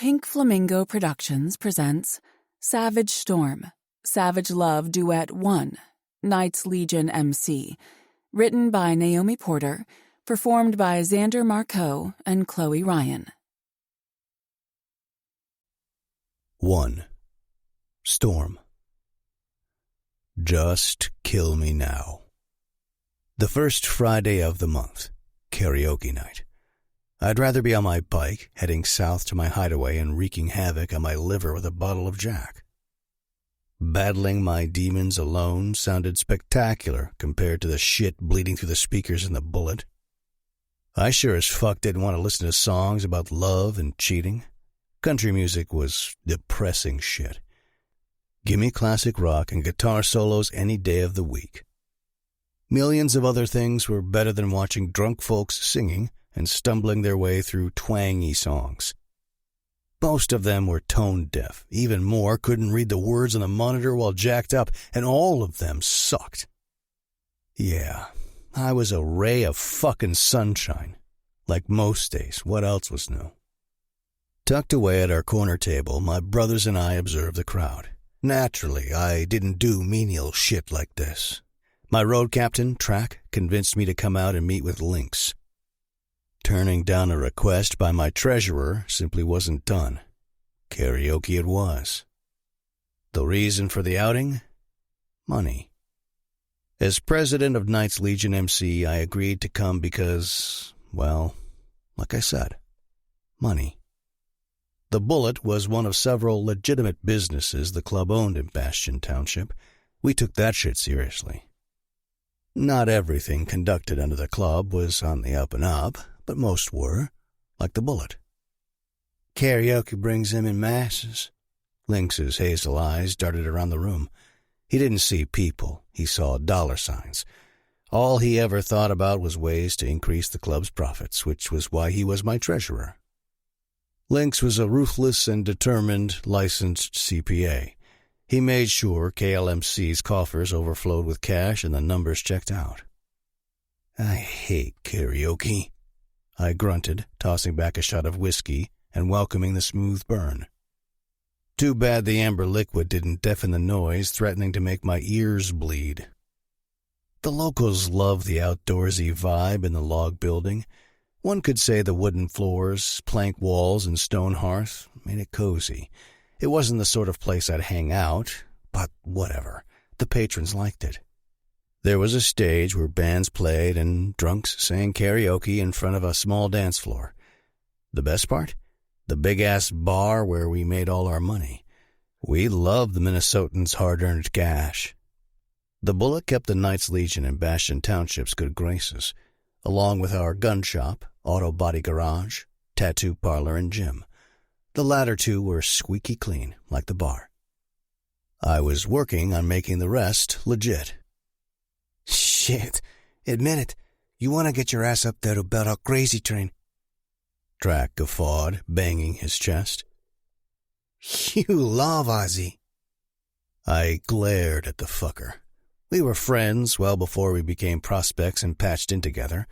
Pink Flamingo Productions presents Savage Storm, Savage Love Duet 1, Knights Legion MC, written by Naomi Porter, performed by Xander Marcoux and Chloe Ryan. 1. Storm. Just kill me now. The first Friday of the month, karaoke night. I'd rather be on my bike, heading south to my hideaway and wreaking havoc on my liver with a bottle of Jack. Battling my demons alone sounded spectacular compared to the shit bleeding through the speakers in the Bullet. I sure as fuck didn't want to listen to songs about love and cheating. Country music was depressing shit. Give me classic rock and guitar solos any day of the week. Millions of other things were better than watching drunk folks singing and stumbling their way through twangy songs. Most of them were tone deaf. Even more couldn't read the words on the monitor while jacked up, and all of them sucked. Yeah, I was a ray of fucking sunshine. Like most days, what else was new? Tucked away at our corner table, my brothers and I observed the crowd. Naturally, I didn't do menial shit like this. My road captain, Track, convinced me to come out and meet with Lynx. Turning down a request by my treasurer simply wasn't done. Karaoke it was. The reason for the outing? Money. As president of Knights Legion MC, I agreed to come because, well, like I said, money. The Bullet was one of several legitimate businesses the club owned in Bastion Township. We took that shit seriously. Not everything conducted under the club was on the up and up, but most were, like the Bullet. Karaoke brings him in masses. Lynx's hazel eyes darted around the room. He didn't see people, he saw dollar signs. All he ever thought about was ways to increase the club's profits, which was why he was my treasurer. Lynx was a ruthless and determined licensed CPA. He made sure KLMC's coffers overflowed with cash and the numbers checked out. I hate karaoke, I grunted, tossing back a shot of whiskey and welcoming the smooth burn. Too bad the amber liquid didn't deafen the noise, threatening to make my ears bleed. The locals loved the outdoorsy vibe in the log building. One could say the wooden floors, plank walls, and stone hearth made it cozy. It wasn't the sort of place I'd hang out, but whatever. The patrons liked it. There was a stage where bands played and drunks sang karaoke in front of a small dance floor. The best part? The big-ass bar where we made all our money. We loved the Minnesotans' hard-earned cash. The Bullet kept the Knights Legion in Bastion Township's good graces, along with our gun shop, auto body garage, tattoo parlor, and gym. The latter two were squeaky clean, like the bar. I was working on making the rest legit. Shit, admit it. You want to get your ass up there to bet out Crazy Train. Track guffawed, banging his chest. You love Ozzy. I glared at the fucker. We were friends well before we became prospects and patched in together.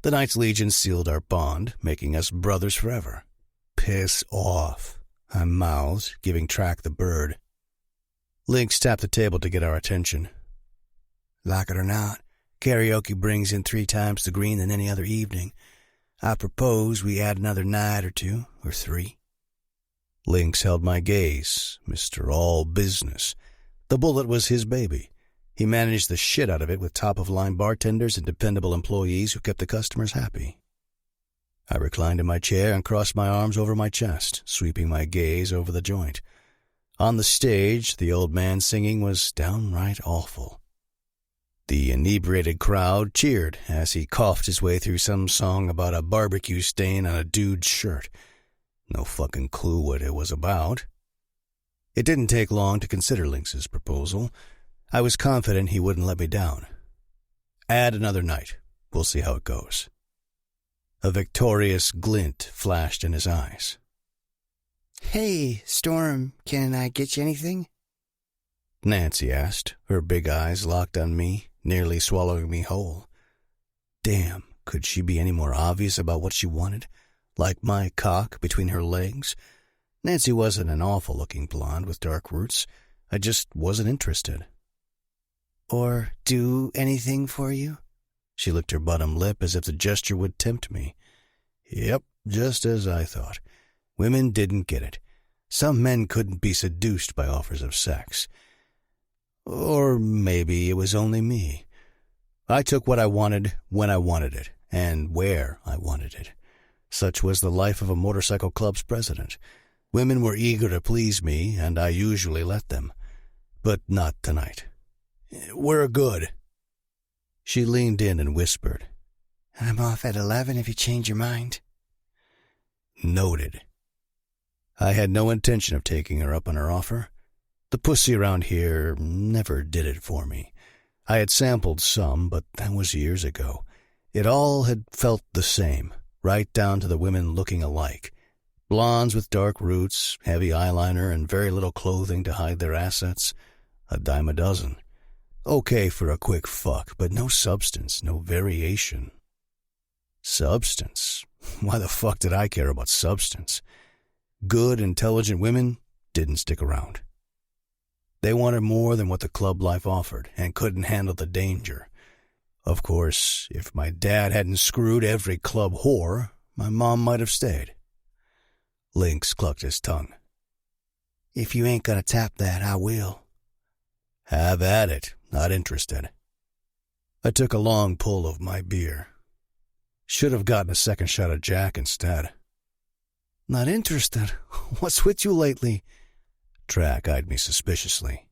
The Knights Legion sealed our bond, making us brothers forever. Piss off, I mouthed, giving Track the bird. Lynx tapped the table to get our attention. Like it or not, karaoke brings in 3 times the green than any other evening. I propose we add another night or 2 or 3. Lynx held my gaze, Mr. All Business. The Bullet was his baby. He managed the shit out of it with top-of-line bartenders and dependable employees who kept the customers happy. I reclined in my chair and crossed my arms over my chest, sweeping my gaze over the joint. On the stage, the old man singing was downright awful. The inebriated crowd cheered as he coughed his way through some song about a barbecue stain on a dude's shirt. No fucking clue what it was about. It didn't take long to consider Lynx's proposal. I was confident he wouldn't let me down. Add another night. We'll see how it goes. A victorious glint flashed in his eyes. Hey, Storm, can I get you anything? Nancy asked, her big eyes locked on me, nearly swallowing me whole. Damn, could she be any more obvious about what she wanted? Like my cock between her legs? Nancy wasn't an awful-looking blonde with dark roots. I just wasn't interested. Or do anything for you? She licked her bottom lip as if the gesture would tempt me. Yep, just as I thought. Women didn't get it. Some men couldn't be seduced by offers of sex. Or maybe it was only me. I took what I wanted when I wanted it, and where I wanted it. Such was the life of a motorcycle club's president. Women were eager to please me, and I usually let them. But not tonight. We're good. She leaned in and whispered. I'm off at 11 if you change your mind. Noted. I had no intention of taking her up on her offer. The pussy around here never did it for me. I had sampled some, but that was years ago. It all had felt the same, right down to the women looking alike. Blondes with dark roots, heavy eyeliner, and very little clothing to hide their assets. A dime a dozen. Okay for a quick fuck, but no substance, no variation. Substance? Why the fuck did I care about substance? Good, intelligent women didn't stick around. They wanted more than what the club life offered and couldn't handle the danger. Of course, if my dad hadn't screwed every club whore, my mom might have stayed. Lynx clucked his tongue. If you ain't gonna tap that, I will. Have at it. Not interested. I took a long pull of my beer. Should have gotten a second shot of Jack instead. Not interested? What's with you lately? Track eyed me suspiciously.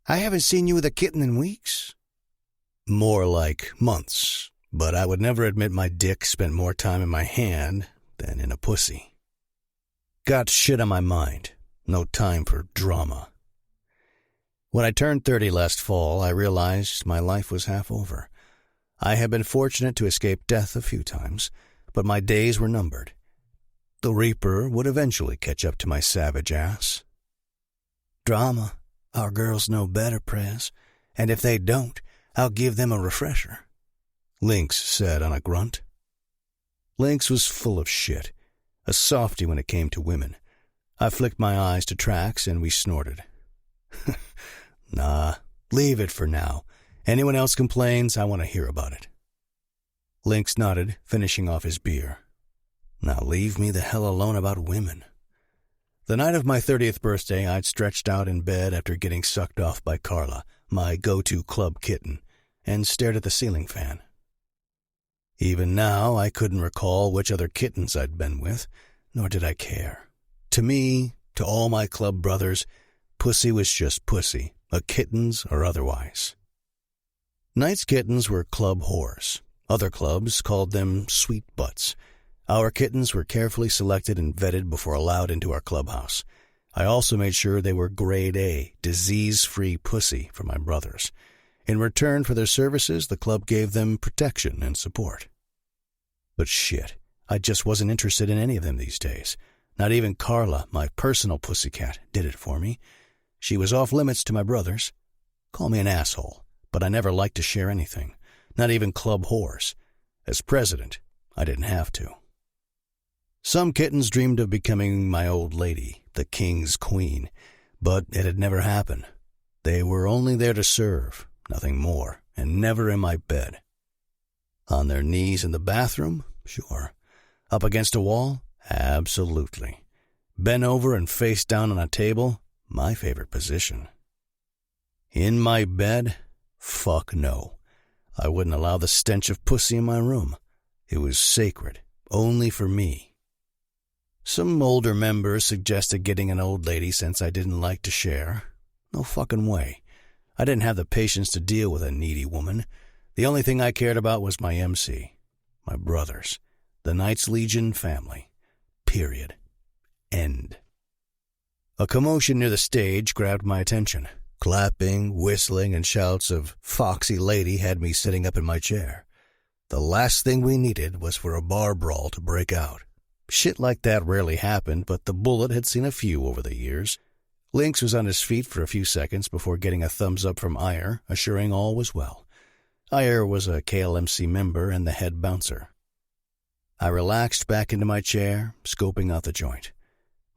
I haven't seen you with a kitten in weeks. More like months, but I would never admit my dick spent more time in my hand than in a pussy. Got shit on my mind. No time for drama. When I turned 30 last fall, I realized my life was half over. I had been fortunate to escape death a few times, but my days were numbered. The Reaper would eventually catch up to my savage ass. Drama. Our girls know better, Prez. And if they don't, I'll give them a refresher. Lynx said on a grunt. Lynx was full of shit. A softy when it came to women. I flicked my eyes to Trax and we snorted. Nah, leave it for now. Anyone else complains, I want to hear about it. Lynx nodded, finishing off his beer. Now leave me the hell alone about women. The night of my 30th birthday, I'd stretched out in bed after getting sucked off by Carla, my go-to club kitten, and stared at the ceiling fan. Even now, I couldn't recall which other kittens I'd been with, nor did I care. To me, to all my club brothers, pussy was just pussy, a kitten's or otherwise. Night's kittens were club whores. Other clubs called them sweet butts. Our kittens were carefully selected and vetted before allowed into our clubhouse. I also made sure they were grade A, disease-free pussy for my brothers. In return for their services, the club gave them protection and support. But shit, I just wasn't interested in any of them these days. Not even Carla, my personal pussycat, did it for me. She was off limits to my brothers. Call me an asshole, but I never liked to share anything, not even club whores. As president, I didn't have to. Some kittens dreamed of becoming my old lady, the king's queen, but it had never happened. They were only there to serve, nothing more, and never in my bed. On their knees in the bathroom? Sure. Up against a wall? Absolutely. Bent over and face down on a table? My favorite position. In my bed? Fuck no. I wouldn't allow the stench of pussy in my room. It was sacred, only for me. Some older members suggested getting an old lady since I didn't like to share. No fucking way. I didn't have the patience to deal with a needy woman. The only thing I cared about was my MC, my brothers, the Knights Legion family. Period. End. A commotion near the stage grabbed my attention. Clapping, whistling, and shouts of "Foxy Lady" had me sitting up in my chair. The last thing we needed was for a bar brawl to break out. Shit like that rarely happened, but the Bullet had seen a few over the years. Lynx was on his feet for a few seconds before getting a thumbs up from Iyer, assuring all was well. Iyer was a KLMC member and the head bouncer. I relaxed back into my chair, scoping out the joint.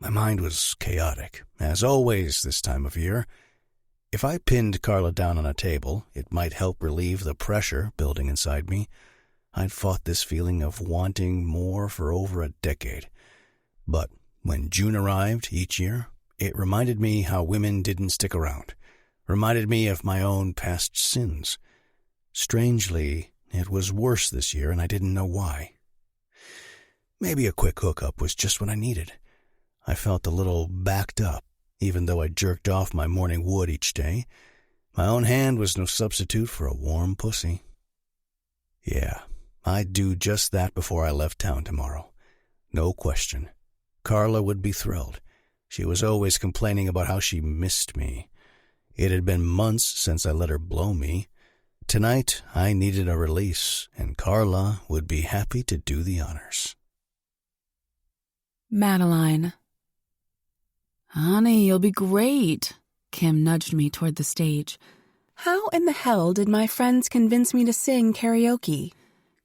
My mind was chaotic, as always this time of year. If I pinned Carla down on a table, it might help relieve the pressure building inside me. I'd fought this feeling of wanting more for over a decade. But when June arrived each year, it reminded me how women didn't stick around, reminded me of my own past sins. Strangely, it was worse this year, and I didn't know why. Maybe a quick hookup was just what I needed. I felt a little backed up, even though I jerked off my morning wood each day. My own hand was no substitute for a warm pussy. Yeah, I'd do just that before I left town tomorrow. No question. Carla would be thrilled. She was always complaining about how she missed me. It had been months since I let her blow me. Tonight, I needed a release, and Carla would be happy to do the honors. Madeline. Honey, you'll be great. Kim nudged me toward the stage. How in the hell did my friends convince me to sing karaoke?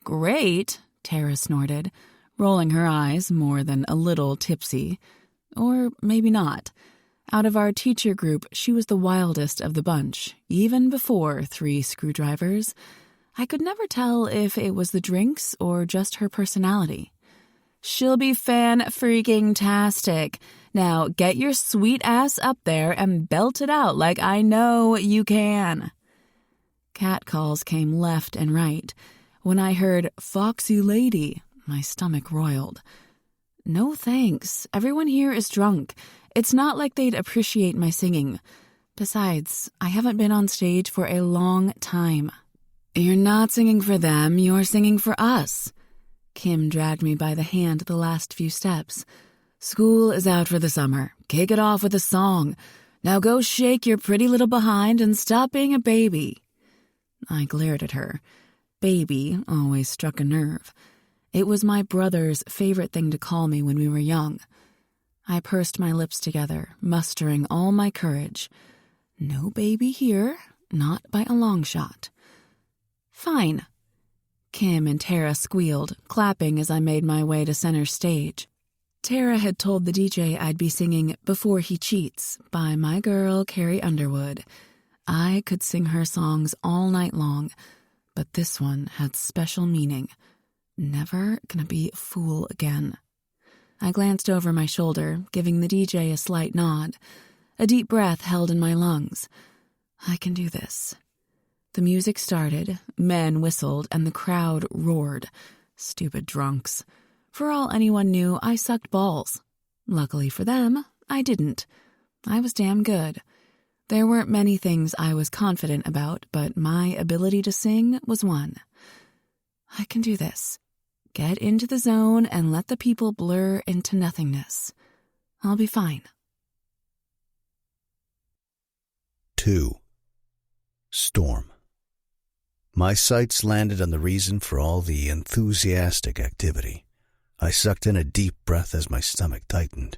Great, Tara snorted, rolling her eyes more than a little tipsy. Or maybe not. Out of our teacher group, she was the wildest of the bunch, even before 3 screwdrivers. I could never tell if it was the drinks or just her personality. She'll be fan-freaking-tastic. Now get your sweet ass up there and belt it out like I know you can. Catcalls came left and right. When I heard "Foxy Lady," my stomach roiled. No thanks. Everyone here is drunk. It's not like they'd appreciate my singing. Besides, I haven't been on stage for a long time. You're not singing for them, you're singing for us. Kim dragged me by the hand the last few steps. School is out for the summer. Kick it off with a song. Now go shake your pretty little behind and stop being a baby. I glared at her. Baby always struck a nerve. It was my brother's favorite thing to call me when we were young. I pursed my lips together, mustering all my courage. No baby here, not by a long shot. Fine. Kim and Tara squealed, clapping as I made my way to center stage. Tara had told the DJ I'd be singing "Before He Cheats" by my girl Carrie Underwood. I could sing her songs all night long, but this one had special meaning. Never gonna be a fool again. I glanced over my shoulder, giving the DJ a slight nod. A deep breath held in my lungs. I can do this. The music started, men whistled, and the crowd roared. Stupid drunks. For all anyone knew, I sucked balls. Luckily for them, I didn't. I was damn good. There weren't many things I was confident about, but my ability to sing was one. I can do this. Get into the zone and let the people blur into nothingness. I'll be fine. 2. Storm. My sights landed on the reason for all the enthusiastic activity. I sucked in a deep breath as my stomach tightened.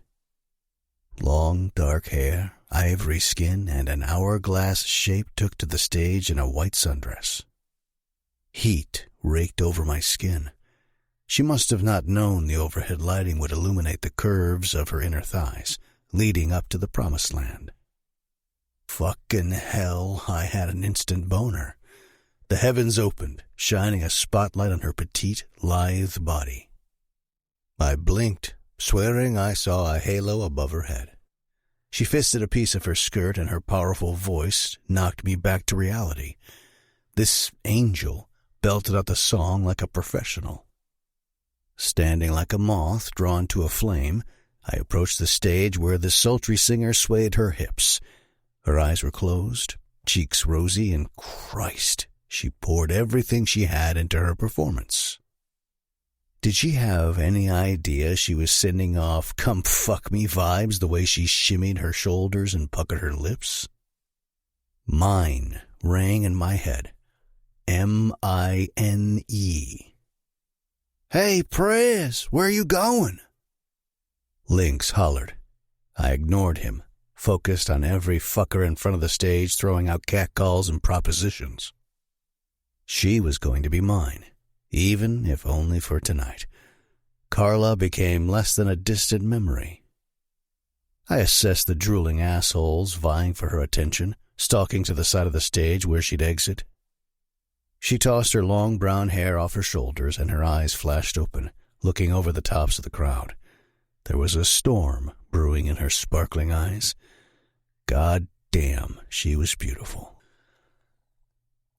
Long, dark hair, ivory skin, and an hourglass shape took to the stage in a white sundress. Heat raked over my skin. She must have not known the overhead lighting would illuminate the curves of her inner thighs, leading up to the promised land. Fucking hell, I had an instant boner. The heavens opened, shining a spotlight on her petite, lithe body. I blinked, swearing I saw a halo above her head. She fisted a piece of her skirt, and her powerful voice knocked me back to reality. This angel belted out the song like a professional. Standing like a moth drawn to a flame, I approached the stage where the sultry singer swayed her hips. Her eyes were closed, cheeks rosy, and Christ, she poured everything she had into her performance. Did she have any idea she was sending off "come fuck me" vibes the way she shimmied her shoulders and puckered her lips? Mine rang in my head. M-I-N-E. "Hey, Prez, where you going?" Lynx hollered. I ignored him, focused on every fucker in front of the stage throwing out catcalls and propositions. She was going to be mine, even if only for tonight. Carla became less than a distant memory. I assessed the drooling assholes vying for her attention, stalking to the side of the stage where she'd exit. She tossed her long brown hair off her shoulders, and her eyes flashed open, looking over the tops of the crowd. There was a storm brewing in her sparkling eyes. God damn, she was beautiful.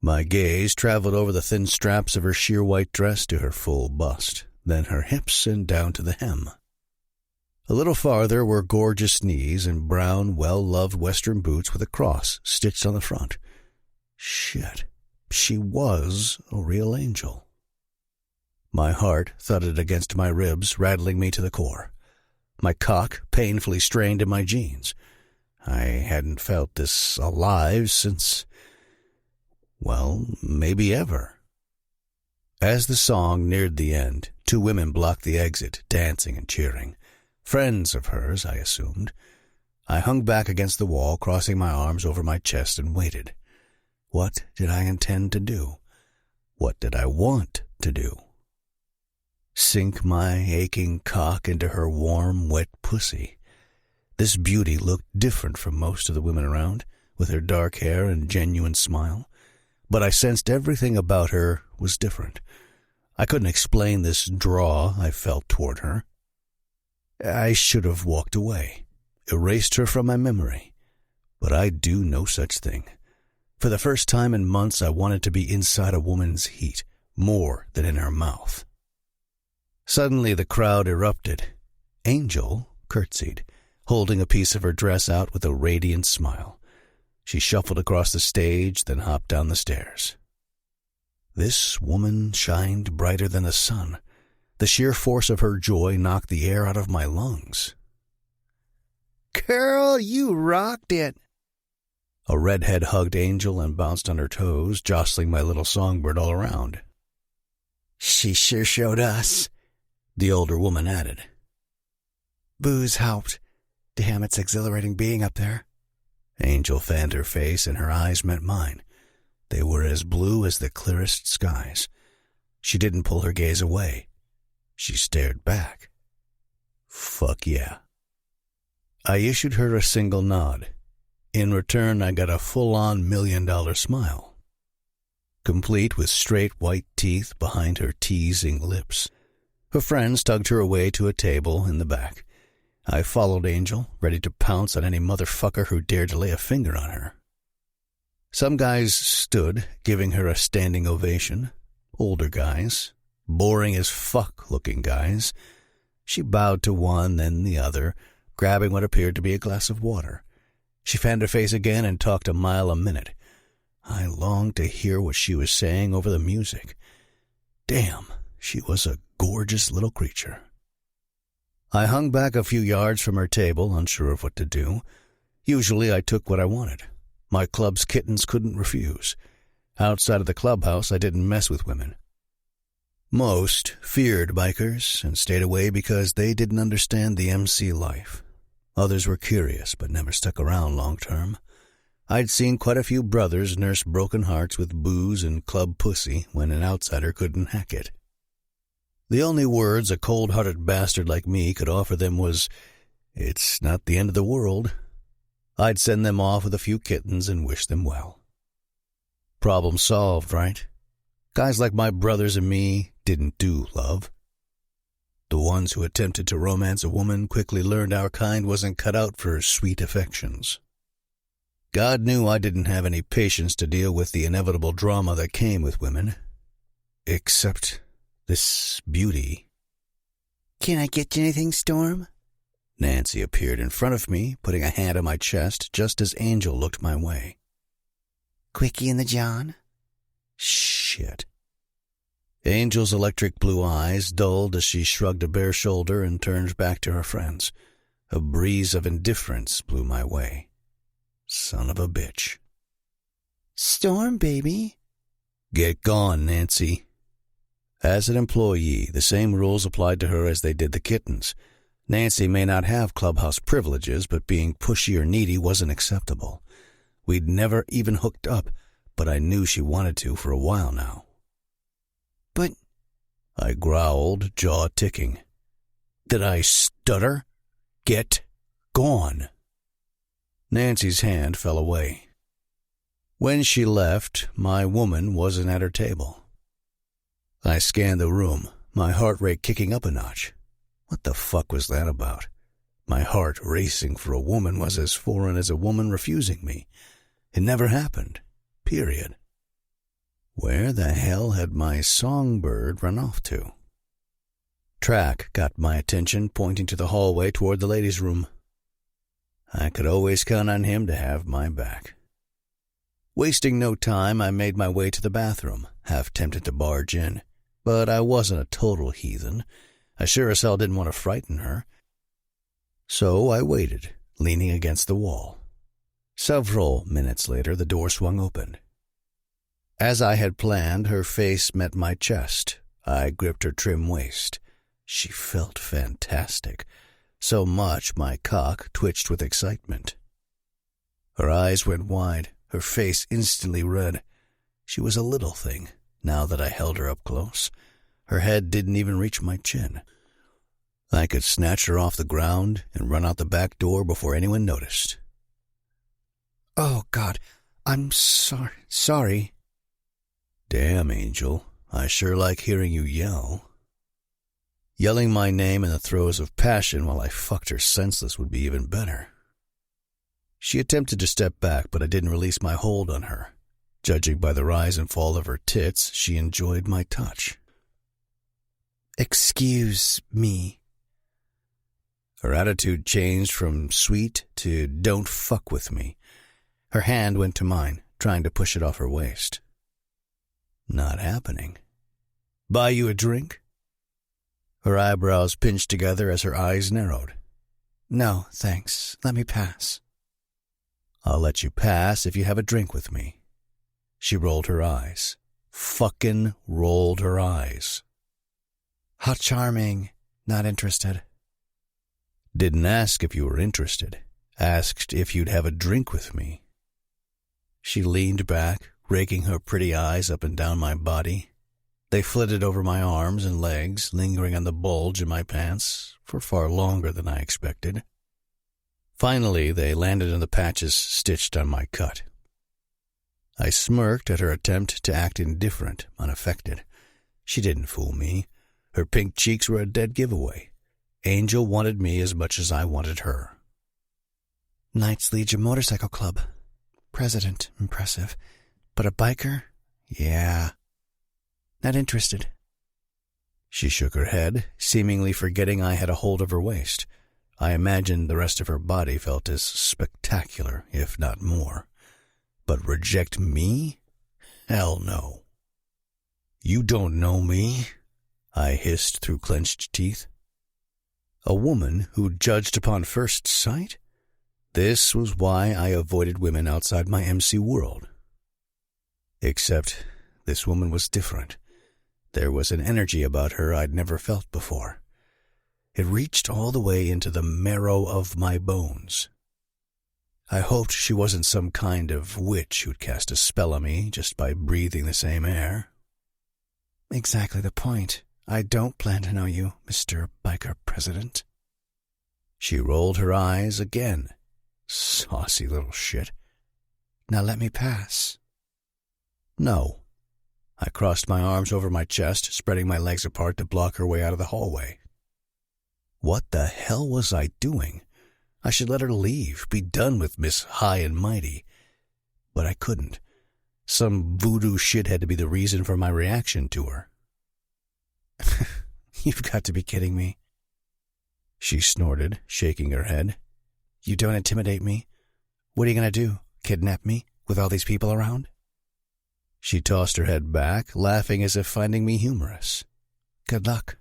My gaze traveled over the thin straps of her sheer white dress to her full bust, then her hips and down to the hem. A little farther were gorgeous knees and brown, well-loved Western boots with a cross stitched on the front. Shit, she was a real angel. My heart thudded against my ribs, rattling me to the core. My cock painfully strained in my jeans. I hadn't felt this alive since, well, maybe ever. As the song neared the end, two women blocked the exit, dancing and cheering. Friends of hers, I assumed. I hung back against the wall, crossing my arms over my chest, and waited. What did I intend to do? What did I want to do? Sink my aching cock into her warm, wet pussy. This beauty looked different from most of the women around, with her dark hair and genuine smile. But I sensed everything about her was different. I couldn't explain this draw I felt toward her. I should have walked away, erased her from my memory. But I'd do no such thing. For the first time in months, I wanted to be inside a woman's heat, more than in her mouth. Suddenly the crowd erupted. Angel curtsied, holding a piece of her dress out with a radiant smile. She shuffled across the stage, then hopped down the stairs. This woman shined brighter than the sun. The sheer force of her joy knocked the air out of my lungs. Girl, you rocked it. A redhead hugged Angel and bounced on her toes, jostling my little songbird all around. She sure showed us, the older woman added. Booze helped. Damn, it's exhilarating being up there. Angel fanned her face, and her eyes met mine. They were as blue as the clearest skies. She didn't pull her gaze away. She stared back. Fuck yeah. I issued her a single nod. In return, I got a full-on $1,000,000 smile, complete with straight white teeth behind her teasing lips. Her friends tugged her away to a table in the back. I followed Angel, ready to pounce on any motherfucker who dared to lay a finger on her. Some guys stood, giving her a standing ovation. Older guys. Boring as fuck looking guys. She bowed to one, then the other, grabbing what appeared to be a glass of water. She fanned her face again and talked a mile a minute. I longed to hear what she was saying over the music. Damn, she was a gorgeous little creature. I hung back a few yards from her table, unsure of what to do. Usually I took what I wanted. My club's kittens couldn't refuse. Outside of the clubhouse, I didn't mess with women. Most feared bikers and stayed away because they didn't understand the MC life. Others were curious but never stuck around long term. I'd seen quite a few brothers nurse broken hearts with booze and club pussy when an outsider couldn't hack it. The only words a cold-hearted bastard like me could offer them was, "It's not the end of the world." I'd send them off with a few kittens and wish them well. Problem solved, right? Guys like my brothers and me didn't do love. The ones who attempted to romance a woman quickly learned our kind wasn't cut out for sweet affections. God knew I didn't have any patience to deal with the inevitable drama that came with women. Except this beauty. Can I get you anything, Storm? Nancy appeared in front of me, putting a hand on my chest just as Angel looked my way. Quickie in the John? Shit. Angel's electric blue eyes dulled as she shrugged a bare shoulder and turned back to her friends. A breeze of indifference blew my way. Son of a bitch. Storm, baby. Get gone, Nancy. As an employee, the same rules applied to her as they did the kittens. Nancy may not have clubhouse privileges, but being pushy or needy wasn't acceptable. We'd never even hooked up, but I knew she wanted to for a while now. But... I growled, jaw ticking. Did I stutter? Get gone. Nancy's hand fell away. When she left, my woman wasn't at her table. I scanned the room, my heart rate kicking up a notch. What the fuck was that about? My heart racing for a woman was as foreign as a woman refusing me. It never happened. Period. Where the hell had my songbird run off to? Track got my attention, pointing to the hallway toward the ladies' room. I could always count on him to have my back. Wasting no time, I made my way to the bathroom, half tempted to barge in. But I wasn't a total heathen. I sure as hell didn't want to frighten her. So I waited, leaning against the wall. Several minutes later, the door swung open. As I had planned, her face met my chest. I gripped her trim waist. She felt fantastic. So much my cock twitched with excitement. Her eyes went wide, her face instantly red. She was a little thing, now that I held her up close. Her head didn't even reach my chin. I could snatch her off the ground and run out the back door before anyone noticed. Oh, God, I'm sorry. Damn, Angel, I sure like hearing you yell. Yelling my name in the throes of passion while I fucked her senseless would be even better. She attempted to step back, but I didn't release my hold on her. Judging by the rise and fall of her tits, she enjoyed my touch. Excuse me. Her attitude changed from sweet to don't fuck with me. Her hand went to mine, trying to push it off her waist. Not happening. Buy you a drink? Her eyebrows pinched together as her eyes narrowed. No, thanks. Let me pass. I'll let you pass if you have a drink with me. She rolled her eyes. Fucking rolled her eyes. How charming. Not interested. Didn't ask if you were interested. Asked if you'd have a drink with me. She leaned back, raking her pretty eyes up and down my body. They flitted over my arms and legs, lingering on the bulge in my pants for far longer than I expected. Finally, they landed on the patches stitched on my cut. I smirked at her attempt to act indifferent, unaffected. She didn't fool me. Her pink cheeks were a dead giveaway. Angel wanted me as much as I wanted her. Knights Legion Motorcycle Club. President, impressive. But a biker? Yeah. Not interested. She shook her head, seemingly forgetting I had a hold of her waist. I imagined the rest of her body felt as spectacular, if not more. But reject me? Hell no. You don't know me, I hissed through clenched teeth. A woman who judged upon first sight? This was why I avoided women outside my MC world. Except this woman was different. There was an energy about her I'd never felt before. It reached all the way into the marrow of my bones. I hoped she wasn't some kind of witch who'd cast a spell on me just by breathing the same air. Exactly the point. I don't plan to know you, Mr. Biker President. She rolled her eyes again. Saucy little shit. Now let me pass. No. I crossed my arms over my chest, spreading my legs apart to block her way out of the hallway. What the hell was I doing? I should let her leave, be done with Miss High and Mighty. But I couldn't. Some voodoo shit had to be the reason for my reaction to her. You've got to be kidding me. She snorted, shaking her head. You don't intimidate me? What are you going to do? Kidnap me with all these people around? She tossed her head back, laughing as if finding me humorous. Good luck.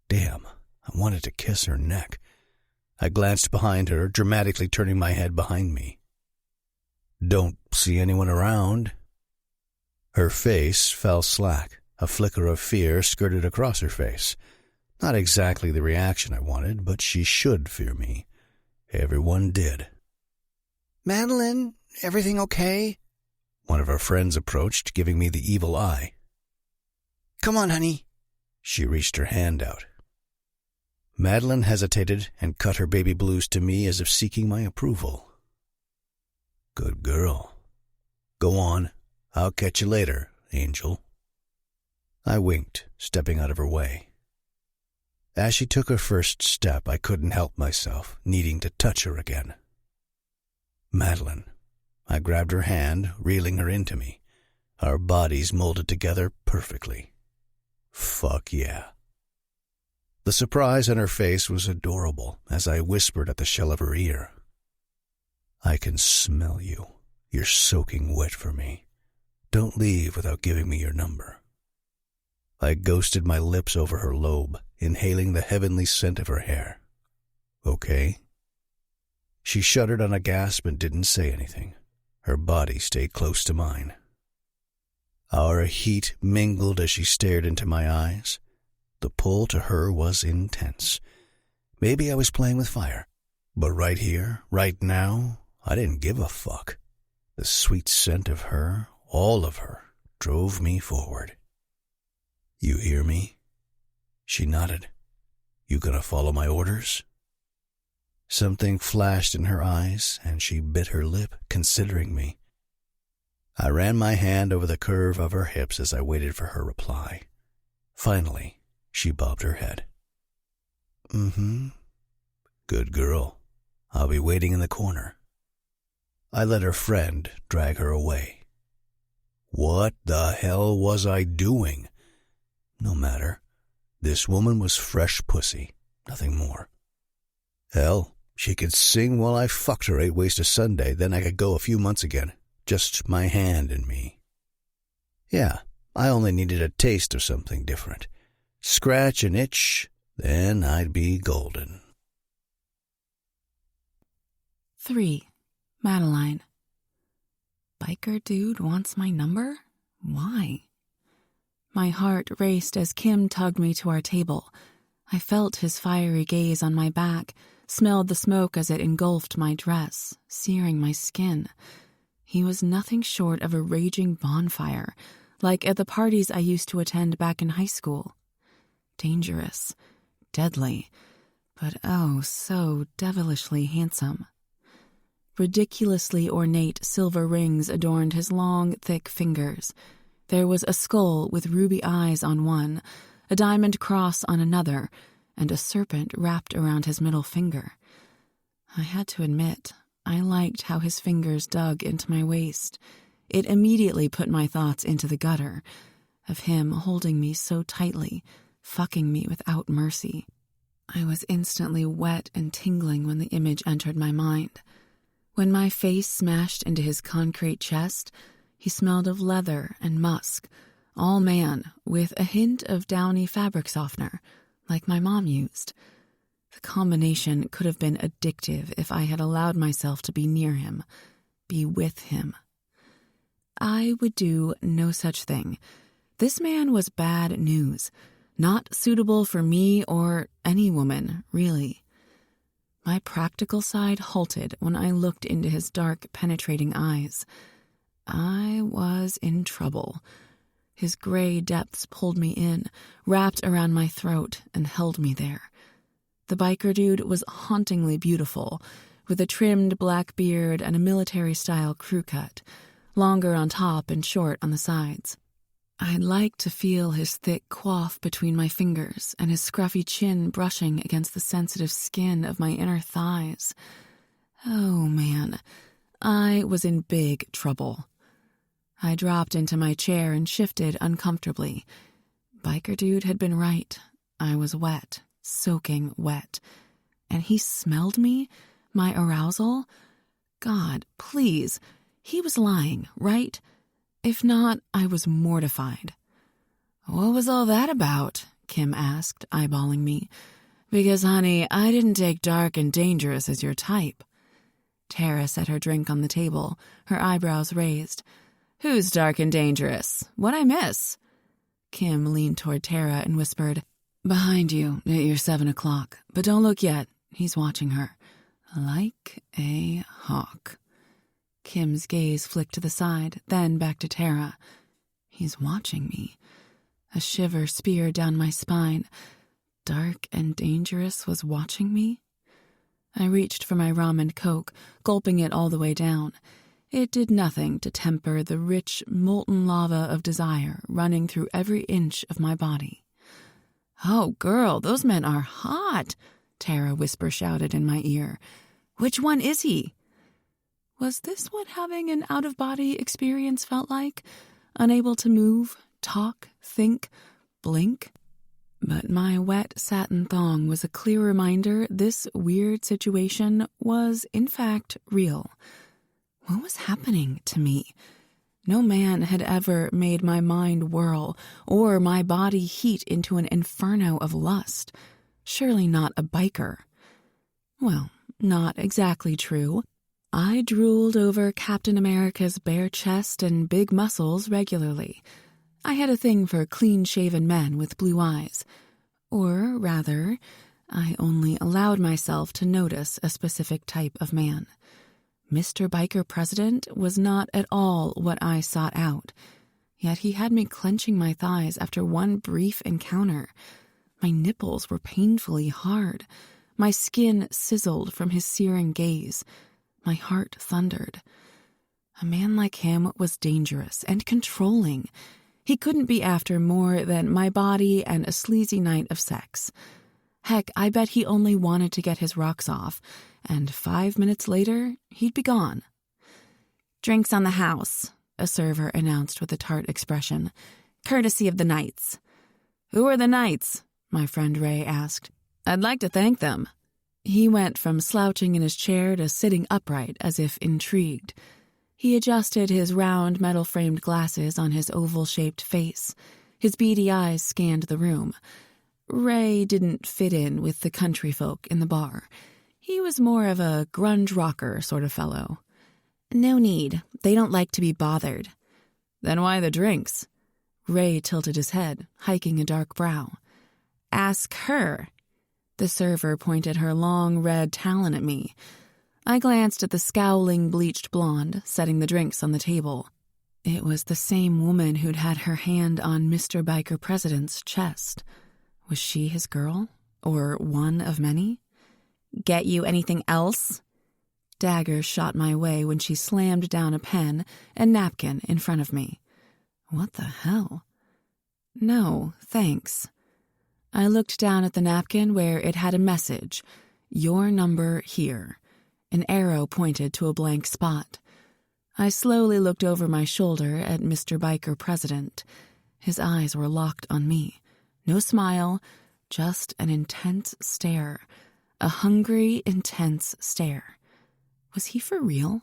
Damn, I wanted to kiss her neck. I glanced behind her, dramatically turning my head behind me. Don't see anyone around. Her face fell slack. A flicker of fear skirted across her face. Not exactly the reaction I wanted, but she should fear me. Everyone did. Madeline, everything okay? One of her friends approached, giving me the evil eye. Come on, honey. She reached her hand out. Madeline hesitated and cut her baby blues to me as if seeking my approval. Good girl. Go on. I'll catch you later, Angel. I winked, stepping out of her way. As she took her first step, I couldn't help myself, needing to touch her again. Madeline. I grabbed her hand, reeling her into me. Our bodies molded together perfectly. Fuck yeah. The surprise on her face was adorable as I whispered at the shell of her ear. I can smell you. You're soaking wet for me. Don't leave without giving me your number. I ghosted my lips over her lobe, inhaling the heavenly scent of her hair. Okay? She shuddered on a gasp and didn't say anything. Her body stayed close to mine. Our heat mingled as she stared into my eyes. The pull to her was intense. Maybe I was playing with fire, but right here, right now, I didn't give a fuck. The sweet scent of her, all of her, drove me forward. You hear me? She nodded. You gonna follow my orders? Something flashed in her eyes, and she bit her lip, considering me. I ran my hand over the curve of her hips as I waited for her reply. Finally, she bobbed her head. Mm-hmm. Good girl. I'll be waiting in the corner. I let her friend drag her away. What the hell was I doing? No matter. This woman was fresh pussy, nothing more. Hell, she could sing while I fucked her 8 ways to Sunday, then I could go a few months again. Just my hand and me. Yeah, I only needed a taste of something different. Scratch an itch, then I'd be golden. 3. Madeline. Biker dude wants my number? Why? My heart raced as Kim tugged me to our table. I felt his fiery gaze on my back, smelled the smoke as it engulfed my dress, searing my skin. He was nothing short of a raging bonfire, like at the parties I used to attend back in high school. Dangerous, deadly, but oh, so devilishly handsome. Ridiculously ornate silver rings adorned his long, thick fingers. There was a skull with ruby eyes on one, a diamond cross on another, and a serpent wrapped around his middle finger. I had to admit, I liked how his fingers dug into my waist. It immediately put my thoughts into the gutter, of him holding me so tightly, fucking me without mercy. I was instantly wet and tingling when the image entered my mind. When my face smashed into his concrete chest, he smelled of leather and musk, all man, with a hint of downy fabric softener, like my mom used. The combination could have been addictive if I had allowed myself to be near him, be with him. I would do no such thing. This man was bad news, not suitable for me or any woman, really. My practical side halted when I looked into his dark, penetrating eyes. I was in trouble. His gray depths pulled me in, wrapped around my throat, and held me there. The biker dude was hauntingly beautiful, with a trimmed black beard and a military-style crew cut, longer on top and short on the sides. I liked to feel his thick coif between my fingers and his scruffy chin brushing against the sensitive skin of my inner thighs. Oh, man, I was in big trouble. I dropped into my chair and shifted uncomfortably. Biker dude had been right. I was wet, soaking wet. And he smelled me? My arousal? God, please. He was lying, right? If not, I was mortified. What was all that about? Kim asked, eyeballing me. Because, honey, I didn't take dark and dangerous as your type. Tara set her drink on the table, her eyebrows raised. Who's dark and dangerous? What'd I miss? Kim leaned toward Tara and whispered, Behind you, at your 7 o'clock. But don't look yet. He's watching her. Like a hawk. Kim's gaze flicked to the side, then back to Tara. He's watching me. A shiver speared down my spine. dark and dangerous was watching me? I reached for my rum and coke, gulping it all the way down. It did nothing to temper the rich, molten lava of desire running through every inch of my body. "Oh, girl, those men are hot," Tara whisper shouted in my ear. "Which one is he?" Was this what having an out-of-body experience felt like? Unable to move, talk, think, blink? But my wet satin thong was a clear reminder this weird situation was, in fact, real. What was happening to me? No man had ever made my mind whirl or my body heat into an inferno of lust. Surely not a biker. Well, not exactly true. I drooled over Captain America's bare chest and big muscles regularly. I had a thing for clean-shaven men with blue eyes. Or, rather, I only allowed myself to notice a specific type of man. Mr. Biker President was not at all what I sought out, yet he had me clenching my thighs after one brief encounter. My nipples were painfully hard. My skin sizzled from his searing gaze. My heart thundered. A man like him was dangerous and controlling. He couldn't be after more than my body and a sleazy night of sex. Heck, I bet he only wanted to get his rocks off, and 5 minutes later, he'd be gone. "Drinks on the house," a server announced with a tart expression. "Courtesy of the Knights." "Who are the Knights?" my friend Ray asked. "I'd like to thank them." He went from slouching in his chair to sitting upright as if intrigued. He adjusted his round metal-framed glasses on his oval-shaped face. His beady eyes scanned the room. Ray didn't fit in with the country folk in the bar. He was more of a grunge rocker sort of fellow. "No need. They don't like to be bothered." "Then why the drinks?" Ray tilted his head, hiking a dark brow. "Ask her." The server pointed her long red talon at me. I glanced at the scowling bleached blonde setting the drinks on the table. It was the same woman who'd had her hand on Mr. Biker President's chest. Was she his girl? Or one of many? "Get you anything else?" Daggers shot my way when she slammed down a pen and napkin in front of me. What the hell? "No, thanks." I looked down at the napkin where it had a message. "Your number here." An arrow pointed to a blank spot. I slowly looked over my shoulder at Mr. Biker President. His eyes were locked on me. No smile, just an intense stare. A hungry, intense stare. Was he for real?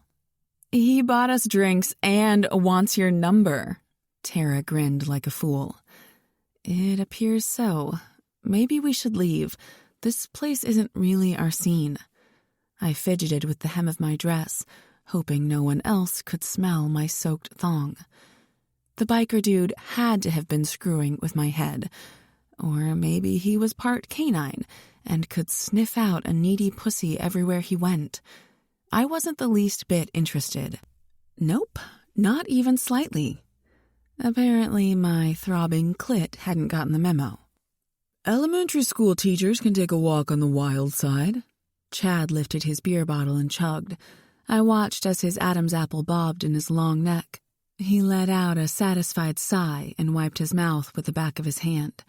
"He bought us drinks and wants your number." Tara grinned like a fool. "It appears so. Maybe we should leave. This place isn't really our scene." I fidgeted with the hem of my dress, hoping no one else could smell my soaked thong. The biker dude had to have been screwing with my head. Or maybe he was part canine and could sniff out a needy pussy everywhere he went. I wasn't the least bit interested. Nope, not even slightly. Apparently my throbbing clit hadn't gotten the memo. "Elementary school teachers can take a walk on the wild side." Chad lifted his beer bottle and chugged. I watched as his Adam's apple bobbed in his long neck. He let out a satisfied sigh and wiped his mouth with the back of his hand.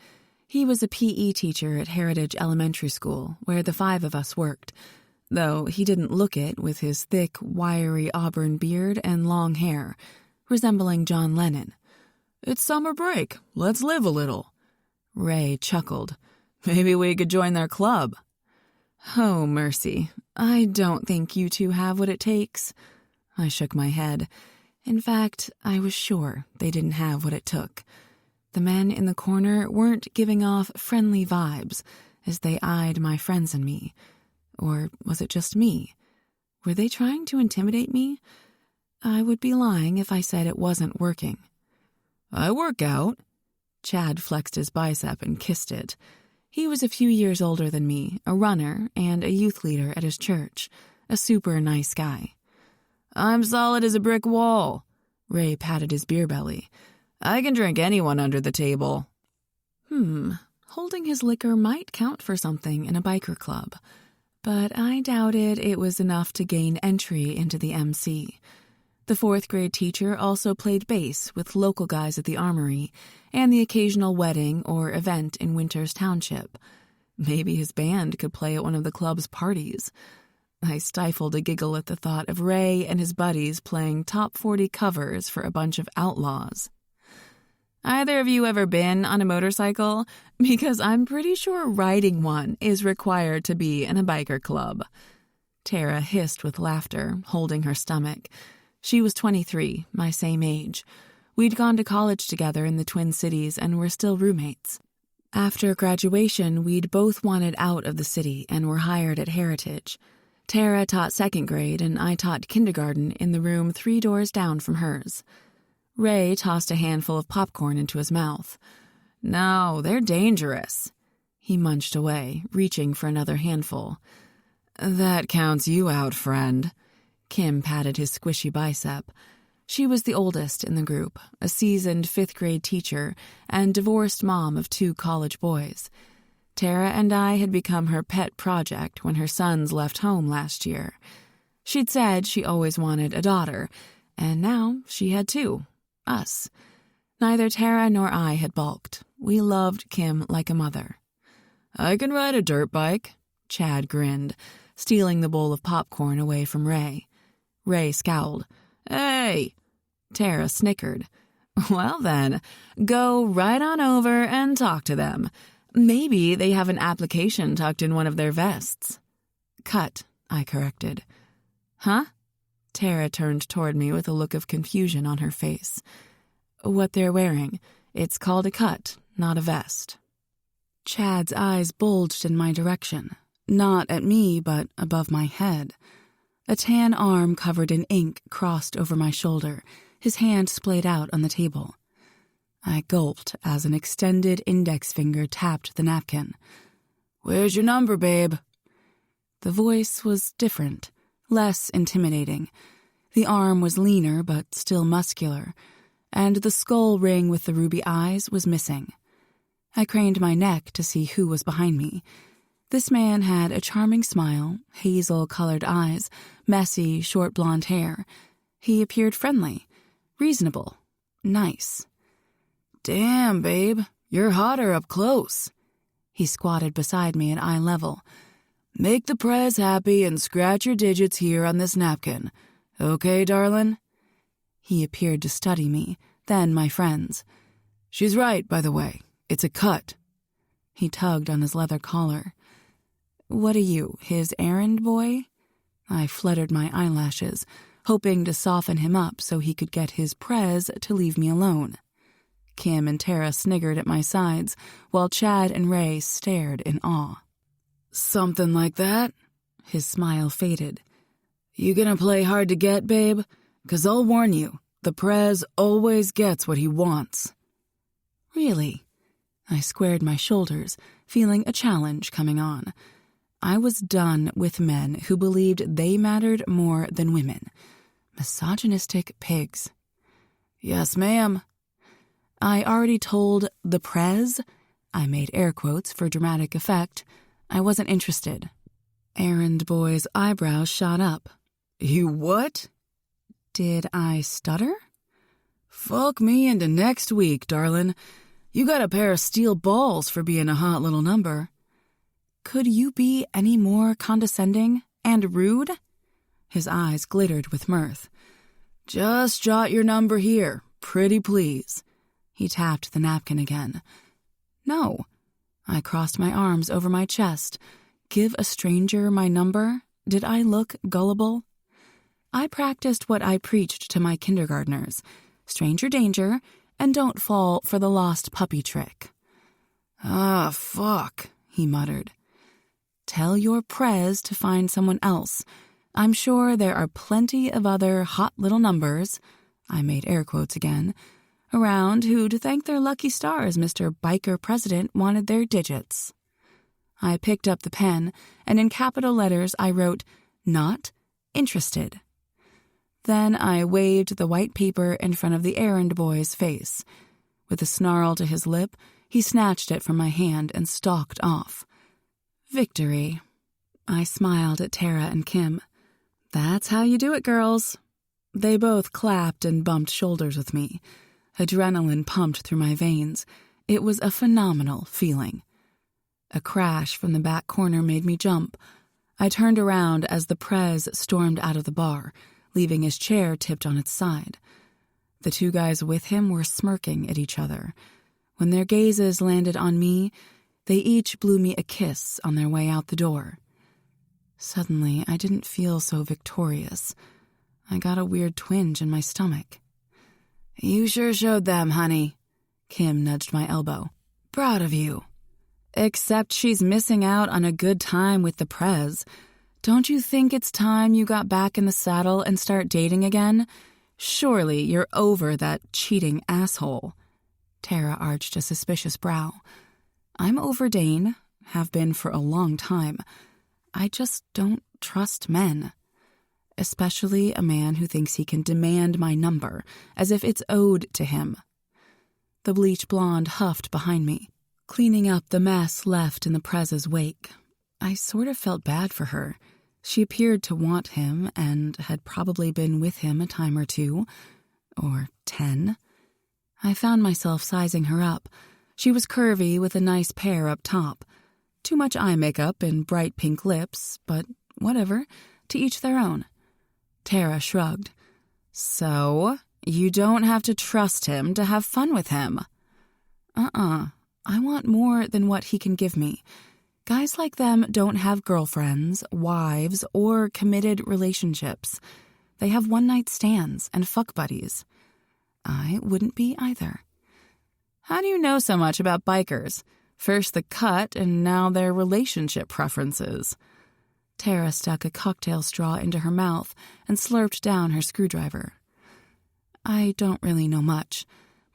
He was a PE teacher at Heritage Elementary School, where the 5 of us worked, though he didn't look it with his thick, wiry auburn beard and long hair, resembling John Lennon. "It's summer break. Let's live a little." Ray chuckled. "Maybe we could join their club." "Oh, mercy. I don't think you two have what it takes." I shook my head. In fact, I was sure they didn't have what it took. The men in the corner weren't giving off friendly vibes as they eyed my friends and me. Or was it just me? Were they trying to intimidate me? I would be lying if I said it wasn't working. "I work out." Chad flexed his bicep and kissed it. He was a few years older than me, a runner, and a youth leader at his church. A super nice guy. "I'm solid as a brick wall." Ray patted his beer belly. "I can drink anyone under the table." Holding his liquor might count for something in a biker club, but I doubted it was enough to gain entry into the MC. The 4th grade teacher also played bass with local guys at the armory and the occasional wedding or event in Winters Township. Maybe his band could play at one of the club's parties. I stifled a giggle at the thought of Ray and his buddies playing top 40 covers for a bunch of outlaws. Either of you ever been on a motorcycle? Because I'm pretty sure riding one is required to be in a biker club. Tara hissed with laughter, holding her stomach. She was 23, my same age. We'd gone to college together in the Twin Cities and were still roommates. After graduation, we'd both wanted out of the city and were hired at Heritage. Tara taught 2nd grade and I taught kindergarten in the room 3 doors down from hers. Ray tossed a handful of popcorn into his mouth. No, they're dangerous. He munched away, reaching for another handful. That counts you out, friend. Kim patted his squishy bicep. She was the oldest in the group, a seasoned 5th grade teacher and divorced mom of 2 college boys. Tara and I had become her pet project when her sons left home last year. She'd said she always wanted a daughter, and now she had 2, us. Neither Tara nor I had balked. We loved Kim like a mother. I can ride a dirt bike, Chad grinned, stealing the bowl of popcorn away from Ray. Ray scowled. Hey! Tara snickered. Well then, go right on over and talk to them. Maybe they have an application tucked in one of their vests. Cut, I corrected. Huh? Tara turned toward me with a look of confusion on her face. What they're wearing. It's called a cut, not a vest. Chad's eyes bulged in my direction, not at me, but above my head. A tan arm covered in ink crossed over my shoulder, his hand splayed out on the table. I gulped as an extended index finger tapped the napkin. Where's your number, babe? The voice was different, less intimidating. The arm was leaner but still muscular, and the skull ring with the ruby eyes was missing. I craned my neck to see who was behind me. This man had a charming smile, hazel-colored eyes, messy, short blonde hair. He appeared friendly, reasonable, nice. Damn, babe, you're hotter up close. He squatted beside me at eye level. Make the prez happy and scratch your digits here on this napkin. Okay, darlin'? He appeared to study me, then my friends. She's right, by the way. It's a cut. He tugged on his leather collar. What are you, his errand boy? I fluttered my eyelashes, hoping to soften him up so he could get his prez to leave me alone. Kim and Tara sniggered at my sides, while Chad and Ray stared in awe. Something like that? His smile faded. You gonna play hard to get, babe? 'Cause I'll warn you, the prez always gets what he wants. Really? I squared my shoulders, feeling a challenge coming on. I was done with men who believed they mattered more than women. Misogynistic pigs. Yes, ma'am. I already told the prez, I made air quotes for dramatic effect, I wasn't interested. Errand boy's eyebrows shot up. You what? Did I stutter? Fuck me into next week, darlin'. You got a pair of steel balls for being a hot little number. Could you be any more condescending and rude? His eyes glittered with mirth. Just jot your number here, pretty please. He tapped the napkin again. No. I crossed my arms over my chest. Give a stranger my number? Did I look gullible? I practiced what I preached to my kindergartners. Stranger danger, and don't fall for the lost puppy trick. Ah, fuck, he muttered. Tell your prez to find someone else. I'm sure there are plenty of other hot little numbers, I made air quotes again, around who'd thank their lucky stars Mr. Biker President wanted their digits. I picked up the pen, and in capital letters I wrote, Not interested. Then I waved the white paper in front of the errand boy's face. With a snarl to his lip, He snatched it from my hand and stalked off. Victory. I smiled at Tara and Kim. That's how you do it, girls. They both clapped and bumped shoulders with me. Adrenaline pumped through my veins. It was a phenomenal feeling. A crash from the back corner made me jump. I turned around as the Prez stormed out of the bar, leaving his chair tipped on its side. The two guys with him were smirking at each other. When their gazes landed on me, they each blew me a kiss on their way out the door. Suddenly, I didn't feel so victorious. I got a weird twinge in my stomach. You sure showed them, honey. Kim nudged my elbow. Proud of you. Except she's missing out on a good time with the Prez. Don't you think it's time you got back in the saddle and start dating again? Surely you're over that cheating asshole. Tara arched a suspicious brow. I'm over Dane, have been for a long time. I just don't trust men. Especially a man who thinks he can demand my number, as if it's owed to him. The bleach blonde huffed behind me, cleaning up the mess left in the Prez's wake. I sort of felt bad for her. She appeared to want him and had probably been with him a time or 2, or 10. I found myself sizing her up. She was curvy with a nice pair up top. Too much eye makeup and bright pink lips, but whatever, to each their own. Tara shrugged. So, you don't have to trust him to have fun with him. I want more than what he can give me. Guys like them don't have girlfriends, wives, or committed relationships. They have one-night stands and fuck buddies. I wouldn't be either. How do you know so much about bikers? First the cut and now their relationship preferences. Tara stuck a cocktail straw into her mouth and slurped down her screwdriver. I don't really know much.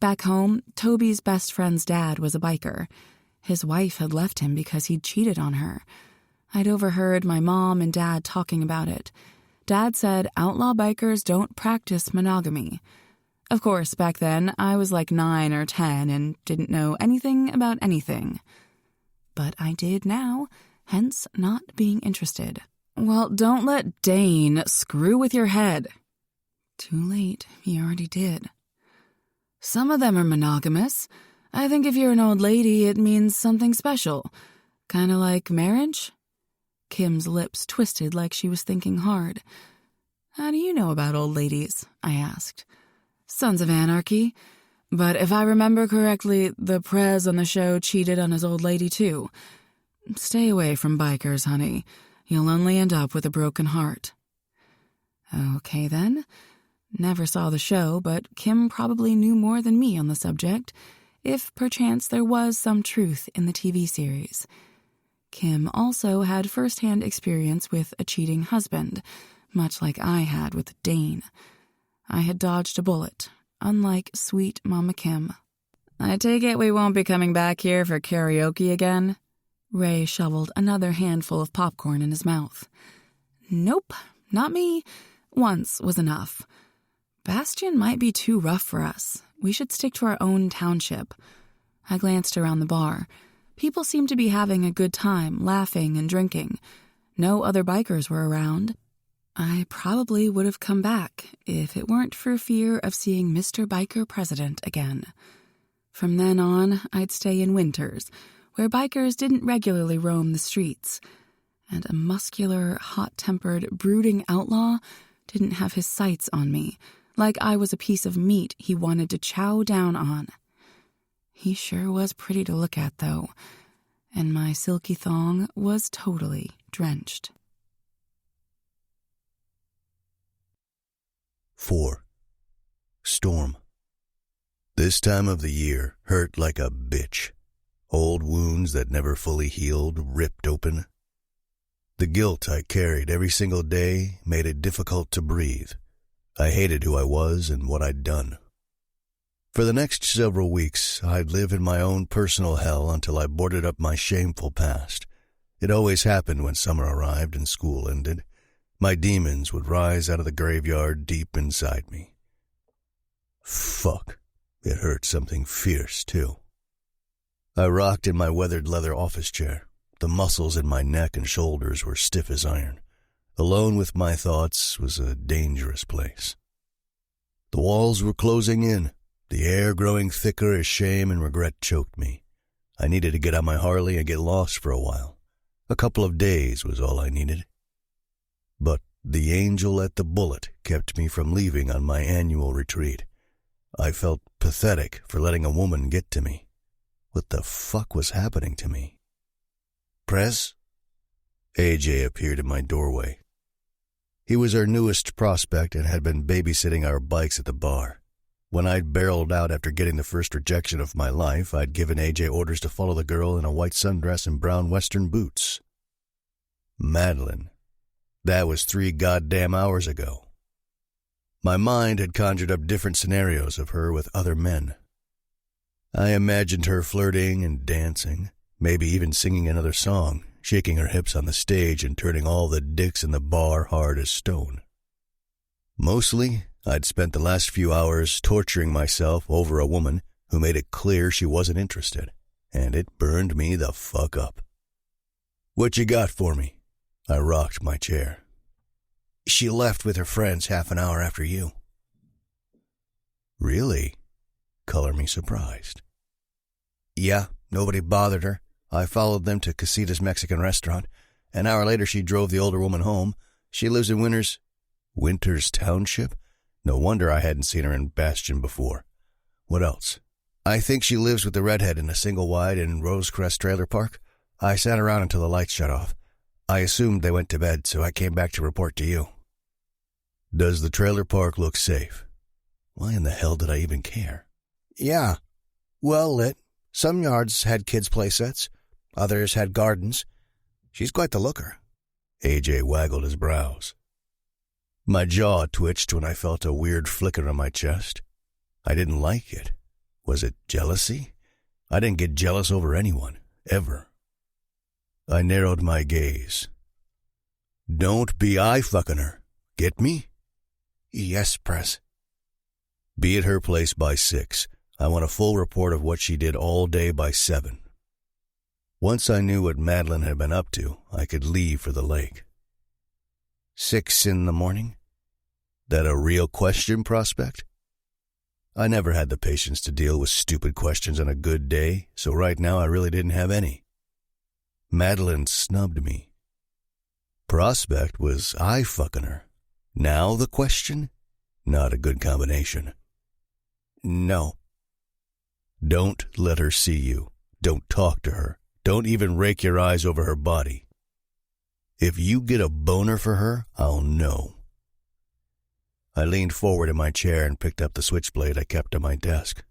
Back home, Toby's best friend's dad was a biker. His wife had left him because he'd cheated on her. I'd overheard my mom and dad talking about it. Dad said outlaw bikers don't practice monogamy. Of course, back then, I was like 9 or 10 and didn't know anything about anything. But I did now, hence not being interested. Well, don't let Dane screw with your head. Too late, he already did. Some of them are monogamous. I think if you're an old lady, it means something special. Kind of like marriage? Kim's lips twisted like she was thinking hard. How do you know about old ladies? I asked. Sons of Anarchy. But if I remember correctly, the Prez on the show cheated on his old lady too. Stay away from bikers, honey. You'll only end up with a broken heart. Okay, then. Never saw the show, but Kim probably knew more than me on the subject, if perchance there was some truth in the TV series. Kim also had first-hand experience with a cheating husband, much like I had with Dane. I had dodged a bullet, unlike sweet Mama Kim. I take it we won't be coming back here for karaoke again? Ray shoveled another handful of popcorn in his mouth. Nope, not me. Once was enough. Bastion might be too rough for us. We should stick to our own township. I glanced around the bar. People seemed to be having a good time, laughing and drinking. No other bikers were around. I probably would have come back if it weren't for fear of seeing Mr. Biker President again. From then on, I'd stay in Winters, where bikers didn't regularly roam the streets, and a muscular, hot-tempered, brooding outlaw didn't have his sights on me, like I was a piece of meat he wanted to chow down on. He sure was pretty to look at, though, and my silky thong was totally drenched. 4. Storm. This time of the year hurt like a bitch. Old wounds that never fully healed ripped open. The guilt I carried every single day made it difficult to breathe. I hated who I was and what I'd done. For the next several weeks, I'd live in my own personal hell until I boarded up my shameful past. It always happened when summer arrived and school ended. My demons would rise out of the graveyard deep inside me. Fuck, it hurt something fierce, too. I rocked in my weathered leather office chair. The muscles in my neck and shoulders were stiff as iron. Alone with my thoughts was a dangerous place. The walls were closing in, the air growing thicker as shame and regret choked me. I needed to get on my Harley and get lost for a while. A couple of days was all I needed. But the angel at the bullet kept me from leaving on my annual retreat. I felt pathetic for letting a woman get to me. What the fuck was happening to me? Prez? AJ appeared in my doorway. He was our newest prospect and had been babysitting our bikes at the bar. When I'd barreled out after getting the first rejection of my life, I'd given AJ orders to follow the girl in a white sundress and brown western boots. Madeline. That was 3 goddamn hours ago. My mind had conjured up different scenarios of her with other men. I imagined her flirting and dancing, maybe even singing another song, shaking her hips on the stage and turning all the dicks in the bar hard as stone. Mostly, I'd spent the last few hours torturing myself over a woman who made it clear she wasn't interested, and it burned me the fuck up. What you got for me? I rocked my chair. She left with her friends half an hour after you. Really? Color me surprised. Yeah, nobody bothered her. I followed them to Casita's Mexican restaurant. An hour later, she drove the older woman home. She lives in Winters Township? No wonder I hadn't seen her in Bastion before. What else? I think she lives with the redhead in a single-wide in Rosecrest Trailer Park. I sat around until the lights shut off. I assumed they went to bed, so I came back to report to you. Does the trailer park look safe? Why in the hell did I even care? Yeah. Well lit. Some yards had kids' play sets. Others had gardens. She's quite the looker. AJ waggled his brows. My jaw twitched when I felt a weird flicker on my chest. I didn't like it. Was it jealousy? I didn't get jealous over anyone, ever. I narrowed my gaze. Don't be eye-fucking her. Get me? Yes, Press. Be at her place by 6. I want a full report of what she did all day by 7. Once I knew what Madeline had been up to, I could leave for the lake. 6 in the morning? That a real question, prospect? I never had the patience to deal with stupid questions on a good day, so right now I really didn't have any. Madeline snubbed me. Prospect was eye-fucking her. Now the question? Not a good combination. No. Don't let her see you. Don't talk to her. Don't even rake your eyes over her body. If you get a boner for her, I'll know. I leaned forward in my chair and picked up the switchblade I kept on my desk.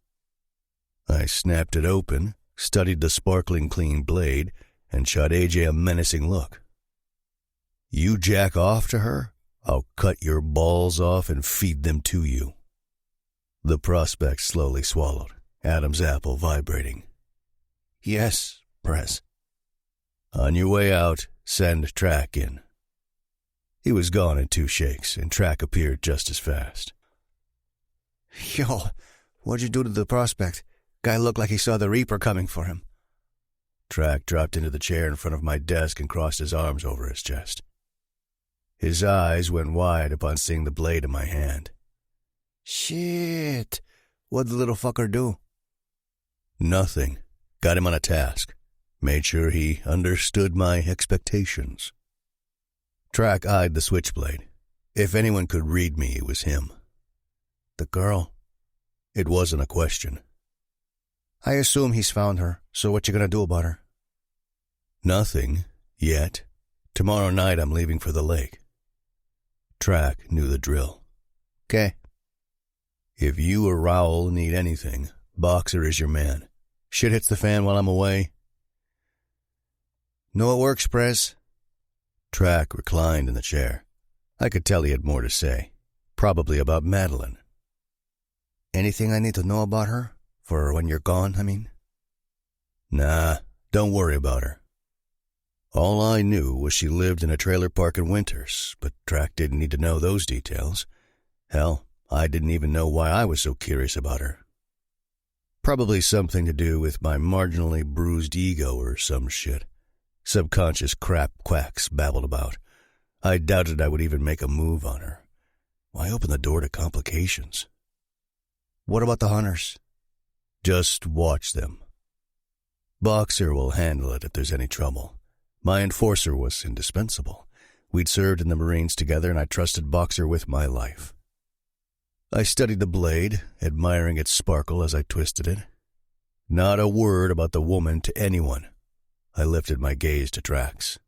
I snapped it open, studied the sparkling clean blade, and shot AJ a menacing look. You jack off to her, I'll cut your balls off and feed them to you. The prospect slowly swallowed, Adam's apple vibrating. Yes, Press. On your way out, send Track in. He was gone in 2 shakes, and Track appeared just as fast. Yo, what'd you do to the prospect? Guy looked like he saw the Reaper coming for him. Track dropped into the chair in front of my desk and crossed his arms over his chest. His eyes went wide upon seeing the blade in my hand. Shit. What'd the little fucker do? Nothing. Got him on a task. Made sure he understood my expectations. Track eyed the switchblade. If anyone could read me, it was him. The girl? It wasn't a question. I assume he's found her, so what you gonna do about her? Nothing. Yet. Tomorrow night I'm leaving for the lake. Track knew the drill. 'Kay. If you or Raoul need anything, Boxer is your man. Shit hits the fan while I'm away. Know it works, Prez. Track reclined in the chair. I could tell he had more to say. Probably about Madeline. Anything I need to know about her? For when you're gone, I mean? Nah, don't worry about her. All I knew was she lived in a trailer park in Winters, but Track didn't need to know those details. Hell, I didn't even know why I was so curious about her. Probably something to do with my marginally bruised ego or some shit. Subconscious crap quacks babbled about. I doubted I would even make a move on her. Why open the door to complications? What about the hunters? Just watch them. Boxer will handle it if there's any trouble. My enforcer was indispensable. We'd served in the Marines together, and I trusted Boxer with my life. I studied the blade, admiring its sparkle as I twisted it. Not a word about the woman to anyone. I lifted my gaze to Drax.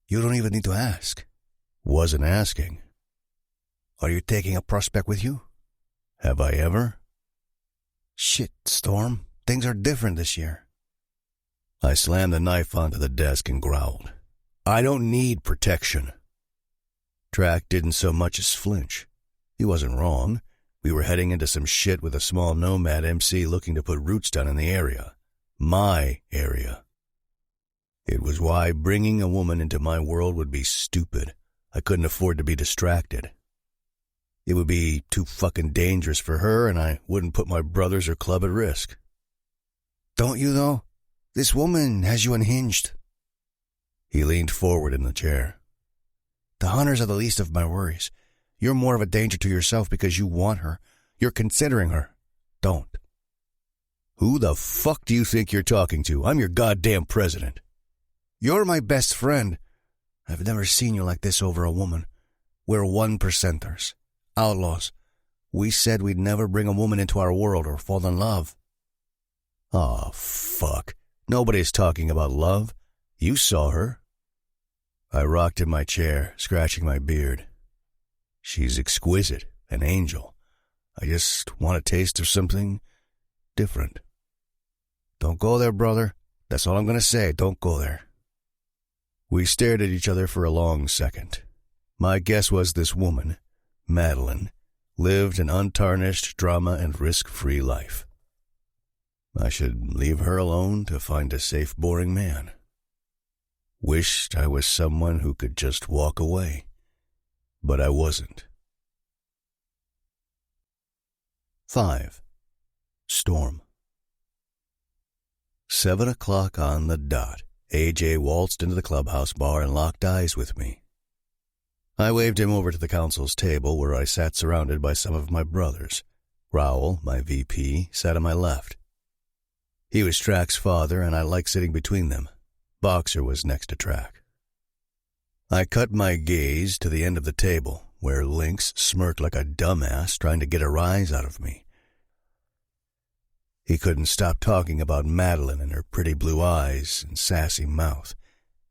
You don't even need to ask. Wasn't asking. Are you taking a prospect with you? Have I ever? Shit, Storm. Things are different this year. I slammed the knife onto the desk and growled. I don't need protection. Drax didn't so much as flinch. He wasn't wrong. We were heading into some shit with a small nomad MC looking to put roots down in the area. My area. It was why bringing a woman into my world would be stupid. I couldn't afford to be distracted. It would be too fucking dangerous for her, and I wouldn't put my brothers or club at risk. Don't you, though? This woman has you unhinged. He leaned forward in the chair. The hunters are the least of my worries. You're more of a danger to yourself because you want her. You're considering her. Don't. Who the fuck do you think you're talking to? I'm your goddamn president. You're my best friend. I've never seen you like this over a woman. We're 1%ers. Outlaws. We said we'd never bring a woman into our world or fall in love. Aw, fuck. Nobody's talking about love. You saw her. I rocked in my chair, scratching my beard. She's exquisite, an angel. I just want a taste of something different. Don't go there, brother. That's all I'm going to say. Don't go there. We stared at each other for a long second. My guess was this woman, Madeline, lived an untarnished drama and risk-free life. I should leave her alone to find a safe, boring man. Wished I was someone who could just walk away. But I wasn't. 5. Storm. 7 o'clock on the dot. AJ waltzed into the clubhouse bar and locked eyes with me. I waved him over to the council's table where I sat surrounded by some of my brothers. Raoul, my VP, sat on my left. He was Track's father, and I liked sitting between them. Boxer was next to Track. I cut my gaze to the end of the table, where Lynx smirked like a dumbass trying to get a rise out of me. He couldn't stop talking about Madeline and her pretty blue eyes and sassy mouth.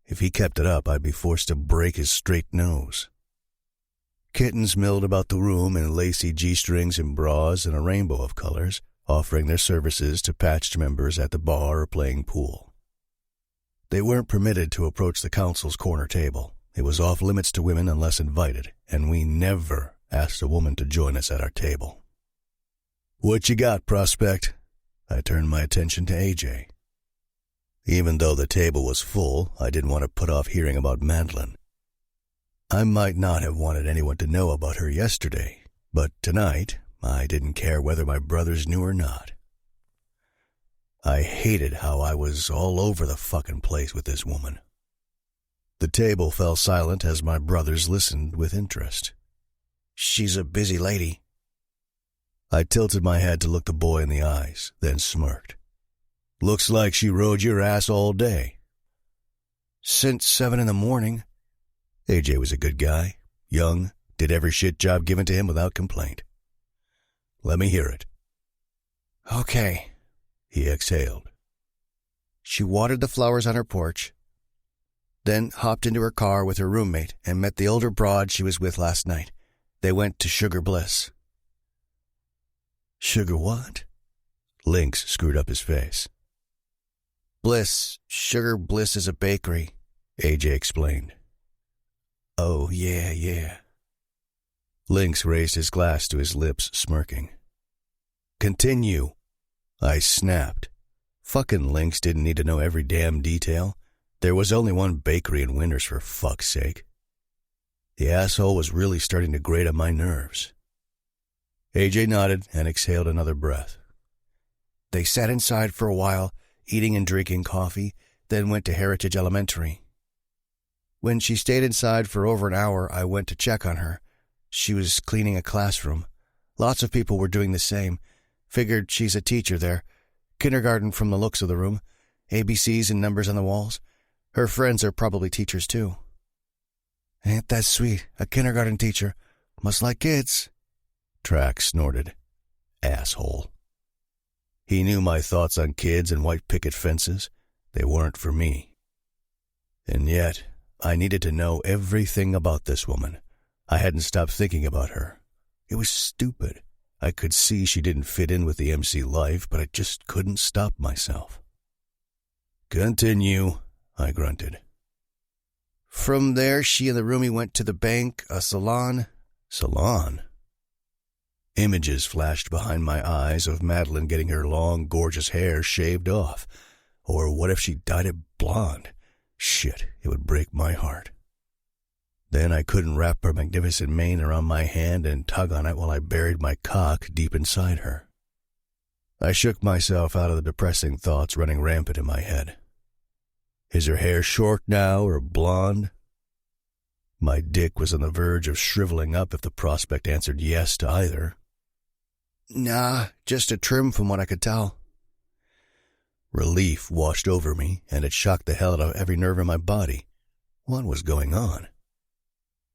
If he kept it up, I'd be forced to break his straight nose. Kittens milled about the room in lacy G-strings and bras in a rainbow of colors, offering their services to patched members at the bar or playing pool. They weren't permitted to approach the council's corner table. It was off limits to women unless invited, and we never asked a woman to join us at our table. "What you got, prospect?" I turned my attention to AJ. Even though the table was full, I didn't want to put off hearing about Madeline. I might not have wanted anyone to know about her yesterday, but tonight I didn't care whether my brothers knew or not. I hated how I was all over the fucking place with this woman. The table fell silent as my brothers listened with interest. She's a busy lady. I tilted my head to look the boy in the eyes, then smirked. Looks like she rode your ass all day. Since 7 in the morning. AJ was a good guy, young, did every shit job given to him without complaint. Let me hear it. Okay. He exhaled. She watered the flowers on her porch, then hopped into her car with her roommate and met the older broad she was with last night. They went to Sugar Bliss. Sugar what? Lynx screwed up his face. Bliss. Sugar Bliss is a bakery, AJ explained. Oh, yeah. Lynx raised his glass to his lips, smirking. Continue. I snapped. Fucking Lynx didn't need to know every damn detail. There was only one bakery in Winters, for fuck's sake. The asshole was really starting to grate on my nerves. AJ nodded and exhaled another breath. They sat inside for a while, eating and drinking coffee, then went to Heritage Elementary. When she stayed inside for over an hour, I went to check on her. She was cleaning a classroom. Lots of people were doing the same. Figured she's a teacher there. Kindergarten from the looks of the room. ABCs and numbers on the walls. Her friends are probably teachers too. Ain't that sweet, a kindergarten teacher. Must like kids. Track snorted. Asshole. He knew my thoughts on kids and white picket fences. They weren't for me. And yet, I needed to know everything about this woman. I hadn't stopped thinking about her. It was stupid. I could see she didn't fit in with the MC life, but I just couldn't stop myself. Continue, I grunted. From there, she and the roomie went to the bank, a salon. Salon? Images flashed behind my eyes of Madeline getting her long, gorgeous hair shaved off. Or what if she dyed it blonde? Shit, it would break my heart. Then I couldn't wrap her magnificent mane around my hand and tug on it while I buried my cock deep inside her. I shook myself out of the depressing thoughts running rampant in my head. Is her hair short now or blonde? My dick was on the verge of shriveling up if the prospect answered yes to either. Nah, just a trim from what I could tell. Relief washed over me, and it shocked the hell out of every nerve in my body. What was going on?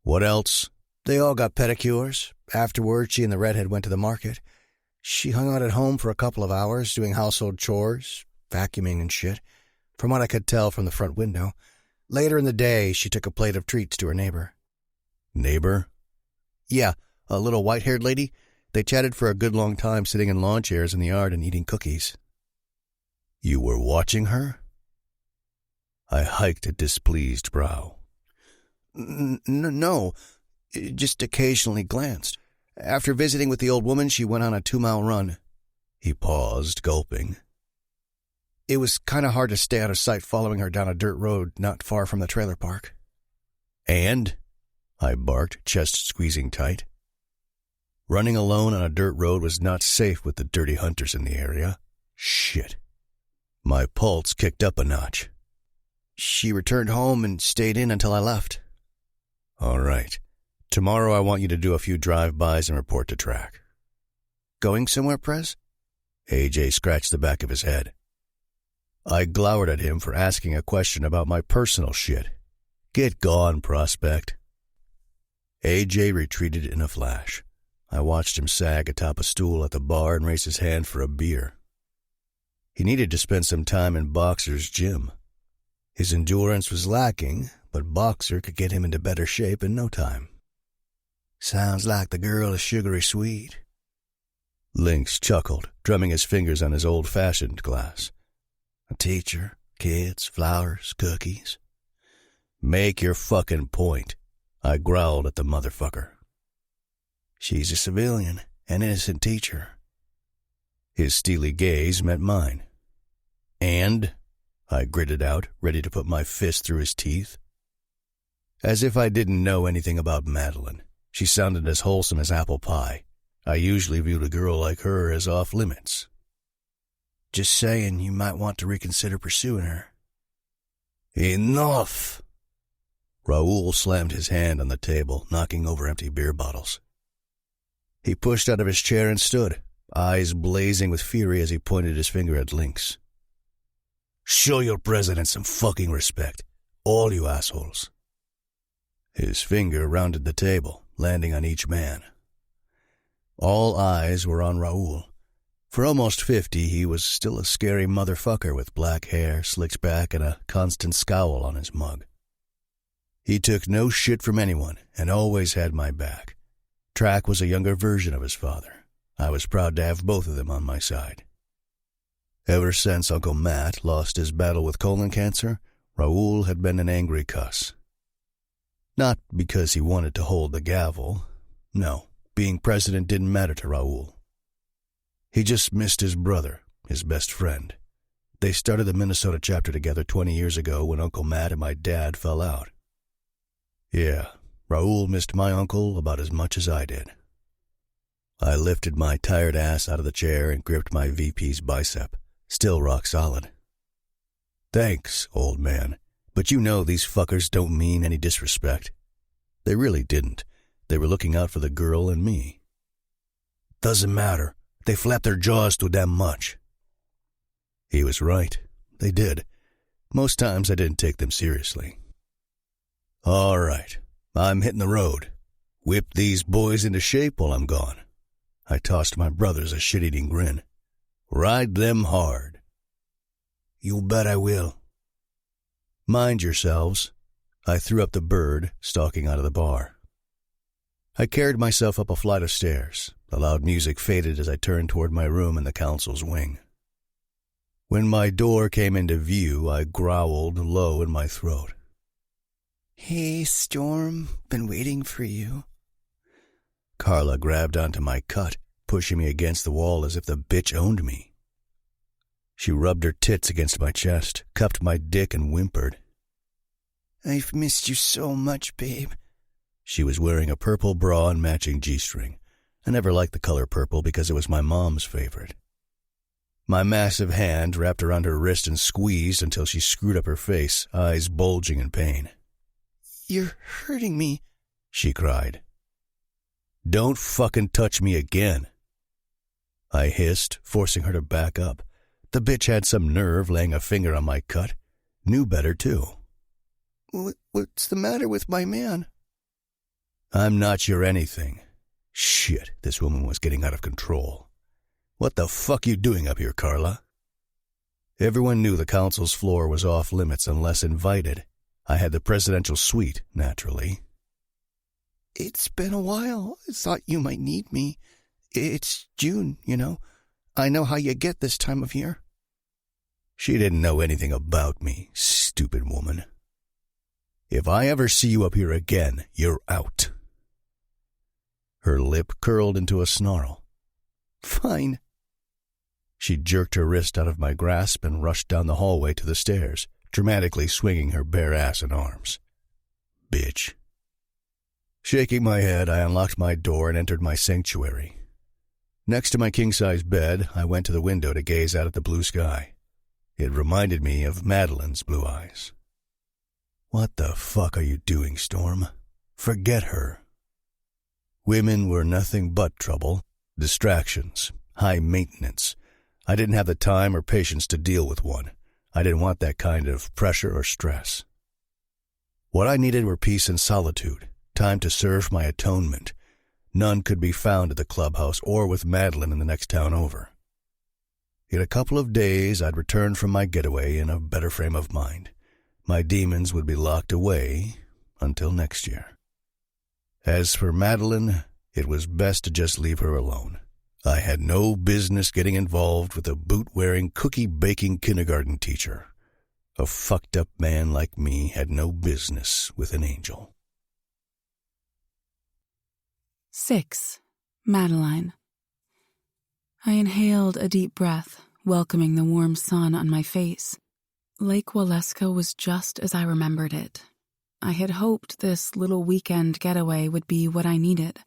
What else? They all got pedicures. Afterward, she and the redhead went to the market. She hung out at home for a couple of hours, doing household chores, vacuuming and shit, from what I could tell from the front window. Later in the day, she took a plate of treats to her neighbor. Neighbor? Yeah, a little white-haired lady. They chatted for a good long time, sitting in lawn chairs in the yard and eating cookies. You were watching her? I hiked a displeased brow. No, just occasionally glanced. After visiting with the old woman, she went on a 2-mile run. He paused, gulping. It was kind of hard to stay out of sight following her down a dirt road not far from the trailer park. And? I barked, chest squeezing tight. Running alone on a dirt road was not safe with the dirty hunters in the area. Shit. My pulse kicked up a notch. She returned home and stayed in until I left. All right. Tomorrow I want you to do a few drive-bys and report to track. Going somewhere, Prez? AJ scratched the back of his head. I glowered at him for asking a question about my personal shit. Get gone, prospect. AJ retreated in a flash. I watched him sag atop a stool at the bar and raise his hand for a beer. He needed to spend some time in Boxer's gym. His endurance was lacking, but Boxer could get him into better shape in no time. Sounds like the girl is sugary sweet. Lynx chuckled, drumming his fingers on his old-fashioned glass. A teacher, kids, flowers, cookies. Make your fucking point. I growled at the motherfucker. She's a civilian, an innocent teacher. His steely gaze met mine. And? I gritted out, ready to put my fist through his teeth. As if I didn't know anything about Madeline. She sounded as wholesome as apple pie. I usually viewed a girl like her as off-limits. Just saying, you might want to reconsider pursuing her. Enough! Raoul slammed his hand on the table, knocking over empty beer bottles. He pushed out of his chair and stood, eyes blazing with fury as he pointed his finger at Lynx. Show your president some fucking respect, all you assholes. His finger rounded the table, landing on each man. All eyes were on Raoul. For almost 50, he was still a scary motherfucker with black hair slicked back and a constant scowl on his mug. He took no shit from anyone and always had my back. Track was a younger version of his father. I was proud to have both of them on my side. Ever since Uncle Matt lost his battle with colon cancer, Raoul had been an angry cuss. Not because he wanted to hold the gavel. No, being president didn't matter to Raoul. He just missed his brother, his best friend. They started the Minnesota chapter together 20 years ago when Uncle Matt and my dad fell out. Yeah, Raoul missed my uncle about as much as I did. I lifted my tired ass out of the chair and gripped my VP's bicep, still rock solid. Thanks, old man, but you know these fuckers don't mean any disrespect. They really didn't. They were looking out for the girl and me. Doesn't matter. They flapped their jaws too damn much. He was right. They did. Most times I didn't take them seriously. All right, I'm hitting the road. Whip these boys into shape while I'm gone. I tossed my brothers a shit-eating grin. Ride them hard. You bet I will. Mind yourselves. I threw up the bird, stalking out of the bar. I carried myself up a flight of stairs. The loud music faded as I turned toward my room in the council's wing. When my door came into view, I growled low in my throat. Hey, Storm, been waiting for you. Carla grabbed onto my cut, pushing me against the wall as if the bitch owned me. She rubbed her tits against my chest, cupped my dick, and whimpered. I've missed you so much, babe. She was wearing a purple bra and matching G-string. I never liked the color purple because it was my mom's favorite. My massive hand wrapped around her wrist and squeezed until she screwed up her face, eyes bulging in pain. You're hurting me, she cried. Don't fucking touch me again. I hissed, forcing her to back up. The bitch had some nerve laying a finger on my cut. Knew better, too. What's the matter with my man? I'm not your anything. Shit, this woman was getting out of control. What the fuck you doing up here, Carla? Everyone knew the council's floor was off limits unless invited. I had the presidential suite, naturally. It's been a while. I thought you might need me. It's June, you know. I know how you get this time of year. She didn't know anything about me, stupid woman. If I ever see you up here again, you're out. Her lip curled into a snarl. Fine. She jerked her wrist out of my grasp and rushed down the hallway to the stairs, dramatically swinging her bare ass and arms. Bitch. Shaking my head, I unlocked my door and entered my sanctuary. Next to my king-size bed, I went to the window to gaze out at the blue sky. It reminded me of Madeline's blue eyes. What the fuck are you doing, Storm? Forget her. Women were nothing but trouble, distractions, high maintenance. I didn't have the time or patience to deal with one. I didn't want that kind of pressure or stress. What I needed were peace and solitude, time to serve my atonement. None could be found at the clubhouse or with Madeline in the next town over. In a couple of days, I'd return from my getaway in a better frame of mind. My demons would be locked away until next year. As for Madeline, it was best to just leave her alone. I had no business getting involved with a boot-wearing, cookie-baking kindergarten teacher. A fucked-up man like me had no business with an angel. 6. Madeline. I inhaled a deep breath, welcoming the warm sun on my face. Lake Waleska was just as I remembered it. I had hoped this little weekend getaway would be what I needed,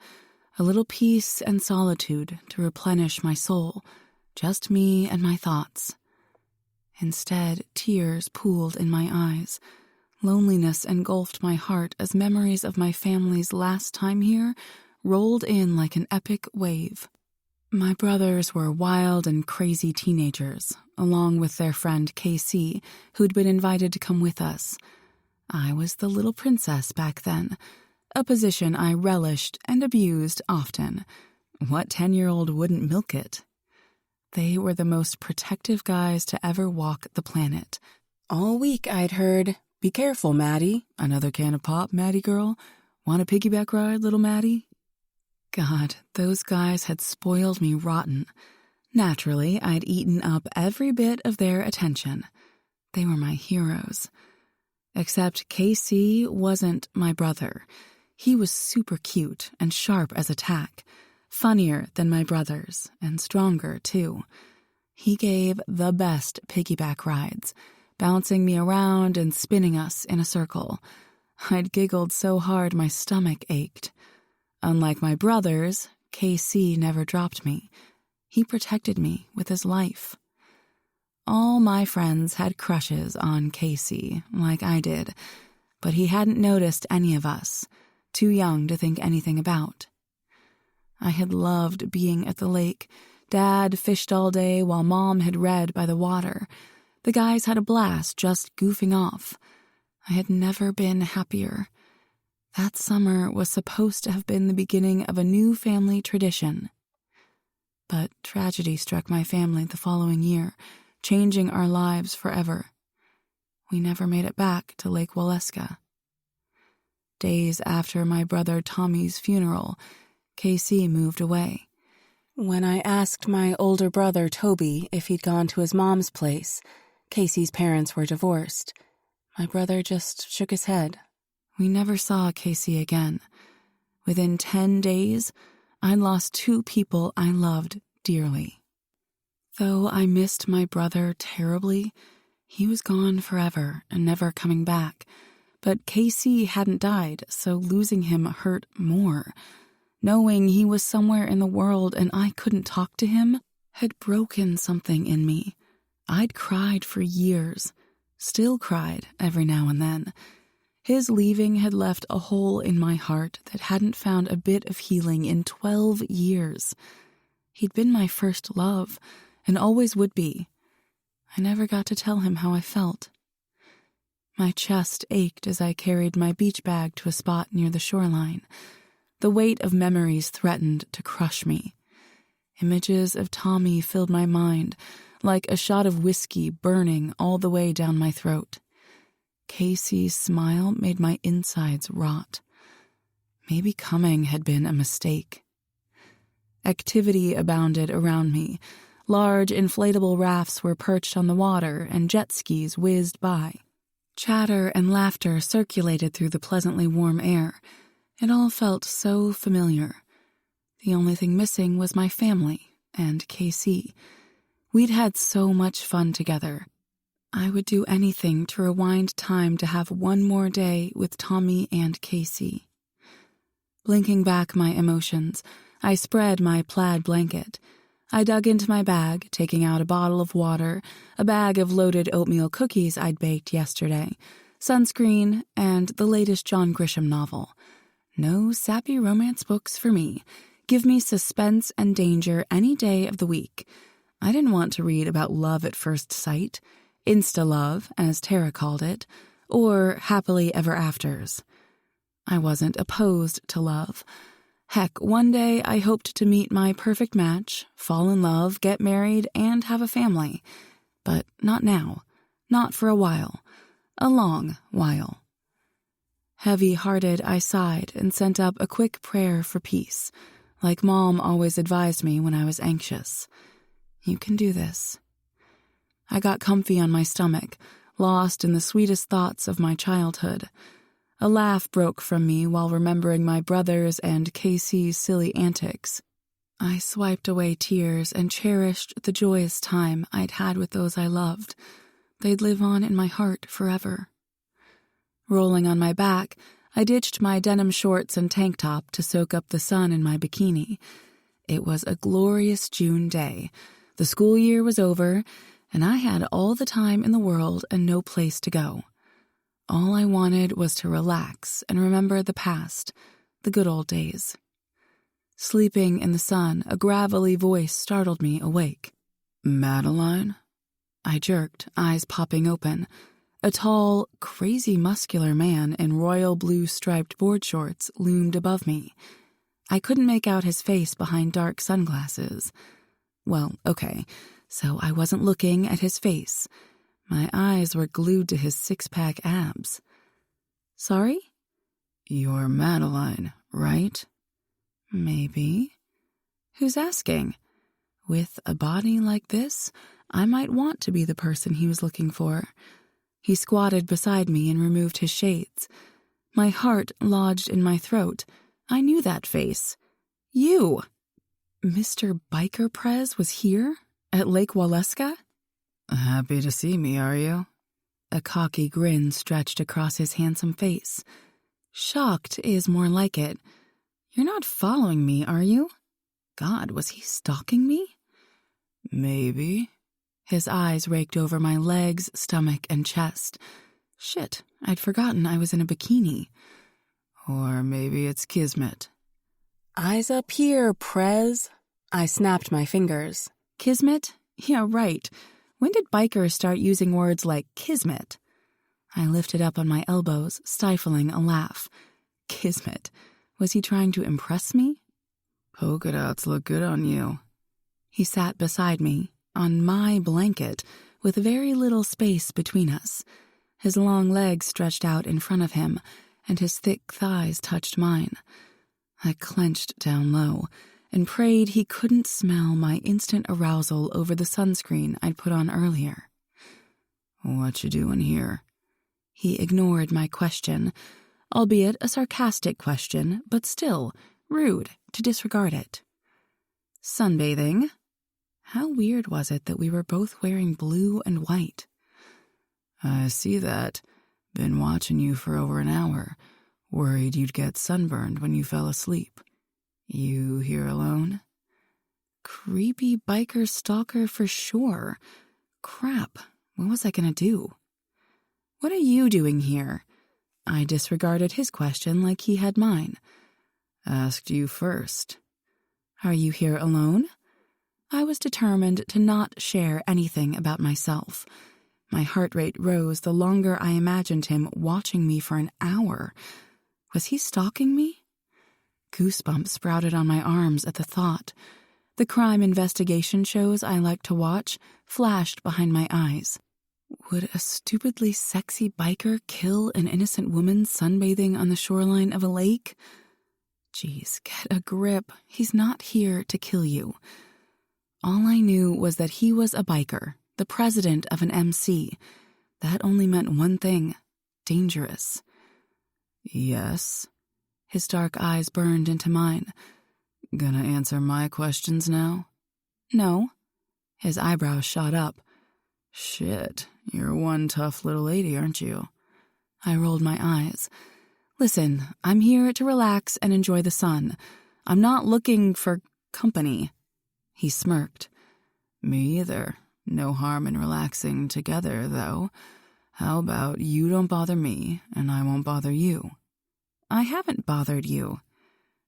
a little peace and solitude to replenish my soul, just me and my thoughts. Instead, tears pooled in my eyes. Loneliness engulfed my heart as memories of my family's last time here rolled in like an epic wave. My brothers were wild and crazy teenagers, along with their friend KC, who'd been invited to come with us. I was the little princess back then, a position I relished and abused often. What 10-year-old wouldn't milk it? They were the most protective guys to ever walk the planet. All week I'd heard, "Be careful, Maddie. Another can of pop, Maddie girl. Want a piggyback ride, little Maddie?" God, those guys had spoiled me rotten. Naturally, I'd eaten up every bit of their attention. They were my heroes. Except KC wasn't my brother. He was super cute and sharp as a tack, funnier than my brothers, and stronger, too. He gave the best piggyback rides, bouncing me around and spinning us in a circle. I'd giggled so hard my stomach ached. Unlike my brothers, KC never dropped me. He protected me with his life. All my friends had crushes on KC, like I did, but he hadn't noticed any of us, too young to think anything about. I had loved being at the lake. Dad fished all day while Mom had read by the water. The guys had a blast just goofing off. I had never been happier. That summer was supposed to have been the beginning of a new family tradition. But tragedy struck my family the following year, changing our lives forever. We never made it back to Lake Waleska. Days after my brother Tommy's funeral, KC moved away. When I asked my older brother Toby if he'd gone to his mom's place, KC's parents were divorced. My brother just shook his head. We never saw KC again. Within 10 days, I lost 2 people I loved dearly. Though I missed my brother terribly, he was gone forever and never coming back. But KC hadn't died, so losing him hurt more. Knowing he was somewhere in the world and I couldn't talk to him had broken something in me. I'd cried for years, still cried every now and then. His leaving had left a hole in my heart that hadn't found a bit of healing in 12 years. He'd been my first love, and always would be. I never got to tell him how I felt. My chest ached as I carried my beach bag to a spot near the shoreline. The weight of memories threatened to crush me. Images of Tommy filled my mind, like a shot of whiskey burning all the way down my throat. KC's smile made my insides rot. Maybe coming had been a mistake. Activity abounded around me. Large inflatable rafts were perched on the water and jet skis whizzed by. Chatter and laughter circulated through the pleasantly warm air. It all felt so familiar. The only thing missing was my family and KC. We'd had so much fun together. I would do anything to rewind time to have one more day with Tommy and KC. Blinking back my emotions, I spread my plaid blanket. I dug into my bag, taking out a bottle of water, a bag of loaded oatmeal cookies I'd baked yesterday, sunscreen, and the latest John Grisham novel. No sappy romance books for me. Give me suspense and danger any day of the week. I didn't want to read about love at first sight, insta-love, as Tara called it, or happily ever afters. I wasn't opposed to love. Heck, one day I hoped to meet my perfect match, fall in love, get married, and have a family. But not now. Not for a while. A long while. Heavy-hearted, I sighed and sent up a quick prayer for peace, like Mom always advised me when I was anxious. You can do this. I got comfy on my stomach, lost in the sweetest thoughts of my childhood. A laugh broke from me while remembering my brothers and KC's silly antics. I swiped away tears and cherished the joyous time I'd had with those I loved. They'd live on in my heart forever. Rolling on my back, I ditched my denim shorts and tank top to soak up the sun in my bikini. It was a glorious June day. The school year was over, and I had all the time in the world and no place to go. All I wanted was to relax and remember the past, the good old days. Sleeping in the sun, a gravelly voice startled me awake. "Madeline?" I jerked, eyes popping open. A tall, crazy muscular man in royal blue striped board shorts loomed above me. I couldn't make out his face behind dark sunglasses. Well, okay, so I wasn't looking at his face. My eyes were glued to his six-pack abs. "Sorry?" "You're Madeline, right?" "Maybe." "Who's asking?" With a body like this, I might want to be the person he was looking for. He squatted beside me and removed his shades. My heart lodged in my throat. I knew that face. You! Mr. Biker Prez was here? At Lake Waleska? "Happy to see me, are you?" A cocky grin stretched across his handsome face. "Shocked is more like it. You're not following me, are you?" God, was he stalking me? Maybe. His eyes raked over my legs, stomach, and chest. Shit, I'd forgotten I was in a bikini. Or maybe it's kismet. Eyes up here, Prez. I snapped my fingers. Kismet? Yeah, right. When did bikers start using words like kismet? I lifted up on my elbows, stifling a laugh. Kismet. Was he trying to impress me? Polka dots look good on you. He sat beside me, on my blanket, with very little space between us. His long legs stretched out in front of him, and his thick thighs touched mine. I clenched down low and prayed he couldn't smell my instant arousal over the sunscreen I'd put on earlier. What you doing here? He ignored my question, albeit a sarcastic question, but still rude to disregard it. Sunbathing. How weird was it that we were both wearing blue and white? I see that. Been watching you for over an hour. Worried you'd get sunburned when you fell asleep. You here alone? Creepy biker stalker for sure. Crap, what was I gonna do? What are you doing here? I disregarded his question like he had mine. Asked you first. Are you here alone? I was determined to not share anything about myself. My heart rate rose the longer I imagined him watching me for an hour. Was he stalking me? Goosebumps sprouted on my arms at the thought. The crime investigation shows I like to watch flashed behind my eyes. Would a stupidly sexy biker kill an innocent woman sunbathing on the shoreline of a lake? Jeez, get a grip. He's not here to kill you. All I knew was that he was a biker, the president of an MC. That only meant one thing: dangerous. Yes. His dark eyes burned into mine. Gonna answer my questions now? No. His eyebrows shot up. Shit, you're one tough little lady, aren't you? I rolled my eyes. Listen, I'm here to relax and enjoy the sun. I'm not looking for company. He smirked. Me either. No harm in relaxing together, though. How about you don't bother me, and I won't bother you? I haven't bothered you.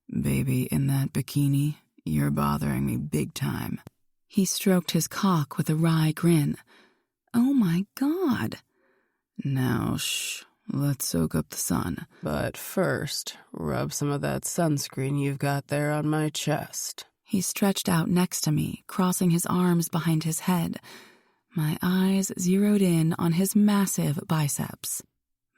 Baby, in that bikini, you're bothering me big time. He stroked his cock with a wry grin. Oh my God. Now, shh. Let's soak up the sun. But first, rub some of that sunscreen you've got there on my chest. He stretched out next to me, crossing his arms behind his head. My eyes zeroed in on his massive biceps.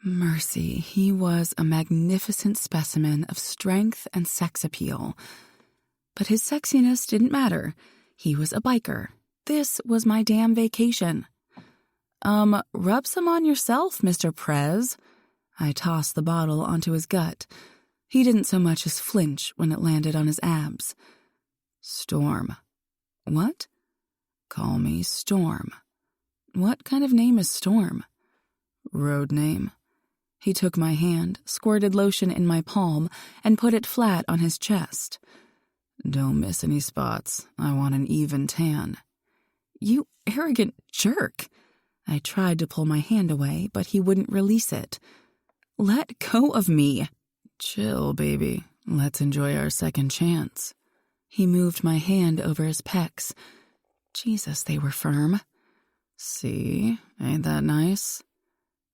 Mercy, he was a magnificent specimen of strength and sex appeal. But his sexiness didn't matter. He was a biker. This was my damn vacation. Rub some on yourself, Mr. Prez. I tossed the bottle onto his gut. He didn't so much as flinch when it landed on his abs. Storm. What? Call me Storm. What kind of name is Storm? Road name. He took my hand, squirted lotion in my palm, and put it flat on his chest. Don't miss any spots. I want an even tan. You arrogant jerk. I tried to pull my hand away, but he wouldn't release it. Let go of me. Chill, baby. Let's enjoy our second chance. He moved my hand over his pecs. Jesus, they were firm. See? Ain't that nice?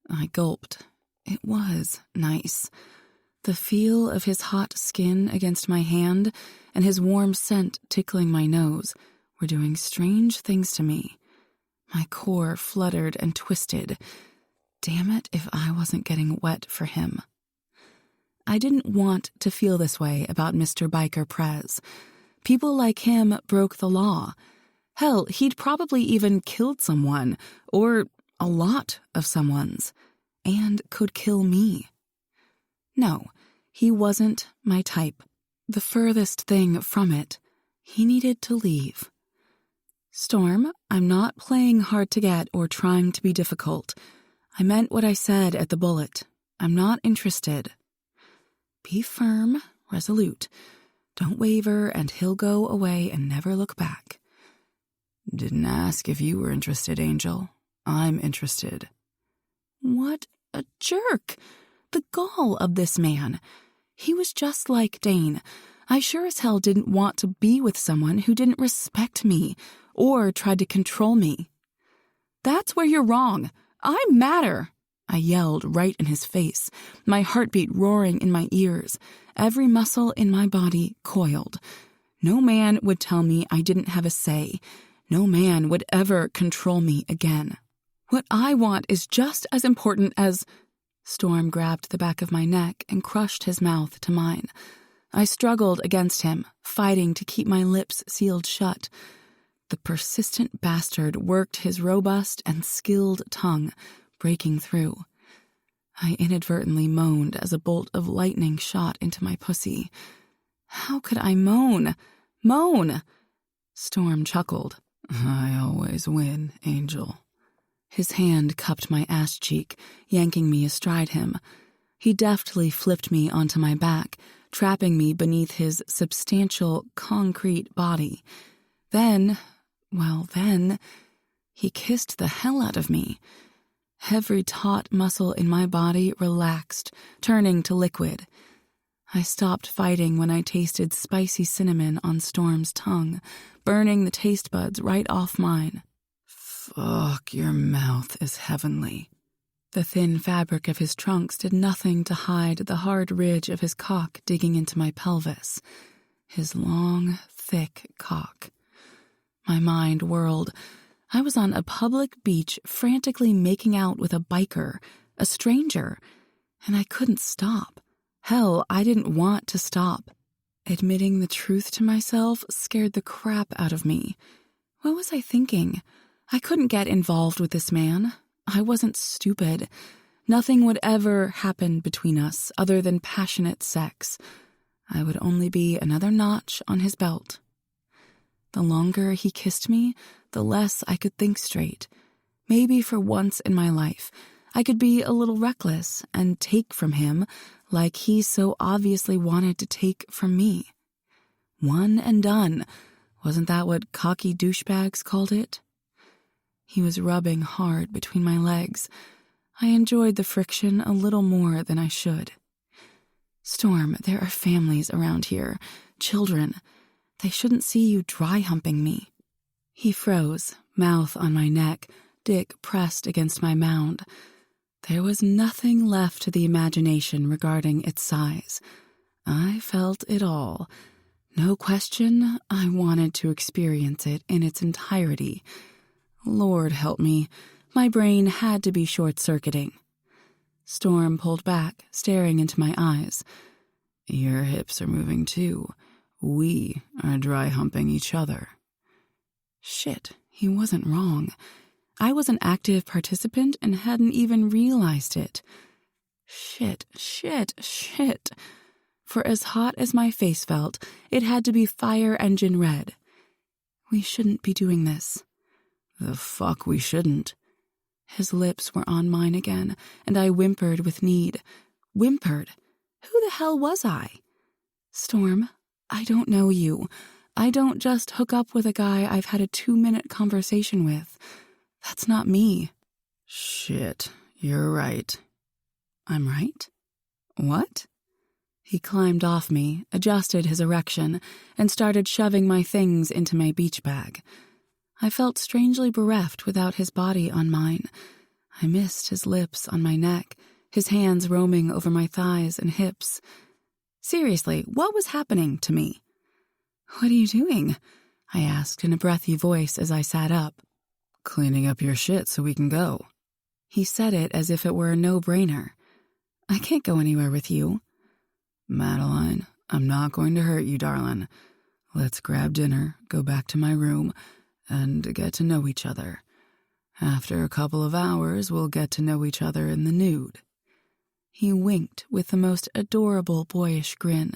I gulped. It was nice. The feel of his hot skin against my hand and his warm scent tickling my nose were doing strange things to me. My core fluttered and twisted. Damn it if I wasn't getting wet for him. I didn't want to feel this way about Mr. Biker Prez. People like him broke the law. Hell, he'd probably even killed someone, or a lot of someone's, and could kill me. No, he wasn't my type. The furthest thing from it, he needed to leave. Storm, I'm not playing hard to get or trying to be difficult. I meant what I said at the bullet. I'm not interested. Be firm, resolute. Don't waver and he'll go away and never look back. Didn't ask if you were interested, Angel. I'm interested. What a jerk! The gall of this man. He was just like Dane. I sure as hell didn't want to be with someone who didn't respect me or tried to control me. That's where you're wrong. I matter, I yelled right in his face, my heartbeat roaring in my ears, every muscle in my body coiled. No man would tell me I didn't have a say. No man would ever control me again. What I want is just as important as... Storm grabbed the back of my neck and crushed his mouth to mine. I struggled against him, fighting to keep my lips sealed shut. The persistent bastard worked his robust and skilled tongue, breaking through. I inadvertently moaned as a bolt of lightning shot into my pussy. How could I moan? Moan! Storm chuckled. I always win, Angel. His hand cupped my ass cheek, yanking me astride him. He deftly flipped me onto my back, trapping me beneath his substantial, concrete body. Then, he kissed the hell out of me. Every taut muscle in my body relaxed, turning to liquid. I stopped fighting when I tasted spicy cinnamon on Storm's tongue, burning the taste buds right off mine. Fuck, your mouth is heavenly. The thin fabric of his trunks did nothing to hide the hard ridge of his cock digging into my pelvis. His long, thick cock. My mind whirled. I was on a public beach frantically making out with a biker, a stranger, and I couldn't stop. Hell, I didn't want to stop. Admitting the truth to myself scared the crap out of me. What was I thinking? I couldn't get involved with this man. I wasn't stupid. Nothing would ever happen between us other than passionate sex. I would only be another notch on his belt. The longer he kissed me, the less I could think straight. Maybe for once in my life, I could be a little reckless and take from him like he so obviously wanted to take from me. One and done. Wasn't that what cocky douchebags called it? He was rubbing hard between my legs. I enjoyed the friction a little more than I should. Storm, there are families around here. Children. They shouldn't see you dry humping me. He froze, mouth on my neck, dick pressed against my mound. There was nothing left to the imagination regarding its size. I felt it all. No question, I wanted to experience it in its entirety. Lord help me, my brain had to be short-circuiting. Storm pulled back, staring into my eyes. Your hips are moving too. We are dry humping each other. Shit, he wasn't wrong. I was an active participant and hadn't even realized it. Shit. For as hot as my face felt, it had to be fire engine red. We shouldn't be doing this. The fuck we shouldn't. His lips were on mine again, and I whimpered with need. Whimpered? Who the hell was I? Storm, I don't know you. I don't just hook up with a guy I've had a 2-minute conversation with. That's not me. Shit, you're right. I'm right? What? He climbed off me, adjusted his erection, and started shoving my things into my beach bag. I felt strangely bereft without his body on mine. I missed his lips on my neck, his hands roaming over my thighs and hips. Seriously, what was happening to me? What are you doing? I asked in a breathy voice as I sat up. Cleaning up your shit so we can go. He said it as if it were a no-brainer. I can't go anywhere with you. Madeline, I'm not going to hurt you, darling. Let's grab dinner, go back to my room, and get to know each other. After a couple of hours, we'll get to know each other in the nude. He winked with the most adorable boyish grin.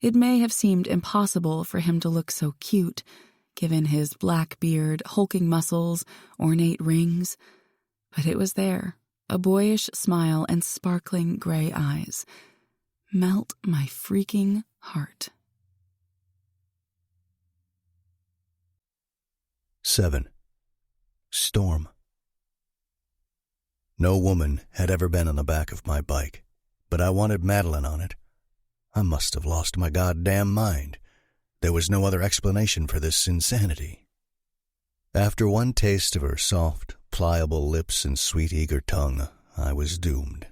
It may have seemed impossible for him to look so cute, given his black beard, hulking muscles, ornate rings. But it was there, a boyish smile and sparkling gray eyes. Melt my freaking heart. 7. Storm. No woman had ever been on the back of my bike, but I wanted Madeline on it. I must have lost my goddamn mind. There was no other explanation for this insanity. After one taste of her soft, pliable lips and sweet, eager tongue, I was doomed.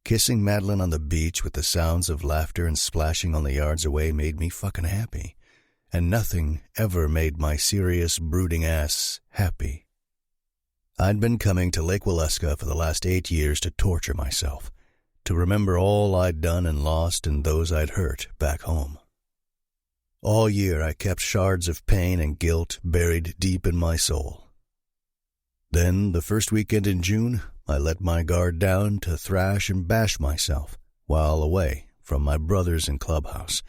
Kissing Madeline on the beach with the sounds of laughter and splashing on the yards away made me fucking happy, and nothing ever made my serious, brooding ass happy. I'd been coming to Lake Waleska for the last 8 years to torture myself, to remember all I'd done and lost and those I'd hurt back home. All year I kept shards of pain and guilt buried deep in my soul. Then, the first weekend in June, I let my guard down to thrash and bash myself while away from my brothers in Clubhouse.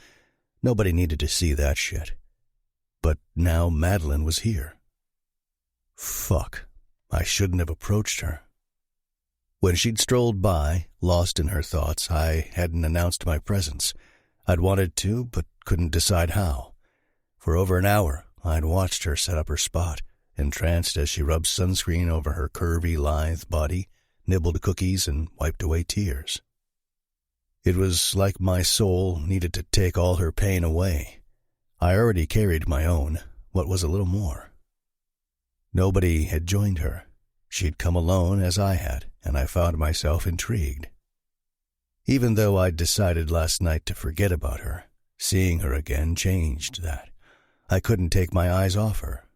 Nobody needed to see that shit. But now Madeline was here. Fuck, I shouldn't have approached her. When she'd strolled by, lost in her thoughts, I hadn't announced my presence. I'd wanted to, but couldn't decide how. For over an hour, I'd watched her set up her spot, entranced as she rubbed sunscreen over her curvy, lithe body, nibbled cookies, and wiped away tears. It was like my soul needed to take all her pain away. I already carried my own. What was a little more? Nobody had joined her. She'd come alone as I had, and I found myself intrigued. Even though I'd decided last night to forget about her, seeing her again changed that. I couldn't take my eyes off her.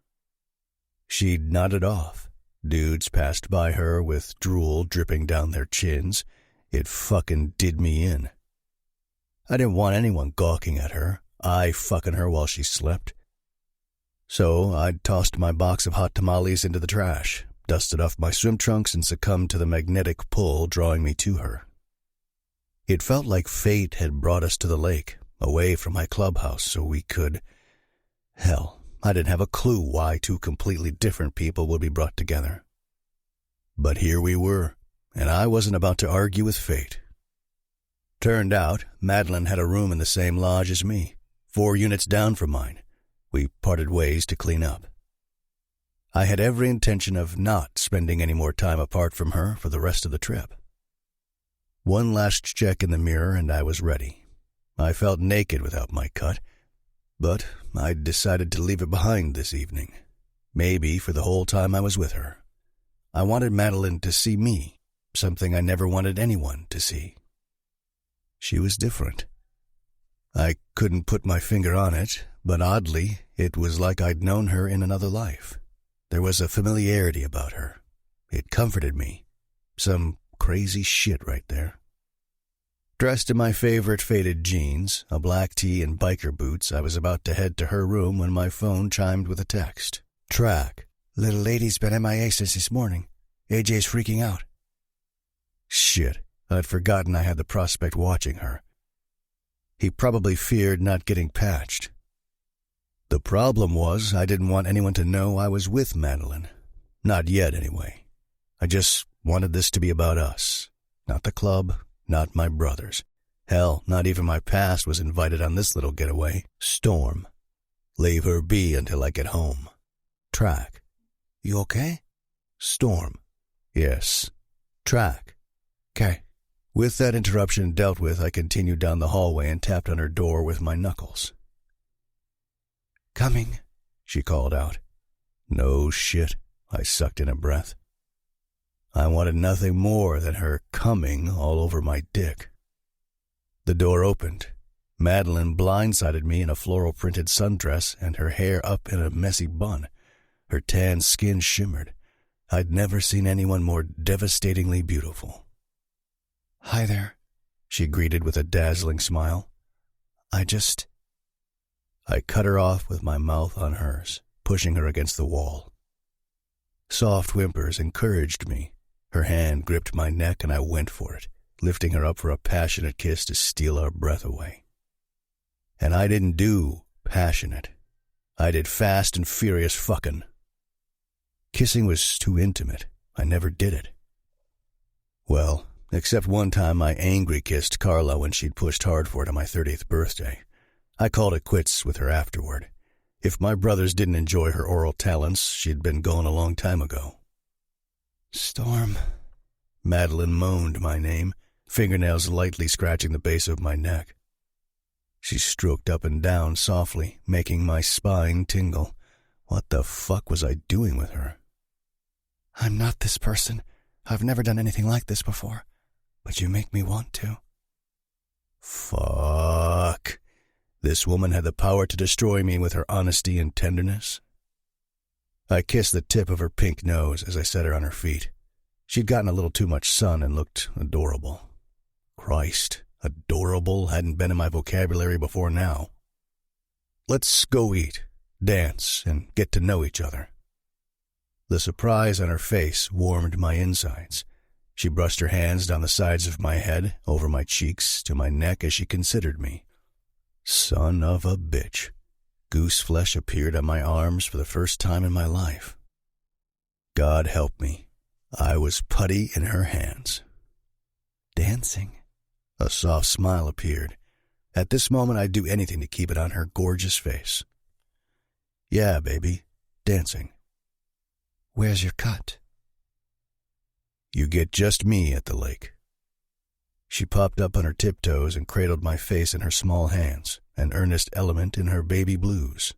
She'd nodded off. Dudes passed by her with drool dripping down their chins. It fucking did me in. I didn't want anyone gawking at her, I fucking her while she slept. So I'd tossed my box of hot tamales into the trash, dusted off my swim trunks, and succumbed to the magnetic pull drawing me to her. It felt like fate had brought us to the lake, away from my clubhouse, so we could... Hell, I didn't have a clue why two completely different people would be brought together. But here we were, and I wasn't about to argue with fate. Turned out, Madeline had a room in the same lodge as me, 4 units down from mine. We parted ways to clean up. I had every intention of not spending any more time apart from her for the rest of the trip. One last check in the mirror and I was ready. I felt naked without my cut, but I'd decided to leave it behind this evening, maybe for the whole time I was with her. I wanted Madeline to see me, something I never wanted anyone to see. She was different. I couldn't put my finger on it, but oddly, it was like I'd known her in another life. There was a familiarity about her. It comforted me. Some crazy shit right there. Dressed in my favorite faded jeans, a black tee, and biker boots, I was about to head to her room when my phone chimed with a text. Track. Little lady's been MIA since this morning. AJ's freaking out. Shit, I'd forgotten I had the prospect watching her. He probably feared not getting patched. The problem was I didn't want anyone to know I was with Madeline. Not yet, anyway. I just wanted this to be about us. Not the club, not my brothers. Hell, not even my past was invited on this little getaway. Storm. Leave her be until I get home. Track. You okay? Storm. Yes. Track. 'Kay. With that interruption dealt with, I continued down the hallway and tapped on her door with my knuckles. Coming, she called out. No shit, I sucked in a breath. I wanted nothing more than her coming all over my dick. The door opened. Madeline blindsided me in a floral-printed sundress and her hair up in a messy bun. Her tan skin shimmered. I'd never seen anyone more devastatingly beautiful. Hi there, she greeted with a dazzling smile. I cut her off with my mouth on hers, pushing her against the wall. Soft whimpers encouraged me. Her hand gripped my neck and I went for it, lifting her up for a passionate kiss to steal our breath away. And I didn't do passionate. I did fast and furious fucking. Kissing was too intimate. I never did it. Well, except one time I angry kissed Carla when she'd pushed hard for it on my 30th birthday. I called it quits with her afterward. If my brothers didn't enjoy her oral talents, she'd been gone a long time ago. Storm. Madeline moaned my name, fingernails lightly scratching the base of my neck. She stroked up and down softly, making my spine tingle. What the fuck was I doing with her? I'm not this person. I've never done anything like this before, but you make me want to. Fuck. This woman had the power to destroy me with her honesty and tenderness. I kissed the tip of her pink nose as I set her on her feet. She'd gotten a little too much sun and looked adorable. Christ, adorable hadn't been in my vocabulary before now. Let's go eat, dance, and get to know each other. The surprise on her face warmed my insides. She brushed her hands down the sides of my head, over my cheeks, to my neck as she considered me. Son of a bitch. Goose flesh appeared on my arms for the first time in my life. God help me. I was putty in her hands. Dancing. A soft smile appeared. At this moment, I'd do anything to keep it on her gorgeous face. Yeah, baby, dancing. Where's your cut? You get just me at the lake. She popped up on her tiptoes and cradled my face in her small hands, an earnest element in her baby blues.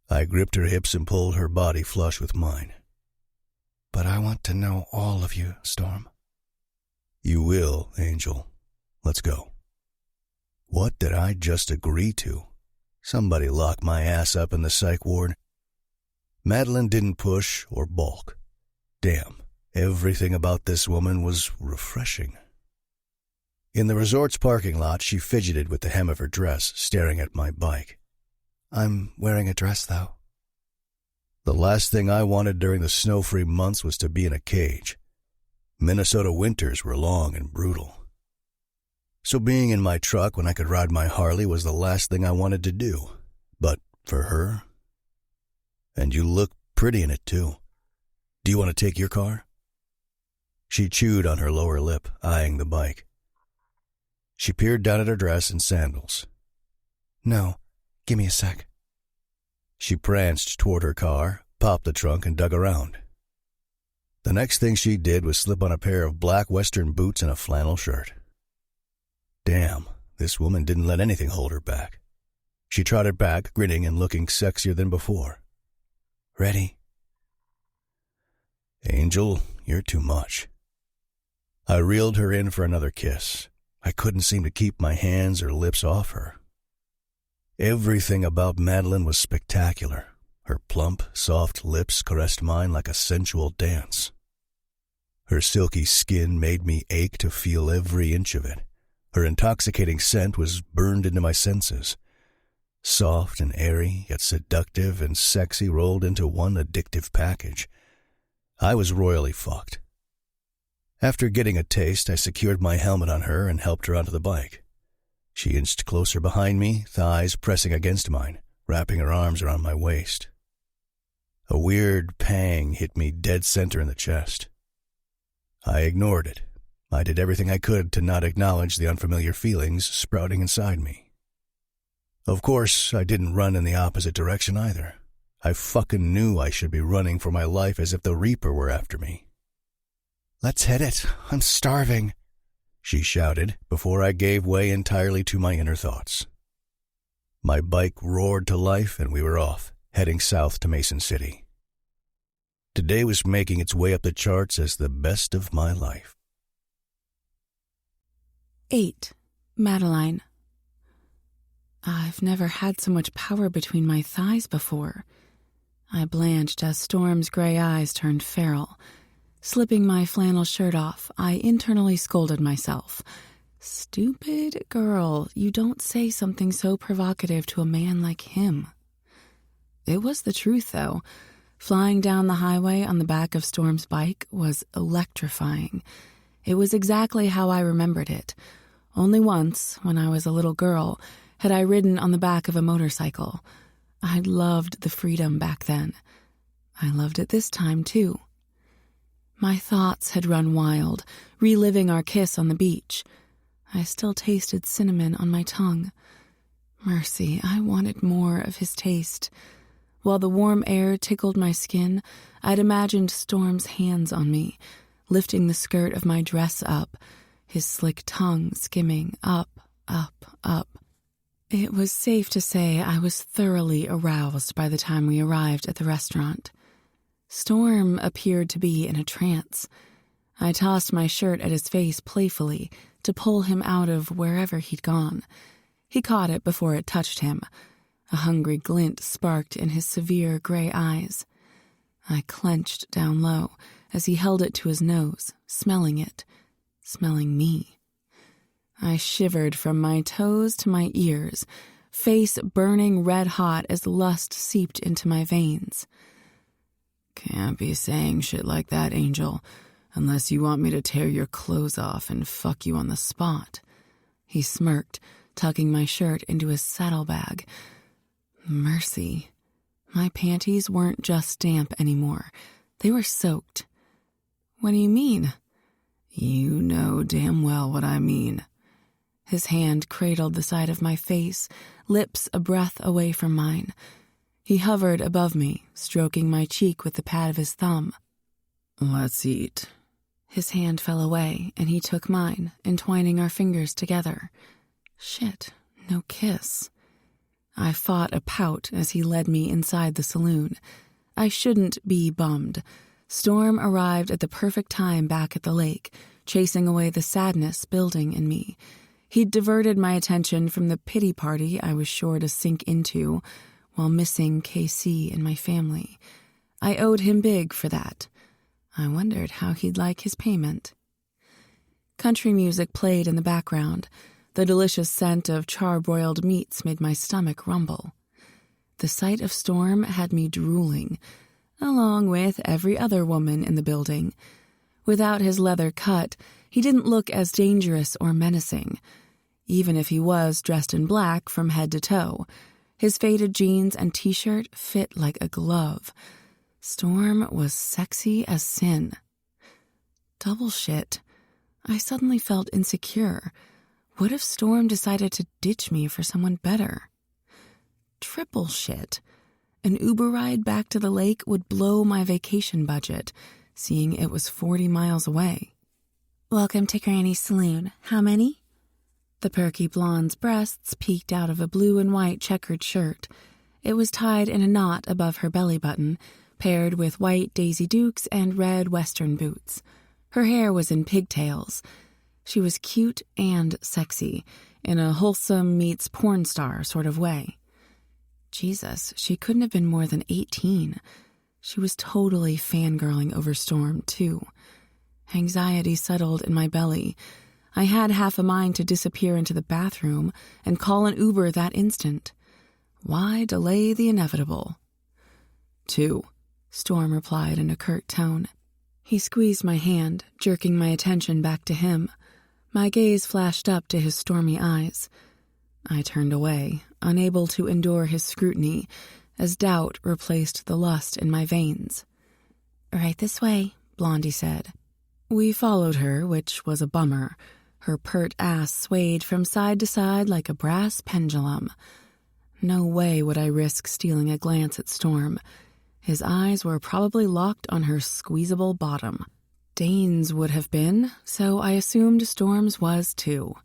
I gripped her hips and pulled her body flush with mine. But I want to know all of you, Storm. You will, Angel. Let's go. What did I just agree to? Somebody lock my ass up in the psych ward. Madeline didn't push or balk. Damn, everything about this woman was refreshing. In the resort's parking lot, she fidgeted with the hem of her dress, staring at my bike. I'm wearing a dress, though. The last thing I wanted during the snow-free months was to be in a cage. Minnesota winters were long and brutal. So being in my truck when I could ride my Harley was the last thing I wanted to do. But for her... And you look pretty in it, too. Do you want to take your car? She chewed on her lower lip, eyeing the bike. She peered down at her dress and sandals. No, give me a sec. She pranced toward her car, popped the trunk, and dug around. The next thing she did was slip on a pair of black Western boots and a flannel shirt. Damn, this woman didn't let anything hold her back. She trotted back, grinning and looking sexier than before. Ready? Angel, you're too much. I reeled her in for another kiss. I couldn't seem to keep my hands or lips off her. Everything about Madeline was spectacular. Her plump, soft lips caressed mine like a sensual dance. Her silky skin made me ache to feel every inch of it. Her intoxicating scent was burned into my senses. Soft and airy, yet seductive and sexy rolled into one addictive package. I was royally fucked. After getting a taste, I secured my helmet on her and helped her onto the bike. She inched closer behind me, thighs pressing against mine, wrapping her arms around my waist. A weird pang hit me dead center in the chest. I ignored it. I did everything I could to not acknowledge the unfamiliar feelings sprouting inside me. Of course, I didn't run in the opposite direction either. I fucking knew I should be running for my life as if the Reaper were after me. Let's hit it. I'm starving, she shouted before I gave way entirely to my inner thoughts. My bike roared to life and we were off, heading south to Mason City. Today was making its way up the charts as the best of my life. 8. Madeline. I've never had so much power between my thighs before. I blanched as Storm's gray eyes turned feral. Slipping my flannel shirt off, I internally scolded myself. Stupid girl, you don't say something so provocative to a man like him. It was the truth, though. Flying down the highway on the back of Storm's bike was electrifying. It was exactly how I remembered it. Only once, when I was a little girl, had I ridden on the back of a motorcycle. I loved the freedom back then. I loved it this time, too. My thoughts had run wild, reliving our kiss on the beach. I still tasted cinnamon on my tongue. Mercy, I wanted more of his taste. While the warm air tickled my skin, I'd imagined Storm's hands on me, lifting the skirt of my dress up, his slick tongue skimming up, up, up. It was safe to say I was thoroughly aroused by the time we arrived at the restaurant. Storm appeared to be in a trance. I tossed my shirt at his face playfully to pull him out of wherever he'd gone. He caught it before it touched him. A hungry glint sparked in his severe gray eyes. I clenched down low as he held it to his nose, smelling it, smelling me. I shivered from my toes to my ears, face burning red hot as lust seeped into my veins. Can't be saying shit like that, Angel, unless you want me to tear your clothes off and fuck you on the spot. He smirked, tucking my shirt into his saddlebag. Mercy. My panties weren't just damp anymore. They were soaked. What do you mean? You know damn well what I mean. His hand cradled the side of my face, lips a breath away from mine. He hovered above me, stroking my cheek with the pad of his thumb. Let's eat. His hand fell away, and he took mine, entwining our fingers together. Shit, no kiss. I fought a pout as he led me inside the saloon. I shouldn't be bummed. Storm arrived at the perfect time back at the lake, chasing away the sadness building in me. He'd diverted my attention from the pity party I was sure to sink into while missing KC and my family. I owed him big for that. I wondered how he'd like his payment. Country music played in the background. The delicious scent of charbroiled meats made my stomach rumble. The sight of Storm had me drooling, along with every other woman in the building. Without his leather cut, he didn't look as dangerous or menacing. Even if he was dressed in black from head to toe, his faded jeans and t-shirt fit like a glove. Storm was sexy as sin. Double shit. I suddenly felt insecure. What if Storm decided to ditch me for someone better? Triple shit. An Uber ride back to the lake would blow my vacation budget, seeing it was 40 miles away. Welcome to Granny's Saloon. How many? The perky blonde's breasts peeked out of a blue and white checkered shirt. It was tied in a knot above her belly button, paired with white Daisy Dukes and red Western boots. Her hair was in pigtails. She was cute and sexy, in a wholesome meets porn star sort of way. Jesus, she couldn't have been more than 18. She was totally fangirling over Storm, too. Anxiety settled in my belly. I had half a mind to disappear into the bathroom and call an Uber that instant. Why delay the inevitable? 2, Storm replied in a curt tone. He squeezed my hand, jerking my attention back to him. My gaze flashed up to his stormy eyes. I turned away, unable to endure his scrutiny, as doubt replaced the lust in my veins. Right this way, Blondie said. We followed her, which was a bummer. Her pert ass swayed from side to side like a brass pendulum. No way would I risk stealing a glance at Storm. His eyes were probably locked on her squeezable bottom. Dane's would have been, so I assumed Storm's was too.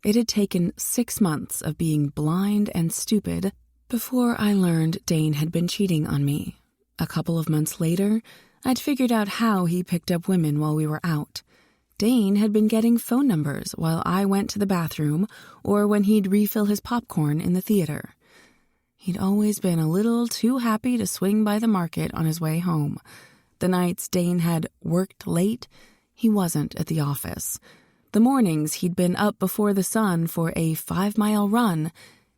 It had taken 6 months of being blind and stupid before I learned Dane had been cheating on me. A couple of months later, I'd figured out how he picked up women while we were out. Dane had been getting phone numbers while I went to the bathroom or when he'd refill his popcorn in the theater. He'd always been a little too happy to swing by the market on his way home. The nights Dane had worked late, he wasn't at the office. The mornings he'd been up before the sun for a 5-mile run,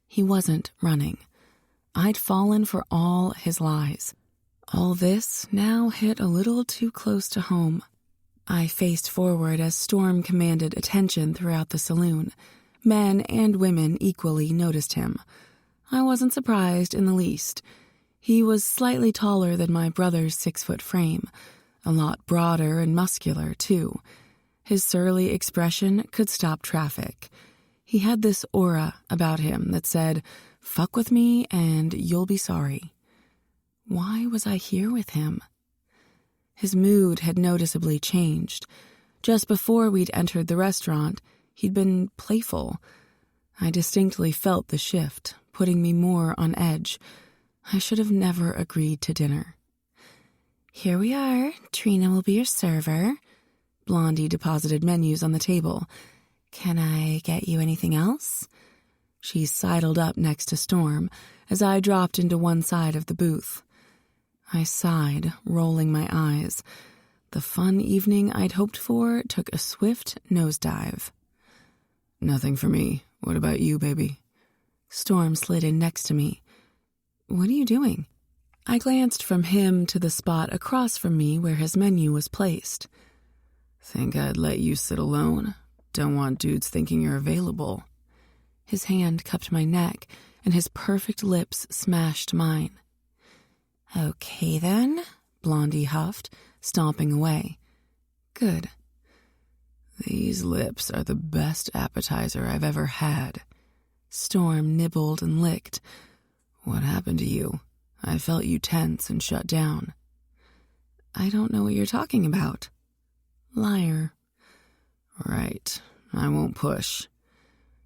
he wasn't running. I'd fallen for all his lies. All this now hit a little too close to home. I faced forward as Storm commanded attention throughout the saloon. Men and women equally noticed him. I wasn't surprised in the least. He was slightly taller than my brother's 6-foot frame, a lot broader and muscular, too. His surly expression could stop traffic. He had this aura about him that said, "Fuck with me and you'll be sorry." Why was I here with him? His mood had noticeably changed. Just before we'd entered the restaurant, he'd been playful. I distinctly felt the shift, putting me more on edge. I should have never agreed to dinner. "Here we are. Trina will be your server." Blondie deposited menus on the table. "Can I get you anything else?" She sidled up next to Storm as I dropped into one side of the booth. I sighed, rolling my eyes. The fun evening I'd hoped for took a swift nosedive. "Nothing for me. What about you, baby?" Storm slid in next to me. "What are you doing?" I glanced from him to the spot across from me where his menu was placed. "Think I'd let you sit alone? Don't want dudes thinking you're available." His hand cupped my neck, and his perfect lips smashed mine. "Okay, then," Blondie huffed, stomping away. "Good." "These lips are the best appetizer I've ever had." Storm nibbled and licked. "What happened to you? I felt you tense and shut down." "I don't know what you're talking about." Liar. "Right, I won't push."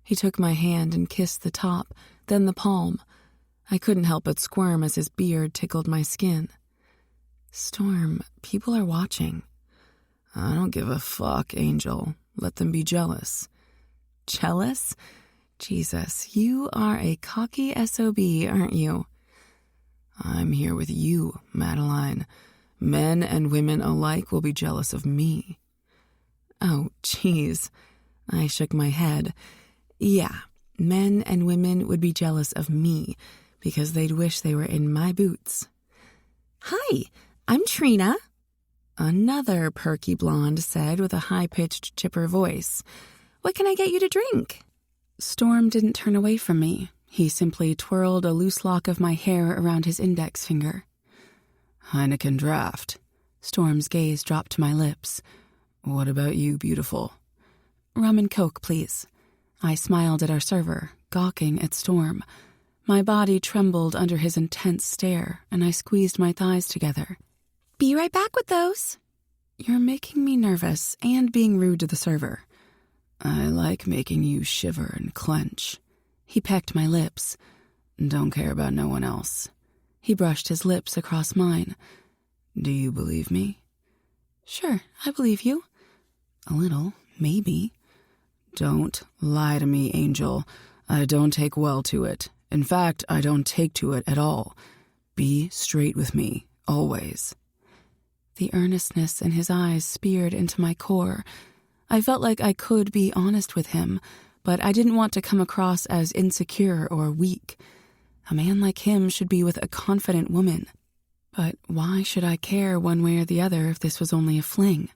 He took my hand and kissed the top, then the palm. I couldn't help but squirm as his beard tickled my skin. "Storm, people are watching." "I don't give a fuck, Angel. Let them be jealous." "Jealous? Jesus, you are a cocky SOB, aren't you?" "I'm here with you, Madeline. Men and women alike will be jealous of me." "Oh, jeez." I shook my head. "Yeah, men and women would be jealous of me because they'd wish they were in my boots." "Hi, I'm Trina," another perky blonde said with a high-pitched, chipper voice. "What can I get you to drink?" Storm didn't turn away from me. He simply twirled a loose lock of my hair around his index finger. "Heineken draft." Storm's gaze dropped to my lips. "What about you, beautiful?" "Rum and Coke, please." I smiled at our server, gawking at Storm. My body trembled under his intense stare, and I squeezed my thighs together. "Be right back with those." "You're making me nervous and being rude to the server." "I like making you shiver and clench." He pecked my lips. "Don't care about no one else." He brushed his lips across mine. "Do you believe me?" "Sure, I believe you." "A little, maybe." "Don't lie to me, Angel. I don't take well to it. In fact, I don't take to it at all. Be straight with me, always." The earnestness in his eyes speared into my core. I felt like I could be honest with him, but I didn't want to come across as insecure or weak. A man like him should be with a confident woman. But why should I care one way or the other if this was only a fling?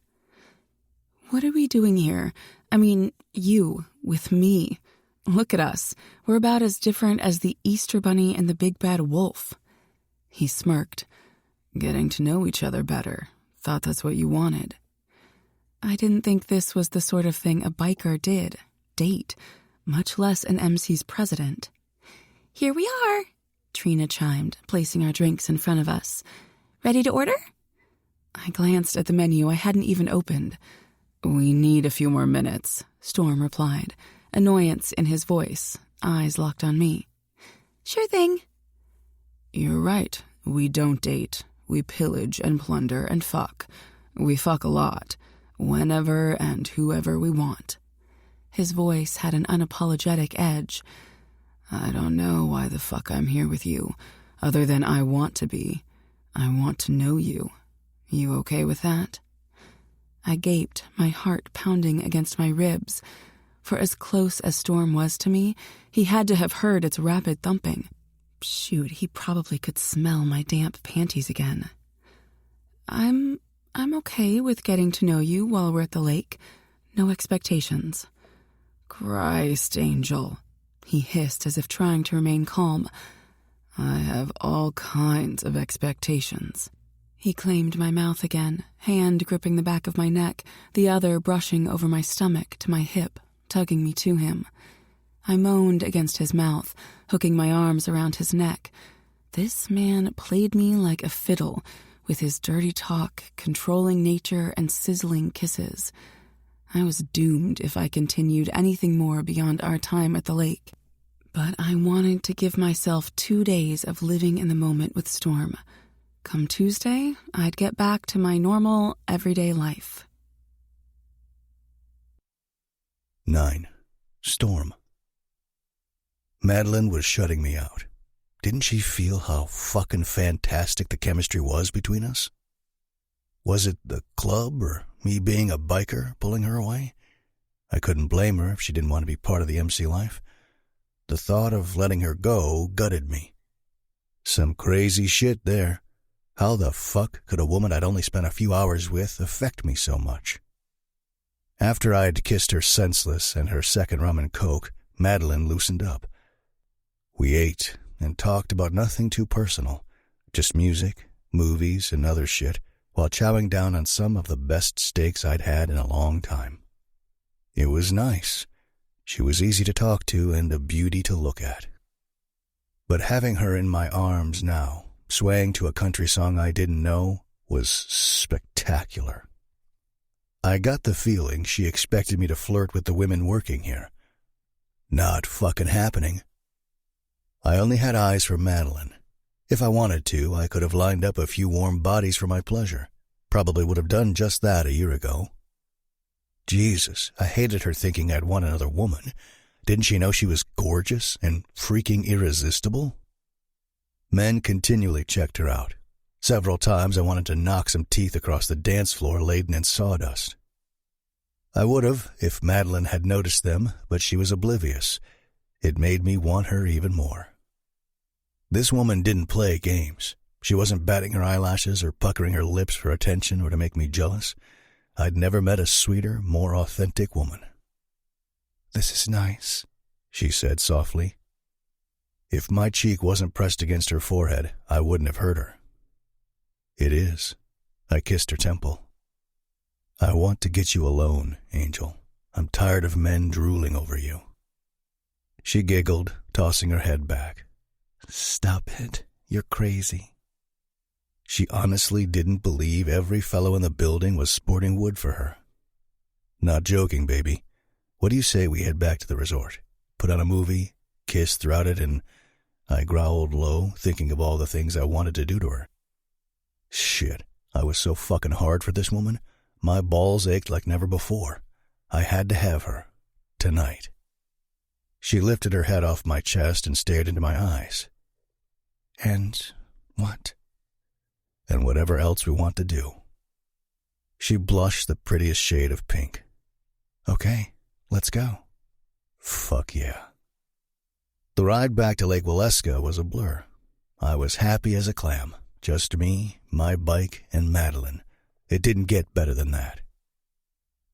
"What are we doing here? I mean, you, with me. Look at us. We're about as different as the Easter Bunny and the Big Bad Wolf." He smirked. "Getting to know each other better. Thought that's what you wanted." I didn't think this was the sort of thing a biker did. Date. Much less an MC's president. "Here we are," Trina chimed, placing our drinks in front of us. "Ready to order?" I glanced at the menu I hadn't even opened. "We need a few more minutes," Storm replied, annoyance in his voice, eyes locked on me. "Sure thing." "You're right. We don't date. We pillage and plunder and fuck. We fuck a lot, whenever and whoever we want." His voice had an unapologetic edge. "I don't know why the fuck I'm here with you, other than I want to be. I want to know you. You okay with that?" I gaped, my heart pounding against my ribs. For as close as Storm was to me, he had to have heard its rapid thumping. Shoot, he probably could smell my damp panties again. I'm okay with getting to know you while we're at the lake. No expectations." "Christ, Angel," he hissed as if trying to remain calm. "I have all kinds of expectations." He claimed my mouth again, hand gripping the back of my neck, the other brushing over my stomach to my hip, tugging me to him. I moaned against his mouth, hooking my arms around his neck. This man played me like a fiddle, with his dirty talk, controlling nature, and sizzling kisses. I was doomed if I continued anything more beyond our time at the lake. But I wanted to give myself 2 days of living in the moment with Storm. Come Tuesday, I'd get back to my normal, everyday life. 9. Storm. Madeline was shutting me out. Didn't she feel how fucking fantastic the chemistry was between us? Was it the club or me being a biker pulling her away? I couldn't blame her if she didn't want to be part of the MC life. The thought of letting her go gutted me. Some crazy shit there. How the fuck could a woman I'd only spent a few hours with affect me so much? After I'd kissed her senseless and her second rum and coke, Madeline loosened up. We ate and talked about nothing too personal, just music, movies, and other shit, while chowing down on some of the best steaks I'd had in a long time. It was nice. She was easy to talk to and a beauty to look at. But having her in my arms now, swaying to a country song I didn't know, was spectacular. I got the feeling she expected me to flirt with the women working here. Not fucking happening. I only had eyes for Madeline. If I wanted to, I could have lined up a few warm bodies for my pleasure. Probably would have done just that a year ago. Jesus, I hated her thinking I'd want another woman. Didn't she know she was gorgeous and freaking irresistible? Men continually checked her out. Several times I wanted to knock some teeth across the dance floor laden in sawdust. I would have if Madeline had noticed them, but she was oblivious. It made me want her even more. This woman didn't play games. She wasn't batting her eyelashes or puckering her lips for attention or to make me jealous. I'd never met a sweeter, more authentic woman. "This is nice," she said softly. If my cheek wasn't pressed against her forehead, I wouldn't have heard her. "It is." I kissed her temple. "I want to get you alone, Angel. I'm tired of men drooling over you." She giggled, tossing her head back. "Stop it. You're crazy." She honestly didn't believe every fellow in the building was sporting wood for her. "Not joking, baby. What do you say we head back to the resort? Put on a movie, kiss throughout it, and..." I growled low, thinking of all the things I wanted to do to her. Shit, I was so fucking hard for this woman. My balls ached like never before. I had to have her. Tonight. She lifted her head off my chest and stared into my eyes. "And what?" "And whatever else we want to do." She blushed the prettiest shade of pink. "Okay, let's go." Fuck yeah. The ride back to Lake Waleska was a blur. I was happy as a clam. Just me, my bike, and Madeline. It didn't get better than that.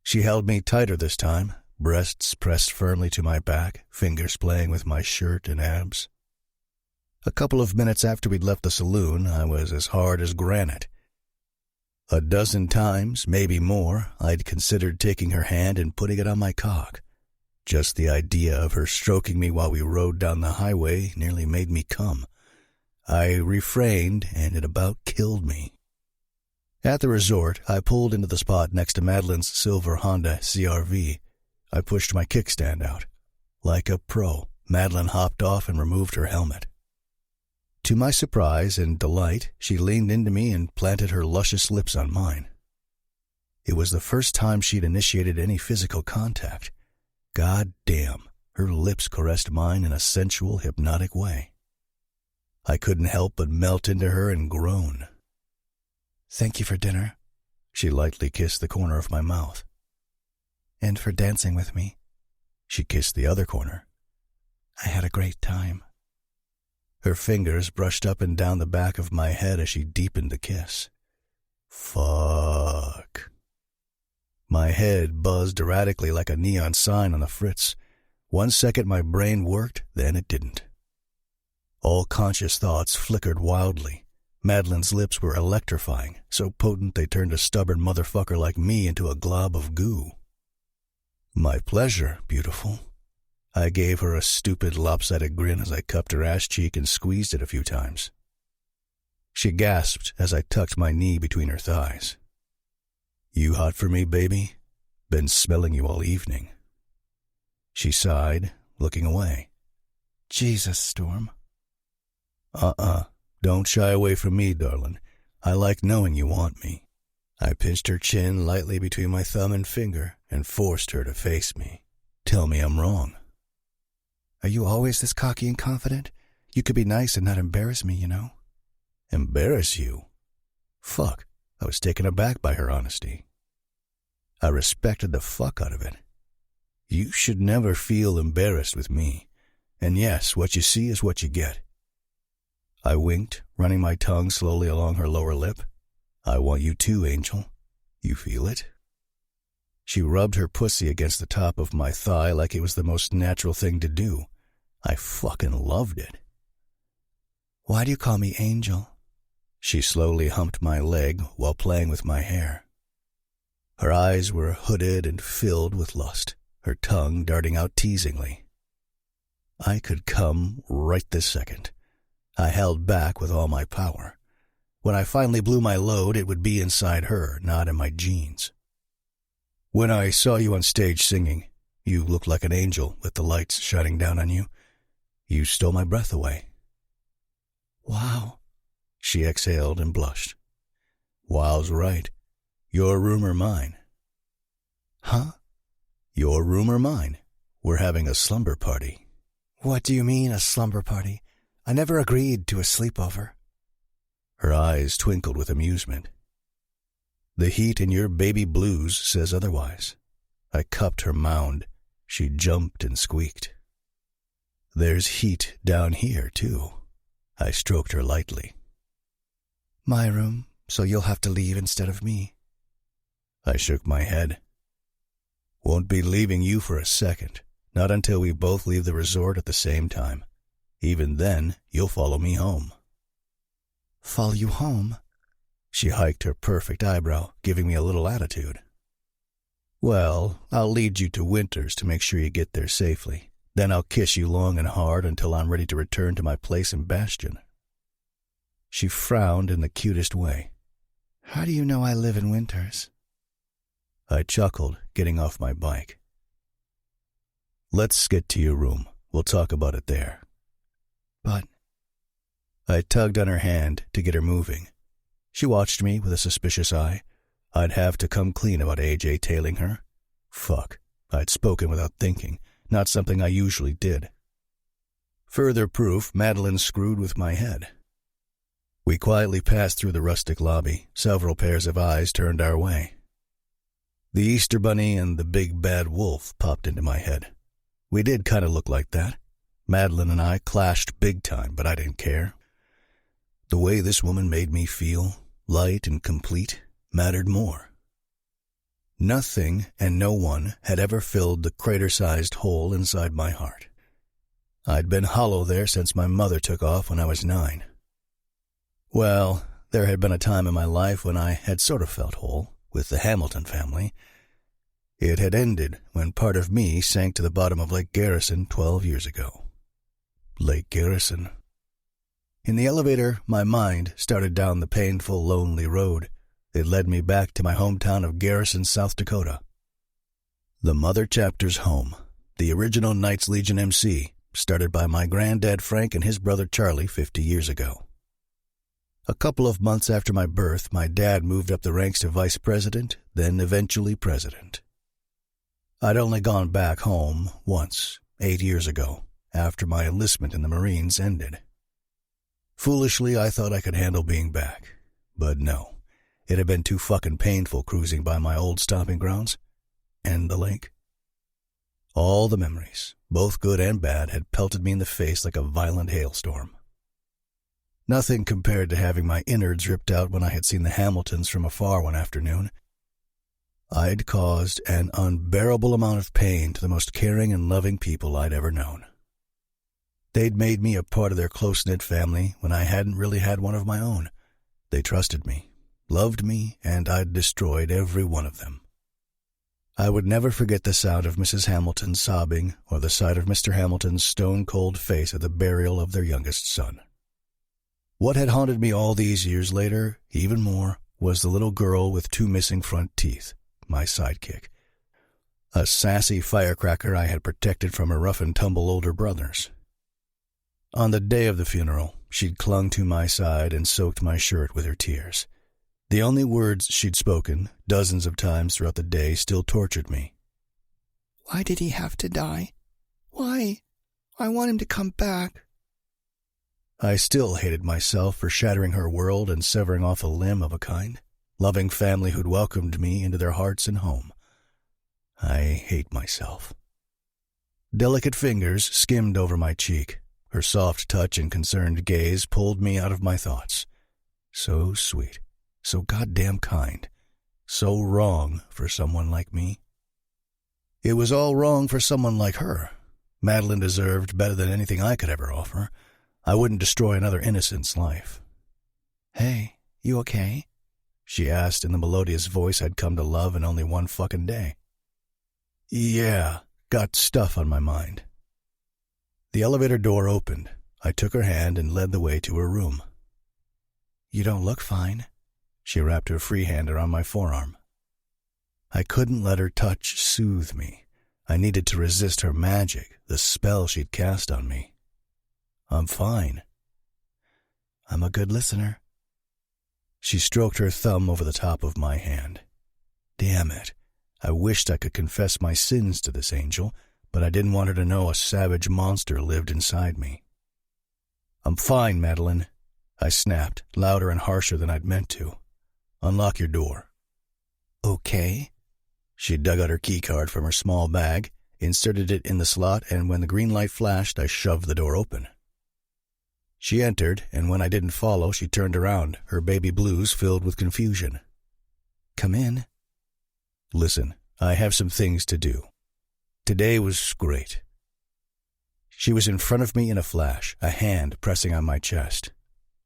She held me tighter this time, breasts pressed firmly to my back, fingers playing with my shirt and abs. A couple of minutes after we'd left the saloon, I was as hard as granite. A dozen times, maybe more, I'd considered taking her hand and putting it on my cock. Just the idea of her stroking me while we rode down the highway nearly made me come. I refrained, and it about killed me. At the resort, I pulled into the spot next to Madeline's silver Honda CR-V. I pushed my kickstand out. Like a pro, Madeline hopped off and removed her helmet. To my surprise and delight, she leaned into me and planted her luscious lips on mine. It was the first time she'd initiated any physical contact. God damn, her lips caressed mine in a sensual, hypnotic way. I couldn't help but melt into her and groan. "Thank you for dinner." She lightly kissed the corner of my mouth. "And for dancing with me." She kissed the other corner. "I had a great time." Her fingers brushed up and down the back of my head as she deepened the kiss. Fuck. My head buzzed erratically like a neon sign on the fritz. 1 second my brain worked, then it didn't. All conscious thoughts flickered wildly. Madeline's lips were electrifying, so potent they turned a stubborn motherfucker like me into a glob of goo. "My pleasure, beautiful." I gave her a stupid, lopsided grin as I cupped her ass cheek and squeezed it a few times. She gasped as I tucked my knee between her thighs. "You hot for me, baby? Been smelling you all evening." She sighed, looking away. "Jesus, Storm." Don't shy away from me, darling. I like knowing you want me. I pinched her chin lightly between my thumb and finger and forced her to face me. Tell me I'm wrong. "Are you always this cocky and confident? You could be nice and not embarrass me, you know." Embarrass you? Fuck, I was taken aback by her honesty. I respected the fuck out of it. You should never feel embarrassed with me. And yes, what you see is what you get. I winked, running my tongue slowly along her lower lip. I want you too, Angel. You feel it? She rubbed her pussy against the top of my thigh like it was the most natural thing to do. I fucking loved it. "Why do you call me Angel?" She slowly humped my leg while playing with my hair. Her eyes were hooded and filled with lust, her tongue darting out teasingly. I could come right this second. I held back with all my power. When I finally blew my load, it would be inside her, not in my jeans. When I saw you on stage singing, you looked like an angel with the lights shining down on you. You stole my breath away. "Wow." She exhaled and blushed. Wow's right. Your room or mine? "Huh?" Your room or mine? We're having a slumber party. "What do you mean, a slumber party? I never agreed to a sleepover." Her eyes twinkled with amusement. The heat in your baby blues says otherwise. I cupped her mound. She jumped and squeaked. There's heat down here, too. I stroked her lightly. "My room, so you'll have to leave instead of me." I shook my head. Won't be leaving you for a second, not until we both leave the resort at the same time. Even then, you'll follow me home. "Follow you home?" She hiked her perfect eyebrow, giving me a little attitude. Well, I'll lead you to Winters to make sure you get there safely. Then I'll kiss you long and hard until I'm ready to return to my place in Bastion. She frowned in the cutest way. "How do you know I live in Winters?" I chuckled, getting off my bike. Let's get to your room. We'll talk about it there. "But..." I tugged on her hand to get her moving. She watched me with a suspicious eye. I'd have to come clean about AJ tailing her. Fuck, I'd spoken without thinking, not something I usually did. Further proof, Madeline screwed with my head. We quietly passed through the rustic lobby, several pairs of eyes turned our way. The Easter Bunny and the big bad wolf popped into my head. We did kind of look like that. Madeline and I clashed big time, but I didn't care. The way this woman made me feel, light and complete, mattered more. Nothing and no one had ever filled the crater-sized hole inside my heart. I'd been hollow there since my mother took off when I was 9. Well, there had been a time in my life when I had sort of felt whole, with the Hamilton family. It had ended when part of me sank to the bottom of Lake Garrison 12 years ago. Lake Garrison. In the elevator, my mind started down the painful, lonely road. It led me back to my hometown of Garrison, South Dakota. The Mother Chapter's home, the original Knights Legion MC, started by my granddad Frank and his brother Charlie 50 years ago. A couple of months after my birth, my dad moved up the ranks to vice president, then eventually president. I'd only gone back home once, 8 years ago, after my enlistment in the Marines ended. Foolishly, I thought I could handle being back, but no. It had been too fucking painful cruising by my old stomping grounds and the lake. All the memories, both good and bad, had pelted me in the face like a violent hailstorm. Nothing compared to having my innards ripped out when I had seen the Hamiltons from afar one afternoon. I'd caused an unbearable amount of pain to the most caring and loving people I'd ever known. They'd made me a part of their close-knit family when I hadn't really had one of my own. They trusted me, loved me, and I'd destroyed every one of them. I would never forget the sound of Mrs. Hamilton sobbing or the sight of Mr. Hamilton's stone-cold face at the burial of their youngest son. What had haunted me all these years later, even more, was the little girl with 2 missing front teeth, my sidekick. A sassy firecracker I had protected from her rough-and-tumble older brothers. On the day of the funeral, she'd clung to my side and soaked my shirt with her tears. The only words she'd spoken, dozens of times throughout the day, still tortured me. Why did he have to die? Why? I want him to come back. I still hated myself for shattering her world and severing off a limb of a kind, loving family who'd welcomed me into their hearts and home. I hate myself. Delicate fingers skimmed over my cheek. Her soft touch and concerned gaze pulled me out of my thoughts. So sweet. So goddamn kind. So wrong for someone like me. It was all wrong for someone like her. Madeline deserved better than anything I could ever offer. I wouldn't destroy another innocent's life. Hey, you okay? She asked in the melodious voice I'd come to love in only one fucking day. Yeah, got stuff on my mind. The elevator door opened. I took her hand and led the way to her room. You don't look fine. She wrapped her free hand around my forearm. I couldn't let her touch soothe me. I needed to resist her magic, the spell she'd cast on me. I'm fine. I'm a good listener. She stroked her thumb over the top of my hand. Damn it. I wished I could confess my sins to this angel, but I didn't want her to know a savage monster lived inside me. I'm fine, Madeline, I snapped, louder and harsher than I'd meant to. Unlock your door. Okay. She dug out her keycard from her small bag, inserted it in the slot, and when the green light flashed, I shoved the door open. She entered, and when I didn't follow, she turned around, her baby blues filled with confusion. Come in. Listen, I have some things to do. Today was great. She was in front of me in a flash, a hand pressing on my chest.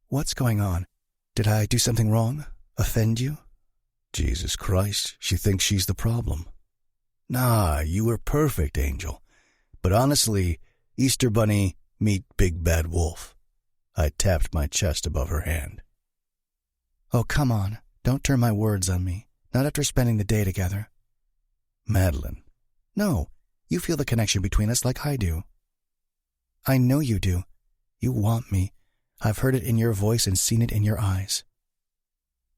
What's going on? Did I do something wrong? Offend you? Jesus Christ, she thinks she's the problem. Nah, you were perfect, Angel. But honestly, Easter Bunny, meet Big Bad Wolf. I tapped my chest above her hand. Oh, come on. Don't turn my words on me. Not after spending the day together. Madeline. No, you feel the connection between us like I do. I know you do. You want me. I've heard it in your voice and seen it in your eyes.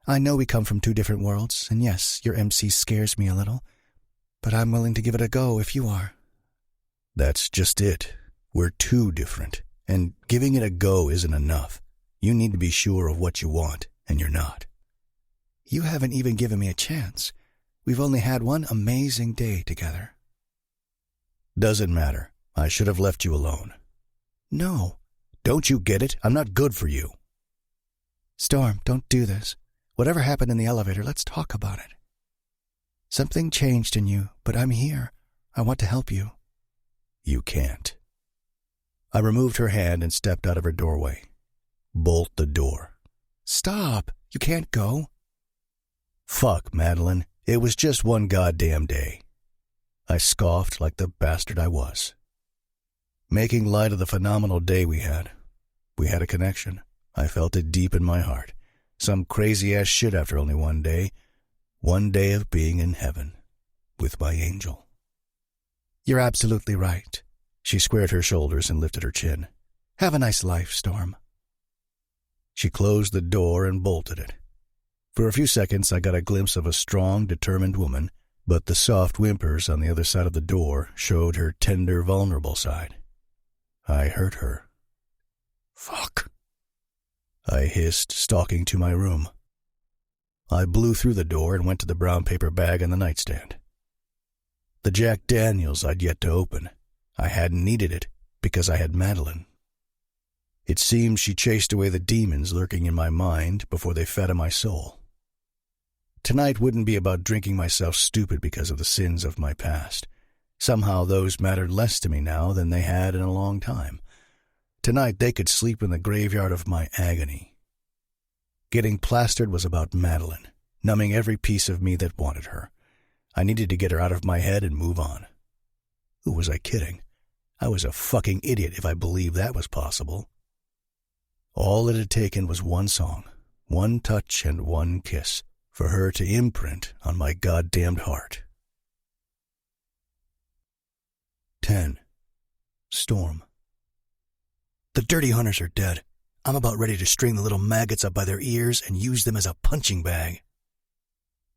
I know we come from 2 different worlds, and yes, your MC scares me a little, but I'm willing to give it a go if you are. That's just it. We're 2 different, and giving it a go isn't enough. You need to be sure of what you want, and you're not. You haven't even given me a chance. We've only had one amazing day together. Doesn't matter. I should have left you alone. No. Don't you get it? I'm not good for you. Storm, don't do this. Whatever happened in the elevator, let's talk about it. Something changed in you, but I'm here. I want to help you. You can't. I removed her hand and stepped out of her doorway. Bolt the door. Stop. You can't go. Fuck, Madeline. It was just one goddamn day. I scoffed like the bastard I was. Making light of the phenomenal day we had. We had a connection. I felt it deep in my heart. Some crazy-ass shit after only one day. One day of being in heaven. With my angel. You're absolutely right. She squared her shoulders and lifted her chin. Have a nice life, Storm. She closed the door and bolted it. For a few seconds I got a glimpse of a strong, determined woman, but the soft whimpers on the other side of the door showed her tender, vulnerable side. I hurt her. Fuck. I hissed, stalking to my room. I blew through the door and went to the brown paper bag on the nightstand. The Jack Daniels I'd yet to open. I hadn't needed it because I had Madeline. It seemed she chased away the demons lurking in my mind before they fed on my soul. Tonight wouldn't be about drinking myself stupid because of the sins of my past. Somehow those mattered less to me now than they had in a long time. Tonight they could sleep in the graveyard of my agony. Getting plastered was about Madeline, numbing every piece of me that wanted her. I needed to get her out of my head and move on. Who was I kidding? I was a fucking idiot if I believed that was possible. All it had taken was one song, one touch and one kiss for her to imprint on my goddamned heart. 10. Storm. The dirty hunters are dead. I'm about ready to string the little maggots up by their ears and use them as a punching bag.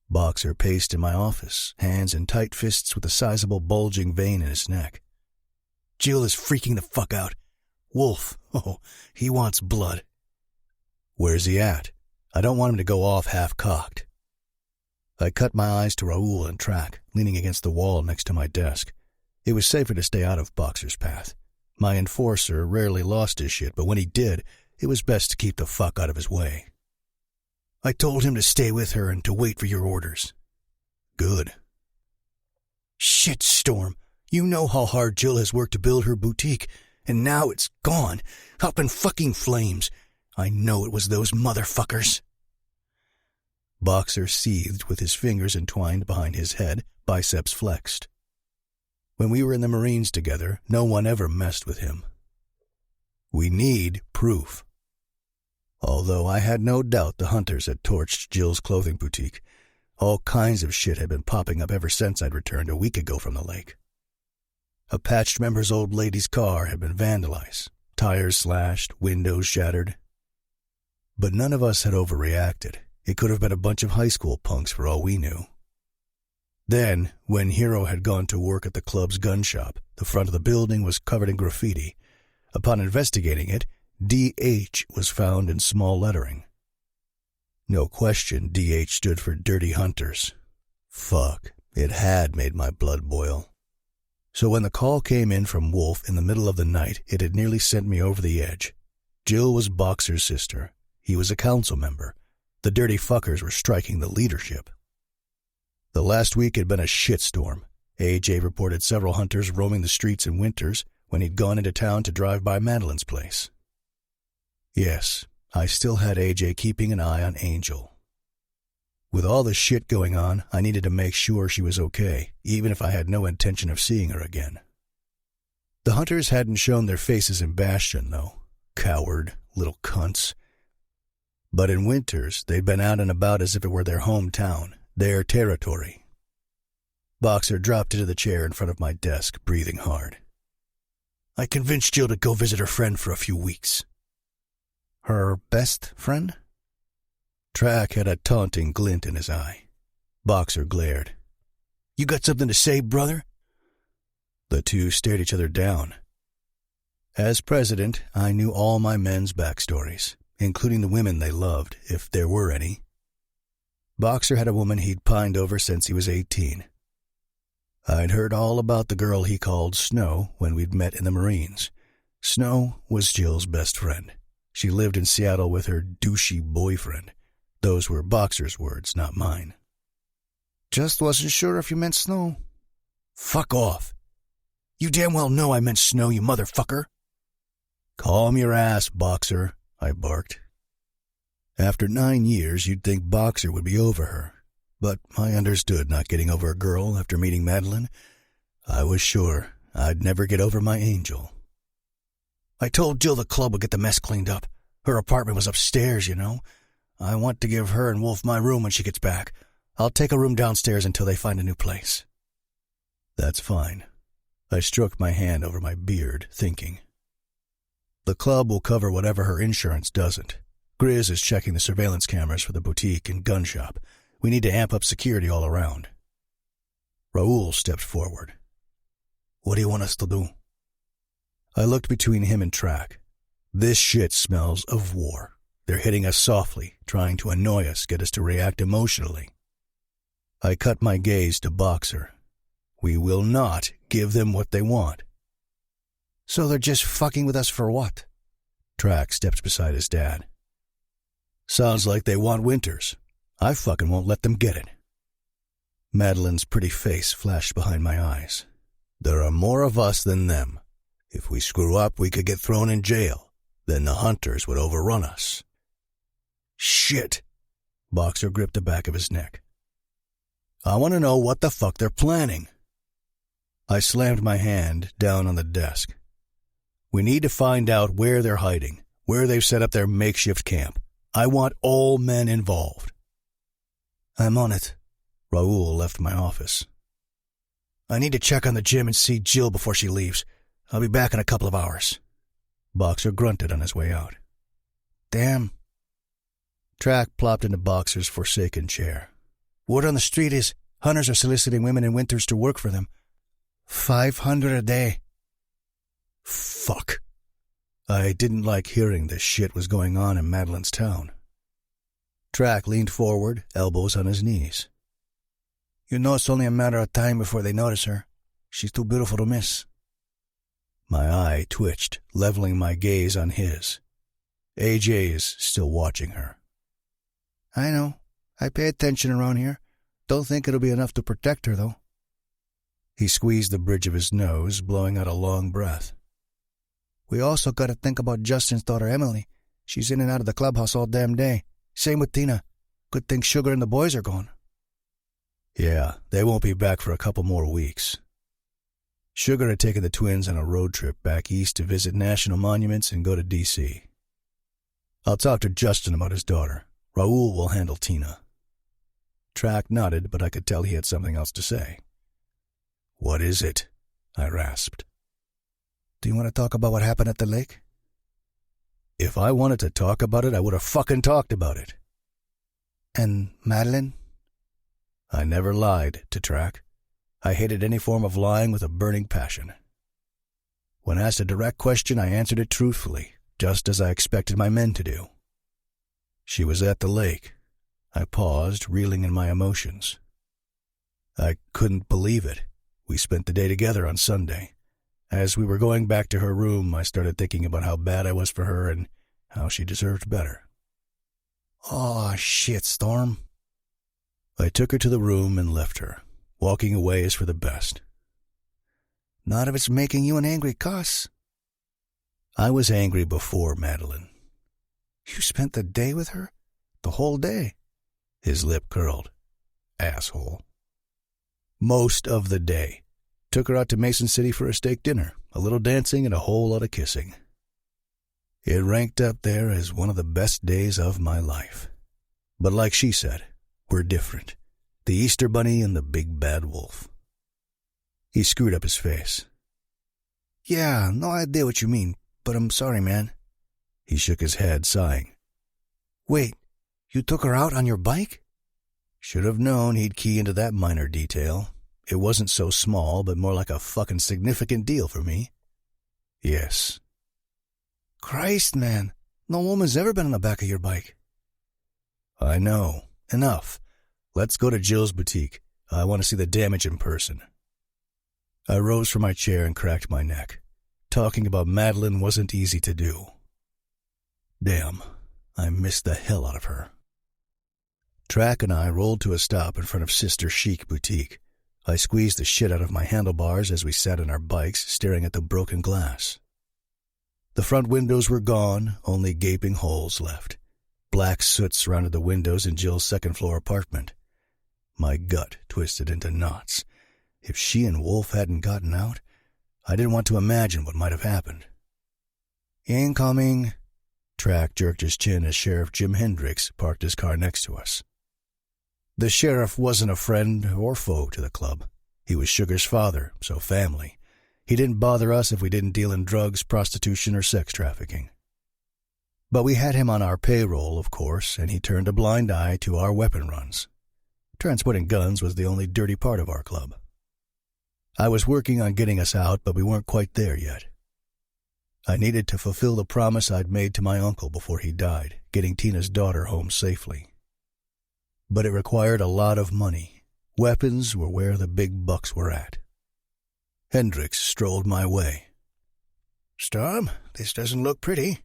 Boxer paced in my office, hands in tight fists with a sizable bulging vein in his neck. Jill is freaking the fuck out. Wolf, oh, he wants blood. Where's he at? I don't want him to go off half-cocked. I cut my eyes to Raoul and Track, leaning against the wall next to my desk. It was safer to stay out of Boxer's path. My enforcer rarely lost his shit, but when he did, it was best to keep the fuck out of his way. I told him to stay with her and to wait for your orders. Good. Shit, Storm. You know how hard Jill has worked to build her boutique, and now it's gone, up in fucking flames. I know it was those motherfuckers. Boxer seethed with his fingers entwined behind his head, biceps flexed. When we were in the Marines together, no one ever messed with him. We need proof. Although I had no doubt the hunters had torched Jill's clothing boutique, all kinds of shit had been popping up ever since I'd returned a week ago from the lake. A patched member's old lady's car had been vandalized, tires slashed, windows shattered. But none of us had overreacted. It could have been a bunch of high school punks for all we knew. Then, when Hero had gone to work at the club's gun shop, the front of the building was covered in graffiti. Upon investigating it, D.H. was found in small lettering. No question, D.H. stood for Dirty Hunters. Fuck, it had made my blood boil. So when the call came in from Wolf in the middle of the night, it had nearly sent me over the edge. Jill was Boxer's sister. He was a council member. The dirty fuckers were striking the leadership. The last week had been a shitstorm. A.J. reported several hunters roaming the streets in Winters when he'd gone into town to drive by Madeline's place. Yes, I still had A.J. keeping an eye on Angel. With all the shit going on, I needed to make sure she was okay, even if I had no intention of seeing her again. The hunters hadn't shown their faces in Bastion, though. Coward, little cunts. But in Winters, they'd been out and about as if it were their hometown, their territory. Boxer dropped into the chair in front of my desk, breathing hard. I convinced Jill to go visit her friend for a few weeks. Her best friend? Track had a taunting glint in his eye. Boxer glared. You got something to say, brother? The two stared each other down. As president, I knew all my men's backstories, including the women they loved, if there were any. Boxer had a woman he'd pined over since he was 18. I'd heard all about the girl he called Snow when we'd met in the Marines. Snow was Jill's best friend. She lived in Seattle with her douchey boyfriend. Those were Boxer's words, not mine. Just wasn't sure if you meant Snow. Fuck off. You damn well know I meant Snow, you motherfucker. Calm your ass, Boxer, I barked. After 9 years, you'd think Boxer would be over her. But I understood not getting over a girl after meeting Madeline. I was sure I'd never get over my Angel. I told Jill the club would get the mess cleaned up. Her apartment was upstairs, you know. I want to give her and Wolf my room when she gets back. I'll take a room downstairs until they find a new place. That's fine. I stroked my hand over my beard, thinking. The club will cover whatever her insurance doesn't. Grizz is checking the surveillance cameras for the boutique and gun shop. We need to amp up security all around. Raoul stepped forward. What do you want us to do? I looked between him and Track. This shit smells of war. They're hitting us softly, trying to annoy us, get us to react emotionally. I cut my gaze to Boxer. We will not give them what they want. So they're just fucking with us for what? Track stepped beside his dad. Sounds like they want Winters. I fucking won't let them get it. Madeline's pretty face flashed behind my eyes. There are more of us than them. If we screw up, we could get thrown in jail. Then the hunters would overrun us. Shit. Boxer gripped the back of his neck. I want to know what the fuck they're planning. I slammed my hand down on the desk. We need to find out where they're hiding, where they've set up their makeshift camp. I want all men involved. I'm on it. Raoul left my office. I need to check on the gym and see Jill before she leaves. I'll be back in a couple of hours. Boxer grunted on his way out. Damn. Track plopped into Boxer's forsaken chair. Word on the street is hunters are soliciting women in Winters to work for them. $500 a day. Fuck. I didn't like hearing this shit was going on in Madeline's town. Track leaned forward, elbows on his knees. You know it's only a matter of time before they notice her. She's too beautiful to miss. My eye twitched, leveling my gaze on his. AJ is still watching her. I know. I pay attention around here. Don't think it'll be enough to protect her, though. He squeezed the bridge of his nose, blowing out a long breath. We also got to think about Justin's daughter, Emily. She's in and out of the clubhouse all damn day. Same with Tina. Good thing Sugar and the boys are gone. Yeah, they won't be back for a couple more weeks. Sugar had taken the twins on a road trip back east to visit national monuments and go to D.C. I'll talk to Justin about his daughter. Raoul will handle Tina. Track nodded, but I could tell he had something else to say. What is it? I rasped. Do you want to talk about what happened at the lake? If I wanted to talk about it, I would have fucking talked about it. And Madeline? I never lied to Track. I hated any form of lying with a burning passion. When asked a direct question, I answered it truthfully, just as I expected my men to do. She was at the lake. I paused, reeling in my emotions. I couldn't believe it. We spent the day together on Sunday. As we were going back to her room, I started thinking about how bad I was for her and how she deserved better. Oh, shit, Storm. I took her to the room and left her. Walking away is for the best. Not if it's making you an angry cuss. I was angry before Madeline. You spent the day with her? The whole day? His lip curled. Asshole. Most of the day. Took her out to Mason City for a steak dinner, a little dancing and a whole lot of kissing. It ranked up there as one of the best days of my life. But like she said, we're different. The Easter Bunny and the big bad wolf. He screwed up his face. Yeah, no idea what you mean, but I'm sorry, man. He shook his head, sighing. Wait, you took her out on your bike? Should have known he'd key into that minor detail. It wasn't so small, but more like a fucking significant deal for me. Yes. Christ, man. No woman's ever been on the back of your bike. I know. Enough. Let's go to Jill's boutique. I want to see the damage in person. I rose from my chair and cracked my neck. Talking about Madeline wasn't easy to do. Damn, I missed the hell out of her. Track and I rolled to a stop in front of Sister Chic Boutique. I squeezed the shit out of my handlebars as we sat on our bikes, staring at the broken glass. The front windows were gone, only gaping holes left. Black soot surrounded the windows in Jill's second-floor apartment. My gut twisted into knots. If she and Wolf hadn't gotten out, I didn't want to imagine what might have happened. Incoming. Track jerked his chin as Sheriff Jim Hendricks parked his car next to us. The sheriff wasn't a friend or foe to the club. He was Sugar's father, so family. He didn't bother us if we didn't deal in drugs, prostitution, or sex trafficking. But we had him on our payroll, of course, and he turned a blind eye to our weapon runs. Transporting guns was the only dirty part of our club. I was working on getting us out, but we weren't quite there yet. I needed to fulfill the promise I'd made to my uncle before he died, getting Tina's daughter home safely. But it required a lot of money. Weapons were where the big bucks were at. Hendricks strolled my way. Storm, this doesn't look pretty.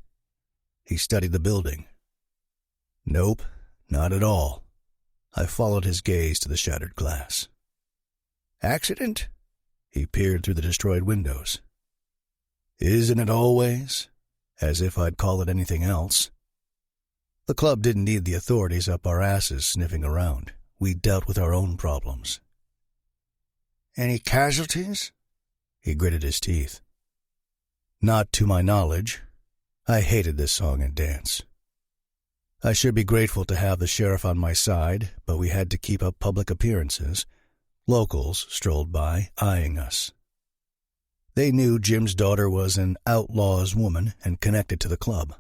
He studied the building. Nope, not at all. I followed his gaze to the shattered glass. Accident? He peered through the destroyed windows. Isn't it always? As if I'd call it anything else. The club didn't need the authorities up our asses sniffing around. we dealt with our own problems. Any casualties? He gritted his teeth. Not to my knowledge. I hated this song and dance. I should be grateful to have the sheriff on my side, but we had to keep up public appearances. Locals strolled by, eyeing us. They knew Jim's daughter was an outlaw's woman and connected to the club.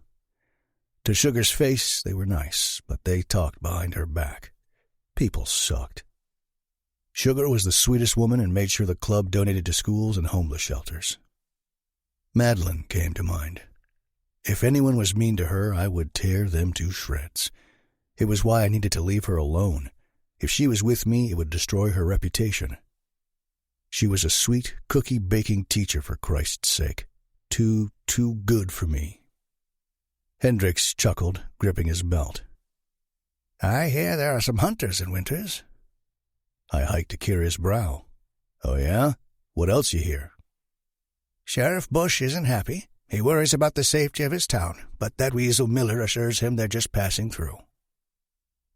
To Sugar's face, they were nice, but they talked behind her back. People sucked. Sugar was the sweetest woman and made sure the club donated to schools and homeless shelters. Madeline came to mind. If anyone was mean to her, I would tear them to shreds. It was why I needed to leave her alone. If she was with me, it would destroy her reputation. She was a sweet, cookie-baking teacher, for Christ's sake. Too good for me. Hendricks chuckled, gripping his belt. I hear there are some hunters in Winters. I hiked a curious brow. Oh, yeah? What else you hear? Sheriff Bush isn't happy. He worries about the safety of his town, but that weasel Miller assures him they're just passing through.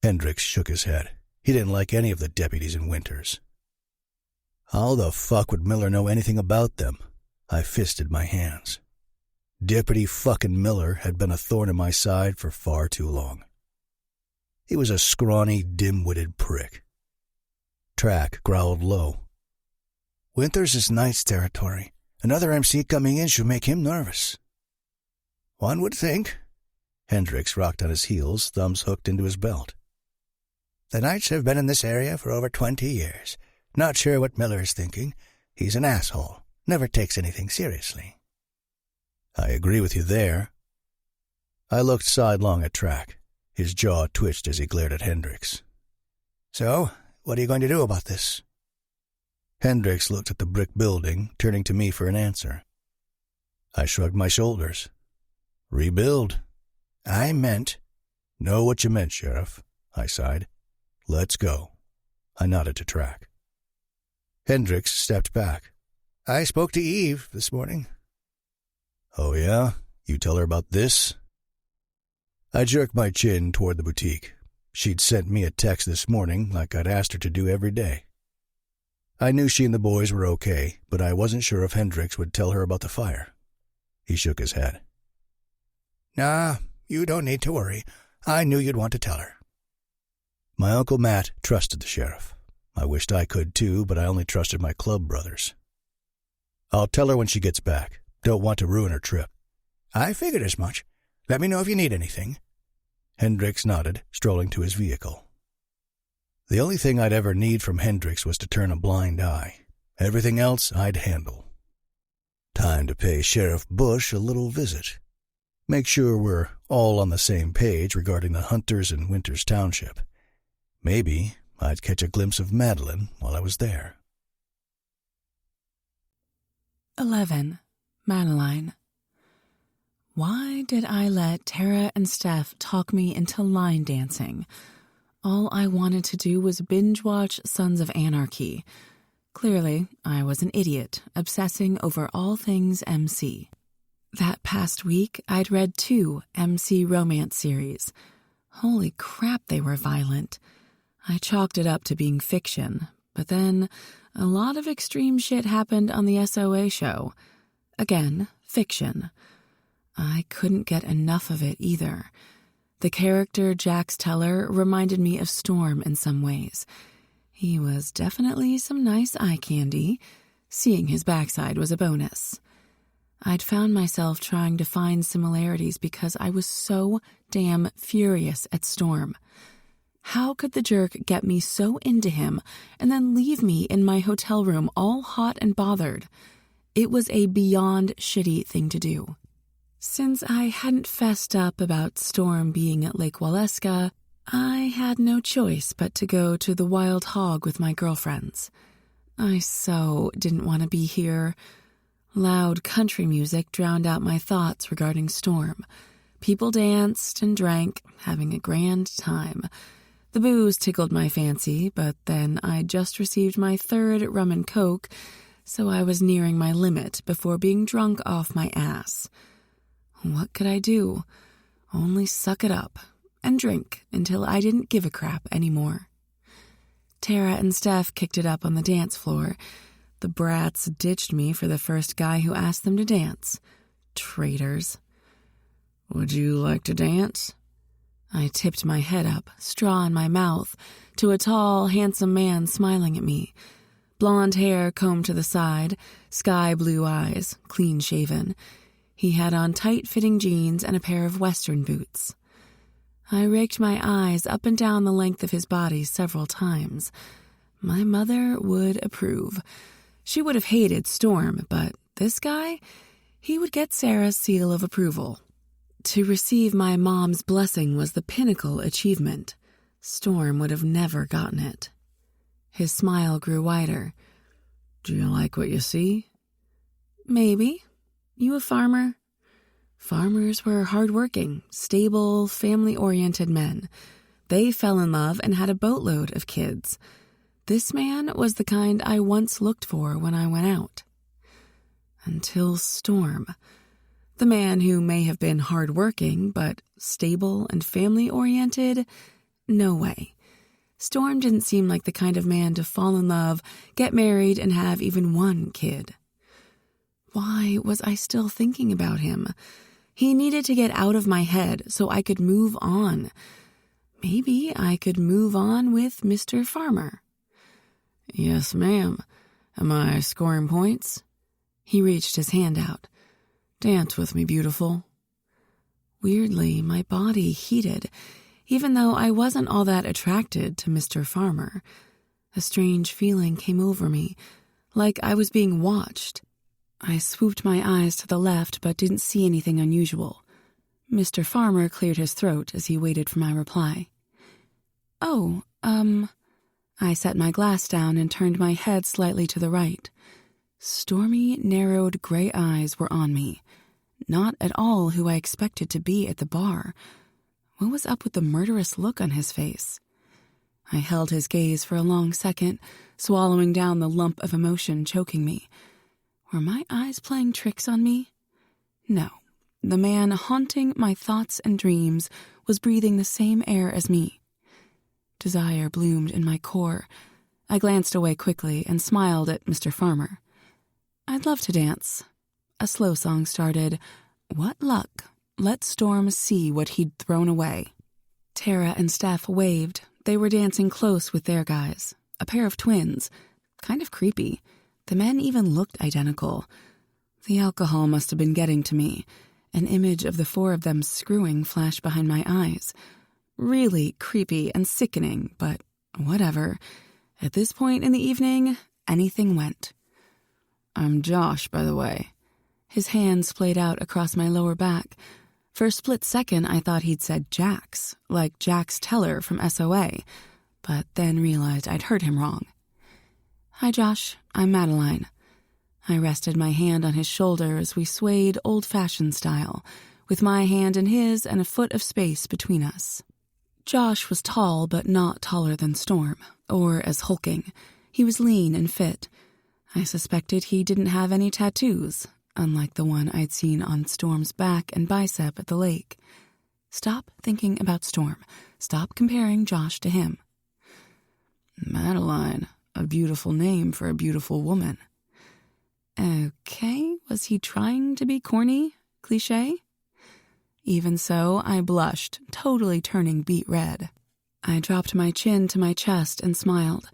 Hendricks shook his head. He didn't like any of the deputies in Winters. How the fuck would Miller know anything about them? I fisted my hands. Deputy fucking Miller had been a thorn in my side for far too long. He was a scrawny, dim-witted prick. Track growled low. Winters is Knight's territory. Another MC coming in should make him nervous. One would think. Hendricks rocked on his heels, thumbs hooked into his belt. The Knights have been in this area for over 20 years. Not sure what Miller is thinking. He's an asshole. Never takes anything seriously. I agree with you there. I looked sidelong at Track. His jaw twitched as he glared at Hendricks. So, what are you going to do about this? Hendricks looked at the brick building, turning to me for an answer. I shrugged my shoulders. Rebuild. I meant... Know what you meant, Sheriff, I sighed. Let's go. I nodded to Track. Hendricks stepped back. I spoke to Eve this morning. Oh, yeah? You tell her about this? I jerked my chin toward the boutique. She'd sent me a text this morning like I'd asked her to do every day. I knew she and the boys were okay, but I wasn't sure if Hendricks would tell her about the fire. He shook his head. Nah, you don't need to worry. I knew you'd want to tell her. My Uncle Matt trusted the sheriff. I wished I could too, but I only trusted my club brothers. I'll tell her when she gets back. Don't want to ruin her trip. I figured as much. Let me know if you need anything. Hendricks nodded, strolling to his vehicle. The only thing I'd ever need from Hendricks was to turn a blind eye. Everything else I'd handle. Time to pay Sheriff Bush a little visit. Make sure we're all on the same page regarding the hunters in Winters Township. Maybe I'd catch a glimpse of Madeline while I was there. 11. Madeline. Why did I let Tara and Steph talk me into line dancing? All I wanted to do was binge-watch Sons of Anarchy. Clearly, I was an idiot, obsessing over all things MC. That past week, I'd read 2 MC romance series. Holy crap, they were violent. I chalked it up to being fiction, but then a lot of extreme shit happened on the SOA show. Again, fiction. I couldn't get enough of it either. The character Jax Teller reminded me of Storm in some ways. He was definitely some nice eye candy. Seeing his backside was a bonus. I'd found myself trying to find similarities because I was so damn furious at Storm. How could the jerk get me so into him and then leave me in my hotel room all hot and bothered? It was a beyond shitty thing to do. Since I hadn't fessed up about Storm being at Lake Waleska, I had no choice but to go to the Wild Hog with my girlfriends. I so didn't want to be here. Loud country music drowned out my thoughts regarding Storm. People danced and drank, having a grand time. The booze tickled my fancy, but then I'd just received my 3rd rum and coke, so I was nearing my limit before being drunk off my ass. What could I do? Only suck it up and drink until I didn't give a crap anymore. Tara and Steph kicked it up on the dance floor. The brats ditched me for the first guy who asked them to dance. Traitors. Would you like to dance? I tipped my head up, straw in my mouth, to a tall, handsome man smiling at me. Blonde hair combed to the side, sky blue eyes, clean-shaven. He had on tight-fitting jeans and a pair of Western boots. I raked my eyes up and down the length of his body several times. My mother would approve. She would have hated Storm, but this guy, he would get Sarah's seal of approval. To receive my mom's blessing was the pinnacle achievement. Storm would have never gotten it. His smile grew wider. Do you like what you see? Maybe. You a farmer? Farmers were hardworking, stable, family-oriented men. They fell in love and had a boatload of kids. This man was the kind I once looked for when I went out. Until Storm. The man who may have been hardworking, but stable and family-oriented? No way. Storm didn't seem like the kind of man to fall in love, get married, and have even one kid. Why was I still thinking about him? He needed to get out of my head so I could move on. Maybe I could move on with Mr. Farmer. Yes, ma'am. Am I scoring points? He reached his hand out. Dance with me, beautiful. Weirdly, my body heated, even though I wasn't all that attracted to Mr. Farmer. A strange feeling came over me, like I was being watched. I swooped my eyes to the left but didn't see anything unusual. Mr. Farmer cleared his throat as he waited for my reply. I set my glass down and turned my head slightly to the right. Stormy, narrowed gray eyes were on me. Not at all who I expected to be at the bar. What was up with the murderous look on his face? I held his gaze for a long second, swallowing down the lump of emotion choking me. Were my eyes playing tricks on me? No. The man haunting my thoughts and dreams was breathing the same air as me. Desire bloomed in my core. I glanced away quickly and smiled at Mr. Farmer. I'd love to dance. A slow song started. What luck. Let Storm see what he'd thrown away. Tara and Steph waved. They were dancing close with their guys. A pair of twins. Kind of creepy. The men even looked identical. The alcohol must have been getting to me. An image of the four of them screwing flashed behind my eyes. Really creepy and sickening, but whatever. At this point in the evening, anything went. I'm Josh, by the way. His hand splayed out across my lower back. For a split second, I thought he'd said Jax, like Jax Teller from SOA, but then realized I'd heard him wrong. Hi, Josh. I'm Madeline. I rested my hand on his shoulder as we swayed old-fashioned style, with my hand in his and a foot of space between us. Josh was tall but not taller than Storm, or as hulking. He was lean and fit. I suspected he didn't have any tattoos, unlike the one I'd seen on Storm's back and bicep at the lake. Stop thinking about Storm. Stop comparing Josh to him. Madeline, a beautiful name for a beautiful woman. Okay, was he trying to be corny? Cliché? Even so, I blushed, totally turning beet red. I dropped my chin to my chest and smiled.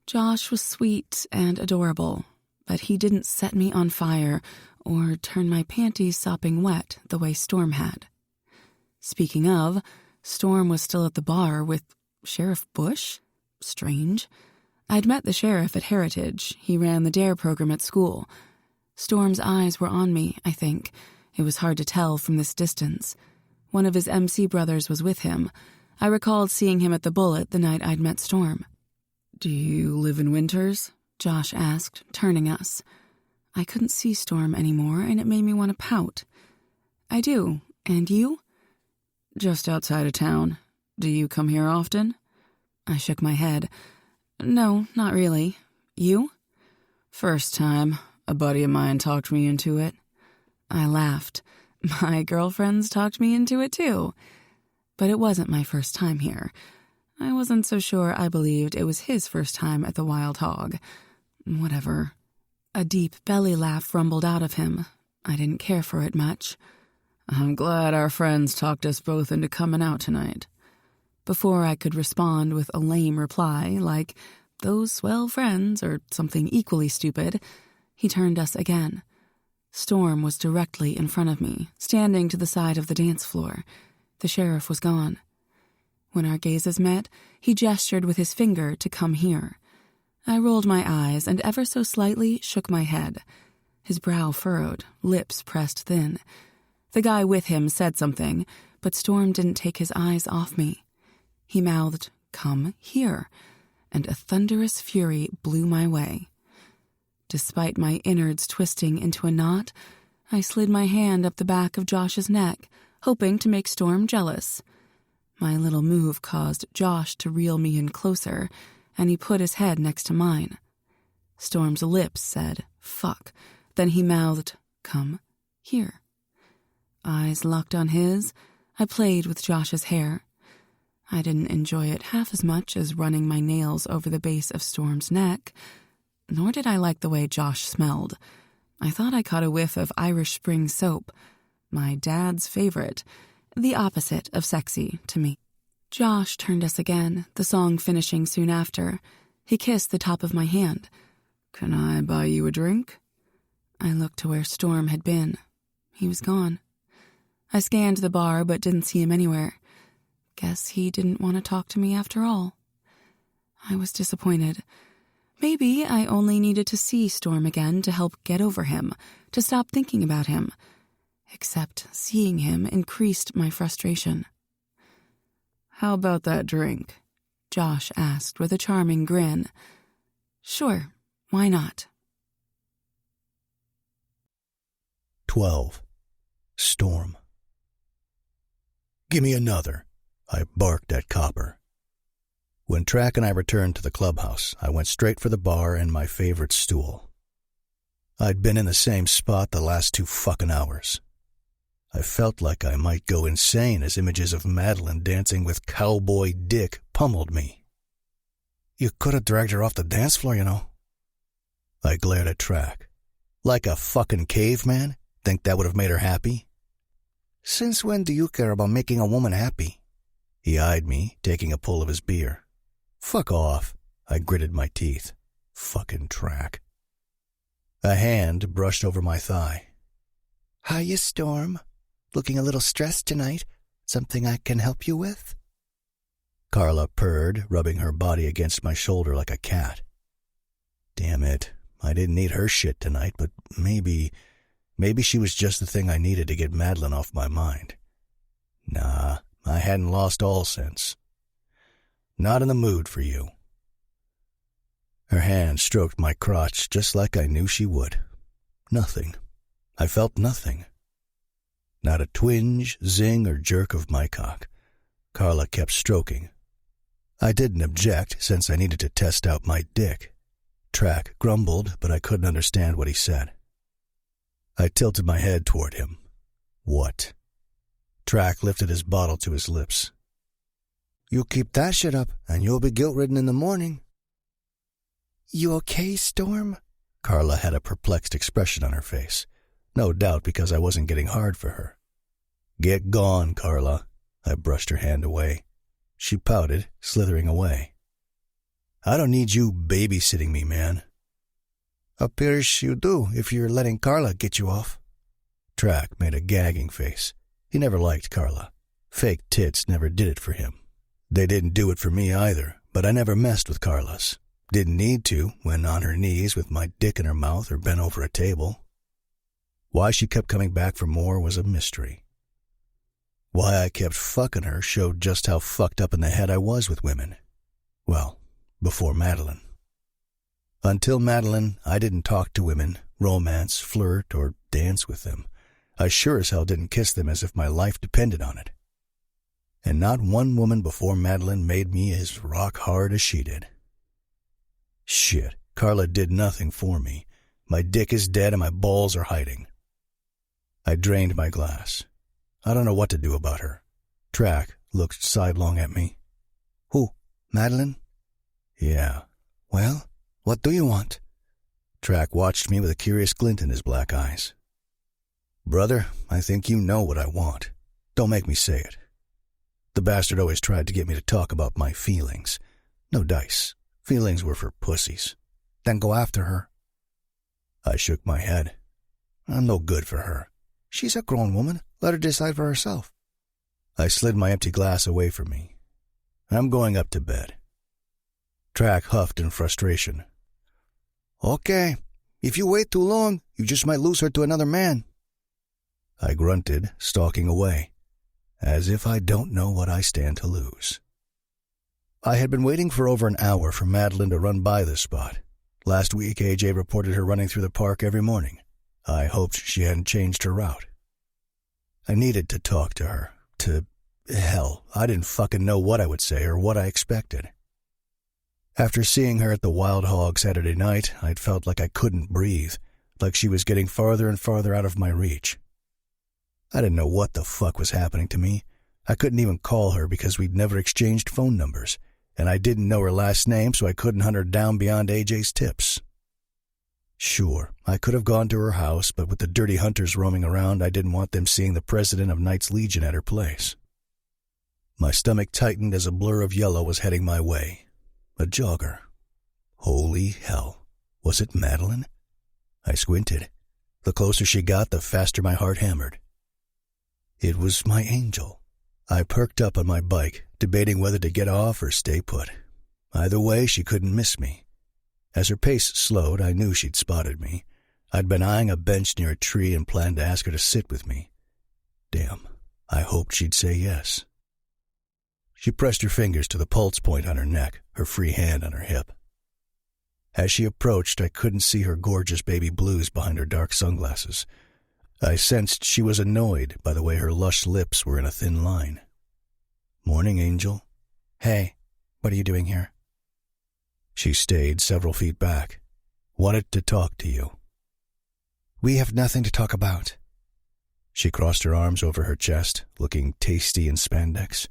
Josh was sweet and adorable, but he didn't set me on fire or turn my panties sopping wet the way Storm had. Speaking of, Storm was still at the bar with Sheriff Bush? Strange. I'd met the sheriff at Heritage. He ran the DARE program at school. Storm's eyes were on me, I think. It was hard to tell from this distance. One of his MC brothers was with him. I recalled seeing him at the Bullet the night I'd met Storm. Do you live in Winters? Josh asked, turning us. I couldn't see Storm anymore, and it made me want to pout. I do. And you? Just outside of town. Do you come here often? I shook my head. No, not really. You? First time. A buddy of mine talked me into it. I laughed. My girlfriends talked me into it too. But it wasn't my first time here. I wasn't so sure I believed it was his first time at the Wild Hog. Whatever. A deep belly laugh rumbled out of him. I didn't care for it much. I'm glad our friends talked us both into coming out tonight. Before I could respond with a lame reply, like, those swell friends, or something equally stupid, he turned us again. Storm was directly in front of me, standing to the side of the dance floor. The sheriff was gone. When our gazes met, he gestured with his finger to come here. I rolled my eyes and ever so slightly shook my head. His brow furrowed, lips pressed thin. The guy with him said something, but Storm didn't take his eyes off me. He mouthed, "Come here," and a thunderous fury blew my way. Despite my innards twisting into a knot, I slid my hand up the back of Josh's neck, hoping to make Storm jealous. My little move caused Josh to reel me in closer, and he put his head next to mine. Storm's lips said, "Fuck," then he mouthed, "Come here." Eyes locked on his, I played with Josh's hair. I didn't enjoy it half as much as running my nails over the base of Storm's neck, nor did I like the way Josh smelled. I thought I caught a whiff of Irish Spring soap, my dad's favorite, the opposite of sexy to me. Josh turned us again, the song finishing soon after. He kissed the top of my hand. "Can I buy you a drink?" I looked to where Storm had been. He was gone. I scanned the bar but didn't see him anywhere. Guess he didn't want to talk to me after all. I was disappointed. Maybe I only needed to see Storm again to help get over him, to stop thinking about him. Except seeing him increased my frustration. "How about that drink?" Josh asked with a charming grin. "Sure, why not?" 12. Storm. "Give me another," I barked at Copper. When Track and I returned to the clubhouse, I went straight for the bar and my favorite stool. I'd been in the same spot the last 2 fucking hours. I felt like I might go insane as images of Madeline dancing with Cowboy Dick pummeled me. "You could have dragged her off the dance floor, you know." I glared at Track. "Like a fucking caveman? Think that would have made her happy?" "Since when do you care about making a woman happy?" He eyed me, taking a pull of his beer. "Fuck off." I gritted my teeth. Fucking Track. A hand brushed over my thigh. "Hiya, Storm. Looking a little stressed tonight. Something I can help you with?" Carla purred, rubbing her body against my shoulder like a cat. Damn it. I didn't need her shit tonight, but maybe she was just the thing I needed to get Madeline off my mind. Nah, I hadn't lost all sense. Not in the mood for you. Her hand stroked my crotch just like I knew she would. Nothing. I felt nothing. Not a twinge, zing, or jerk of my cock. Carla kept stroking. I didn't object since I needed to test out my dick. Track grumbled, but I couldn't understand what he said. I tilted my head toward him. What? Track lifted his bottle to his lips. "You keep that shit up, and you'll be guilt-ridden in the morning." "You okay, Storm?" Carla had a perplexed expression on her face. No doubt because I wasn't getting hard for her. "Get gone, Carla." I brushed her hand away. She pouted, slithering away. "I don't need you babysitting me, man." "Appears you do if you're letting Carla get you off." Track made a gagging face. He never liked Carla. Fake tits never did it for him. They didn't do it for me either, but I never messed with Carla's. Didn't need to when on her knees with my dick in her mouth or bent over a table. Why she kept coming back for more was a mystery. Why I kept fucking her showed just how fucked up in the head I was with women. Well, before Madeline. Until Madeline, I didn't talk to women, romance, flirt, or dance with them. I sure as hell didn't kiss them as if my life depended on it. And not one woman before Madeline made me as rock hard as she did. Shit, Carla did nothing for me. My dick is dead and my balls are hiding. I drained my glass. I don't know what to do about her. Track looked sidelong at me. "Who?" Madeline? Yeah. Well, what do you want? Track watched me with a curious glint in his black eyes. Brother, I think you know what I want. Don't make me say it. The bastard always tried to get me to talk about my feelings. No dice. Feelings were for pussies. Then go after her. I shook my head. I'm no good for her. She's a grown woman. Let her decide for herself. I slid my empty glass away from me. I'm going up to bed. Track huffed in frustration. Okay. If you wait too long, you just might lose her to another man. I grunted, stalking away, as if I don't know what I stand to lose. I had been waiting for over an hour for Madeline to run by this spot. Last week, AJ reported her running through the park every morning. I hoped she hadn't changed her route. I needed to talk to her. Hell, I didn't fucking know what I would say or what I expected. After seeing her at the Wild Hog Saturday night, I'd felt like I couldn't breathe, like she was getting farther and farther out of my reach. I didn't know what the fuck was happening to me. I couldn't even call her because we'd never exchanged phone numbers, and I didn't know her last name, so I couldn't hunt her down beyond AJ's tips. Sure, I could have gone to her house, but with the dirty hunters roaming around, I didn't want them seeing the president of Knights Legion at her place. My stomach tightened as a blur of yellow was heading my way. A jogger. Holy hell. Was it Madeline? I squinted. The closer she got, the faster my heart hammered. It was my angel. I perked up on my bike, debating whether to get off or stay put. Either way, she couldn't miss me. As her pace slowed, I knew she'd spotted me. I'd been eyeing a bench near a tree and planned to ask her to sit with me. Damn, I hoped she'd say yes. She pressed her fingers to the pulse point on her neck, her free hand on her hip. As she approached, I couldn't see her gorgeous baby blues behind her dark sunglasses. I sensed she was annoyed by the way her lush lips were in a thin line. Morning, Angel. Hey, what are you doing here? She stayed several feet back. Wanted to talk to you. We have nothing to talk about. She crossed her arms over her chest, looking tasty in spandex.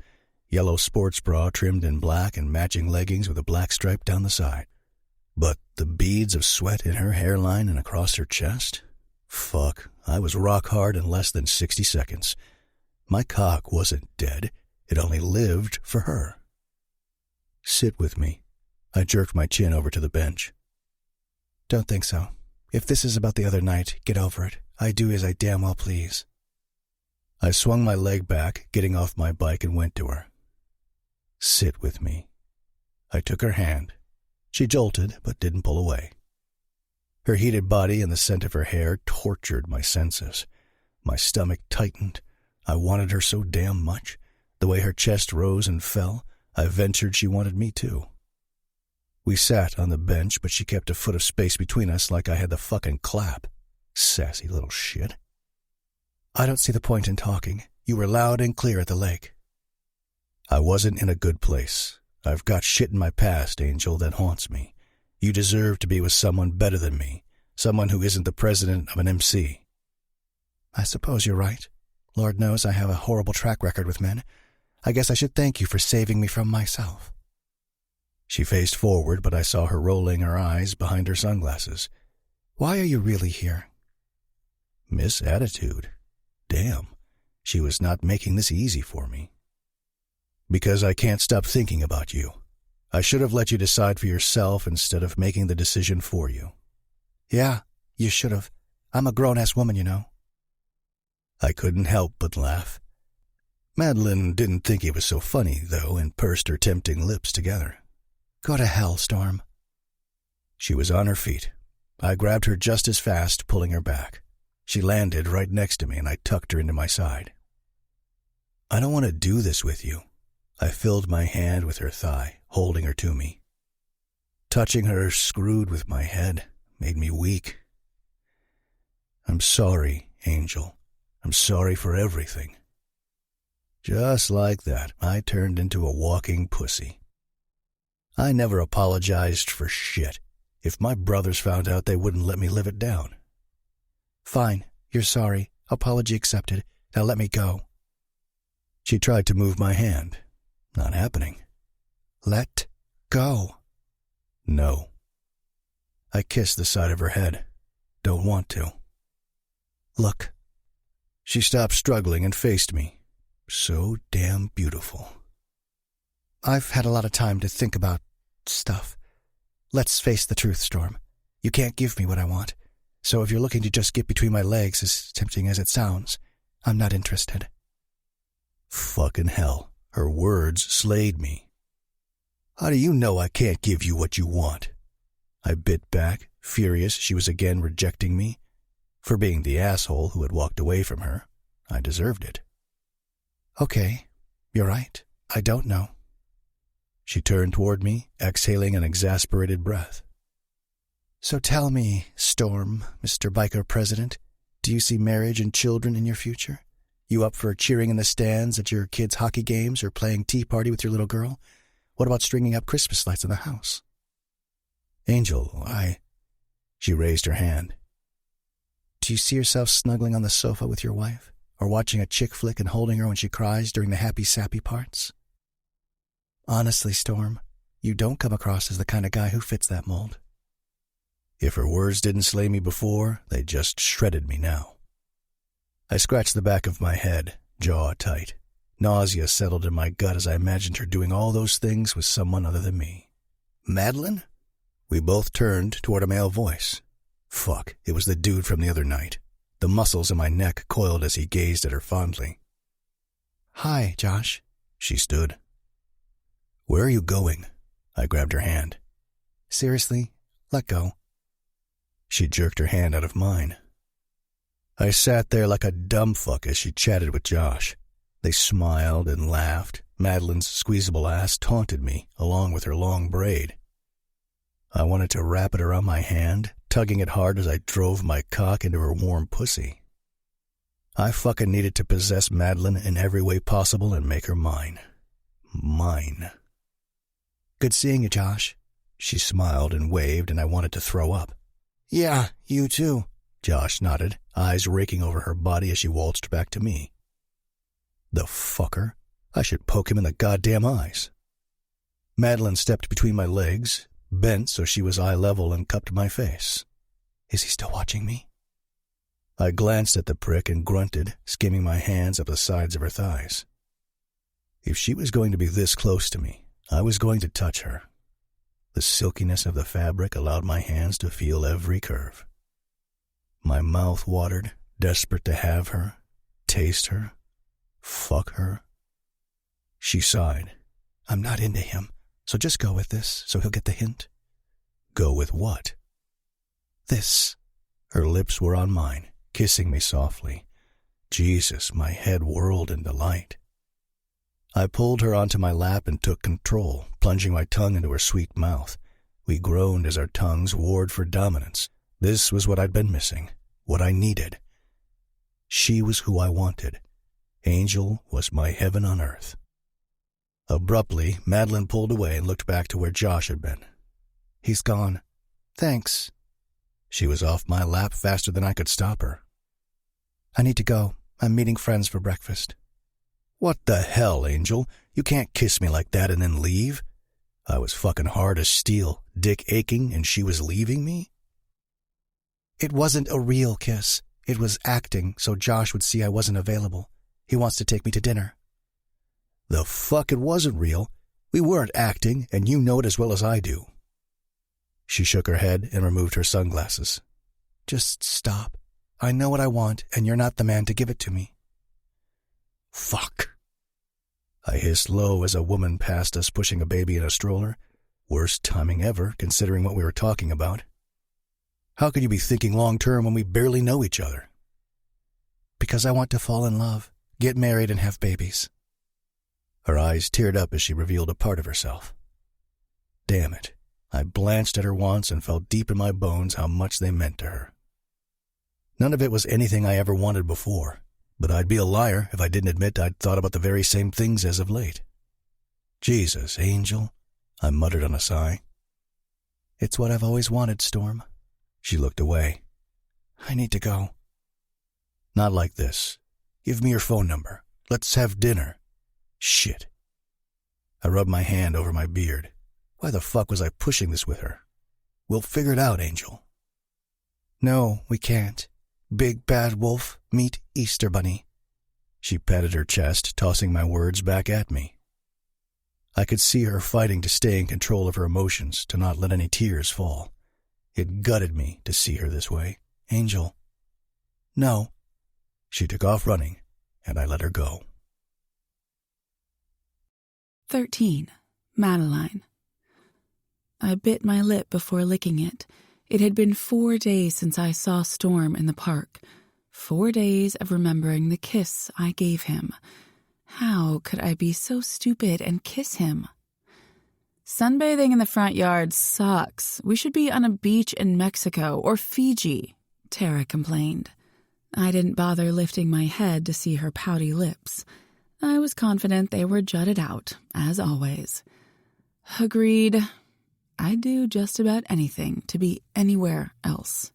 Yellow sports bra trimmed in black and matching leggings with a black stripe down the side. But the beads of sweat in her hairline and across her chest? Fuck, I was rock hard in less than 60 seconds. My cock wasn't dead. It only lived for her. Sit with me. I jerked my chin over to the bench. Don't think so. If this is about the other night, get over it. I do as I damn well please. I swung my leg back, getting off my bike, and went to her. Sit with me. I took her hand. She jolted, but didn't pull away. Her heated body and the scent of her hair tortured my senses. My stomach tightened. I wanted her so damn much. The way her chest rose and fell, I ventured she wanted me too. We sat on the bench, but she kept a foot of space between us like I had the fucking clap. Sassy little shit. I don't see the point in talking. You were loud and clear at the lake. I wasn't in a good place. I've got shit in my past, Angel, that haunts me. You deserve to be with someone better than me, someone who isn't the president of an MC. I suppose you're right. Lord knows I have a horrible track record with men. I guess I should thank you for saving me from myself. She faced forward, but I saw her rolling her eyes behind her sunglasses. Why are you really here? Miss Attitude. Damn, she was not making this easy for me. Because I can't stop thinking about you. I should have let you decide for yourself instead of making the decision for you. Yeah, you should have. I'm a grown-ass woman, you know. I couldn't help but laugh. Madeline didn't think it was so funny, though, and pursed her tempting lips together. Go to hell, Storm. She was on her feet. I grabbed her just as fast, pulling her back. She landed right next to me, and I tucked her into my side. I don't want to do this with you. I filled my hand with her thigh, holding her to me. Touching her, screwed with my head, made me weak. I'm sorry, Angel. I'm sorry for everything. Just like that, I turned into a walking pussy. I never apologized for shit. If my brothers found out, they wouldn't let me live it down. Fine, you're sorry. Apology accepted. Now let me go. She tried to move my hand. Not happening. Let Go. No. I kissed the side of her head. Don't want to. Look. She stopped struggling and faced me. So damn beautiful. I've had a lot of time to think about stuff. Let's face the truth, Storm. You can't give me what I want. So if you're looking to just get between my legs, as tempting as it sounds, I'm not interested. Fucking hell. Her words slayed me. How do you know I can't give you what you want? I bit back, furious she was again rejecting me. For being the asshole who had walked away from her, I deserved it. Okay, you're right. I don't know. She turned toward me, exhaling an exasperated breath. So tell me, Storm, Mr. Biker President, do you see marriage and children in your future? You up for cheering in the stands at your kids' hockey games or playing tea party with your little girl? What about stringing up Christmas lights in the house? Angel, She raised her hand. Do you see yourself snuggling on the sofa with your wife? Or watching a chick flick and holding her when she cries during the happy sappy parts? Honestly, Storm, you don't come across as the kind of guy who fits that mold. If her words didn't slay me before, they just shredded me now. I scratched the back of my head, jaw tight. Nausea settled in my gut as I imagined her doing all those things with someone other than me. Madeline? We both turned toward a male voice. Fuck, it was the dude from the other night. The muscles in my neck coiled as he gazed at her fondly. Hi, Josh. She stood. Where are you going? I grabbed her hand. Seriously, let go. She jerked her hand out of mine. I sat there like a dumb fuck as she chatted with Josh. They smiled and laughed. Madeline's squeezable ass taunted me, along with her long braid. I wanted to wrap it around my hand, tugging it hard as I drove my cock into her warm pussy. I fucking needed to possess Madeline in every way possible and make her mine. Mine. Good seeing you, Josh. She smiled and waved, and I wanted to throw up. Yeah, you too. Josh nodded, eyes raking over her body as she waltzed back to me. The fucker. I should poke him in the goddamn eyes. Madeline stepped between my legs, bent so she was eye level, and cupped my face. Is he still watching me? I glanced at the prick and grunted, skimming my hands up the sides of her thighs. If she was going to be this close to me, I was going to touch her. The silkiness of the fabric allowed my hands to feel every curve. My mouth watered, desperate to have her, taste her, fuck her. She sighed. I'm not into him, so just go with this so he'll get the hint. Go with what? This. Her lips were on mine, kissing me softly. Jesus, my head whirled in delight. I pulled her onto my lap and took control, plunging my tongue into her sweet mouth. We groaned as our tongues warred for dominance. This was what I'd been missing, what I needed. She was who I wanted. Angel was my heaven on earth. Abruptly, Madeline pulled away and looked back to where Josh had been. He's gone. Thanks. She was off my lap faster than I could stop her. I need to go. I'm meeting friends for breakfast. What the hell, Angel? You can't kiss me like that and then leave. I was fucking hard as steel, dick aching, and she was leaving me? It wasn't a real kiss. It was acting so Josh would see I wasn't available. He wants to take me to dinner. The fuck, it wasn't real. We weren't acting, and you know it as well as I do. She shook her head and removed her sunglasses. Just stop. I know what I want, and you're not the man to give it to me. Fuck. I hissed low as a woman passed us pushing a baby in a stroller. Worst timing ever, considering what we were talking about. How could you be thinking long-term when we barely know each other? Because I want to fall in love, get married, and have babies. Her eyes teared up as she revealed a part of herself. Damn it. I blanched at her once and felt deep in my bones how much they meant to her. None of it was anything I ever wanted before, but I'd be a liar if I didn't admit I'd thought about the very same things as of late. Jesus, Angel, I muttered on a sigh. It's what I've always wanted, Storm. She looked away. I need to go. Not like this. Give me your phone number. Let's have dinner. Shit. I rubbed my hand over my beard. Why the fuck was I pushing this with her? We'll figure it out, Angel. No, we can't. Big bad wolf, meet Easter Bunny. She patted her chest, tossing my words back at me. I could see her fighting to stay in control of her emotions, to not let any tears fall. It gutted me to see her this way. Angel. No. She took off running, and I let her go. 13. Madeline. I bit my lip before licking it. It had been 4 days since I saw Storm in the park. 4 days of remembering the kiss I gave him. How could I be so stupid and kiss him? Sunbathing in the front yard sucks. We should be on a beach in Mexico or Fiji, Tara complained. I didn't bother lifting my head to see her pouty lips. I was confident they were jutted out, as always. Agreed. I'd do just about anything to be anywhere else.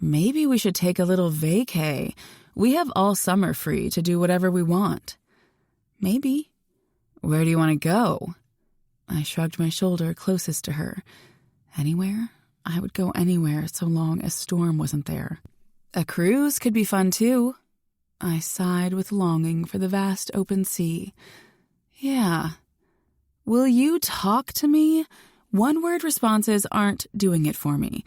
Maybe we should take a little vacay. We have all summer free to do whatever we want. Maybe. Where do you want to go? I shrugged my shoulder closest to her. Anywhere? I would go anywhere so long as Storm wasn't there. A cruise could be fun too. I sighed with longing for the vast open sea. Yeah. Will you talk to me? One-word responses aren't doing it for me.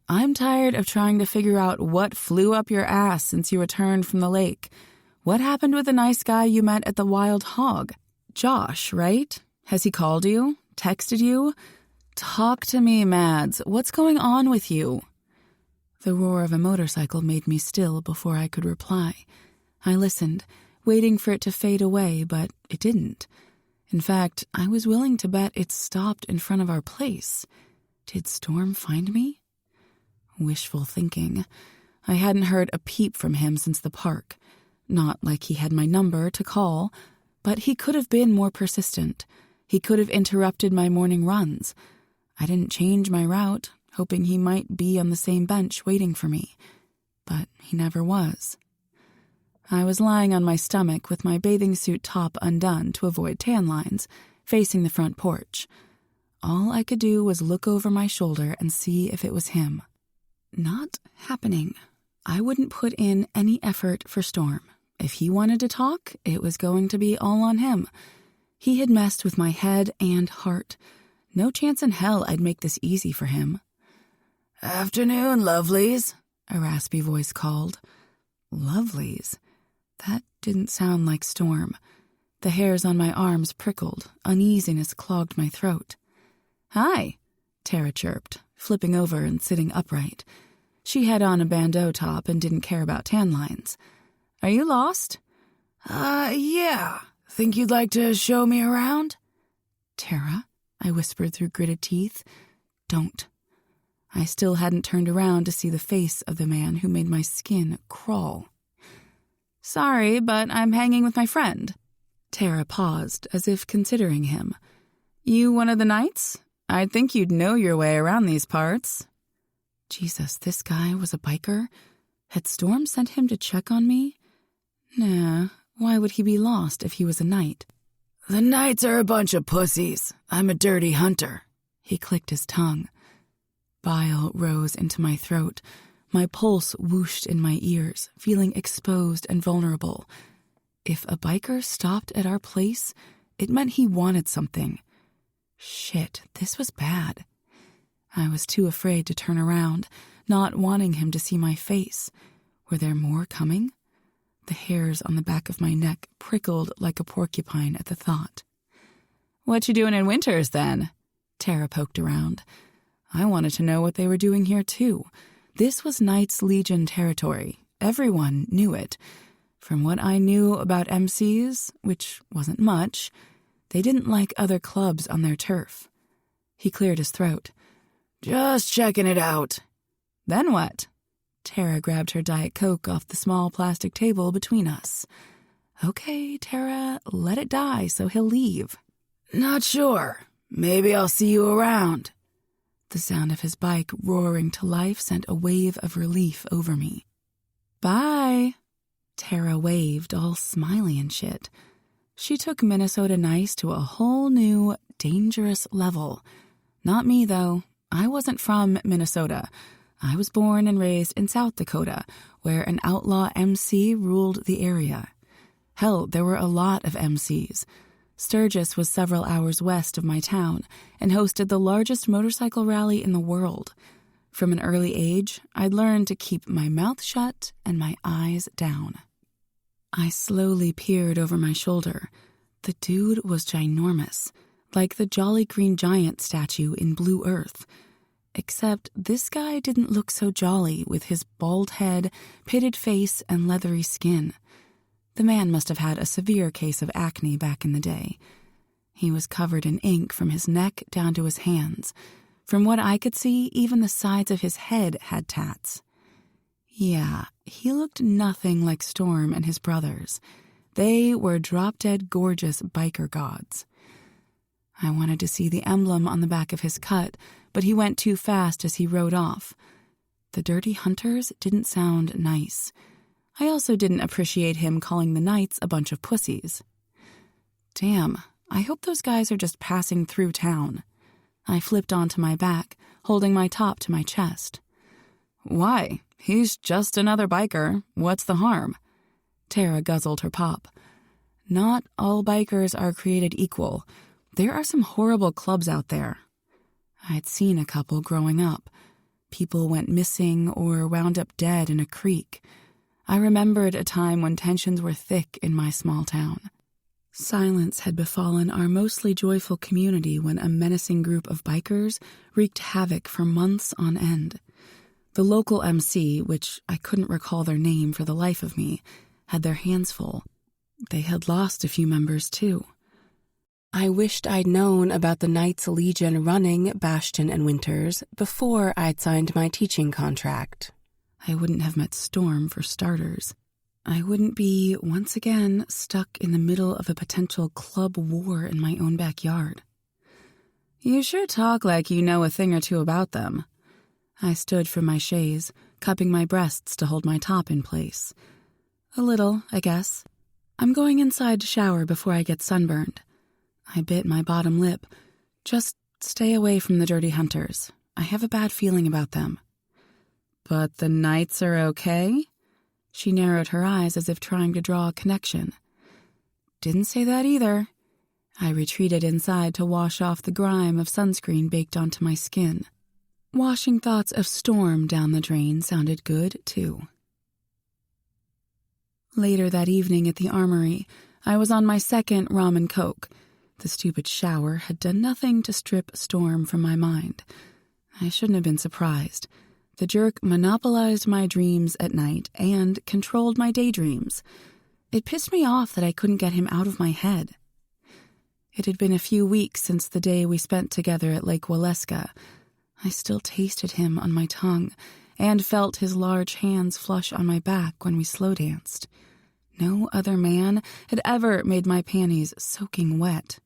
I'm tired of trying to figure out what flew up your ass since you returned from the lake. What happened with the nice guy you met at the Wild Hog? Josh, right? Has he called you? Texted you? Talk to me, Mads. What's going on with you? The roar of a motorcycle made me still before I could reply. I listened, waiting for it to fade away, but it didn't. In fact, I was willing to bet it stopped in front of our place. Did Storm find me? Wishful thinking. I hadn't heard a peep from him since the park. Not like he had my number to call, but he could have been more persistent. He could have interrupted my morning runs. I didn't change my route, hoping he might be on the same bench waiting for me. But he never was. I was lying on my stomach with my bathing suit top undone to avoid tan lines, facing the front porch. All I could do was look over my shoulder and see if it was him. Not happening. I wouldn't put in any effort for Storm. If he wanted to talk, it was going to be all on him. He had messed with my head and heart. No chance in hell I'd make this easy for him. "Afternoon, lovelies," a raspy voice called. Lovelies? That didn't sound like Storm. The hairs on my arms prickled. Uneasiness clogged my throat. "Hi," Tara chirped, flipping over and sitting upright. She had on a bandeau top and didn't care about tan lines. "Are you lost?" Yeah. Think you'd like to show me around?" "Tara," I whispered through gritted teeth. "Don't." I still hadn't turned around to see the face of the man who made my skin crawl. "Sorry, but I'm hanging with my friend." Tara paused, as if considering him. "You one of the knights? I'd think you'd know your way around these parts." Jesus, this guy was a biker? Had Storm sent him to check on me? Nah, why would he be lost if he was a knight? "The knights are a bunch of pussies. I'm a dirty hunter." He clicked his tongue. Bile rose into my throat. My pulse whooshed in my ears, feeling exposed and vulnerable. If a biker stopped at our place, it meant he wanted something. Shit, this was bad. I was too afraid to turn around, not wanting him to see my face. Were there more coming? The hairs on the back of my neck prickled like a porcupine at the thought. "What you doing in Winters, then?" Tara poked around. I wanted to know what they were doing here, too. This was Knights Legion territory. Everyone knew it. From what I knew about MCs, which wasn't much, they didn't like other clubs on their turf. He cleared his throat. "Just checking it out." "Then what?" Tara grabbed her Diet Coke off the small plastic table between us. "Okay, Tara, let it die so he'll leave." "Not sure. Maybe I'll see you around." The sound of his bike roaring to life sent a wave of relief over me. "Bye." Tara waved, all smiley and shit. She took Minnesota nice to a whole new, dangerous level. Not me, though. I wasn't from Minnesota. I was born and raised in South Dakota, where an outlaw MC ruled the area. Hell, there were a lot of MCs. Sturgis was several hours west of my town and hosted the largest motorcycle rally in the world. From an early age, I'd learned to keep my mouth shut and my eyes down. I slowly peered over my shoulder. The dude was ginormous, like the Jolly Green Giant statue in Blue Earth. Except this guy didn't look so jolly with his bald head, pitted face, and leathery skin. The man must have had a severe case of acne back in the day. He was covered in ink from his neck down to his hands. From what I could see, even the sides of his head had tats. Yeah, he looked nothing like Storm and his brothers. They were drop-dead gorgeous biker gods. I wanted to see the emblem on the back of his cut, but he went too fast as he rode off. The Dirty Hunters didn't sound nice. I also didn't appreciate him calling the Knights a bunch of pussies. Damn, I hope those guys are just passing through town. I flipped onto my back, holding my top to my chest. Why? He's just another biker. What's the harm? Tara guzzled her pop. Not all bikers are created equal. There are some horrible clubs out there. I'd seen a couple growing up. People went missing or wound up dead in a creek. I remembered a time when tensions were thick in my small town. Silence had befallen our mostly joyful community when a menacing group of bikers wreaked havoc for months on end. The local MC, which I couldn't recall their name for the life of me, had their hands full. They had lost a few members, too. I wished I'd known about the Knights Legion running Bastion and Winters before I'd signed my teaching contract. I wouldn't have met Storm, for starters. I wouldn't be, once again, stuck in the middle of a potential club war in my own backyard. You sure talk like you know a thing or two about them. I stood from my chaise, cupping my breasts to hold my top in place. A little, I guess. I'm going inside to shower before I get sunburned. I bit my bottom lip. Just stay away from the Dirty Hunters. I have a bad feeling about them. But the Knights are okay? She narrowed her eyes as if trying to draw a connection. Didn't say that either. I retreated inside to wash off the grime of sunscreen baked onto my skin. Washing thoughts of Storm down the drain sounded good, too. Later that evening at the armory, I was on my second rum and coke. The stupid shower had done nothing to strip Storm from my mind. I shouldn't have been surprised. The jerk monopolized my dreams at night and controlled my daydreams. It pissed me off that I couldn't get him out of my head. It had been a few weeks since the day we spent together at Lake Waleska. I still tasted him on my tongue and felt his large hands flush on my back when we slow danced. No other man had ever made my panties soaking wet.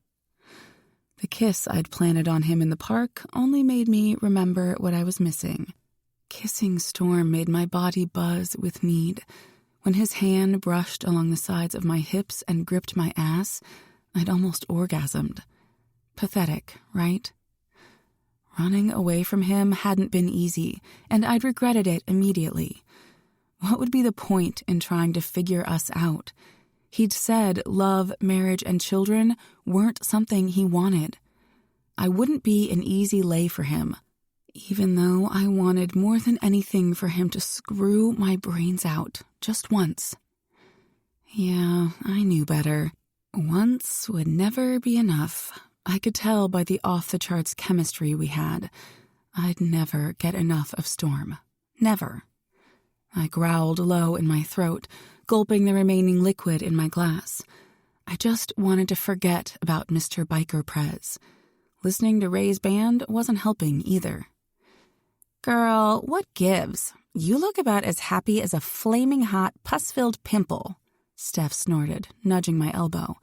The kiss I'd planted on him in the park only made me remember what I was missing. Kissing Storm made my body buzz with need. When his hand brushed along the sides of my hips and gripped my ass, I'd almost orgasmed. Pathetic, right? Running away from him hadn't been easy, and I'd regretted it immediately. What would be the point in trying to figure us out? He'd said love, marriage, and children weren't something he wanted. I wouldn't be an easy lay for him, even though I wanted more than anything for him to screw my brains out just once. Yeah, I knew better. Once would never be enough. I could tell by the off-the-charts chemistry we had. I'd never get enough of Storm. Never. I growled low in my throat, gulping the remaining liquid in my glass. I just wanted to forget about Mr. Biker Prez. Listening to Ray's band wasn't helping either. Girl, what gives? You look about as happy as a flaming hot, pus-filled pimple, Steph snorted, nudging my elbow.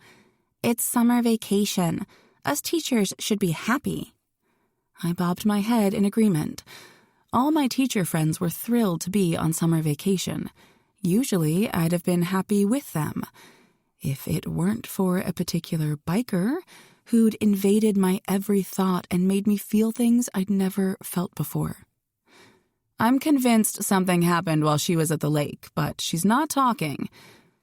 It's summer vacation. Us teachers should be happy. I bobbed my head in agreement. All my teacher friends were thrilled to be on summer vacation. Usually, I'd have been happy with them. If it weren't for a particular biker who'd invaded my every thought and made me feel things I'd never felt before. I'm convinced something happened while she was at the lake, but she's not talking.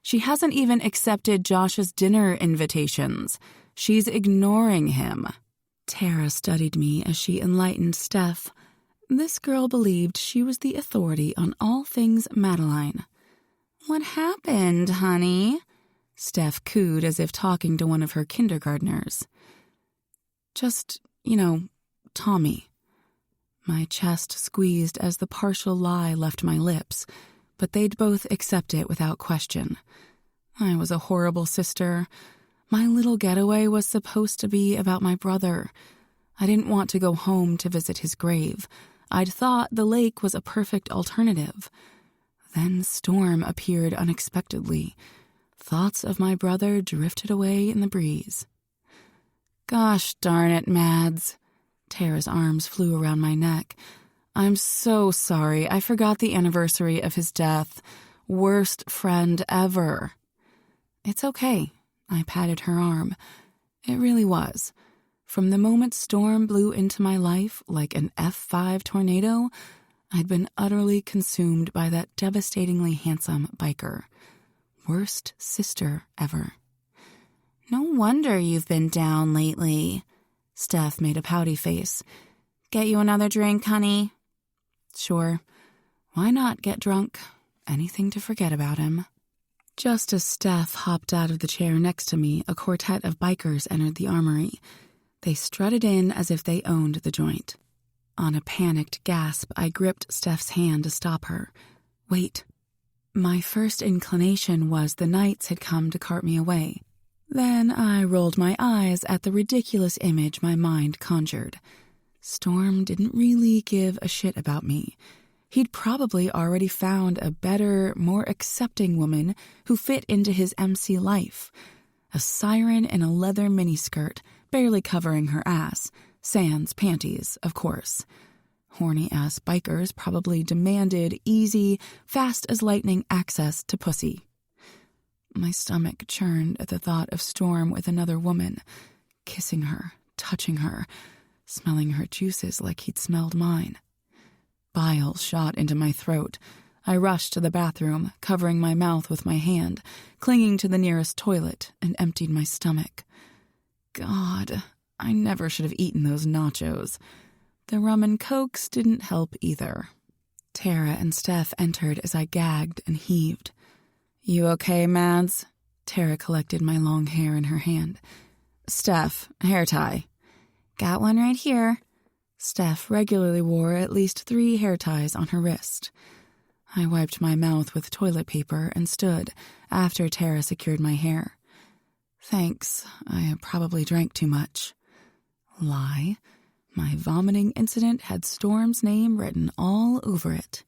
She hasn't even accepted Josh's dinner invitations. She's ignoring him. Tara studied me as she enlightened Steph. This girl believed she was the authority on all things Madeline. "What happened, honey?" Steph cooed as if talking to one of her kindergartners. "Just, Tommy." My chest squeezed as the partial lie left my lips, but they'd both accept it without question. I was a horrible sister. My little getaway was supposed to be about my brother. I didn't want to go home to visit his grave. I'd thought the lake was a perfect alternative. Then Storm appeared unexpectedly. Thoughts of my brother drifted away in the breeze. "Gosh darn it, Mads." Tara's arms flew around my neck. "I'm so sorry. I forgot the anniversary of his death. Worst friend ever." "It's okay." I patted her arm. It really was. From the moment Storm blew into my life like an F5 tornado, I'd been utterly consumed by that devastatingly handsome biker. Worst sister ever. "No wonder you've been down lately." Steph made a pouty face. "Get you another drink, honey?" "Sure. Why not get drunk? Anything to forget about him." Just as Steph hopped out of the chair next to me, a quartet of bikers entered the armory. They strutted in as if they owned the joint. On a panicked gasp, I gripped Steph's hand to stop her. "Wait." My first inclination was the knights had come to cart me away. Then I rolled my eyes at the ridiculous image my mind conjured. Storm didn't really give a shit about me. He'd probably already found a better, more accepting woman who fit into his MC life. A siren in a leather miniskirt, barely covering her ass. Sans panties, of course. Horny-ass bikers probably demanded easy, fast-as-lightning access to pussy. My stomach churned at the thought of Storm with another woman, kissing her, touching her, smelling her juices like he'd smelled mine. Bile shot into my throat. I rushed to the bathroom, covering my mouth with my hand, clinging to the nearest toilet, and emptied my stomach. God, I never should have eaten those nachos. The rum and cokes didn't help either. Tara and Steph entered as I gagged and heaved. "You okay, Mads?" Tara collected my long hair in her hand. "Steph, hair tie." "Got one right here." Steph regularly wore at least 3 hair ties on her wrist. I wiped my mouth with toilet paper and stood after Tara secured my hair. "Thanks, I probably drank too much." Lie. My vomiting incident had Storm's name written all over it.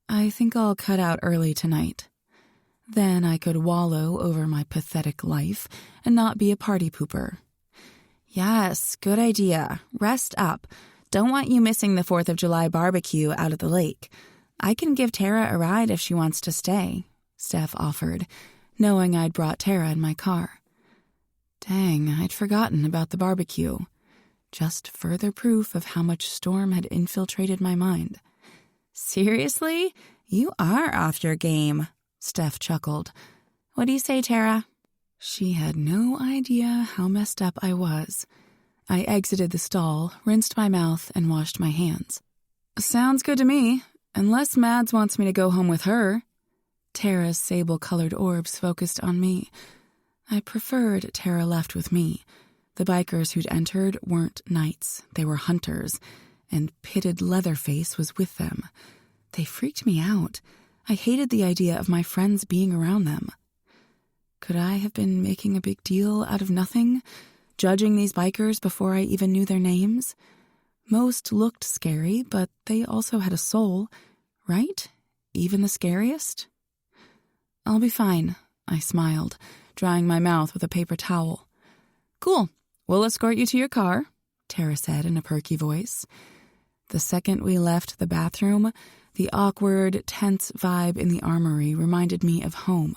"I think I'll cut out early tonight. Then I could wallow over my pathetic life and not be a party pooper." "Yes, good idea. Rest up. Don't want you missing the 4th of July barbecue out at the lake. I can give Tara a ride if she wants to stay," Steph offered, knowing I'd brought Tara in my car. Dang, I'd forgotten about the barbecue. Just further proof of how much Storm had infiltrated my mind. "Seriously? You are off your game," Steph chuckled. "What do you say, Tara?" She had no idea how messed up I was. I exited the stall, rinsed my mouth, and washed my hands. "Sounds good to me, unless Mads wants me to go home with her." Tara's sable-colored orbs focused on me. I preferred Tara left with me. The bikers who'd entered weren't knights, they were hunters, and Pitted Leatherface was with them. They freaked me out. I hated the idea of my friends being around them. Could I have been making a big deal out of nothing? Judging these bikers before I even knew their names? Most looked scary, but they also had a soul, right? Even the scariest? "I'll be fine," I smiled, drying my mouth with a paper towel. "Cool. We'll escort you to your car," Tara said in a perky voice. The second we left the bathroom, the awkward, tense vibe in the armory reminded me of home.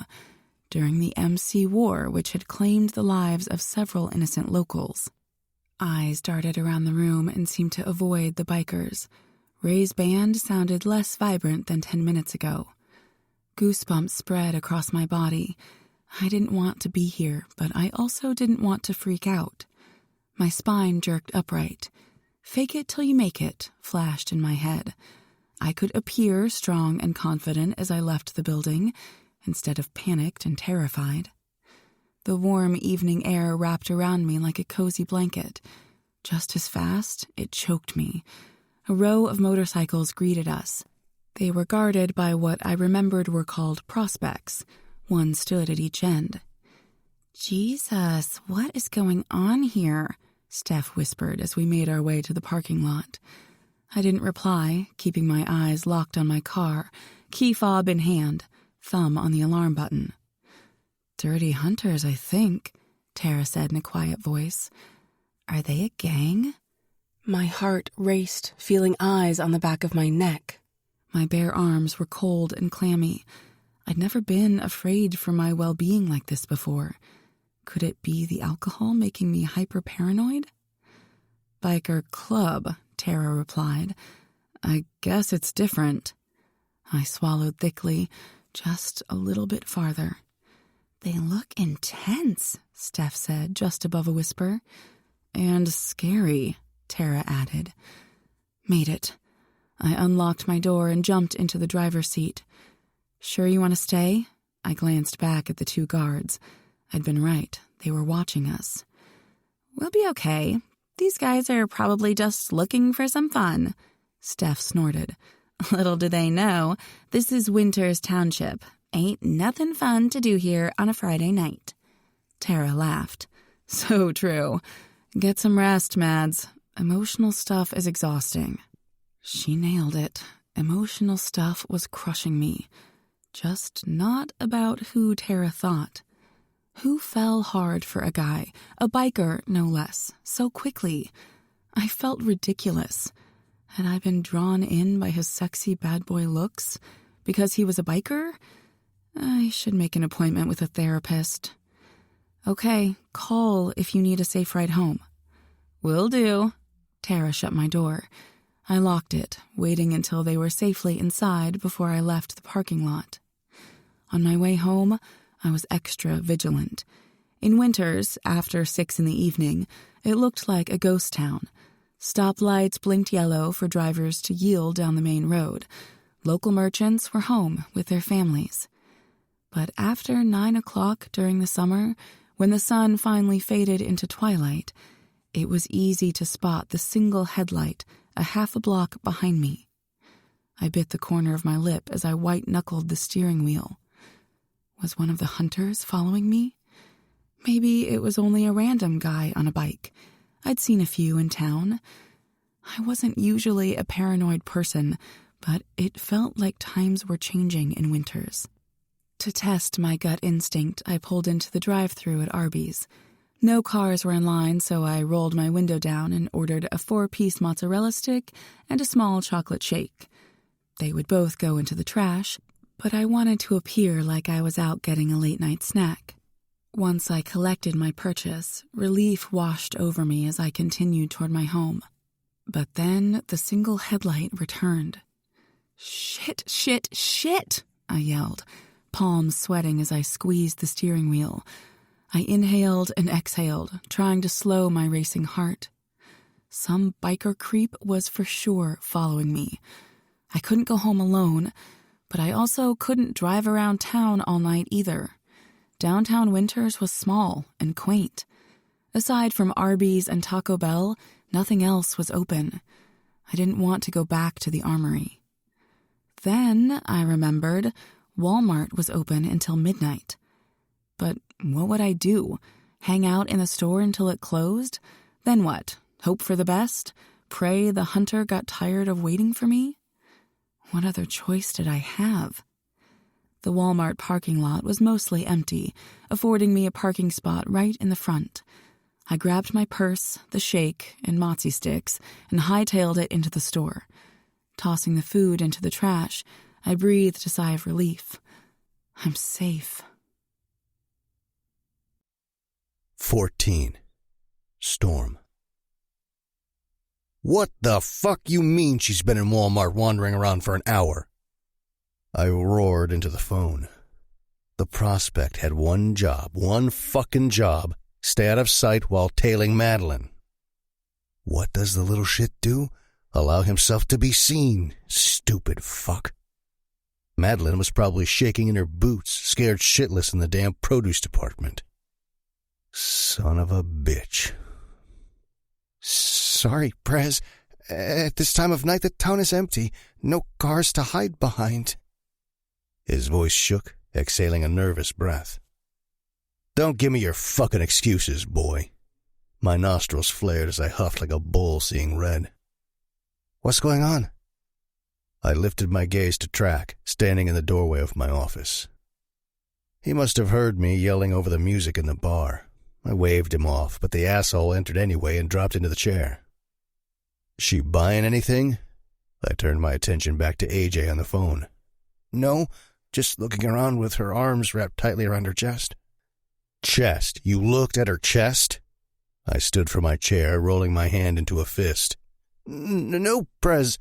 during the MC war, which had claimed the lives of several innocent locals. Eyes darted around the room and seemed to avoid the bikers. Ray's band sounded less vibrant than 10 minutes ago. Goosebumps spread across my body. I didn't want to be here, but I also didn't want to freak out. My spine jerked upright. "Fake it till you make it," flashed in my head. I could appear strong and confident as I left the building, instead of panicked and terrified. The warm evening air wrapped around me like a cozy blanket. Just as fast, it choked me. A row of motorcycles greeted us. They were guarded by what I remembered were called prospects. One stood at each end. "Jesus, what is going on here?" Steph whispered as we made our way to the parking lot. I didn't reply, keeping my eyes locked on my car, key fob in hand, thumb on the alarm button. "Dirty Hunters, I think," Tara said in a quiet voice. "Are they a gang?" My heart raced, feeling eyes on the back of my neck. My bare arms were cold and clammy. I'd never been afraid for my well-being like this before. Could it be the alcohol making me hyper-paranoid? "Biker club," Tara replied. "I guess it's different." I swallowed thickly, just a little bit farther. "They look intense," Steph said, just above a whisper. "And scary," Tara added. Made it. I unlocked my door and jumped into the driver's seat. "Sure you want to stay?" I glanced back at the two guards. I'd been right. They were watching us. "We'll be okay. These guys are probably just looking for some fun," Steph snorted. "Little do they know, this is Winters Township. Ain't nothing fun to do here on a Friday night." Tara laughed. "So true. Get some rest, Mads. Emotional stuff is exhausting." She nailed it. Emotional stuff was crushing me. Just not about who Tara thought. Who fell hard for a guy, a biker no less, so quickly? I felt ridiculous. Had I been drawn in by his sexy bad boy looks? Because he was a biker? I should make an appointment with a therapist. "Okay, call if you need a safe ride home." "Will do." Tara shut my door. I locked it, waiting until they were safely inside before I left the parking lot. On my way home, I was extra vigilant. In Winters, after 6 in the evening, it looked like a ghost town. Stoplights blinked yellow for drivers to yield down the main road. Local merchants were home with their families. But after 9 o'clock during the summer, when the sun finally faded into twilight, it was easy to spot the single headlight a half a block behind me. I bit the corner of my lip as I white-knuckled the steering wheel. Was one of the hunters following me? Maybe it was only a random guy on a bike. I'd seen a few in town. I wasn't usually a paranoid person, but it felt like times were changing in Winters. To test my gut instinct, I pulled into the drive-thru at Arby's. No cars were in line, so I rolled my window down and ordered a 4-piece mozzarella stick and a small chocolate shake. They would both go into the trash, but I wanted to appear like I was out getting a late-night snack. Once I collected my purchase, relief washed over me as I continued toward my home. But then the single headlight returned. "Shit, shit, shit!" I yelled, palms sweating as I squeezed the steering wheel. I inhaled and exhaled, trying to slow my racing heart. Some biker creep was for sure following me. I couldn't go home alone, but I also couldn't drive around town all night either. Downtown Winters was small and quaint. Aside from Arby's and Taco Bell, nothing else was open. I didn't want to go back to the Armory. Then I remembered Walmart was open until midnight. But what would I do? Hang out in the store until it closed? Then what? Hope for the best? Pray the hunter got tired of waiting for me? What other choice did I have? The Walmart parking lot was mostly empty, affording me a parking spot right in the front. I grabbed my purse, the shake, and mozzie sticks, and hightailed it into the store. Tossing the food into the trash, I breathed a sigh of relief. I'm safe. 14. Storm. What the fuck you mean she's been in Walmart wandering around for an hour? I roared into the phone. The prospect had one fucking job, stay out of sight while tailing Madeline. What does the little shit do? Allow himself to be seen, stupid fuck. Madeline was probably shaking in her boots, scared shitless in the damn produce department. Son of a bitch. Sorry, Prez. At this time of night, the town is empty. No cars to hide behind. His voice shook, exhaling a nervous breath. Don't give me your fucking excuses, boy. My nostrils flared as I huffed like a bull seeing red. What's going on? I lifted my gaze to Track, standing in the doorway of my office. He must have heard me yelling over the music in the bar. I waved him off, but the asshole entered anyway and dropped into the chair. She buying anything? I turned my attention back to AJ on the phone. No, just looking around with her arms wrapped tightly around her chest. Chest? You looked at her chest? I stood from my chair, rolling my hand into a fist. No, Prez.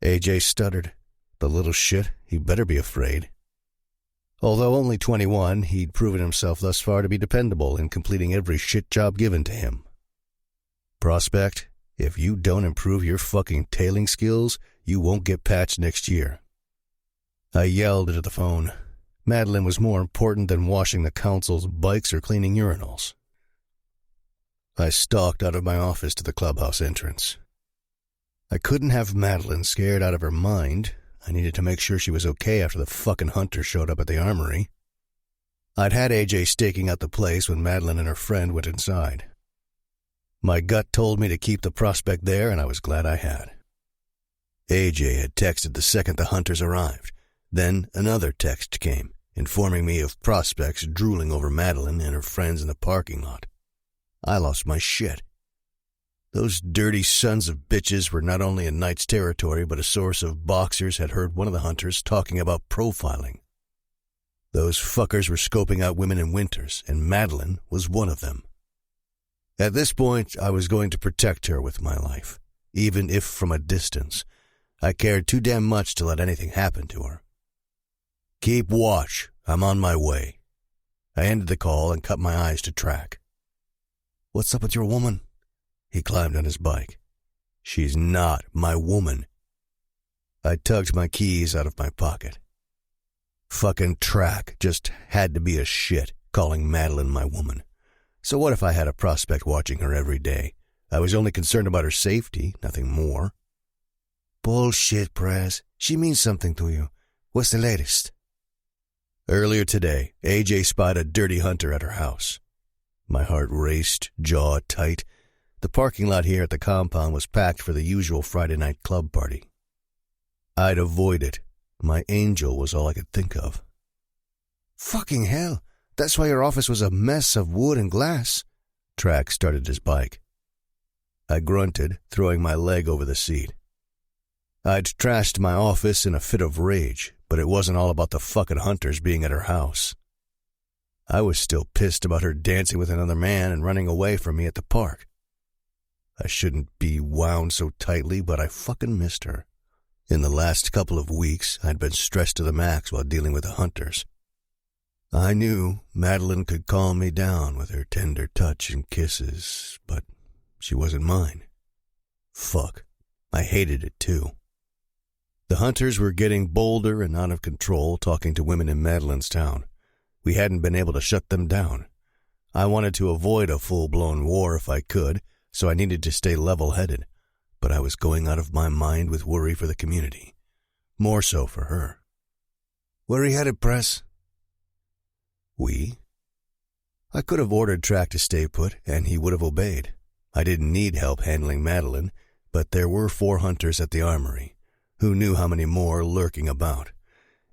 AJ stuttered. The little shit, he better be afraid. Although only 21, he'd proven himself thus far to be dependable in completing every shit job given to him. Prospect, if you don't improve your fucking tailing skills, you won't get patched next year. I yelled into the phone. Madeline was more important than washing the council's bikes or cleaning urinals. I stalked out of my office to the clubhouse entrance. I couldn't have Madeline scared out of her mind. I needed to make sure she was okay after the fucking hunter showed up at the armory. I'd had AJ staking out the place when Madeline and her friend went inside. My gut told me to keep the prospect there, and I was glad I had. AJ had texted the second the hunters arrived. Then another text came, informing me of prospects drooling over Madeline and her friends in the parking lot. I lost my shit. Those dirty sons of bitches were not only in Knight's territory, but a source of boxers had heard one of the hunters talking about profiling. Those fuckers were scoping out women in Winters, and Madeline was one of them. At this point, I was going to protect her with my life, even if from a distance. I cared too damn much to let anything happen to her. Keep watch. I'm on my way. I ended the call and cut my eyes to Track. What's up with your woman? He climbed on his bike. She's not my woman. I tugged my keys out of my pocket. Fucking Track just had to be a shit calling Madeline my woman. So what if I had a prospect watching her every day? I was only concerned about her safety, nothing more. Bullshit, Prez. She means something to you. What's the latest? Earlier today, AJ spied a dirty hunter at her house. My heart raced, jaw tight. The parking lot here at the compound was packed for the usual Friday night club party. I'd avoid it. My angel was all I could think of. Fucking hell. That's why your office was a mess of wood and glass. Track started his bike. I grunted, throwing my leg over the seat. I'd trashed my office in a fit of rage, but it wasn't all about the fucking hunters being at her house. I was still pissed about her dancing with another man and running away from me at the park. I shouldn't be wound so tightly, but I fucking missed her. In the last couple of weeks, I'd been stressed to the max while dealing with the hunters. I knew Madeline could calm me down with her tender touch and kisses, but she wasn't mine. Fuck, I hated it too. The hunters were getting bolder and out of control talking to women in Madeline's town. We hadn't been able to shut them down. I wanted to avoid a full-blown war if I could, so I needed to stay level-headed, but I was going out of my mind with worry for the community. More so for her. Where are you headed, Press? We? I could have ordered Track to stay put, and he would have obeyed. I didn't need help handling Madeline, but there were 4 hunters at the armory. Who knew how many more lurking about?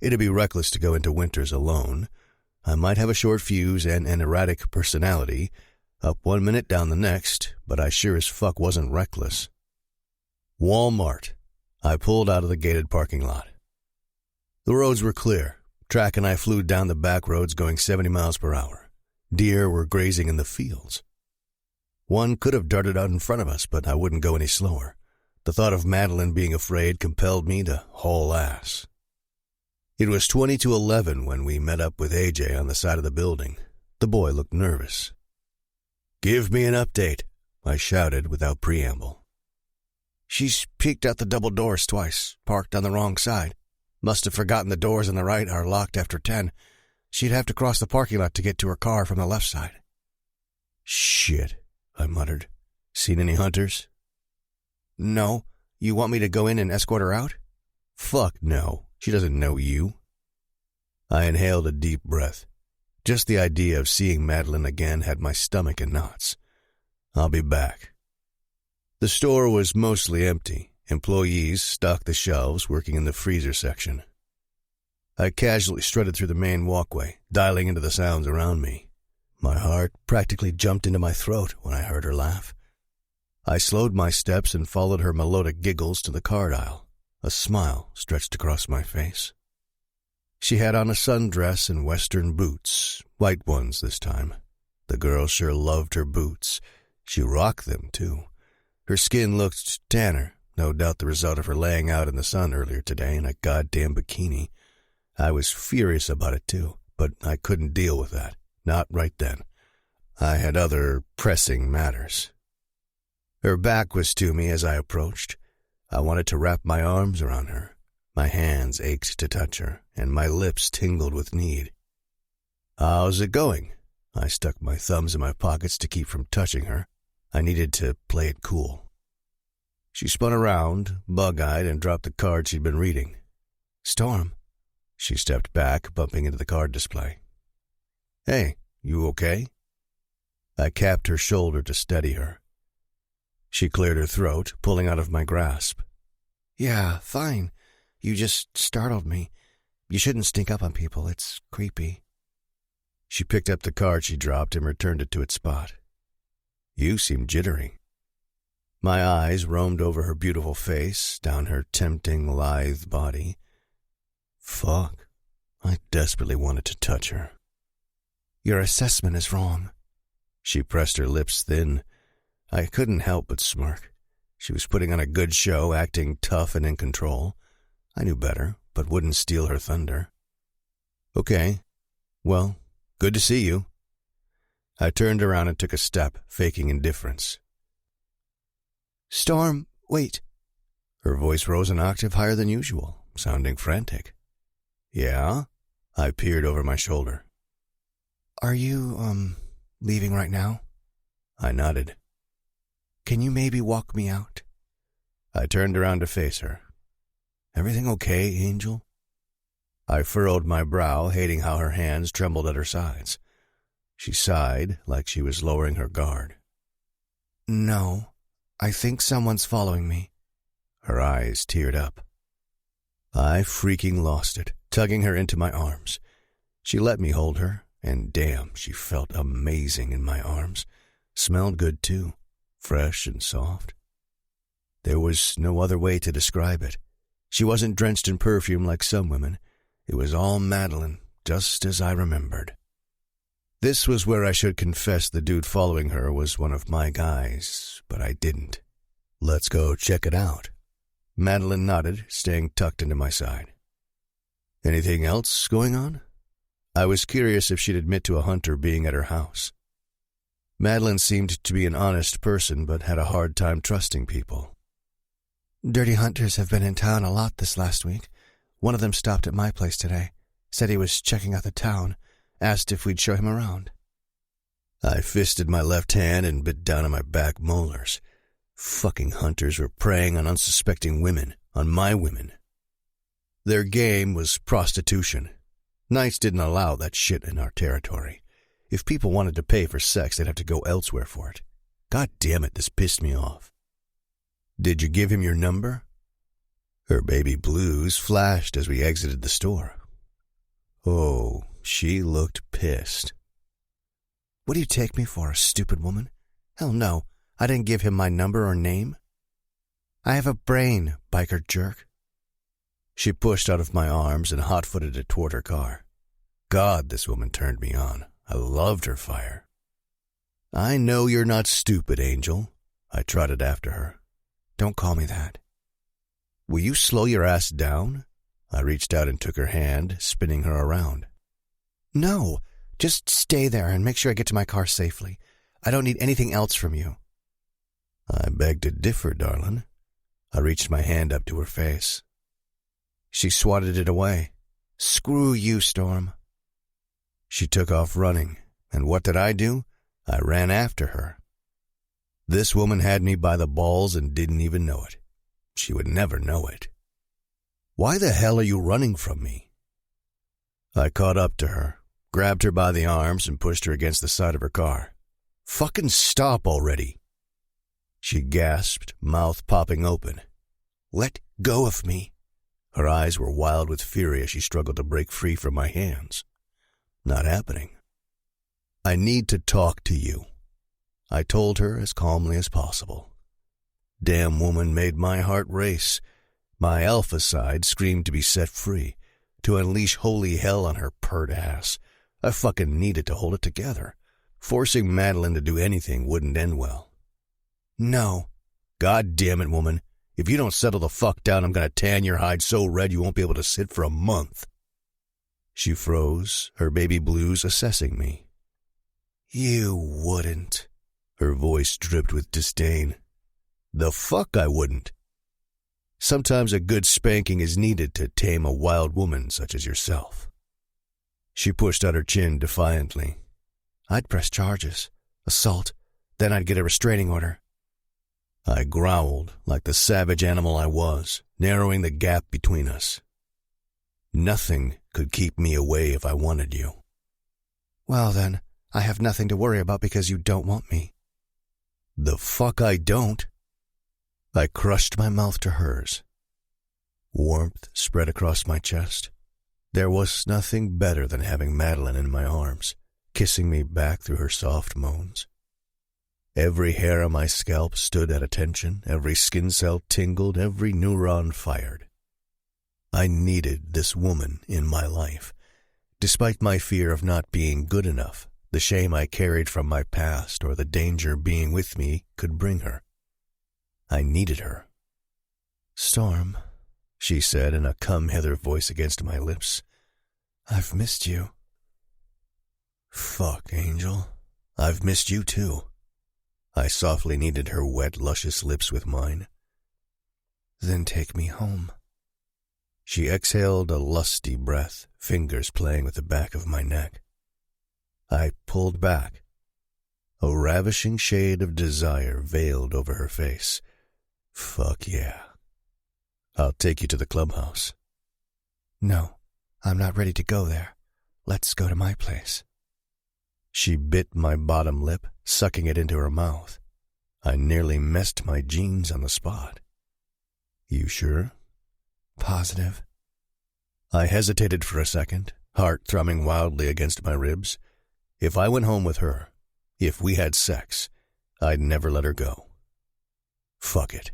It'd be reckless to go into Winters alone. I might have a short fuse and an erratic personality, up one minute, down the next, but I sure as fuck wasn't reckless. Walmart. I pulled out of the gated parking lot. The roads were clear. Track and I flew down the back roads going 70 miles per hour. Deer were grazing in the fields. One could have darted out in front of us, but I wouldn't go any slower. The thought of Madeline being afraid compelled me to haul ass. It was 20 to 11 when we met up with AJ on the side of the building. The boy looked nervous. "Give me an update," I shouted without preamble. She's peeked out the double doors twice, parked on the wrong side. Must have forgotten the doors on the right are locked after 10. She'd have to cross the parking lot to get to her car from the left side. "Shit," I muttered. "Seen any hunters?" "No. You want me to go in and escort her out?" "Fuck no. She doesn't know you." I inhaled a deep breath. Just the idea of seeing Madeline again had my stomach in knots. "I'll be back." The store was mostly empty. Employees stocked the shelves, working in the freezer section. I casually strutted through the main walkway, dialing into the sounds around me. My heart practically jumped into my throat when I heard her laugh. I slowed my steps and followed her melodic giggles to the card aisle. A smile stretched across my face. She had on a sundress and western boots, white ones this time. The girl sure loved her boots. She rocked them, too. Her skin looked tanner, no doubt the result of her laying out in the sun earlier today in a goddamn bikini. I was furious about it, too, but I couldn't deal with that. Not right then. I had other pressing matters. Her back was to me as I approached. I wanted to wrap my arms around her. My hands ached to touch her, and my lips tingled with need. "How's it going?" I stuck my thumbs in my pockets to keep from touching her. I needed to play it cool. She spun around, bug-eyed, and dropped the card she'd been reading. "Storm." She stepped back, bumping into the card display. "Hey, you okay?" I capped her shoulder to steady her. She cleared her throat, pulling out of my grasp. "Yeah, fine. You just startled me. You shouldn't stink up on people. It's creepy." She picked up the card she dropped and returned it to its spot. "You seem jittery." My eyes roamed over her beautiful face, down her tempting, lithe body. Fuck. I desperately wanted to touch her. "Your assessment is wrong." She pressed her lips thin. I couldn't help but smirk. She was putting on a good show, acting tough and in control. I knew better, but wouldn't steal her thunder. "Okay. Well, good to see you." I turned around and took a step, faking indifference. "Storm, wait." Her voice rose an octave higher than usual, sounding frantic. "Yeah?" I peered over my shoulder. "Are you, leaving right now?" I nodded. "Can you maybe walk me out?" I turned around to face her. "Everything okay, Angel?" I furrowed my brow, hating how her hands trembled at her sides. She sighed, like she was lowering her guard. "No, I think someone's following me." Her eyes teared up. I freaking lost it, tugging her into my arms. She let me hold her, and damn, she felt amazing in my arms. Smelled good, too, fresh and soft. There was no other way to describe it. She wasn't drenched in perfume like some women. It was all Madeline, just as I remembered. This was where I should confess the dude following her was one of my guys, but I didn't. "Let's go check it out." Madeline nodded, staying tucked into my side. "Anything else going on?" I was curious if she'd admit to a hunter being at her house. Madeline seemed to be an honest person, but had a hard time trusting people. "Dirty hunters have been in town a lot this last week. One of them stopped at my place today. Said he was checking out the town. Asked if we'd show him around." I fisted my left hand and bit down on my back molars. Fucking hunters were preying on unsuspecting women, on my women. Their game was prostitution. Knights didn't allow that shit in our territory. If people wanted to pay for sex, they'd have to go elsewhere for it. God damn it, this pissed me off. "Did you give him your number?" Her baby blues flashed as we exited the store. Oh, she looked pissed. "What do you take me for, a stupid woman? Hell no, I didn't give him my number or name. I have a brain, biker jerk." She pushed out of my arms and hot-footed it toward her car. God, this woman turned me on. I loved her fire. I know you're not stupid, Angel. I trotted after her. Don't call me that. Will you slow your ass down? I reached out and took her hand, spinning her around. No, just stay there and make sure I get to my car safely. I don't need anything else from you. I beg to differ, darling. I reached my hand up to her face. She swatted it away. Screw you, Storm. She took off running, and what did I do? I ran after her. This woman had me by the balls and didn't even know it. She would never know it. Why the hell are you running from me? I caught up to her, grabbed her by the arms, and pushed her against the side of her car. Fucking stop already. She gasped, mouth popping open. Let go of me. Her eyes were wild with fury as she struggled to break free from my hands. Not happening. I need to talk to you, I told her as calmly as possible. Damn woman made my heart race. My alpha side screamed to be set free, to unleash holy hell on her pert ass. I fucking needed to hold it together. Forcing Madeline to do anything wouldn't end well. No. God damn it, woman. If you don't settle the fuck down, I'm gonna tan your hide so red you won't be able to sit for a month. She froze, her baby blues assessing me. You wouldn't. Her voice dripped with disdain. The fuck I wouldn't. Sometimes a good spanking is needed to tame a wild woman such as yourself. She pushed out her chin defiantly. I'd press charges. Assault. Then I'd get a restraining order. I growled like the savage animal I was, narrowing the gap between us. Nothing could keep me away if I wanted you. Well then, I have nothing to worry about because you don't want me. The fuck I don't. I crushed my mouth to hers. Warmth spread across my chest. There was nothing better than having Madeline in my arms, kissing me back through her soft moans. Every hair on my scalp stood at attention, every skin cell tingled, every neuron fired. I needed this woman in my life. Despite my fear of not being good enough, the shame I carried from my past, or the danger being with me could bring her. I needed her. Storm, she said in a come-hither voice against my lips, I've missed you. Fuck, Angel. I've missed you too. I softly kneaded her wet, luscious lips with mine. Then take me home. She exhaled a lusty breath, fingers playing with the back of my neck. I pulled back. A ravishing shade of desire veiled over her face. Fuck yeah. I'll take you to the clubhouse. No, I'm not ready to go there. Let's go to my place. She bit my bottom lip, sucking it into her mouth. I nearly messed my jeans on the spot. You sure? Positive. I hesitated for a second, heart thrumming wildly against my ribs. If I went home with her, if we had sex, I'd never let her go. Fuck it.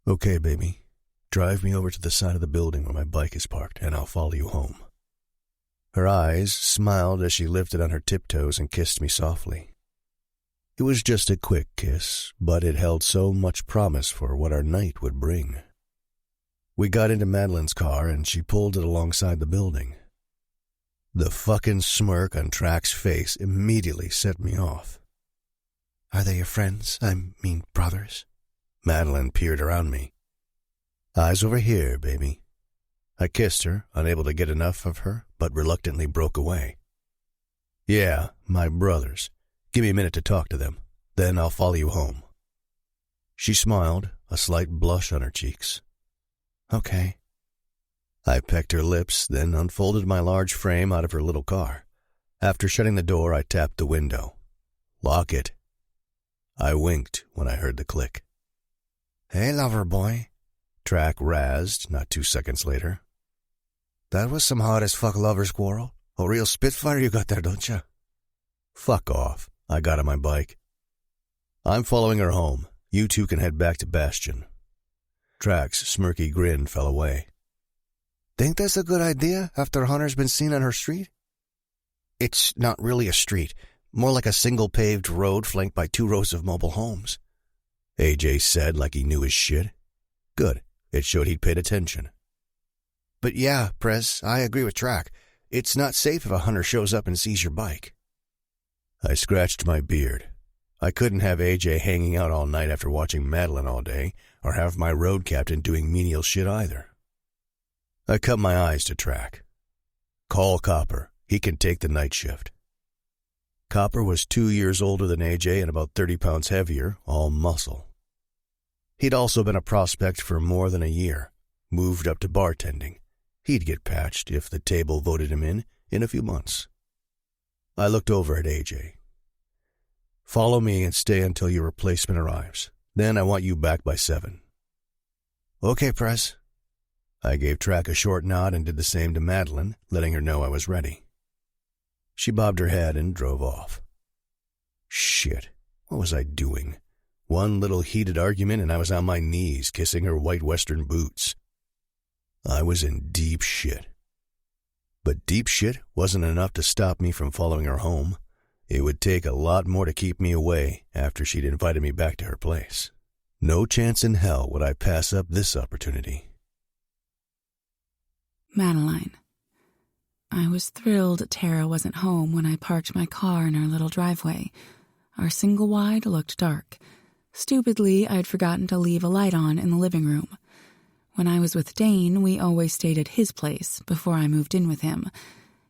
Okay, baby. Drive me over to the side of the building where my bike is parked, and I'll follow you home. Her eyes smiled as she lifted on her tiptoes and kissed me softly. It was just a quick kiss, but it held so much promise for what our night would bring. We got into Madeline's car, and she pulled it alongside the building. The fucking smirk on Track's face immediately set me off. Are they your friends? I mean brothers? Madeline peered around me. Eyes over here, baby. I kissed her, unable to get enough of her, but reluctantly broke away. Yeah, my brothers. Give me a minute to talk to them. Then I'll follow you home. She smiled, a slight blush on her cheeks. Okay. I pecked her lips, then unfolded my large frame out of her little car. After shutting the door, I tapped the window. Lock it. I winked when I heard the click. Hey, lover boy. Track razzed not 2 seconds later. That was some hot-as-fuck lover's quarrel. A real spitfire you got there, don't you? Fuck off. I got on my bike. I'm following her home. You two can head back to Bastion. Track's smirky grin fell away. Think that's a good idea after Hunter's been seen on her street? It's not really a street, more like a single paved road flanked by 2 rows of mobile homes. AJ said like he knew his shit. Good, it showed he'd paid attention. But yeah, Prez, I agree with Track. It's not safe if a hunter shows up and sees your bike. I scratched my beard. I couldn't have AJ hanging out all night after watching Madeline all day, or have my road captain doing menial shit either. I cut my eyes to Track. Call Copper. He can take the night shift. Copper was 2 years older than AJ and about 30 pounds heavier, all muscle. He'd also been a prospect for more than a year, moved up to bartending. He'd get patched if the table voted him in a few months. I looked over at AJ. Follow me and stay until your replacement arrives. Then I want you back by 7. Okay, Prez. I gave Track a short nod and did the same to Madeline, letting her know I was ready. She bobbed her head and drove off. Shit, what was I doing? One little heated argument and I was on my knees kissing her white western boots. I was in deep shit. But deep shit wasn't enough to stop me from following her home. It would take a lot more to keep me away after she'd invited me back to her place. No chance in hell would I pass up this opportunity. Madeline. I was thrilled Tara wasn't home when I parked my car in our little driveway. Our single wide looked dark. Stupidly, I'd forgotten to leave a light on in the living room. When I was with Dane, we always stayed at his place before I moved in with him.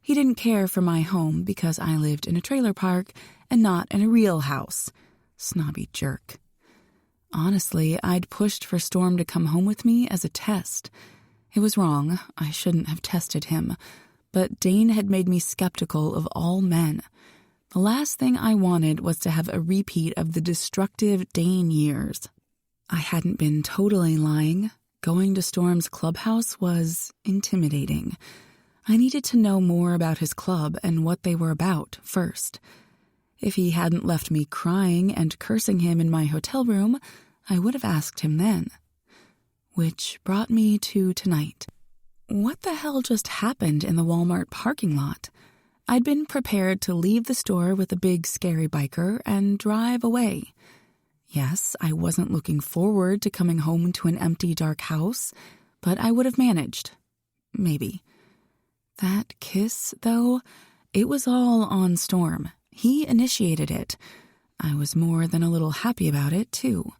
He didn't care for my home because I lived in a trailer park and not in a real house. Snobby jerk. Honestly, I'd pushed for Storm to come home with me as a test. It was wrong. I shouldn't have tested him. But Dane had made me skeptical of all men. The last thing I wanted was to have a repeat of the destructive Dane years. I hadn't been totally lying. Going to Storm's clubhouse was intimidating. I needed to know more about his club and what they were about first. If he hadn't left me crying and cursing him in my hotel room, I would have asked him then. Which brought me to tonight. What the hell just happened in the Walmart parking lot? I'd been prepared to leave the store with a big scary biker and drive away. Yes, I wasn't looking forward to coming home to an empty, dark house, but I would have managed. Maybe. That kiss, though, it was all on Storm. He initiated it. I was more than a little happy about it, too.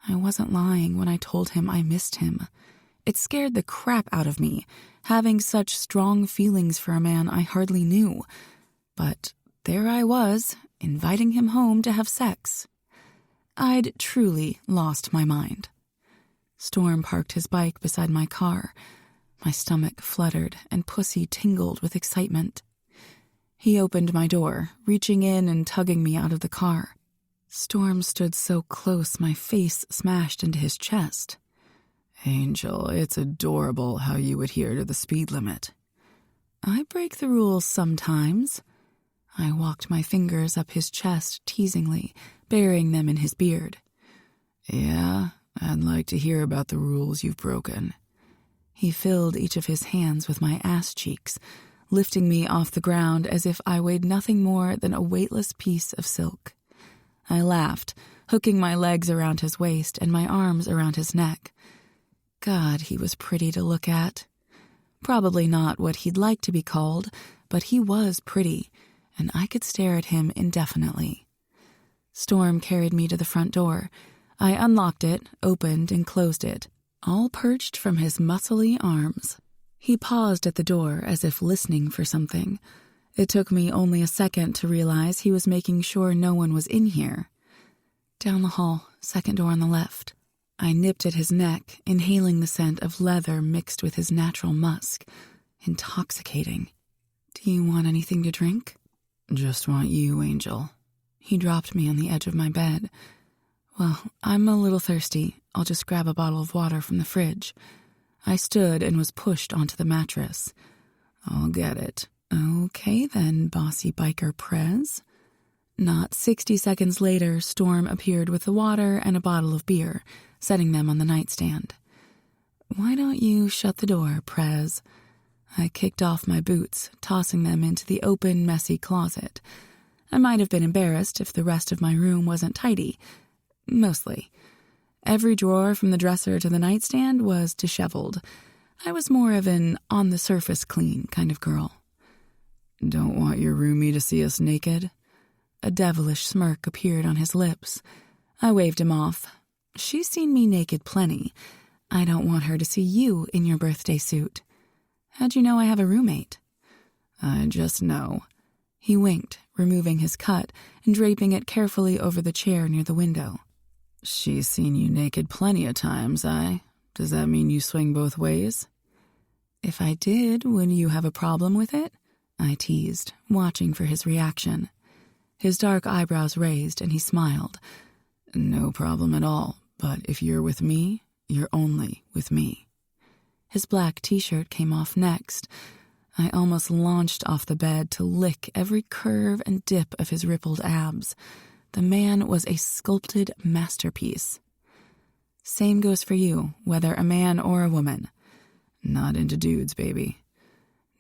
I wasn't lying when I told him I missed him. It scared the crap out of me, having such strong feelings for a man I hardly knew. But there I was, inviting him home to have sex. I'd truly lost my mind. Storm parked his bike beside my car. My stomach fluttered and pussy tingled with excitement. He opened my door, reaching in and tugging me out of the car. Storm stood so close my face smashed into his chest. Angel, it's adorable how you adhere to the speed limit. I break the rules sometimes. I walked my fingers up his chest teasingly, burying them in his beard. Yeah, I'd like to hear about the rules you've broken. He filled each of his hands with my ass cheeks, lifting me off the ground as if I weighed nothing more than a weightless piece of silk. I laughed, hooking my legs around his waist and my arms around his neck. God, he was pretty to look at. Probably not what he'd like to be called, but he was pretty, and I could stare at him indefinitely. Storm carried me to the front door. I unlocked it, opened, and closed it, all perched from his muscly arms. He paused at the door as if listening for something. It took me only a second to realize he was making sure no one was in here. Down the hall, second door on the left. I nipped at his neck, inhaling the scent of leather mixed with his natural musk. Intoxicating. Do you want anything to drink? Just want you, Angel. He dropped me on the edge of my bed. Well, I'm a little thirsty. I'll just grab a bottle of water from the fridge. I stood and was pushed onto the mattress. I'll get it. Okay then, bossy biker Prez. Not 60 seconds later, Storm appeared with the water and a bottle of beer, setting them on the nightstand. Why don't you shut the door, Prez? I kicked off my boots, tossing them into the open, messy closet. I might have been embarrassed if the rest of my room wasn't tidy. Mostly. Every drawer from the dresser to the nightstand was disheveled. I was more of an on-the-surface clean kind of girl. "Don't want your roomie to see us naked?" A devilish smirk appeared on his lips. I waved him off. "She's seen me naked plenty. I don't want her to see you in your birthday suit." "How'd you know I have a roommate?" "I just know." He winked, removing his cut and draping it carefully over the chair near the window. "She's seen you naked plenty of times, Does that mean you swing both ways?" "If I did, would you have a problem with it?" I teased, watching for his reaction. His dark eyebrows raised and he smiled. "No problem at all, but if you're with me, you're only with me." His black t-shirt came off next. I almost launched off the bed to lick every curve and dip of his rippled abs. The man was a sculpted masterpiece. "Same goes for you, whether a man or a woman." "Not into dudes, baby."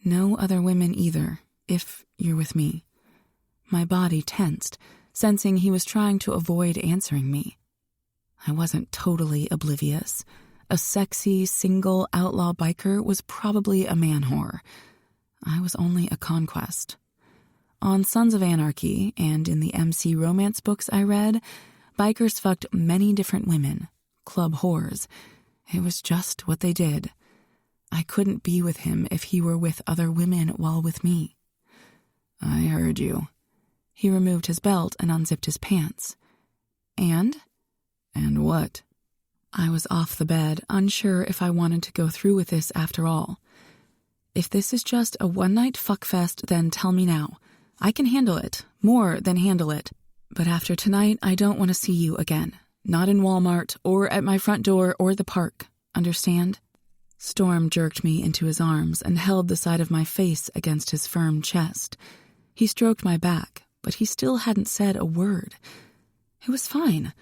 "No other women either, if you're with me." My body tensed, sensing he was trying to avoid answering me. I wasn't totally oblivious. A sexy, single outlaw biker was probably a man whore. I was only a conquest. On Sons of Anarchy and in the MC romance books I read, bikers fucked many different women, club whores. It was just what they did. I couldn't be with him if he were with other women while with me. "I heard you." He removed his belt and unzipped his pants. "And?" "And what?" I was off the bed, unsure if I wanted to go through with this after all. "If this is just a one-night fuckfest, then tell me now. I can handle it, more than handle it. But after tonight, I don't want to see you again. Not in Walmart, or at my front door, or the park. Understand?" Storm jerked me into his arms and held the side of my face against his firm chest. He stroked my back, but he still hadn't said a word. It was fine.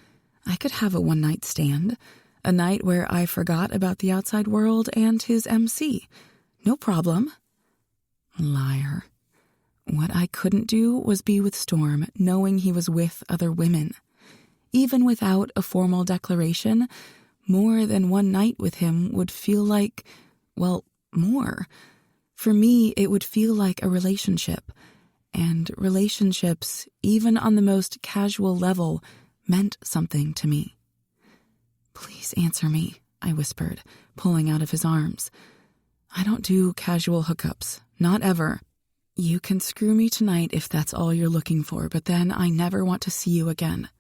I could have a one-night stand. A night where I forgot about the outside world and his MC. No problem. Liar. What I couldn't do was be with Storm, knowing he was with other women. Even without a formal declaration, more than one night with him would feel like, well, more. For me, it would feel like a relationship. And relationships, even on the most casual level, meant something to me. "Please answer me," I whispered, pulling out of his arms. "I don't do casual hookups. Not ever. You can screw me tonight if that's all you're looking for, but then I never want to see you again."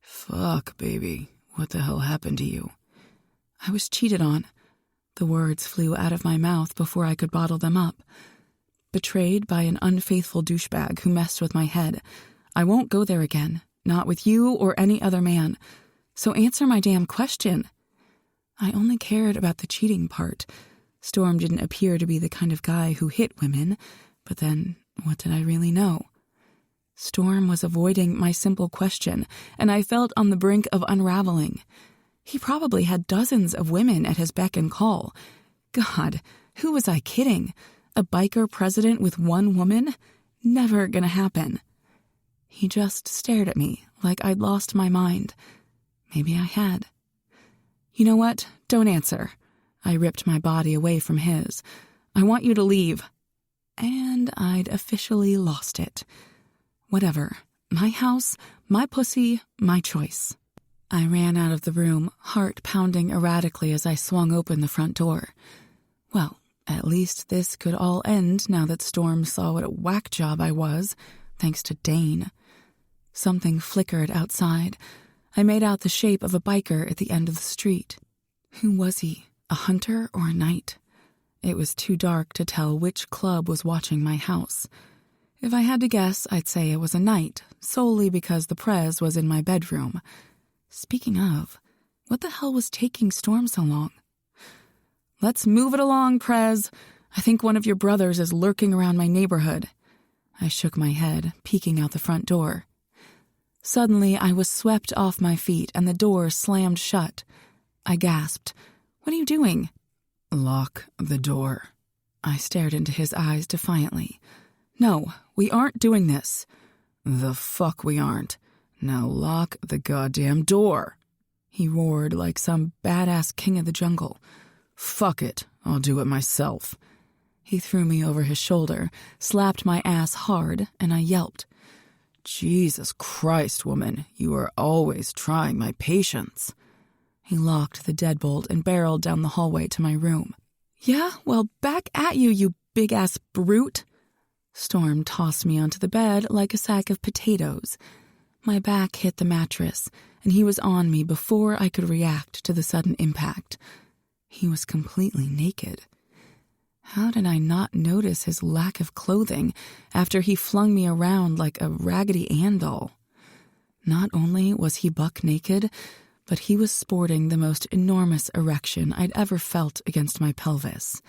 "Fuck, baby. What the hell happened to you?" I was cheated on. The words flew out of my mouth before I could bottle them up. Betrayed by an unfaithful douchebag who messed with my head. I won't go there again. Not with you or any other man. So answer my damn question. I only cared about the cheating part. Storm didn't appear to be the kind of guy who hit women, but then what did I really know? Storm was avoiding my simple question, and I felt on the brink of unraveling. He probably had dozens of women at his beck and call. God, who was I kidding? A biker president with one woman? Never gonna happen. He just stared at me like I'd lost my mind. Maybe I had. "You know what? Don't answer." I ripped my body away from his. "I want you to leave." And I'd officially lost it. Whatever. My house, my pussy, my choice. I ran out of the room, heart pounding erratically as I swung open the front door. Well, at least this could all end now that Storm saw what a whack job I was, thanks to Dane. Something flickered outside. I made out the shape of a biker at the end of the street. Who was he? A hunter or a knight? It was too dark to tell which club was watching my house. If I had to guess, I'd say it was a knight, solely because the prez was in my bedroom. Speaking of, what the hell was taking Storm so long? "Let's move it along, prez. I think one of your brothers is lurking around my neighborhood." I shook my head, peeking out the front door. Suddenly, I was swept off my feet and the door slammed shut. I gasped. "What are you doing?" "Lock the door." I stared into his eyes defiantly. "No, we aren't doing this." "The fuck we aren't. Now lock the goddamn door," he roared like some badass king of the jungle. "Fuck it, I'll do it myself." He threw me over his shoulder, slapped my ass hard, and I yelped. "Jesus Christ, woman, you are always trying my patience." He locked the deadbolt and barreled down the hallway to my room. "Yeah, well, back at you, you big-ass brute." Storm tossed me onto the bed like a sack of potatoes. My back hit the mattress, and he was on me before I could react to the sudden impact. He was completely naked. How did I not notice his lack of clothing after he flung me around like a Raggedy Ann doll? Not only was he buck naked, but he was sporting the most enormous erection I'd ever felt against my pelvis.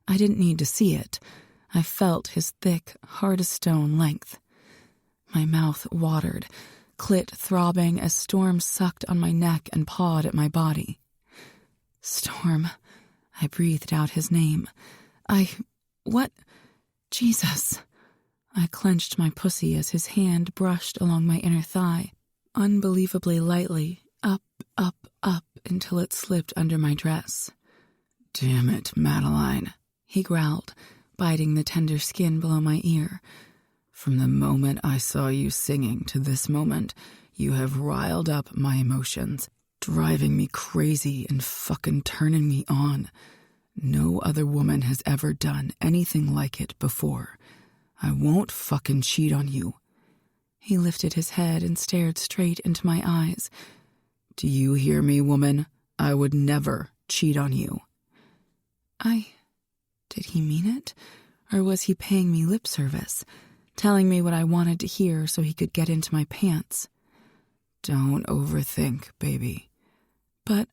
I didn't need to see it. I felt his thick, hard-as-stone length. My mouth watered, clit throbbing as Storm sucked on my neck and pawed at my body. "Storm," I breathed out his name. What? Jesus. I clenched my pussy as his hand brushed along my inner thigh, unbelievably lightly, up, until it slipped under my dress. "Damn it, Madeline," he growled, biting the tender skin below my ear. "From the moment I saw you singing to this moment, you have riled up my emotions, driving me crazy and fucking turning me on. No other woman has ever done anything like it before. I won't fucking cheat on you." He lifted his head and stared straight into my eyes. "Do you hear me, woman? I would never cheat on you." Did he mean it? Or was he paying me lip service, telling me what I wanted to hear so he could get into my pants? "Don't overthink, baby." "But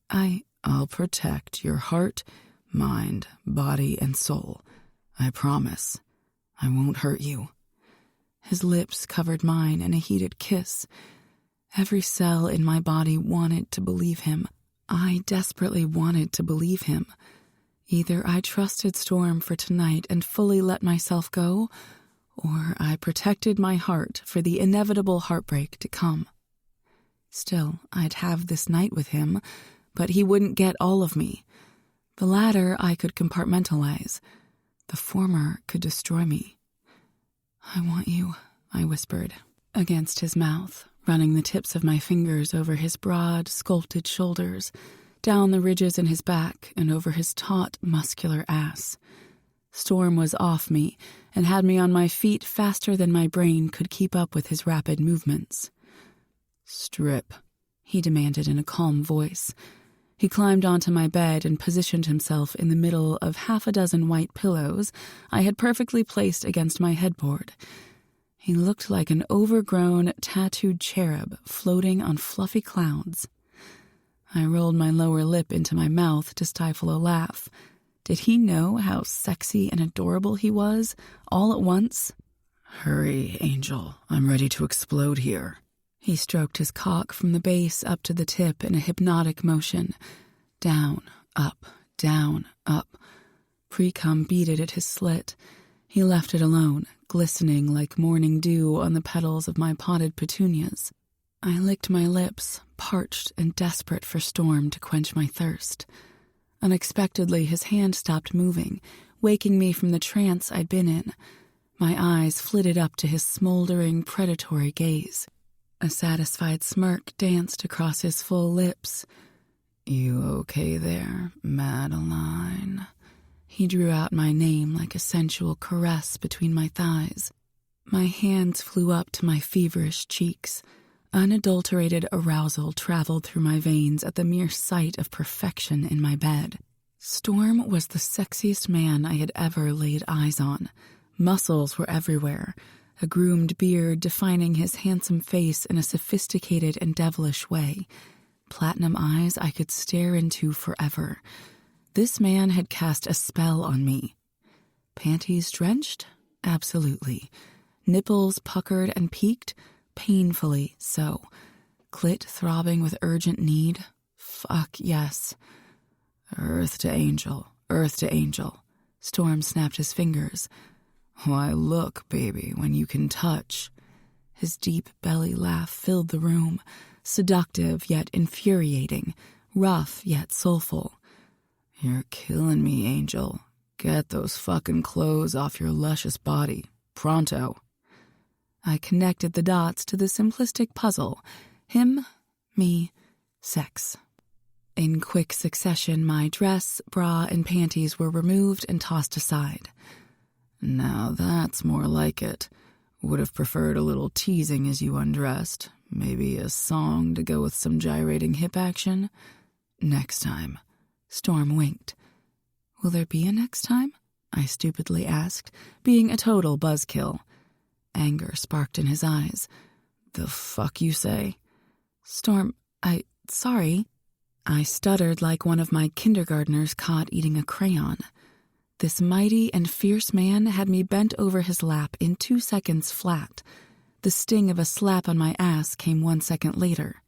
I'll protect your heart, mind, body, and soul. I promise. I won't hurt you." His lips covered mine in a heated kiss. Every cell in my body wanted to believe him. I desperately wanted to believe him. Either I trusted Storm for tonight and fully let myself go, or I protected my heart for the inevitable heartbreak to come. Still, I'd have this night with him, but he wouldn't get all of me. The latter I could compartmentalize. The former could destroy me. "I want you," I whispered, against his mouth, running the tips of my fingers over his broad, sculpted shoulders, down the ridges in his back and over his taut, muscular ass. Storm was off me and had me on my feet faster than my brain could keep up with his rapid movements. "Strip," he demanded in a calm voice. He climbed onto my bed and positioned himself in the middle of half a dozen white pillows I had perfectly placed against my headboard. He looked like an overgrown, tattooed cherub floating on fluffy clouds. I rolled my lower lip into my mouth to stifle a laugh. Did he know how sexy and adorable he was, all at once? "Hurry, Angel. I'm ready to explode here." He stroked his cock from the base up to the tip in a hypnotic motion. Down, up, down, up. Pre-cum beaded at his slit. He left it alone, glistening like morning dew on the petals of my potted petunias. I licked my lips, parched and desperate for Storm to quench my thirst. Unexpectedly, his hand stopped moving, waking me from the trance I'd been in. My eyes flitted up to his smoldering, predatory gaze. A satisfied smirk danced across his full lips. "You okay there, Madeline?" He drew out my name like a sensual caress between my thighs. My hands flew up to my feverish cheeks. Unadulterated arousal traveled through my veins at the mere sight of perfection in my bed. Storm was the sexiest man I had ever laid eyes on. Muscles were everywhere, a groomed beard defining his handsome face in a sophisticated and devilish way. Platinum eyes I could stare into forever. This man had cast a spell on me. Panties drenched? Absolutely. Nipples puckered and peaked? Painfully so. Clit throbbing with urgent need? Fuck yes. Earth to angel, Storm snapped his fingers. Why, look, baby, when you can touch. His deep belly laugh filled the room, seductive yet infuriating, rough yet soulful. You're killing me, Angel. Get those fucking clothes off your luscious body. Pronto. I connected the dots to the simplistic puzzle. Him, me, sex. In quick succession, my dress, bra, and panties were removed and tossed aside. Now that's more like it. Would have preferred a little teasing as you undressed. Maybe a song to go with some gyrating hip action. Next time. Storm winked. Will there be a next time? I stupidly asked, being a total buzzkill. Anger sparked in his eyes. The fuck you say? Storm, sorry. I stuttered like one of my kindergartners caught eating a crayon. This mighty and fierce man had me bent over his lap in 2 seconds flat. The sting of a slap on my ass came 1 second later.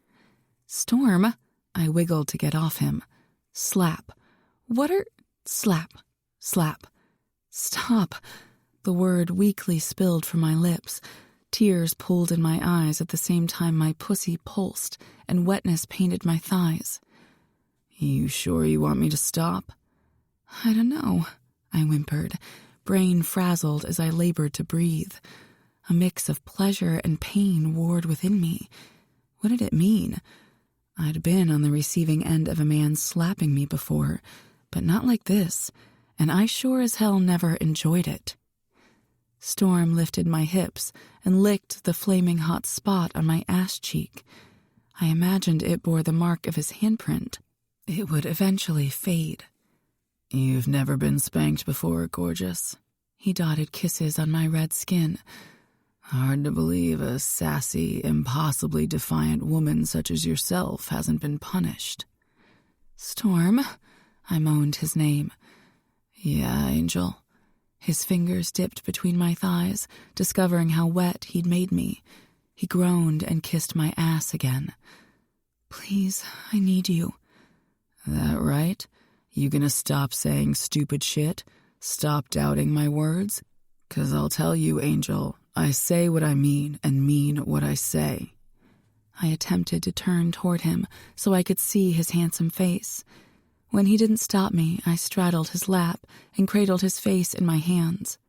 Storm, I wiggled to get off him. Slap. Slap. Slap. Stop. The word weakly spilled from my lips. Tears pooled in my eyes at the same time my pussy pulsed and wetness painted my thighs. You sure you want me to stop? I don't know, I whimpered, brain frazzled as I labored to breathe. A mix of pleasure and pain warred within me. What did it mean? I'd been on the receiving end of a man slapping me before, but not like this, and I sure as hell never enjoyed it. Storm lifted my hips and licked the flaming hot spot on my ass cheek. I imagined it bore the mark of his handprint. It would eventually fade. You've never been spanked before, gorgeous. He dotted kisses on my red skin. Hard to believe a sassy, impossibly defiant woman such as yourself hasn't been punished. Storm, I moaned his name. Yeah, Angel. His fingers dipped between my thighs, discovering how wet he'd made me. He groaned and kissed my ass again. Please, I need you. That right? You gonna stop saying stupid shit? Stop doubting my words? 'Cause I'll tell you, Angel, I say what I mean and mean what I say. I attempted to turn toward him so I could see his handsome face. When he didn't stop me, I straddled his lap and cradled his face in my hands.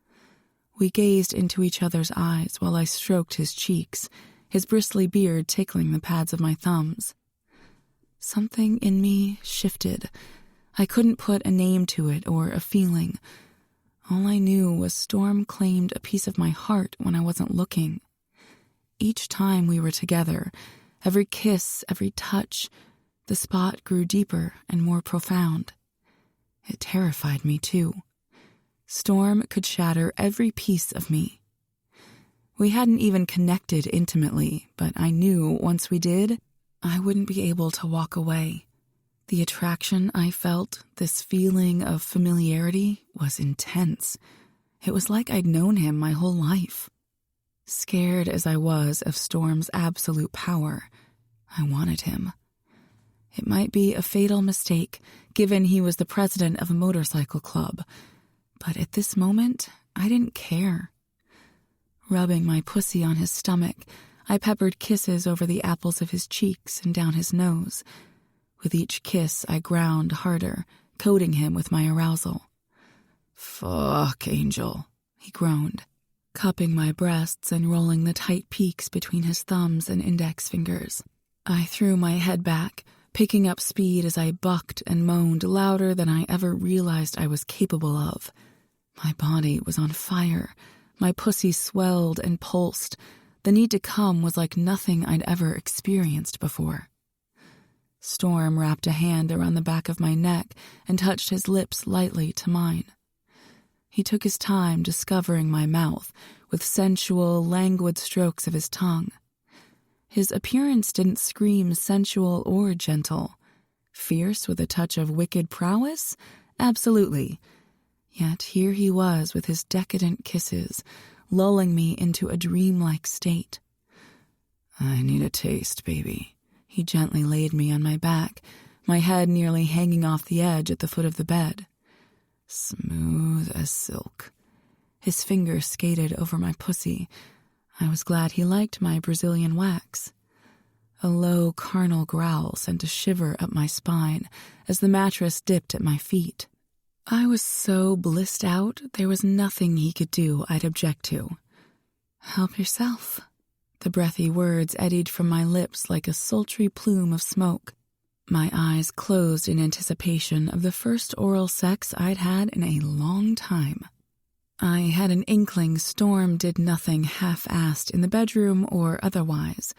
We gazed into each other's eyes while I stroked his cheeks, his bristly beard tickling the pads of my thumbs. Something in me shifted. I couldn't put a name to it or a feeling. All I knew was Storm claimed a piece of my heart when I wasn't looking. Each time we were together, every kiss, every touch, the spot grew deeper and more profound. It terrified me, too. Storm could shatter every piece of me. We hadn't even connected intimately, but I knew once we did, I wouldn't be able to walk away. The attraction I felt, this feeling of familiarity, was intense. It was like I'd known him my whole life. Scared as I was of Storm's absolute power, I wanted him. It might be a fatal mistake, given he was the president of a motorcycle club, but at this moment, I didn't care. Rubbing my pussy on his stomach, I peppered kisses over the apples of his cheeks and down his nose. With each kiss, I ground harder, coating him with my arousal. Fuck, Angel, he groaned, cupping my breasts and rolling the tight peaks between his thumbs and index fingers. I threw my head back, picking up speed as I bucked and moaned louder than I ever realized I was capable of. My body was on fire. My pussy swelled and pulsed. The need to come was like nothing I'd ever experienced before. Storm wrapped a hand around the back of my neck and touched his lips lightly to mine. He took his time discovering my mouth with sensual, languid strokes of his tongue. His appearance didn't scream sensual or gentle. Fierce with a touch of wicked prowess? Absolutely. Yet here he was with his decadent kisses, lulling me into a dreamlike state. I need a taste, baby. He gently laid me on my back, my head nearly hanging off the edge at the foot of the bed. smooth as silk. His fingers skated over my pussy. I was glad he liked my Brazilian wax. A low carnal growl sent a shiver up my spine as the mattress dipped at my feet. I was so blissed out, there was nothing he could do I'd object to. "Help yourself." The breathy words eddied from my lips like a sultry plume of smoke. My eyes closed in anticipation of the first oral sex I'd had in a long time. I had an inkling Storm did nothing half-assed in the bedroom or otherwise.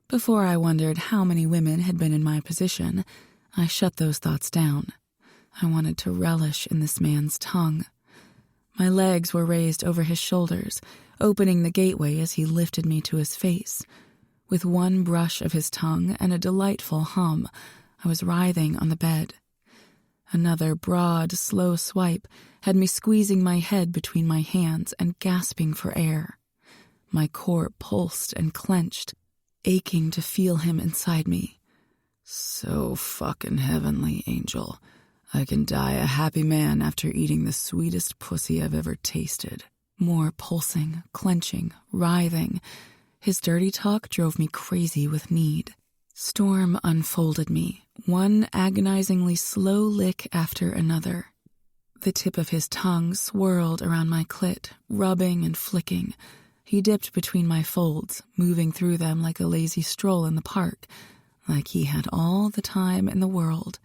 Before I wondered how many women had been in my position, I shut those thoughts down. I wanted to relish in this man's tongue. My legs were raised over his shoulders, opening the gateway as he lifted me to his face. With one brush of his tongue and a delightful hum, I was writhing on the bed. Another broad, slow swipe had me squeezing my head between my hands and gasping for air. My core pulsed and clenched, aching to feel him inside me. "So fucking heavenly, Angel. I can die a happy man after eating the sweetest pussy I've ever tasted." More pulsing, clenching, writhing. His dirty talk drove me crazy with need. Storm unfolded me, one agonizingly slow lick after another. The tip of his tongue swirled around my clit, rubbing and flicking. He dipped between my folds, moving through them like a lazy stroll in the park, like he had all the time in the world.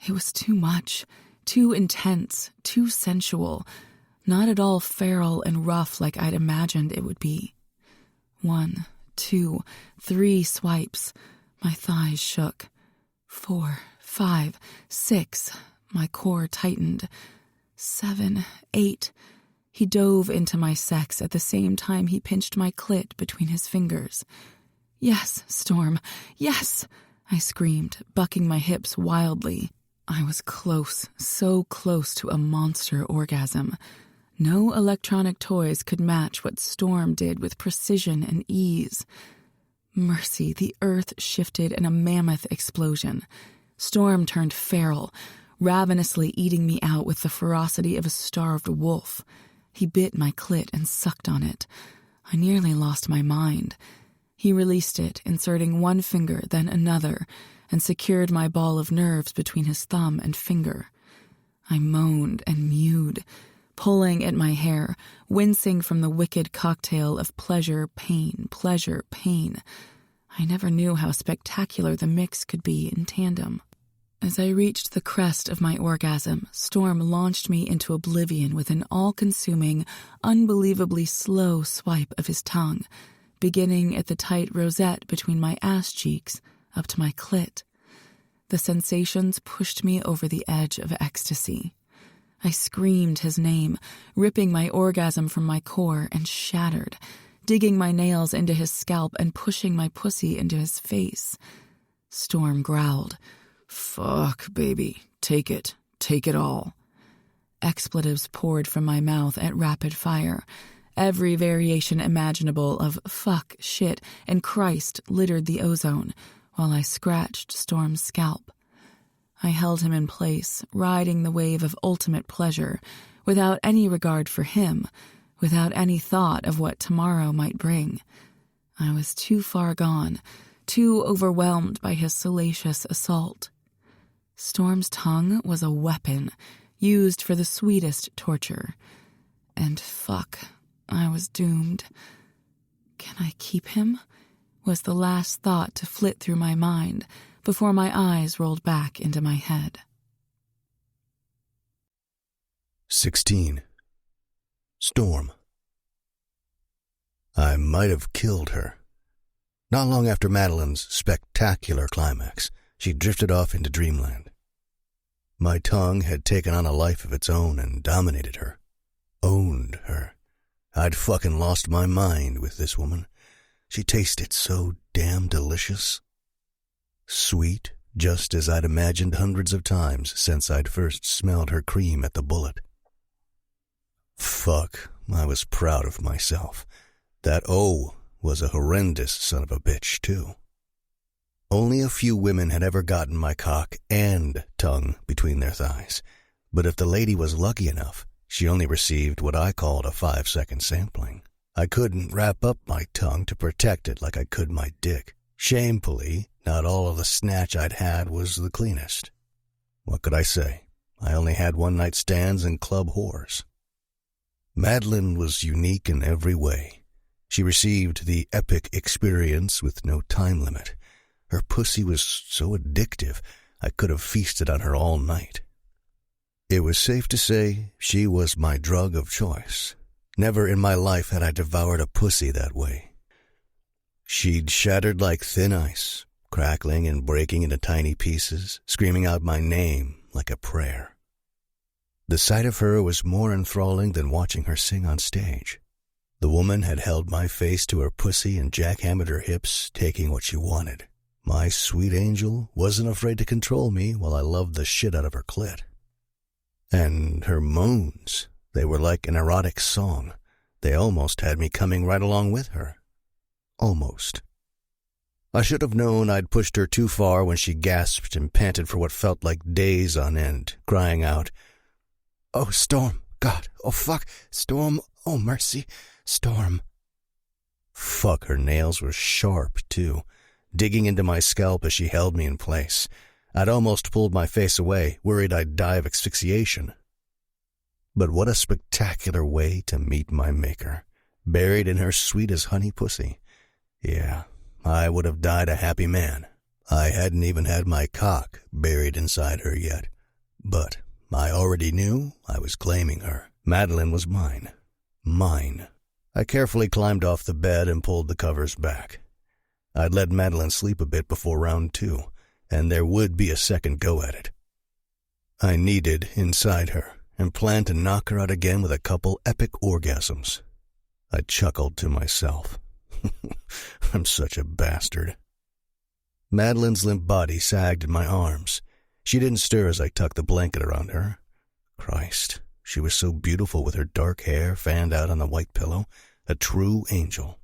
It was too much, too intense, too sensual, not at all feral and rough like I'd imagined it would be. 1, 2, 3 swipes. My thighs shook. 4, 5, 6. My core tightened. 7, 8. He dove into my sex at the same time he pinched my clit between his fingers. "Yes, Storm, yes!" I screamed, bucking my hips wildly. I was close, so close to a monster orgasm. No electronic toys could match what Storm did with precision and ease. Mercy, the earth shifted in a mammoth explosion. Storm turned feral, ravenously eating me out with the ferocity of a starved wolf. He bit my clit and sucked on it. I nearly lost my mind. He released it, inserting one finger, then another, and secured my ball of nerves between his thumb and finger. I moaned and mewed, pulling at my hair, wincing from the wicked cocktail of pleasure, pain, pleasure, pain. I never knew how spectacular the mix could be in tandem. As I reached the crest of my orgasm, Storm launched me into oblivion with an all-consuming, unbelievably slow swipe of his tongue, beginning at the tight rosette between my ass cheeks up to my clit. The sensations pushed me over the edge of ecstasy. I screamed his name, ripping my orgasm from my core, and shattered, digging my nails into his scalp and pushing my pussy into his face. Storm growled, "Fuck, baby. Take it all." Expletives poured from my mouth at rapid fire. Every variation imaginable of fuck, shit, and Christ littered the ozone, while I scratched Storm's scalp. I held him in place, riding the wave of ultimate pleasure, without any regard for him, without any thought of what tomorrow might bring. I was too far gone, too overwhelmed by his salacious assault. Storm's tongue was a weapon, used for the sweetest torture. And fuck, I was doomed. Can I keep him? Was the last thought to flit through my mind before my eyes rolled back into my head. 16. Storm. I might have killed her. Not long after Madeline's spectacular climax, she drifted off into dreamland. My tongue had taken on a life of its own and dominated her, owned her. I'd fucking lost my mind with this woman. She tasted so damn delicious. Sweet, just as I'd imagined hundreds of times since I'd first smelled her cream at the Bullet. Fuck, I was proud of myself. That O was a horrendous son of a bitch, too. Only a few women had ever gotten my cock and tongue between their thighs, But if the lady was lucky enough, she only received what I called a 5-second sampling. I couldn't wrap up my tongue to protect it like I could my dick. Shamefully, not all of the snatch I'd had was the cleanest. What could I say? I only had one-night stands and club whores. Madeline was unique in every way. She received the epic experience with no time limit. Her pussy was so addictive, I could have feasted on her all night. It was safe to say she was my drug of choice. Never in my life had I devoured a pussy that way. She'd shattered like thin ice, crackling and breaking into tiny pieces, screaming out my name like a prayer. The sight of her was more enthralling than watching her sing on stage. The woman had held my face to her pussy and jackhammered her hips, taking what she wanted. My sweet angel wasn't afraid to control me while I loved the shit out of her clit. And her moans, they were like an erotic song. They almost had me coming right along with her. Almost. I should have known I'd pushed her too far when she gasped and panted for what felt like days on end, crying out, "Oh, Storm, God, oh fuck, Storm, oh mercy, Storm." Fuck, her nails were sharp, too, digging into my scalp as she held me in place. I'd almost pulled my face away, worried I'd die of asphyxiation. But what a spectacular way to meet my maker, buried in her sweet as honey pussy. Yeah, I would have died a happy man. I hadn't even had my cock buried inside her yet. But I already knew I was claiming her. Madeline was mine. Mine. I carefully climbed off the bed and pulled the covers back. I'd let Madeline sleep a bit before round 2, and there would be a second go at it. I kneaded inside her and planned to knock her out again with a couple epic orgasms. I chuckled to myself. I'm such a bastard. Madeline's limp body sagged in my arms. She didn't stir as I tucked the blanket around her. Christ, she was so beautiful with her dark hair fanned out on the white pillow, a true angel.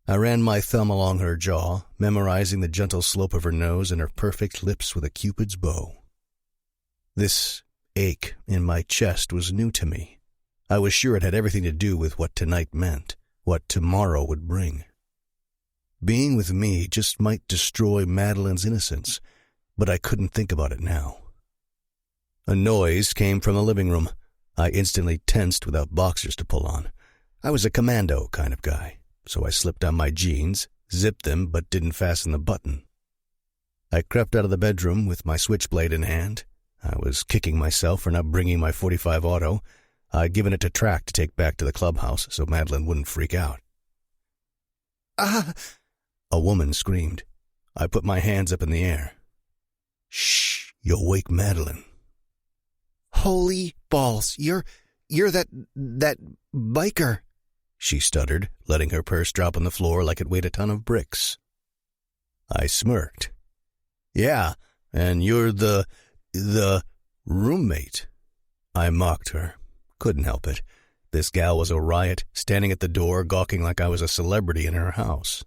I ran my thumb along her jaw, memorizing the gentle slope of her nose and her perfect lips with a cupid's bow. This ache in my chest was new to me. I was sure it had everything to do with what tonight meant, what tomorrow would bring. Being with me just might destroy Madeline's innocence, but I couldn't think about it now. A noise came from the living room. I instantly tensed without boxers to pull on. I was a commando kind of guy, so I slipped on my jeans, zipped them but didn't fasten the button. I crept out of the bedroom with my switchblade in hand. I was kicking myself for not bringing my .45 auto. I'd given it to Track to take back to the clubhouse so Madeline wouldn't freak out. "Ah!" A woman screamed. I put my hands up in the air. "Shh, you'll wake Madeline." "Holy balls, you're that biker," she stuttered, letting her purse drop on the floor like it weighed a ton of bricks. I smirked. "Yeah, and you're the roommate." I mocked her. Couldn't help it. This gal was a riot, standing at the door gawking like I was a celebrity in her house.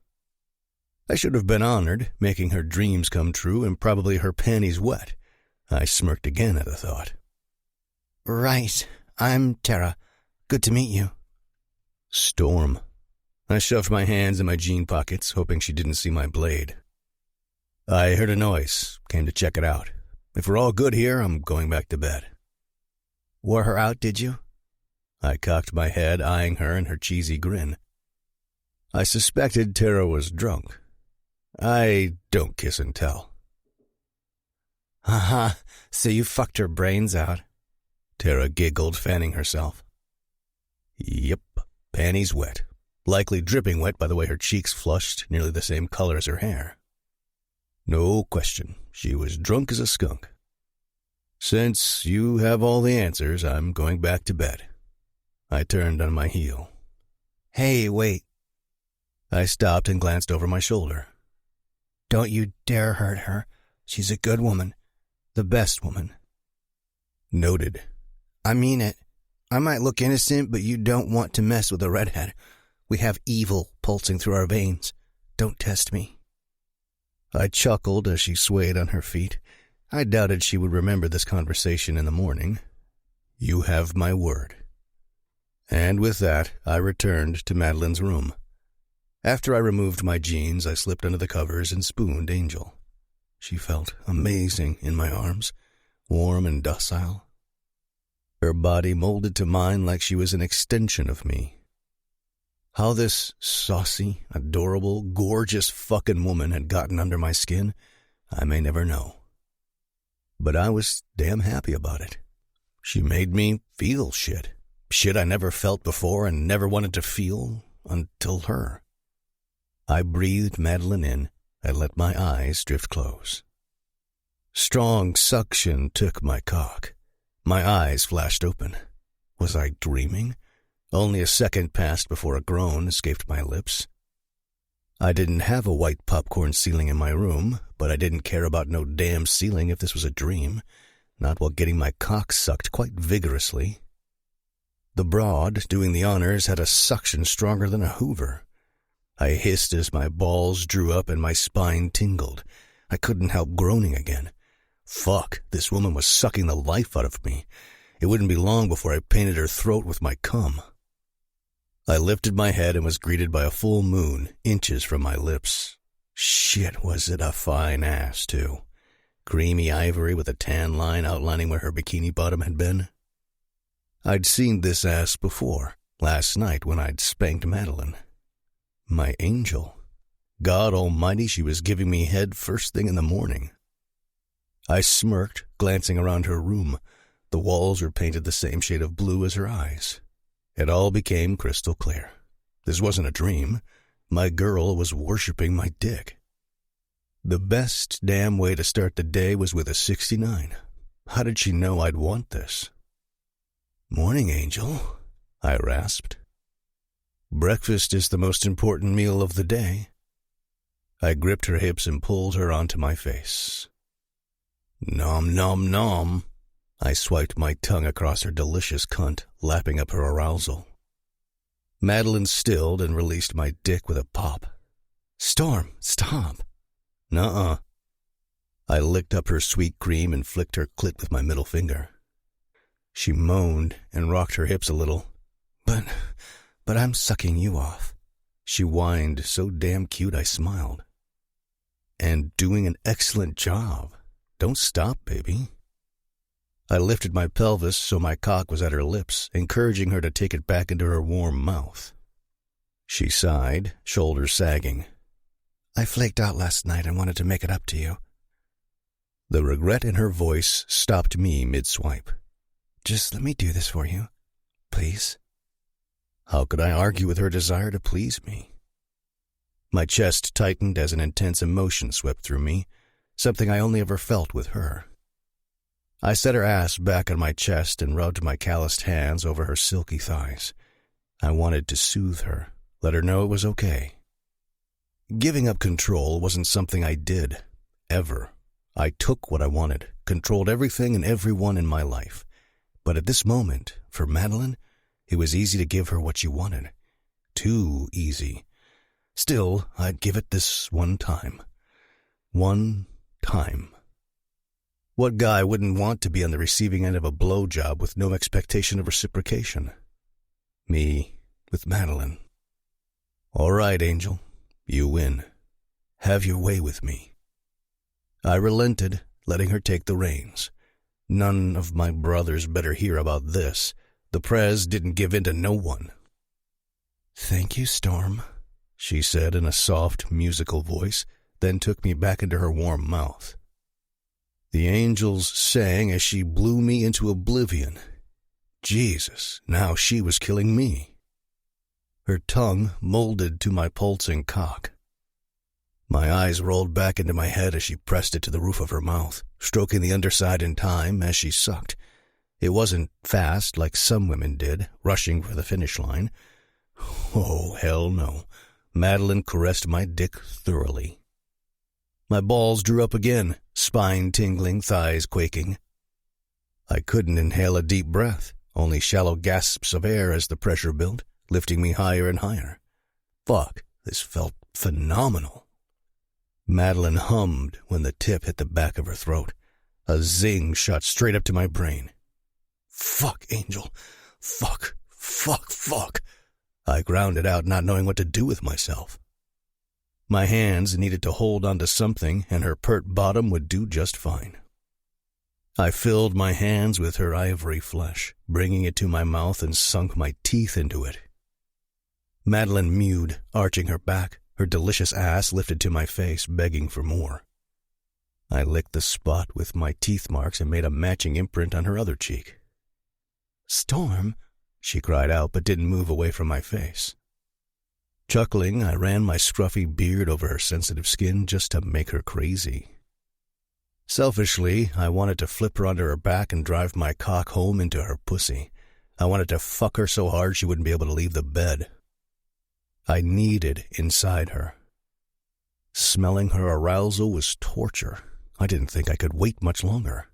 I should have been honored, making her dreams come true and probably her panties wet. I smirked again at the thought. "Right. I'm Tara. Good to meet you." "Storm." I shoved my hands in my jean pockets, hoping she didn't see my blade. I heard a noise, came to check it out. If we're all good here, I'm going back to bed. "Wore her out, did you?" I cocked my head, eyeing her and her cheesy grin. I suspected Tara was drunk. I don't kiss and tell. "Uh-huh, so you fucked her brains out." Tara giggled, fanning herself. "Yep, panties wet. Likely dripping wet by the way her cheeks flushed, nearly the same color as her hair. No question, she was drunk as a skunk. Since you have all the answers, I'm going back to bed." I turned on my heel. "Hey, wait." I stopped and glanced over my shoulder. "Don't you dare hurt her. She's a good woman. The best woman." "Noted." "I mean it. I might look innocent, but you don't want to mess with a redhead. We have evil pulsing through our veins. Don't test me." I chuckled as she swayed on her feet. I doubted she would remember this conversation in the morning. You have my word. And with that, I returned to Madeline's room. After I removed my jeans, I slipped under the covers and spooned Angel. She felt amazing in my arms, warm and docile. Her body molded to mine like she was an extension of me. How this saucy, adorable, gorgeous fucking woman had gotten under my skin, I may never know. But I was damn happy about it. She made me feel shit. Shit I never felt before and never wanted to feel until her. I breathed Madeline in and let my eyes drift close. Strong suction took my cock. My eyes flashed open. Was I dreaming? Only a second passed before a groan escaped my lips. I didn't have a white popcorn ceiling in my room, but I didn't care about no damn ceiling if this was a dream, not while getting my cock sucked quite vigorously. The broad, doing the honors, had a suction stronger than a Hoover. I hissed as my balls drew up and my spine tingled. I couldn't help groaning again. Fuck, this woman was sucking the life out of me. It wouldn't be long before I painted her throat with my cum. I lifted my head and was greeted by a full moon, inches from my lips. Shit, was it a fine ass, too. Creamy ivory with a tan line outlining where her bikini bottom had been. I'd seen this ass before, last night when I'd spanked Madeline. My angel. God almighty, she was giving me head first thing in the morning. I smirked, glancing around her room. The walls were painted the same shade of blue as her eyes. It all became crystal clear. This wasn't a dream. My girl was worshipping my dick. The best damn way to start the day was with a 69. How did she know I'd want this? Morning, Angel, I rasped. Breakfast is the most important meal of the day. I gripped her hips and pulled her onto my face. Nom, nom, nom. I swiped my tongue across her delicious cunt, lapping up her arousal. Madeline stilled and released my dick with a pop. Storm, stop. Nuh-uh. I licked up her sweet cream and flicked her clit with my middle finger. She moaned and rocked her hips a little. But I'm sucking you off. She whined so damn cute I smiled. And doing an excellent job. Don't stop, baby. I lifted my pelvis so my cock was at her lips, encouraging her to take it back into her warm mouth. She sighed, shoulders sagging. I flaked out last night and wanted to make it up to you. The regret in her voice stopped me mid-swipe. Just let me do this for you, please. How could I argue with her desire to please me? My chest tightened as an intense emotion swept through me, something I only ever felt with her. I set her ass back on my chest and rubbed my calloused hands over her silky thighs. I wanted to soothe her, let her know it was okay. Giving up control wasn't something I did, ever. I took what I wanted, controlled everything and everyone in my life. But at this moment, for Madeline, it was easy to give her what she wanted. Too easy. Still, I'd give it this one time. One time. What guy wouldn't want to be on the receiving end of a blowjob with no expectation of reciprocation? Me with Madeline. All right, Angel. You win. Have your way with me. I relented, letting her take the reins. None of my brothers better hear about this. The Prez didn't give in to no one. Thank you, Storm, she said in a soft, musical voice, then took me back into her warm mouth. The angels sang as she blew me into oblivion. Jesus, now she was killing me. Her tongue molded to my pulsing cock. My eyes rolled back into my head as she pressed it to the roof of her mouth, stroking the underside in time as she sucked. It wasn't fast like some women did, rushing for the finish line. Oh, hell no. Madeline caressed my dick thoroughly. My balls drew up again, spine tingling, thighs quaking. I couldn't inhale a deep breath, only shallow gasps of air as the pressure built, lifting me higher and higher. Fuck, this felt phenomenal. Madeline hummed when the tip hit the back of her throat. A zing shot straight up to my brain. Fuck, Angel. Fuck. I grounded out, not knowing what to do with myself. My hands needed to hold onto something, and her pert bottom would do just fine. I filled my hands with her ivory flesh, bringing it to my mouth and sunk my teeth into it. Madeline mewed, arching her back, her delicious ass lifted to my face, begging for more. I licked the spot with my teeth marks and made a matching imprint on her other cheek. "Storm," she cried out, but didn't move away from my face. Chuckling, I ran my scruffy beard over her sensitive skin just to make her crazy. Selfishly, I wanted to flip her onto her back and drive my cock home into her pussy. I wanted to fuck her so hard she wouldn't be able to leave the bed. I needed inside her. Smelling her arousal was torture. I didn't think I could wait much longer.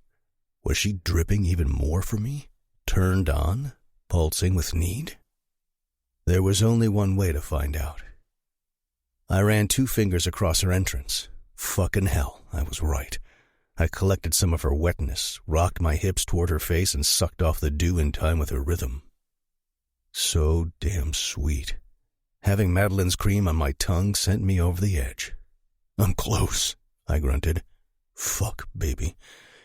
Was she dripping even more for me? Turned on? Pulsing with need? There was only one way to find out. I ran 2 fingers across her entrance. Fucking hell, I was right. I collected some of her wetness, rocked my hips toward her face, and sucked off the dew in time with her rhythm. So damn sweet. Having Madeline's cream on my tongue sent me over the edge. "I'm close," I grunted. "Fuck, baby.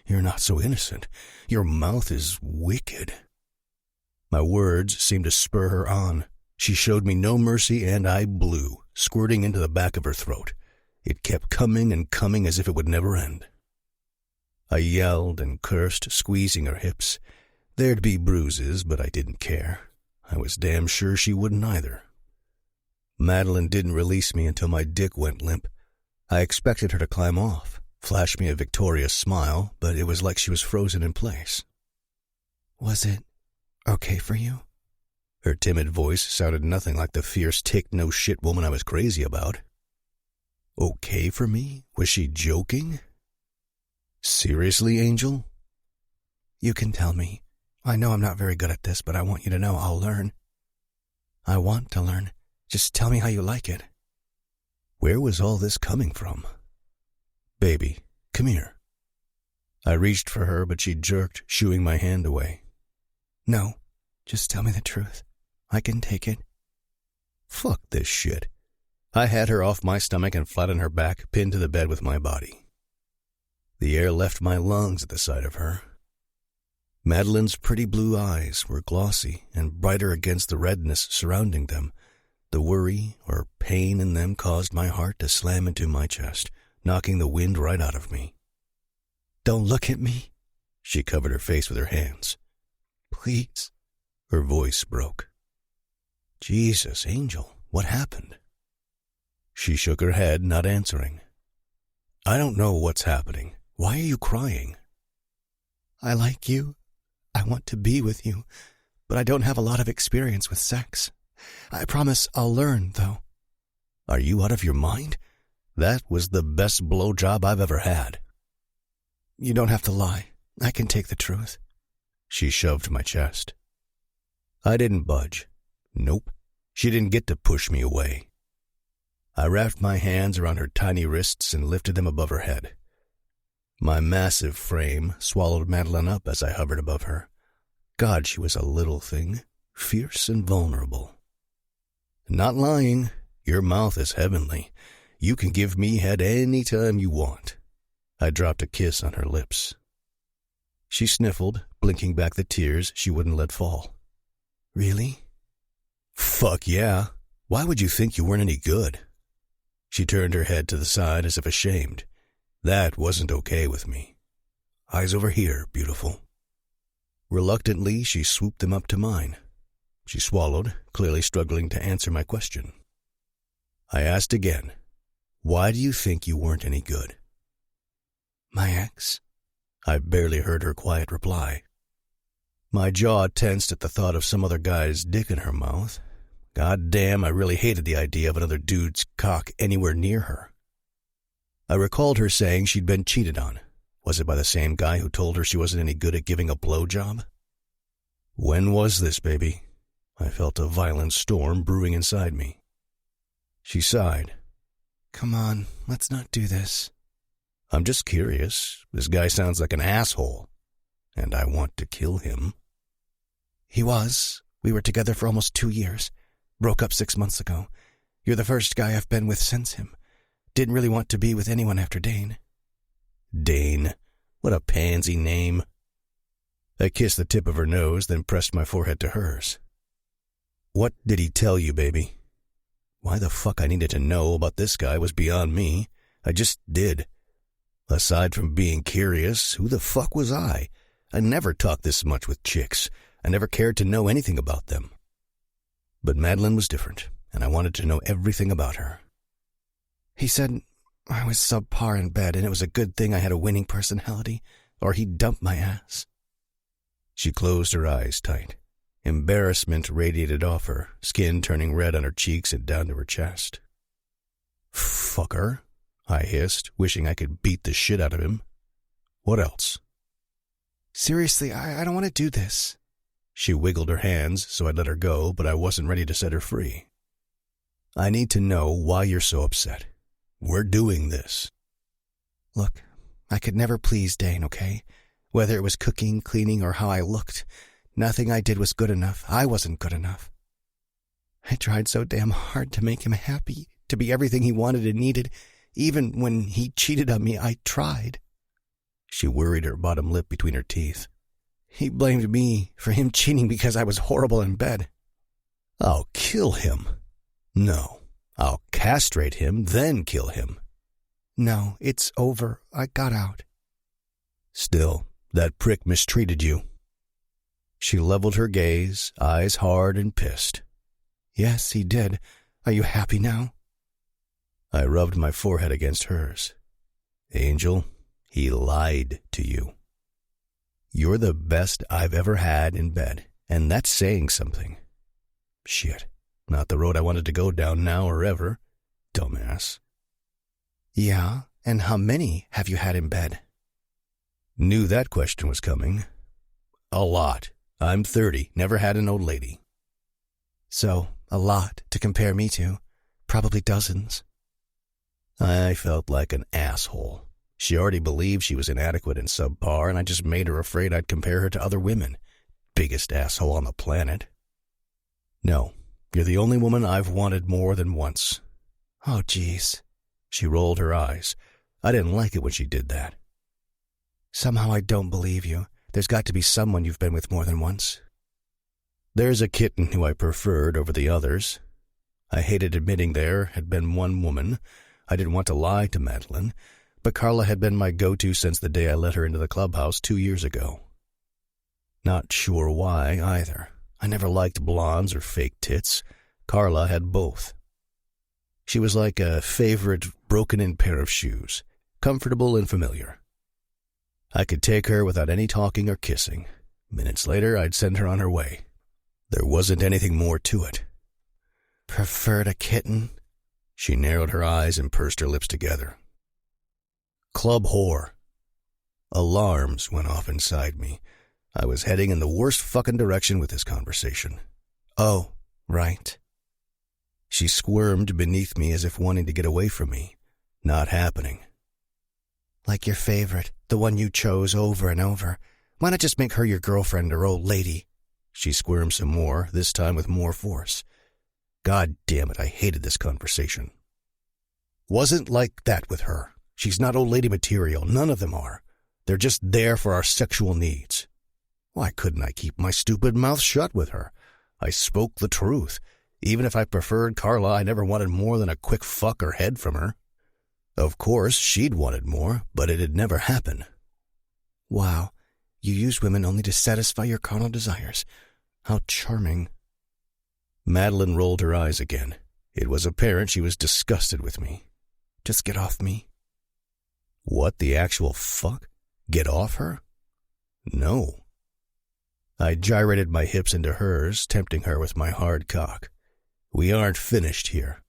You're not so innocent. Your mouth is wicked." My words seemed to spur her on. She showed me no mercy, and I blew, squirting into the back of her throat. It kept coming and coming as if it would never end. I yelled and cursed, squeezing her hips. There'd be bruises, but I didn't care. I was damn sure she wouldn't either. Madeline didn't release me until my dick went limp. I expected her to climb off, flash me a victorious smile, but it was like she was frozen in place. "Was it okay for you?" Her timid voice sounded nothing like the fierce take-no-shit woman I was crazy about. Okay for me? Was she joking? Seriously, Angel? "You can tell me. I know I'm not very good at this, but I want you to know I'll learn. I want to learn. Just tell me how you like it." Where was all this coming from? "Baby, come here." I reached for her, but she jerked, shooing my hand away. "No, just tell me the truth. I can take it." Fuck this shit. I had her off my stomach and flat on her back, pinned to the bed with my body. The air left my lungs at the sight of her. Madeline's pretty blue eyes were glossy and brighter against the redness surrounding them. The worry or pain in them caused my heart to slam into my chest, knocking the wind right out of me. "Don't look at me." She covered her face with her hands. "Please." Her voice broke. "Jesus, Angel, what happened?" She shook her head, not answering. "I don't know what's happening. Why are you crying?" "I like you. I want to be with you, but I don't have a lot of experience with sex. I promise I'll learn, though." "Are you out of your mind? That was the best blowjob I've ever had." "You don't have to lie. I can take the truth." She shoved my chest. I didn't budge. Nope. She didn't get to push me away. I wrapped my hands around her tiny wrists and lifted them above her head. My massive frame swallowed Madeline up as I hovered above her. God, she was a little thing, fierce and vulnerable. "Not lying. Your mouth is heavenly. You can give me head any time you want." I dropped a kiss on her lips. She sniffled, blinking back the tears she wouldn't let fall. "Really?" "Fuck yeah. Why would you think you weren't any good?" She turned her head to the side as if ashamed. That wasn't okay with me. "Eyes over here, beautiful." Reluctantly, she swooped them up to mine. She swallowed, clearly struggling to answer my question. I asked again, "Why do you think you weren't any good?" "My ex." I barely heard her quiet reply. My jaw tensed at the thought of some other guy's dick in her mouth. God damn, I really hated the idea of another dude's cock anywhere near her. I recalled her saying she'd been cheated on. Was it by the same guy who told her she wasn't any good at giving a blowjob? When was this, baby? I felt a violent storm brewing inside me. She sighed. "Come on, let's not do this." I'm just curious. This guy sounds like an asshole, and I want to kill him. He was. We were together for almost 2 years. Broke up 6 months ago. You're the first guy I've been with since him. Didn't really want to be with anyone after Dane. Dane. What a pansy name. I kissed the tip of her nose, then pressed my forehead to hers. What did he tell you, baby? Why the fuck I needed to know about this guy was beyond me. I just did. Aside from being curious, who the fuck was I? I never talked this much with chicks. I never cared to know anything about them. But Madeline was different, and I wanted to know everything about her. He said I was subpar in bed, and it was a good thing I had a winning personality, or he'd dump my ass. She closed her eyes tight. Embarrassment radiated off her, skin turning red on her cheeks and down to her chest. Fucker, I hissed, wishing I could beat the shit out of him. What else? Seriously, I don't want to do this. She wiggled her hands, so I let her go, but I wasn't ready to set her free. I need to know why you're so upset. We're doing this. Look, I could never please Dane, okay? Whether it was cooking, cleaning, or how I looked, nothing I did was good enough. I wasn't good enough. I tried so damn hard to make him happy, to be everything he wanted and needed. Even when he cheated on me, I tried. She worried her bottom lip between her teeth. He blamed me for him cheating because I was horrible in bed. I'll kill him. No, I'll castrate him, then kill him. No, it's over. I got out. Still, that prick mistreated you. She leveled her gaze, eyes hard and pissed. Yes, he did. Are you happy now? I rubbed my forehead against hers. Angel, he lied to you. You're the best I've ever had in bed, and that's saying something. Shit, not the road I wanted to go down now or ever. Dumbass. Yeah, and how many have you had in bed? Knew that question was coming. A lot. I'm 30, never had an old lady. So, a lot to compare me to. Probably dozens. I felt like an asshole. She already believed she was inadequate and subpar, and I just made her afraid I'd compare her to other women. Biggest asshole on the planet. No, you're the only woman I've wanted more than once. Oh, jeez. She rolled her eyes. I didn't like it when she did that. Somehow I don't believe you. There's got to be someone you've been with more than once. There's a kitten who I preferred over the others. I hated admitting there had been one woman. I didn't want to lie to Madeline, but Carla had been my go-to since the day I let her into the clubhouse 2 years ago. Not sure why, either. I never liked blondes or fake tits. Carla had both. She was like a favorite broken-in pair of shoes, comfortable and familiar. I could take her without any talking or kissing. Minutes later, I'd send her on her way. There wasn't anything more to it. Preferred a kitten? She narrowed her eyes and pursed her lips together. Club whore. Alarms went off inside me. I was heading in the worst fucking direction with this conversation. Oh, right. She squirmed beneath me as if wanting to get away from me. Not happening. Like your favorite, the one you chose over and over. Why not just make her your girlfriend or old lady? She squirmed some more, this time with more force. God damn it, I hated this conversation. Wasn't like that with her. She's not old lady material, none of them are. They're just there for our sexual needs. Why couldn't I keep my stupid mouth shut with her? I spoke the truth. Even if I preferred Carla, I never wanted more than a quick fuck or head from her. Of course, she'd wanted more, but it'd never happen. Wow, you use women only to satisfy your carnal desires. How charming. Madeline rolled her eyes again. It was apparent she was disgusted with me. Just get off me. What the actual fuck? Get off her? No. I gyrated my hips into hers, tempting her with my hard cock. We aren't finished here.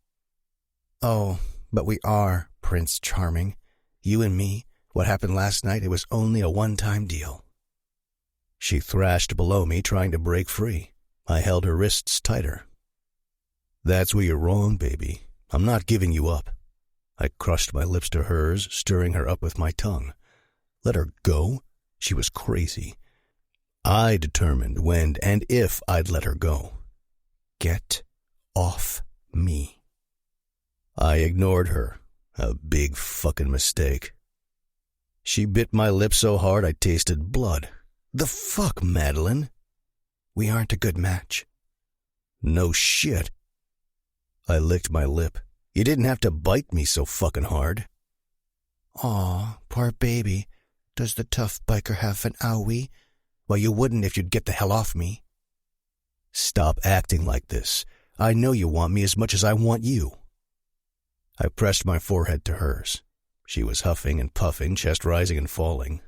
Oh, but we are, Prince Charming. You and me, what happened last night, it was only a one-time deal. She thrashed below me, trying to break free. I held her wrists tighter. That's where you're wrong, baby. I'm not giving you up. I crushed my lips to hers, stirring her up with my tongue. Let her go? She was crazy. I determined when and if I'd let her go. Get off me. I ignored her. A big fucking mistake. She bit my lip so hard I tasted blood. The fuck, Madeline? We aren't a good match. No shit. I licked my lip. You didn't have to bite me so fucking hard. Aw, poor baby. Does the tough biker have an owie? Well, you wouldn't if you'd get the hell off me. Stop acting like this. I know you want me as much as I want you. I pressed my forehead to hers. She was huffing and puffing, chest rising and falling.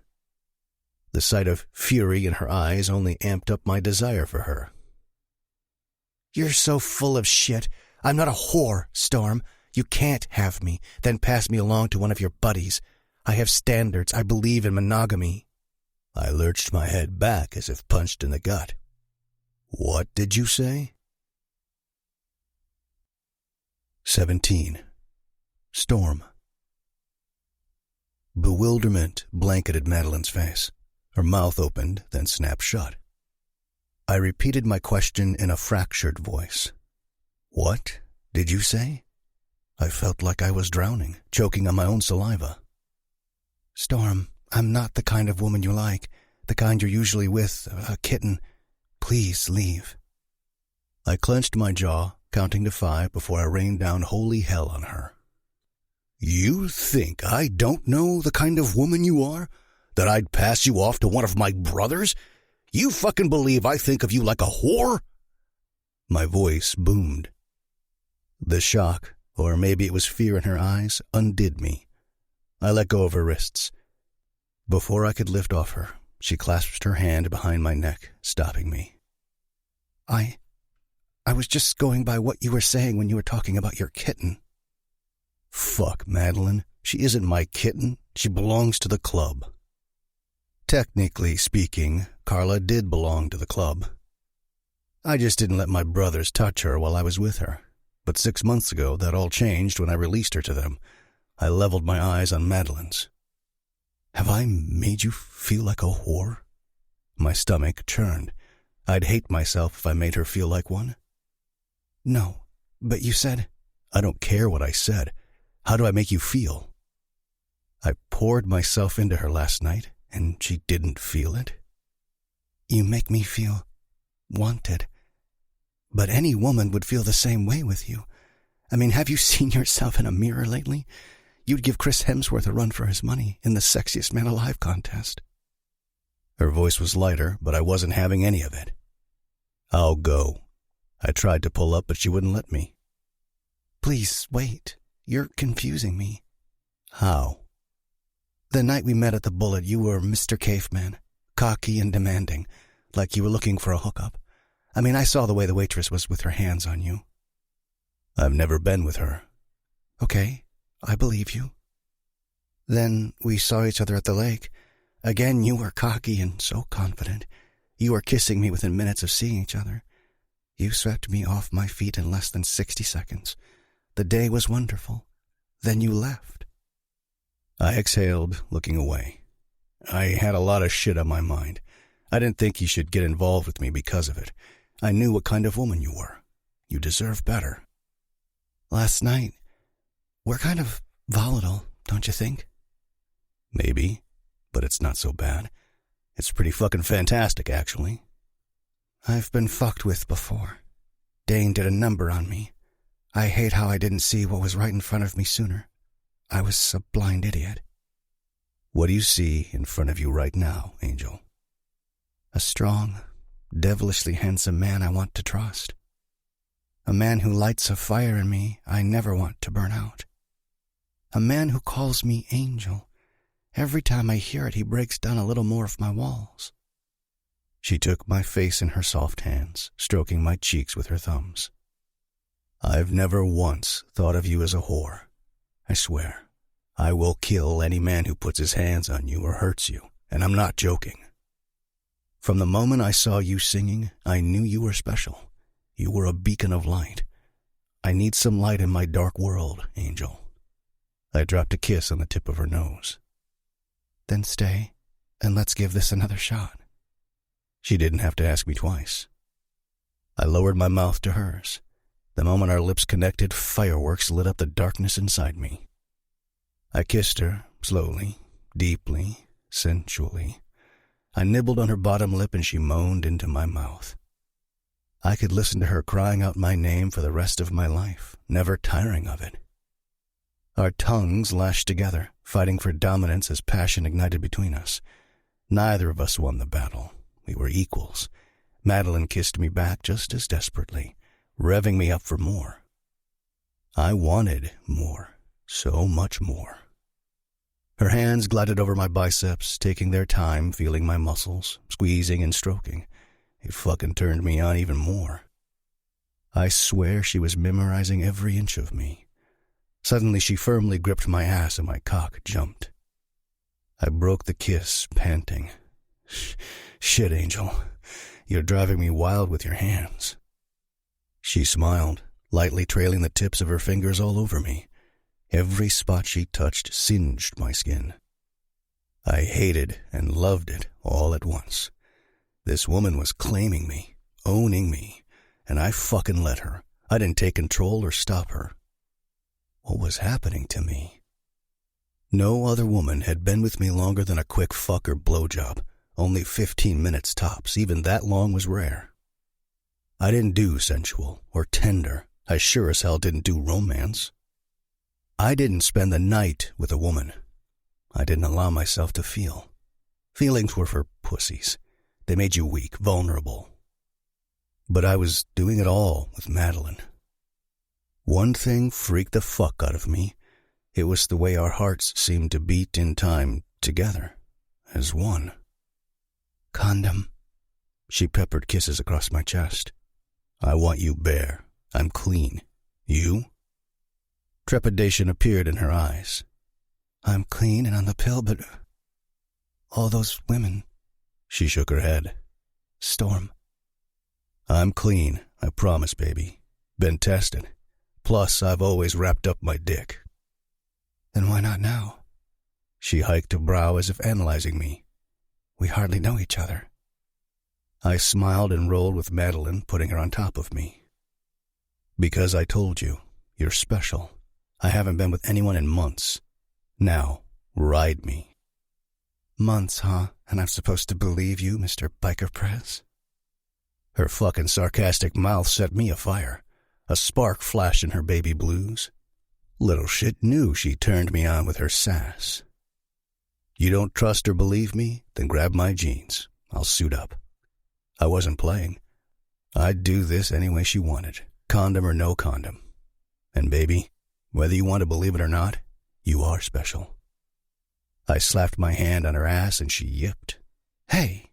The sight of fury in her eyes only amped up my desire for her. You're so full of shit. I'm not a whore, Storm. You can't have me, then pass me along to one of your buddies. I have standards. I believe in monogamy. I lurched my head back as if punched in the gut. What did you say? 17. Storm. Bewilderment blanketed Madeline's face. Her mouth opened, then snapped shut. I repeated my question in a fractured voice. What did you say? I felt like I was drowning, choking on my own saliva. Storm, I'm not the kind of woman you like, the kind you're usually with, a kitten. Please leave. I clenched my jaw, counting to 5 before I rained down holy hell on her. You think I don't know the kind of woman you are? That I'd pass you off to one of my brothers? You fucking believe I think of you like a whore? My voice boomed. The shock, or maybe it was fear in her eyes, undid me. I let go of her wrists. Before I could lift off her, she clasped her hand behind my neck, stopping me. I was just going by what you were saying when you were talking about your kitten. Fuck, Madeline. She isn't my kitten. She belongs to the club. Technically speaking, Carla did belong to the club. I just didn't let my brothers touch her while I was with her. But 6 months ago, that all changed when I released her to them. I leveled my eyes on Madeline's. Have I made you feel like a whore? My stomach churned. I'd hate myself if I made her feel like one. No, but you said... I don't care what I said. How do I make you feel? I poured myself into her last night, and she didn't feel it. You make me feel wanted. But any woman would feel the same way with you. I mean, have you seen yourself in a mirror lately? You'd give Chris Hemsworth a run for his money in the Sexiest Man Alive contest. Her voice was lighter, but I wasn't having any of it. I'll go. I tried to pull up, but she wouldn't let me. Please, wait. You're confusing me. How? The night we met at the Bullet, you were Mr. Caveman, cocky and demanding, like you were looking for a hookup. I mean, I saw the way the waitress was with her hands on you. I've never been with her. Okay, I believe you. Then we saw each other at the lake. Again, you were cocky and so confident. You were kissing me within minutes of seeing each other. You swept me off my feet in less than 60 seconds. The day was wonderful. Then you left. I exhaled, looking away. I had a lot of shit on my mind. I didn't think you should get involved with me because of it. I knew what kind of woman you were. You deserve better. Last night, we're kind of volatile, don't you think? Maybe, but it's not so bad. It's pretty fucking fantastic, actually. I've been fucked with before. Dane did a number on me. I hate how I didn't see what was right in front of me sooner. I was a blind idiot. What do you see in front of you right now, Angel? A strong, devilishly handsome man I want to trust. A man who lights a fire in me I never want to burn out. A man who calls me Angel. Every time I hear it, he breaks down a little more of my walls. She took my face in her soft hands, stroking my cheeks with her thumbs. I've never once thought of you as a whore. I swear, I will kill any man who puts his hands on you or hurts you, and I'm not joking. From the moment I saw you singing, I knew you were special. You were a beacon of light. I need some light in my dark world, Angel. I dropped a kiss on the tip of her nose. Then stay, and let's give this another shot. She didn't have to ask me twice. I lowered my mouth to hers. The moment our lips connected, fireworks lit up the darkness inside me. I kissed her, slowly, deeply, sensually. I nibbled on her bottom lip and she moaned into my mouth. I could listen to her crying out my name for the rest of my life, never tiring of it. Our tongues lashed together, fighting for dominance as passion ignited between us. Neither of us won the battle. We were equals. Madeline kissed me back just as desperately, revving me up for more. I wanted more, so much more. Her hands glided over my biceps, taking their time, feeling my muscles, squeezing and stroking. It fucking turned me on even more. I swear she was memorizing every inch of me. Suddenly she firmly gripped my ass and my cock jumped. I broke the kiss, panting. Shit, Angel. You're driving me wild with your hands. She smiled, lightly trailing the tips of her fingers all over me. Every spot she touched singed my skin. I hated and loved it all at once. This woman was claiming me, owning me, and I fucking let her. I didn't take control or stop her. What was happening to me? No other woman had been with me longer than a quick fuck or blowjob. Only 15 minutes tops. Even that long was rare. I didn't do sensual or tender. I sure as hell didn't do romance. I didn't spend the night with a woman. I didn't allow myself to feel. Feelings were for pussies. They made you weak, vulnerable. But I was doing it all with Madeline. One thing freaked the fuck out of me. It was the way our hearts seemed to beat in time together, as one. Condom. She peppered kisses across my chest. I want you bare. I'm clean. You? Trepidation appeared in her eyes. I'm clean and on the pill, but all those women. She shook her head. Storm. I'm clean, I promise, baby. Been tested. Plus, I've always wrapped up my dick. Then why not now? She hiked a brow as if analyzing me. We hardly know each other. I smiled and rolled with Madeline, putting her on top of me. Because I told you, you're special. I haven't been with anyone in months. Now, ride me. Months, huh? And I'm supposed to believe you, Mr. Biker Prez? Her fucking sarcastic mouth set me afire. A spark flashed in her baby blues. Little shit knew she turned me on with her sass. You don't trust or believe me? Then grab my jeans. I'll suit up. I wasn't playing. I'd do this any way she wanted, condom or no condom. And baby, whether you want to believe it or not, you are special. I slapped my hand on her ass and she yipped. Hey!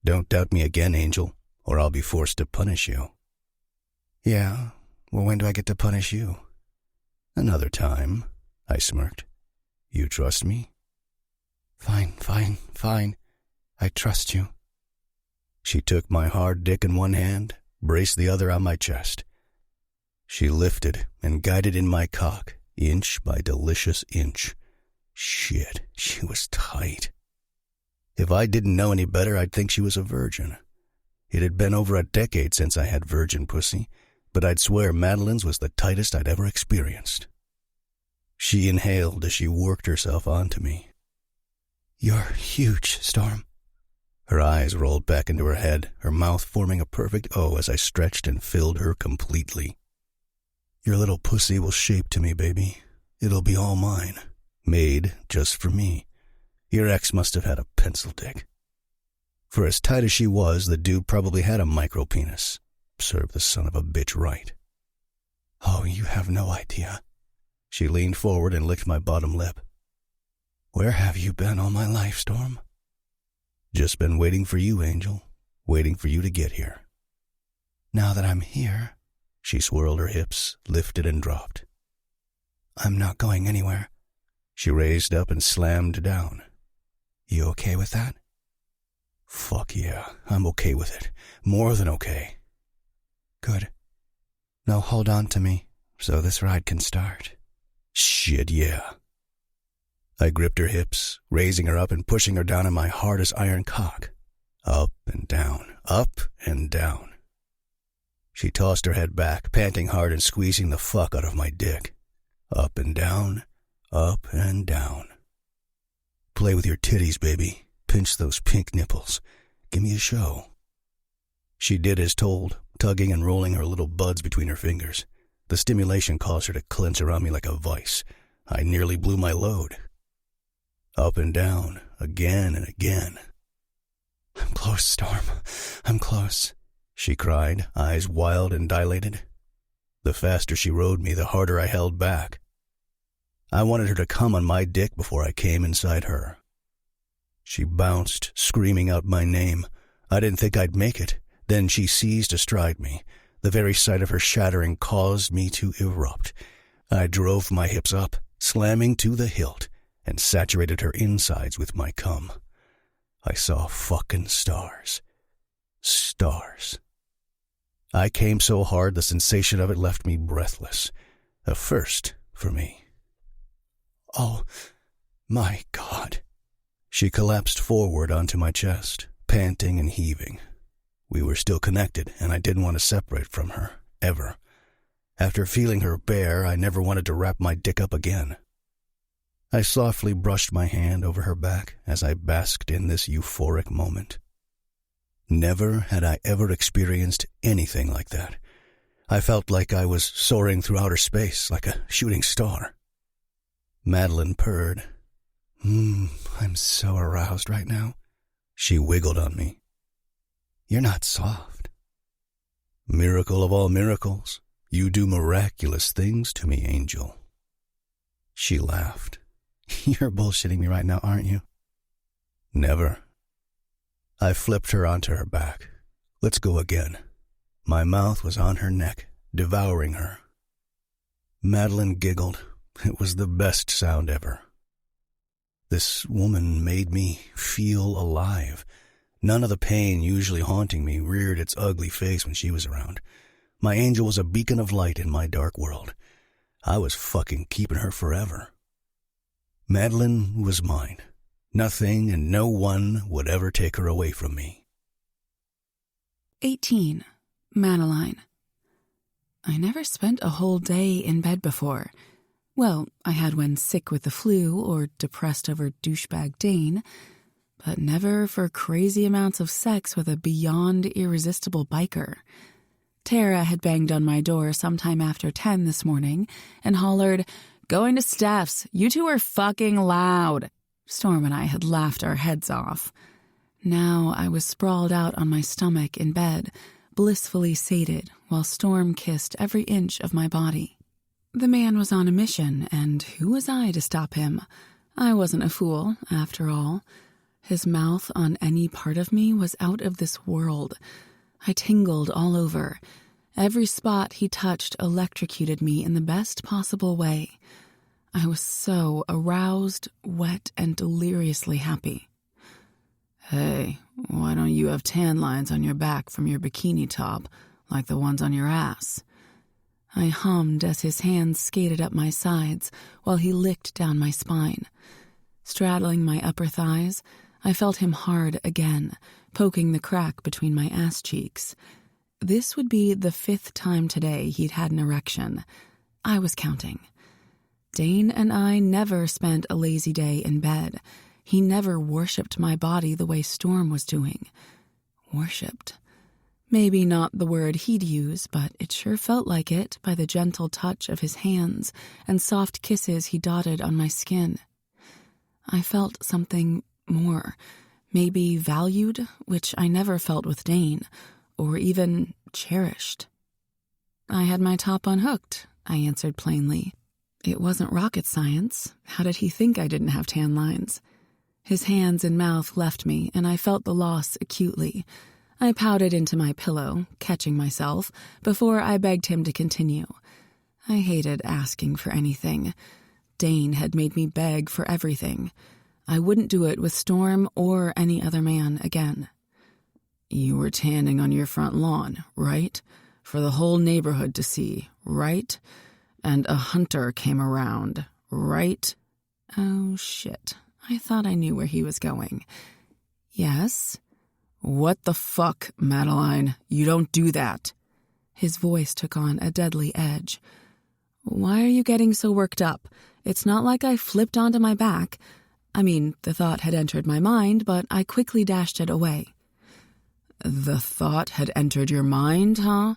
Don't doubt me again, Angel, or I'll be forced to punish you. Yeah? Well, when do I get to punish you? Another time, I smirked. You trust me? Fine. I trust you. She took my hard dick in one hand, braced the other on my chest. She lifted and guided in my cock, inch by delicious inch. Shit, she was tight. If I didn't know any better, I'd think she was a virgin. It had been over a decade since I had virgin pussy, but I'd swear Madeline's was the tightest I'd ever experienced. She inhaled as she worked herself onto me. You're huge, Storm. Her eyes rolled back into her head, her mouth forming a perfect O as I stretched and filled her completely. Your little pussy will shape to me, baby. It'll be all mine. Made just for me. Your ex must have had a pencil dick. For as tight as she was, the dude probably had a micro-penis. Serve the son of a bitch right. Oh, you have no idea. She leaned forward and licked my bottom lip. Where have you been all my life, Storm? Just been waiting for you, Angel. Waiting for you to get here. Now that I'm here, she swirled her hips, lifted and dropped. I'm not going anywhere. She raised up and slammed down. You okay with that? Fuck yeah, I'm okay with it. More than okay. Good. Now hold on to me, so this ride can start. Shit, yeah. I gripped her hips, raising her up and pushing her down on my hard as iron cock. Up and down, up and down. She tossed her head back, panting hard and squeezing the fuck out of my dick. Up and down, up and down. Play with your titties, baby. Pinch those pink nipples. Give me a show. She did as told, tugging and rolling her little buds between her fingers. The stimulation caused her to clench around me like a vice. I nearly blew my load. Up and down, again and again. I'm close, Storm. I'm close, she cried, eyes wild and dilated. The faster she rode me, the harder I held back. I wanted her to come on my dick before I came inside her. She bounced, screaming out my name. I didn't think I'd make it. Then she seized astride me. The very sight of her shattering caused me to erupt. I drove my hips up, slamming to the hilt, and saturated her insides with my cum. I saw fucking stars. Stars. I came so hard the sensation of it left me breathless. A first for me. Oh, my God. She collapsed forward onto my chest, panting and heaving. We were still connected, and I didn't want to separate from her, ever. After feeling her bare, I never wanted to wrap my dick up again. I softly brushed my hand over her back as I basked in this euphoric moment. Never had I ever experienced anything like that. I felt like I was soaring through outer space, like a shooting star. Madeline purred. I'm so aroused right now. She wiggled on me. You're not soft. Miracle of all miracles, you do miraculous things to me, angel. She laughed. You're bullshitting me right now, aren't you? Never. I flipped her onto her back. Let's go again. My mouth was on her neck, devouring her. Madeline giggled. It was the best sound ever. This woman made me feel alive. None of the pain usually haunting me reared its ugly face when she was around. My angel was a beacon of light in my dark world. I was fucking keeping her forever. Madeline was mine. Nothing and no one would ever take her away from me. 18. Madeline. I never spent a whole day in bed before. Well, I had when sick with the flu or depressed over douchebag Dane, but never for crazy amounts of sex with a beyond irresistible biker. Tara had banged on my door sometime after 10 this morning and hollered, "Going to Steph's, you two are fucking loud." Storm and I had laughed our heads off. Now I was sprawled out on my stomach in bed, blissfully sated, while Storm kissed every inch of my body. The man was on a mission, and who was I to stop him? I wasn't a fool, after all. His mouth on any part of me was out of this world. I tingled all over. Every spot he touched electrocuted me in the best possible way. I was so aroused, wet, and deliriously happy. Hey, why don't you have tan lines on your back from your bikini top, like the ones on your ass? I hummed as his hands skated up my sides while he licked down my spine. Straddling my upper thighs, I felt him hard again, poking the crack between my ass cheeks. This would be the 5th time today he'd had an erection. I was counting. Dane and I never spent a lazy day in bed. He never worshipped my body the way Storm was doing. Worshipped. Maybe not the word he'd use, but it sure felt like it by the gentle touch of his hands and soft kisses he dotted on my skin. I felt something more, maybe valued, which I never felt with Dane, or even cherished. I had my top unhooked, I answered plainly. It wasn't rocket science. How did he think I didn't have tan lines? His hands and mouth left me, and I felt the loss acutely. I pouted into my pillow, catching myself, before I begged him to continue. I hated asking for anything. Dane had made me beg for everything. I wouldn't do it with Storm or any other man again. You were tanning on your front lawn, right? For the whole neighborhood to see, right? and a hunter came around, right? Oh, shit. I thought I knew where he was going. Yes? What the fuck, Madeline? You don't do that. His voice took on a deadly edge. Why are you getting so worked up? It's not like I flipped onto my back. I mean, the thought had entered my mind, but I quickly dashed it away. The thought had entered your mind, huh?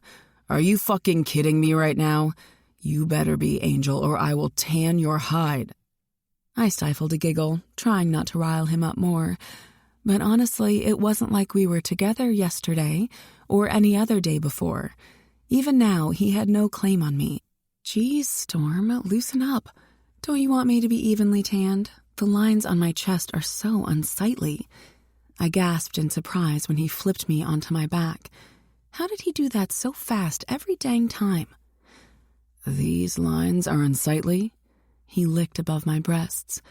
Are you fucking kidding me right now? You better be, Angel, or I will tan your hide. I stifled a giggle, trying not to rile him up more. But honestly, it wasn't like we were together yesterday or any other day before. Even now, he had no claim on me. Geez, Storm, loosen up. Don't you want me to be evenly tanned? The lines on my chest are so unsightly. I gasped in surprise when he flipped me onto my back. How did he do that so fast every dang time? These lines are unsightly? He licked above my breasts.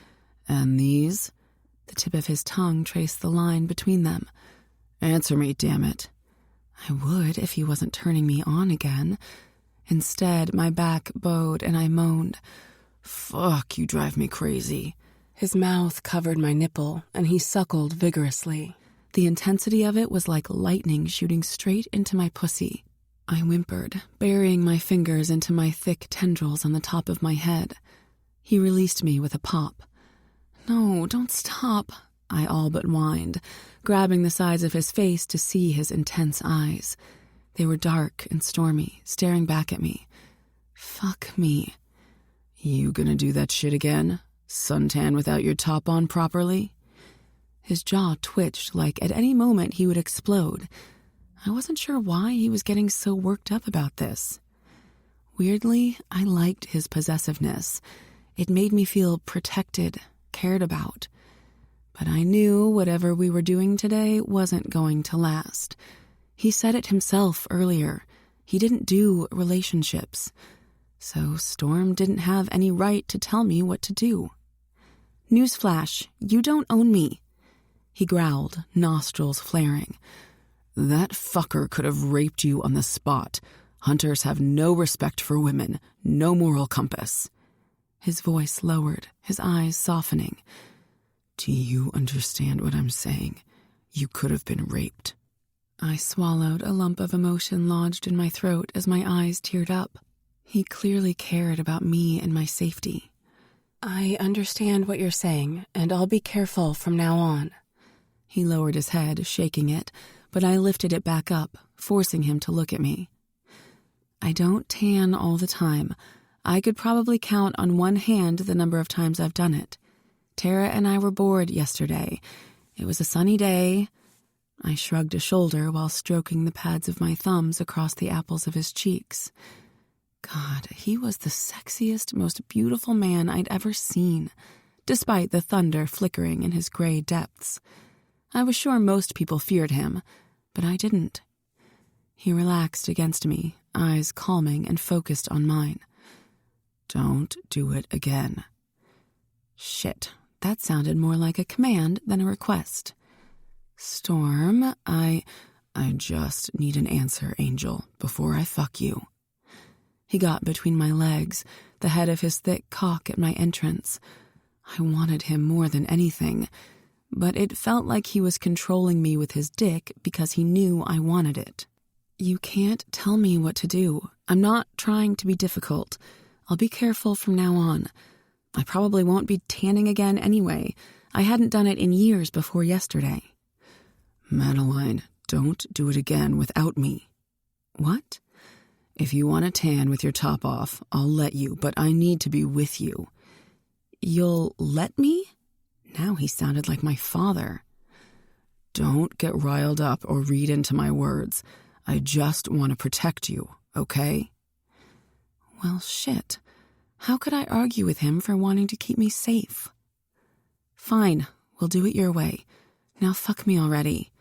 And these? The tip of his tongue traced the line between them. Answer me, damn it. I would if he wasn't turning me on again. Instead, my back bowed and I moaned. Fuck, you drive me crazy. His mouth covered my nipple and he suckled vigorously. The intensity of it was like lightning shooting straight into my pussy. I whimpered, burying my fingers into my thick tendrils on the top of my head. He released me with a pop. No, don't stop, I all but whined, grabbing the sides of his face to see his intense eyes. They were dark and stormy, staring back at me. Fuck me. You gonna do that shit again? Suntan without your top on properly? His jaw twitched like at any moment he would explode. I wasn't sure why he was getting so worked up about this. Weirdly, I liked his possessiveness. It made me feel protected, cared about. But I knew whatever we were doing today wasn't going to last. He said it himself earlier. He didn't do relationships. So Storm didn't have any right to tell me what to do. Newsflash, you don't own me. He growled, nostrils flaring. That fucker could have raped you on the spot. Hunters have no respect for women, no moral compass. His voice lowered, his eyes softening. Do you understand what I'm saying? You could have been raped. I swallowed, a lump of emotion lodged in my throat as my eyes teared up. He clearly cared about me and my safety. I understand what you're saying, and I'll be careful from now on. He lowered his head, shaking it, but I lifted it back up, forcing him to look at me. I don't tan all the time. I could probably count on one hand the number of times I've done it. Tara and I were bored yesterday. It was a sunny day. I shrugged a shoulder while stroking the pads of my thumbs across the apples of his cheeks. God, he was the sexiest, most beautiful man I'd ever seen, despite the thunder flickering in his gray depths. I was sure most people feared him, but I didn't. He relaxed against me, eyes calming and focused on mine. Don't do it again. Shit, that sounded more like a command than a request. Storm, I just need an answer, Angel, before I fuck you. He got between my legs, the head of his thick cock at my entrance. I wanted him more than anything, but it felt like he was controlling me with his dick because he knew I wanted it. You can't tell me what to do. I'm not trying to be difficult. I'll be careful from now on. I probably won't be tanning again anyway. I hadn't done it in years before yesterday. Madeline, don't do it again without me. What? If you want to tan with your top off, I'll let you, but I need to be with you. You'll let me? Now he sounded like my father. Don't get riled up or read into my words. I just want to protect you, okay? Well, shit. How could I argue with him for wanting to keep me safe? Fine, we'll do it your way. Now fuck me already.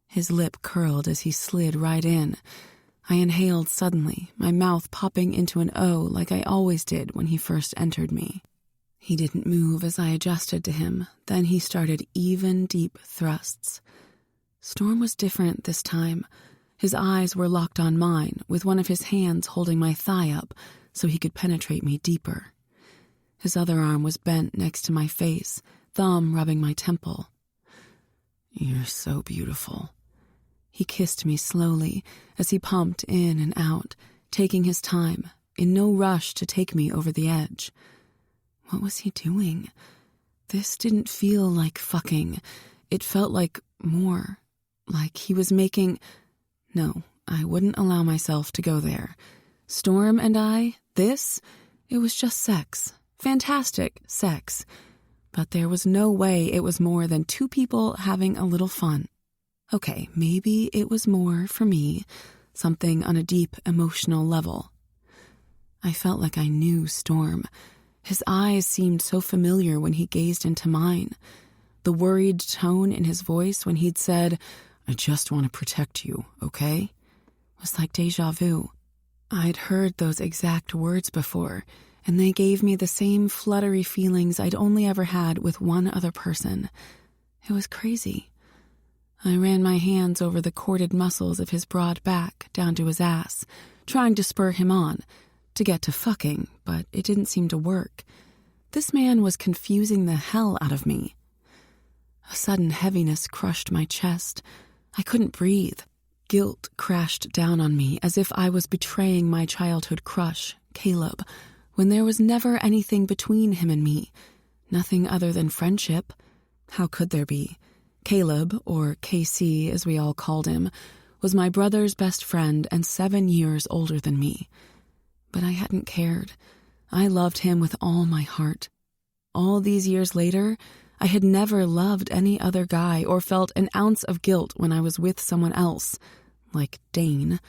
His lip curled as he slid right in. I inhaled suddenly, my mouth popping into an O like I always did when he first entered me. He didn't move as I adjusted to him. Then he started even, deep thrusts. Storm was different this time. His eyes were locked on mine, with one of his hands holding my thigh up, so he could penetrate me deeper. His other arm was bent next to my face, thumb rubbing my temple. "You're so beautiful." He kissed me slowly as he pumped in and out, taking his time, in no rush to take me over the edge. What was he doing? This didn't feel like fucking. It felt like more. Like he was making... No, I wouldn't allow myself to go there. Storm and I, it was just sex. Fantastic sex. But there was no way it was more than two people having a little fun. Okay, maybe it was more for me, something on a deep emotional level. I felt like I knew Storm. His eyes seemed so familiar when he gazed into mine. The worried tone in his voice when he'd said, "I just want to protect you, okay?" was like deja vu. I'd heard those exact words before, and they gave me the same fluttery feelings I'd only ever had with one other person. It was crazy. I ran my hands over the corded muscles of his broad back down to his ass, trying to spur him on, to get to fucking, but it didn't seem to work. This man was confusing the hell out of me. A sudden heaviness crushed my chest. I couldn't breathe. Guilt crashed down on me as if I was betraying my childhood crush, Caleb, when there was never anything between him and me. Nothing other than friendship. How could there be? Caleb, or KC as we all called him, was my brother's best friend and 7 years older than me. But I hadn't cared. I loved him with all my heart. All these years later, I had never loved any other guy or felt an ounce of guilt when I was with someone else, like Dane,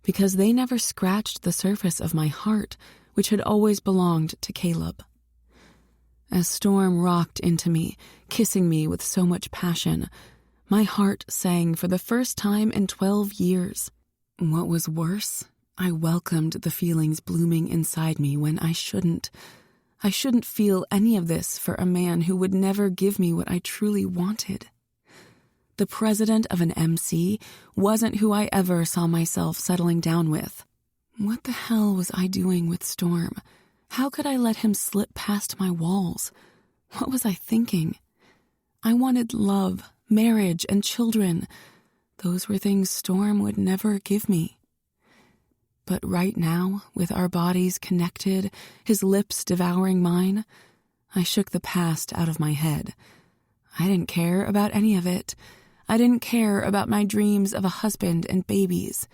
because they never scratched the surface of my heart, which had always belonged to Caleb. As Storm rocked into me, kissing me with so much passion, my heart sang for the first time in 12 years. What was worse, I welcomed the feelings blooming inside me when I shouldn't. I shouldn't feel any of this for a man who would never give me what I truly wanted. The president of an MC wasn't who I ever saw myself settling down with. What the hell was I doing with Storm? How could I let him slip past my walls? What was I thinking? I wanted love, marriage, and children. Those were things Storm would never give me. But right now, with our bodies connected, his lips devouring mine, I shook the past out of my head. I didn't care about any of it. I didn't care about my dreams of a husband and babies.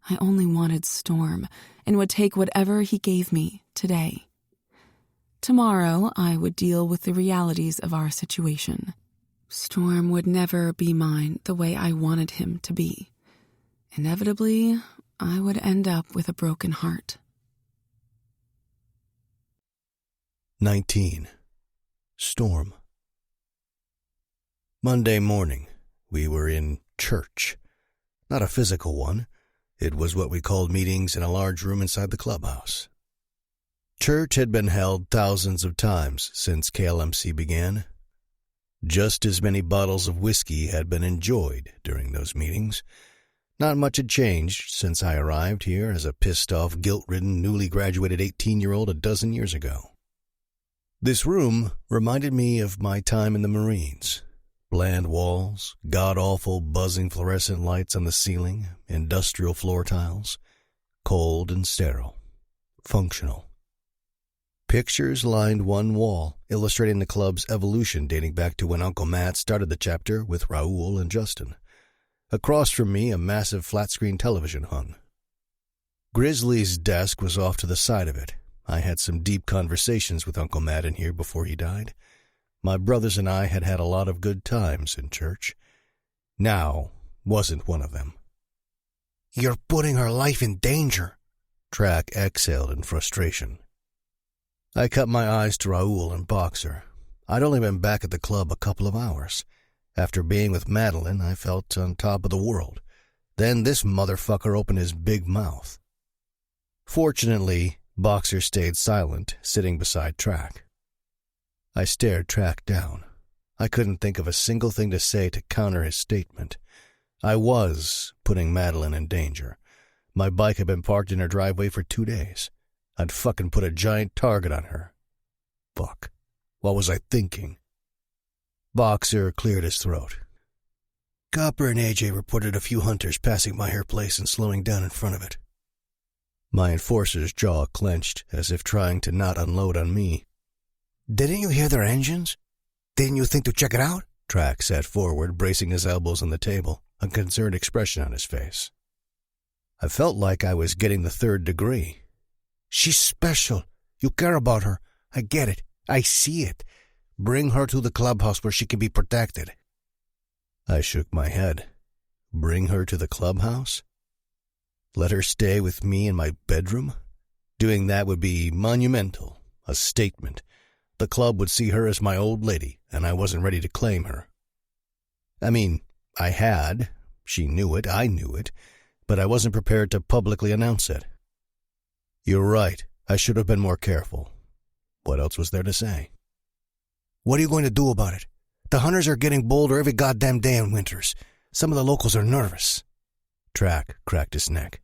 I only wanted Storm and would take whatever he gave me today. Tomorrow, I would deal with the realities of our situation. Storm would never be mine the way I wanted him to be. Inevitably, I would end up with a broken heart. 19. Storm. Monday morning, we were in church. Not a physical one. It was what we called meetings in a large room inside the clubhouse. Church had been held thousands of times since KLMC began. Just as many bottles of whiskey had been enjoyed during those meetings. Not much had changed since I arrived here as a pissed-off, guilt-ridden, newly graduated 18-year-old a dozen years ago. This room reminded me of my time in the Marines. Bland walls, god-awful buzzing fluorescent lights on the ceiling, industrial floor tiles. Cold and sterile. Functional. Pictures lined one wall, illustrating the club's evolution dating back to when Uncle Matt started the chapter with Raoul and Justin. Across from me, a massive flat-screen television hung. Grizzly's desk was off to the side of it. I had some deep conversations with Uncle Matt in here before he died. My brothers and I had had a lot of good times in church. Now wasn't one of them. "You're putting her life in danger," Track exhaled in frustration. I cut my eyes to Raoul and Boxer. I'd only been back at the club a couple of hours. After being with Madeline, I felt on top of the world. Then this motherfucker opened his big mouth. Fortunately, Boxer stayed silent, sitting beside Track. I stared Track down. I couldn't think of a single thing to say to counter his statement. I was putting Madeline in danger. My bike had been parked in her driveway for 2 days. I'd fucking put a giant target on her. Fuck. What was I thinking? Boxer cleared his throat. Copper and AJ reported a few hunters passing by her place and slowing down in front of it. My enforcer's jaw clenched, as if trying to not unload on me. Didn't you hear their engines? Didn't you think to check it out? Track sat forward, bracing his elbows on the table, a concerned expression on his face. I felt like I was getting the third degree. She's special. You care about her. I get it. I see it. Bring her to the clubhouse where she can be protected. I shook my head. Bring her to the clubhouse? Let her stay with me in my bedroom? Doing that would be monumental, a statement. The club would see her as my old lady, and I wasn't ready to claim her. I mean, I had. She knew it, I knew it, but I wasn't prepared to publicly announce it. You're right. I should have been more careful. What else was there to say? What are you going to do about it? The hunters are getting bolder every goddamn day in Winters. Some of the locals are nervous. Track cracked his neck.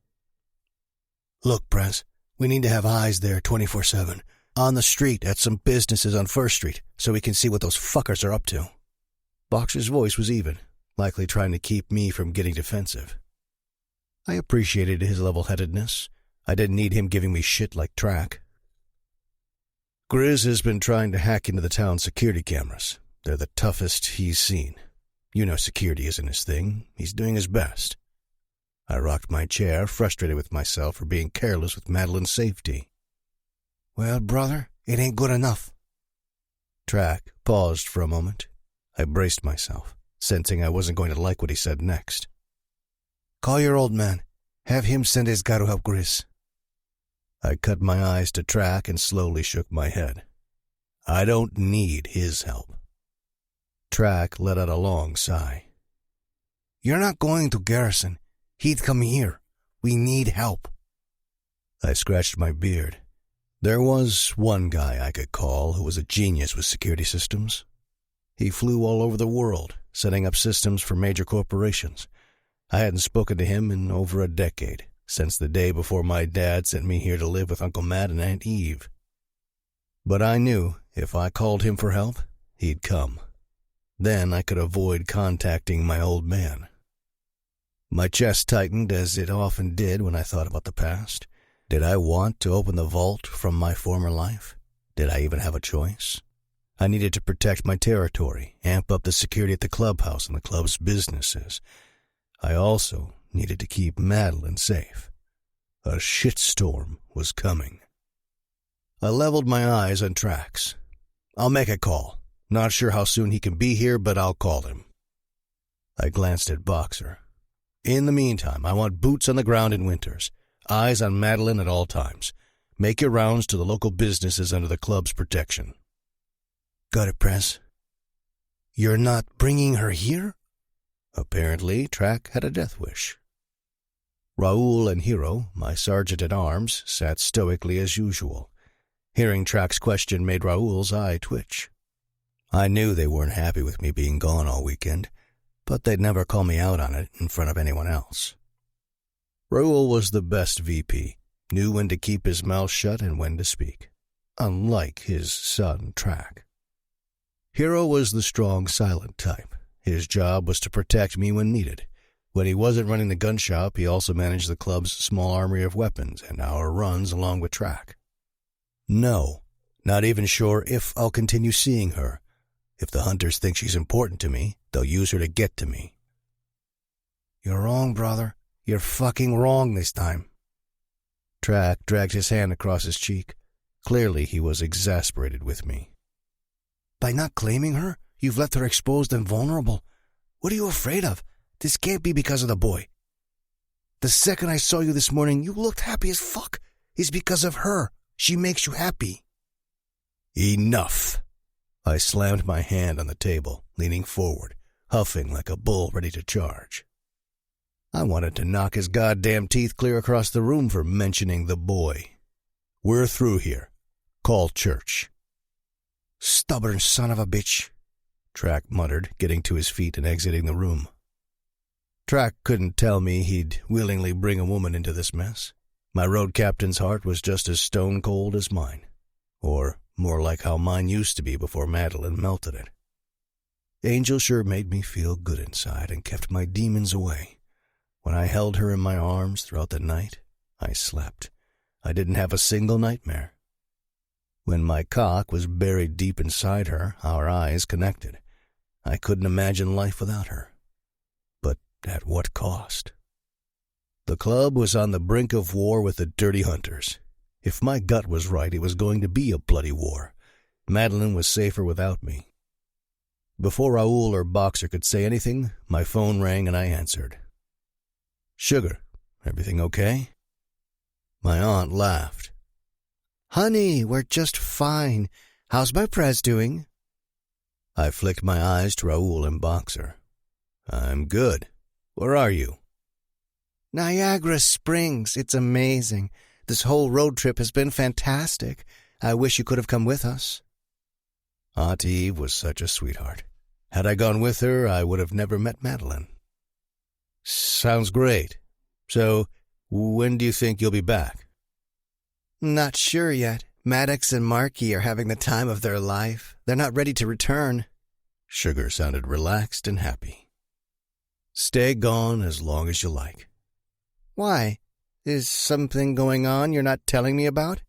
Look, Prez, we need to have eyes there 24/7. On the street at some businesses on First Street, so we can see what those fuckers are up to. Boxer's voice was even, likely trying to keep me from getting defensive. I appreciated his level-headedness. I didn't need him giving me shit like Track. Grizz has been trying to hack into the town's security cameras. They're the toughest he's seen. You know security isn't his thing. He's doing his best. I rocked my chair, frustrated with myself for being careless with Madeline's safety. Well, brother, it ain't good enough. Track paused for a moment. I braced myself, sensing I wasn't going to like what he said next. Call your old man. Have him send his guy to help Grizz. I cut my eyes to Track and slowly shook my head. I don't need his help. Track let out a long sigh. You're not going to Garrison. He'd come here. We need help. I scratched my beard. There was one guy I could call who was a genius with security systems. He flew all over the world, setting up systems for major corporations. I hadn't spoken to him in over a decade, since the day before my dad sent me here to live with Uncle Matt and Aunt Eve. But I knew if I called him for help, he'd come. Then I could avoid contacting my old man. My chest tightened, as it often did when I thought about the past. Did I want to open the vault from my former life? Did I even have a choice? I needed to protect my territory, amp up the security at the clubhouse and the club's businesses. I also needed to keep Madeline safe. A shitstorm was coming. I leveled my eyes on Trax. I'll make a call. Not sure how soon he can be here, but I'll call him. I glanced at Boxer. In the meantime, I want boots on the ground in Winters. Eyes on Madeline at all times. Make your rounds to the local businesses under the club's protection. Got it, Prez. You're not bringing her here? Apparently, Track had a death wish. Raoul and Hero, my sergeant-at-arms, sat stoically as usual. Hearing Track's question made Raoul's eye twitch. I knew they weren't happy with me being gone all weekend, but they'd never call me out on it in front of anyone else. Raoul was the best VP, knew when to keep his mouth shut and when to speak, unlike his son, Track. Hero was the strong, silent type. His job was to protect me when needed. When he wasn't running the gun shop, he also managed the club's small armory of weapons and our runs along with Track. No, not even sure if I'll continue seeing her. If the hunters think she's important to me, they'll use her to get to me. You're wrong, brother. You're fucking wrong this time. Track dragged his hand across his cheek. Clearly he was exasperated with me. By not claiming her, you've left her exposed and vulnerable. What are you afraid of? This can't be because of the boy. The second I saw you this morning, you looked happy as fuck. It's because of her. She makes you happy. Enough. I slammed my hand on the table, leaning forward, huffing like a bull ready to charge. I wanted to knock his goddamn teeth clear across the room for mentioning the boy. We're through here. Call church. Stubborn son of a bitch, Track muttered, getting to his feet and exiting the room. Track couldn't tell me he'd willingly bring a woman into this mess. My road captain's heart was just as stone cold as mine, or more like how mine used to be before Madeline melted it. Angel sure made me feel good inside and kept my demons away. When I held her in my arms throughout the night, I slept. I didn't have a single nightmare. When my cock was buried deep inside her, our eyes connected. I couldn't imagine life without her. But at what cost? The club was on the brink of war with the dirty hunters. If my gut was right, it was going to be a bloody war. Madeline was safer without me. Before Raoul or Boxer could say anything, my phone rang and I answered. "Sugar, everything okay?" My aunt laughed. Honey, we're just fine. How's my Prez doing? I flicked my eyes to Raoul and Boxer. "I'm good. Where are you?" Niagara Springs. It's amazing. This whole road trip has been fantastic. I wish you could have come with us. Aunt Eve was such a sweetheart. Had I gone with her, I would have never met Madeline. "Sounds great. So, when do you think you'll be back?" Not sure yet. Maddox and Marky are having the time of their life. They're not ready to return. Sugar sounded relaxed and happy. "Stay gone as long as you like." Why? Is something going on you're not telling me about?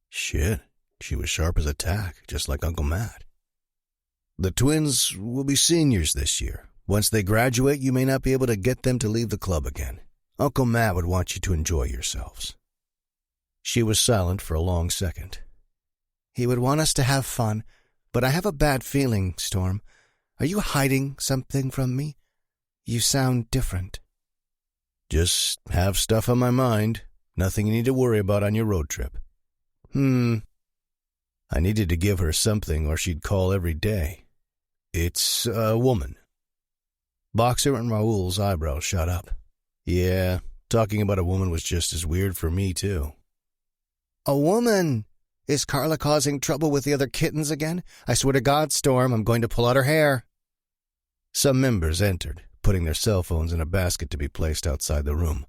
Shit, she was sharp as a tack, just like Uncle Matt. "The twins will be seniors this year. Once they graduate, you may not be able to get them to leave the club again. Uncle Matt would want you to enjoy yourselves." She was silent for a long second. He would want us to have fun, but I have a bad feeling, Storm. Are you hiding something from me? You sound different. "Just have stuff on my mind. Nothing you need to worry about on your road trip." I needed to give her something or she'd call every day. "It's a woman." Boxer and Raoul's eyebrows shot up. Yeah, talking about a woman was just as weird for me, too. A woman? Is Carla causing trouble with the other kittens again? I swear to God, Storm, I'm going to pull out her hair. Some members entered, putting their cell phones in a basket to be placed outside the room.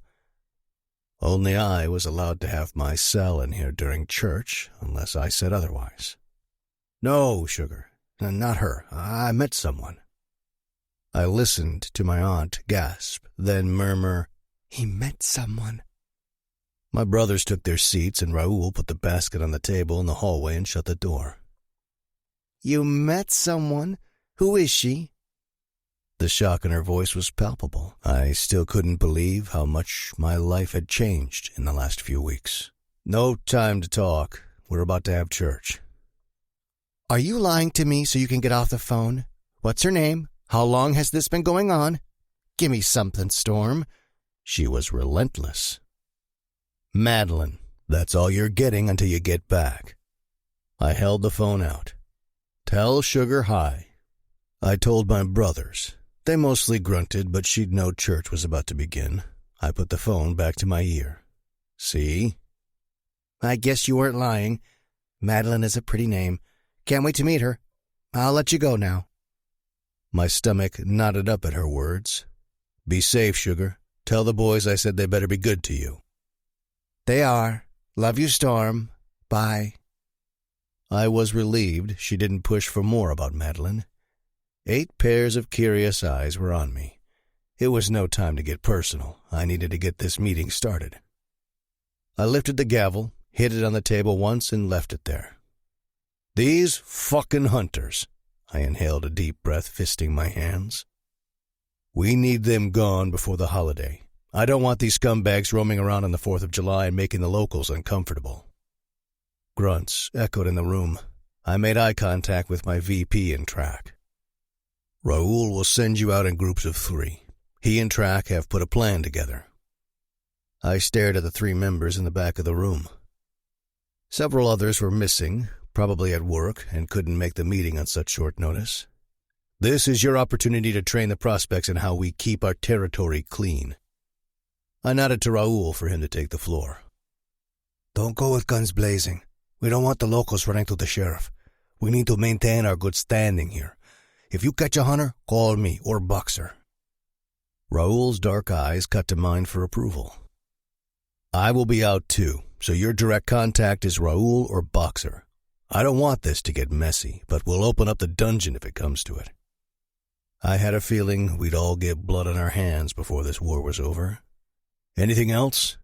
Only I was allowed to have my cell in here during church, unless I said otherwise. "No, Sugar, not her. I met someone." I listened to my aunt gasp, then murmur, "He met someone." My brothers took their seats and Raoul put the basket on the table in the hallway and shut the door. "You met someone? Who is she?" The shock in her voice was palpable. I still couldn't believe how much my life had changed in the last few weeks. "No time to talk. We're about to have church." "Are you lying to me so you can get off the phone? What's her name? How long has this been going on? Give me something, Storm." She was relentless. "Madeline, that's all you're getting until you get back." I held the phone out. "Tell Sugar hi." I told my brothers. They mostly grunted, but she'd know church was about to begin. I put the phone back to my ear. "See?" "I guess you weren't lying. Madeline is a pretty name. Can't wait to meet her. I'll let you go now." My stomach knotted up at her words. "Be safe, Sugar. Tell the boys I said they better be good to you." "They are. Love you, Storm. Bye." I was relieved she didn't push for more about Madeline. 8 pairs of curious eyes were on me. It was no time to get personal. I needed to get this meeting started. I lifted the gavel, hit it on the table once, and left it there. "These fucking hunters." I inhaled a deep breath, fisting my hands. "We need them gone before the holiday. I don't want these scumbags roaming around on the 4th of July and making the locals uncomfortable." Grunts echoed in the room. I made eye contact with my VP in track. "Raoul will send you out in groups of 3. He and Track have put a plan together." I stared at the 3 members in the back of the room. Several others were missing, probably at work, and couldn't make the meeting on such short notice. "This is your opportunity to train the prospects in how we keep our territory clean." I nodded to Raoul for him to take the floor. "Don't go with guns blazing. We don't want the locals running to the sheriff. We need to maintain our good standing here. If you catch a hunter, call me or Boxer." Raoul's dark eyes cut to mine for approval. I will be out too, so your direct contact is Raoul or Boxer. I don't want this to get messy, but we'll open up the dungeon if it comes to it. I had a feeling we'd all get blood on our hands before this war was over. Anything else?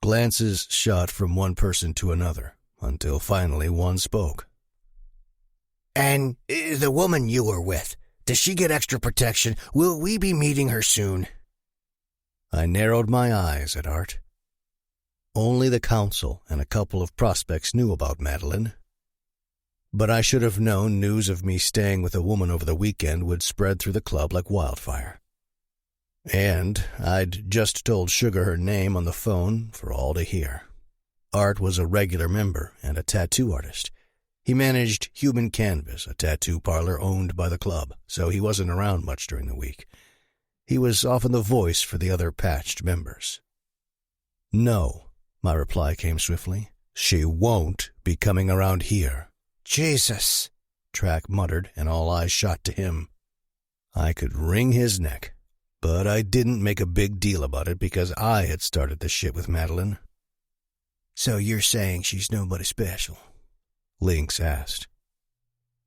Glances shot from one person to another, until finally one spoke. And the woman you were with, does she get extra protection? Will we be meeting her soon? I narrowed my eyes at Art. Only the council and a couple of prospects knew about Madeline. But I should have known news of me staying with a woman over the weekend would spread through the club like wildfire. And I'd just told Sugar her name on the phone for all to hear. Art was a regular member and a tattoo artist. He managed Human Canvas, a tattoo parlor owned by the club, so he wasn't around much during the week. He was often the voice for the other patched members. No, my reply came swiftly. She won't be coming around here. Jesus, Track muttered, and all eyes shot to him. I could wring his neck, but I didn't make a big deal about it because I had started the shit with Madeline. So you're saying she's nobody special? Lynx asked.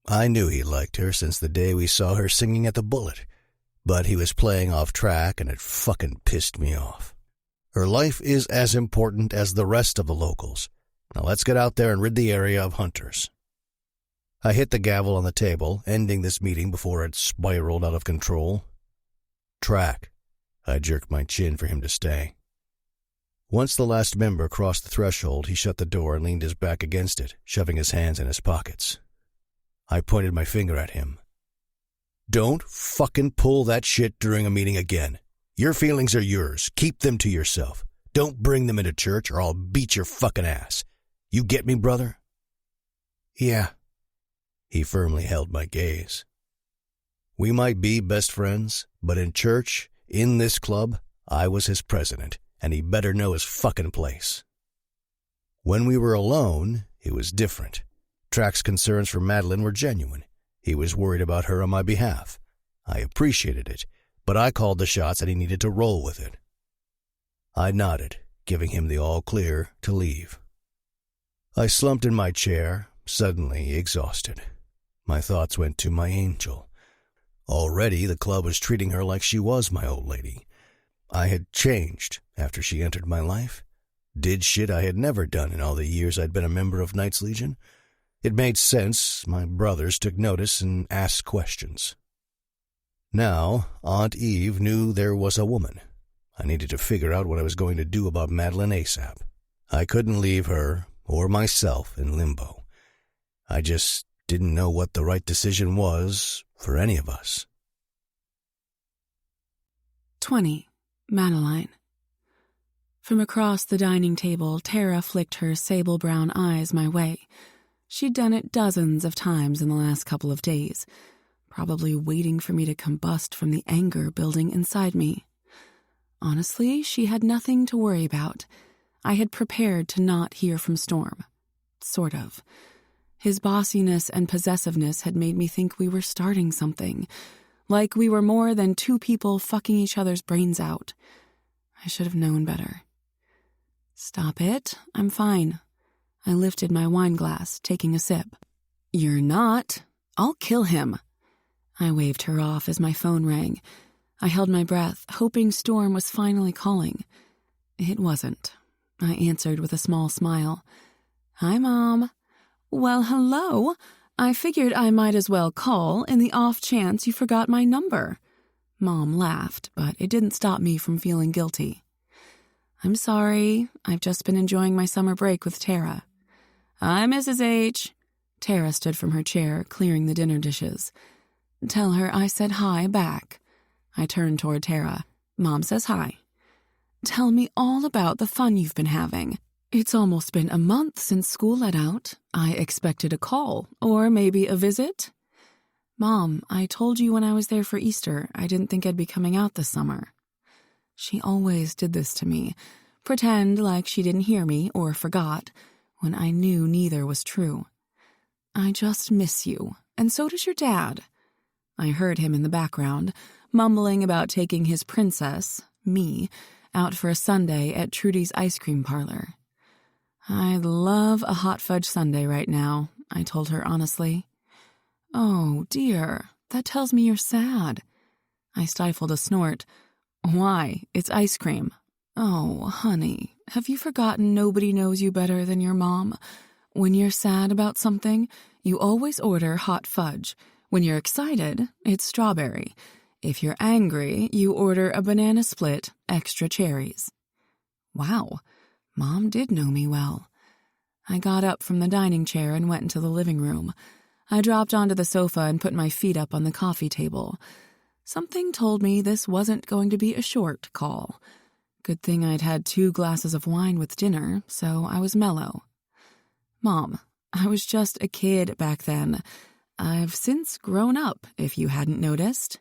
I knew he liked her since the day we saw her singing at the Bullet, but he was playing off track and it fucking pissed me off. Her life is as important as the rest of the locals. Now let's get out there and rid the area of hunters. I hit the gavel on the table, ending this meeting before it spiraled out of control. Track. I jerked my chin for him to stay. Once the last member crossed the threshold, he shut the door and leaned his back against it, shoving his hands in his pockets. I pointed my finger at him. Don't fucking pull that shit during a meeting again. Your feelings are yours. Keep them to yourself. Don't bring them into church or I'll beat your fucking ass. You get me, brother? Yeah. He firmly held my gaze. We might be best friends, but in church, in this club, I was his president, and he better know his fucking place. When we were alone, it was different. Track's concerns for Madeline were genuine. He was worried about her on my behalf. I appreciated it, but I called the shots and he needed to roll with it. I nodded, giving him the all-clear to leave. I slumped in my chair, suddenly exhausted. My thoughts went to my angel. Already the club was treating her like she was my old lady. I had changed after she entered my life. Did shit I had never done in all the years I'd been a member of Knights Legion. It made sense. My brothers took notice and asked questions. Now, Aunt Eve knew there was a woman. I needed to figure out what I was going to do about Madeline ASAP. I couldn't leave her or myself in limbo. I just didn't know what the right decision was for any of us. 20. Madeline. From across the dining table, Tara flicked her sable-brown eyes my way. She'd done it dozens of times in the last couple of days, probably waiting for me to combust from the anger building inside me. Honestly, she had nothing to worry about. I had prepared to not hear from Storm. Sort of. His bossiness and possessiveness had made me think we were starting something, like we were more than two people fucking each other's brains out. I should have known better. Stop it. I'm fine. I lifted my wine glass, taking a sip. You're not. I'll kill him. I waved her off as my phone rang. I held my breath, hoping Storm was finally calling. It wasn't. I answered with a small smile. Hi, Mom. Well, hello. I figured I might as well call in the off chance you forgot my number. Mom laughed, but it didn't stop me from feeling guilty. I'm sorry. I've just been enjoying my summer break with Tara. Hi, Mrs. H. Tara stood from her chair, clearing the dinner dishes. Tell her I said hi back. I turned toward Tara. Mom says hi. Tell me all about the fun you've been having. It's almost been a month since school let out. I expected a call, or maybe a visit. Mom, I told you when I was there for Easter I didn't think I'd be coming out this summer. She always did this to me, pretend like she didn't hear me or forgot, when I knew neither was true. I just miss you, and so does your dad. I heard him in the background, mumbling about taking his princess, me, out for a sundae at Trudy's ice cream parlor. "I'd love a hot fudge sundae right now," I told her honestly. "Oh, dear, that tells me you're sad." I stifled a snort. "Why? It's ice cream." "Oh, honey, have you forgotten nobody knows you better than your mom? When you're sad about something, you always order hot fudge. When you're excited, it's strawberry. If you're angry, you order a banana split, extra cherries." Wow, Mom did know me well. I got up from the dining chair and went into the living room. I dropped onto the sofa and put my feet up on the coffee table. Something told me this wasn't going to be a short call. Good thing I'd had 2 glasses of wine with dinner, so I was mellow. "Mom, I was just a kid back then. I've since grown up, if you hadn't noticed."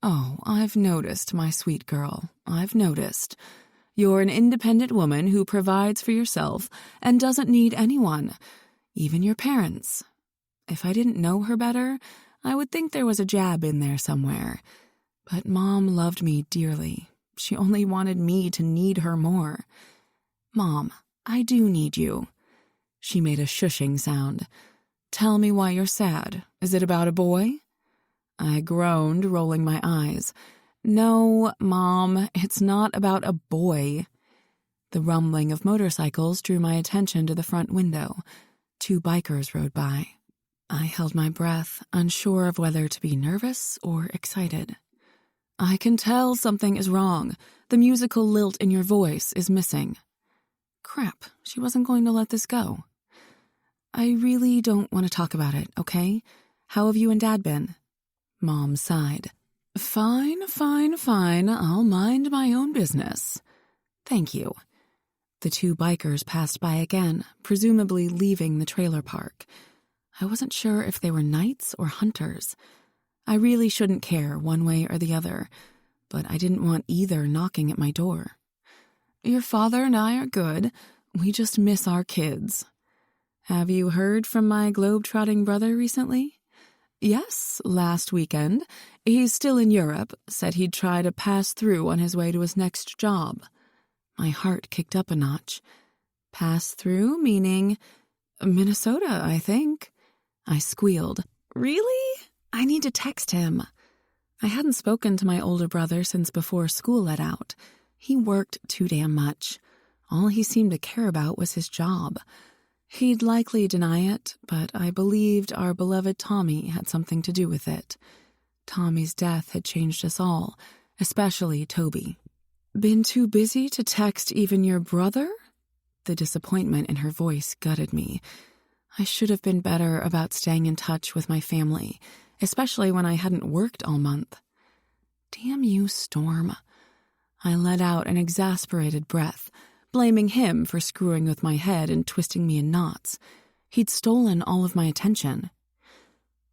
"Oh, I've noticed, my sweet girl. I've noticed. You're an independent woman who provides for yourself and doesn't need anyone, even your parents." If I didn't know her better, I would think there was a jab in there somewhere. But Mom loved me dearly. She only wanted me to need her more. "Mom, I do need you." She made a shushing sound. "Tell me why you're sad. Is it about a boy?" I groaned, rolling my eyes. "No, Mom, it's not about a boy." The rumbling of motorcycles drew my attention to the front window. 2 bikers rode by. I held my breath, unsure of whether to be nervous or excited. "I can tell something is wrong. The musical lilt in your voice is missing." Crap, she wasn't going to let this go. "I really don't want to talk about it, okay? How have you and Dad been?" Mom sighed. Fine. I'll mind my own business." "Thank you." The 2 bikers passed by again, presumably leaving the trailer park. I wasn't sure if they were knights or hunters. I really shouldn't care one way or the other, but I didn't want either knocking at my door. "Your father and I are good. We just miss our kids." "Have you heard from my globe-trotting brother recently?" "Yes, last weekend. He's still in Europe, said he'd try to pass through on his way to his next job." My heart kicked up a notch. "Pass through, meaning Minnesota, I think." I squealed. "Really? I need to text him." I hadn't spoken to my older brother since before school let out. He worked too damn much. All he seemed to care about was his job. He'd likely deny it, but I believed our beloved Tommy had something to do with it. Tommy's death had changed us all, especially Toby. "Been too busy to text even your brother?" The disappointment in her voice gutted me. I should have been better about staying in touch with my family, especially when I hadn't worked all month. Damn you, Storm. I let out an exasperated breath, blaming him for screwing with my head and twisting me in knots. He'd stolen all of my attention.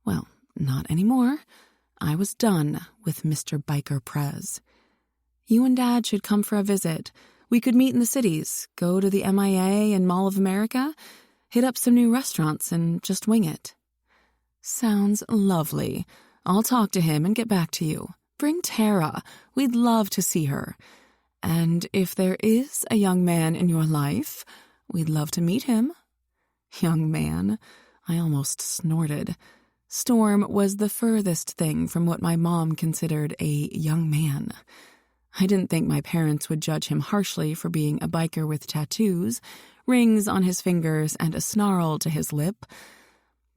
Well, not anymore. I was done with Mr. Biker Prez. "You and Dad should come for a visit. We could meet in the cities, go to the MIA and Mall of America, hit up some new restaurants and just wing it." "Sounds lovely. I'll talk to him and get back to you. Bring Tara. We'd love to see her. And if there is a young man in your life, we'd love to meet him." Young man? I almost snorted. Storm was the furthest thing from what my mom considered a young man. I didn't think my parents would judge him harshly for being a biker with tattoos, rings on his fingers, and a snarl to his lip,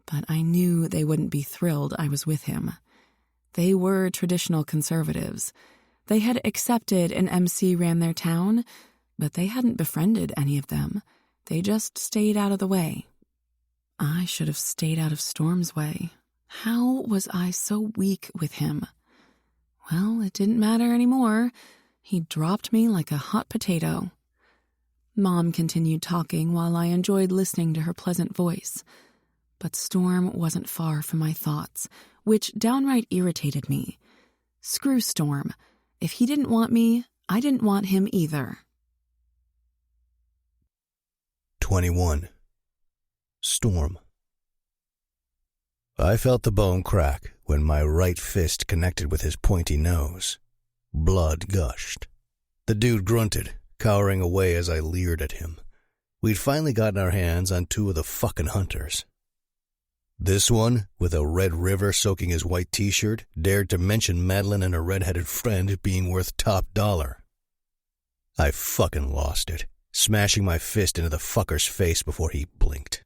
but I knew they wouldn't be thrilled I was with him. They were traditional conservatives. They had accepted an MC ran their town, but they hadn't befriended any of them. They just stayed out of the way. I should have stayed out of Storm's way. How was I so weak with him? Well, it didn't matter anymore. He dropped me like a hot potato. Mom continued talking while I enjoyed listening to her pleasant voice. But Storm wasn't far from my thoughts, which downright irritated me. Screw Storm. If he didn't want me, I didn't want him either. 21. Storm. I felt the bone crack when my right fist connected with his pointy nose. Blood gushed. The dude grunted, cowering away as I leered at him. We'd finally gotten our hands on two of the fucking hunters. This one, with a red river soaking his white t-shirt, dared to mention Madeline and her red-headed friend being worth top dollar. I fucking lost it, smashing my fist into the fucker's face before he blinked.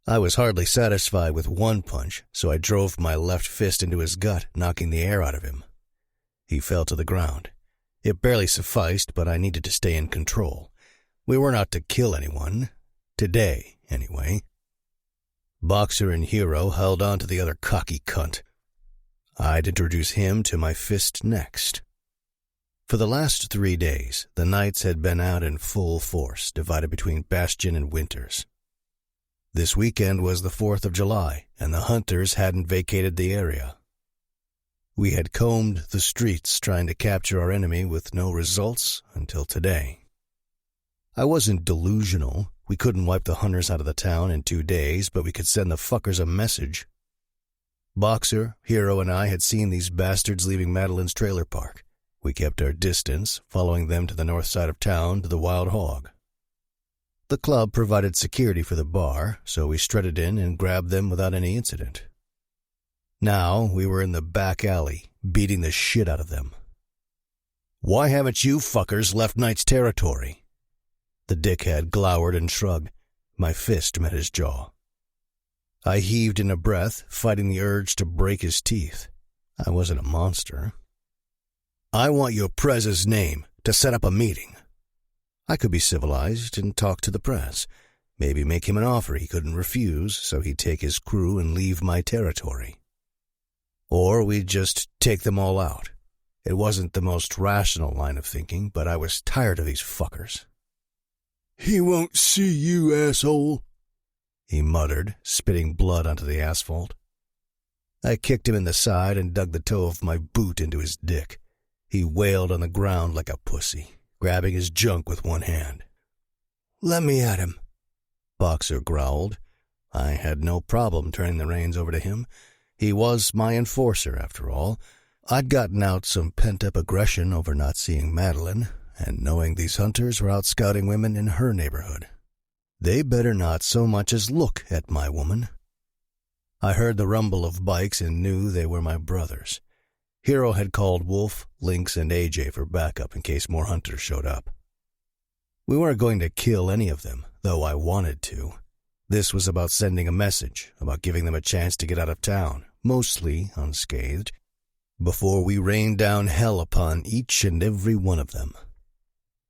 I was hardly satisfied with one punch, so I drove my left fist into his gut, knocking the air out of him. He fell to the ground. It barely sufficed, but I needed to stay in control. We weren't out to kill anyone. Today, anyway. Boxer and Hero held on to the other cocky cunt. I'd introduce him to my fist next. For the last 3 days, the Knights had been out in full force, divided between Bastion and Winters. This weekend was the 4th of July, and the hunters hadn't vacated the area. We had combed the streets trying to capture our enemy with no results until today. I wasn't delusional. We couldn't wipe the hunters out of the town in 2 days, but we could send the fuckers a message. Boxer, Hero, and I had seen these bastards leaving Madeline's trailer park. We kept our distance, following them to the north side of town to the Wild Hog. The club provided security for the bar, so we strutted in and grabbed them without any incident. Now we were in the back alley, beating the shit out of them. "Why haven't you fuckers left Knight's territory?" The dickhead glowered and shrugged. My fist met his jaw. I heaved in a breath, fighting the urge to break his teeth. I wasn't a monster. "I want your prez's name to set up a meeting." I could be civilized and talk to the prez. Maybe make him an offer he couldn't refuse so he'd take his crew and leave my territory. Or we'd just take them all out. It wasn't the most rational line of thinking, but I was tired of these fuckers. "He won't see you, asshole," he muttered, spitting blood onto the asphalt. I kicked him in the side and dug the toe of my boot into his dick. He wailed on the ground like a pussy, grabbing his junk with one hand. "Let me at him," Boxer growled. I had no problem turning the reins over to him. He was my enforcer, after all. I'd gotten out some pent-up aggression over not seeing Madeline, and knowing these hunters were out scouting women in her neighborhood. They better not so much as look at my woman. I heard the rumble of bikes and knew they were my brothers. Hero had called Wolf, Lynx, and AJ for backup in case more hunters showed up. We weren't going to kill any of them, though I wanted to. This was about sending a message, about giving them a chance to get out of town, mostly unscathed, before we rained down hell upon each and every one of them.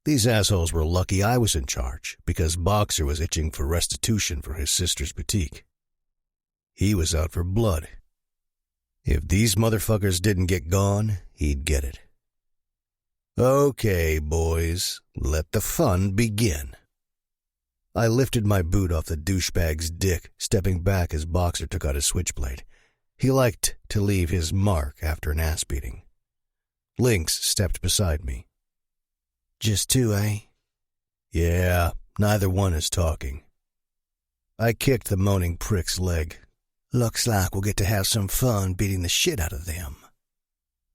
These assholes were lucky I was in charge, because Boxer was itching for restitution for his sister's boutique. He was out for blood. If these motherfuckers didn't get gone, he'd get it. "Okay, boys, let the fun begin." I lifted my boot off the douchebag's dick, stepping back as Boxer took out his switchblade. He liked to leave his mark after an ass beating. Lynx stepped beside me. "Just two, eh?" "Yeah, neither one is talking." I kicked the moaning prick's leg. "Looks like we'll get to have some fun beating the shit out of them."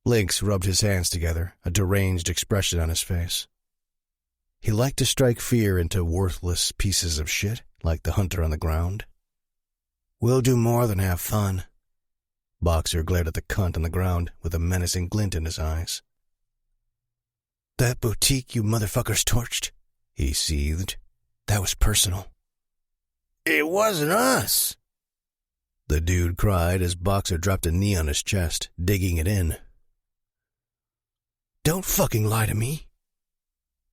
Lynx rubbed his hands together, a deranged expression on his face. He liked to strike fear into worthless pieces of shit, like the hunter on the ground. "We'll do more than have fun." Boxer glared at the cunt on the ground with a menacing glint in his eyes. "That boutique you motherfuckers torched," he seethed. "That was personal." "It wasn't us," the dude cried as Boxer dropped a knee on his chest, digging it in. "Don't fucking lie to me."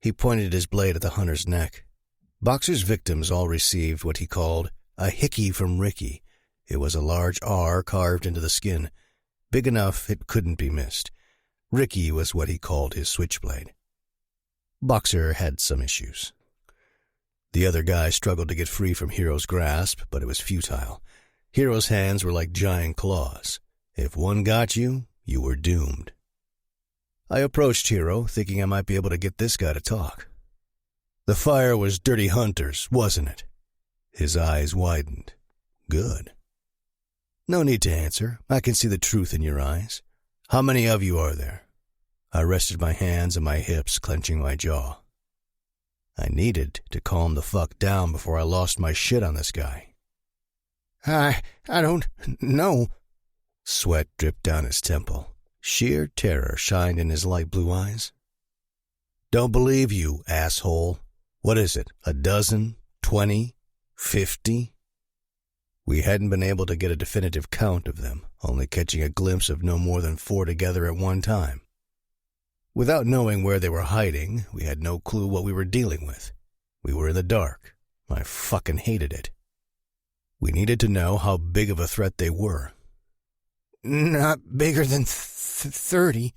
He pointed his blade at the hunter's neck. Boxer's victims all received what he called a hickey from Ricky. It was a large R carved into the skin, big enough it couldn't be missed. Ricky was what he called his switchblade. Boxer had some issues. The other guy struggled to get free from Hero's grasp, but it was futile. Hero's hands were like giant claws. If one got you, you were doomed. I approached Hero, thinking I might be able to get this guy to talk. "The fire was Dirty Hunter's, wasn't it?" His eyes widened. "Good." "No need to answer. I can see the truth in your eyes. How many of you are there?" I rested my hands on my hips, clenching my jaw. I needed to calm the fuck down before I lost my shit on this guy. I don't know. Sweat dripped down his temple. Sheer terror shined in his light blue eyes. Don't believe you, asshole. What is it, 12, 20, 50? We hadn't been able to get a definitive count of them, only catching a glimpse of no more than 4 together at one time. Without knowing where they were hiding, we had no clue what we were dealing with. We were in the dark. I fucking hated it. We needed to know how big of a threat they were. Not bigger than 30,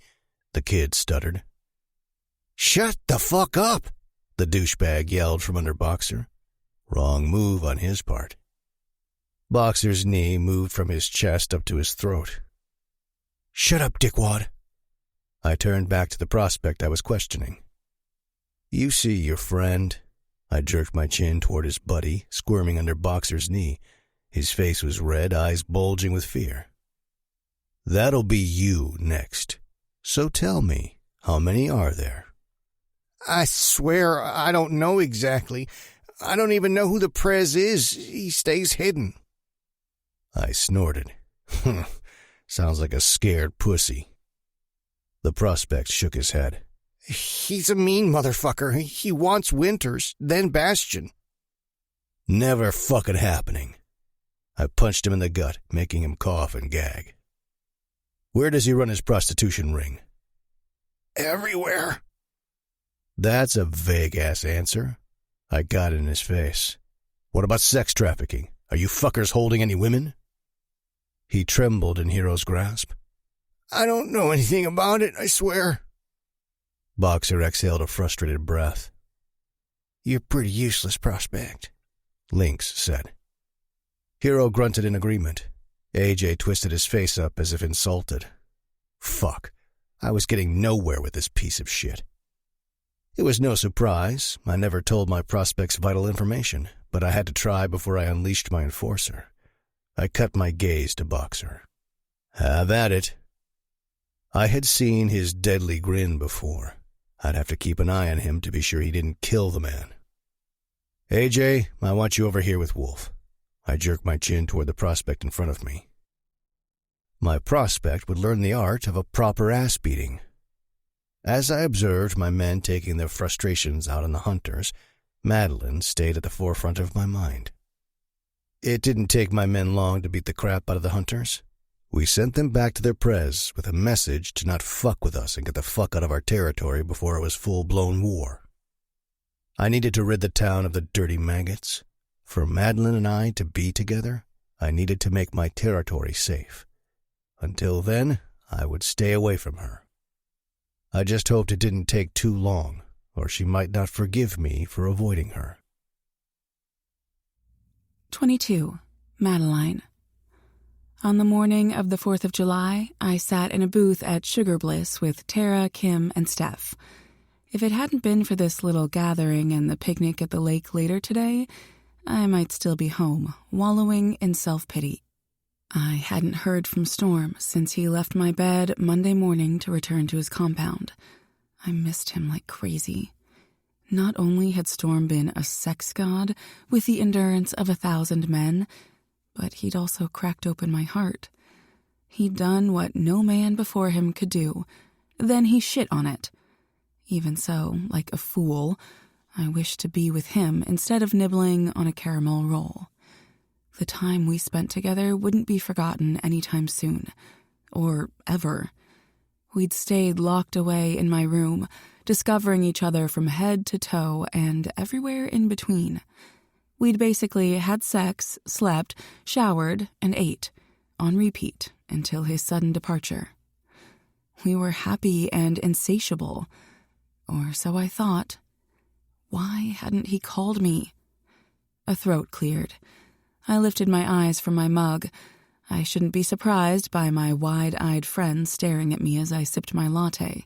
the kid stuttered. Shut the fuck up, the douchebag yelled from under Boxer. Wrong move on his part. Boxer's knee moved from his chest up to his throat. Shut up, dickwad. I turned back to the prospect I was questioning. You see your friend? I jerked my chin toward his buddy, squirming under Boxer's knee. His face was red, eyes bulging with fear. That'll be you next. So tell me, how many are there? I swear I don't know exactly. I don't even know who the prez is. He stays hidden. I snorted. Sounds like a scared pussy. The prospect shook his head. He's a mean motherfucker. He wants Winters, then Bastion. Never fucking happening. I punched him in the gut, making him cough and gag. Where does he run his prostitution ring? Everywhere. That's a vague-ass answer. I got in his face. What about sex trafficking? Are you fuckers holding any women? He trembled in Hero's grasp. I don't know anything about it, I swear. Boxer exhaled a frustrated breath. You're pretty useless, prospect, Lynx said. Hero grunted in agreement. AJ twisted his face up as if insulted. Fuck. I was getting nowhere with this piece of shit. It was no surprise. I never told my prospects vital information, but I had to try before I unleashed my enforcer. I cut my gaze to Boxer. Have at it. I had seen his deadly grin before. I'd have to keep an eye on him to be sure he didn't kill the man. AJ, I want you over here with Wolf. I jerked my chin toward the prospect in front of me. My prospect would learn the art of a proper ass-beating. As I observed my men taking their frustrations out on the hunters, Madeline stayed at the forefront of my mind. It didn't take my men long to beat the crap out of the hunters. We sent them back to their prez with a message to not fuck with us and get the fuck out of our territory before it was full-blown war. I needed to rid the town of the dirty maggots. For Madeline and I to be together, I needed to make my territory safe. Until then, I would stay away from her. I just hoped it didn't take too long, or she might not forgive me for avoiding her. 22. Madeline. On the morning of the 4th of July, I sat in a booth at Sugar Bliss with Tara, Kim, and Steph. If it hadn't been for this little gathering and the picnic at the lake later today, I might still be home, wallowing in self-pity. I hadn't heard from Storm since he left my bed Monday morning to return to his compound. I missed him like crazy. Not only had Storm been a sex god with the endurance of 1,000 men, but he'd also cracked open my heart. He'd done what no man before him could do. Then he shit on it. Even so, like a fool, I wished to be with him instead of nibbling on a caramel roll. The time we spent together wouldn't be forgotten anytime soon. Or ever. We'd stayed locked away in my room, discovering each other from head to toe and everywhere in between. We'd basically had sex, slept, showered, and ate, on repeat, until his sudden departure. We were happy and insatiable. Or so I thought. Why hadn't he called me? A throat cleared. I lifted my eyes from my mug. I shouldn't be surprised by my wide-eyed friends staring at me as I sipped my latte.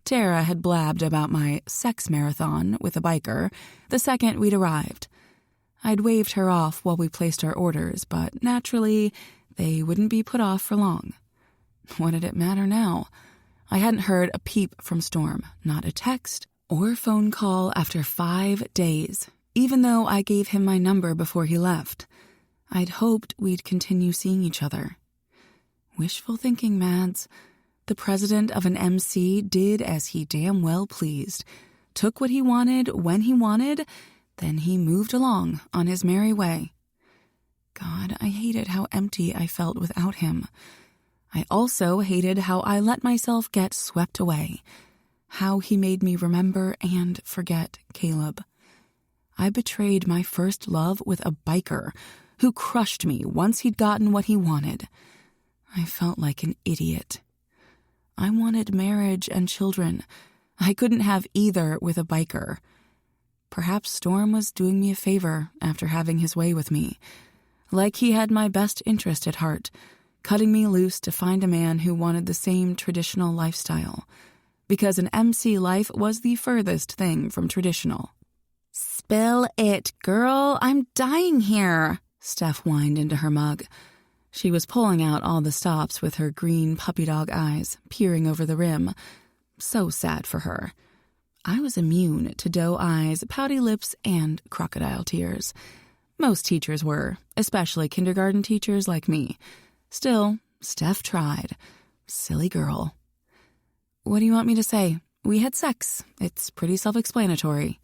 Tara had blabbed about my sex marathon with a biker the second we'd arrived. I'd waved her off while we placed our orders, but naturally, they wouldn't be put off for long. What did it matter now? I hadn't heard a peep from Storm, not a text or phone call after 5 days, even though I gave him my number before he left. I'd hoped we'd continue seeing each other. Wishful thinking, Mads. The president of an MC did as he damn well pleased, took what he wanted when he wanted, then he moved along on his merry way. God, I hated how empty I felt without him. I also hated how I let myself get swept away, how he made me remember and forget Caleb. I betrayed my first love with a biker who crushed me once he'd gotten what he wanted. I felt like an idiot. I wanted marriage and children. I couldn't have either with a biker. Perhaps Storm was doing me a favor after having his way with me, like he had my best interest at heart, cutting me loose to find a man who wanted the same traditional lifestyle, because an MC life was the furthest thing from traditional. "Spill it, girl. I'm dying here," Steph whined into her mug. She was pulling out all the stops with her green puppy dog eyes, peering over the rim. So sad for her. I was immune to doe eyes, pouty lips, and crocodile tears. Most teachers were, especially kindergarten teachers like me. Still, Steph tried. Silly girl. "What do you want me to say? We had sex. It's pretty self-explanatory."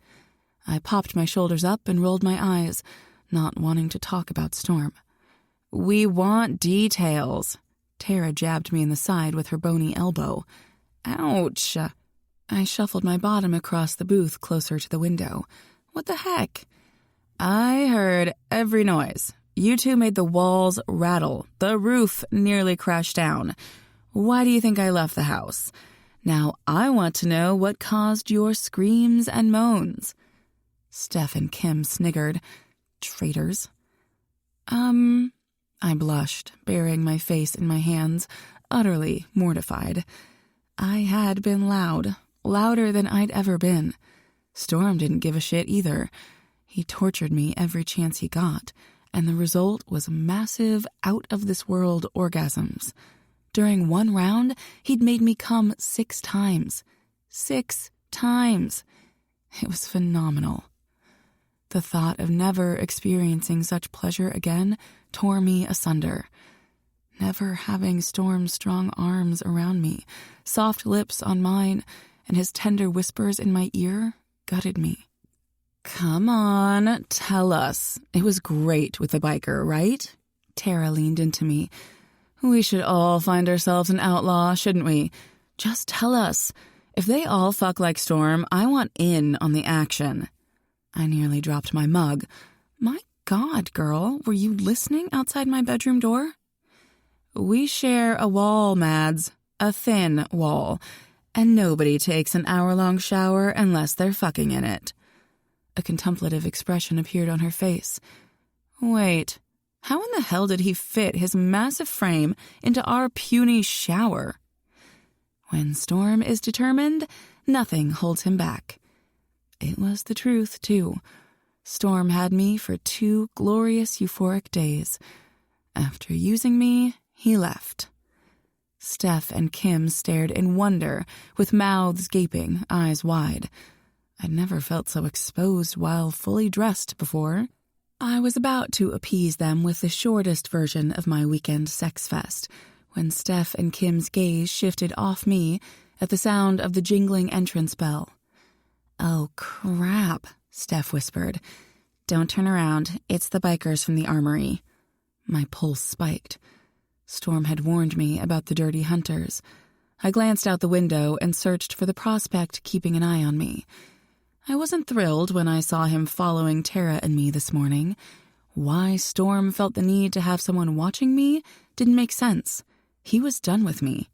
I popped my shoulders up and rolled my eyes, not wanting to talk about Storm. "We want details." Tara jabbed me in the side with her bony elbow. Ouch. I shuffled my bottom across the booth closer to the window. What the heck? "I heard every noise. You two made the walls rattle. The roof nearly crashed down. Why do you think I left the house? Now I want to know what caused your screams and moans." Steph and Kim sniggered. Traitors. I blushed, burying my face in my hands, utterly mortified. I had been loud, louder than I'd ever been. Storm didn't give a shit either. He tortured me every chance he got, and the result was massive, out-of-this-world orgasms. During one round, he'd made me come 6 times. 6 times. It was phenomenal. The thought of never experiencing such pleasure again tore me asunder. Never having Storm's strong arms around me, soft lips on mine, and his tender whispers in my ear gutted me. "Come on, tell us. It was great with the biker, right?" Tara leaned into me. "We should all find ourselves an outlaw, shouldn't we? Just tell us. If they all fuck like Storm, I want in on the action." I nearly dropped my mug. My God, girl, were you listening outside my bedroom door? "We share a wall, Mads. A thin wall. And nobody takes an hour-long shower unless they're fucking in it." A contemplative expression appeared on her face. Wait, how in the hell did he fit his massive frame into our puny shower? When Storm is determined, nothing holds him back. It was the truth, too. Storm had me for 2 glorious euphoric days. After using me, he left. Steph and Kim stared in wonder, with mouths gaping, eyes wide. I'd never felt so exposed while fully dressed before. I was about to appease them with the shortest version of my weekend sex fest, when Steph and Kim's gaze shifted off me at the sound of the jingling entrance bell. "Oh, crap," Steph whispered. "Don't turn around. It's the bikers from the armory." My pulse spiked. Storm had warned me about the dirty hunters. I glanced out the window and searched for the prospect keeping an eye on me. I wasn't thrilled when I saw him following Tara and me this morning. Why Storm felt the need to have someone watching me didn't make sense. He was done with me.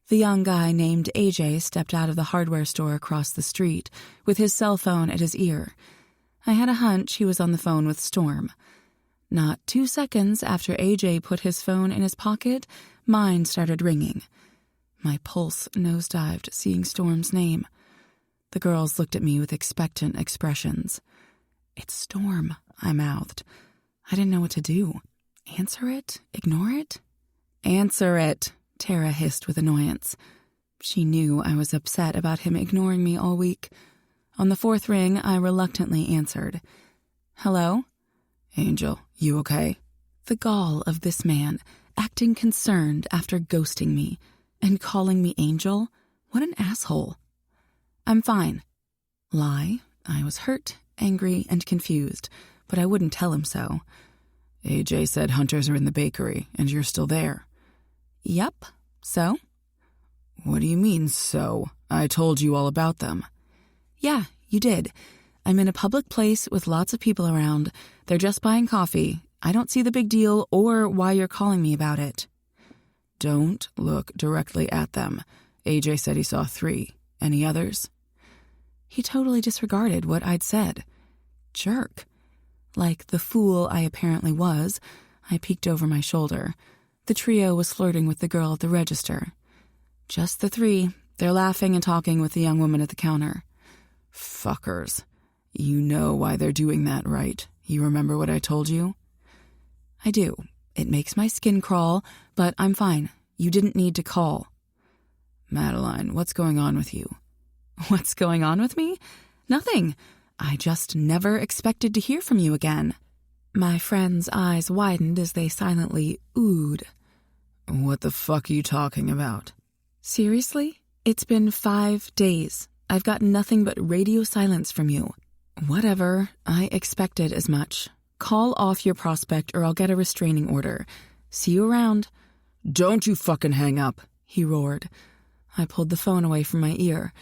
The young guy named AJ stepped out of the hardware store across the street with his cell phone at his ear. I had a hunch he was on the phone with Storm. Not 2 seconds after AJ put his phone in his pocket, mine started ringing. My pulse nosedived, seeing Storm's name. The girls looked at me with expectant expressions. "It's Storm," I mouthed. I didn't know what to do. Answer it? Ignore it? "Answer it," Tara hissed with annoyance. She knew I was upset about him ignoring me all week. On the fourth ring, I reluctantly answered. Hello? Angel, you okay? The gall of this man, acting concerned after ghosting me, and calling me Angel? What an asshole. I'm fine. Lie. I was hurt, angry, and confused, but I wouldn't tell him so. AJ said hunters are in the bakery, and you're still there. Yep. So? What do you mean, so? I told you all about them. Yeah, you did. I'm in a public place with lots of people around. They're just buying coffee. I don't see the big deal or why you're calling me about it. Don't look directly at them. AJ said he saw 3. Any others? He totally disregarded what I'd said. Jerk. Like the fool I apparently was, I peeked over my shoulder. The trio was flirting with the girl at the register. Just the 3. They're laughing and talking with the young woman at the counter. Fuckers. You know why they're doing that, right? You remember what I told you? I do. It makes my skin crawl, but I'm fine. You didn't need to call. Madeline, what's going on with you? What's going on with me? Nothing. I just never expected to hear from you again. My friend's eyes widened as they silently oohed. What the fuck are you talking about? Seriously? It's been 5 days. I've gotten nothing but radio silence from you. Whatever. I expected as much. Call off your prospect or I'll get a restraining order. See you around. Don't you fucking hang up, he roared. I pulled the phone away from my ear.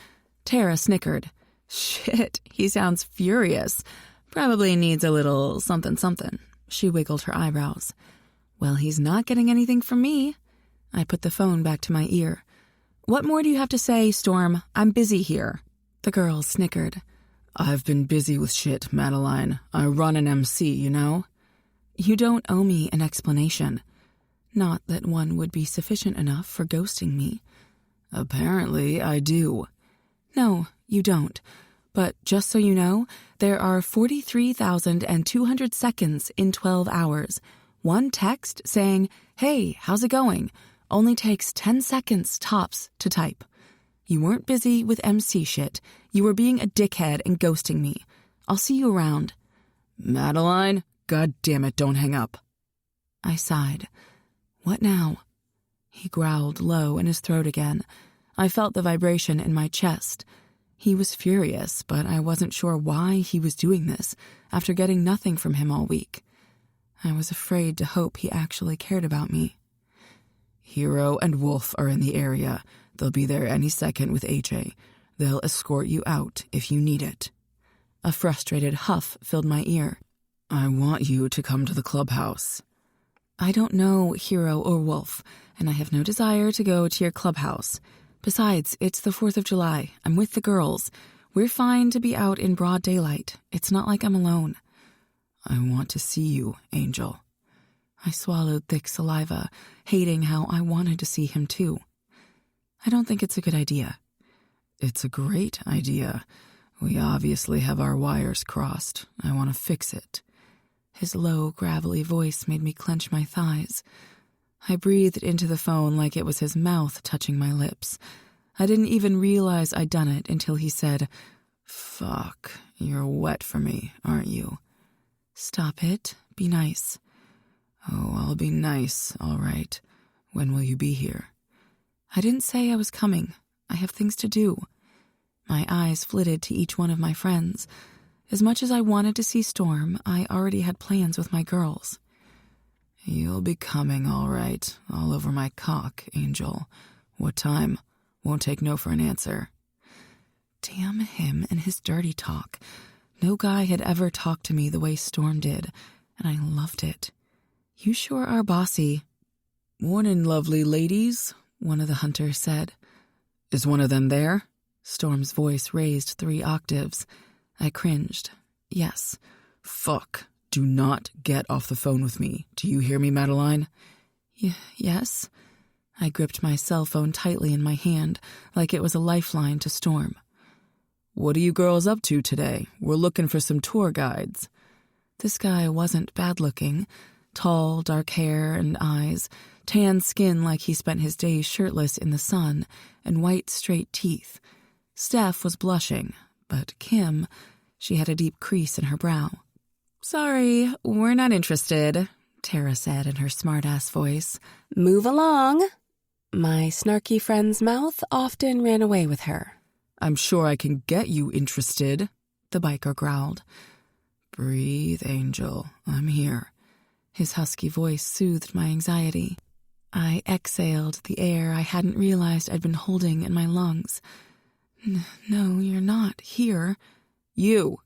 Tara snickered. Shit, he sounds furious. Probably needs a little something. She wiggled her eyebrows. Well, he's not getting anything from me. I put the phone back to my ear. What more do you have to say, Storm? I'm busy here. The girl snickered. I've been busy with shit, Madeline. I run an MC, you know? You don't owe me an explanation. Not that one would be sufficient enough for ghosting me. Apparently, I do. No, you don't. But just so you know, there are 43,200 seconds in 12 hours. One text saying, hey, how's it going? Only takes 10 seconds tops to type. You weren't busy with MC shit. You were being a dickhead and ghosting me. I'll see you around. Madeline, God damn it, don't hang up. I sighed. What now? He growled low in his throat again. I felt the vibration in my chest. He was furious, but I wasn't sure why he was doing this after getting nothing from him all week. I was afraid to hope he actually cared about me. Hero and Wolf are in the area. They'll be there any second with AJ. They'll escort you out if you need it. A frustrated huff filled my ear. I want you to come to the clubhouse. I don't know Hero or Wolf, and I have no desire to go to your clubhouse. Besides, it's the 4th of July. I'm with the girls. We're fine to be out in broad daylight. It's not like I'm alone. I want to see you, Angel. I swallowed thick saliva, hating how I wanted to see him too. I don't think it's a good idea. It's a great idea. We obviously have our wires crossed. I want to fix it. His low, gravelly voice made me clench my thighs. I breathed into the phone like it was his mouth touching my lips. I didn't even realize I'd done it until he said, Fuck, you're wet for me, aren't you? Stop it. Be nice. Oh, I'll be nice, all right. When will you be here? I didn't say I was coming. I have things to do. My eyes flitted to each one of my friends. As much as I wanted to see Storm, I already had plans with my girls. You'll be coming, all right. All over my cock, Angel. What time? Won't take no for an answer. Damn him and his dirty talk. No guy had ever talked to me the way Storm did, and I loved it. You sure are bossy. Morning, lovely ladies, one of the hunters said. Is one of them there? Storm's voice raised 3 octaves. I cringed. Yes. Fuck. Do not get off the phone with me. Do you hear me, Madeline? Yes. I gripped my cell phone tightly in my hand, like it was a lifeline to Storm. What are you girls up to today? We're looking for some tour guides. This guy wasn't bad-looking. Tall, dark hair and eyes, tan skin like he spent his days shirtless in the sun, and white, straight teeth. Steph was blushing, but Kim, she had a deep crease in her brow. "Sorry, we're not interested," Tara said in her smart-ass voice. "Move along." My snarky friend's mouth often ran away with her. "I'm sure I can get you interested," the biker growled. "Breathe, Angel. I'm here." His husky voice soothed my anxiety. I exhaled the air I hadn't realized I'd been holding in my lungs. "No, you're not here." "You!"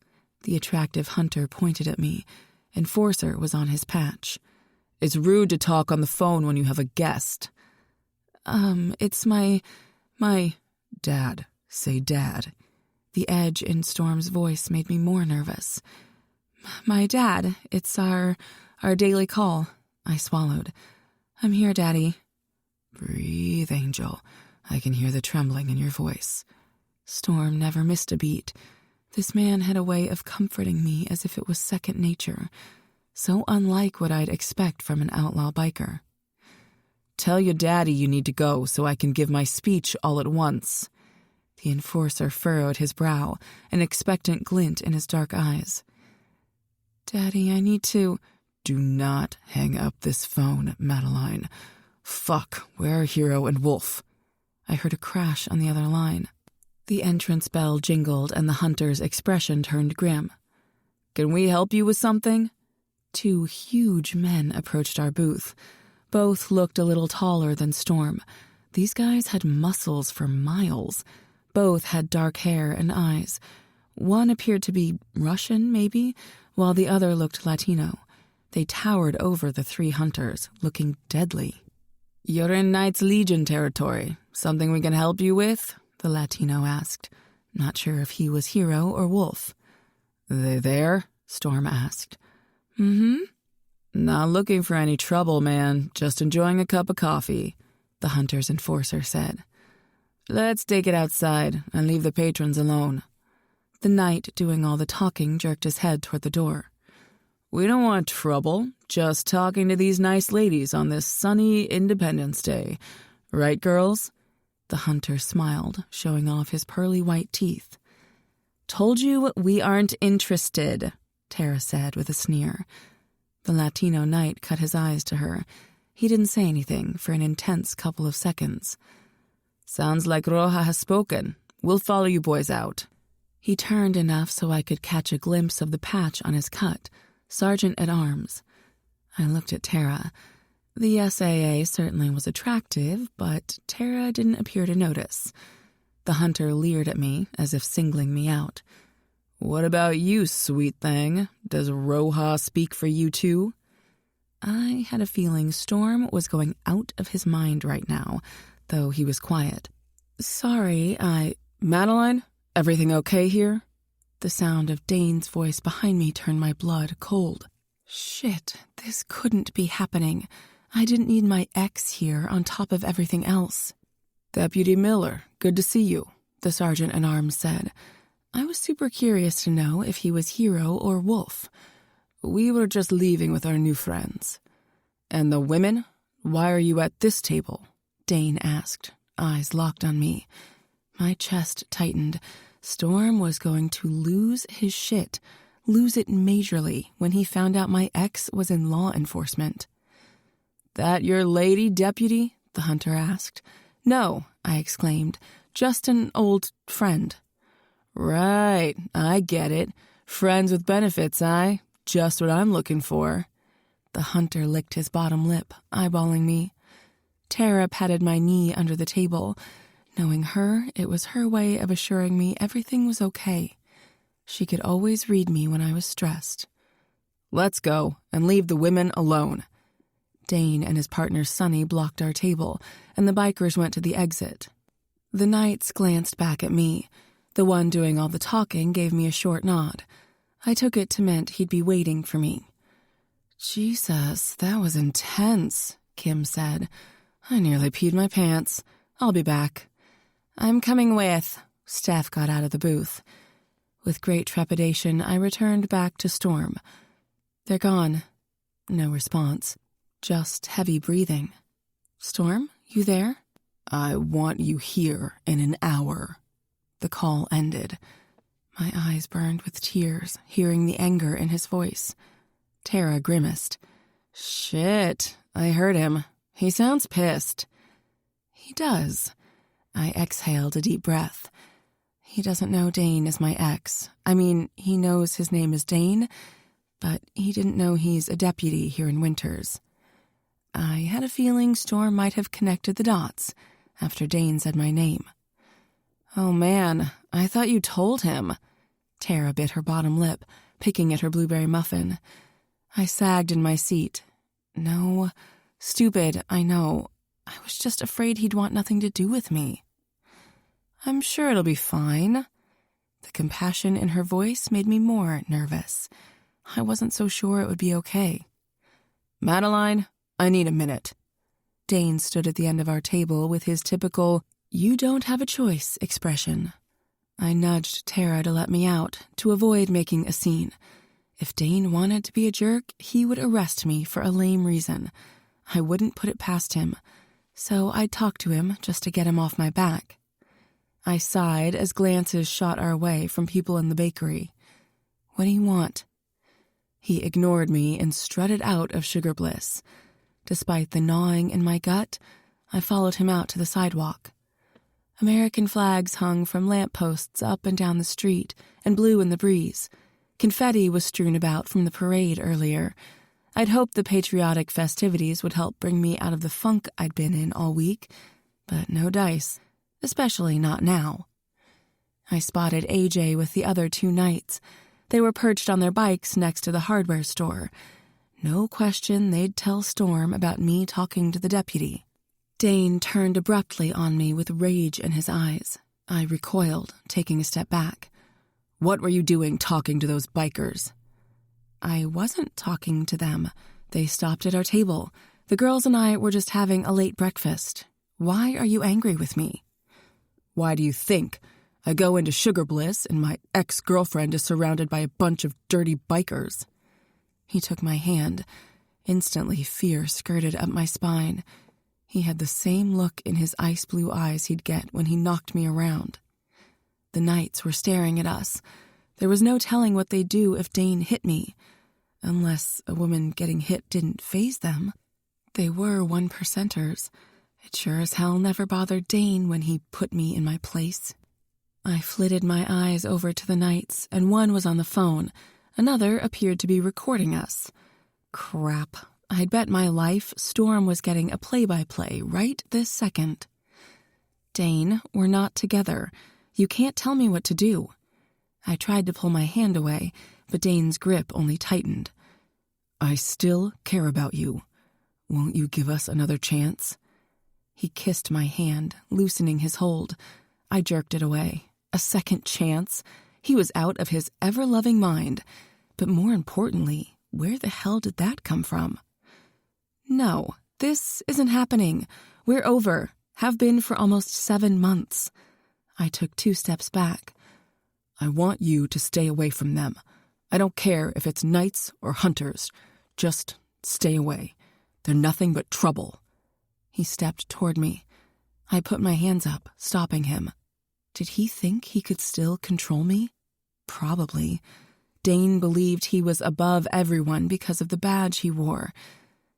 The attractive hunter pointed at me. Enforcer was on his patch. "It's rude to talk on the phone when you have a guest." It's my dad. Say dad." The edge in Storm's voice made me more nervous. "My dad. It's our daily call." I swallowed. "I'm here, Daddy." "Breathe, Angel. I can hear the trembling in your voice." Storm never missed a beat. This man had a way of comforting me as if it was second nature, so unlike what I'd expect from an outlaw biker. "Tell your daddy you need to go so I can give my speech all at once." The enforcer furrowed his brow, an expectant glint in his dark eyes. "Daddy, I need to—" "Do not hang up this phone, Madeline. Fuck, where are Hero and Wolf?" I heard a crash on the other line. The entrance bell jingled and the hunter's expression turned grim. "Can we help you with something?" Two huge men approached our booth. Both looked a little taller than Storm. These guys had muscles for miles. Both had dark hair and eyes. One appeared to be Russian, maybe, while the other looked Latino. They towered over the three hunters, looking deadly. "You're in Knights Legion territory. Something we can help you with?" the Latino asked, not sure if he was Hero or Wolf. "They there?" Storm asked. "Mm-hmm." "Not looking for any trouble, man. Just enjoying a cup of coffee," the hunter's enforcer said. "Let's take it outside and leave the patrons alone." The knight doing all the talking jerked his head toward the door. "We don't want trouble, just talking to these nice ladies on this sunny Independence Day. Right, girls?" The hunter smiled, showing off his pearly white teeth. "Told you we aren't interested," Tara said with a sneer. The Latino knight cut his eyes to her. He didn't say anything for an intense couple of seconds. "Sounds like Roja has spoken. We'll follow you boys out." He turned enough so I could catch a glimpse of the patch on his cut, Sergeant at Arms. I looked at Tara. The SAA certainly was attractive, but Tara didn't appear to notice. The hunter leered at me, as if singling me out. "What about you, sweet thing? Does Roja speak for you too?" I had a feeling Storm was going out of his mind right now, though he was quiet. "Sorry, Madeline, everything okay here?" The sound of Dane's voice behind me turned my blood cold. Shit, this couldn't be happening. I didn't need my ex here on top of everything else. "Deputy Miller, good to see you," the sergeant at arms said. I was super curious to know if he was Hero or Wolf. "We were just leaving with our new friends." "And the women? Why are you at this table?" Dane asked, eyes locked on me. My chest tightened. Storm was going to lose his shit, lose it majorly when he found out my ex was in law enforcement. "That your lady, deputy?" the hunter asked. "No," I exclaimed, "just an old friend." "Right, I get it. Friends with benefits, just what I'm looking for." The hunter licked his bottom lip, eyeballing me. Tara patted my knee under the table. Knowing her, it was her way of assuring me everything was okay. She could always read me when I was stressed. "Let's go, and leave the women alone." Dane and his partner Sonny blocked our table, and the bikers went to the exit. The knights glanced back at me. The one doing all the talking gave me a short nod. I took it to meant he'd be waiting for me. "Jesus, that was intense," Kim said. "I nearly peed my pants. I'll be back." "I'm coming with." Steph got out of the booth. With great trepidation, I returned back to Storm. "They're gone." No response. Just heavy breathing. Storm, you there? I want you here in an hour. The call ended. My eyes burned with tears, hearing the anger in his voice. Tara grimaced. Shit, I heard him. He sounds pissed. He does. I exhaled a deep breath. He doesn't know Dane is my ex. I mean, he knows his name is Dane, but he didn't know he's a deputy here in Winters. I had a feeling Storm might have connected the dots after Dane said my name. Oh man, I thought you told him. Tara bit her bottom lip, picking at her blueberry muffin. I sagged in my seat. No, stupid, I know. I was just afraid he'd want nothing to do with me. I'm sure it'll be fine. The compassion in her voice made me more nervous. I wasn't so sure it would be okay. Madeline, I need a minute. Dane stood at the end of our table with his typical, you don't have a choice expression. I nudged Tara to let me out, to avoid making a scene. If Dane wanted to be a jerk, he would arrest me for a lame reason. I wouldn't put it past him, so I'd talk to him just to get him off my back. I sighed as glances shot our way from people in the bakery. What do you want? He ignored me and strutted out of Sugar Bliss. Despite the gnawing in my gut, I followed him out to the sidewalk. American flags hung from lampposts up and down the street and blew in the breeze. Confetti was strewn about from the parade earlier. I'd hoped the patriotic festivities would help bring me out of the funk I'd been in all week, but no dice, especially not now. I spotted AJ with the other two knights. They were perched on their bikes next to the hardware store. No question they'd tell Storm about me talking to the deputy. Dane turned abruptly on me with rage in his eyes. I recoiled, taking a step back. What were you doing talking to those bikers? I wasn't talking to them. They stopped at our table. The girls and I were just having a late breakfast. Why are you angry with me? Why do you think? I go into Sugar Bliss and my ex-girlfriend is surrounded by a bunch of dirty bikers. He took my hand. Instantly, fear skirted up my spine. He had the same look in his ice blue eyes he'd get when he knocked me around. The knights were staring at us. There was no telling what they'd do if Dane hit me. Unless a woman getting hit didn't faze them. They were 1%ers. It sure as hell never bothered Dane when he put me in my place. I flitted my eyes over to the knights, and one was on the phone. Another appeared to be recording us. Crap. I'd bet my life Storm was getting a play-by-play right this second. Dane, we're not together. You can't tell me what to do. I tried to pull my hand away, but Dane's grip only tightened. I still care about you. Won't you give us another chance? He kissed my hand, loosening his hold. I jerked it away. A second chance? He was out of his ever-loving mind. But more importantly, where the hell did that come from? No, this isn't happening. We're over. Have been for almost 7 months. I took 2 steps back. I want you to stay away from them. I don't care if it's knights or hunters. Just stay away. They're nothing but trouble. He stepped toward me. I put my hands up, stopping him. Did he think he could still control me? Probably. Dane believed he was above everyone because of the badge he wore.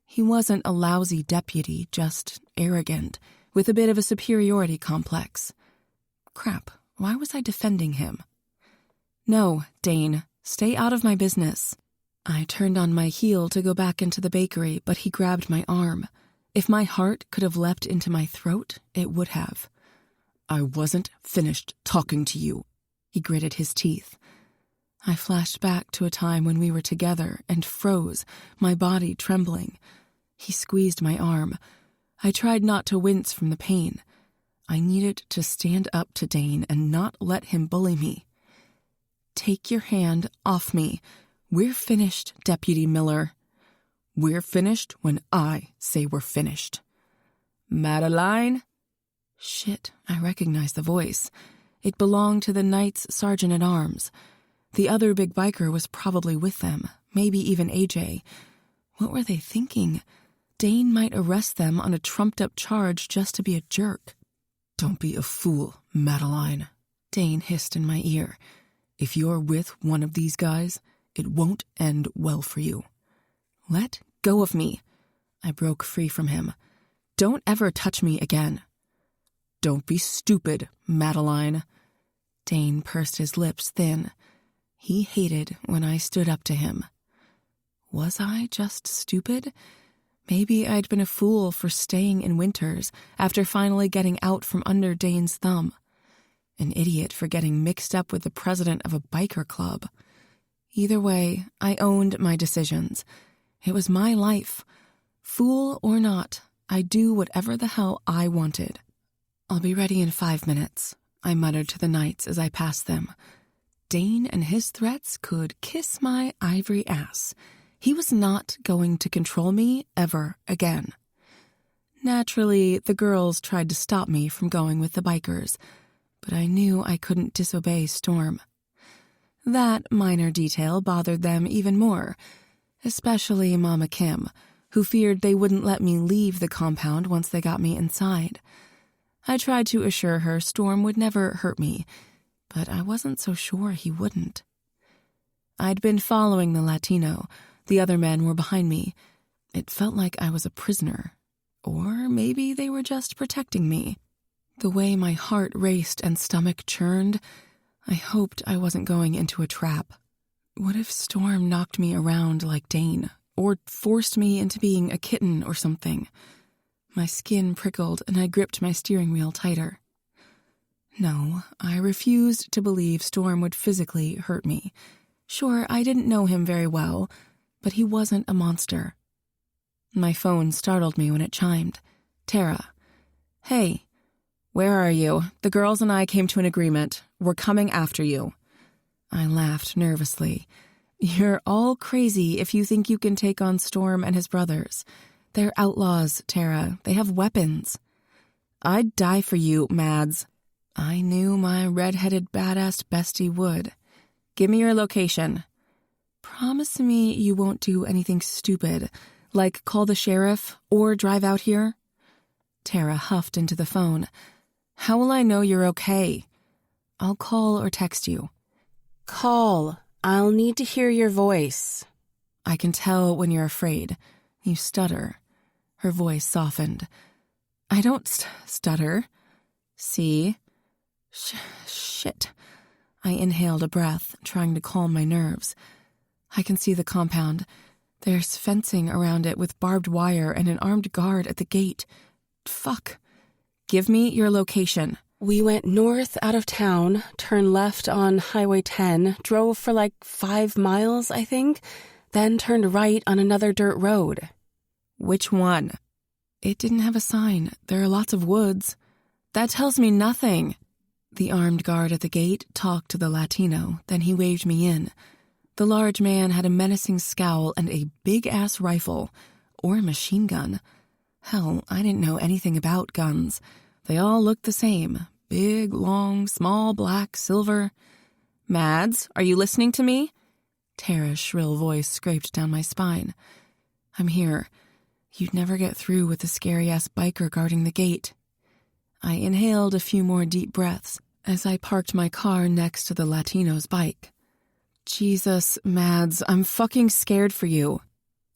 He wasn't a lousy deputy, just arrogant, with a bit of a superiority complex. Crap, why was I defending him? No, Dane, stay out of my business. I turned on my heel to go back into the bakery, but he grabbed my arm. If my heart could have leapt into my throat, it would have. I wasn't finished talking to you. He gritted his teeth. I flashed back to a time when we were together and froze, my body trembling. He squeezed my arm. I tried not to wince from the pain. I needed to stand up to Dane and not let him bully me. Take your hand off me. We're finished, Deputy Miller. We're finished when I say we're finished. Madeline? Shit, I recognize the voice. It belonged to the Knights Sergeant-at-Arms. The other big biker was probably with them, maybe even AJ. What were they thinking? Dane might arrest them on a trumped-up charge just to be a jerk. "Don't be a fool, Madeline," Dane hissed in my ear. "If you're with one of these guys, it won't end well for you." "Let go of me." I broke free from him. "Don't ever touch me again." "Don't be stupid, Madeline." Dane pursed his lips thin. He hated when I stood up to him. Was I just stupid? Maybe I'd been a fool for staying in Winters after finally getting out from under Dane's thumb. An idiot for getting mixed up with the president of a biker club. Either way, I owned my decisions. It was my life. Fool or not, I'd do whatever the hell I wanted. "I'll be ready in 5 minutes," I muttered to the knights as I passed them. Dane and his threats could kiss my ivory ass. He was not going to control me ever again. Naturally, the girls tried to stop me from going with the bikers, but I knew I couldn't disobey Storm. That minor detail bothered them even more, especially Mama Kim, who feared they wouldn't let me leave the compound once they got me inside. I tried to assure her Storm would never hurt me, but I wasn't so sure he wouldn't. I'd been following the Latino. The other men were behind me. It felt like I was a prisoner. Or maybe they were just protecting me. The way my heart raced and stomach churned, I hoped I wasn't going into a trap. What if Storm knocked me around like Dane, or forced me into being a kitten or something? My skin prickled and I gripped my steering wheel tighter. No, I refused to believe Storm would physically hurt me. Sure, I didn't know him very well, but he wasn't a monster. My phone startled me when it chimed. Tara. "Hey, where are you? The girls and I came to an agreement. We're coming after you." I laughed nervously. "You're all crazy if you think you can take on Storm and his brothers. They're outlaws, Tara. They have weapons." "I'd die for you, Mads." I knew my red-headed badass bestie would. "Give me your location." "Promise me you won't do anything stupid, like call the sheriff or drive out here?" Tara huffed into the phone. "How will I know you're okay?" "I'll call or text you." "Call. I'll need to hear your voice." "I can tell when you're afraid. You stutter." Her voice softened. "I don't stutter." "See?" Shit. I inhaled a breath, trying to calm my nerves. I can see the compound. There's fencing around it with barbed wire and an armed guard at the gate. Fuck. "Give me your location." "We went north out of town, turned left on Highway 10, drove for like 5 miles, I think, then turned right on another dirt road." "Which one?" "It didn't have a sign. There are lots of woods." "That tells me nothing." The armed guard at the gate talked to the Latino, then he waved me in. The large man had a menacing scowl and a big-ass rifle, or a machine gun. Hell, I didn't know anything about guns. They all looked the same. Big, long, small, black, silver. "Mads, are you listening to me?" Tara's shrill voice scraped down my spine. "I'm here. You'd never get through with the scary-ass biker guarding the gate." I inhaled a few more deep breaths as I parked my car next to the Latino's bike. "Jesus, Mads, I'm fucking scared for you."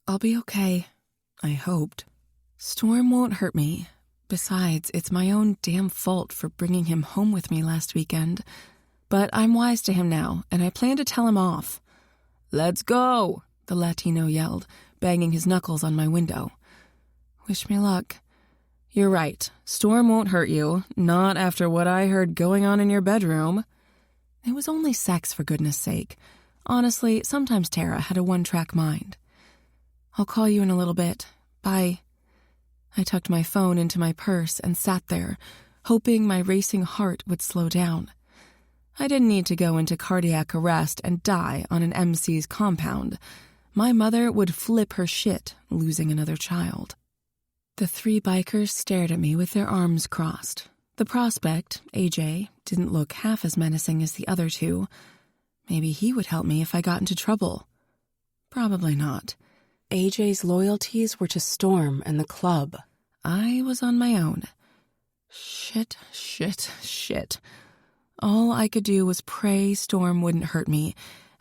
"I'll be okay," I hoped. "Storm won't hurt me. Besides, it's my own damn fault for bringing him home with me last weekend. But I'm wise to him now, and I plan to tell him off." "Let's go," the Latino yelled, banging his knuckles on my window. "Wish me luck." "You're right. Storm won't hurt you, not after what I heard going on in your bedroom." It was only sex, for goodness sake. Honestly, sometimes Tara had a one-track mind. "I'll call you in a little bit. Bye." I tucked my phone into my purse and sat there, hoping my racing heart would slow down. I didn't need to go into cardiac arrest and die on an MC's compound. My mother would flip her shit losing another child. The 3 bikers stared at me with their arms crossed. The prospect, AJ, didn't look half as menacing as the other 2. Maybe he would help me if I got into trouble. Probably not. AJ's loyalties were to Storm and the club. I was on my own. Shit. All I could do was pray Storm wouldn't hurt me,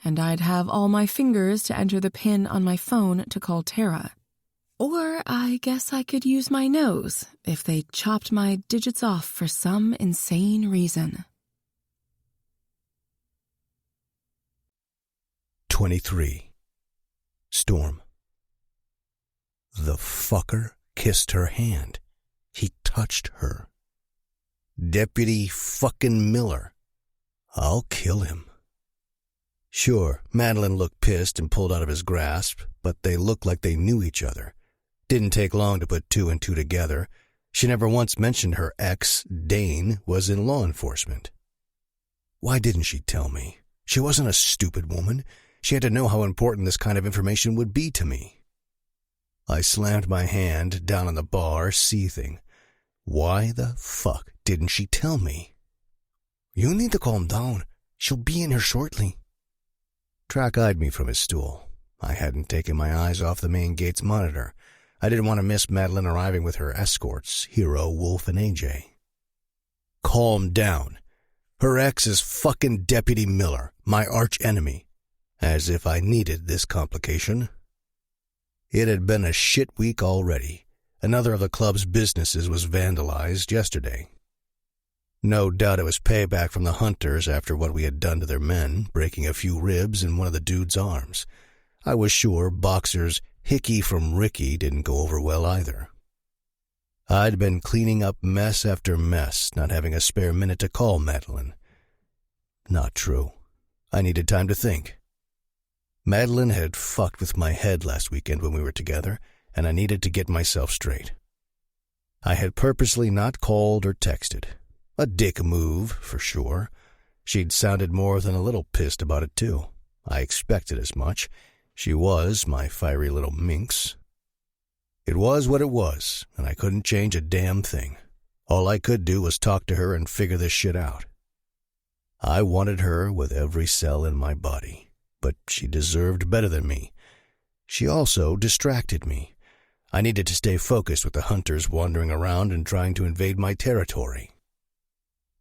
and I'd have all my fingers to enter the pin on my phone to call Tara. Or I guess I could use my nose if they chopped my digits off for some insane reason. 23. Storm. The fucker kissed her hand. He touched her. Deputy fucking Miller. I'll kill him. Sure, Madeline looked pissed and pulled out of his grasp, but they looked like they knew each other. Didn't take long to put two and two together. She never once mentioned her ex, Dane, was in law enforcement. Why didn't she tell me? She wasn't a stupid woman. She had to know how important this kind of information would be to me. I slammed my hand down on the bar, seething. Why the fuck didn't she tell me? You need to calm down. She'll be in here shortly. Track eyed me from his stool. I hadn't taken my eyes off the main gate's monitor. I didn't want to miss Madeline arriving with her escorts, Hero, Wolf, and AJ. Calm down. Her ex is fucking Deputy Miller, my arch-enemy. As if I needed this complication. It had been a shit week already. Another of the club's businesses was vandalized yesterday. No doubt it was payback from the hunters after what we had done to their men, breaking a few ribs in one of the dude's arms. I was sure Boxer's Hickey from Ricky didn't go over well either. I'd been cleaning up mess after mess, not having a spare minute to call Madeline. Not true. I needed time to think. Madeline had fucked with my head last weekend when we were together, and I needed to get myself straight. I had purposely not called or texted. A dick move, for sure. She'd sounded more than a little pissed about it, too. I expected as much. She was my fiery little minx. It was what it was, and I couldn't change a damn thing. All I could do was talk to her and figure this shit out. I wanted her with every cell in my body. But she deserved better than me. She also distracted me. I needed to stay focused with the hunters wandering around and trying to invade my territory.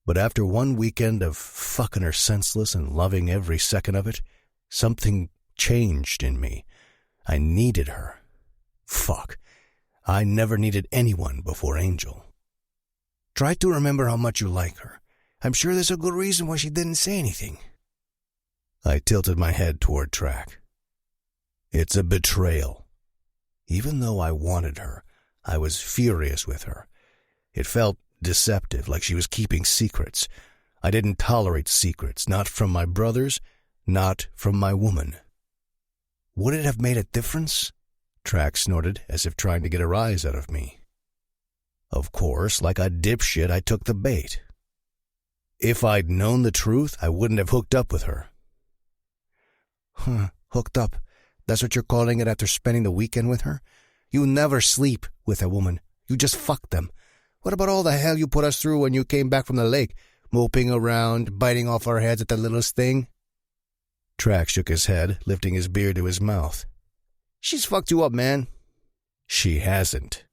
But after one weekend of fucking her senseless and loving every second of it, something changed in me. I needed her. Fuck. I never needed anyone before Angel. Try to remember how much you like her. I'm sure there's a good reason why she didn't say anything. I tilted my head toward Track. It's a betrayal. Even though I wanted her, I was furious with her. It felt deceptive, like she was keeping secrets. I didn't tolerate secrets, not from my brothers, not from my woman. Would it have made a difference? Track snorted, as if trying to get a rise out of me. Of course, like a dipshit, I took the bait. If I'd known the truth, I wouldn't have hooked up with her. Hooked up. That's what you're calling it after spending the weekend with her? You never sleep with a woman. You just fuck them. What about all the hell you put us through when you came back from the lake? Moping around, biting off our heads at the littlest thing? Track shook his head, lifting his beard to his mouth. She's fucked you up, man. She hasn't.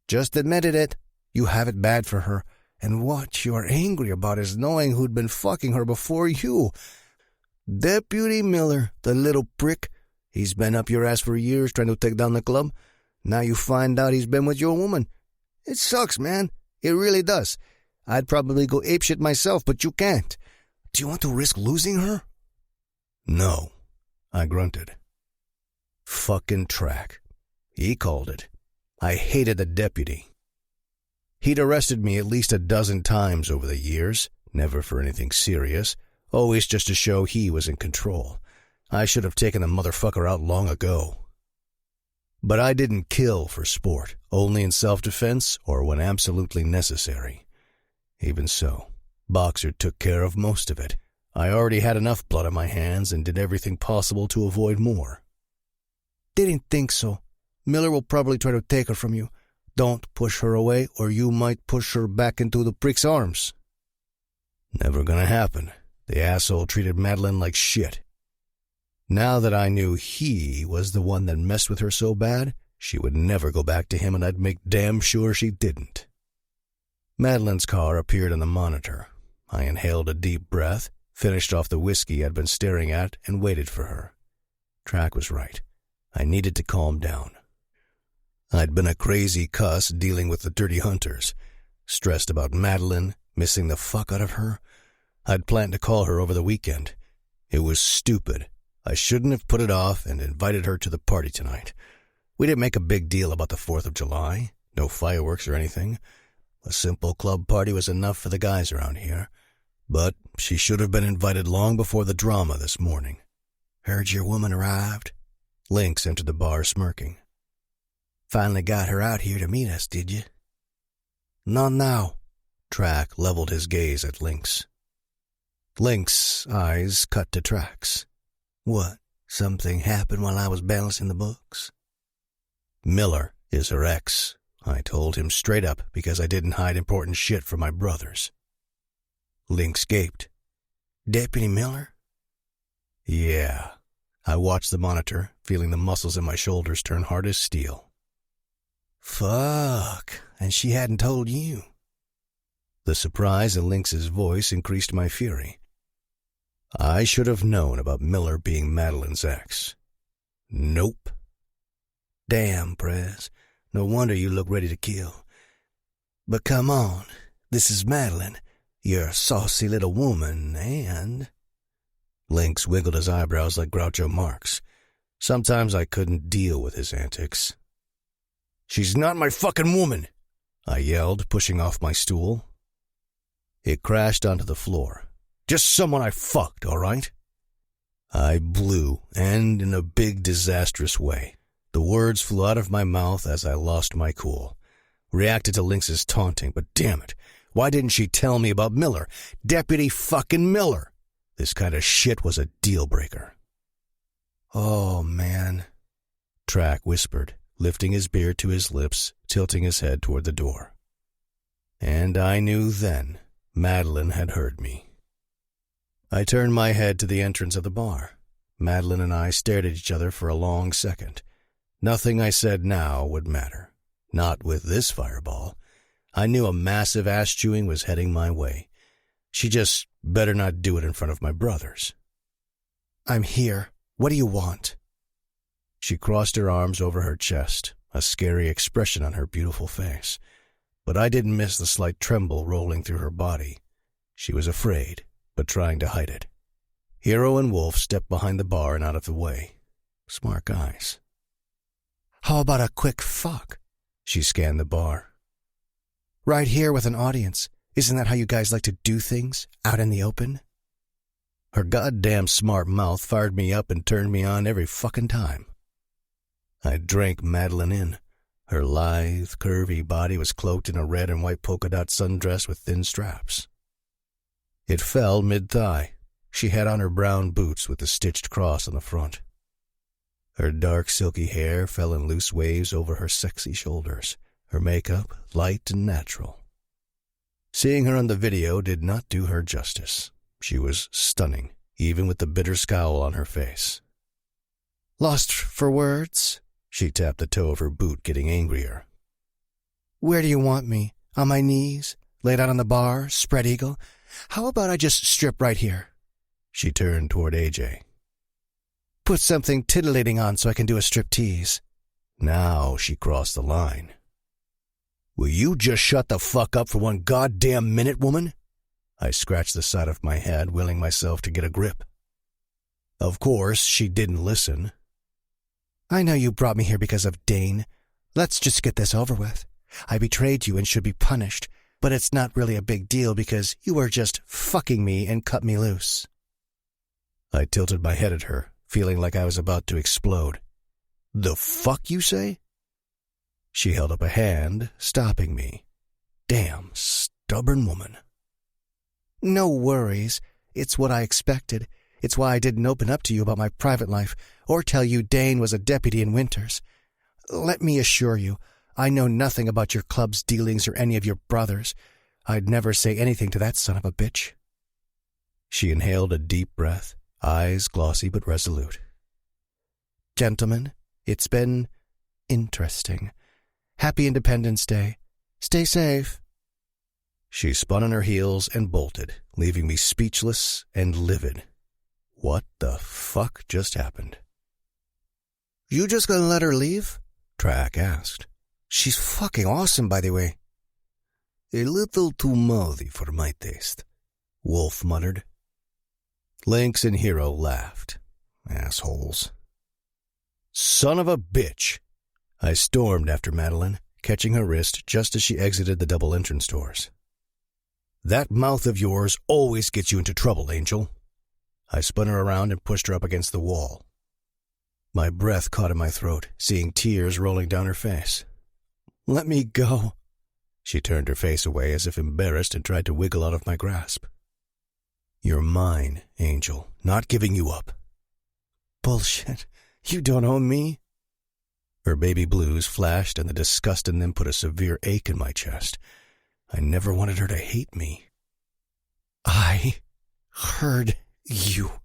Just admitted it. You have it bad for her. And what you're angry about is knowing who'd been fucking her before you. Deputy Miller, the little prick. He's been up your ass for years trying to take down the club. Now you find out he's been with your woman. It sucks, man. It really does. I'd probably go apeshit myself, but you can't. Do you want to risk losing her? No, I grunted. Fucking Track. He called it. I hated the deputy. He'd arrested me at least a dozen times over the years, never for anything serious. Always just to show he was in control. I should have taken the motherfucker out long ago. But I didn't kill for sport, only in self-defense or when absolutely necessary. Even so, Boxer took care of most of it. I already had enough blood on my hands and did everything possible to avoid more. Didn't think so. Miller will probably try to take her from you. Don't push her away or you might push her back into the prick's arms. Never gonna happen. The asshole treated Madeline like shit. Now that I knew he was the one that messed with her so bad, she would never go back to him, and I'd make damn sure she didn't. Madeline's car appeared on the monitor. I inhaled a deep breath, finished off the whiskey I'd been staring at, and waited for her. Track was right. I needed to calm down. I'd been a crazy cuss dealing with the dirty hunters, stressed about Madeline, missing the fuck out of her. I'd planned to call her over the weekend. It was stupid. I shouldn't have put it off and invited her to the party tonight. We didn't make a big deal about the 4th of July. No fireworks or anything. A simple club party was enough for the guys around here. But she should have been invited long before the drama this morning. "Heard your woman arrived?" Lynx entered the bar smirking. "Finally got her out here to meet us, did you?" "Not now." Track leveled his gaze at Lynx. Lynx's eyes cut to Track's. "What? Something happened while I was balancing the books?" "Miller is her ex," I told him straight up because I didn't hide important shit from my brothers. Lynx gaped. "Deputy Miller?" "Yeah." I watched the monitor, feeling the muscles in my shoulders turn hard as steel. "Fuck, and she hadn't told you." The surprise in Lynx's voice increased my fury. I should have known about Miller being Madeline's ex. Nope. "Damn, Prez. No wonder you look ready to kill. But come on, this is Madeline. You're a saucy little woman, and—" Lynx wiggled his eyebrows like Groucho Marx. Sometimes I couldn't deal with his antics. "She's not my fucking woman!" I yelled, pushing off my stool. It crashed onto the floor. "Just someone I fucked, all right?" I blew, and in a big, disastrous way. The words flew out of my mouth as I lost my cool. Reacted to Lynx's taunting, but damn it, why didn't she tell me about Miller? Deputy fucking Miller! This kind of shit was a deal-breaker. "Oh, man," Track whispered, lifting his beard to his lips, tilting his head toward the door. And I knew then Madeline had heard me. I turned my head to the entrance of the bar. Madeline and I stared at each other for a long second. Nothing I said now would matter. Not with this fireball. I knew a massive ass-chewing was heading my way. She just better not do it in front of my brothers. "I'm here. What do you want?" She crossed her arms over her chest, a scary expression on her beautiful face. But I didn't miss the slight tremble rolling through her body. She was afraid, but trying to hide it. Hero and Wolf stepped behind the bar and out of the way. Smart guys. "How about a quick fuck?" She scanned the bar. "Right here with an audience. Isn't that how you guys like to do things, out in the open?" Her goddamn smart mouth fired me up and turned me on every fucking time. I drank Madeline in. Her lithe, curvy body was cloaked in a red and white polka dot sundress with thin straps. It fell mid-thigh. She had on her brown boots with the stitched cross on the front. Her dark, silky hair fell in loose waves over her sexy shoulders, her makeup light and natural. Seeing her on the video did not do her justice. She was stunning, even with the bitter scowl on her face. "Lost for words?" She tapped the toe of her boot, getting angrier. "Where do you want me? On my knees? Laid out on the bar? Spread eagle? How about I just strip right here?" She turned toward AJ. "Put something titillating on so I can do a striptease." Now she crossed the line. "Will you just shut the fuck up for one goddamn minute, woman?" I scratched the side of my head, willing myself to get a grip. Of course, she didn't listen. "I know you brought me here because of Dane. Let's just get this over with. I betrayed you and should be punished, but it's not really a big deal because you were just fucking me and cut me loose." I tilted my head at her, feeling like I was about to explode. "The fuck you say?" She held up a hand, stopping me. Damn stubborn woman. "No worries. It's what I expected. It's why I didn't open up to you about my private life or tell you Dane was a deputy in Winters. Let me assure you, I know nothing about your club's dealings or any of your brothers. I'd never say anything to that son of a bitch." She inhaled a deep breath, eyes glossy but resolute. gentlemen. It's been interesting. Happy Independence Day. Stay safe." She spun on her heels and bolted, leaving me speechless and livid. What the fuck just happened? "You just gonna let her leave?" Track asked. "She's fucking awesome, by the way." "A little too mouthy for my taste," Wolf muttered. Lynx and Hero laughed. Assholes. Son of a bitch! I stormed after Madeline, catching her wrist just as she exited the double entrance doors. "That mouth of yours always gets you into trouble, Angel." I spun her around and pushed her up against the wall. My breath caught in my throat, seeing tears rolling down her face. "Let me go." She turned her face away as if embarrassed and tried to wiggle out of my grasp. "You're mine, Angel, not giving you up." "Bullshit. You don't own me." Her baby blues flashed and the disgust in them put a severe ache in my chest. I never wanted her to hate me. "I heard you."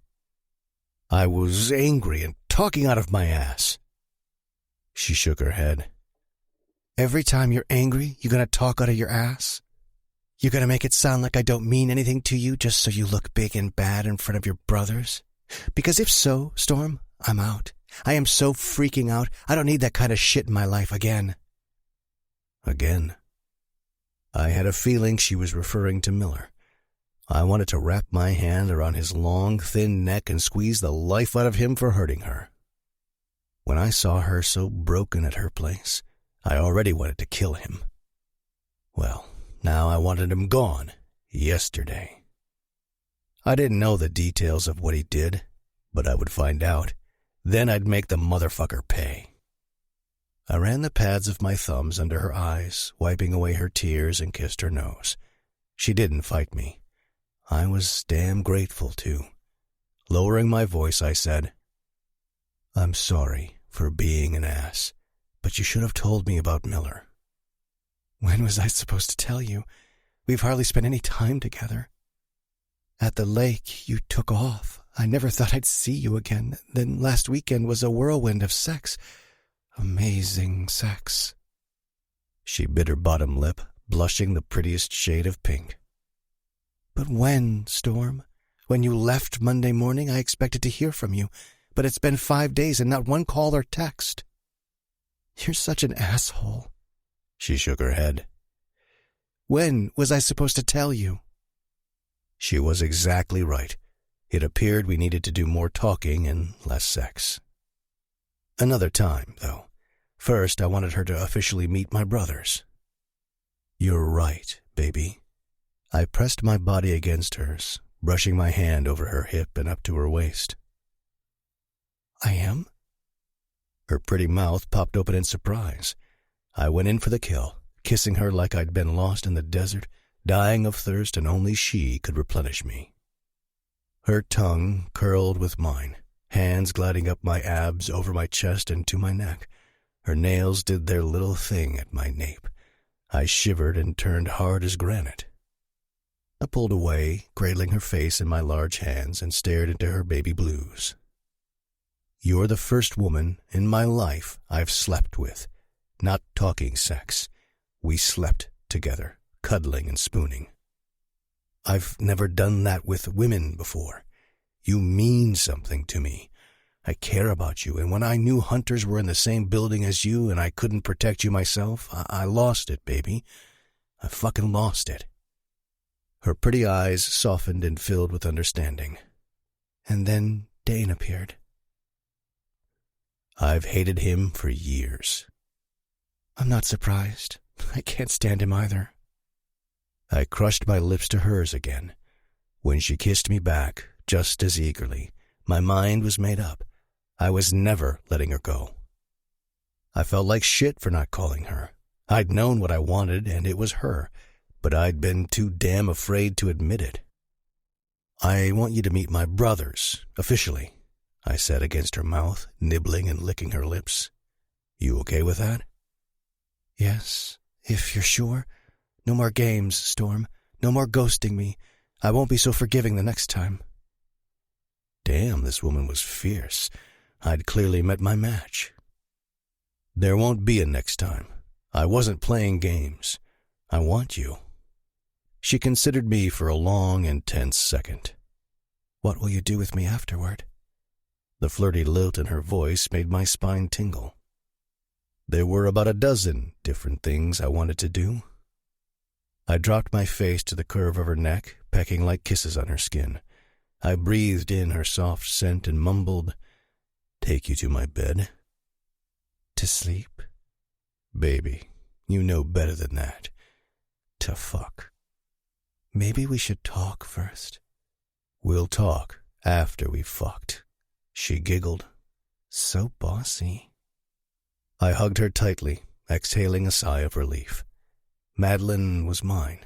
I was angry and talking out of my ass. She shook her head. "Every time you're angry, you're gonna talk out of your ass? You're gonna make it sound like I don't mean anything to you just so you look big and bad in front of your brothers? Because if so, Storm, I'm out. I am so freaking out, I don't need that kind of shit in my life again." Again. I had a feeling she was referring to Miller. I wanted to wrap my hand around his long, thin neck and squeeze the life out of him for hurting her. When I saw her so broken at her place, I already wanted to kill him. Well, now I wanted him gone, yesterday. I didn't know the details of what he did, but I would find out. Then I'd make the motherfucker pay. I ran the pads of my thumbs under her eyes, wiping away her tears, and kissed her nose. She didn't fight me. I was damn grateful, too. Lowering my voice, I said, "I'm sorry for being an ass, but you should have told me about Miller." "When was I supposed to tell you? We've hardly spent any time together. At the lake, you took off. I never thought I'd see you again. Then last weekend was a whirlwind of sex. Amazing sex." She bit her bottom lip, blushing the prettiest shade of pink. "But when, Storm? When you left Monday morning, I expected to hear from you, but it's been 5 days and not one call or text. You're such an asshole." She shook her head. "When was I supposed to tell you?" She was exactly right. It appeared we needed to do more talking and less sex. Another time, though. First, I wanted her to officially meet my brothers. "You're right, baby." I pressed my body against hers, brushing my hand over her hip and up to her waist. "I am?" Her pretty mouth popped open in surprise. I went in for the kill, kissing her like I'd been lost in the desert, dying of thirst, and only she could replenish me. Her tongue curled with mine, hands gliding up my abs, over my chest, and to my neck. Her nails did their little thing at my nape. I shivered and turned hard as granite. I pulled away, cradling her face in my large hands, and stared into her baby blues. "You're the first woman in my life I've slept with. Not talking sex. We slept together, cuddling and spooning. I've never done that with women before. You mean something to me. I care about you, and when I knew hunters were in the same building as you and I couldn't protect you myself, I lost it, baby. I fucking lost it." Her pretty eyes softened and filled with understanding. "And then Dane appeared." "I've hated him for years." "I'm not surprised. I can't stand him either." I crushed my lips to hers again. When she kissed me back, just as eagerly, my mind was made up. I was never letting her go. I felt like shit for not calling her. I'd known what I wanted, and it was her, but I'd been too damn afraid to admit it. "I want you to meet my brothers, officially," I said against her mouth, nibbling and licking her lips. "You okay with that?" "Yes, if you're sure. No more games, Storm. No more ghosting me. I won't be so forgiving the next time." Damn, this woman was fierce. I'd clearly met my match. There won't be a next time. I wasn't playing games. I want you. She considered me for a long and tense second. What will you do with me afterward? The flirty lilt in her voice made my spine tingle. There were about a dozen different things I wanted to do. I dropped my face to the curve of her neck, pecking like kisses on her skin. I breathed in her soft scent and mumbled, "Take you to my bed." To sleep? Baby, you know better than that. To fuck. Maybe we should talk first. We'll talk after we've fucked. She giggled. So bossy. I hugged her tightly, exhaling a sigh of relief. Madeline was mine.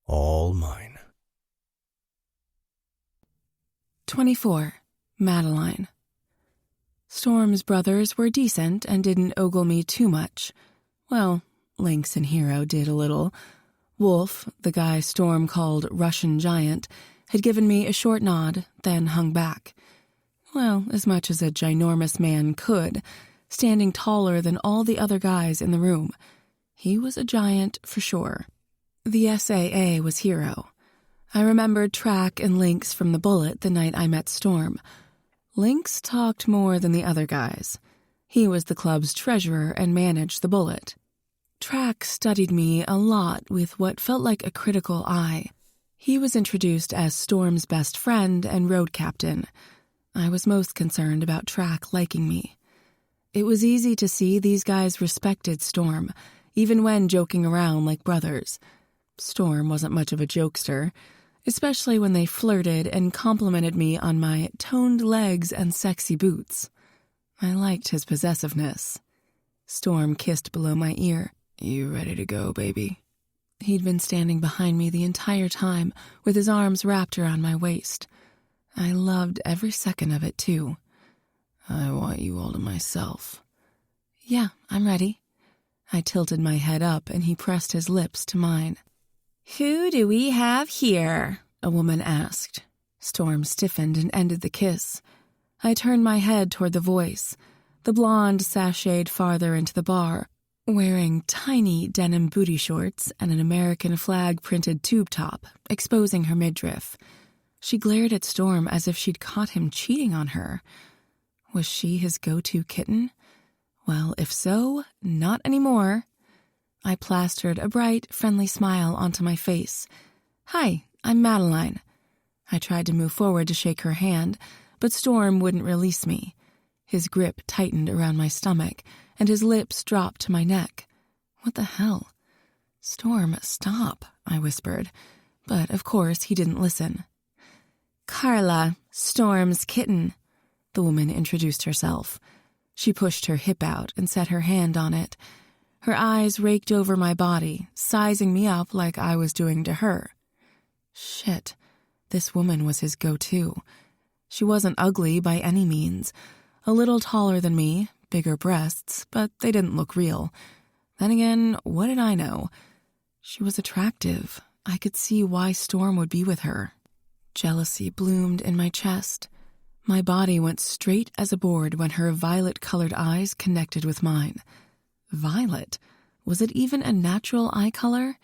All mine. 24. Madeline. Storm's brothers were decent and didn't ogle me too much. Well, Lynx and Hero did a little. Wolf, the guy Storm called Russian Giant, had given me a short nod, then hung back. Well, as much as a ginormous man could, standing taller than all the other guys in the room. He was a giant for sure. The SAA was Hero. I remembered Track and Lynx from the Bullet the night I met Storm. Lynx talked more than the other guys. He was the club's treasurer and managed the Bullet. Track studied me a lot with what felt like a critical eye. He was introduced as Storm's best friend and road captain. I was most concerned about Track liking me. It was easy to see these guys respected Storm, even when joking around like brothers. Storm wasn't much of a jokester, especially when they flirted and complimented me on my toned legs and sexy boots. I liked his possessiveness. Storm kissed below my ear. "You ready to go, baby?" He'd been standing behind me the entire time, with his arms wrapped around my waist. I loved every second of it, too. "I want you all to myself." "Yeah, I'm ready." I tilted my head up, and he pressed his lips to mine. "Who do we have here?" a woman asked. Storm stiffened and ended the kiss. I turned my head toward the voice. The blonde sashayed farther into the bar, wearing tiny denim booty shorts and an American flag-printed tube top, exposing her midriff. She glared at Storm as if she'd caught him cheating on her. Was she his go-to kitten? Well, if so, not anymore. I plastered a bright, friendly smile onto my face. "Hi, I'm Madeline." I tried to move forward to shake her hand, but Storm wouldn't release me. His grip tightened around my stomach, and his lips dropped to my neck. What the hell? "Storm, stop," I whispered, but of course he didn't listen. "Carla, Storm's kitten," the woman introduced herself. She pushed her hip out and set her hand on it. Her eyes raked over my body, sizing me up like I was doing to her. Shit, this woman was his go-to. She wasn't ugly by any means. A little taller than me, bigger breasts, but they didn't look real. Then again, what did I know? She was attractive. I could see why Storm would be with her. Jealousy bloomed in my chest. My body went straight as a board when her violet-colored eyes connected with mine. Violet? Was it even a natural eye color?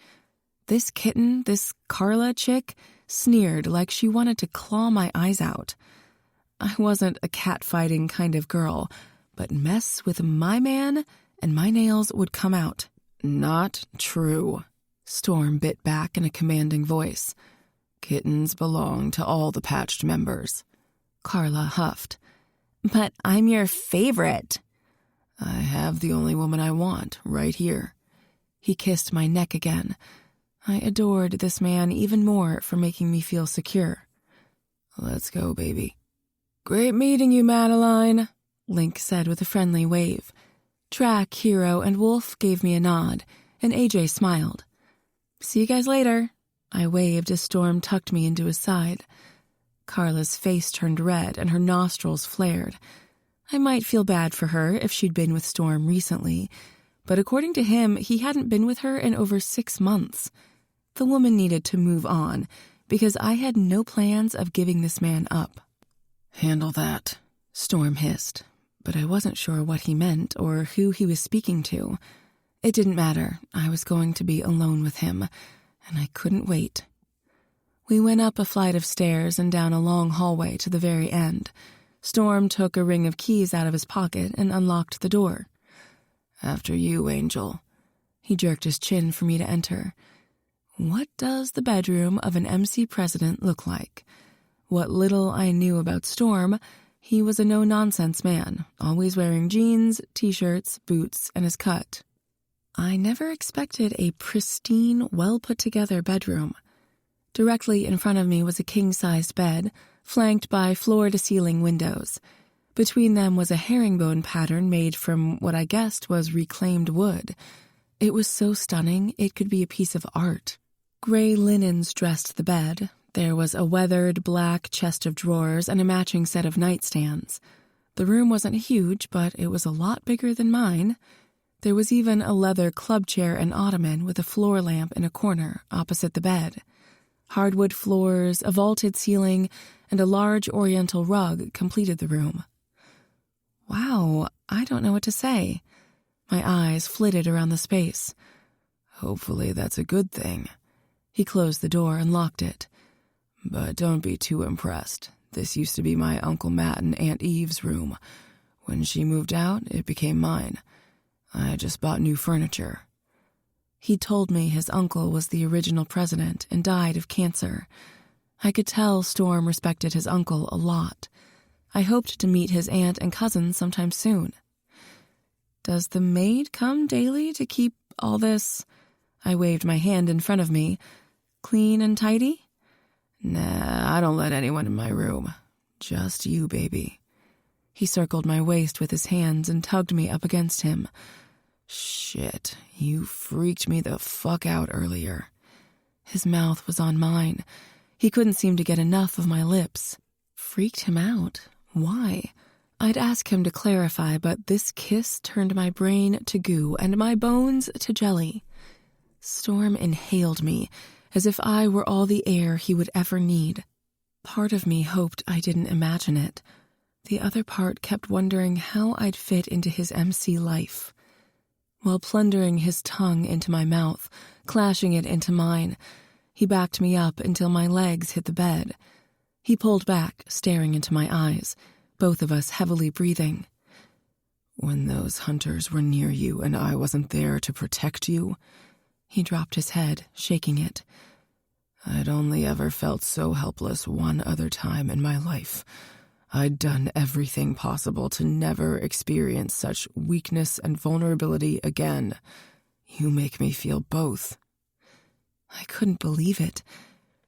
This kitten, this Carla chick, sneered like she wanted to claw my eyes out. I wasn't a cat-fighting kind of girl, but mess with my man and my nails would come out. "Not true," Storm bit back in a commanding voice. "Kittens belong to all the patched members." Carla huffed. "But I'm your favorite." "I have the only woman I want right here." He kissed my neck again. I adored this man even more for making me feel secure. "Let's go, baby." "Great meeting you, Madeline," Link said with a friendly wave. Track, Hero, and Wolf gave me a nod, and AJ smiled. "See you guys later." I waved as Storm tucked me into his side. Carla's face turned red and her nostrils flared. I might feel bad for her if she'd been with Storm recently, but according to him, he hadn't been with her in over 6 months. The woman needed to move on, because I had no plans of giving this man up. "Handle that," Storm hissed, but I wasn't sure what he meant or who he was speaking to. It didn't matter. I was going to be alone with him, and I couldn't wait. We went up a flight of stairs and down a long hallway to the very end. Storm took a ring of keys out of his pocket and unlocked the door. "After you, Angel." He jerked his chin for me to enter. What does the bedroom of an MC president look like? What little I knew about Storm, he was a no-nonsense man, always wearing jeans, t-shirts, boots, and his cut. I never expected a pristine, well-put-together bedroom. Directly in front of me was a king-sized bed, flanked by floor-to-ceiling windows. Between them was a herringbone pattern made from what I guessed was reclaimed wood. It was so stunning it could be a piece of art. Gray linens dressed the bed. There was a weathered black chest of drawers and a matching set of nightstands. The room wasn't huge, but it was a lot bigger than mine. There was even a leather club chair and ottoman with a floor lamp in a corner opposite the bed. Hardwood floors, a vaulted ceiling, and a large oriental rug completed the room. Wow, I don't know what to say. My eyes flitted around the space. "Hopefully that's a good thing." He closed the door and locked it. "But don't be too impressed. This used to be my Uncle Matt and Aunt Eve's room. When she moved out, it became mine. I just bought new furniture." He told me his uncle was the original president and died of cancer. I could tell Storm respected his uncle a lot. I hoped to meet his aunt and cousin sometime soon. "Does the maid come daily to keep all this," I waved my hand in front of me, "clean and tidy?" "Nah, I don't let anyone in my room. Just you, baby." He circled my waist with his hands and tugged me up against him. "Shit, you freaked me the fuck out earlier." His mouth was on mine. He couldn't seem to get enough of my lips. Freaked him out? Why? I'd ask him to clarify, but this kiss turned my brain to goo and my bones to jelly. Storm inhaled me, as if I were all the air he would ever need. Part of me hoped I didn't imagine it. The other part kept wondering how I'd fit into his MC life. While plundering his tongue into my mouth, clashing it into mine, he backed me up until my legs hit the bed. He pulled back, staring into my eyes, both of us heavily breathing. "When those hunters were near you and I wasn't there to protect you," he dropped his head, shaking it. "I'd only ever felt so helpless one other time in my life. I'd done everything possible to never experience such weakness and vulnerability again. You make me feel both." I couldn't believe it.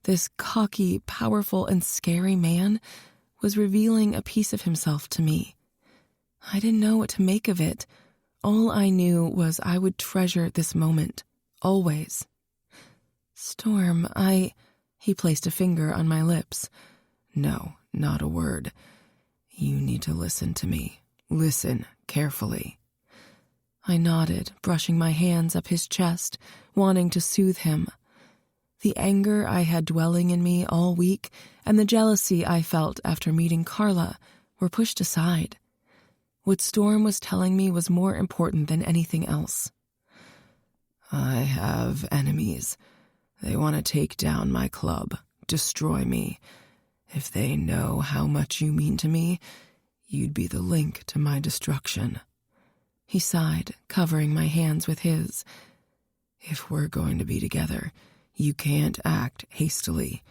This cocky, powerful, and scary man was revealing a piece of himself to me. I didn't know what to make of it. All I knew was I would treasure this moment, always. "Storm, He placed a finger on my lips. "No, not a word. You need to listen to me. Listen carefully." I nodded, brushing my hands up his chest, wanting to soothe him. The anger I had dwelling in me all week and the jealousy I felt after meeting Carla were pushed aside. What Storm was telling me was more important than anything else. "I have enemies. They want to take down my club, destroy me. If they know how much you mean to me, you'd be the link to my destruction." He sighed, covering my hands with his. "If we're going to be together, you can't act hastily.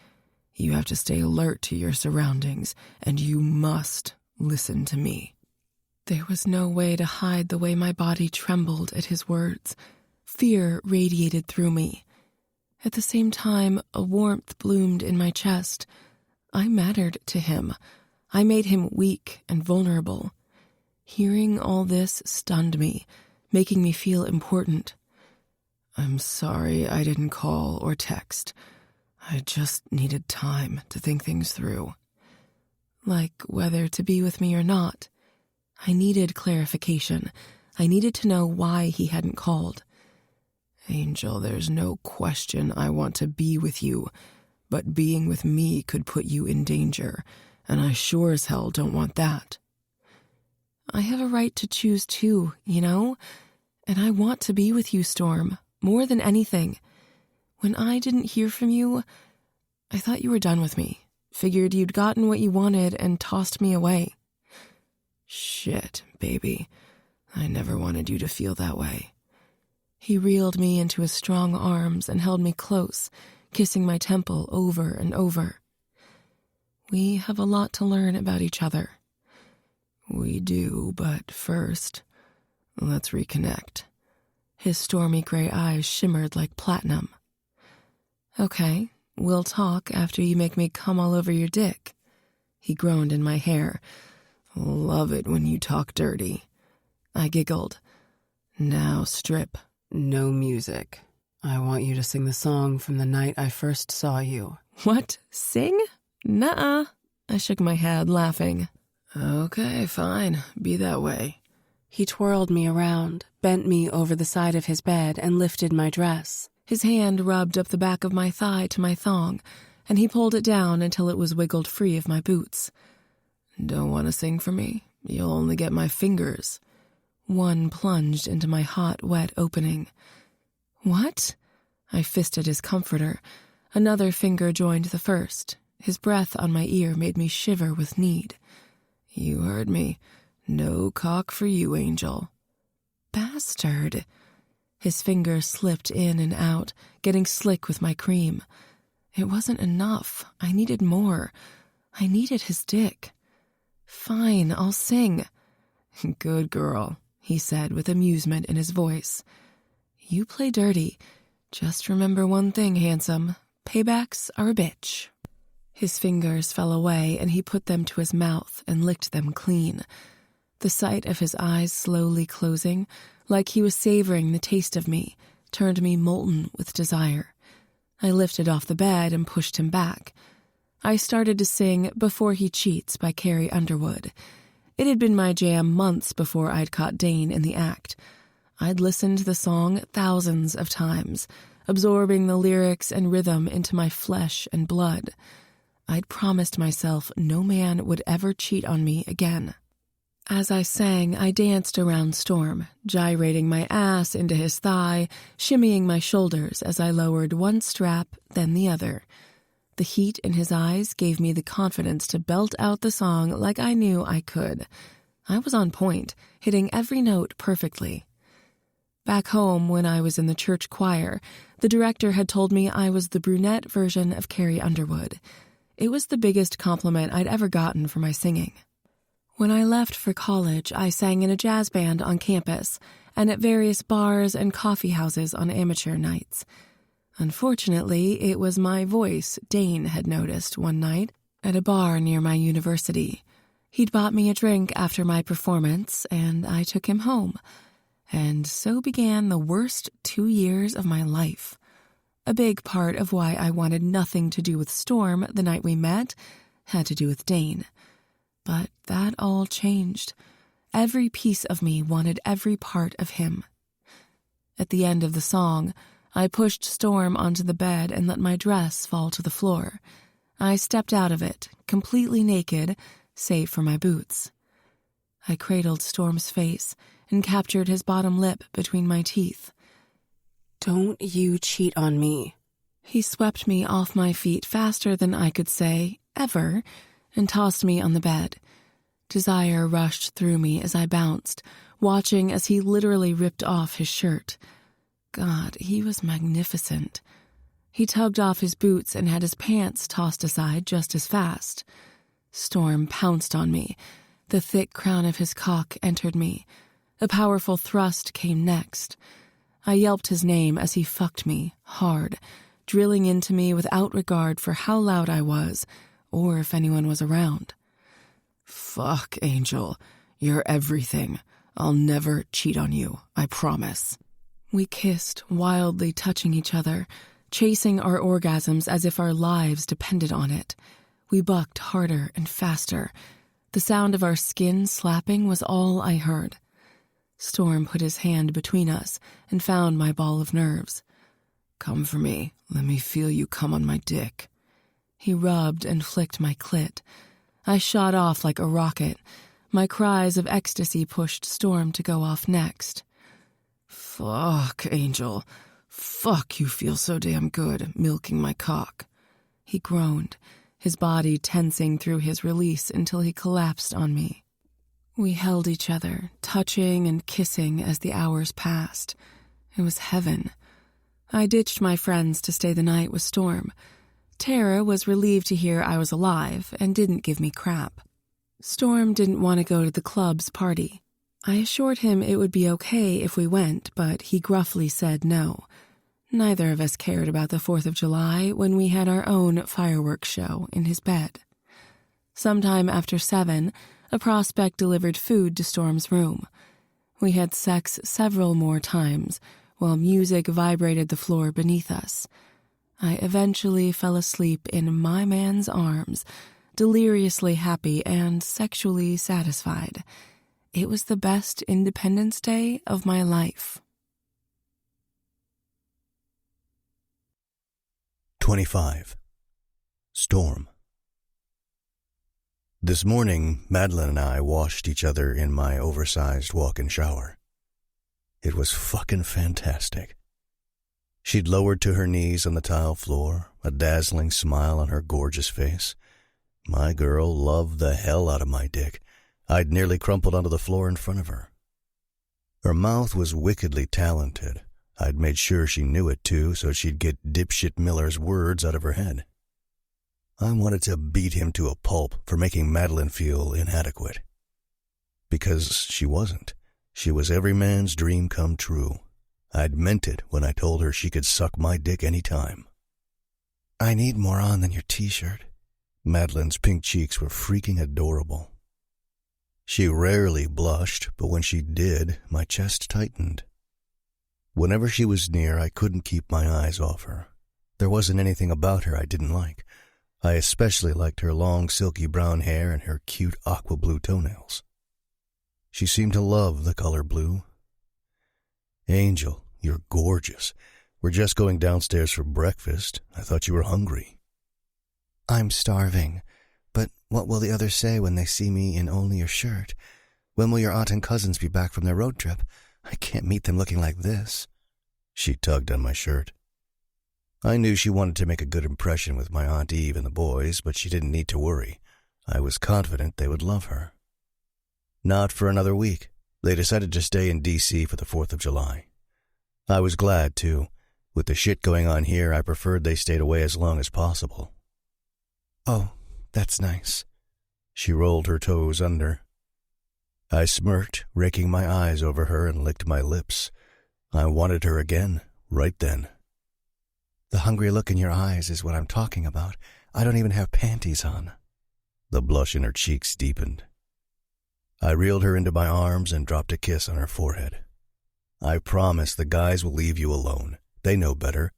You have to stay alert to your surroundings, and you must listen to me." There was no way to hide the way my body trembled at his words. Fear radiated through me. At the same time, a warmth bloomed in my chest. I mattered to him. I made him weak and vulnerable. Hearing all this stunned me, making me feel important. "I'm sorry I didn't call or text. I just needed time to think things through." Like whether to be with me or not. I needed clarification. I needed to know why he hadn't called. "Angel, there's no question I want to be with you, but being with me could put you in danger, and I sure as hell don't want that." I have a right to choose too, And I want to be with you, Storm, more than anything. When I didn't hear from you, I thought you were done with me. Figured you'd gotten what you wanted and tossed me away. Shit, baby. I never wanted you to feel that way. He reeled me into his strong arms and held me close, kissing my temple over and over. We have a lot to learn about each other. We do, but first, let's reconnect. His stormy gray eyes shimmered like platinum. Okay, we'll talk after you make me come all over your dick. He groaned in my hair. Love it when you talk dirty. I giggled. Now strip. No music. I want you to sing the song from the night I first saw you. What? Sing? Nuh-uh. I shook my head, laughing. Okay, fine. Be that way. He twirled me around, bent me over the side of his bed, and lifted my dress. His hand rubbed up the back of my thigh to my thong, and he pulled it down until it was wiggled free of my boots. Don't want to sing for me? You'll only get my fingers. One plunged into my hot, wet opening. What? I fisted his comforter. Another finger joined the first. His breath on my ear made me shiver with need. You heard me. No cock for you, Angel. Bastard. His fingers slipped in and out, getting slick with my cream. It wasn't enough. I needed more. I needed his dick. Fine, I'll sing. Good girl, he said with amusement in his voice. You play dirty. Just remember one thing, handsome. Paybacks are a bitch. His fingers fell away and he put them to his mouth and licked them clean. The sight of his eyes slowly closing, like he was savoring the taste of me, turned me molten with desire. I lifted off the bed and pushed him back. I started to sing Before He Cheats by Carrie Underwood. It had been my jam months before I'd caught Dane in the act. I'd listened to the song thousands of times, absorbing the lyrics and rhythm into my flesh and blood. I'd promised myself no man would ever cheat on me again. As I sang, I danced around Storm, gyrating my ass into his thigh, shimmying my shoulders as I lowered one strap, then the other. The heat in his eyes gave me the confidence to belt out the song like I knew I could. I was on point, hitting every note perfectly. Back home, when I was in the church choir, the director had told me I was the brunette version of Carrie Underwood. It was the biggest compliment I'd ever gotten for my singing. When I left for college, I sang in a jazz band on campus and at various bars and coffee houses on amateur nights. Unfortunately, it was my voice Dane had noticed one night at a bar near my university. He'd bought me a drink after my performance, and I took him home. And so began the worst 2 years of my life. A big part of why I wanted nothing to do with Storm the night we met had to do with Dane. But that all changed. Every piece of me wanted every part of him. At the end of the song, I pushed Storm onto the bed and let my dress fall to the floor. I stepped out of it, completely naked, save for my boots. I cradled Storm's face and captured his bottom lip between my teeth. Don't you cheat on me. He swept me off my feet faster than I could say, ever, and tossed me on the bed. Desire rushed through me as I bounced, watching as he literally ripped off his shirt. God, he was magnificent. He tugged off his boots and had his pants tossed aside just as fast. Storm pounced on me. The thick crown of his cock entered me. A powerful thrust came next. I yelped his name as he fucked me, hard, drilling into me without regard for how loud I was, or if anyone was around. Fuck, Angel. You're everything. I'll never cheat on you, I promise. We kissed, wildly touching each other, chasing our orgasms as if our lives depended on it. We bucked harder and faster. The sound of our skin slapping was all I heard. Storm put his hand between us and found my ball of nerves. Come for me. Let me feel you come on my dick. He rubbed and flicked my clit. I shot off like a rocket. My cries of ecstasy pushed Storm to go off next. "Fuck, Angel. Fuck, you feel so damn good, milking my cock," he groaned, his body tensing through his release until he collapsed on me. We held each other, touching and kissing as the hours passed. It was heaven. I ditched my friends to stay the night with Storm. Tara was relieved to hear I was alive and didn't give me crap. Storm didn't want to go to the club's party. I assured him it would be okay if we went, but he gruffly said no. Neither of us cared about the 4th of July when we had our own fireworks show in his bed. Sometime after 7, a prospect delivered food to Storm's room. We had sex several more times, while music vibrated the floor beneath us. I eventually fell asleep in my man's arms, deliriously happy and sexually satisfied. It was the best Independence Day of my life. 25. Storm. This morning, Madeline and I washed each other in my oversized walk-in shower. It was fucking fantastic. She'd lowered to her knees on the tile floor, a dazzling smile on her gorgeous face. My girl loved the hell out of my dick. I'd nearly crumpled onto the floor in front of her. Her mouth was wickedly talented. I'd made sure she knew it, too, so she'd get dipshit Miller's words out of her head. I wanted to beat him to a pulp for making Madeline feel inadequate. Because she wasn't. She was every man's dream come true. I'd meant it when I told her she could suck my dick any time. "I need more on than your t-shirt." Madeline's pink cheeks were freaking adorable. She rarely blushed, but when she did, my chest tightened. Whenever she was near, I couldn't keep my eyes off her. There wasn't anything about her I didn't like. I especially liked her long, silky brown hair and her cute aqua blue toenails. She seemed to love the color blue. "Angel, you're gorgeous. We're just going downstairs for breakfast. I thought you were hungry." "I'm starving. But what will the others say when they see me in only your shirt? When will your aunt and cousins be back from their road trip? I can't meet them looking like this." She tugged on my shirt. I knew she wanted to make a good impression with my Aunt Eve and the boys, but she didn't need to worry. I was confident they would love her. Not for another week. They decided to stay in D.C. for the 4th of July. I was glad, too. With the shit going on here, I preferred they stayed away as long as possible. "Oh, that's nice." She rolled her toes under. I smirked, raking my eyes over her, and licked my lips. I wanted her again, right then. "The hungry look in your eyes is what I'm talking about. I don't even have panties on." The blush in her cheeks deepened. I reeled her into my arms and dropped a kiss on her forehead. "I promise the guys will leave you alone. They know better.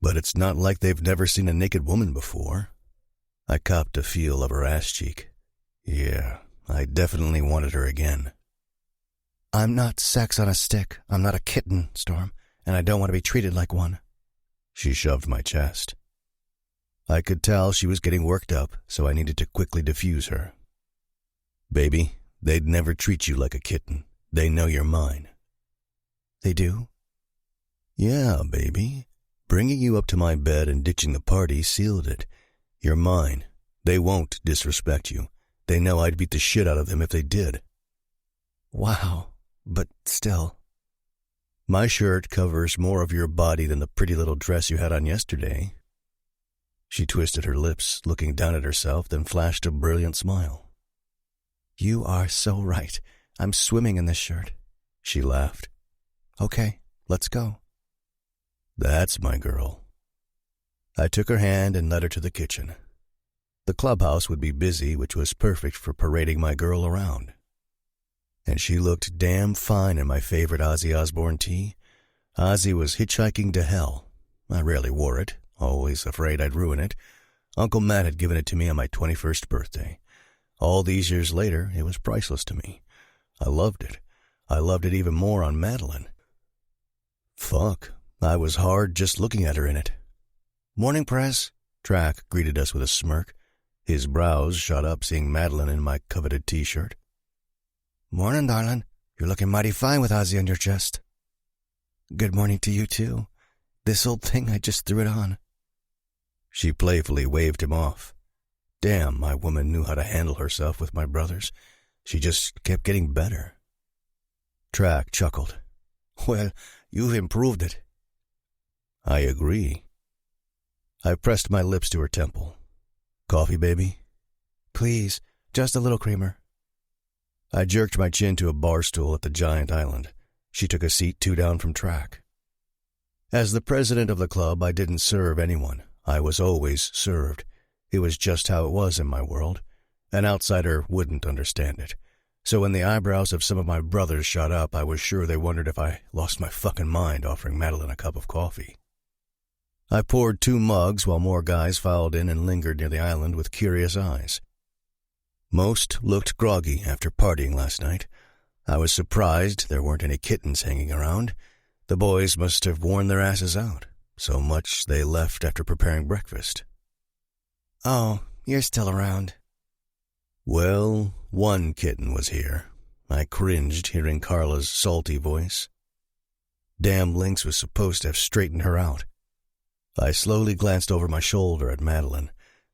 But it's not like they've never seen a naked woman before." I copped a feel of her ass cheek. Yeah, I definitely wanted her again. "I'm not sex on a stick. I'm not a kitten, Storm, and I don't want to be treated like one." She shoved my chest. I could tell she was getting worked up, so I needed to quickly diffuse her. "Baby, they'd never treat you like a kitten. They know you're mine." "They do?" "Yeah, baby. Bringing you up to my bed and ditching the party sealed it. You're mine. They won't disrespect you. They know I'd beat the shit out of them if they did." "Wow, but still." "My shirt covers more of your body than the pretty little dress you had on yesterday." She twisted her lips, looking down at herself, then flashed a brilliant smile. "You are so right. I'm swimming in this shirt." She laughed. "Okay, let's go." "That's my girl." I took her hand and led her to the kitchen. The clubhouse would be busy, which was perfect for parading my girl around. And she looked damn fine in my favorite Ozzy Osbourne tee. Ozzy was hitchhiking to hell. I rarely wore it, always afraid I'd ruin it. Uncle Matt had given it to me on my 21st birthday. All these years later, it was priceless to me. I loved it. I loved it even more on Madeline. Fuck, I was hard just looking at her in it. "Morning, Prez." Track greeted us with a smirk. His brows shot up seeing Madeline in my coveted t-shirt. Morning, darling. You're looking mighty fine with Ozzy on your chest. Good morning to you, too. This old thing, I just threw it on. She playfully waved him off. Damn, my woman knew how to handle herself with my brothers. She just kept getting better. Track chuckled. Well, you've improved it. I agree. I pressed my lips to her temple. Coffee, baby? Please, just a little creamer. I jerked my chin to a bar stool at the giant island. She took a seat 2 down from Track. As the president of the club, I didn't serve anyone. I was always served. It was just how it was in my world. An outsider wouldn't understand it. So when the eyebrows of some of my brothers shot up, I was sure they wondered if I lost my fucking mind offering Madeline a cup of coffee. I poured 2 mugs while more guys filed in and lingered near the island with curious eyes. Most looked groggy after partying last night. I was surprised there weren't any kittens hanging around. The boys must have worn their asses out. So much they left after preparing breakfast. Oh, you're still around. Well, one kitten was here. I cringed hearing Carla's salty voice. Damn Lynx was supposed to have straightened her out. I slowly glanced over my shoulder at Madeline.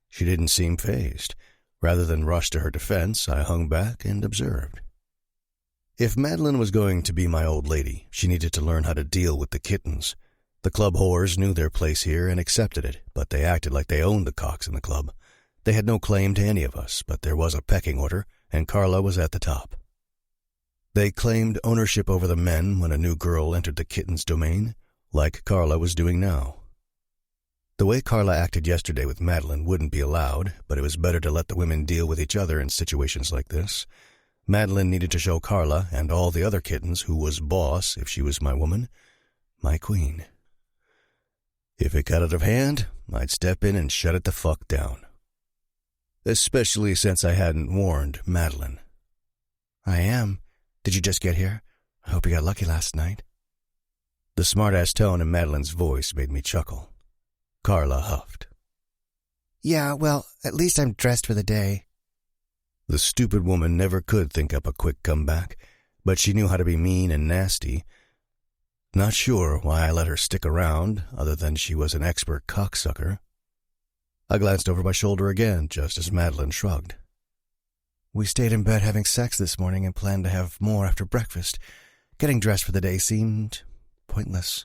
She didn't seem fazed. Rather than rush to her defense, I hung back and observed. If Madeline was going to be my old lady, she needed to learn how to deal with the kittens. The club whores knew their place here and accepted it, but they acted like they owned the cocks in the club. They had no claim to any of us, but there was a pecking order, and Carla was at the top. They claimed ownership over the men when a new girl entered the kitten's domain, like Carla was doing now. The way Carla acted yesterday with Madeline wouldn't be allowed, but it was better to let the women deal with each other in situations like this. Madeline needed to show Carla and all the other kittens who was boss if she was my woman, my queen. If it got out of hand, I'd step in and shut it the fuck down. Especially since I hadn't warned Madeline. I am. Did you just get here? I hope you got lucky last night. The smart-ass tone in Madeline's voice made me chuckle. Carla huffed. Yeah, well, at least I'm dressed for the day. The stupid woman never could think up a quick comeback, but she knew how to be mean and nasty. Not sure why I let her stick around, other than she was an expert cocksucker. I glanced over my shoulder again, just as Madeline shrugged. We stayed in bed having sex this morning and planned to have more after breakfast. Getting dressed for the day seemed pointless.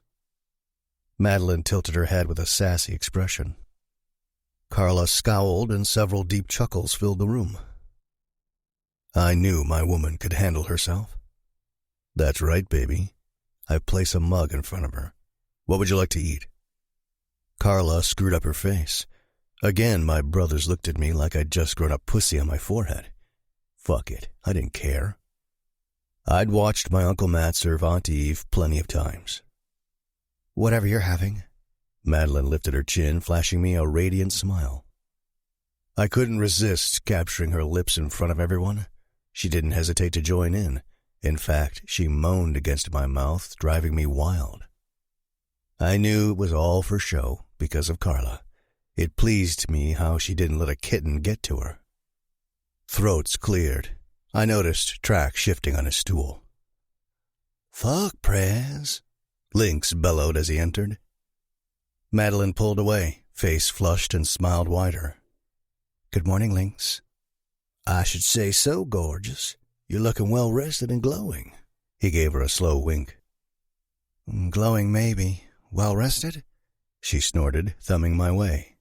Madeline tilted her head with a sassy expression. Carla scowled, and several deep chuckles filled the room. I knew my woman could handle herself. That's right, baby. I place a mug in front of her. What would you like to eat? Carla screwed up her face. Again, my brothers looked at me like I'd just grown a pussy on my forehead. Fuck it, I didn't care. I'd watched my Uncle Matt serve Aunt Eve plenty of times. Whatever you're having. Madeline lifted her chin, flashing me a radiant smile. I couldn't resist capturing her lips in front of everyone. She didn't hesitate to join in. In fact, she moaned against my mouth, driving me wild. I knew it was all for show because of Carla. It pleased me how she didn't let a kitten get to her. Throats cleared. I noticed Track shifting on his stool. Fuck, Prez, Lynx bellowed as he entered. Madeline pulled away, face flushed and smiled wider. Good morning, Lynx. I should say so, gorgeous. You're looking well-rested and glowing. He gave her a slow wink. Glowing, maybe. Well-rested? She snorted, thumbing my way.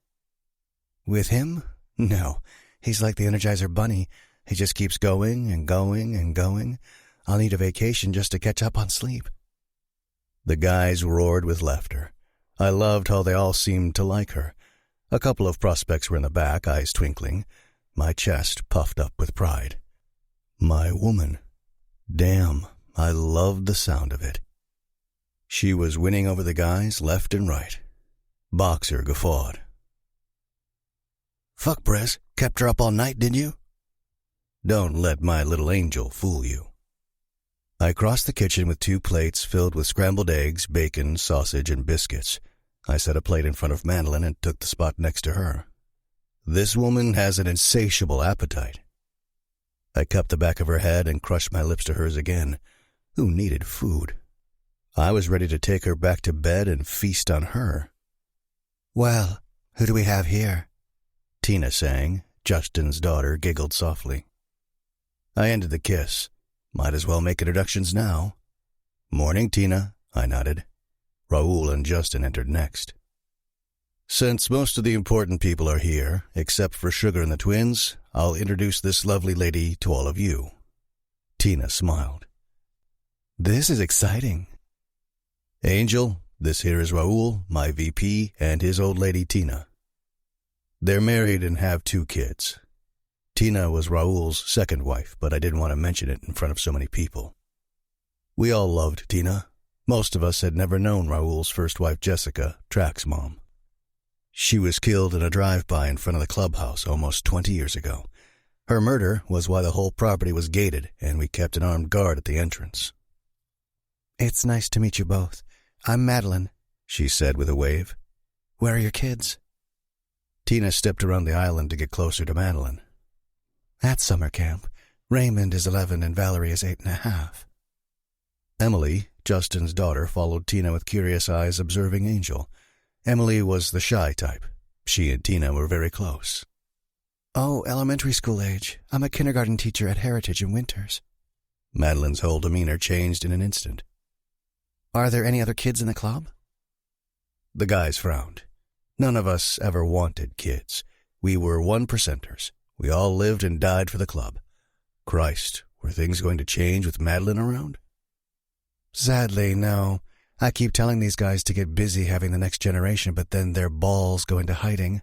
With him? No. He's like the Energizer Bunny. He just keeps going and going and going. I'll need a vacation just to catch up on sleep. The guys roared with laughter. I loved how they all seemed to like her. A couple of prospects were in the back, eyes twinkling. My chest puffed up with pride. My woman. Damn, I loved the sound of it. She was winning over the guys left and right. Boxer guffawed. Fuck, Brez. Kept her up all night, didn't you? Don't let my little angel fool you. I crossed the kitchen with 2 plates filled with scrambled eggs, bacon, sausage, and biscuits. I set a plate in front of Madeline and took the spot next to her. This woman has an insatiable appetite. I I cupped the back of her head and crushed my lips to hers again. Who needed food? I was ready to take her back to bed and feast on her. Well, who do we have here? Tina sang. Justin's daughter giggled softly. I ended the kiss. Might as well make introductions now. Morning, Tina, I nodded. Raoul and Justin entered next. Since most of the important people are here, except for Sugar and the twins, I'll introduce this lovely lady to all of you. Tina smiled. This is exciting. Angel, this here is Raoul, my VP, and his old lady Tina. They're married and have 2 kids. Tina was Raoul's second wife, but I didn't want to mention it in front of so many people. We all loved Tina. Most of us had never known Raoul's first wife, Jessica, Track's mom. She was killed in a drive-by in front of the clubhouse almost 20 years ago. Her murder was why the whole property was gated, and we kept an armed guard at the entrance. It's nice to meet you both. I'm Madeline, she said with a wave. Where are your kids? Tina stepped around the island to get closer to Madeline. At summer camp. Raymond is 11 and Valerie is 8.5. Emily, Justin's daughter, followed Tina with curious eyes, observing Angel. Emily was the shy type. She and Tina were very close. Oh, elementary school age. I'm a kindergarten teacher at Heritage in Winters. Madeline's whole demeanor changed in an instant. Are there any other kids in the club? The guys frowned. None of us ever wanted kids. We were 1%ers. We all lived and died for the club. Christ, were things going to change with Madeline around? Sadly, no. I keep telling these guys to get busy having the next generation, but then their balls go into hiding.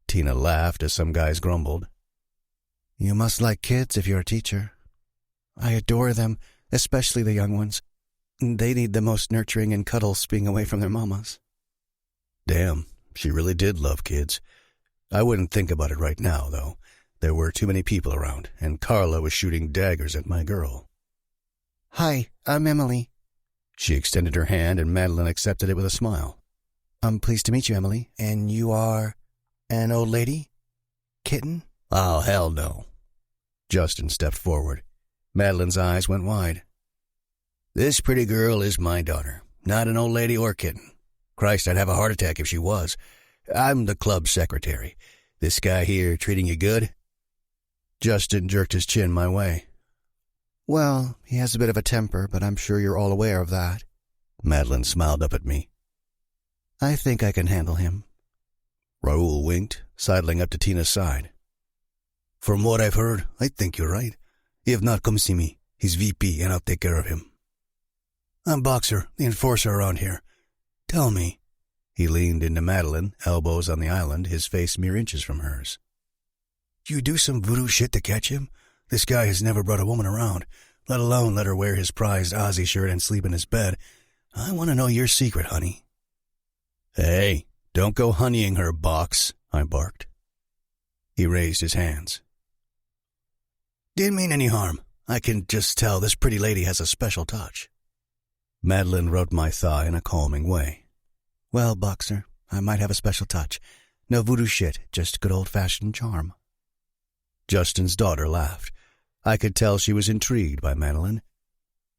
Tina laughed as some guys grumbled. You must like kids if you're a teacher. I adore them, especially the young ones. They need the most nurturing and cuddles being away from their mamas. Damn, she really did love kids. I wouldn't think about it right now, though. There were too many people around, and Carla was shooting daggers at my girl. Hi, I'm Emily. She extended her hand, and Madeline accepted it with a smile. I'm pleased to meet you, Emily. And you are an old lady? Kitten? Oh, hell no. Justin stepped forward. Madeline's eyes went wide. This pretty girl is my daughter, not an old lady or kitten. Christ, I'd have a heart attack if she was. I'm the club secretary. This guy here treating you good? Justin jerked his chin my way. Well, he has a bit of a temper, but I'm sure you're all aware of that. Madeline smiled up at me. I think I can handle him. Raoul winked, sidling up to Tina's side. From what I've heard, I think you're right. If not, come see me. He's VP, and I'll take care of him. I'm Boxer, the enforcer around here. Tell me. He leaned into Madeline, elbows on the island, his face mere inches from hers. You do some voodoo shit to catch him? This guy has never brought a woman around, let alone let her wear his prized Aussie shirt and sleep in his bed. I want to know your secret, honey. Hey, don't go honeying her, Box, I barked. He raised his hands. Didn't mean any harm. I can just tell this pretty lady has a special touch. Madeline rubbed my thigh in a calming way. Well, Boxer, I might have a special touch. No voodoo shit, just good old-fashioned charm. Justin's daughter laughed. I could tell she was intrigued by Madeline.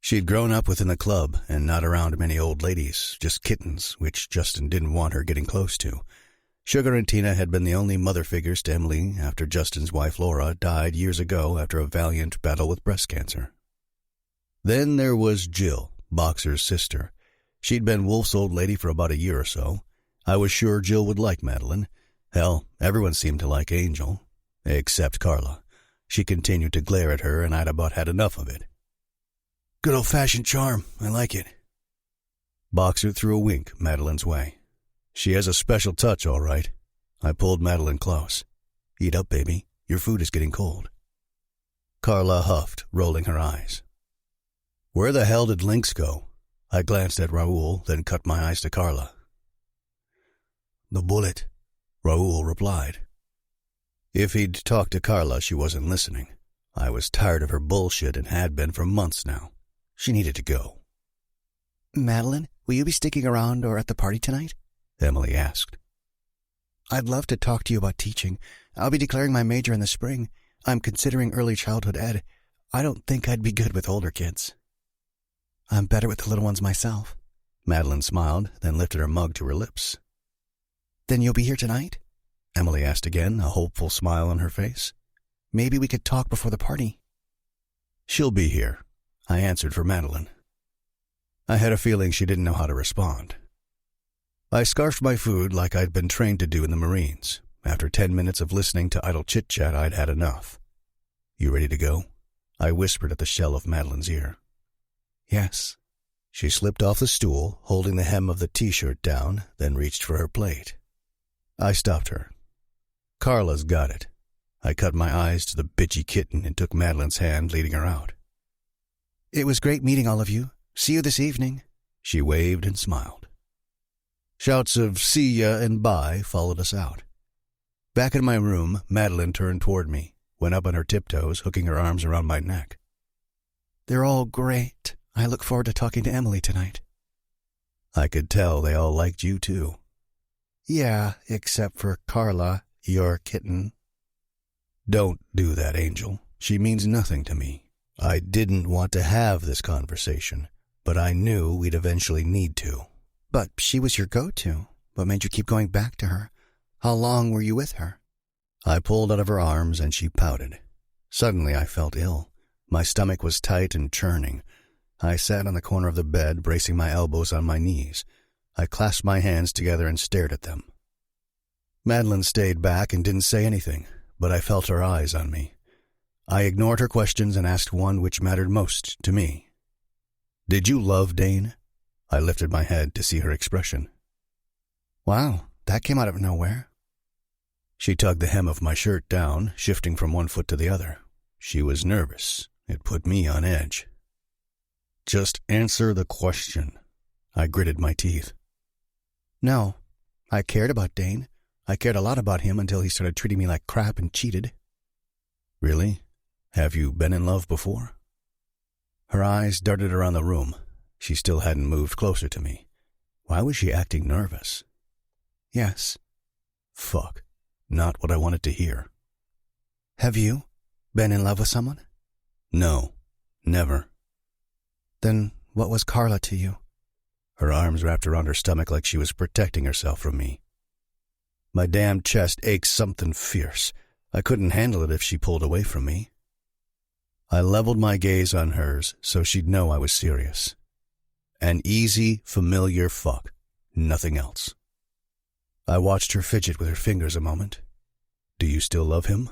She'd grown up within the club and not around many old ladies, just kittens, which Justin didn't want her getting close to. Sugar and Tina had been the only mother figures to Emily after Justin's wife Laura died years ago after a valiant battle with breast cancer. Then there was Jill, Boxer's sister. She'd been Wolf's old lady for about a year or so. I was sure Jill would like Madeline. Hell, everyone seemed to like Angel. Except Carla. She continued to glare at her, and I'd about had enough of it. Good old-fashioned charm. I like it. Boxer threw a wink Madeline's way. She has a special touch, all right. I pulled Madeline close. Eat up, baby. Your food is getting cold. Carla huffed, rolling her eyes. Where the hell did Lynx go? I glanced at Raoul, then cut my eyes to Carla. The bullet, Raoul replied. If he'd talked to Carla, she wasn't listening. I was tired of her bullshit and had been for months now. She needed to go. Madeline, will you be sticking around or at the party tonight? Emily asked. I'd love to talk to you about teaching. I'll be declaring my major in the spring. I'm considering early childhood ed. I don't think I'd be good with older kids. I'm better with the little ones myself. Madeline smiled, then lifted her mug to her lips. Then you'll be here tonight? Emily asked again, a hopeful smile on her face. Maybe we could talk before the party. She'll be here, I answered for Madeline. I had a feeling she didn't know how to respond. I scarfed my food like I'd been trained to do in the Marines. After 10 minutes of listening to idle chit-chat, I'd had enough. You ready to go? I whispered at the shell of Madeline's ear. Yes. She slipped off the stool, holding the hem of the t-shirt down, then reached for her plate. I stopped her. Carla's got it. I cut my eyes to the bitchy kitten and took Madeline's hand, leading her out. It was great meeting all of you. See you this evening. She waved and smiled. Shouts of see ya and bye followed us out. Back in my room, Madeline turned toward me, went up on her tiptoes, hooking her arms around my neck. They're all great. I look forward to talking to Emily tonight. I could tell they all liked you, too. Yeah, except for Carla, your kitten. Don't do that, Angel. She means nothing to me. I didn't want to have this conversation, but I knew we'd eventually need to. But she was your go-to. What made you keep going back to her? How long were you with her? I pulled out of her arms and she pouted. Suddenly I felt ill. My stomach was tight and churning. I sat on the corner of the bed, bracing my elbows on my knees. I clasped my hands together and stared at them. Madeline stayed back and didn't say anything, but I felt her eyes on me. I ignored her questions and asked one which mattered most to me. Did you love Dane? I lifted my head to see her expression. Wow, that came out of nowhere. She tugged the hem of my shirt down, shifting from one foot to the other. She was nervous. It put me on edge. Just answer the question. I gritted my teeth. No, I cared about Dane. I cared a lot about him until he started treating me like crap and cheated. Really? Have you been in love before? Her eyes darted around the room. She still hadn't moved closer to me. Why was she acting nervous? Yes. Fuck. Not what I wanted to hear. Have you been in love with someone? No. Never. Then what was Carla to you? Her arms wrapped around her stomach like she was protecting herself from me. My damn chest ached something fierce. I couldn't handle it if she pulled away from me. I leveled my gaze on hers so she'd know I was serious. An easy, familiar fuck. Nothing else. I watched her fidget with her fingers a moment. Do you still love him?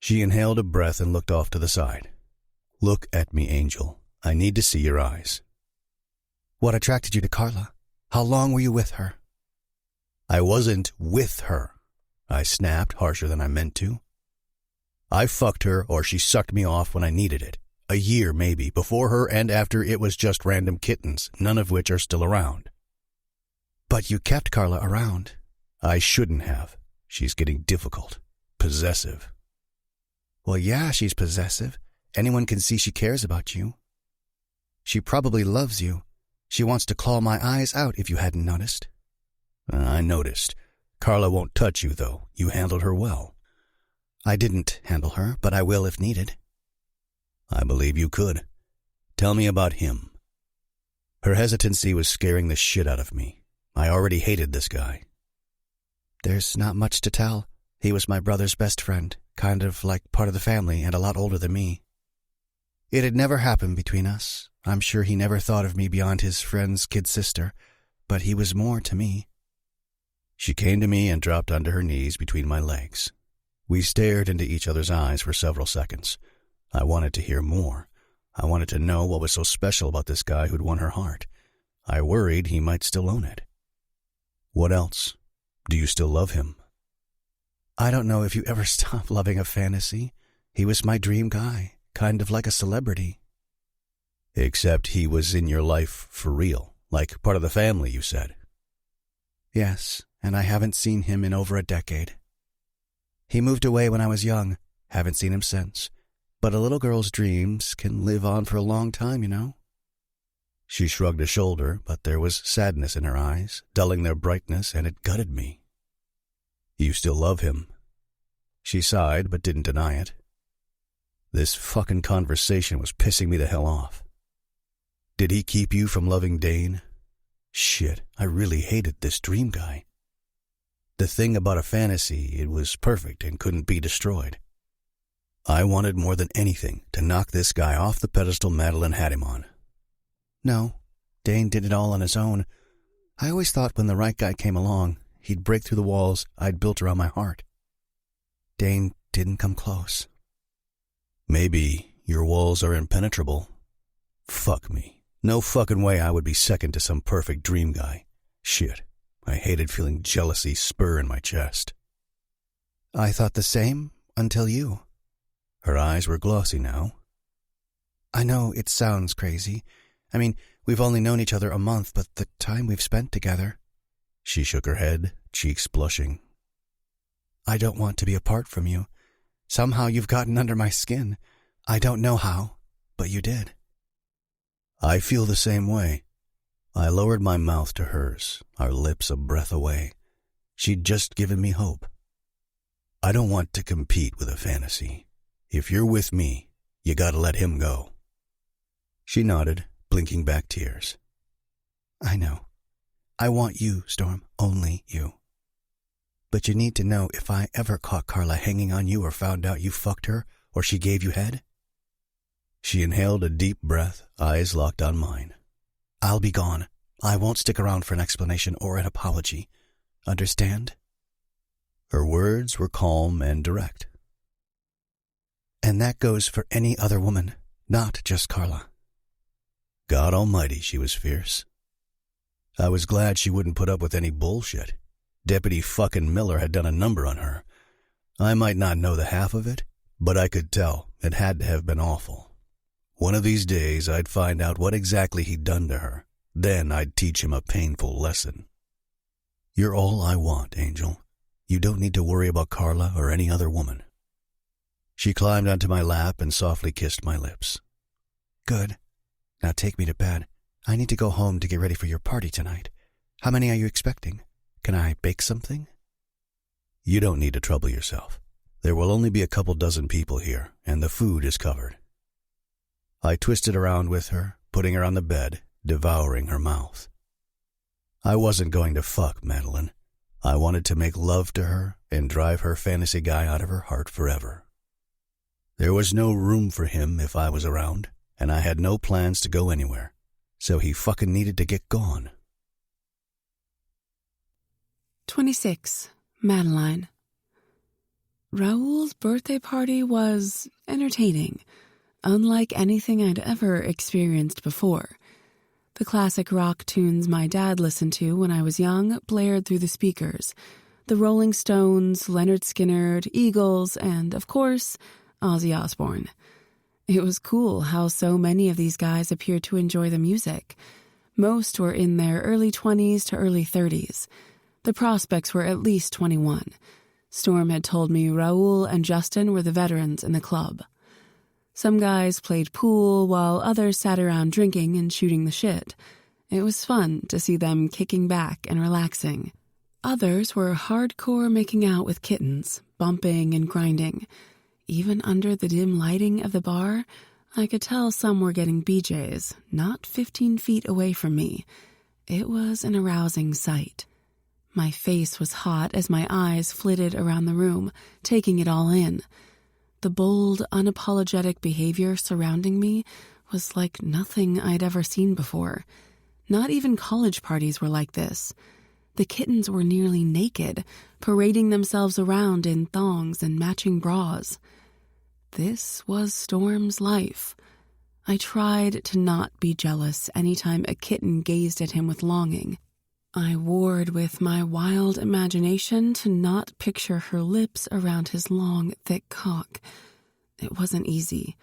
She inhaled a breath and looked off to the side. Look at me, Angel. I need to see your eyes. What attracted you to Carla? How long were you with her? I wasn't with her. I snapped, harsher than I meant to. I fucked her or she sucked me off when I needed it. A year, maybe. Before her and after, it was just random kittens, none of which are still around. But you kept Carla around. I shouldn't have. She's getting difficult. Possessive. Well, yeah, she's possessive. Anyone can see she cares about you. She probably loves you. She wants to claw my eyes out if you hadn't noticed. I noticed. Carla won't touch you, though. You handled her well. I didn't handle her, but I will if needed. I believe you could. Tell me about him. Her hesitancy was scaring the shit out of me. I already hated this guy. There's not much to tell. He was my brother's best friend, kind of like part of the family and a lot older than me. It had never happened between us. I'm sure he never thought of me beyond his friend's kid sister, but he was more to me. She came to me and dropped onto her knees between my legs. We stared into each other's eyes for several seconds. I wanted to hear more. I wanted to know what was so special about this guy who'd won her heart. I worried he might still own it. What else? Do you still love him? I don't know if you ever stopped loving a fantasy. He was my dream guy, kind of like a celebrity. Except he was in your life for real, like part of the family, you said. Yes, and I haven't seen him in over a decade. He moved away when I was young. Haven't seen him since. But a little girl's dreams can live on for a long time, you know. She shrugged a shoulder, but there was sadness in her eyes, dulling their brightness, and it gutted me. You still love him? She sighed, but didn't deny it. This fucking conversation was pissing me the hell off. Did he keep you from loving Dane? Shit, I really hated this dream guy. The thing about a fantasy, it was perfect and couldn't be destroyed. I wanted more than anything to knock this guy off the pedestal Madeline had him on. No, Dane did it all on his own. I always thought when the right guy came along, he'd break through the walls I'd built around my heart. Dane didn't come close. Maybe your walls are impenetrable. Fuck me. No fucking way I would be second to some perfect dream guy. Shit, I hated feeling jealousy spur in my chest. I thought the same until you. Her eyes were glossy now. I know it sounds crazy. I mean, we've only known each other a month, but the time we've spent together... She shook her head, cheeks blushing. I don't want to be apart from you. Somehow you've gotten under my skin. I don't know how, but you did. I feel the same way. I lowered my mouth to hers, our lips a breath away. She'd just given me hope. I don't want to compete with a fantasy. If you're with me, you gotta let him go. She nodded, blinking back tears. I know. I want you, Storm, only you. But you need to know if I ever caught Carla hanging on you or found out you fucked her or she gave you head. She inhaled a deep breath, eyes locked on mine. I'll be gone. I won't stick around for an explanation or an apology. Understand? Her words were calm and direct. And that goes for any other woman, not just Carla. God almighty, she was fierce. I was glad she wouldn't put up with any bullshit. Deputy fucking Miller had done a number on her. I might not know the half of it, but I could tell it had to have been awful. One of these days I'd find out what exactly he'd done to her. Then I'd teach him a painful lesson. You're all I want, Angel. You don't need to worry about Carla or any other woman. She climbed onto my lap and softly kissed my lips. Good. Now take me to bed. I need to go home to get ready for your party tonight. How many are you expecting? Can I bake something? You don't need to trouble yourself. There will only be a couple dozen people here, and the food is covered. I twisted around with her, putting her on the bed, devouring her mouth. I wasn't going to fuck Madeline. I wanted to make love to her and drive her fantasy guy out of her heart forever. There was no room for him if I was around, and I had no plans to go anywhere, so he fucking needed to get gone. 26. Madeline. Raoul's birthday party was entertaining, unlike anything I'd ever experienced before. The classic rock tunes my dad listened to when I was young blared through the speakers. The Rolling Stones, Leonard Skinner, Eagles, and, of course, Ozzy Osbourne. It was cool how so many of these guys appeared to enjoy the music. Most were in their early 20s to early 30s. The prospects were at least 21. Storm had told me Raoul and Justin were the veterans in the club. Some guys played pool while others sat around drinking and shooting the shit. It was fun to see them kicking back and relaxing. Others were hardcore making out with kittens, bumping and grinding. Even under the dim lighting of the bar, I could tell some were getting BJs, not 15 feet away from me. It was an arousing sight. My face was hot as my eyes flitted around the room, taking it all in. The bold, unapologetic behavior surrounding me was like nothing I'd ever seen before. Not even college parties were like this. The kittens were nearly naked, parading themselves around in thongs and matching bras. This was Storm's life. I tried to not be jealous anytime a kitten gazed at him with longing. I warred with my wild imagination to not picture her lips around his long, thick cock. It wasn't easy.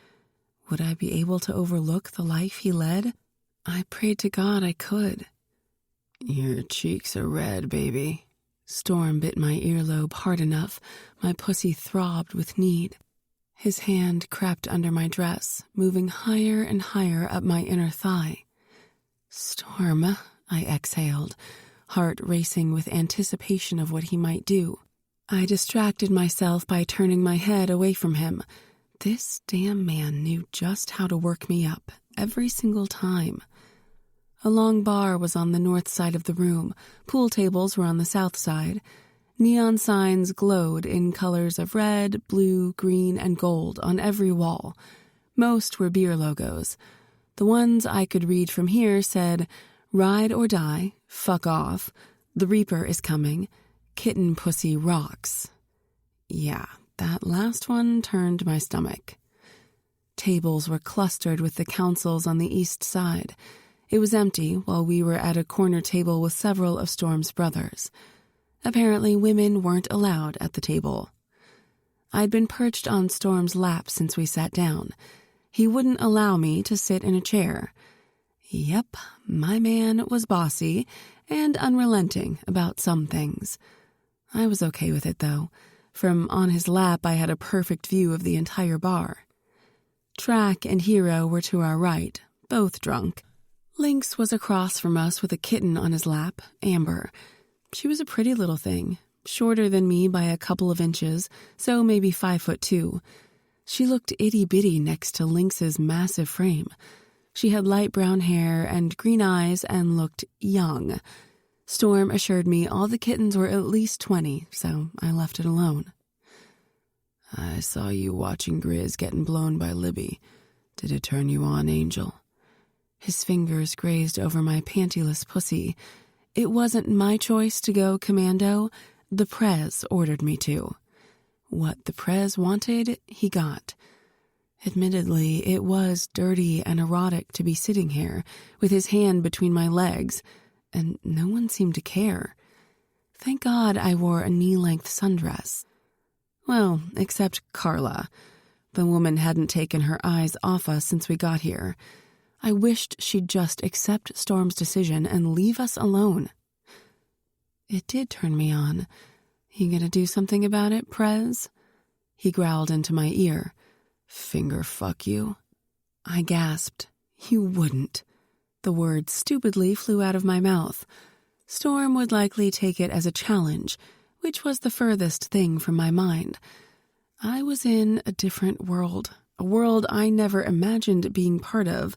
Would I be able to overlook the life he led? I prayed to God I could. Your cheeks are red, baby. Storm bit my earlobe hard enough. My pussy throbbed with need. His hand crept under my dress, moving higher and higher up my inner thigh. Storm, I exhaled, heart racing with anticipation of what he might do. I distracted myself by turning my head away from him. This damn man knew just how to work me up every single time. A long bar was on the north side of the room. Pool tables were on the south side. Neon signs glowed in colors of red, blue, green, and gold on every wall. Most were beer logos. The ones I could read from here said, "Ride or die, fuck off, the Reaper is coming, kitten pussy rocks." Yeah, that last one turned my stomach. Tables were clustered with the councils on the east side. It was empty while we were at a corner table with several of Storm's brothers. Apparently, women weren't allowed at the table. I'd been perched on Storm's lap since we sat down. He wouldn't allow me to sit in a chair. Yep, my man was bossy and unrelenting about some things. I was okay with it, though. From on his lap, I had a perfect view of the entire bar. Track and Hero were to our right, both drunk. Lynx was across from us with a kitten on his lap, Amber. She was a pretty little thing, shorter than me by a couple of inches, so maybe 5'2". She looked itty-bitty next to Lynx's massive frame. She had light brown hair and green eyes and looked young. Storm assured me all the kittens were at least 20, so I left it alone. "I saw you watching Grizz getting blown by Libby. Did it turn you on, Angel?" His fingers grazed over my pantyless pussy. It wasn't my choice to go commando. The Prez ordered me to. What the Prez wanted, he got. Admittedly, it was dirty and erotic to be sitting here, with his hand between my legs, and no one seemed to care. Thank God I wore a knee-length sundress. Well, except Carla. The woman hadn't taken her eyes off us since we got here. I wished she'd just accept Storm's decision and leave us alone. It did turn me on. "You gonna do something about it, Prez?" He growled into my ear. "Finger fuck you?" I gasped. "You wouldn't." The word stupidly flew out of my mouth. Storm would likely take it as a challenge, which was the furthest thing from my mind. I was in a different world, a world I never imagined being part of,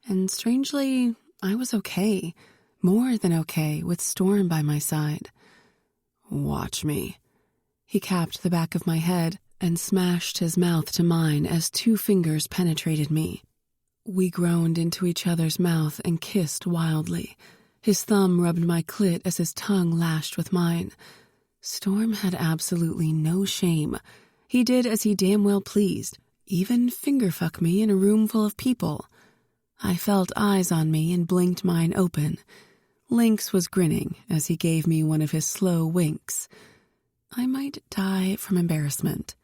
and strangely, I was okay, more than okay, with Storm by my side. "Watch me." He capped the back of my head and smashed his mouth to mine as 2 fingers penetrated me. We groaned into each other's mouth and kissed wildly. His thumb rubbed my clit as his tongue lashed with mine. Storm had absolutely no shame. He did as he damn well pleased, even finger-fuck me in a room full of people. I felt eyes on me and blinked mine open. Lynx was grinning as he gave me one of his slow winks. I might die from embarrassment.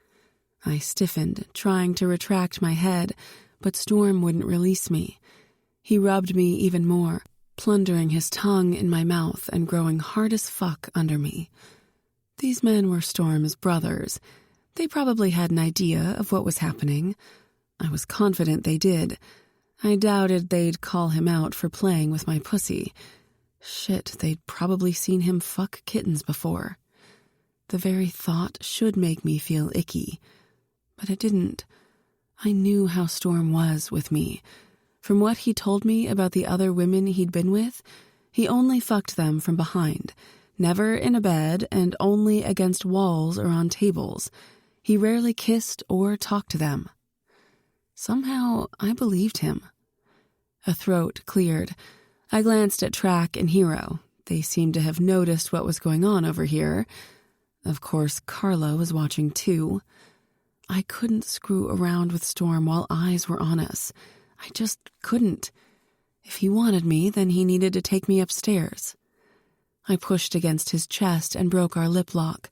I stiffened, trying to retract my head, but Storm wouldn't release me. He rubbed me even more, plundering his tongue in my mouth and growing hard as fuck under me. These men were Storm's brothers. They probably had an idea of what was happening. I was confident they did. I doubted they'd call him out for playing with my pussy. Shit, they'd probably seen him fuck kittens before. The very thought should make me feel icky. But it didn't. I knew how Storm was with me. From what he told me about the other women he'd been with, he only fucked them from behind, never in a bed and only against walls or on tables. He rarely kissed or talked to them. Somehow, I believed him. A throat cleared. I glanced at Track and Hero. They seemed to have noticed what was going on over here. Of course, Carla was watching too. I couldn't screw around with Storm while eyes were on us. I just couldn't. If he wanted me, then he needed to take me upstairs. I pushed against his chest and broke our lip lock.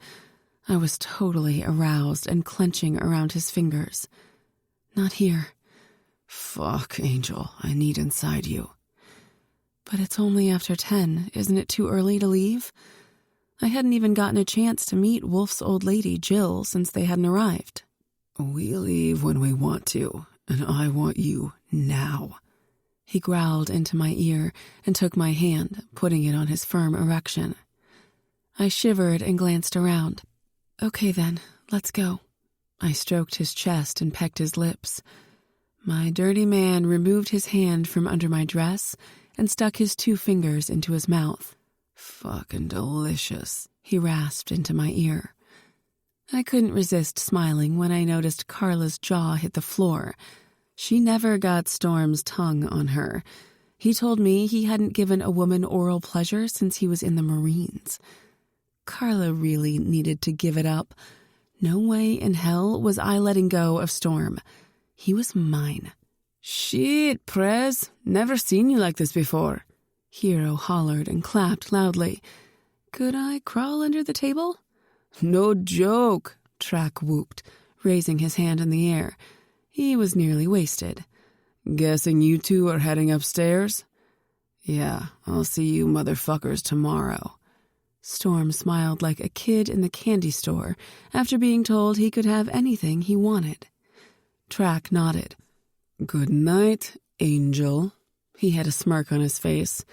I was totally aroused and clenching around his fingers. Not here. Fuck, Angel, I need inside you. But it's only after 10. Isn't it too early to leave? I hadn't even gotten a chance to meet Wolf's old lady, Jill, since they hadn't arrived. We leave when we want to, and I want you now. He growled into my ear and took my hand, putting it on his firm erection. I shivered and glanced around. Okay then, let's go. I stroked his chest and pecked his lips. My dirty man removed his hand from under my dress and stuck his 2 fingers into his mouth. Fucking delicious, he rasped into my ear. I couldn't resist smiling when I noticed Carla's jaw hit the floor. She never got Storm's tongue on her. He told me he hadn't given a woman oral pleasure since he was in the Marines. Carla really needed to give it up. No way in hell was I letting go of Storm. He was mine. Shit, Prez. Never seen you like this before. Hero hollered and clapped loudly. Could I crawl under the table? No joke, Track whooped, raising his hand in the air. He was nearly wasted. Guessing you 2 are heading upstairs? Yeah, I'll see you motherfuckers tomorrow. Storm smiled like a kid in the candy store after being told he could have anything he wanted. Track nodded. Good night, Angel. He had a smirk on his face.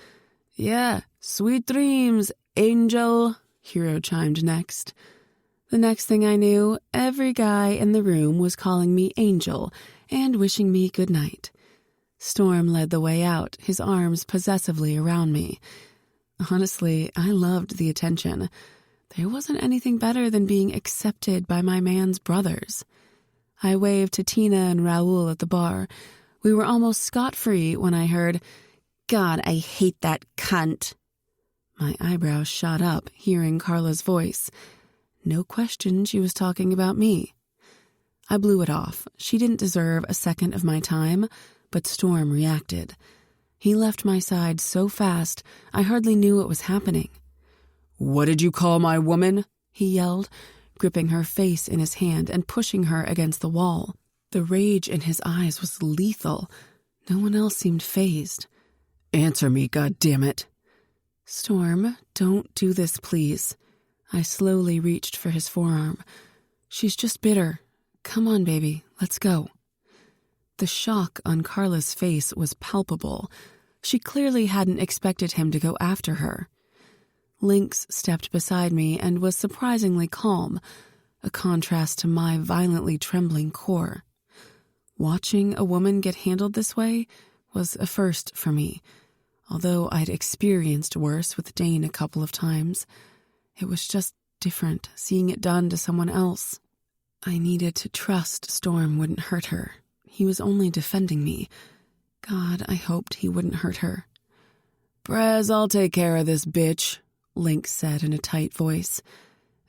Yeah, sweet dreams, Angel, Hero chimed next. The next thing I knew, every guy in the room was calling me Angel and wishing me good night. Storm led the way out, his arms possessively around me. Honestly, I loved the attention. There wasn't anything better than being accepted by my man's brothers. I waved to Tina and Raoul at the bar. We were almost scot-free when I heard, God, I hate that cunt. My eyebrows shot up, hearing Carla's voice. No question she was talking about me. I blew it off. She didn't deserve a second of my time, but Storm reacted. He left my side so fast, I hardly knew what was happening. What did you call my woman? He yelled, gripping her face in his hand and pushing her against the wall. The rage in his eyes was lethal. No one else seemed fazed. Answer me, goddammit. Storm, don't do this, please. I slowly reached for his forearm. She's just bitter. Come on, baby, let's go. The shock on Carla's face was palpable. She clearly hadn't expected him to go after her. Lynx stepped beside me and was surprisingly calm, a contrast to my violently trembling core. Watching a woman get handled this way was a first for me, although I'd experienced worse with Dane a couple of times. It was just different seeing it done to someone else. I needed to trust Storm wouldn't hurt her. He was only defending me. God, I hoped he wouldn't hurt her. Brez, I'll take care of this bitch, Lynx said in a tight voice.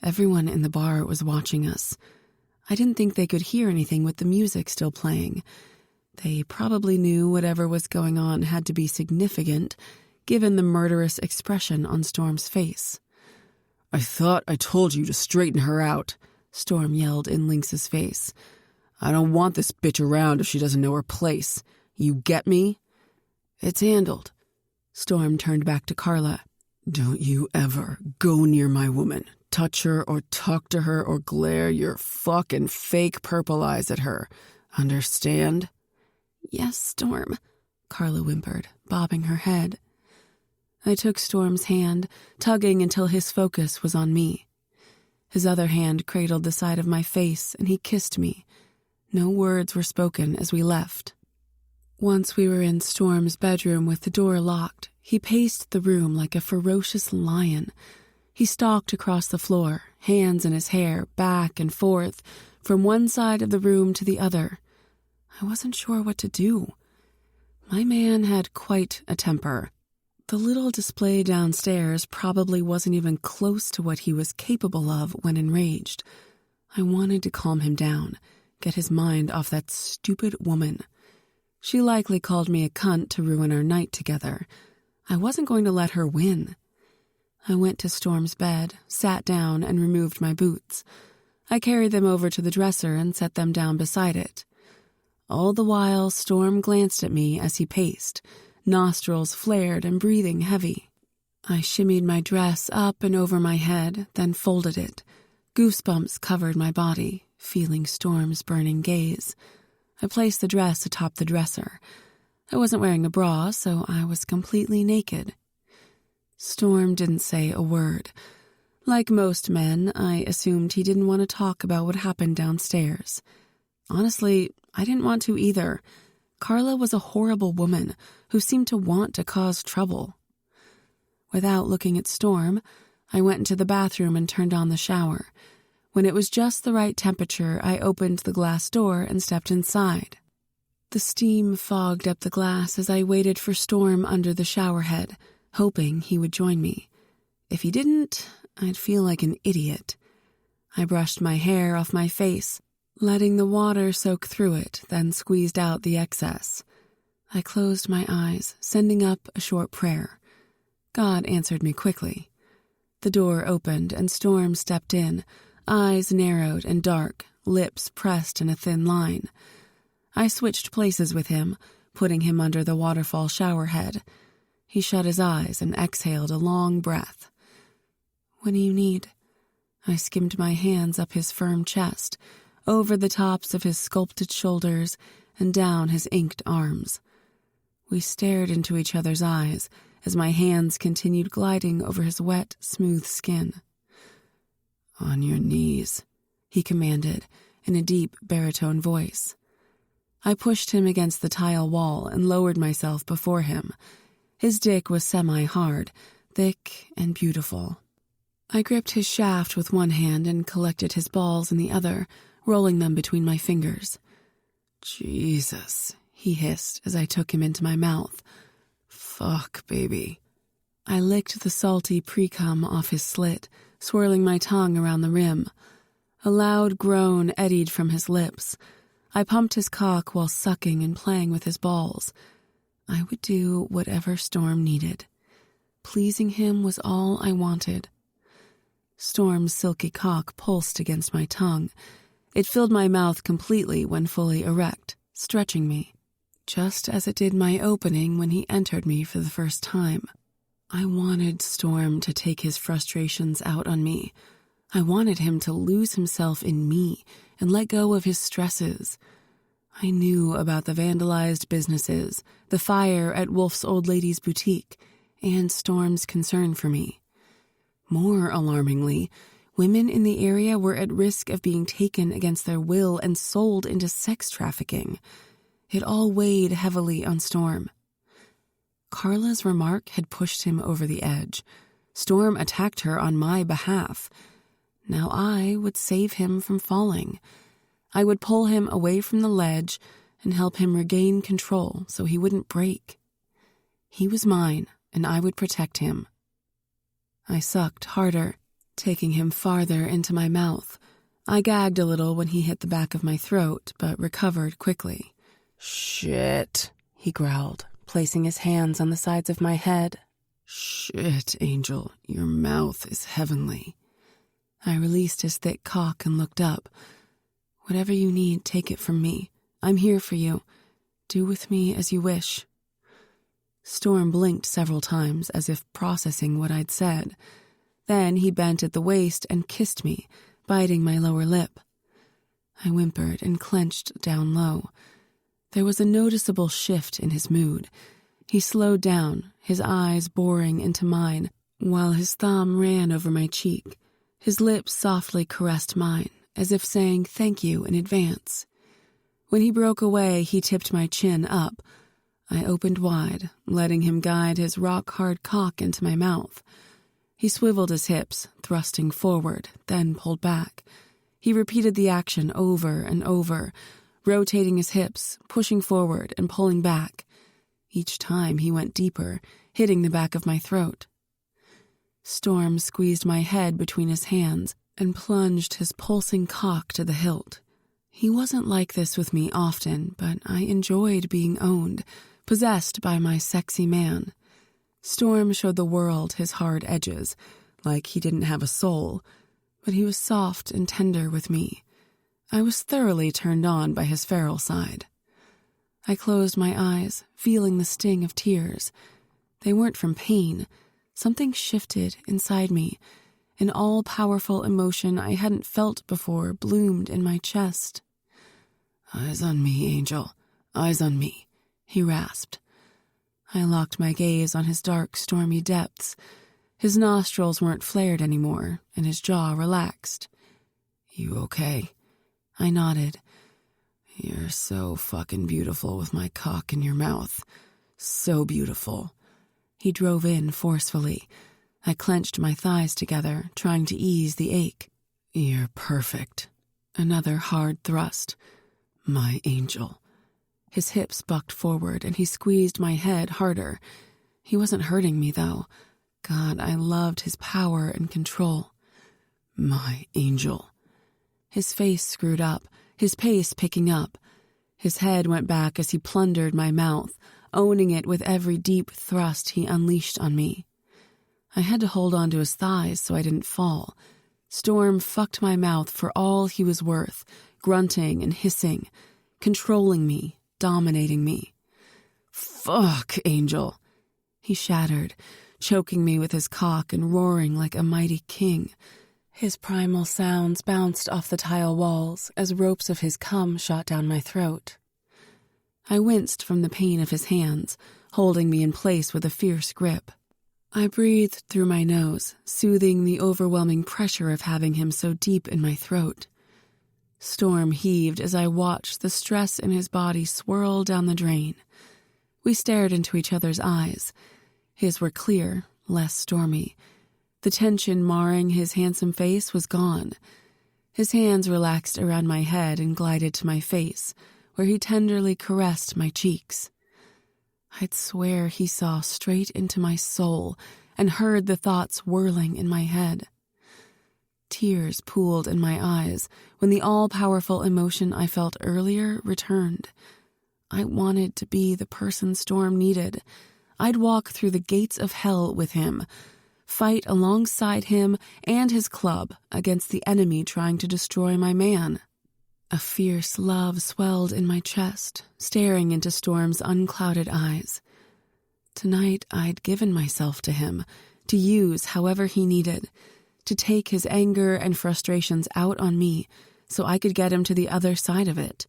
Everyone in the bar was watching us. I didn't think they could hear anything with the music still playing. They probably knew whatever was going on had to be significant, given the murderous expression on Storm's face. I thought I told you to straighten her out, Storm yelled in Lynx's face. I don't want this bitch around if she doesn't know her place. You get me? It's handled. Storm turned back to Carla. Don't you ever go near my woman, touch her or talk to her or glare your fucking fake purple eyes at her. Understand? Yes, Storm, Carla whimpered, bobbing her head. I took Storm's hand, tugging until his focus was on me. His other hand cradled the side of my face, and he kissed me. No words were spoken as we left. Once we were in Storm's bedroom with the door locked, he paced the room like a ferocious lion. He stalked across the floor, hands in his hair, back and forth, from one side of the room to the other. I wasn't sure what to do. My man had quite a temper. The little display downstairs probably wasn't even close to what he was capable of when enraged. I wanted to calm him down, get his mind off that stupid woman. She likely called me a cunt to ruin our night together. I wasn't going to let her win. I went to Storm's bed, sat down, and removed my boots. I carried them over to the dresser and set them down beside it. All the while, Storm glanced at me as he paced, nostrils flared and breathing heavy. I shimmied my dress up and over my head, then folded it. Goosebumps covered my body, feeling Storm's burning gaze. I placed the dress atop the dresser. I wasn't wearing a bra, so I was completely naked. Storm didn't say a word. Like most men, I assumed he didn't want to talk about what happened downstairs. Honestly, I didn't want to either. Carla was a horrible woman who seemed to want to cause trouble. Without looking at Storm, I went into the bathroom and turned on the shower. When it was just the right temperature, I opened the glass door and stepped inside. The steam fogged up the glass as I waited for Storm under the shower head, hoping he would join me. If he didn't, I'd feel like an idiot. I brushed my hair off my face, letting the water soak through it, then squeezed out the excess. I closed my eyes, sending up a short prayer. God answered me quickly. The door opened and Storm stepped in, eyes narrowed and dark, lips pressed in a thin line. I switched places with him, putting him under the waterfall shower head. He shut his eyes and exhaled a long breath. "What do you need?" I skimmed my hands up his firm chest, over the tops of his sculpted shoulders, and down his inked arms. We stared into each other's eyes as my hands continued gliding over his wet, smooth skin. "On your knees," he commanded in a deep baritone voice. I pushed him against the tile wall and lowered myself before him. His dick was semi-hard, thick and beautiful. I gripped his shaft with one hand and collected his balls in the other, rolling them between my fingers. "Jesus," he hissed as I took him into my mouth. "Fuck, baby." I licked the salty pre-cum off his slit, swirling my tongue around the rim. A loud groan eddied from his lips. I pumped his cock while sucking and playing with his balls. I would do whatever Storm needed. Pleasing him was all I wanted. Storm's silky cock pulsed against my tongue. It filled my mouth completely when fully erect, stretching me, just as it did my opening when he entered me for the first time. I wanted Storm to take his frustrations out on me. I wanted him to lose himself in me and let go of his stresses. I knew about the vandalized businesses, the fire at Wolf's old lady's boutique, and Storm's concern for me. More alarmingly, women in the area were at risk of being taken against their will and sold into sex trafficking. It all weighed heavily on Storm. Carla's remark had pushed him over the edge. Storm attacked her on my behalf. Now I would save him from falling. I would pull him away from the ledge and help him regain control so he wouldn't break. He was mine, and I would protect him. I sucked harder, taking him farther into my mouth. I gagged a little when he hit the back of my throat, but recovered quickly. "Shit," he growled, placing his hands on the sides of my head. "Shit, Angel, your mouth is heavenly." I released his thick cock and looked up. "Whatever you need, take it from me. I'm here for you. Do with me as you wish." Storm blinked several times as if processing what I'd said. Then he bent at the waist and kissed me, biting my lower lip. I whimpered and clenched down low. There was a noticeable shift in his mood. He slowed down, his eyes boring into mine, while his thumb ran over my cheek. His lips softly caressed mine, as if saying thank you in advance. When he broke away, he tipped my chin up. I opened wide, letting him guide his rock-hard cock into my mouth. He swiveled his hips, thrusting forward, then pulled back. He repeated the action over and over, rotating his hips, pushing forward and pulling back. Each time he went deeper, hitting the back of my throat. Storm squeezed my head between his hands and plunged his pulsing cock to the hilt. He wasn't like this with me often, but I enjoyed being owned, possessed by my sexy man. Storm showed the world his hard edges, like he didn't have a soul, but he was soft and tender with me. I was thoroughly turned on by his feral side. I closed my eyes, feeling the sting of tears. They weren't from pain. Something shifted inside me. An all-powerful emotion I hadn't felt before bloomed in my chest. "Eyes on me, Angel. Eyes on me," he rasped. I locked my gaze on his dark, stormy depths. His nostrils weren't flared anymore, and his jaw relaxed. "You okay?" I nodded. "You're so fucking beautiful with my cock in your mouth. So beautiful." He drove in forcefully. I clenched my thighs together, trying to ease the ache. "You're perfect." Another hard thrust. "My angel." His hips bucked forward, and he squeezed my head harder. He wasn't hurting me, though. God, I loved his power and control. "My angel." His face screwed up, his pace picking up. His head went back as he plundered my mouth, owning it with every deep thrust he unleashed on me. I had to hold on to his thighs so I didn't fall. Storm fucked my mouth for all he was worth, grunting and hissing, controlling me, dominating me. "Fuck, Angel." He shattered, choking me with his cock and roaring like a mighty king. His primal sounds bounced off the tile walls as ropes of his cum shot down my throat. I winced from the pain of his hands, holding me in place with a fierce grip. I breathed through my nose, soothing the overwhelming pressure of having him so deep in my throat. Storm heaved as I watched the stress in his body swirl down the drain. We stared into each other's eyes. His were clear, less stormy. The tension marring his handsome face was gone. His hands relaxed around my head and glided to my face, where he tenderly caressed my cheeks. I'd swear he saw straight into my soul and heard the thoughts whirling in my head. Tears pooled in my eyes when the all-powerful emotion I felt earlier returned. I wanted to be the person Storm needed. I'd walk through the gates of hell with him, fight alongside him and his club against the enemy trying to destroy my man. A fierce love swelled in my chest, staring into Storm's unclouded eyes. Tonight I'd given myself to him, to use however he needed, to take his anger and frustrations out on me so I could get him to the other side of it,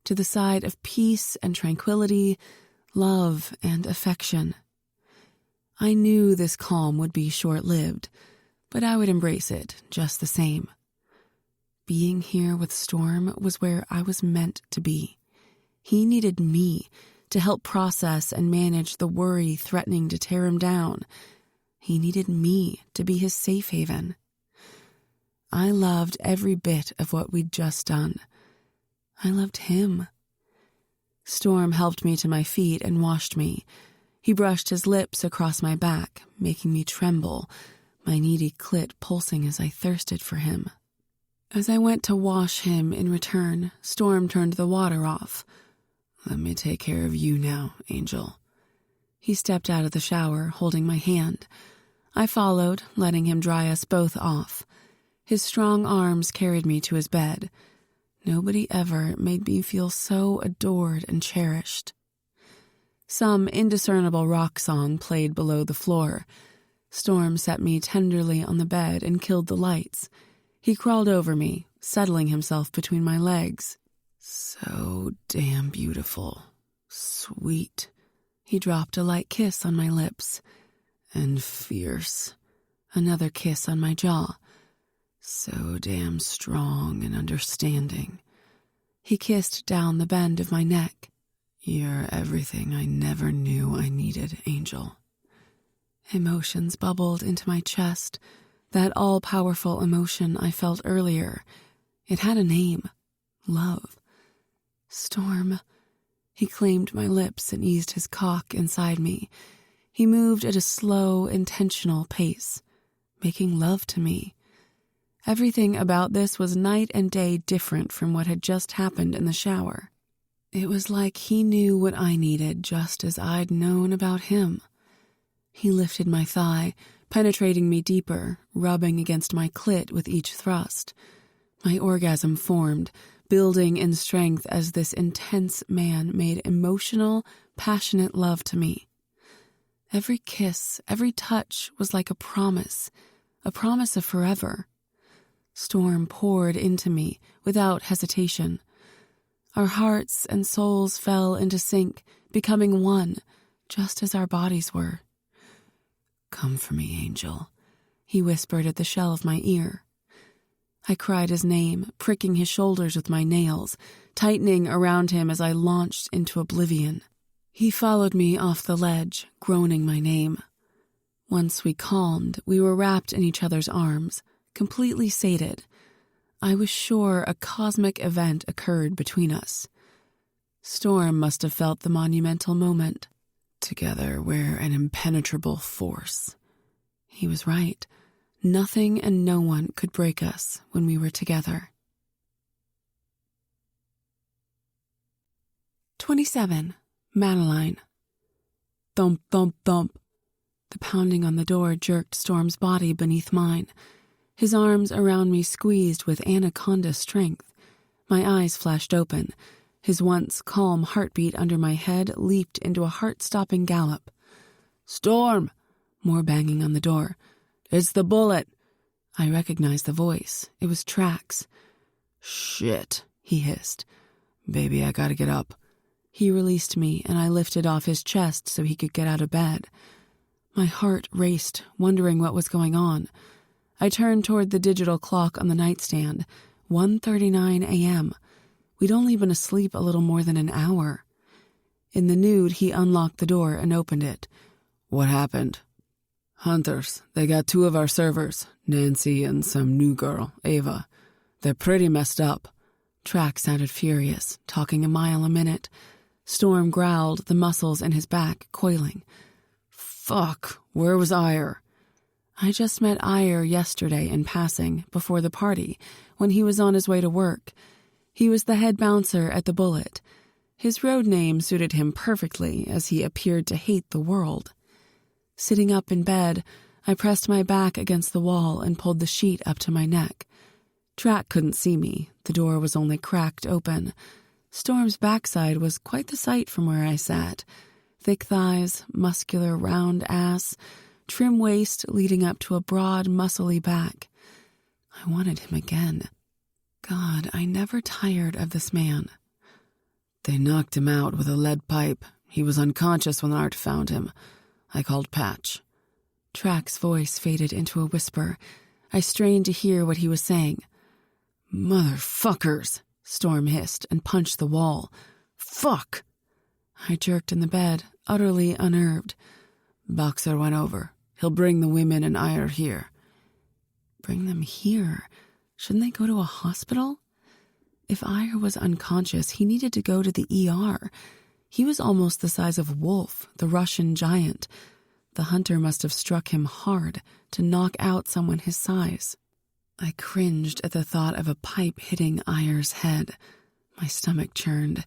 to the side of peace and tranquility, love and affection. I knew this calm would be short-lived, but I would embrace it just the same. Being here with Storm was where I was meant to be. He needed me to help process and manage the worry threatening to tear him down. He needed me to be his safe haven. I loved every bit of what we'd just done. I loved him. Storm helped me to my feet and washed me. He brushed his lips across my back, making me tremble, my needy clit pulsing as I thirsted for him. As I went to wash him in return, Storm turned the water off. "Let me take care of you now, Angel." He stepped out of the shower, holding my hand. I followed, letting him dry us both off. His strong arms carried me to his bed. Nobody ever made me feel so adored and cherished. Some indiscernible rock song played below the floor. Storm set me tenderly on the bed and killed the lights. He crawled over me, settling himself between my legs. "So damn beautiful. Sweet." He dropped a light kiss on my lips. "And fierce." Another kiss on my jaw. "So damn strong and understanding." He kissed down the bend of my neck. "You're everything I never knew I needed, Angel." Emotions bubbled into my chest. That all-powerful emotion I felt earlier. It had a name. Love. Storm. He claimed my lips and eased his cock inside me. He moved at a slow, intentional pace, making love to me. Everything about this was night and day different from what had just happened in the shower. It was like he knew what I needed just as I'd known about him. He lifted my thigh, penetrating me deeper, rubbing against my clit with each thrust. My orgasm formed, building in strength as this intense man made emotional, passionate love to me. Every kiss, every touch was like a promise of forever. Storm poured into me without hesitation. Our hearts and souls fell into sync, becoming one, just as our bodies were. "Come for me, Angel," he whispered at the shell of my ear. I cried his name, pricking his shoulders with my nails, tightening around him as I launched into oblivion. He followed me off the ledge, groaning my name. Once we calmed, we were wrapped in each other's arms, completely sated. I was sure a cosmic event occurred between us. Storm must have felt the monumental moment. Together, we're an impenetrable force. He was right. Nothing and no one could break us when we were together. 27. Madeline. Thump, thump, thump. The pounding on the door jerked Storm's body beneath mine. His arms around me squeezed with anaconda strength. My eyes flashed open. His once calm heartbeat under my head leaped into a heart-stopping gallop. "Storm!" More banging on the door. "It's the bullet." I recognized the voice. It was Trax. "Shit," he hissed. "Baby, I gotta get up." He released me, and I lifted off his chest so he could get out of bed. My heart raced, wondering what was going on. I turned toward the digital clock on the nightstand. 1:39 a.m. We'd only been asleep a little more than an hour. In the nude, he unlocked the door and opened it. "What happened?" "Hunters. They got 2 of our servers, Nancy and some new girl, Ava. They're pretty messed up." Trax sounded furious, talking a mile a minute. Storm growled, the muscles in his back coiling. "Fuck, where was Ire?" I just met Ire yesterday in passing, before the party, when he was on his way to work. He was the head bouncer at the Bullet. His road name suited him perfectly, as he appeared to hate the world. Sitting up in bed, I pressed my back against the wall and pulled the sheet up to my neck. Track couldn't see me. The door was only cracked open. Storm's backside was quite the sight from where I sat. Thick thighs, muscular round ass, trim waist leading up to a broad, muscly back. I wanted him again. God, I never tired of this man. "They knocked him out with a lead pipe. He was unconscious when Art found him. I called Patch." Track's voice faded into a whisper. I strained to hear what he was saying. "Motherfuckers!" Storm hissed and punched the wall. "Fuck!" I jerked in the bed, utterly unnerved. "Boxer went over. He'll bring the women and Ire here." Bring them here? Shouldn't they go to a hospital? If Ire was unconscious, he needed to go to the ER. He was almost the size of Wolf, the Russian giant. The hunter must have struck him hard to knock out someone his size. I cringed at the thought of a pipe hitting Ire's head. My stomach churned.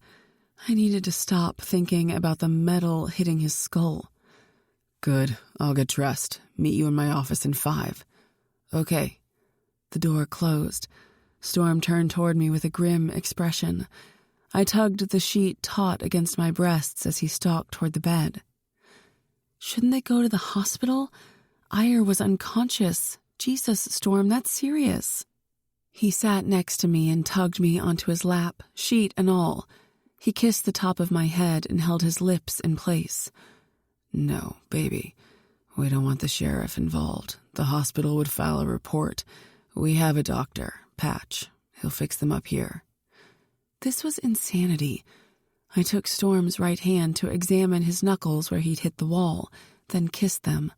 I needed to stop thinking about the metal hitting his skull. "Good, I'll get dressed. Meet you in my office in 5. "Okay." The door closed. Storm turned toward me with a grim expression. I tugged the sheet taut against my breasts as he stalked toward the bed. Shouldn't they go to the hospital? Ire was unconscious. Jesus, Storm, that's serious. He sat next to me and tugged me onto his lap, sheet and all. He kissed the top of my head and held his lips in place. "No, baby, we don't want the sheriff involved. The hospital would file a report. We have a doctor, Patch. He'll fix them up here." This was insanity. I took Storm's right hand to examine his knuckles where he'd hit the wall, then kissed them.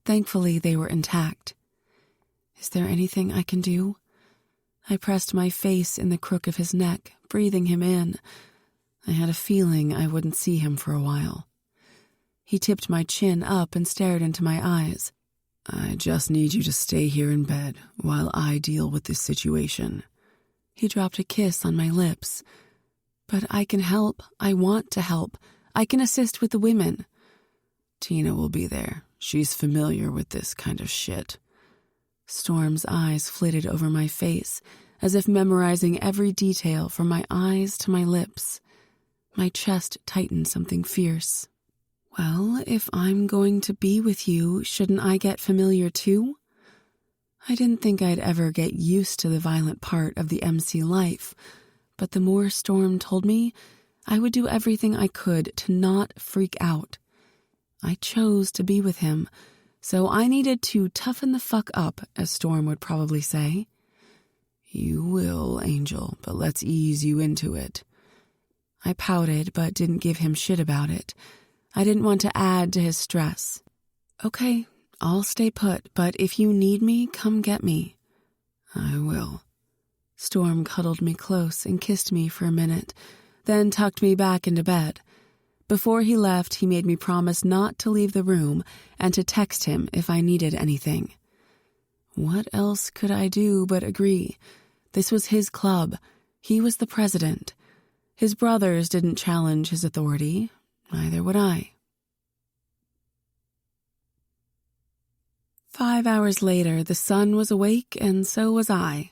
Thankfully, they were intact. Is there anything I can do? I pressed my face in the crook of his neck, breathing him in. I had a feeling I wouldn't see him for a while. He tipped my chin up and stared into my eyes. "I just need you to stay here in bed while I deal with this situation." He dropped a kiss on my lips. "But I can help. I want to help. I can assist with the women." "Tina will be there. She's familiar with this kind of shit." Storm's eyes flitted over my face, as if memorizing every detail from my eyes to my lips. My chest tightened something fierce. "Well, if I'm going to be with you, shouldn't I get familiar too?" I didn't think I'd ever get used to the violent part of the MC life, but the more Storm told me, I would do everything I could to not freak out. I chose to be with him, So I needed to toughen the fuck up, as Storm would probably say. You will, Angel, but let's ease you into it. I pouted, but didn't give him shit about it. I didn't want to add to his stress. Okay, I'll stay put, but if you need me, come get me. I will. Storm cuddled me close and kissed me for a minute, then tucked me back into bed. Before he left, he made me promise not to leave the room and to text him if I needed anything. What else could I do but agree? This was his club. He was the president. His brothers didn't challenge his authority. Neither would I. 5 hours later, the sun was awake, and so was I.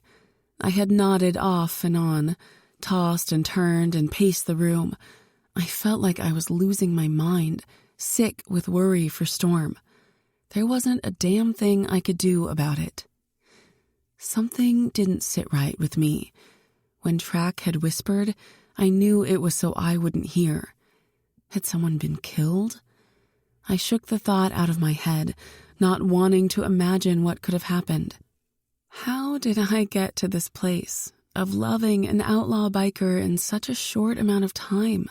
I had nodded off and on, tossed and turned and paced the room. I felt like I was losing my mind, sick with worry for Storm. There wasn't a damn thing I could do about it. Something didn't sit right with me. When Track had whispered, I knew it was so I wouldn't hear. Had someone been killed? I shook the thought out of my head, not wanting to imagine what could have happened. How did I get to this place of loving an outlaw biker in such a short amount of time?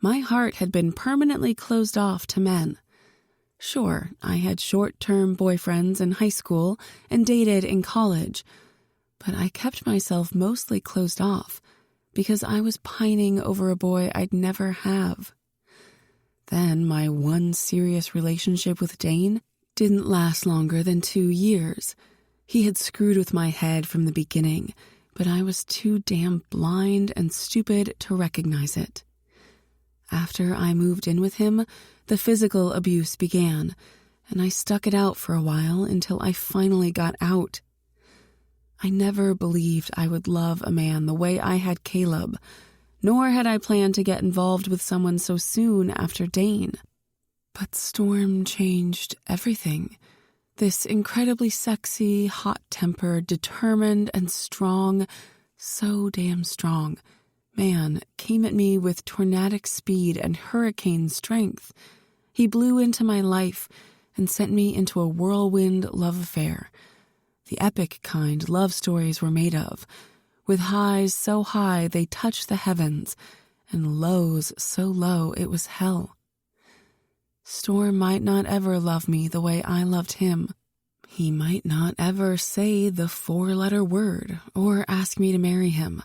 My heart had been permanently closed off to men. Sure, I had short-term boyfriends in high school and dated in college, but I kept myself mostly closed off because I was pining over a boy I'd never have. Then my one serious relationship with Dane didn't last longer than 2 years. He had screwed with my head from the beginning, but I was too damn blind and stupid to recognize it. After I moved in with him, the physical abuse began, and I stuck it out for a while until I finally got out. I never believed I would love a man the way I had Caleb, nor had I planned to get involved with someone so soon after Dane. But Storm changed everything. This incredibly sexy, hot-tempered, determined, and strong, so damn strong, man came at me with tornadic speed and hurricane strength. He blew into my life and sent me into a whirlwind love affair. The epic kind love stories were made of, with highs so high they touched the heavens, and lows so low it was hell. Storm might not ever love me the way I loved him. He might not ever say the 4-letter word or ask me to marry him.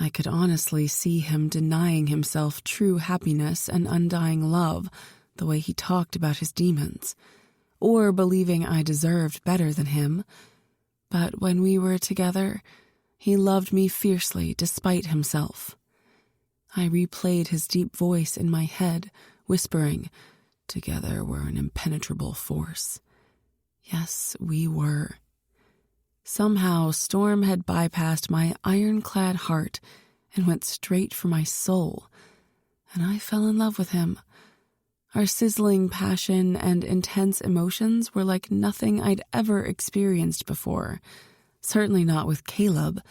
I could honestly see him denying himself true happiness and undying love the way he talked about his demons, or believing I deserved better than him. But when we were together, he loved me fiercely despite himself. I replayed his deep voice in my head, whispering, "Together we're an impenetrable force." Yes, we were. Somehow, Storm had bypassed my ironclad heart and went straight for my soul, and I fell in love with him. Our sizzling passion and intense emotions were like nothing I'd ever experienced before. Certainly not with Caleb.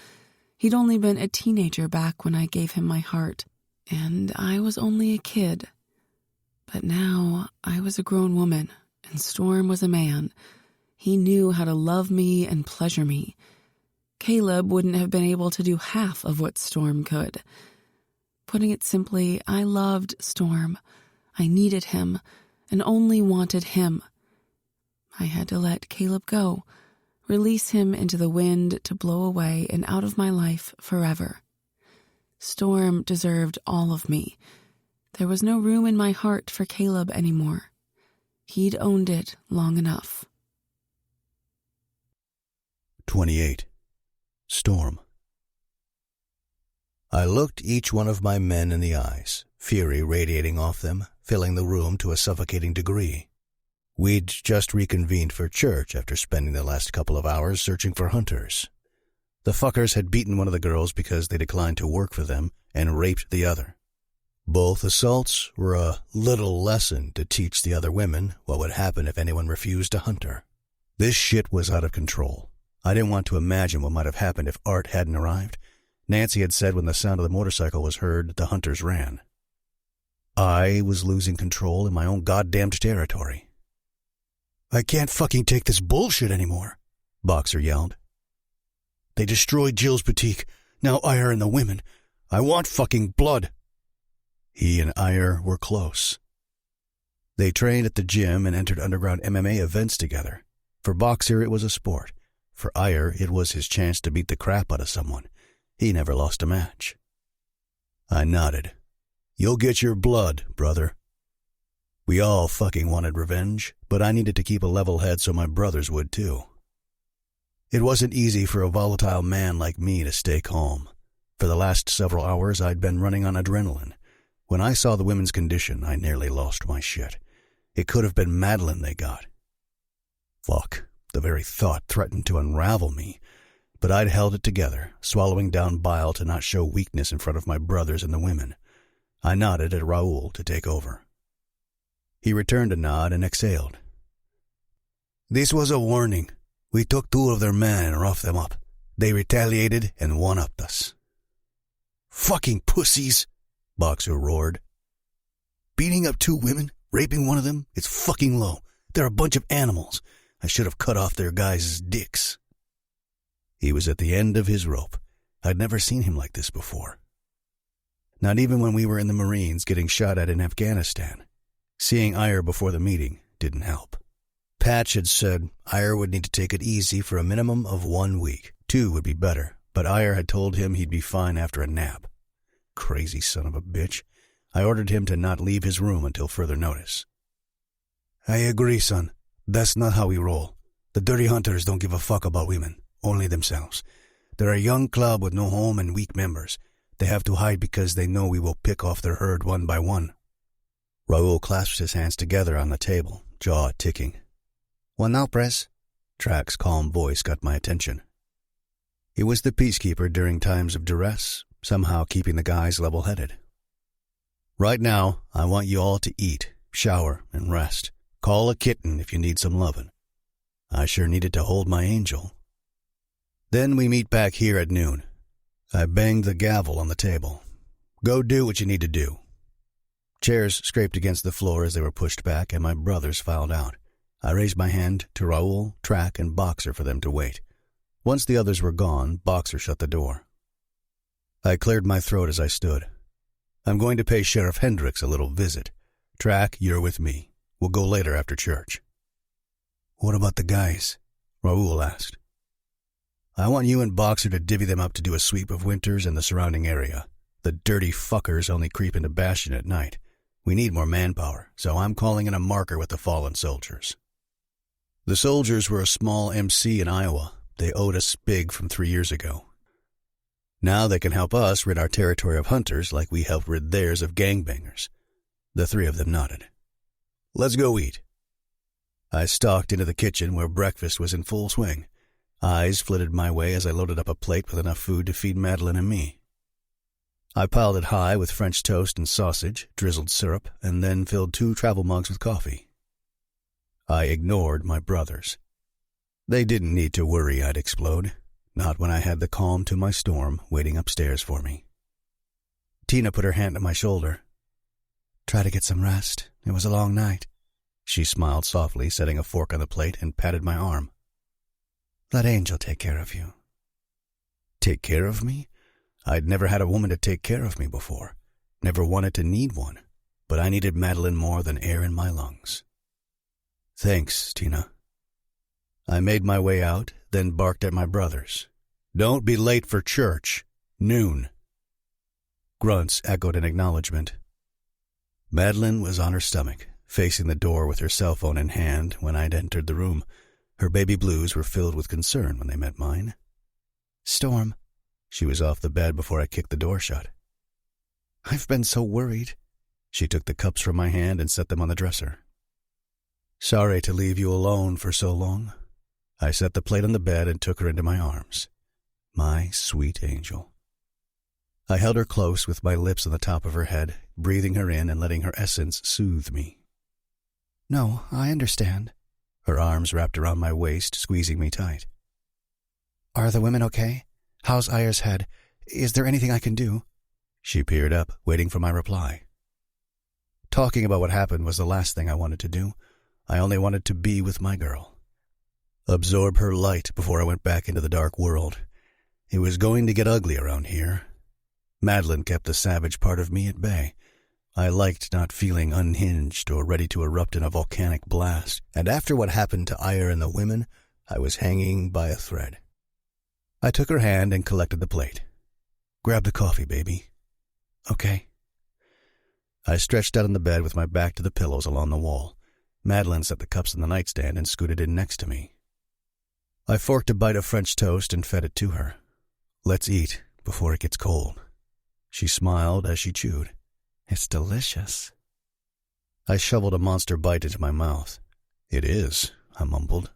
He'd only been a teenager back when I gave him my heart, and I was only a kid. But now I was a grown woman, and Storm was a man. He knew how to love me and pleasure me. Caleb wouldn't have been able to do half of what Storm could. Putting it simply, I loved Storm. I needed him, and only wanted him. I had to let Caleb go, release him into the wind to blow away and out of my life forever. Storm deserved all of me. There was no room in my heart for Caleb anymore. He'd owned it long enough. 28. Storm. I looked each one of my men in the eyes, fury radiating off them, filling the room to a suffocating degree. We'd just reconvened for church after spending the last couple of hours searching for hunters. The fuckers had beaten one of the girls because they declined to work for them and raped the other. Both assaults were a little lesson to teach the other women what would happen if anyone refused to hunt her. This shit was out of control. I didn't want to imagine what might have happened if Art hadn't arrived. Nancy had said when the sound of the motorcycle was heard, the hunters ran. I was losing control in my own goddamned territory. I can't fucking take this bullshit anymore, Boxer yelled. They destroyed Jill's boutique. Now Ire and the women. I want fucking blood. He and Ire were close. They trained at the gym and entered underground MMA events together. For Boxer, it was a sport. For Ire, it was his chance to beat the crap out of someone. He never lost a match. I nodded. You'll get your blood, brother. We all fucking wanted revenge, but I needed to keep a level head so my brothers would too. It wasn't easy for a volatile man like me to stay calm. For the last several hours, I'd been running on adrenaline. When I saw the women's condition, I nearly lost my shit. It could have been Madeline they got. Fuck, the very thought threatened to unravel me. But I'd held it together, swallowing down bile to not show weakness in front of my brothers and the women. I nodded at Raoul to take over. He returned a nod and exhaled. This was a warning. We took 2 of their men and roughed them up. They retaliated and one-upped us. Fucking pussies, Boxer roared. Beating up 2 women, raping one of them, it's fucking low. They're a bunch of animals. I should have cut off their guys' dicks. He was at the end of his rope. I'd never seen him like this before. Not even when we were in the Marines getting shot at in Afghanistan. Seeing Ire before the meeting didn't help. Patch had said Ire would need to take it easy for a minimum of 1 week. 2 would be better, but Ire had told him he'd be fine after a nap. Crazy son of a bitch. I ordered him to not leave his room until further notice. I agree, son. That's not how we roll. The dirty hunters don't give a fuck about women, only themselves. They're a young club with no home and weak members. They have to hide because they know we will pick off their herd one by one. Raoul clasped his hands together on the table, jaw ticking. Well now, Press. Track's calm voice got my attention. He was the peacekeeper during times of duress, somehow keeping the guys level-headed. Right now, I want you all to eat, shower, and rest. Call a kitten if you need some lovin'. I sure needed to hold my angel. Then we meet back here at noon. I banged the gavel on the table. Go do what you need to do. Chairs scraped against the floor as they were pushed back, and my brothers filed out. I raised my hand to Raoul, Track, and Boxer for them to wait. Once the others were gone, Boxer shut the door. I cleared my throat as I stood. I'm going to pay Sheriff Hendricks a little visit. Track, you're with me. We'll go later after church. What about the guys? Raoul asked. I want you and Boxer to divvy them up to do a sweep of Winters and the surrounding area. The dirty fuckers only creep into Bastion at night. We need more manpower, so I'm calling in a marker with the fallen soldiers. The soldiers were a small MC in Iowa. They owed us big from 3 years ago. Now they can help us rid our territory of hunters like we helped rid theirs of gangbangers. The 3 of them nodded. Let's go eat. I stalked into the kitchen where breakfast was in full swing. Eyes flitted my way as I loaded up a plate with enough food to feed Madeline and me. I piled it high with French toast and sausage, drizzled syrup, and then filled 2 travel mugs with coffee. I ignored my brothers. They didn't need to worry I'd explode, not when I had the calm to my storm waiting upstairs for me. Tina put her hand on my shoulder. Try to get some rest. It was a long night. She smiled softly, setting a fork on the plate, and patted my arm. Let Angel take care of you. Take care of me? I'd never had a woman to take care of me before. Never wanted to need one. But I needed Madeline more than air in my lungs. Thanks, Tina. I made my way out, then barked at my brothers. Don't be late for church. Noon. Grunts echoed in acknowledgement. Madeline was on her stomach, facing the door with her cell phone in hand when I'd entered the room. Her baby blues were filled with concern when they met mine. Storm. She was off the bed before I kicked the door shut. I've been so worried. She took the cups from my hand and set them on the dresser. Sorry to leave you alone for so long. I set the plate on the bed and took her into my arms. My sweet angel. I held her close with my lips on the top of her head, breathing her in and letting her essence soothe me. No, I understand. Her arms wrapped around my waist, squeezing me tight. Are the women okay? How's Ire's head? Is there anything I can do? She peered up, waiting for my reply. Talking about what happened was the last thing I wanted to do. I only wanted to be with my girl. Absorb her light before I went back into the dark world. It was going to get ugly around here. Madeline kept the savage part of me at bay. I liked not feeling unhinged or ready to erupt in a volcanic blast, and after what happened to Ire and the women, I was hanging by a thread. I took her hand and collected the plate. "Grab the coffee, baby." "Okay." I stretched out on the bed with my back to the pillows along the wall. Madeline set the cups on the nightstand and scooted in next to me. I forked a bite of French toast and fed it to her. "Let's eat before it gets cold." She smiled as she chewed. "It's delicious." I shoveled a monster bite into my mouth. "It is," I mumbled.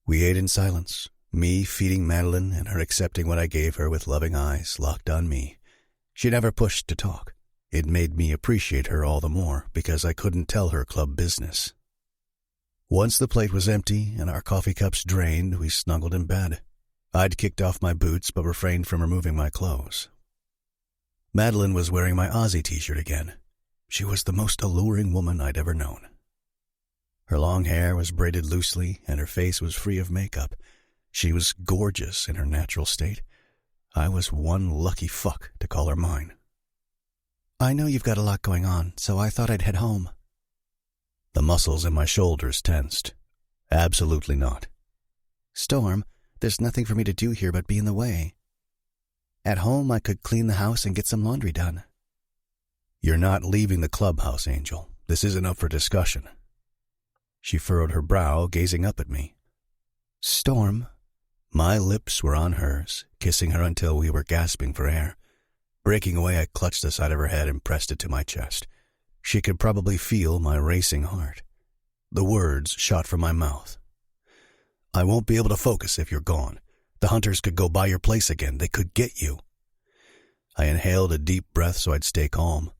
We ate in silence, me feeding Madeline and her accepting what I gave her with loving eyes locked on me. She never pushed to talk. It made me appreciate her all the more because I couldn't tell her club business. Once the plate was empty and our coffee cups drained, we snuggled in bed. I'd kicked off my boots but refrained from removing my clothes. Madeline was wearing my Aussie t-shirt again. She was the most alluring woman I'd ever known. Her long hair was braided loosely and her face was free of makeup. She was gorgeous in her natural state. I was one lucky fuck to call her mine. "I know you've got a lot going on, so I thought I'd head home." The muscles in my shoulders tensed. Absolutely not. "Storm, there's nothing for me to do here but be in the way. At home, I could clean the house and get some laundry done." "You're not leaving the clubhouse, Angel. This isn't up for discussion." She furrowed her brow, gazing up at me. "Storm." My lips were on hers, kissing her until we were gasping for air. Breaking away, I clutched the side of her head and pressed it to my chest. She could probably feel my racing heart. The words shot from my mouth. "I won't be able to focus if you're gone. The hunters could go by your place again. They could get you." I inhaled a deep breath so I'd stay calm.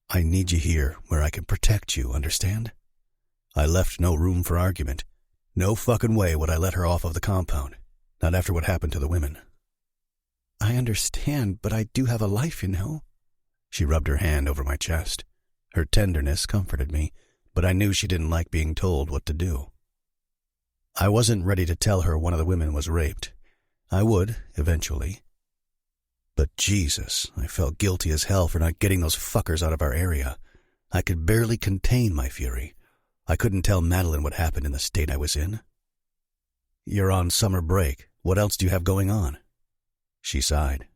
"I need you here where I can protect you, understand?" I left no room for argument. No fucking way would I let her off of the compound. Not after what happened to the women. "I understand, but I do have a life, you know." She rubbed her hand over my chest. Her tenderness comforted me, but I knew she didn't like being told what to do. I wasn't ready to tell her one of the women was raped. I would, eventually. But Jesus, I felt guilty as hell for not getting those fuckers out of our area. I could barely contain my fury. I couldn't tell Madeline what happened in the state I was in. "You're on summer break. What else do you have going on?" She sighed.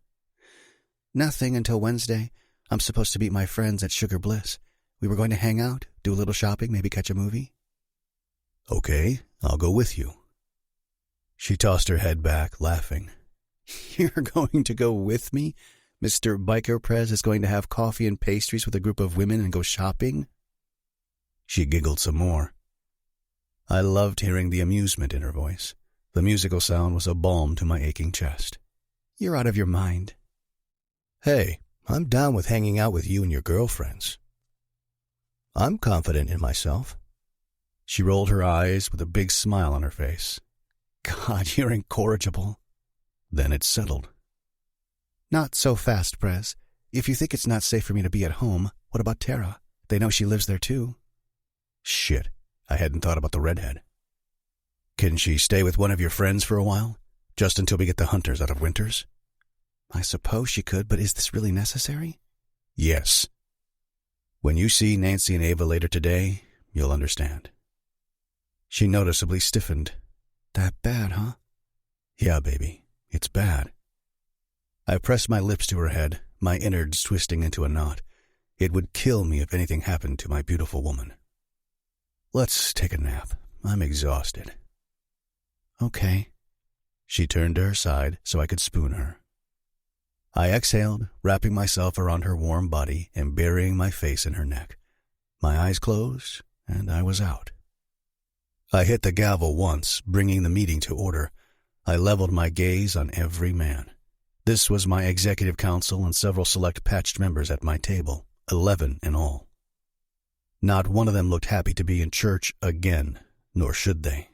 "Nothing until Wednesday. I'm supposed to meet my friends at Sugar Bliss. We were going to hang out, do a little shopping, maybe catch a movie." "Okay, I'll go with you." She tossed her head back, laughing. "You're going to go with me? Mr. Biker Prez is going to have coffee and pastries with a group of women and go shopping?" She giggled some more. I loved hearing the amusement in her voice. The musical sound was a balm to my aching chest. "You're out of your mind." "Hey, I'm down with hanging out with you and your girlfriends." "I'm confident in myself." She rolled her eyes with a big smile on her face. "God, you're incorrigible." Then it settled. "Not so fast, Prez. If you think it's not safe for me to be at home, what about Tara? They know she lives there too." "Shit, I hadn't thought about the redhead." "Can she stay with one of your friends for a while? Just until we get the hunters out of Winters?" "I suppose she could, but is this really necessary?" "Yes. When you see Nancy and Ava later today, you'll understand." She noticeably stiffened. "That bad, huh?" "Yeah, baby, it's bad." I pressed my lips to her head, my innards twisting into a knot. It would kill me if anything happened to my beautiful woman. "Let's take a nap. I'm exhausted." "Okay." She turned to her side so I could spoon her. I exhaled, wrapping myself around her warm body and burying my face in her neck. My eyes closed, and I was out. I hit the gavel once, bringing the meeting to order. I leveled my gaze on every man. This was my executive council and several select patched members at my table, 11 in all. Not one of them looked happy to be in church again, nor should they.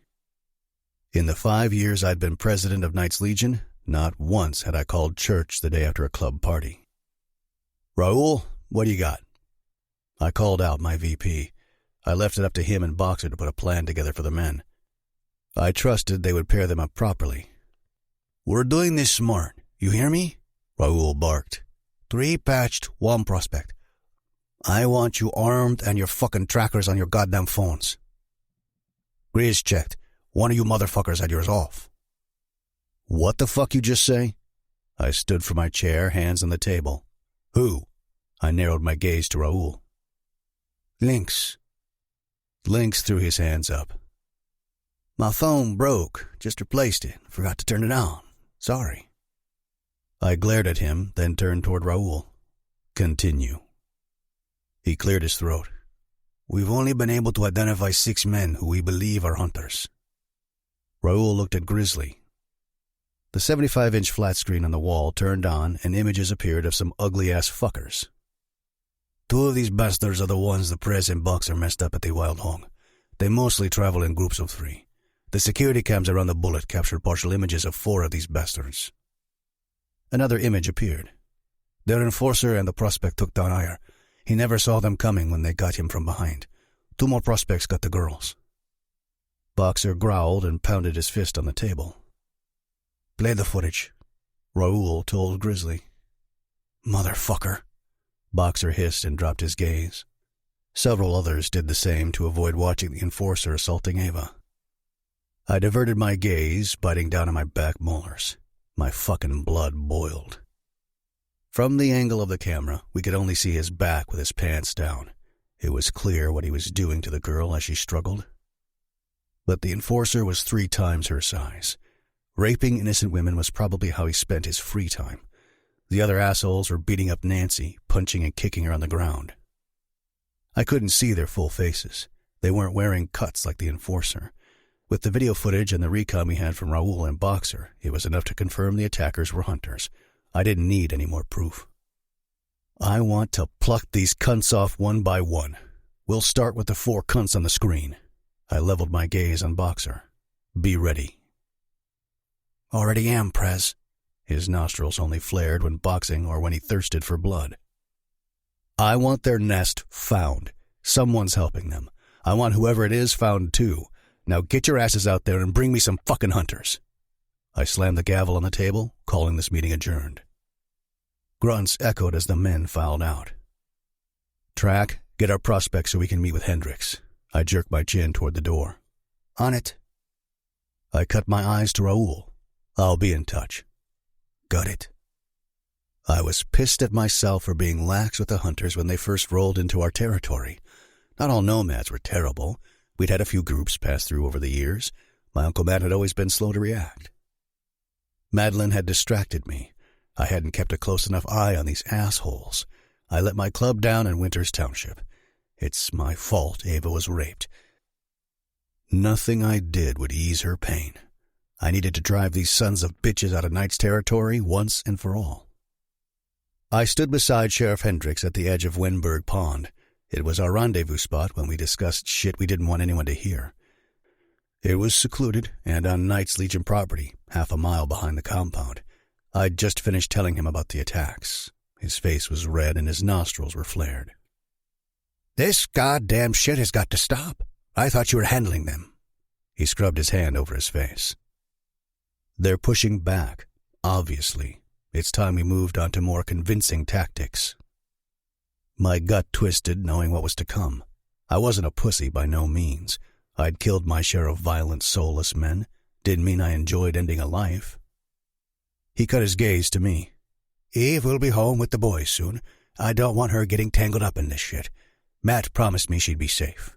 In the 5 years I'd been president of Knights Legion, not once had I called church the day after a club party. "Raoul, what do you got?" I called out my VP. I left it up to him and Boxer to put a plan together for the men. I trusted they would pair them up properly. "We're doing this smart, you hear me?" Raoul barked. 3 patched, 1 prospect. I want you armed and your fucking trackers on your goddamn phones. Grizz checked. One of you motherfuckers had yours off. What the fuck you just say? I stood from my chair, hands on the table. Who? I narrowed my gaze to Raoul. Lynx. Lynx threw his hands up. My phone broke. Just replaced it. Forgot to turn it on. Sorry. I glared at him, then turned toward Raoul. Continue. He cleared his throat. We've only been able to identify 6 men who we believe are hunters. Raoul looked at Grizzly. The 75-inch flat screen on the wall turned on and images appeared of some ugly-ass fuckers. 2 of these bastards are the ones the press and Boxer messed up at the Wild Hog. They mostly travel in groups of 3. The security cams around the bullet captured partial images of 4 of these bastards. Another image appeared. Their enforcer and the prospect took down Iyer. He never saw them coming when they got him from behind. 2 more prospects got the girls. Boxer growled and pounded his fist on the table. Play the footage, Raoul told Grizzly. Motherfucker, Boxer hissed and dropped his gaze. Several others did the same to avoid watching the enforcer assaulting Ava. I diverted my gaze, biting down on my back molars. My fucking blood boiled. From the angle of the camera, we could only see his back with his pants down. It was clear what he was doing to the girl as she struggled. But the enforcer was 3 times her size. Raping innocent women was probably how he spent his free time. The other assholes were beating up Nancy, punching and kicking her on the ground. I couldn't see their full faces. They weren't wearing cuts like the enforcer. With the video footage and the recon we had from Raoul and Boxer, it was enough to confirm the attackers were hunters. I didn't need any more proof. I want to pluck these cunts off one by one. We'll start with the 4 cunts on the screen. I leveled my gaze on Boxer. Be ready. Already am, Prez. His nostrils only flared when boxing or when he thirsted for blood. I want their nest found. Someone's helping them. I want whoever it is found too. Now get your asses out there and bring me some fucking hunters. I slammed the gavel on the table, calling this meeting adjourned. Grunts echoed as the men filed out. Track, get our prospects so we can meet with Hendricks. I jerked my chin toward the door. On it. I cut my eyes to Raoul. I'll be in touch. Got it. I was pissed at myself for being lax with the hunters when they first rolled into our territory. Not all nomads were terrible. We'd had a few groups pass through over the years. My Uncle Matt had always been slow to react. Madeline had distracted me. I hadn't kept a close enough eye on these assholes. I let my club down in Winters Township. It's my fault Ava was raped. Nothing I did would ease her pain. I needed to drive these sons of bitches out of Knight's territory once and for all. I stood beside Sheriff Hendricks at the edge of Wenberg Pond. It was our rendezvous spot when we discussed shit we didn't want anyone to hear. It was secluded and on Knight's Legion property, half a mile behind the compound. I'd just finished telling him about the attacks. His face was red and his nostrils were flared. This goddamn shit has got to stop. I thought you were handling them. He scrubbed his hand over his face. They're pushing back, obviously. It's time we moved on to more convincing tactics. My gut twisted knowing what was to come. I wasn't a pussy by no means. I'd killed my share of violent, soulless men. Didn't mean I enjoyed ending a life. He cut his gaze to me. Eve will be home with the boys soon. I don't want her getting tangled up in this shit. Matt promised me she'd be safe.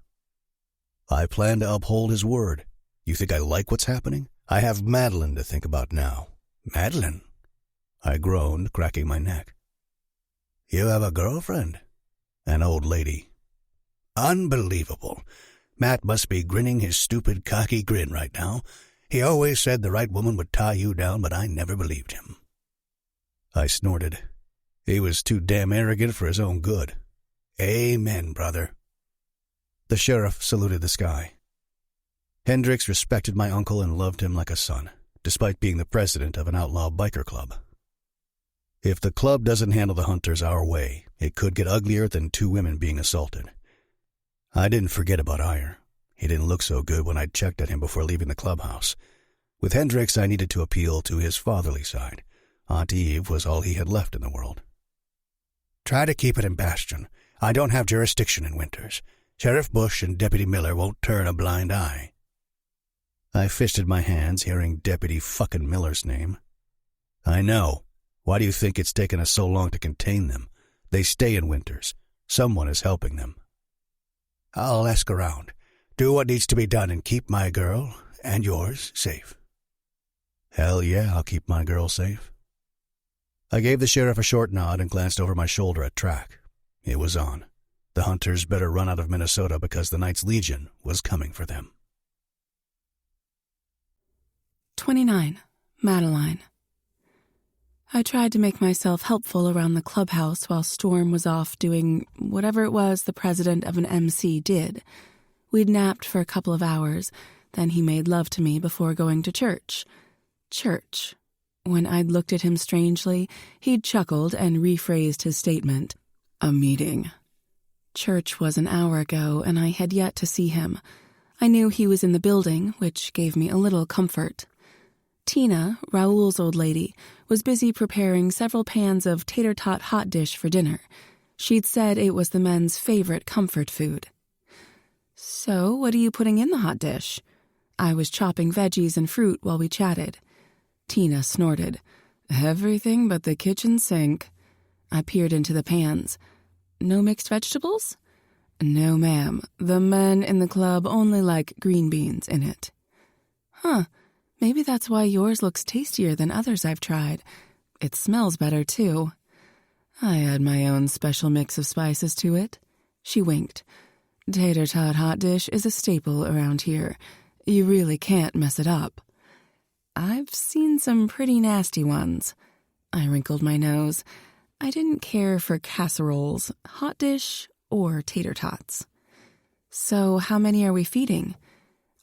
I plan to uphold his word. You think I like what's happening? I have Madeline to think about now. Madeline? I groaned, cracking my neck. You have a girlfriend? An old lady. Unbelievable. Matt must be grinning his stupid, cocky grin right now. He always said the right woman would tie you down, but I never believed him. I snorted. He was too damn arrogant for his own good. Amen, brother. The sheriff saluted the sky. Hendricks respected my uncle and loved him like a son, despite being the president of an outlaw biker club. If the club doesn't handle the hunters our way, it could get uglier than 2 women being assaulted. I didn't forget about Iyer. He didn't look so good when I'd checked at him before leaving the clubhouse. With Hendricks, I needed to appeal to his fatherly side. Aunt Eve was all he had left in the world. Try to keep it in Bastion. I don't have jurisdiction in Winters. Sheriff Bush and Deputy Miller won't turn a blind eye. I fisted my hands, hearing Deputy fucking Miller's name. I know. Why do you think it's taken us so long to contain them? They stay in Winters. Someone is helping them. I'll ask around. Do what needs to be done and keep my girl, and yours, safe. Hell yeah, I'll keep my girl safe. I gave the sheriff a short nod and glanced over my shoulder at track. It was on. The hunters better run out of Minnesota because the Knights Legion was coming for them. 29. Madeline. I tried to make myself helpful around the clubhouse while Storm was off doing whatever it was the president of an MC did. We'd napped for a couple of hours, then he made love to me before going to church. Church. When I'd looked at him strangely, he'd chuckled and rephrased his statement. A meeting. Church was an hour ago, and I had yet to see him. I knew he was in the building, which gave me a little comfort. Tina, Raoul's old lady, was busy preparing several pans of tater-tot hot dish for dinner. She'd said it was the men's favorite comfort food. So, what are you putting in the hot dish? I was chopping veggies and fruit while we chatted. Tina snorted. Everything but the kitchen sink. I peered into the pans. No mixed vegetables? No, ma'am. The men in the club only like green beans in it. Huh. Maybe that's why yours looks tastier than others I've tried. It smells better, too. I add my own special mix of spices to it. She winked. Tater-tot hot dish is a staple around here. You really can't mess it up. I've seen some pretty nasty ones. I wrinkled my nose. I didn't care for casseroles, hot dish, or tater tots. So how many are we feeding?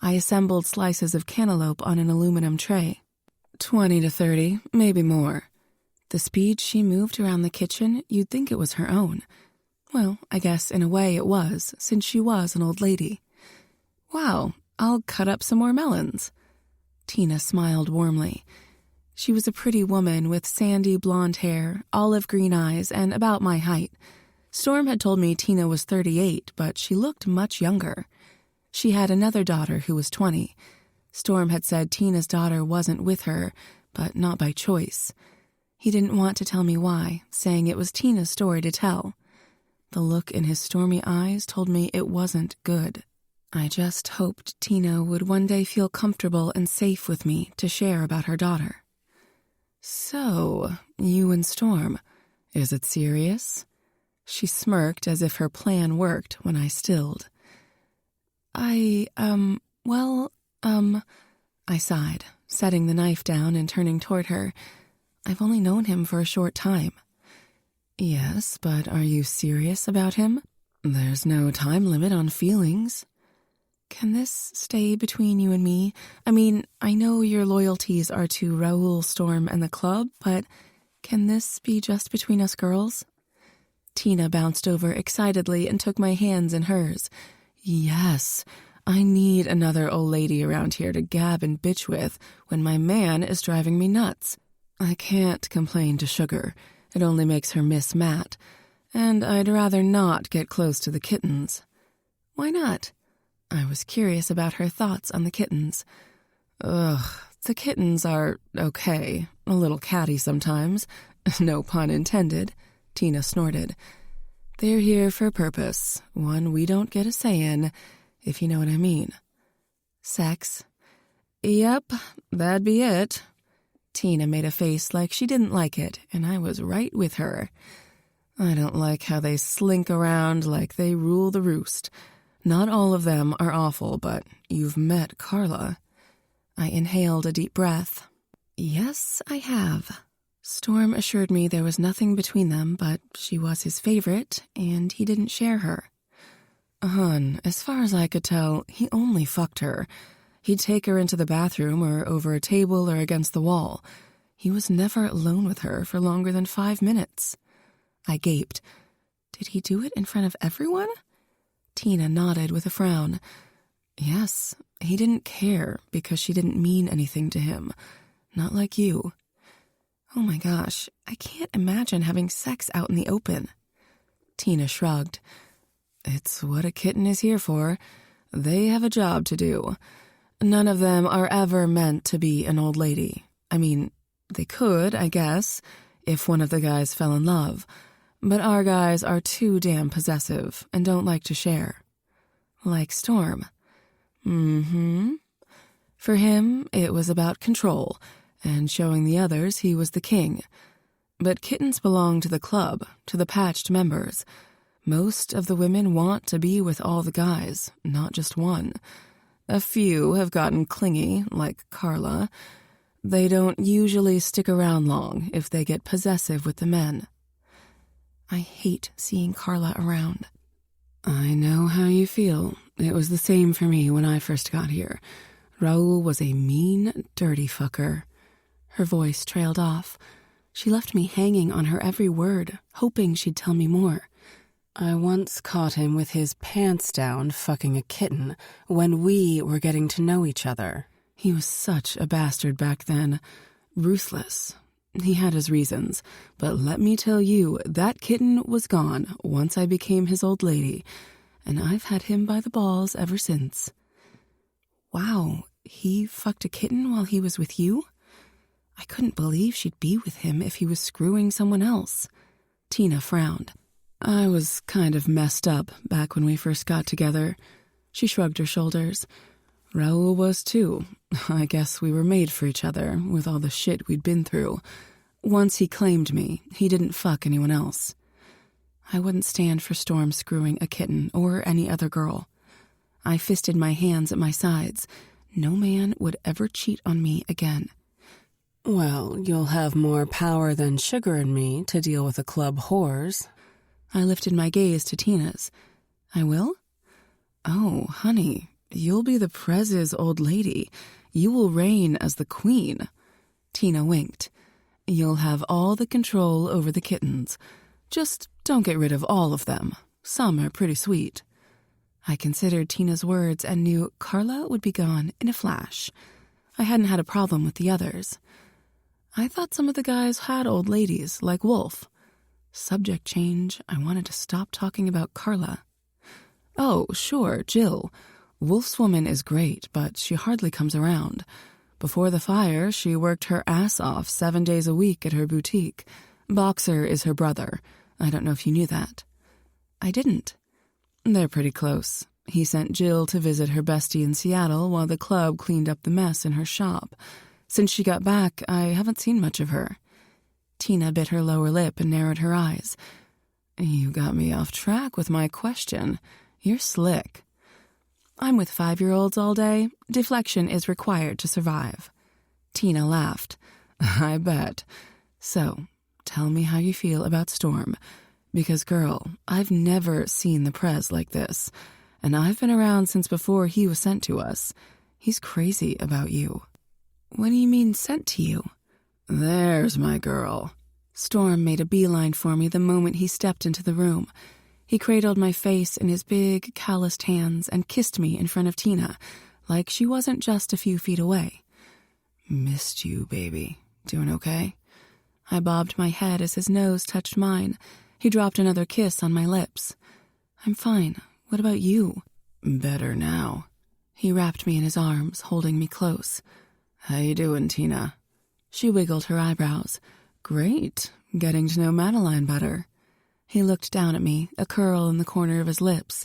I assembled slices of cantaloupe on an aluminum tray. 20 to 30, maybe more. The speed she moved around the kitchen, you'd think it was her own. Well, I guess in a way it was, since she was an old lady. Wow, I'll cut up some more melons. Tina smiled warmly. She was a pretty woman with sandy blonde hair, olive green eyes, and about my height. Storm had told me Tina was 38, but she looked much younger. She had another daughter who was 20. Storm had said Tina's daughter wasn't with her, but not by choice. He didn't want to tell me why, saying it was Tina's story to tell. The look in his stormy eyes told me it wasn't good. I just hoped Tina would one day feel comfortable and safe with me to share about her daughter. So, you and Storm, is it serious? She smirked as if her plan worked when I stilled. I sighed, setting the knife down and turning toward her. I've only known him for a short time. Yes, but are you serious about him? There's no time limit on feelings. Can this stay between you and me? I mean, I know your loyalties are to Raoul, Storm, and the club, but can this be just between us girls? Tina bounced over excitedly and took my hands in hers. Yes, I need another old lady around here to gab and bitch with when my man is driving me nuts. I can't complain to Sugar. It only makes her miss Matt. And I'd rather not get close to the kittens. Why not? I was curious about her thoughts on the kittens. Ugh, the kittens are okay. A little catty sometimes. No pun intended. Tina snorted. They're here for a purpose, one we don't get a say in, if you know what I mean. Sex? Yep, that'd be it. Tina made a face like she didn't like it, and I was right with her. I don't like how they slink around like they rule the roost. Not all of them are awful, but you've met Carla. I inhaled a deep breath. Yes, I have. Storm assured me there was nothing between them, but she was his favorite, and he didn't share her. Hun, as far as I could tell, he only fucked her. He'd take her into the bathroom or over a table or against the wall. He was never alone with her for longer than 5 minutes. I gaped. Did he do it in front of everyone? Tina nodded with a frown. Yes, he didn't care because she didn't mean anything to him. Not like you. Oh my gosh, I can't imagine having sex out in the open. Tina shrugged. It's what a kitten is here for. They have a job to do. None of them are ever meant to be an old lady. I mean, they could, I guess, if one of the guys fell in love. But our guys are too damn possessive and don't like to share. Like Storm. For him, it was about control and showing the others he was the king. But kittens belong to the club, to the patched members. Most of the women want to be with all the guys, not just one. A few have gotten clingy, like Carla. They don't usually stick around long if they get possessive with the men. I hate seeing Carla around. I know how you feel. It was the same for me when I first got here. Raul was a mean, dirty fucker. Her voice trailed off. She left me hanging on her every word, hoping she'd tell me more. I once caught him with his pants down fucking a kitten when we were getting to know each other. He was such a bastard back then. Ruthless. He had his reasons, but let me tell you, that kitten was gone once I became his old lady, and I've had him by the balls ever since. Wow, he fucked a kitten while he was with you? I couldn't believe she'd be with him if he was screwing someone else. Tina frowned. I was kind of messed up back when we first got together. She shrugged her shoulders. Raul was too. I guess we were made for each other with all the shit we'd been through. Once he claimed me, he didn't fuck anyone else. I wouldn't stand for Storm screwing a kitten or any other girl. I fisted my hands at my sides. No man would ever cheat on me again. Well, you'll have more power than Sugar and me to deal with the club whores. I lifted my gaze to Tina's. I will? Oh, honey, you'll be the Prez's old lady. You will reign as the queen. Tina winked. You'll have all the control over the kittens. Just don't get rid of all of them. Some are pretty sweet. I considered Tina's words and knew Carla would be gone in a flash. I hadn't had a problem with the others. I thought some of the guys had old ladies, like Wolf. Subject change. I wanted to stop talking about Carla. Oh, sure, Jill. Wolf's woman is great, but she hardly comes around. Before the fire, she worked her ass off 7 days a week at her boutique. Boxer is her brother. I don't know if you knew that. I didn't. They're pretty close. He sent Jill to visit her bestie in Seattle while the club cleaned up the mess in her shop. Since she got back, I haven't seen much of her. Tina bit her lower lip and narrowed her eyes. You got me off track with my question. You're slick. I'm with 5-year-olds all day. Deflection is required to survive. Tina laughed. I bet. So, tell me how you feel about Storm. Because, girl, I've never seen the Prez like this. And I've been around since before he was sent to us. He's crazy about you. What do you mean sent to you? There's my girl. Storm made a beeline for me the moment he stepped into the room. He cradled my face in his big, calloused hands and kissed me in front of Tina, like she wasn't just a few feet away. Missed you, baby. Doing okay? I bobbed my head as his nose touched mine. He dropped another kiss on my lips. I'm fine. What about you? Better now. He wrapped me in his arms, holding me close. How you doing, Tina? She wiggled her eyebrows. Great. Getting to know Madeline better. He looked down at me, a curl in the corner of his lips.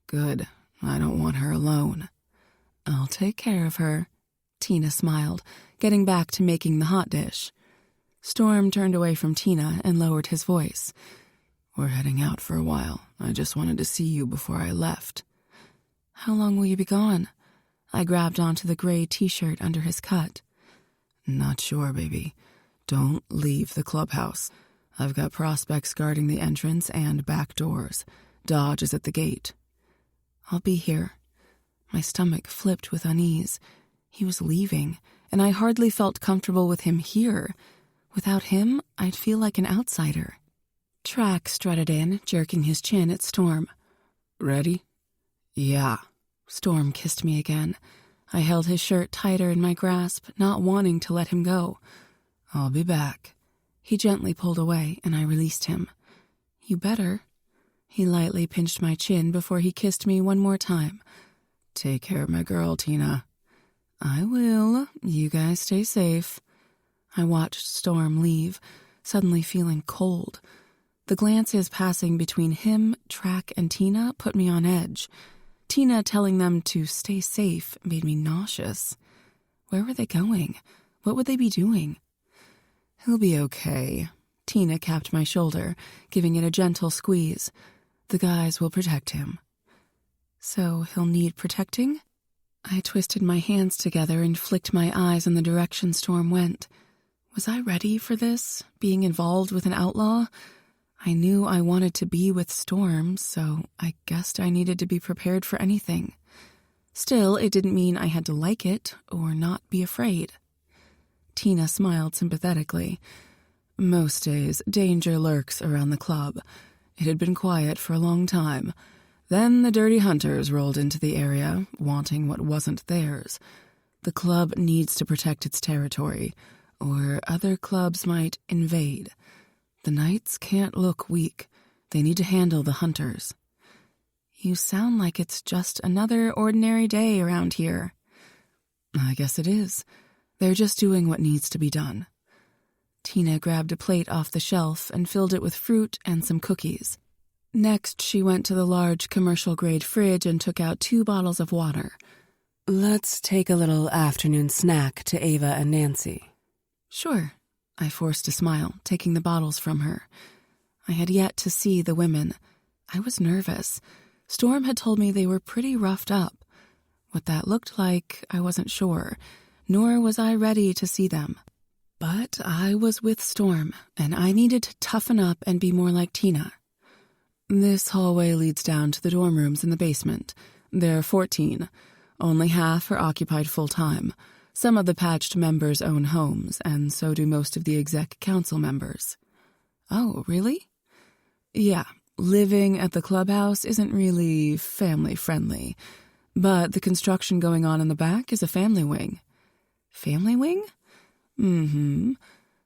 Good. I don't want her alone. I'll take care of her. Tina smiled, getting back to making the hot dish. Storm turned away from Tina and lowered his voice. We're heading out for a while. I just wanted to see you before I left. How long will you be gone? I grabbed onto the gray t-shirt under his cut. Not sure, baby. Don't leave the clubhouse. I've got prospects guarding the entrance and back doors. Dodge is at the gate. I'll be here. My stomach flipped with unease. He was leaving, and I hardly felt comfortable with him here. Without him, I'd feel like an outsider. Track strutted in, jerking his chin at Storm. Ready? Yeah. Storm kissed me again. I held his shirt tighter in my grasp, not wanting to let him go. I'll be back. He gently pulled away, and I released him. You better. He lightly pinched my chin before he kissed me one more time. Take care of my girl, Tina. I will. You guys stay safe. I watched Storm leave, suddenly feeling cold. The glances passing between him, Track, and Tina put me on edge. Tina telling them to stay safe made me nauseous. Where were they going? What would they be doing? He'll be okay. Tina capped my shoulder, giving it a gentle squeeze. The guys will protect him. So he'll need protecting? I twisted my hands together and flicked my eyes in the direction Storm went. Was I ready for this, being involved with an outlaw? I knew I wanted to be with Storm, so I guessed I needed to be prepared for anything. Still, it didn't mean I had to like it or not be afraid. Tina smiled sympathetically. Most days, danger lurks around the club. It had been quiet for a long time. Then the dirty hunters rolled into the area, wanting what wasn't theirs. The club needs to protect its territory, or other clubs might invade. The Knights can't look weak. They need to handle the hunters. You sound like it's just another ordinary day around here. I guess it is. They're just doing what needs to be done. Tina grabbed a plate off the shelf and filled it with fruit and some cookies. Next, she went to the large commercial-grade fridge and took out 2 bottles of water. Let's take a little afternoon snack to Ava and Nancy. Sure. I forced a smile, taking the bottles from her. I had yet to see the women. I was nervous. Storm had told me they were pretty roughed up. What that looked like, I wasn't sure, nor was I ready to see them. But I was with Storm, and I needed to toughen up and be more like Tina. This hallway leads down to the dorm rooms in the basement. There are 14. Only half are occupied full-time. Some of the patched members own homes, and so do most of the exec council members. Oh, really? Yeah, living at the clubhouse isn't really family-friendly, but the construction going on in the back is a family wing. Family wing? Mm-hmm.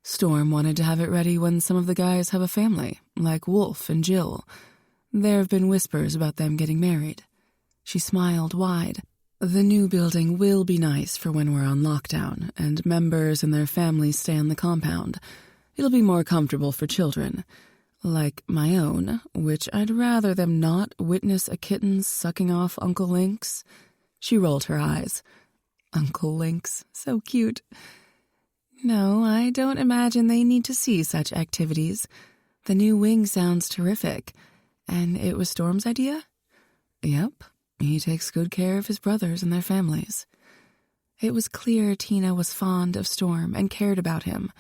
Storm wanted to have it ready when some of the guys have a family, like Wolf and Jill. There have been whispers about them getting married. She smiled wide. The new building will be nice for when we're on lockdown, and members and their families stay on the compound. It'll be more comfortable for children. Like my own, which I'd rather them not witness a kitten sucking off Uncle Lynx. She rolled her eyes. Uncle Lynx, so cute. No, I don't imagine they need to see such activities. The new wing sounds terrific. And it was Storm's idea? Yep. He takes good care of his brothers and their families. It was clear Tina was fond of Storm and cared about him.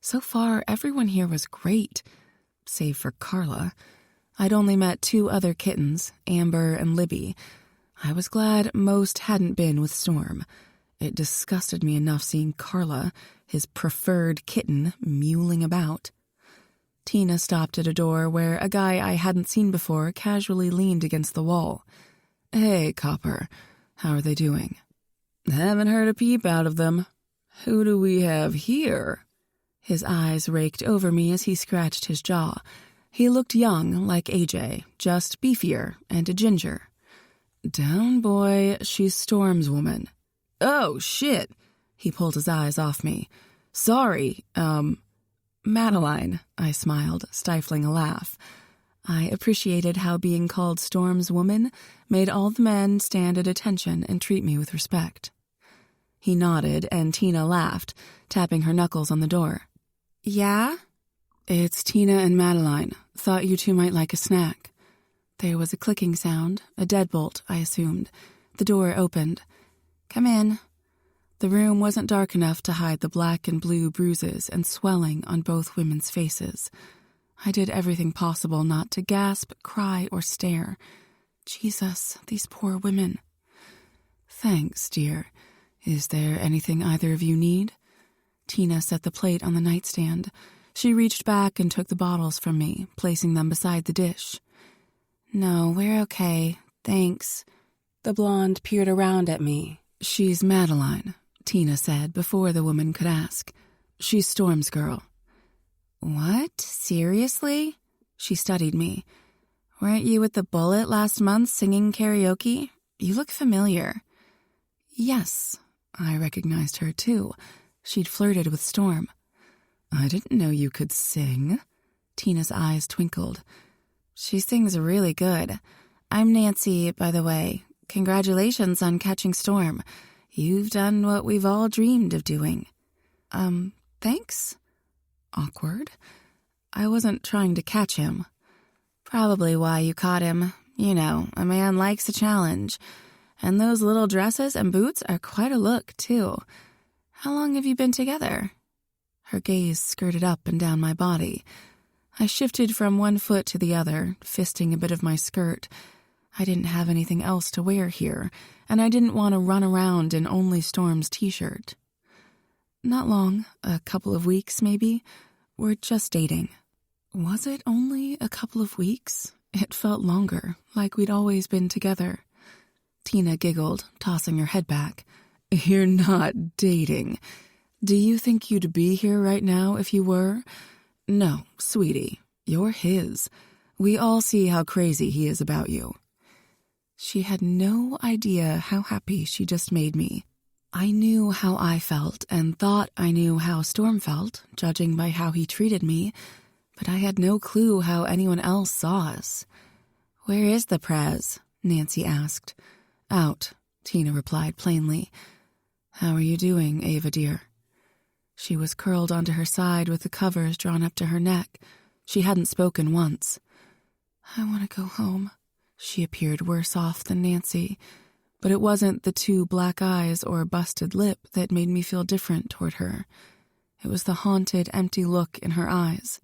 So far, everyone here was great, save for Carla. I'd only met 2 other kittens, Amber and Libby. I was glad most hadn't been with Storm. It disgusted me enough seeing Carla, his preferred kitten, mewling about. Tina stopped at a door where a guy I hadn't seen before casually leaned against the wall. Hey, Copper. How are they doing? Haven't heard a peep out of them. Who do we have here? His eyes raked over me as he scratched his jaw. He looked young, like AJ, just beefier and a ginger. Down, boy. She's Storm's woman. Oh, shit. He pulled his eyes off me. Sorry, Madeline, I smiled, stifling a laugh. I appreciated how being called Storm's woman made all the men stand at attention and treat me with respect. He nodded, and Tina laughed, tapping her knuckles on the door. Yeah? It's Tina and Madeline. Thought you two might like a snack. There was a clicking sound, a deadbolt, I assumed. The door opened. Come in. The room wasn't dark enough to hide the black and blue bruises and swelling on both women's faces. I did everything possible not to gasp, cry, or stare. Jesus, these poor women. Thanks, dear. Is there anything either of you need? Tina set the plate on the nightstand. She reached back and took the bottles from me, placing them beside the dish. No, we're okay. Thanks. The blonde peered around at me. "She's Madeline," Tina said before the woman could ask. "She's Storm's girl." "What? Seriously?" She studied me. "Weren't you with the Bullet last month singing karaoke? You look familiar." Yes, I recognized her too. She'd flirted with Storm. "I didn't know you could sing." Tina's eyes twinkled. "She sings really good. I'm Nancy, by the way. Congratulations on catching Storm. You've done what we've all dreamed of doing." Thanks?" Awkward. I wasn't trying to catch him. "Probably why you caught him. You know, a man likes a challenge. And those little dresses and boots are quite a look, too. How long have you been together?" Her gaze skirted up and down my body. I shifted from one foot to the other, fisting a bit of my skirt. I didn't have anything else to wear here, and I didn't want to run around in only Storm's t-shirt. "Not long, a couple of weeks, maybe. We're just dating." Was it only a couple of weeks? It felt longer, like we'd always been together. Tina giggled, tossing her head back. "You're not dating. Do you think you'd be here right now if you were? No, sweetie, you're his. We all see how crazy he is about you." She had no idea how happy she just made me. I knew how I felt and thought I knew how Storm felt, judging by how he treated me, but I had no clue how anyone else saw us. "Where is the Prez?" Nancy asked. "Out," Tina replied plainly. "How are you doing, Ava dear?" She was curled onto her side with the covers drawn up to her neck. She hadn't spoken once. "I want to go home." She appeared worse off than Nancy, but it wasn't the two black eyes or busted lip that made me feel different toward her. It was the haunted, empty look in her eyes.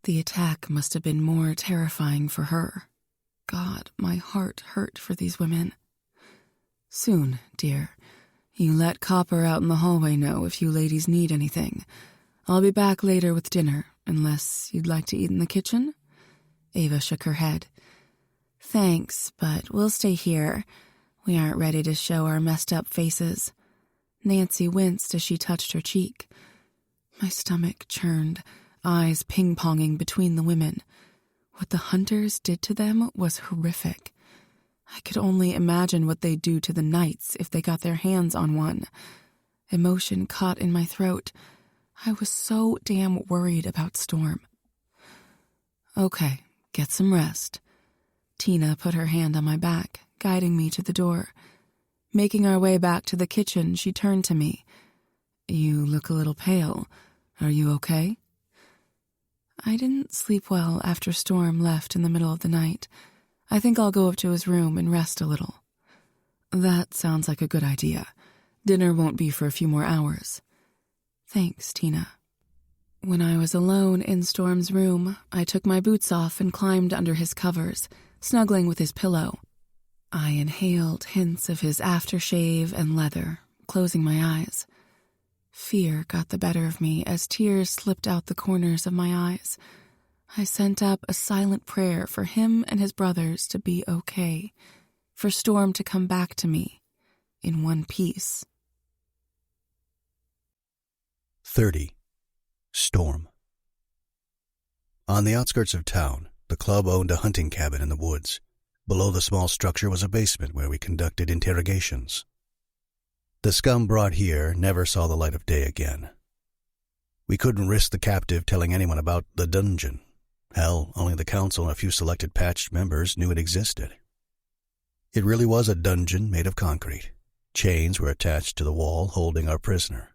The attack must have been more terrifying for her. God, my heart hurt for these women. "Soon, dear. You let Copper out in the hallway know if you ladies need anything. I'll be back later with dinner, unless you'd like to eat in the kitchen?" Ava shook her head. "Thanks, but we'll stay here. We aren't ready to show our messed up faces." Nancy winced as she touched her cheek. My stomach churned, eyes ping-ponging between the women. What the hunters did to them was horrific. I could only imagine what they'd do to the knights if they got their hands on one. Emotion caught in my throat. I was so damn worried about Storm. "Okay, get some rest." Tina put her hand on my back, guiding me to the door. Making our way back to the kitchen, she turned to me. "You look a little pale. Are you okay?" "I didn't sleep well after Storm left in the middle of the night. I think I'll go up to his room and rest a little." "That sounds like a good idea. Dinner won't be for a few more hours." "Thanks, Tina." When I was alone in Storm's room, I took my boots off and climbed under his covers, snuggling with his pillow. I inhaled hints of his aftershave and leather, closing my eyes. Fear got the better of me as tears slipped out the corners of my eyes. I sent up a silent prayer for him and his brothers to be okay, for Storm to come back to me in one piece. 30. Storm. On the outskirts of town, the club owned a hunting cabin in the woods. Below the small structure was a basement where we conducted interrogations. The scum brought here never saw the light of day again. We couldn't risk the captive telling anyone about the dungeon. Hell, only the council and a few selected patched members knew it existed. It really was a dungeon made of concrete. Chains were attached to the wall holding our prisoner.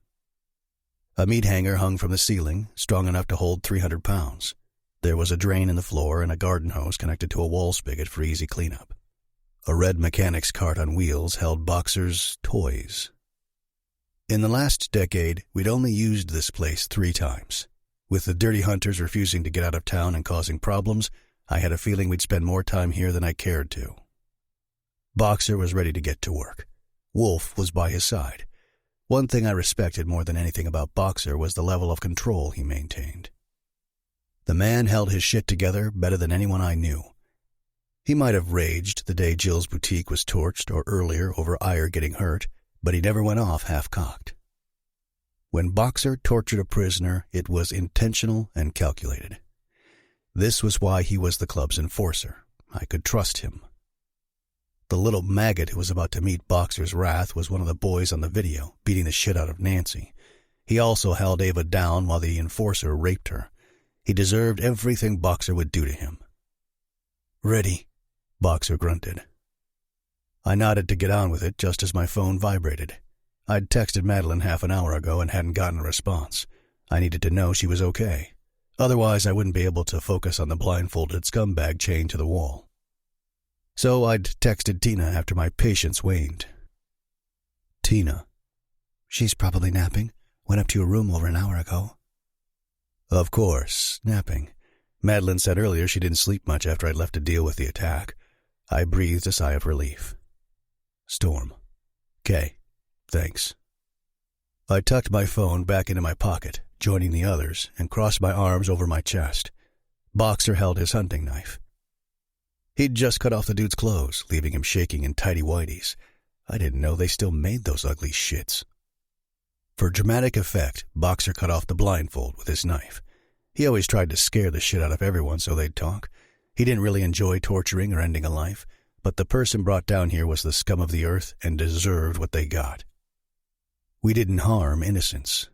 A meat hanger hung from the ceiling, strong enough to hold 300 pounds. There was a drain in the floor and a garden hose connected to a wall spigot for easy cleanup. A red mechanic's cart on wheels held Boxer's toys. In the last decade, we'd only used this place 3 times. With the dirty hunters refusing to get out of town and causing problems, I had a feeling we'd spend more time here than I cared to. Boxer was ready to get to work. Wolf was by his side. One thing I respected more than anything about Boxer was the level of control he maintained. The man held his shit together better than anyone I knew. He might have raged the day Jill's boutique was torched or earlier over Iyer getting hurt, but he never went off half-cocked. When Boxer tortured a prisoner, it was intentional and calculated. This was why he was the club's enforcer. I could trust him. The little maggot who was about to meet Boxer's wrath was one of the boys on the video, beating the shit out of Nancy. He also held Ava down while the enforcer raped her. He deserved everything Boxer would do to him. "Ready," Boxer grunted. I nodded to get on with it just as my phone vibrated. I'd texted Madeline half an hour ago and hadn't gotten a response. I needed to know she was okay. Otherwise, I wouldn't be able to focus on the blindfolded scumbag chained to the wall. So I'd texted Tina after my patience waned. "Tina." "She's probably napping. Went up to your room over an hour ago." Of course, napping. Madeline said earlier she didn't sleep much after I'd left to deal with the attack. I breathed a sigh of relief. "Storm. 'Kay. Thanks." I tucked my phone back into my pocket, joining the others, and crossed my arms over my chest. Boxer held his hunting knife. He'd just cut off the dude's clothes, leaving him shaking in tighty whities. I didn't know they still made those ugly shits. For dramatic effect, Boxer cut off the blindfold with his knife. He always tried to scare the shit out of everyone so they'd talk. He didn't really enjoy torturing or ending a life, but the person brought down here was the scum of the earth and deserved what they got. We didn't harm innocents.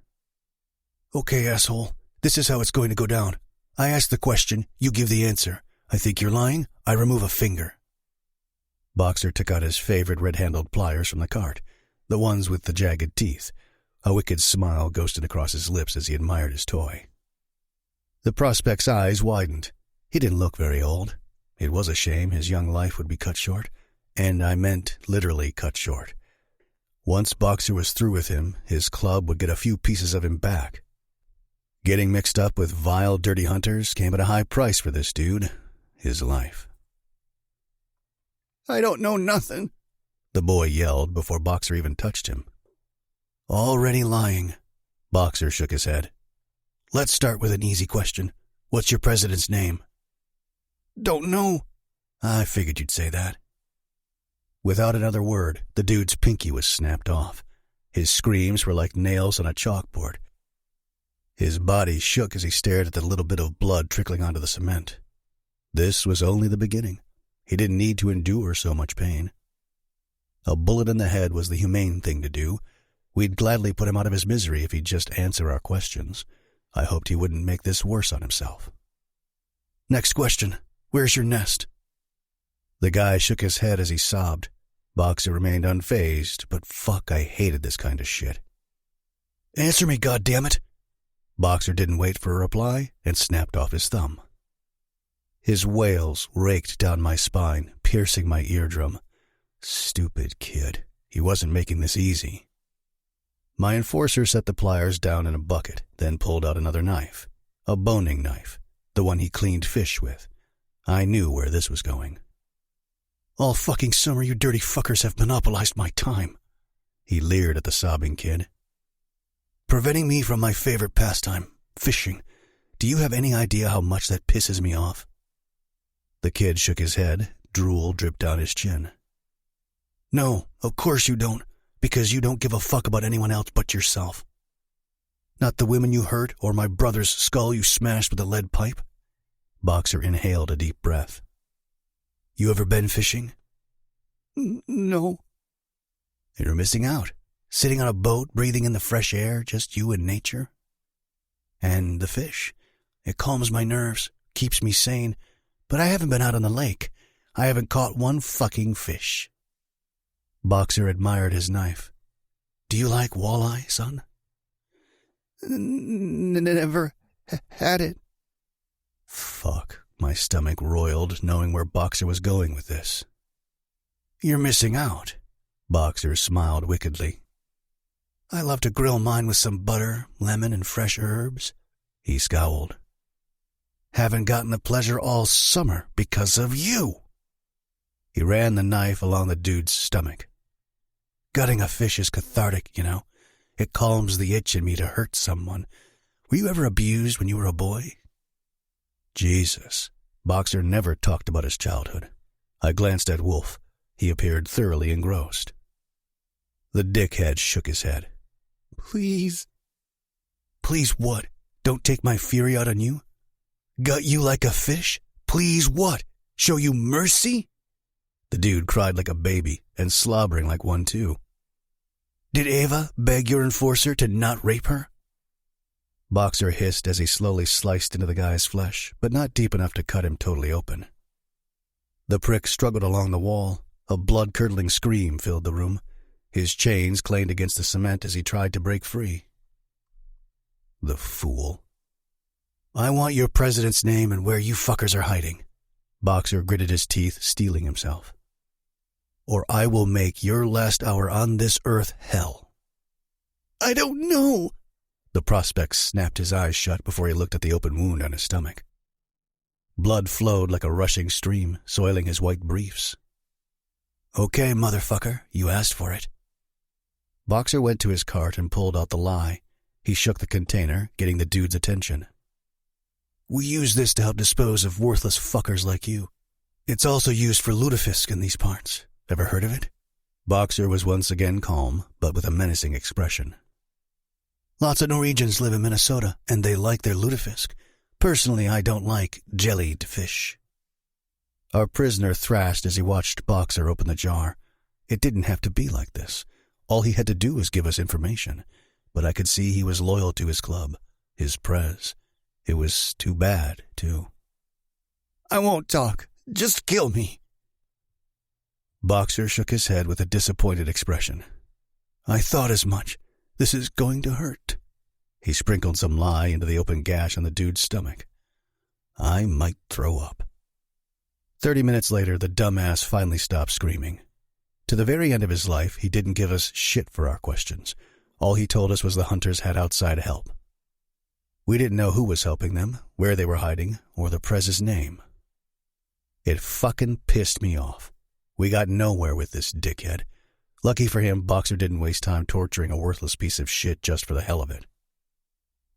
"Okay, asshole, this is how it's going to go down. I ask the question, you give the answer. I think you're lying, I remove a finger." Boxer took out his favorite red-handled pliers from the cart, the ones with the jagged teeth. A wicked smile ghosted across his lips as he admired his toy. The prospect's eyes widened. He didn't look very old. It was a shame his young life would be cut short, and I meant literally cut short. Once Boxer was through with him, his club would get a few pieces of him back. Getting mixed up with vile, dirty hunters came at a high price for this dude. His life. "I don't know nothing," the boy yelled before Boxer even touched him. "Already lying." Boxer shook his head. "Let's start with an easy question. What's your president's name?" "Don't know." "I figured you'd say that." Without another word, the dude's pinky was snapped off. His screams were like nails on a chalkboard. His body shook as he stared at the little bit of blood trickling onto the cement. This was only the beginning. He didn't need to endure so much pain. A bullet in the head was the humane thing to do. We'd gladly put him out of his misery if he'd just answer our questions. I hoped he wouldn't make this worse on himself. "Next question. Where's your nest?" The guy shook his head as he sobbed. Boxer remained unfazed, but fuck, I hated this kind of shit. "Answer me, goddammit!" Boxer didn't wait for a reply and snapped off his thumb. His wails raked down my spine, piercing my eardrum. Stupid kid. He wasn't making this easy. My enforcer set the pliers down in a bucket, then pulled out another knife. A boning knife, the one he cleaned fish with. I knew where this was going. "All fucking summer you dirty fuckers have monopolized my time," he leered at the sobbing kid. "Preventing me from my favorite pastime, fishing. Do you have any idea how much that pisses me off?" The kid shook his head, drool dripped down his chin. "No, of course you don't, because you don't give a fuck about anyone else but yourself. Not the women you hurt or my brother's skull you smashed with a lead pipe." Boxer inhaled a deep breath. "You ever been fishing?" "No." "You're missing out. Sitting on a boat, breathing in the fresh air, just you and nature. And the fish. It calms my nerves, keeps me sane, but I haven't been out on the lake. I haven't caught one fucking fish." Boxer admired his knife. "Do you like walleye, son?" Never had it." Fuck, my stomach roiled, knowing where Boxer was going with this. "You're missing out." Boxer smiled wickedly. "I love to grill mine with some butter, lemon, and fresh herbs." He scowled. "Haven't gotten the pleasure all summer because of you." He ran the knife along the dude's stomach. "Gutting a fish is cathartic, you know. It calms the itch in me to hurt someone. Were you ever abused when you were a boy?" Jesus, Boxer never talked about his childhood. I glanced at Wolf. He appeared thoroughly engrossed. The dickhead shook his head. Please. Please what? Don't take my fury out on you? Gut you like a fish? Please what? Show you mercy? The dude cried like a baby and slobbering like one too. Did Ava beg your enforcer to not rape her? Boxer hissed as he slowly sliced into the guy's flesh, but not deep enough to cut him totally open. The prick struggled along the wall. A blood-curdling scream filled the room. His chains clanged against the cement as he tried to break free. The fool. I want your president's name and where you fuckers are hiding. Boxer gritted his teeth, steeling himself. Or I will make your last hour on this earth hell. I don't know. The prospect snapped his eyes shut before he looked at the open wound on his stomach. Blood flowed like a rushing stream, soiling his white briefs. Okay, motherfucker, you asked for it. Boxer went to his cart and pulled out the lye. He shook the container, getting the dude's attention. We use this to help dispose of worthless fuckers like you. It's also used for lutefisk in these parts. Ever heard of it? Boxer was once again calm, but with a menacing expression. Lots of Norwegians live in Minnesota, and they like their lutefisk. Personally, I don't like jellied fish. Our prisoner thrashed as he watched Boxer open the jar. It didn't have to be like this. All he had to do was give us information. But I could see he was loyal to his club, his prez. It was too bad, too. I won't talk. Just kill me. Boxer shook his head with a disappointed expression. I thought as much. This is going to hurt. He sprinkled some lye into the open gash on the dude's stomach. I might throw up. 30 minutes later, the dumbass finally stopped screaming. To the very end of his life, he didn't give us shit for our questions. All he told us was the hunters had outside help. We didn't know who was helping them, where they were hiding, or the prez's name. It fucking pissed me off. We got nowhere with this dickhead. Lucky for him, Boxer didn't waste time torturing a worthless piece of shit just for the hell of it.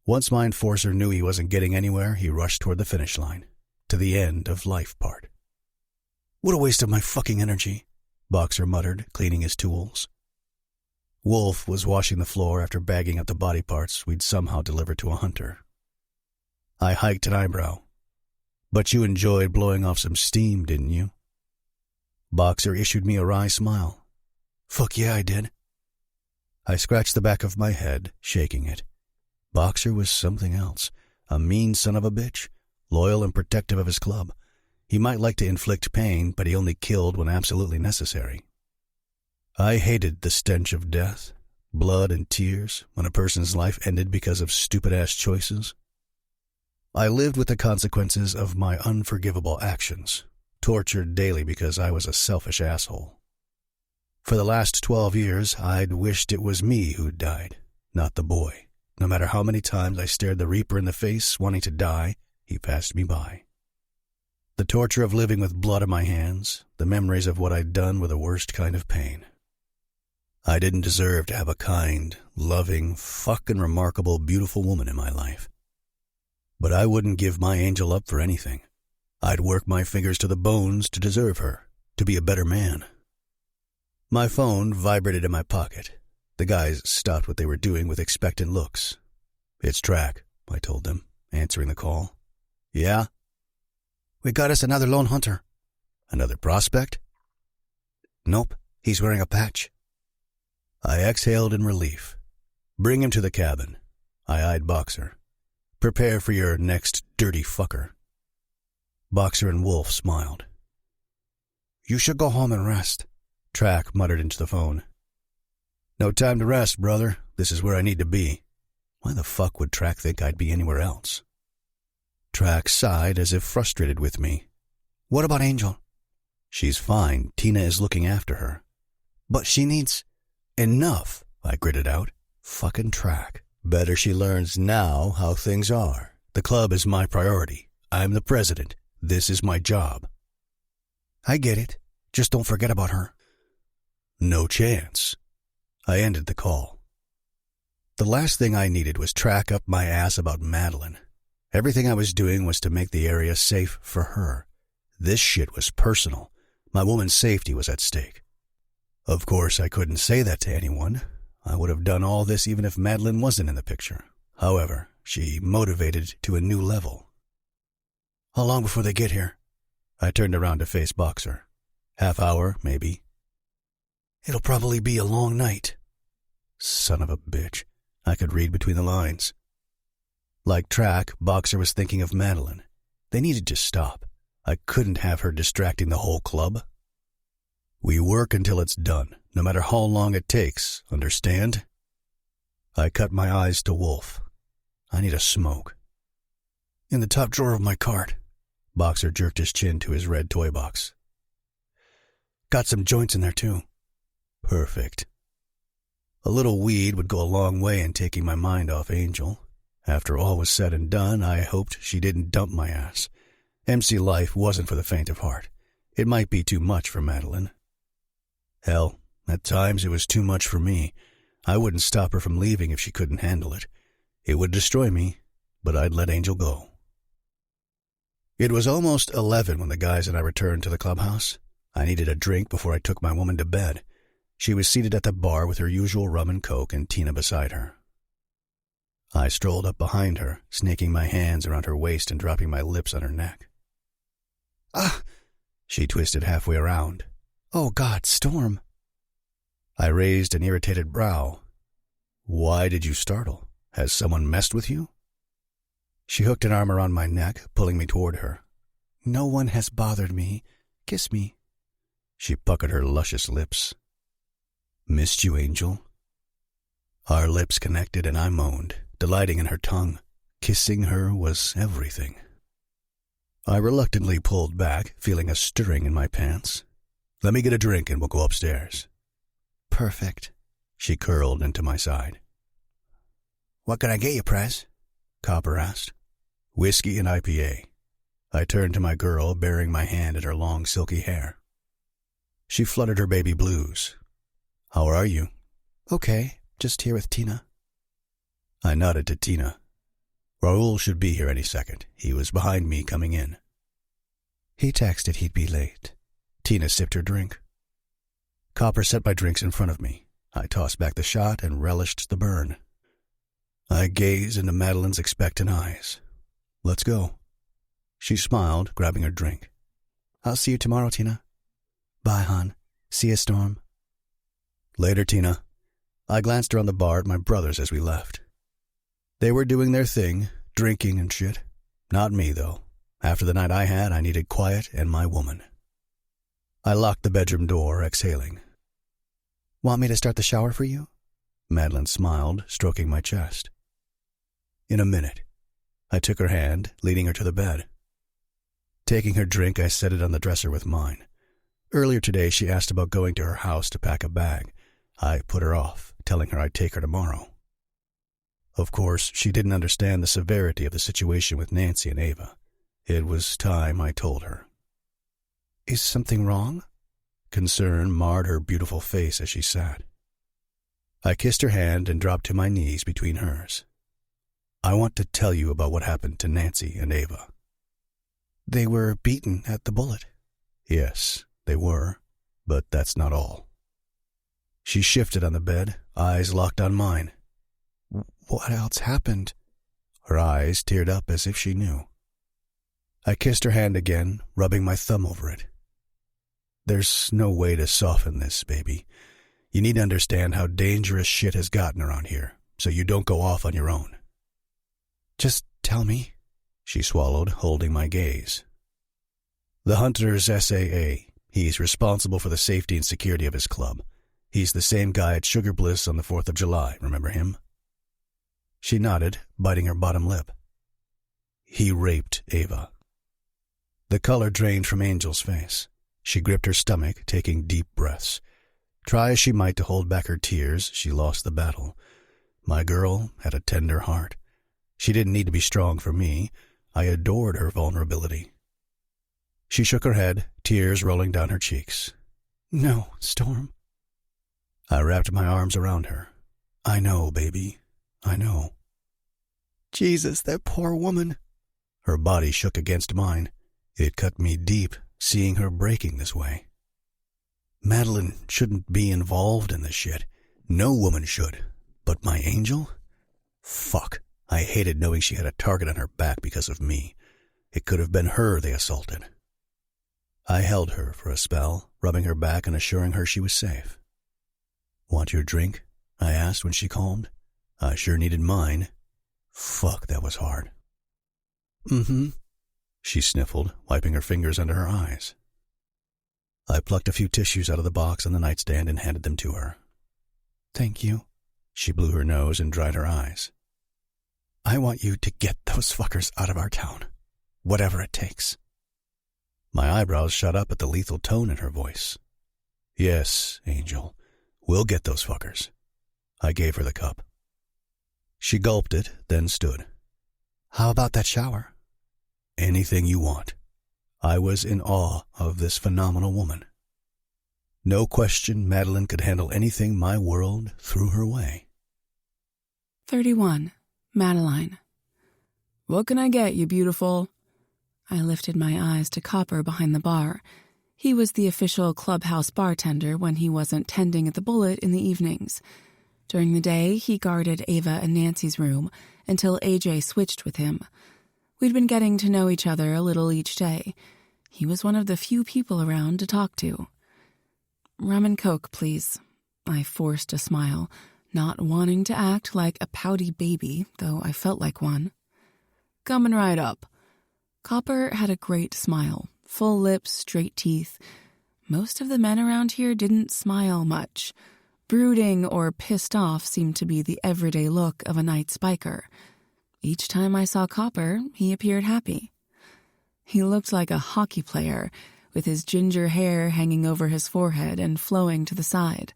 Once my enforcer knew he wasn't getting anywhere, he rushed toward the finish line, to the end of life part. What a waste of my fucking energy, Boxer muttered, cleaning his tools. Wolf was washing the floor after bagging up the body parts we'd somehow delivered to a hunter. I hiked an eyebrow. But you enjoyed blowing off some steam, didn't you? Boxer issued me a wry smile. Fuck yeah, I did. I scratched the back of my head, shaking it. Boxer was something else. A mean son of a bitch, loyal and protective of his club. He might like to inflict pain, but he only killed when absolutely necessary. I hated the stench of death, blood and tears, when a person's life ended because of stupid-ass choices. I lived with the consequences of my unforgivable actions, tortured daily because I was a selfish asshole. For the last 12 years, I'd wished it was me who'd died, not the boy. No matter how many times I stared the Reaper in the face, wanting to die, he passed me by. The torture of living with blood on my hands, the memories of what I'd done were the worst kind of pain. I didn't deserve to have a kind, loving, fucking remarkable, beautiful woman in my life. But I wouldn't give my angel up for anything. I'd work my fingers to the bones to deserve her, to be a better man. My phone vibrated in my pocket. The guys stopped what they were doing with expectant looks. It's Track, I told them, answering the call. Yeah? We got us another lone hunter. Another prospect? Nope, he's wearing a patch. I exhaled in relief. Bring him to the cabin. I eyed Boxer. Prepare for your next dirty fucker. Boxer and Wolf smiled. You should go home and rest, Track muttered into the phone. No time to rest, brother. This is where I need to be. Why the fuck would Track think I'd be anywhere else? Track sighed as if frustrated with me. What about Angel? She's fine. Tina is looking after her. But she needs... Enough, I gritted out. Fucking Track. Better she learns now how things are. The club is my priority. I'm the president. This is my job. I get it. Just don't forget about her. No chance. I ended the call. The last thing I needed was Track up my ass about Madeline. Everything I was doing was to make the area safe for her. This shit was personal. My woman's safety was at stake. Of course, I couldn't say that to anyone. I would have done all this even if Madeline wasn't in the picture. However, she motivated to a new level. How long before they get here? I turned around to face Boxer. Half hour, maybe. It'll probably be a long night. Son of a bitch. I could read between the lines. Like Track, Boxer was thinking of Madeline. They needed to stop. I couldn't have her distracting the whole club. We work until it's done, no matter how long it takes, understand? I cut my eyes to Wolf. I need a smoke. In the top drawer of my cart. Boxer jerked his chin to his red toy box. Got some joints in there, too. Perfect. A little weed would go a long way in taking my mind off Angel. After all was said and done, I hoped she didn't dump my ass. MC life wasn't for the faint of heart. It might be too much for Madeline. Hell, at times it was too much for me. I wouldn't stop her from leaving if she couldn't handle it. It would destroy me, but I'd let Angel go. It was almost 11 when the guys and I returned to the clubhouse. I needed a drink before I took my woman to bed. She was seated at the bar with her usual rum and coke and Tina beside her. I strolled up behind her, snaking my hands around her waist and dropping my lips on her neck. Ah! She twisted halfway around. Oh, God, Storm. I raised an irritated brow. Why did you startle? Has someone messed with you? She hooked an arm around my neck, pulling me toward her. No one has bothered me. Kiss me. She puckered her luscious lips. Missed you, Angel? Our lips connected and I moaned, delighting in her tongue. Kissing her was everything. I reluctantly pulled back, feeling a stirring in my pants. Let me get a drink and we'll go upstairs. Perfect. She curled into my side. What can I get you, Prez? Copper asked. Whiskey and IPA. I turned to my girl, burying my hand in her long silky hair. She fluttered her baby blues. How are you? Okay, just here with Tina. I nodded to Tina. Raoul should be here any second. He was behind me coming in. He texted he'd be late. Tina sipped her drink. Copper set my drinks in front of me. I tossed back the shot and relished the burn. I gazed into Madeline's expectant eyes. Let's go. She smiled, grabbing her drink. I'll see you tomorrow, Tina. Bye, hon. See you, Storm. Later, Tina. I glanced around the bar at my brothers as we left. They were doing their thing, drinking and shit. Not me, though. After the night I had, I needed quiet and my woman. I locked the bedroom door, exhaling. Want me to start the shower for you? Madeline smiled, stroking my chest. In a minute. I took her hand, leading her to the bed. Taking her drink, I set it on the dresser with mine. Earlier today, she asked about going to her house to pack a bag. I put her off, telling her I'd take her tomorrow. Of course, she didn't understand the severity of the situation with Nancy and Ava. It was time I told her. Is something wrong? Concern marred her beautiful face as she sat. I kissed her hand and dropped to my knees between hers. I want to tell you about what happened to Nancy and Ava. They were beaten at the Bullet. Yes, they were, but that's not all. She shifted on the bed, eyes locked on mine. What else happened? Her eyes teared up as if she knew. I kissed her hand again, rubbing my thumb over it. There's no way to soften this, baby. You need to understand how dangerous shit has gotten around here, so you don't go off on your own. Just tell me, she swallowed, holding my gaze. The Hunter's SAA. He's responsible for the safety and security of his club. He's the same guy at Sugar Bliss on the 4th of July, remember him? She nodded, biting her bottom lip. He raped Ava. The color drained from Angel's face. She gripped her stomach, taking deep breaths. Try as she might to hold back her tears, she lost the battle. My girl had a tender heart. She didn't need to be strong for me. I adored her vulnerability. She shook her head, tears rolling down her cheeks. No, Storm. I wrapped my arms around her. I know, baby. I know. Jesus, that poor woman. Her body shook against mine. It cut me deep, seeing her breaking this way. Madeline shouldn't be involved in this shit. No woman should. But my angel? Fuck. I hated knowing she had a target on her back because of me. It could have been her they assaulted. I held her for a spell, rubbing her back and assuring her she was safe. Want your drink? I asked when she calmed. I sure needed mine. Fuck, that was hard. Mm-hmm, she sniffled, wiping her fingers under her eyes. I plucked a few tissues out of the box on the nightstand and handed them to her. Thank you. She blew her nose and dried her eyes. I want you to get those fuckers out of our town. Whatever it takes. My eyebrows shot up at the lethal tone in her voice. Yes, Angel. We'll get those fuckers. I gave her the cup. She gulped it, then stood. How about that shower? Anything you want. I was in awe of this phenomenal woman. No question Madeline could handle anything my world threw her way. 31. Madeline. What can I get you, beautiful? I lifted my eyes to Copper behind the bar. He was the official clubhouse bartender when he wasn't tending at the Bullet in the evenings. During the day, he guarded Ava and Nancy's room until AJ switched with him. We'd been getting to know each other a little each day. He was one of the few people around to talk to. Rum and Coke, please. I forced a smile, not wanting to act like a pouty baby, though I felt like one. Coming right up. Copper had a great smile, full lips, straight teeth. Most of the men around here didn't smile much. Brooding or pissed off seemed to be the everyday look of a night spiker. Each time I saw Copper, he appeared happy. He looked like a hockey player, with his ginger hair hanging over his forehead and flowing to the side.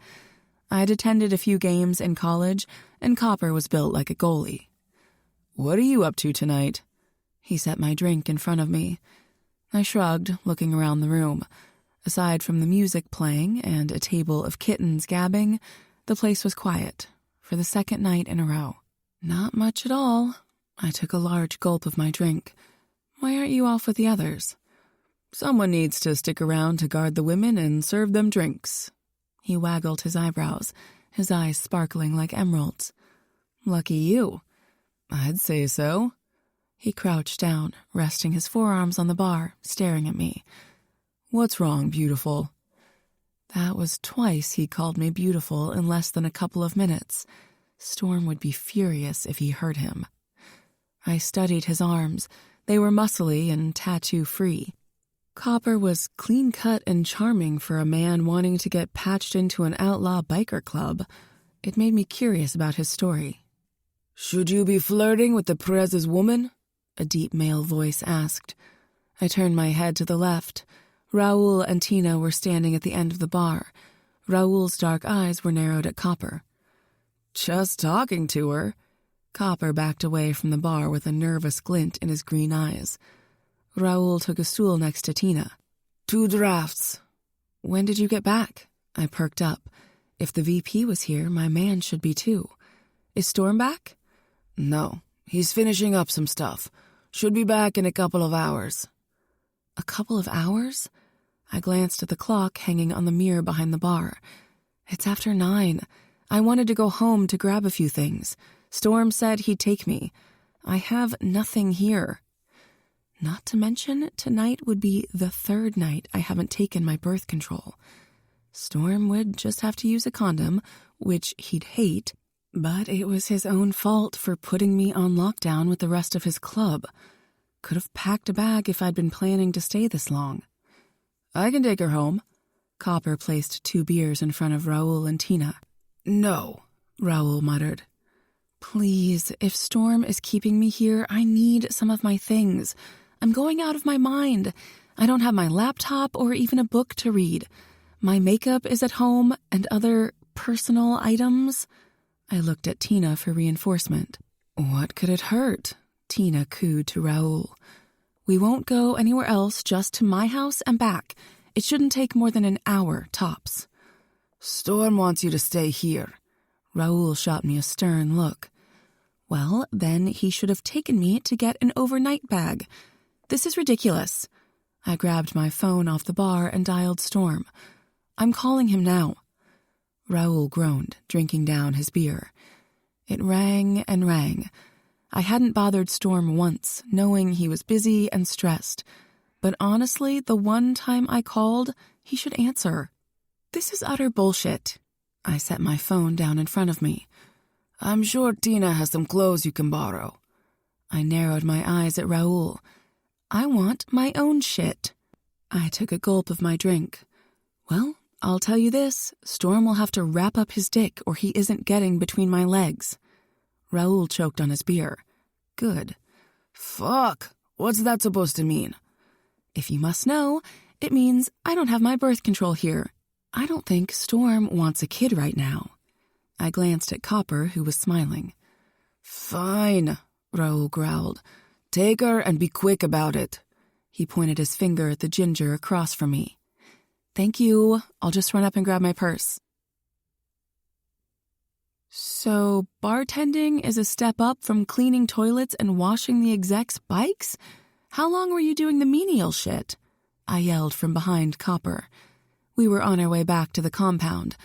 I'd attended a few games in college, and Copper was built like a goalie. What are you up to tonight? He set my drink in front of me. I shrugged, looking around the room. Aside from the music playing and a table of kittens gabbing, the place was quiet, for the second night in a row. Not much at all. I took a large gulp of my drink. Why aren't you off with the others? Someone needs to stick around to guard the women and serve them drinks. He waggled his eyebrows, his eyes sparkling like emeralds. Lucky you. I'd say so. He crouched down, resting his forearms on the bar, staring at me. What's wrong, beautiful? That was twice he called me beautiful in less than a couple of minutes. Storm would be furious if he heard him. I studied his arms. They were muscly and tattoo-free. Copper was clean-cut and charming for a man wanting to get patched into an outlaw biker club. It made me curious about his story. Should you be flirting with the Prez's woman? A deep male voice asked. I turned my head to the left. Raoul and Tina were standing at the end of the bar. Raoul's dark eyes were narrowed at Copper. Just talking to her. Copper backed away from the bar with a nervous glint in his green eyes. Raoul took a stool next to Tina. 2 drafts. When did you get back? I perked up. If the VP was here, my man should be too. Is Storm back? No, he's finishing up some stuff. Should be back in a couple of hours. A couple of hours? I glanced at the clock hanging on the mirror behind the bar. It's after 9. I wanted to go home to grab a few things. Storm said he'd take me. I have nothing here. Not to mention, tonight would be the 3rd night I haven't taken my birth control. Storm would just have to use a condom, which he'd hate, but it was his own fault for putting me on lockdown with the rest of his club. Could have packed a bag if I'd been planning to stay this long. I can take her home. Copper placed 2 beers in front of Raoul and Tina. No, Raoul muttered. Please, if Storm is keeping me here, I need some of my things. I'm going out of my mind. I don't have my laptop or even a book to read. My makeup is at home and other personal items. I looked at Tina for reinforcement. What could it hurt? Tina cooed to Raoul. We won't go anywhere else, just to my house and back. It shouldn't take more than an hour, tops. Storm wants you to stay here. Raoul shot me a stern look. Well, then he should have taken me to get an overnight bag. This is ridiculous. I grabbed my phone off the bar and dialed Storm. I'm calling him now." Raoul groaned, drinking down his beer. It rang and rang. I hadn't bothered Storm once, knowing he was busy and stressed. But honestly, the one time I called, he should answer. "This is utter bullshit." I set my phone down in front of me. "I'm sure Tina has some clothes you can borrow." I narrowed my eyes at Raoul. "I want my own shit." I took a gulp of my drink. "Well, I'll tell you this, Storm will have to wrap up his dick or he isn't getting between my legs." Raoul choked on his beer. "Good." "Fuck, what's that supposed to mean?" "If you must know, it means I don't have my birth control here. I don't think Storm wants a kid right now." I glanced at Copper, who was smiling. "Fine," Raoul growled. "Take her and be quick about it." He pointed his finger at the ginger across from me. "Thank you. I'll just run up and grab my purse." "So, bartending is a step up from cleaning toilets and washing the execs' bikes? How long were you doing the menial shit?" I yelled from behind Copper. We were on our way back to the compound.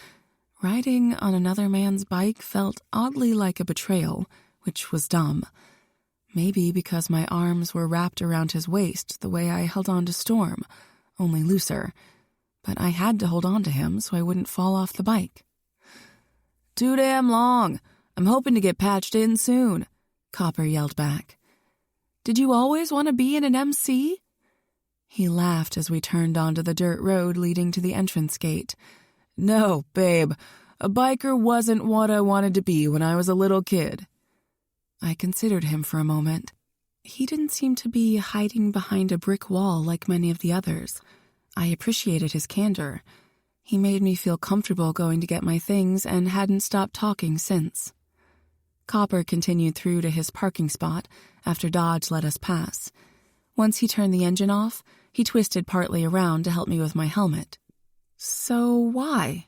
Riding on another man's bike felt oddly like a betrayal, which was dumb. Maybe because my arms were wrapped around his waist the way I held on to Storm, only looser. But I had to hold on to him so I wouldn't fall off the bike. "Too damn long. I'm hoping to get patched in soon," Copper yelled back. "Did you always want to be in an MC?" He laughed as we turned onto the dirt road leading to the entrance gate. "No, babe. A biker wasn't what I wanted to be when I was a little kid." I considered him for a moment. He didn't seem to be hiding behind a brick wall like many of the others. I appreciated his candor. He made me feel comfortable going to get my things and hadn't stopped talking since. Copper continued through to his parking spot after Dodge let us pass. Once he turned the engine off, he twisted partly around to help me with my helmet. "So why?"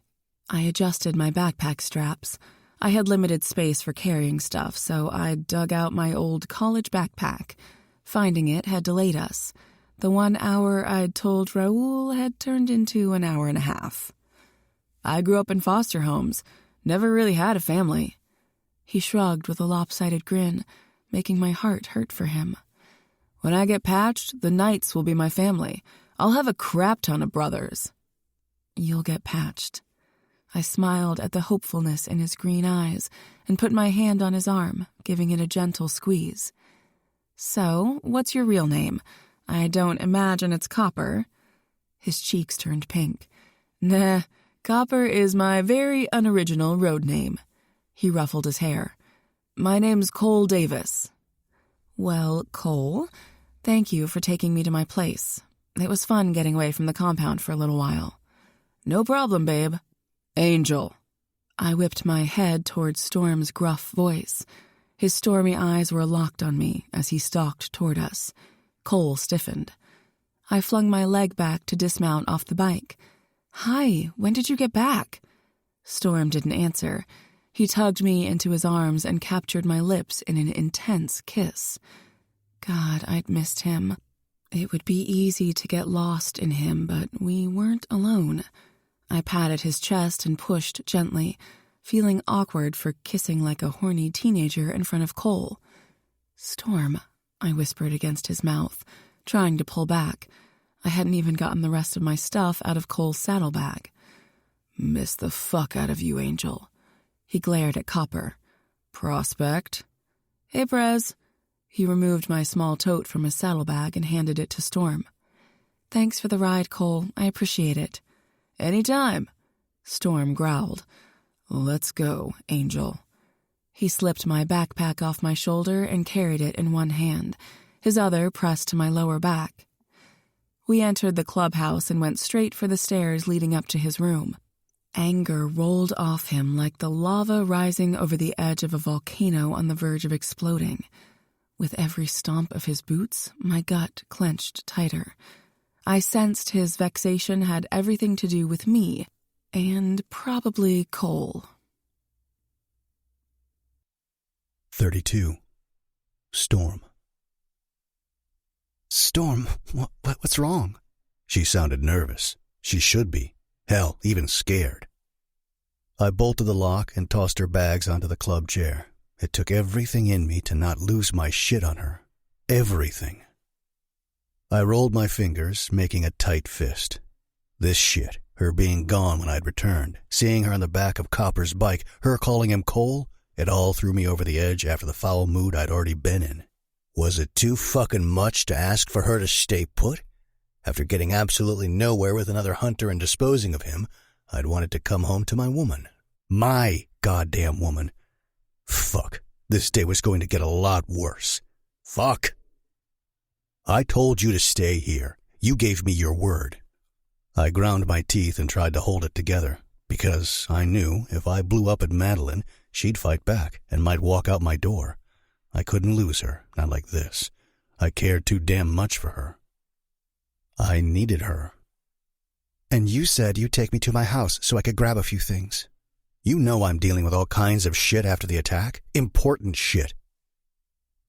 I adjusted my backpack straps. I had limited space for carrying stuff, so I dug out my old college backpack. Finding it had delayed us. The 1 hour I'd told Raoul had turned into an hour and a half. "I grew up in foster homes. Never really had a family." He shrugged with a lopsided grin, making my heart hurt for him. "When I get patched, the Knights will be my family. I'll have a crap ton of brothers." "You'll get patched." I smiled at the hopefulness in his green eyes and put my hand on his arm, giving it a gentle squeeze. "So, what's your real name? I don't imagine it's Copper." His cheeks turned pink. "Nah, Copper is my very unoriginal road name." He ruffled his hair. "My name's Cole Davis." "Well, Cole, thank you for taking me to my place. It was fun getting away from the compound for a little while." "No problem, babe." "Angel." I whipped my head towards Storm's gruff voice. His stormy eyes were locked on me as he stalked toward us. Cole stiffened. I flung my leg back to dismount off the bike. "Hi, when did you get back?" Storm didn't answer. He tugged me into his arms and captured my lips in an intense kiss. God, I'd missed him. It would be easy to get lost in him, but we weren't alone. I patted his chest and pushed gently, feeling awkward for kissing like a horny teenager in front of Cole. "Storm," I whispered against his mouth, trying to pull back. I hadn't even gotten the rest of my stuff out of Cole's saddlebag. "Miss the fuck out of you, Angel." He glared at Copper. "Prospect?" "Hey, Prez." He removed my small tote from his saddlebag and handed it to Storm. "Thanks for the ride, Cole. I appreciate it." "Anytime." Storm growled. "Let's go, Angel." He slipped my backpack off my shoulder and carried it in one hand, his other pressed to my lower back. We entered the clubhouse and went straight for the stairs leading up to his room. Anger rolled off him like the lava rising over the edge of a volcano on the verge of exploding. With every stomp of his boots, my gut clenched tighter. I sensed his vexation had everything to do with me, and probably Cole. 32. Storm. "Storm, what's wrong?" She sounded nervous. She should be. Hell, even scared. I bolted the lock and tossed her bags onto the club chair. It took everything in me to not lose my shit on her. Everything. I rolled my fingers, making a tight fist. This shit, her being gone when I'd returned, seeing her on the back of Copper's bike, her calling him Cole, it all threw me over the edge after the foul mood I'd already been in. Was it too fucking much to ask for her to stay put? After getting absolutely nowhere with another hunter and disposing of him, I'd wanted to come home to my woman. My goddamn woman. Fuck. This day was going to get a lot worse. Fuck. I told you to stay here. You gave me your word. I ground my teeth and tried to hold it together, because I knew if I blew up at Madeline, she'd fight back and might walk out my door. I couldn't lose her, not like this. I cared too damn much for her. I needed her. And you said you'd take me to my house so I could grab a few things. You know I'm dealing with all kinds of shit after the attack. Important shit.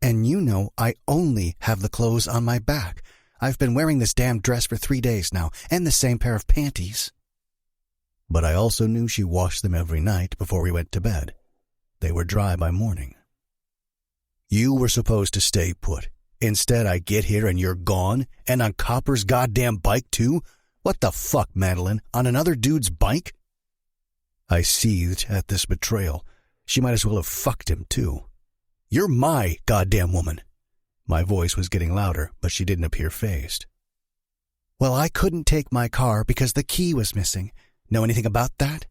And you know I only have the clothes on my back. I've been wearing this damn dress for 3 days now, and the same pair of panties. But I also knew she washed them every night before we went to bed. They were dry by morning. You were supposed to stay put. Instead, I get here and you're gone, and on Copper's goddamn bike too? What the fuck, Madeline? On another dude's bike? I seethed at this betrayal. She might as well have fucked him too. You're my goddamn woman. My voice was getting louder, but she didn't appear fazed. Well, I couldn't take my car because the key was missing. Know anything about that?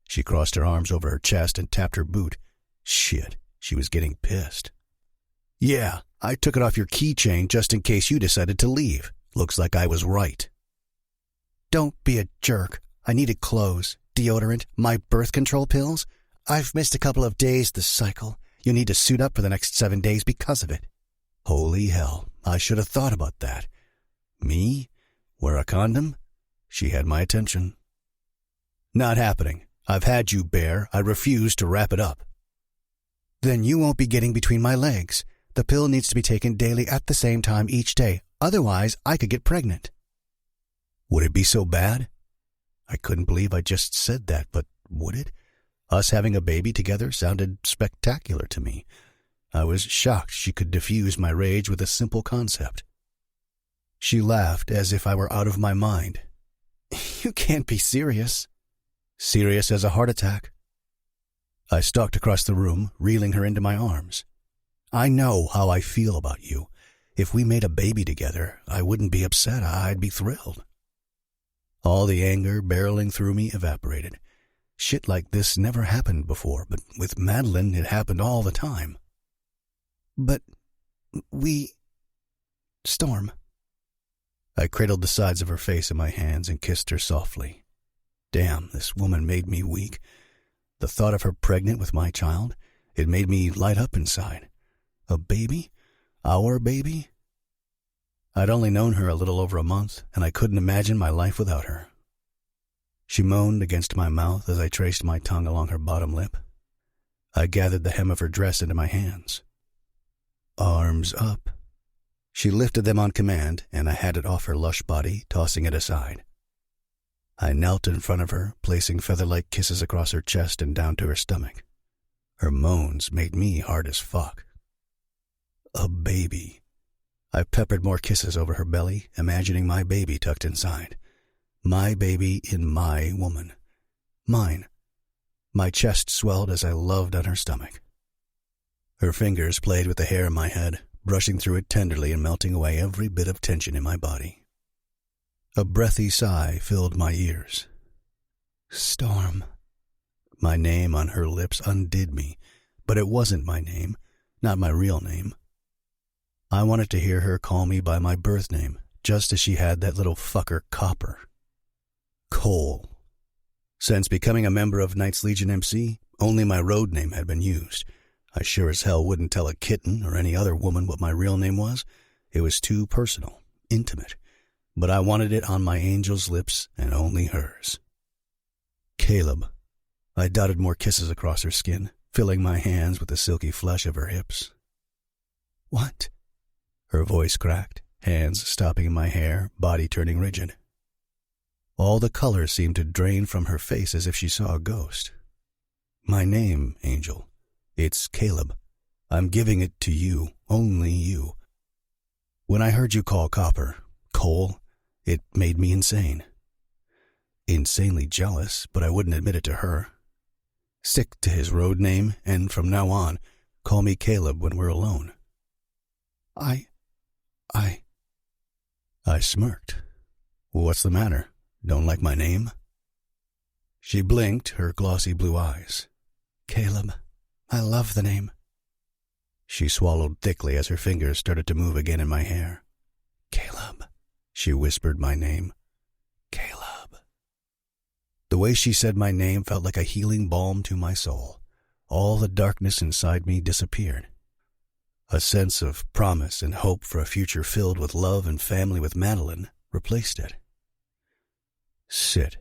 She crossed her arms over her chest and tapped her boot. Shit, she was getting pissed. Yeah, I took it off your keychain just in case you decided to leave. Looks like I was right. Don't be a jerk. I needed clothes, deodorant, my birth control pills. I've missed a couple of days this cycle. You need to suit up for the next 7 days because of it. Holy hell, I should have thought about that. Me? Wear a condom? She had my attention. Not happening. I've had you, Bear. I refuse to wrap it up. Then you won't be getting between my legs. The pill needs to be taken daily at the same time each day. Otherwise, I could get pregnant. Would it be so bad? I couldn't believe I just said that, but would it? Us having a baby together sounded spectacular to me. I was shocked she could diffuse my rage with a simple concept. She laughed as if I were out of my mind. You can't be serious. Serious as a heart attack. I stalked across the room, reeling her into my arms. I know how I feel about you. If we made a baby together, I wouldn't be upset. I'd be thrilled. All the anger barreling through me evaporated. Shit like this never happened before, but with Madeline it happened all the time. But Storm. I cradled the sides of her face in my hands and kissed her softly. Damn, this woman made me weak. The thought of her pregnant with my child, it made me light up inside. A baby? Our baby? I'd only known her a little over a month, and I couldn't imagine my life without her. She moaned against my mouth as I traced my tongue along her bottom lip. I gathered the hem of her dress into my hands. Arms up. She lifted them on command, and I had it off her lush body, tossing it aside. I knelt in front of her, placing feather-like kisses across her chest and down to her stomach. Her moans made me hard as fuck. A baby. I peppered more kisses over her belly, imagining my baby tucked inside. My baby in my woman. Mine. My chest swelled as I loved on her stomach. Her fingers played with the hair in my head, brushing through it tenderly and melting away every bit of tension in my body. A breathy sigh filled my ears. Storm. My name on her lips undid me, but it wasn't my name, not my real name. I wanted to hear her call me by my birth name, just as she had that little fucker Copper. Cole. Since becoming a member of Knights Legion MC, only my road name had been used. I sure as hell wouldn't tell a kitten or any other woman what my real name was. It was too personal, intimate. But I wanted it on my angel's lips and only hers. Caleb. I dotted more kisses across her skin, filling my hands with the silky flesh of her hips. What? Her voice cracked, hands stopping in my hair, body turning rigid. All the color seemed to drain from her face as if she saw a ghost. My name, Angel. It's Caleb. I'm giving it to you, only you. When I heard you call Copper Cole, it made me insane. Insanely jealous, but I wouldn't admit it to her. Stick to his road name, and from now on, call me Caleb when we're alone. I smirked. What's the matter? Don't like my name? She blinked her glossy blue eyes. Caleb, I love the name. She swallowed thickly as her fingers started to move again in my hair. Caleb, she whispered my name. Caleb. The way she said my name felt like a healing balm to my soul. All the darkness inside me disappeared. A sense of promise and hope for a future filled with love and family with Madeline replaced it. Sit.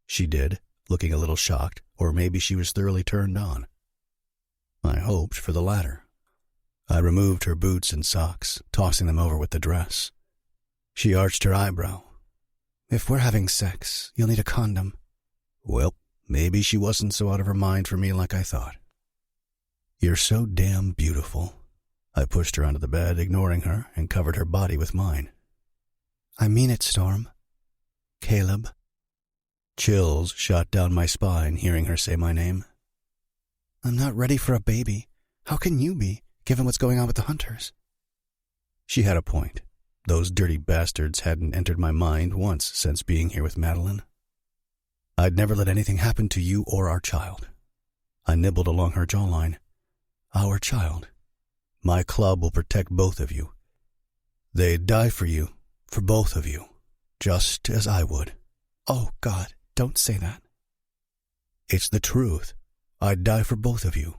She did, looking a little shocked, or maybe she was thoroughly turned on. I hoped for the latter. I removed her boots and socks, tossing them over with the dress. She arched her eyebrow. If we're having sex, you'll need a condom. Well, maybe she wasn't so out of her mind for me like I thought. You're so damn beautiful. I pushed her onto the bed, ignoring her, and covered her body with mine. I mean it, Storm. Caleb. Chills shot down my spine hearing her say my name. I'm not ready for a baby. How can you be, given what's going on with the hunters? She had a point. Those dirty bastards hadn't entered my mind once since being here with Madeline. I'd never let anything happen to you or our child. I nibbled along her jawline. Our child. My club will protect both of you. They'd die for you, for both of you, just as I would. Oh, God, don't say that. It's the truth. I'd die for both of you.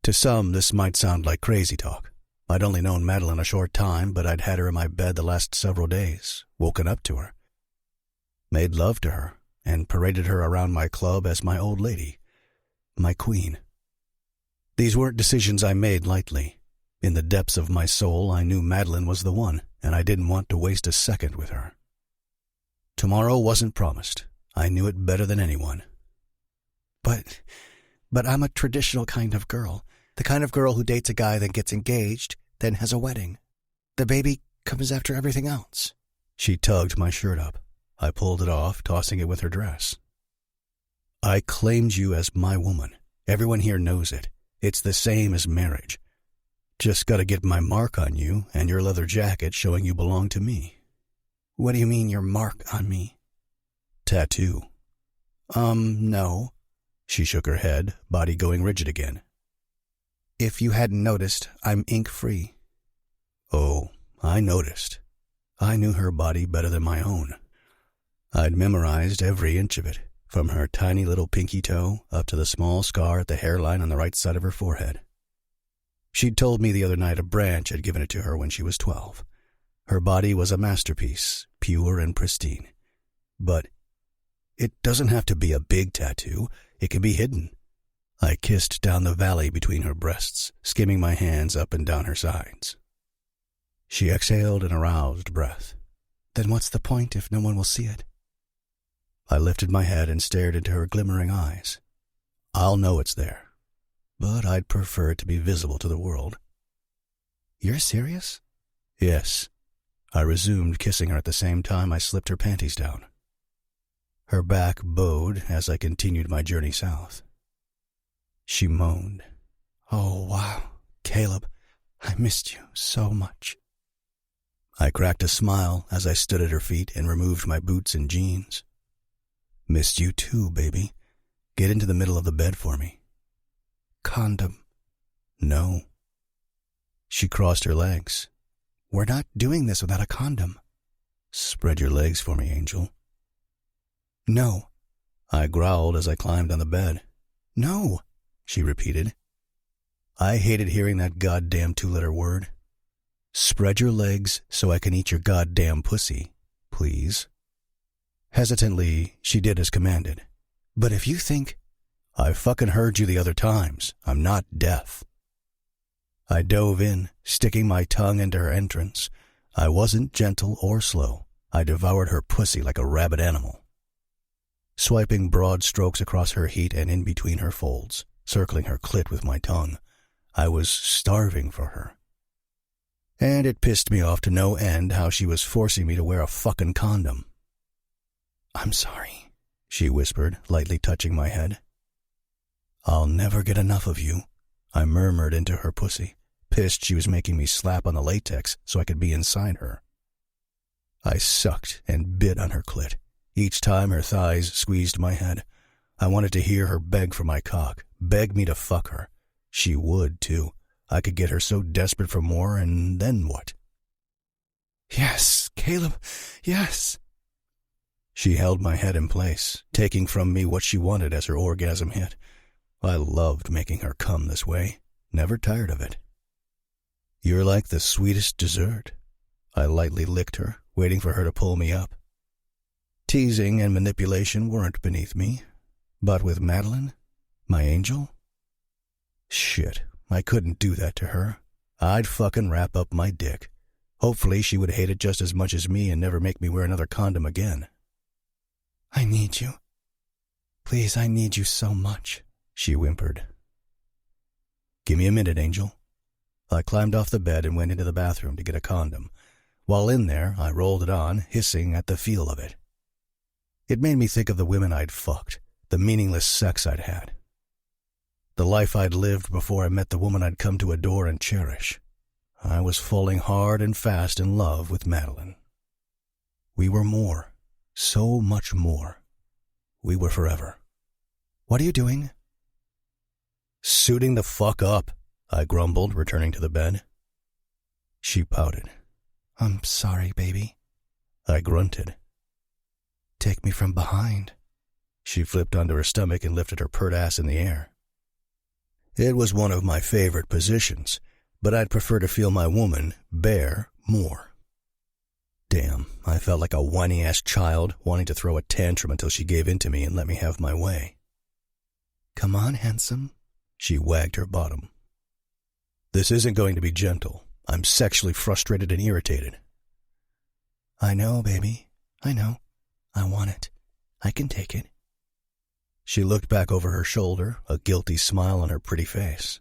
To some, this might sound like crazy talk. I'd only known Madeline a short time, but I'd had her in my bed the last several days, woken up to her, made love to her, and paraded her around my club as my old lady, my queen. These weren't decisions I made lightly. In the depths of my soul, I knew Madeline was the one, and I didn't want to waste a second with her. Tomorrow wasn't promised. I knew it better than anyone. But I'm a traditional kind of girl. The kind of girl who dates a guy, then gets engaged, then has a wedding. The baby comes after everything else. She tugged my shirt up. I pulled it off, tossing it with her dress. I claimed you as my woman. Everyone here knows it. It's the same as marriage. Just gotta get my mark on you and your leather jacket showing you belong to me. What do you mean your mark on me? Tattoo. No. She shook her head, body going rigid again. If you hadn't noticed, I'm ink-free. Oh, I noticed. I knew her body better than my own. I'd memorized every inch of it, from her tiny little pinky toe up to the small scar at the hairline on the right side of her forehead. She'd told me the other night a branch had given it to her when she was 12. Her body was a masterpiece, pure and pristine. But it doesn't have to be a big tattoo. It can be hidden. I kissed down the valley between her breasts, skimming my hands up and down her sides. She exhaled an aroused breath. Then what's the point if no one will see it? I lifted my head and stared into her glimmering eyes. I'll know it's there, but I'd prefer it to be visible to the world. You're serious? Yes. I resumed kissing her at the same time I slipped her panties down. Her back bowed as I continued my journey south. She moaned. Oh, wow, Caleb, I missed you so much. I cracked a smile as I stood at her feet and removed my boots and jeans. Missed you too, baby. Get into the middle of the bed for me. Condom. No. She crossed her legs. We're not doing this without a condom. Spread your legs for me, Angel. No. I growled as I climbed on the bed. No, she repeated. I hated hearing that goddamn 2-letter word. Spread your legs so I can eat your goddamn pussy, please. Hesitantly, she did as commanded. But if you think... I fucking heard you the other times. I'm not deaf. I dove in, sticking my tongue into her entrance. I wasn't gentle or slow. I devoured her pussy like a rabid animal. Swiping broad strokes across her heat and in between her folds, circling her clit with my tongue, I was starving for her. And it pissed me off to no end how she was forcing me to wear a fucking condom. "I'm sorry," she whispered, lightly touching my head. "I'll never get enough of you," I murmured into her pussy, pissed she was making me slap on the latex so I could be inside her. I sucked and bit on her clit. Each time her thighs squeezed my head, I wanted to hear her beg for my cock, beg me to fuck her. She would, too. I could get her so desperate for more, and then what? "Yes, Caleb, yes." She held my head in place, taking from me what she wanted as her orgasm hit. I loved making her come this way, never tired of it. "You're like the sweetest dessert." I lightly licked her, waiting for her to pull me up. Teasing and manipulation weren't beneath me, but with Madeline, my angel? Shit, I couldn't do that to her. I'd fucking wrap up my dick. Hopefully she would hate it just as much as me and never make me wear another condom again. "I need you. Please, I need you so much," she whimpered. "Give me a minute, Angel." I climbed off the bed and went into the bathroom to get a condom. While in there, I rolled it on, hissing at the feel of it. It made me think of the women I'd fucked, the meaningless sex I'd had. The life I'd lived before I met the woman I'd come to adore and cherish. I was falling hard and fast in love with Madeline. We were more, so much more. We were forever. "What are you doing?" "Suiting the fuck up," I grumbled, returning to the bed. She pouted. "I'm sorry, baby." I grunted. "Take me from behind." She flipped onto her stomach and lifted her pert ass in the air. It was one of my favorite positions, but I'd prefer to feel my woman bare more. Damn, I felt like a whiny-ass child wanting to throw a tantrum until she gave in to me and let me have my way. "Come on, handsome." She wagged her bottom. "This isn't going to be gentle. I'm sexually frustrated and irritated." "I know, baby. I know. I want it. I can take it." She looked back over her shoulder, a guilty smile on her pretty face.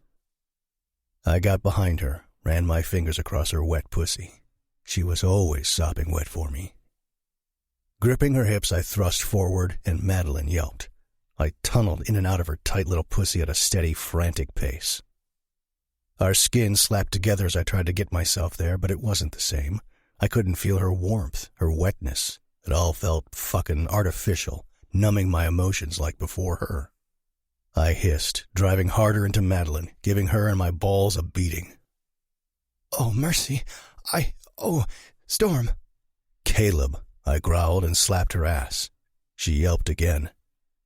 I got behind her, ran my fingers across her wet pussy. She was always sopping wet for me. Gripping her hips, I thrust forward, and Madeline yelped. I tunneled in and out of her tight little pussy at a steady, frantic pace. Our skin slapped together as I tried to get myself there, but it wasn't the same. I couldn't feel her warmth, her wetness. It all felt fucking artificial, numbing my emotions like before her. I hissed, driving harder into Madeline, giving her and my balls a beating. "Oh, mercy. Storm." "Caleb," I growled and slapped her ass. She yelped again.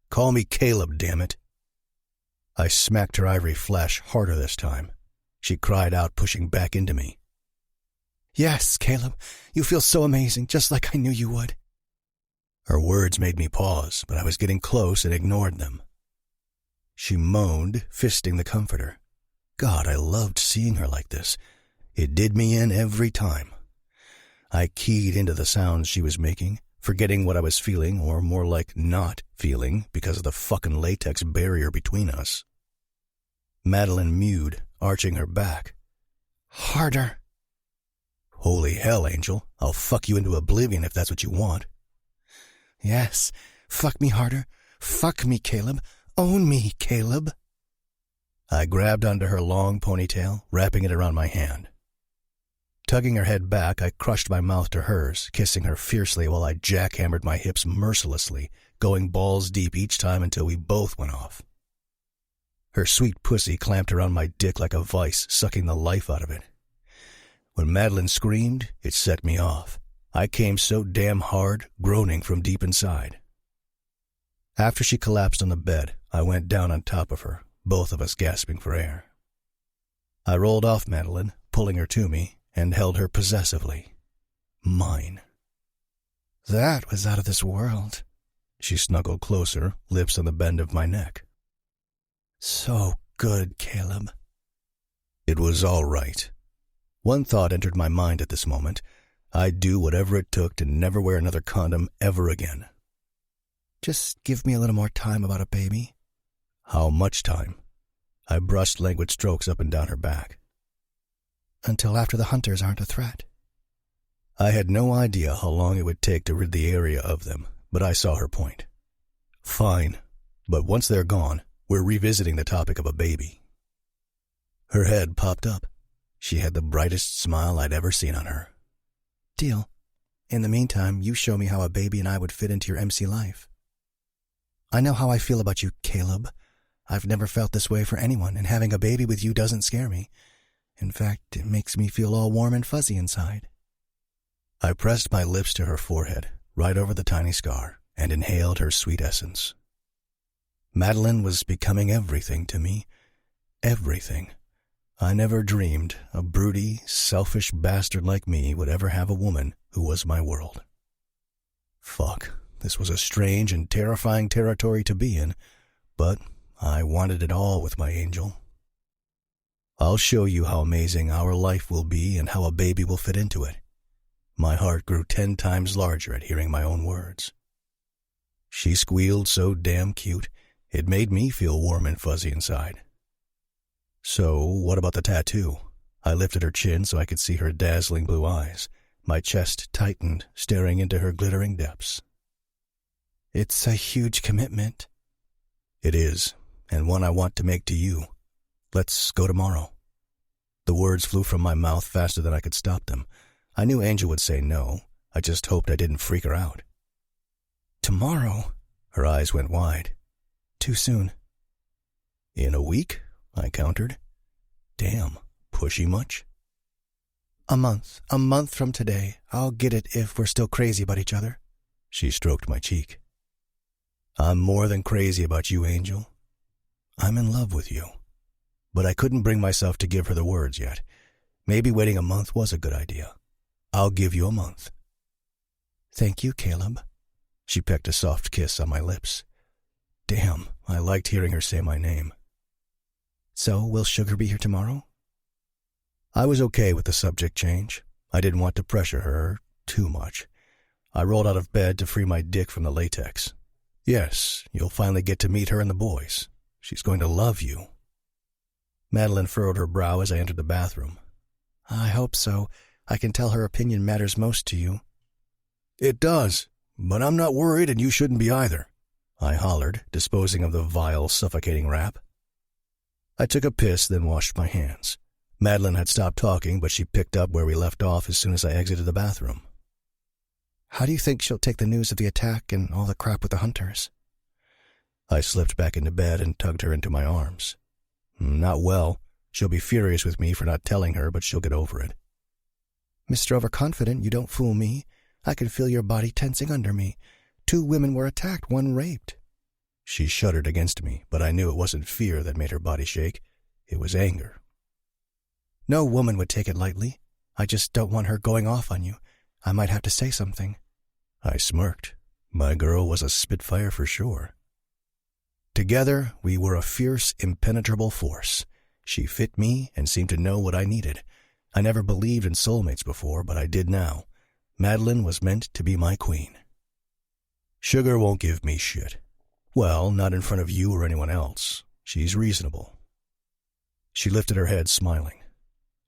"Call me Caleb, damn it." I smacked her ivory flesh harder this time. She cried out, pushing back into me. "Yes, Caleb, you feel so amazing, just like I knew you would." Her words made me pause, but I was getting close and ignored them. She moaned, fisting the comforter. God, I loved seeing her like this. It did me in every time. I keyed into the sounds she was making, forgetting what I was feeling, or more like not feeling, because of the fucking latex barrier between us. Madeline mewed, arching her back. "Harder." "Holy hell, Angel. I'll fuck you into oblivion if that's what you want." "Yes, fuck me harder. Fuck me, Caleb. Own me, Caleb." I grabbed onto her long ponytail, wrapping it around my hand. Tugging her head back, I crushed my mouth to hers, kissing her fiercely while I jackhammered my hips mercilessly, going balls deep each time until we both went off. Her sweet pussy clamped around my dick like a vice, sucking the life out of it. When Madeline screamed, it set me off. I came so damn hard, groaning from deep inside. After she collapsed on the bed, I went down on top of her, both of us gasping for air. I rolled off Madeline, pulling her to me, and held her possessively. Mine. "That was out of this world." She snuggled closer, lips on the bend of my neck. "So good, Caleb." It was all right. One thought entered my mind at this moment. I'd do whatever it took to never wear another condom ever again. Just give me a little more time about a baby. How much time? I brushed languid strokes up and down her back. Until after the hunters aren't a threat. I had no idea how long it would take to rid the area of them, but I saw her point. Fine, but once they're gone, we're revisiting the topic of a baby. Her head popped up. She had the brightest smile I'd ever seen on her. Deal. In the meantime, you show me how a baby and I would fit into your MC life. I know how I feel about you, Caleb. I've never felt this way for anyone, and having a baby with you doesn't scare me. In fact, it makes me feel all warm and fuzzy inside. I pressed my lips to her forehead, right over the tiny scar, and inhaled her sweet essence. Madeline was becoming everything to me. Everything. I never dreamed a broody, selfish bastard like me would ever have a woman who was my world. Fuck, this was a strange and terrifying territory to be in, but I wanted it all with my angel. I'll show you how amazing our life will be and how a baby will fit into it. My heart grew 10 times larger at hearing my own words. She squealed so damn cute, it made me feel warm and fuzzy inside. So, what about the tattoo? I lifted her chin so I could see her dazzling blue eyes. My chest tightened, staring into her glittering depths. It's a huge commitment. It is, and one I want to make to you. Let's go tomorrow. The words flew from my mouth faster than I could stop them. I knew Angel would say no. I just hoped I didn't freak her out. Tomorrow? Her eyes went wide. Too soon. In a week? I countered. Damn, pushy much? A month from today. I'll get it if we're still crazy about each other. She stroked my cheek. I'm more than crazy about you, Angel. I'm in love with you. But I couldn't bring myself to give her the words yet. Maybe waiting a month was a good idea. I'll give you a month. Thank you, Caleb. She pecked a soft kiss on my lips. Damn, I liked hearing her say my name. So, will Sugar be here tomorrow? I was okay with the subject change. I didn't want to pressure her too much. I rolled out of bed to free my dick from the latex. Yes, you'll finally get to meet her and the boys. She's going to love you. Madeline furrowed her brow as I entered the bathroom. I hope so. I can tell her opinion matters most to you. It does, but I'm not worried and you shouldn't be either, I hollered, disposing of the vile, suffocating wrap. I took a piss, then washed my hands. Madeline had stopped talking, but she picked up where we left off as soon as I exited the bathroom. How do you think she'll take the news of the attack and all the crap with the hunters? I slipped back into bed and tugged her into my arms. Not well. She'll be furious with me for not telling her, but she'll get over it. Mr. Overconfident, you don't fool me. I can feel your body tensing under me. 2 women were attacked, 1 raped. She shuddered against me, but I knew it wasn't fear that made her body shake. It was anger. No woman would take it lightly. I just don't want her going off on you. I might have to say something. I smirked. My girl was a spitfire for sure. Together, we were a fierce, impenetrable force. She fit me and seemed to know what I needed. I never believed in soulmates before, but I did now. Madeline was meant to be my queen. Sugar won't give me shit. Well, not in front of you or anyone else. She's reasonable. She lifted her head, smiling.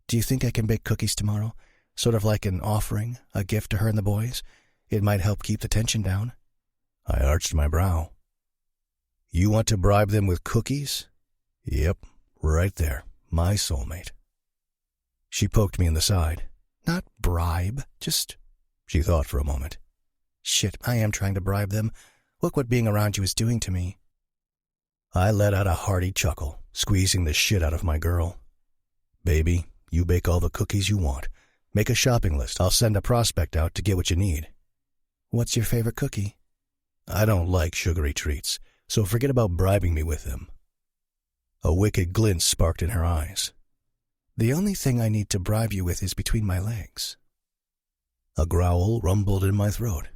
Do you think I can bake cookies tomorrow? Sort of like an offering, a gift to her and the boys? It might help keep the tension down. I arched my brow. You want to bribe them with cookies? Yep, right there. My soulmate. She poked me in the side. Not bribe, just... She thought for a moment. Shit, I am trying to bribe them. Look what being around you is doing to me. I let out a hearty chuckle, squeezing the shit out of my girl. Baby, you bake all the cookies you want. Make a shopping list. I'll send a prospect out to get what you need. What's your favorite cookie? I don't like sugary treats, so forget about bribing me with them. A wicked glint sparked in her eyes. The only thing I need to bribe you with is between my legs. A growl rumbled in my throat.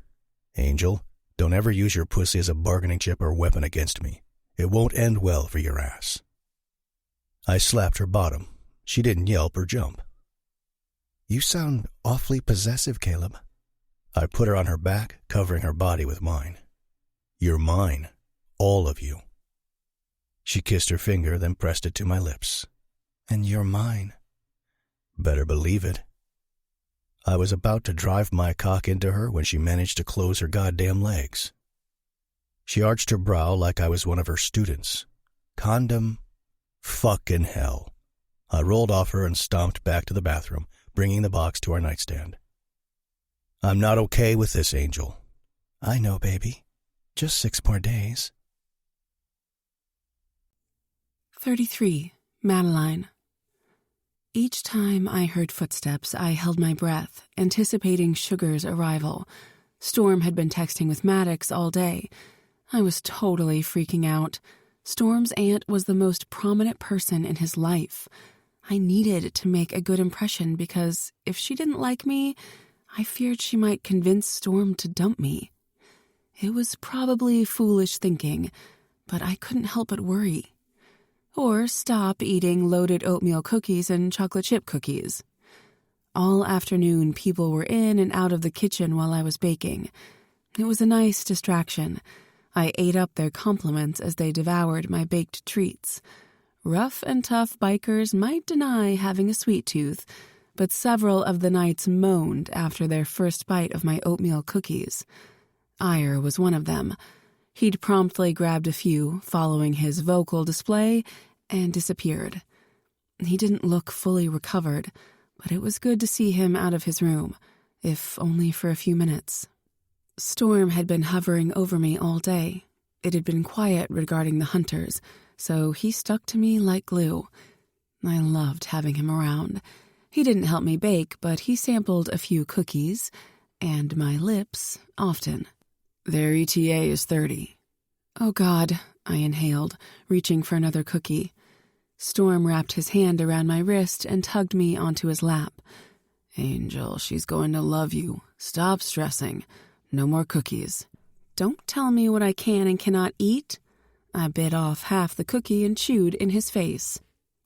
Angel, don't ever use your pussy as a bargaining chip or weapon against me. It won't end well for your ass. I slapped her bottom. She didn't yelp or jump. You sound awfully possessive, Caleb. I put her on her back, covering her body with mine. You're mine. All of you. She kissed her finger, then pressed it to my lips. And you're mine. Better believe it. I was about to drive my cock into her when she managed to close her goddamn legs. She arched her brow like I was one of her students. Condom? Fucking hell. I rolled off her and stomped back to the bathroom, bringing the box to our nightstand. I'm not okay with this, Angel. I know, baby. Just 6 more days. 33. Madeline. Each time I heard footsteps, I held my breath, anticipating Sugar's arrival. Storm had been texting with Maddox all day. I was totally freaking out. Storm's aunt was the most prominent person in his life. I needed to make a good impression because if she didn't like me, I feared she might convince Storm to dump me. It was probably foolish thinking, but I couldn't help but worry. Or stop eating loaded oatmeal cookies and chocolate chip cookies. All afternoon, people were in and out of the kitchen while I was baking. It was a nice distraction. I ate up their compliments as they devoured my baked treats. Rough and tough bikers might deny having a sweet tooth, but several of the knights moaned after their first bite of my oatmeal cookies. Ire was one of them. He'd promptly grabbed a few, following his vocal display, and disappeared. He didn't look fully recovered, but it was good to see him out of his room, if only for a few minutes. Storm had been hovering over me all day. It had been quiet regarding the hunters, so he stuck to me like glue. I loved having him around. He didn't help me bake, but he sampled a few cookies, and my lips often. Their ETA is 30. Oh, God, I inhaled, reaching for another cookie. Storm wrapped his hand around my wrist and tugged me onto his lap. Angel, she's going to love you. Stop stressing. No more cookies. Don't tell me what I can and cannot eat. I bit off half the cookie and chewed in his face.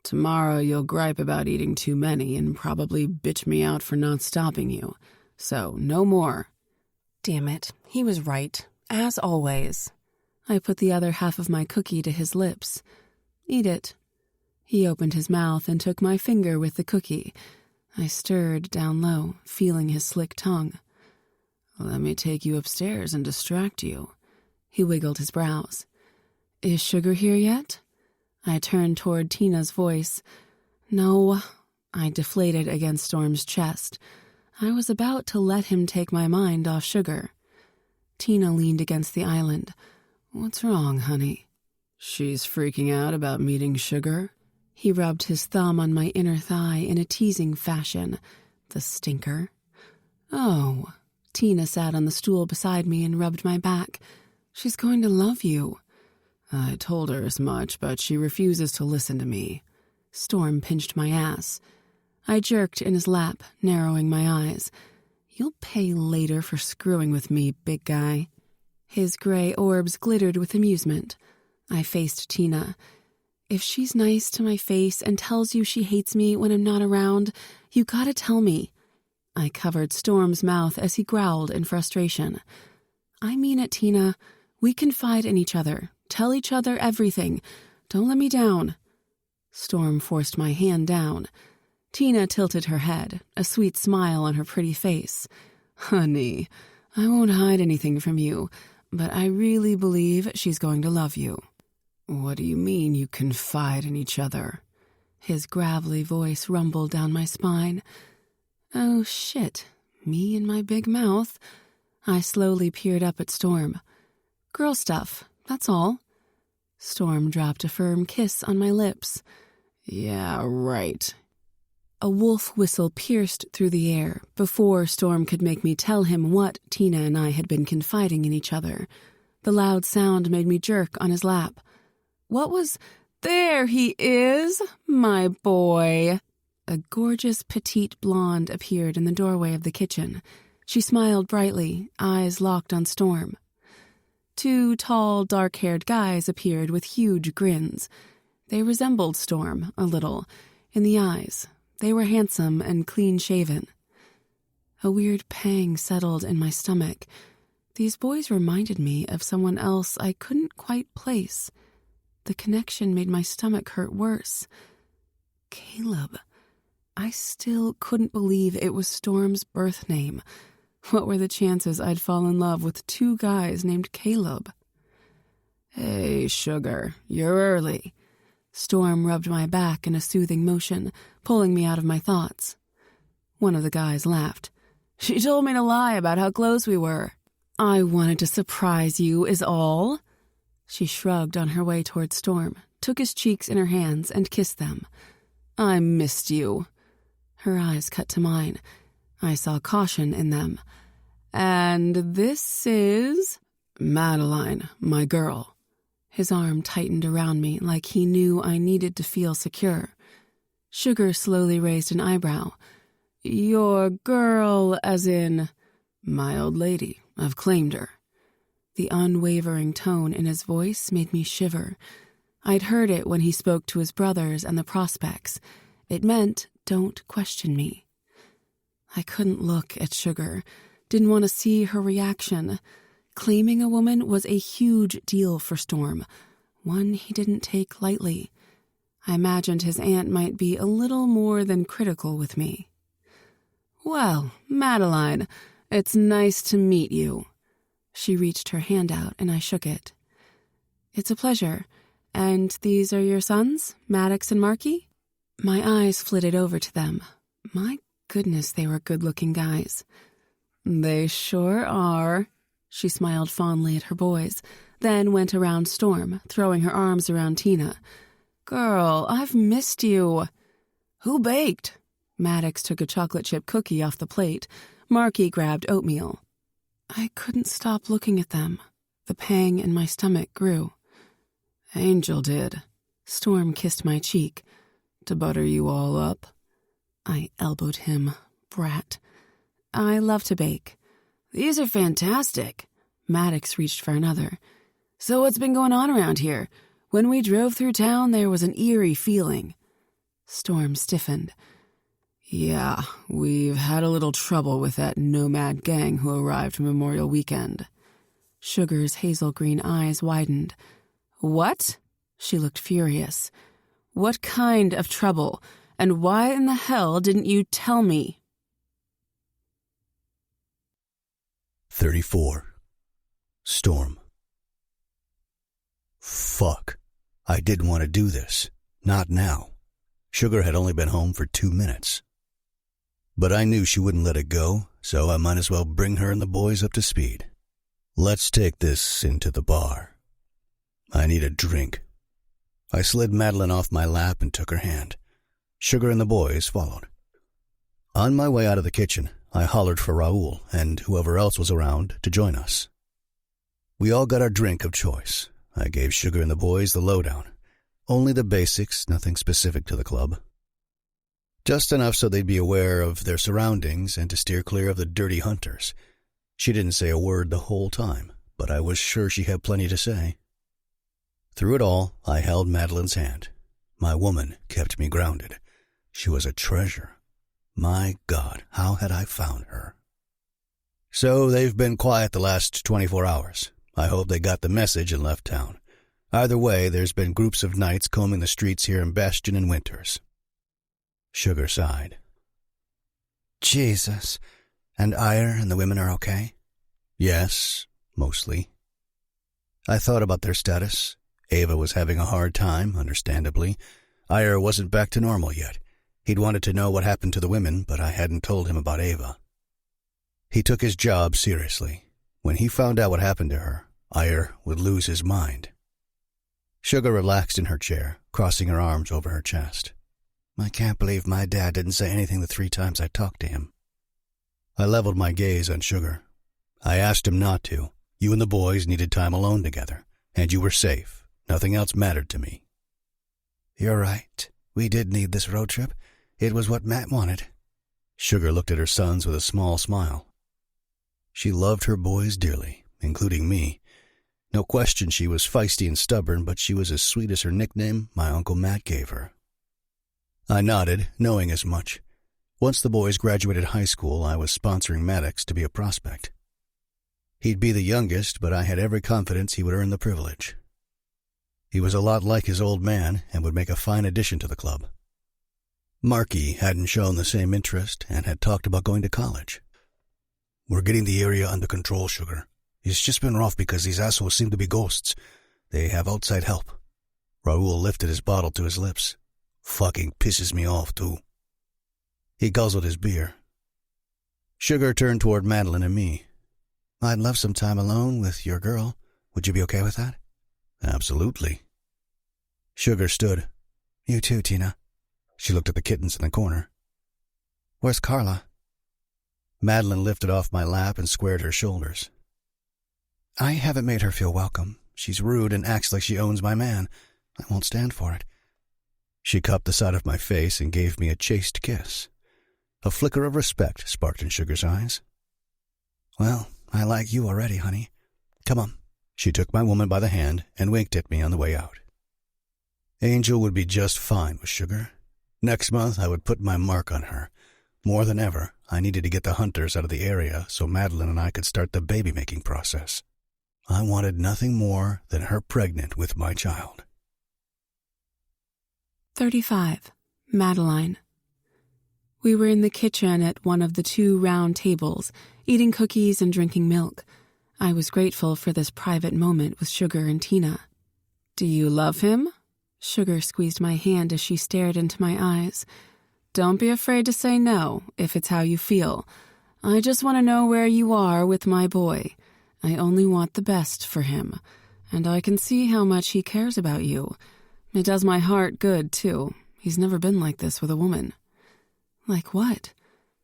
Tomorrow you'll gripe about eating too many and probably bitch me out for not stopping you. So, no more. Damn it, he was right, as always. I put the other half of my cookie to his lips. Eat it. He opened his mouth and took my finger with the cookie. I stirred down low, feeling his slick tongue. Let me take you upstairs and distract you. He wiggled his brows. Is Sugar here yet? I turned toward Tina's voice. No. I deflated against Storm's chest. I was about to let him take my mind off Sugar. Tina leaned against the island. What's wrong, honey? She's freaking out about meeting Sugar. He rubbed his thumb on my inner thigh in a teasing fashion. The stinker. Oh. Tina sat on the stool beside me and rubbed my back. She's going to love you. I told her as much, but she refuses to listen to me. Storm pinched my ass. I jerked in his lap, narrowing my eyes. You'll pay later for screwing with me, big guy. His gray orbs glittered with amusement. I faced Tina. If she's nice to my face and tells you she hates me when I'm not around, you gotta tell me. I covered Storm's mouth as he growled in frustration. I mean it, Tina. We confide in each other. Tell each other everything. Don't let me down. Storm forced my hand down. Tina tilted her head, a sweet smile on her pretty face. Honey, I won't hide anything from you, but I really believe she's going to love you. What do you mean you confide in each other? His gravelly voice rumbled down my spine. Oh, shit. Me and my big mouth. I slowly peered up at Storm. Girl stuff, that's all. Storm dropped a firm kiss on my lips. Yeah, right. A wolf whistle pierced through the air before Storm could make me tell him what Tina and I had been confiding in each other. The loud sound made me jerk on his lap. What was... There he is, my boy. A gorgeous petite blonde appeared in the doorway of the kitchen. She smiled brightly, eyes locked on Storm. Two tall, dark-haired guys appeared with huge grins. They resembled Storm, a little, in the eyes, They were handsome and clean-shaven. A weird pang settled in my stomach. These boys reminded me of someone else I couldn't quite place. The connection made my stomach hurt worse. Caleb. I still couldn't believe it was Storm's birth name. What were the chances I'd fall in love with 2 guys named Caleb? "Hey, Sugar, you're early." Storm rubbed my back in a soothing motion, pulling me out of my thoughts. One of the guys laughed. "She told me to lie about how close we were." "I wanted to surprise you, is all." She shrugged on her way toward Storm, took his cheeks in her hands, and kissed them. "I missed you." Her eyes cut to mine. I saw caution in them. "And this is—" "Madeline, my girl." His arm tightened around me like he knew I needed to feel secure. Sugar slowly raised an eyebrow. "Your girl, as in—" "My old lady. I've claimed her." The unwavering tone in his voice made me shiver. I'd heard it when he spoke to his brothers and the prospects. It meant, don't question me. I couldn't look at Sugar, didn't want to see her reaction. Claiming a woman was a huge deal for Storm, one he didn't take lightly. I imagined his aunt might be a little more than critical with me. "Well, Madeline, it's nice to meet you." She reached her hand out and I shook it. "It's a pleasure. And these are your sons, Maddox and Marky?" My eyes flitted over to them. My goodness, they were good-looking guys. "They sure are." She smiled fondly at her boys, then went around Storm, throwing her arms around Tina. "Girl, I've missed you." "Who baked?" Maddox took a chocolate chip cookie off the plate. Marky grabbed oatmeal. I couldn't stop looking at them. The pang in my stomach grew. "Angel did." Storm kissed my cheek. "To butter you all up." I elbowed him. Brat. "I love to bake." "These are fantastic." Maddox reached for another. "So what's been going on around here? When we drove through town, there was an eerie feeling." Storm stiffened. "Yeah, we've had a little trouble with that nomad gang who arrived Memorial Weekend." Sugar's hazel green eyes widened. "What?" She looked furious. "What kind of trouble? And why in the hell didn't you tell me?" 34. Storm. Fuck. I didn't want to do this. Not now. Sugar had only been home for 2 minutes. But I knew she wouldn't let it go, so I might as well bring her and the boys up to speed. Let's take this into the bar. I need a drink. I slid Madeline off my lap and took her hand. Sugar and the boys followed. On my way out of the kitchen, I hollered for Raoul and whoever else was around to join us. We all got our drink of choice. I gave Sugar and the boys the lowdown. Only the basics, nothing specific to the club. Just enough so they'd be aware of their surroundings and to steer clear of the dirty hunters. She didn't say a word the whole time, but I was sure she had plenty to say. Through it all, I held Madeline's hand. My woman kept me grounded. She was a treasure. My God, how had I found her? So they've been quiet the last 24 hours. I hope they got the message and left town. Either way, there's been groups of knights combing the streets here in Bastion and Winters. Sugar sighed. Jesus. And Ire and the women are okay? Yes, mostly. I thought about their status. Ava was having a hard time, understandably. Ire wasn't back to normal yet. He'd wanted to know what happened to the women, but I hadn't told him about Ava. He took his job seriously. When he found out what happened to her, Ire would lose his mind. Sugar relaxed in her chair, crossing her arms over her chest. I can't believe my dad didn't say anything the 3 times I talked to him. I leveled my gaze on Sugar. I asked him not to. You and the boys needed time alone together, and you were safe. Nothing else mattered to me. You're right. We did need this road trip. It was what Matt wanted. Sugar looked at her sons with a small smile. She loved her boys dearly, including me. No question she was feisty and stubborn, but she was as sweet as her nickname my Uncle Matt gave her. I nodded, knowing as much. Once the boys graduated high school, I was sponsoring Maddox to be a prospect. He'd be the youngest, but I had every confidence he would earn the privilege. He was a lot like his old man and would make a fine addition to the club. Marky hadn't shown the same interest and had talked about going to college. "We're getting the area under control, Sugar. It's just been rough because these assholes seem to be ghosts. They have outside help." Raoul lifted his bottle to his lips. "Fucking pisses me off, too." He guzzled his beer. Sugar turned toward Madeline and me. "I'd love some time alone with your girl. Would you be okay with that?" "Absolutely." Sugar stood. "You too, Tina." She looked at the kittens in the corner. "Where's Carla?" Madeline lifted off my lap and squared her shoulders. "I haven't made her feel welcome. She's rude and acts like she owns my man. I won't stand for it." She cupped the side of my face and gave me a chaste kiss. A flicker of respect sparked in Sugar's eyes. "Well, I like you already, honey. Come on." She took my woman by the hand and winked at me on the way out. Angel would be just fine with Sugar. Next month, I would put my mark on her. More than ever, I needed to get the Hunters out of the area so Madeline and I could start the baby-making process. I wanted nothing more than her pregnant with my child. 35. Madeline. We were in the kitchen at one of the 2 round tables, eating cookies and drinking milk. I was grateful for this private moment with Sugar and Tina. "Do you love him?" Sugar squeezed my hand as she stared into my eyes. "Don't be afraid to say no, if it's how you feel. I just want to know where you are with my boy. I only want the best for him, and I can see how much he cares about you. It does my heart good, too. He's never been like this with a woman." "Like what?"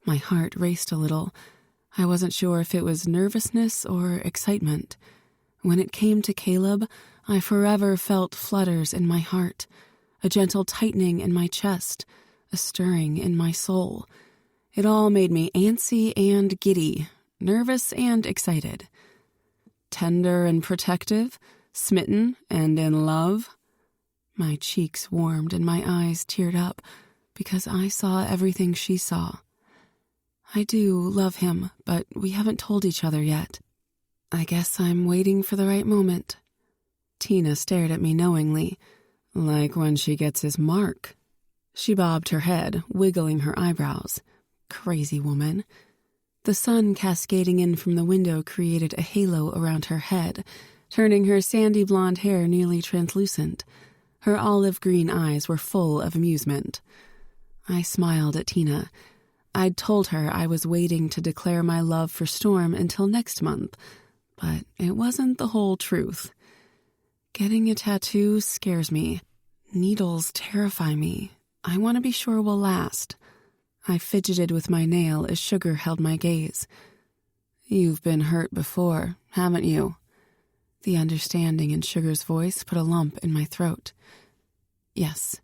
My heart raced a little. I wasn't sure if it was nervousness or excitement. When it came to Caleb, I forever felt flutters in my heart, a gentle tightening in my chest, a stirring in my soul. It all made me antsy and giddy, nervous and excited. Tender and protective, smitten and in love. My cheeks warmed and my eyes teared up because I saw everything she saw. I do love him, but we haven't told each other yet. I guess I'm waiting for the right moment. Tina stared at me knowingly, like when she gets his mark. She bobbed her head, wiggling her eyebrows. Crazy woman. The sun cascading in from the window created a halo around her head, turning her sandy blonde hair nearly translucent. Her olive green eyes were full of amusement. I smiled at Tina. I'd told her I was waiting to declare my love for Storm until next month, but it wasn't the whole truth. Getting a tattoo scares me. Needles terrify me. I want to be sure we'll last. I fidgeted with my nail as Sugar held my gaze. "You've been hurt before, haven't you?" The understanding in Sugar's voice put a lump in my throat. "Yes."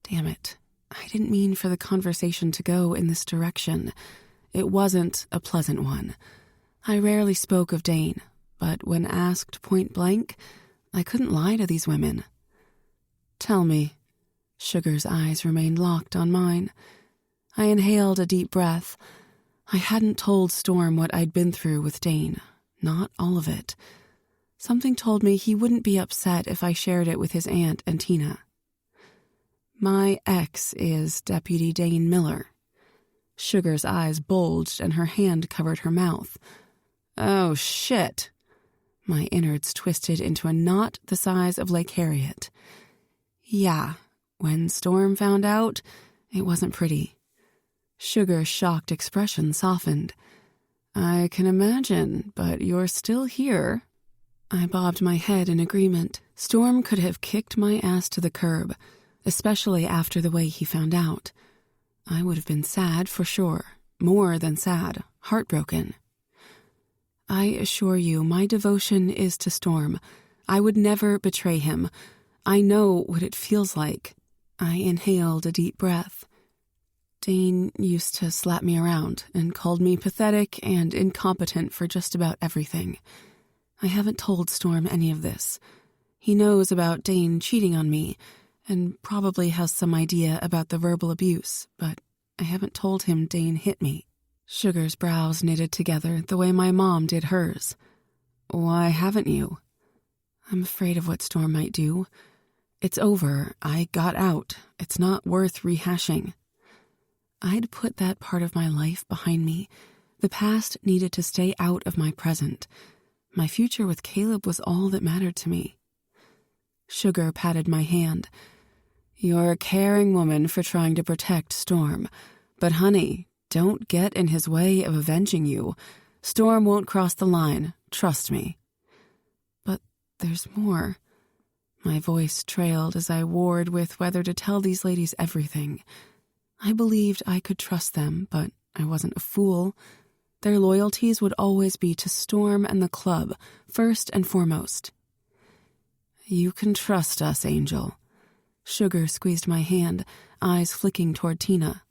Damn it. I didn't mean for the conversation to go in this direction. It wasn't a pleasant one. I rarely spoke of Dane, but when asked point blank, I couldn't lie to these women. "Tell me." Sugar's eyes remained locked on mine. I inhaled a deep breath. I hadn't told Storm what I'd been through with Dane. Not all of it. Something told me he wouldn't be upset if I shared it with his aunt and Tina. "My ex is Deputy Dane Miller." Sugar's eyes bulged and her hand covered her mouth. "Oh, shit." My innards twisted into a knot the size of Lake Harriet. Yeah, when Storm found out, it wasn't pretty. Sugar's shocked expression softened. "I can imagine, but you're still here." I bobbed my head in agreement. Storm could have kicked my ass to the curb, especially after the way he found out. I would have been sad for sure, more than sad, heartbroken. "I assure you my devotion is to Storm. I would never betray him. I know what it feels like." I inhaled a deep breath. Dane used to slap me around and called me pathetic and incompetent for just about everything. I haven't told Storm any of this. He knows about Dane cheating on me, and probably has some idea about the verbal abuse, but I haven't told him Dane hit me. Sugar's brows knitted together the way my mom did hers. Why haven't you? I'm afraid of what Storm might do. It's over. I got out. It's not worth rehashing. I'd put that part of my life behind me. The past needed to stay out of my present. My future with Caleb was all that mattered to me. Sugar patted my hand. You're a caring woman for trying to protect Storm. But honey, don't get in his way of avenging you. Storm won't cross the line, trust me. But there's more. My voice trailed as I warred with whether to tell these ladies everything. I believed I could trust them, but I wasn't a fool. Their loyalties would always be to Storm and the club, first and foremost. You can trust us, Angel. Sugar squeezed my hand, eyes flicking toward Tina.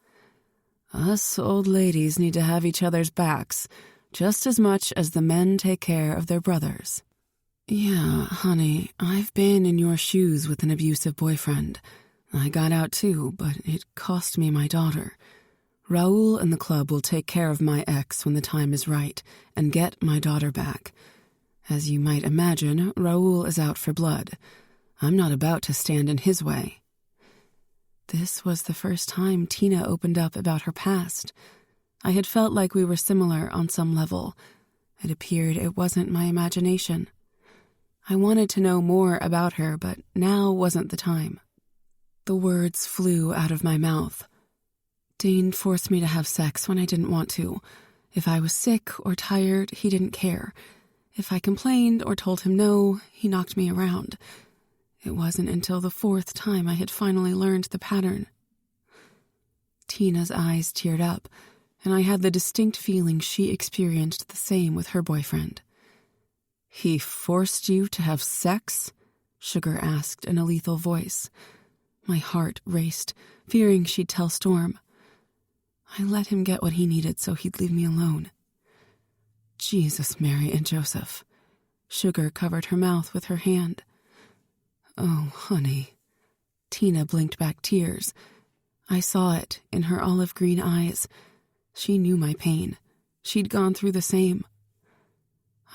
Us old ladies need to have each other's backs, just as much as the men take care of their brothers. Yeah, honey, I've been in your shoes with an abusive boyfriend. I got out too, but it cost me my daughter. Raoul and the club will take care of my ex when the time is right and get my daughter back. As you might imagine, Raoul is out for blood. I'm not about to stand in his way. This was the first time Tina opened up about her past. I had felt like we were similar on some level. It appeared it wasn't my imagination. I wanted to know more about her, but now wasn't the time. The words flew out of my mouth. Dane forced me to have sex when I didn't want to. If I was sick or tired, he didn't care. If I complained or told him no, he knocked me around. It wasn't until the fourth time I had finally learned the pattern. Tina's eyes teared up, and I had the distinct feeling she experienced the same with her boyfriend. He forced you to have sex? Sugar asked in a lethal voice. My heart raced, fearing she'd tell Storm. I let him get what he needed so he'd leave me alone. Jesus, Mary and Joseph. Sugar covered her mouth with her hand. Oh, honey. Tina blinked back tears. I saw it in her olive green eyes. She knew my pain. She'd gone through the same.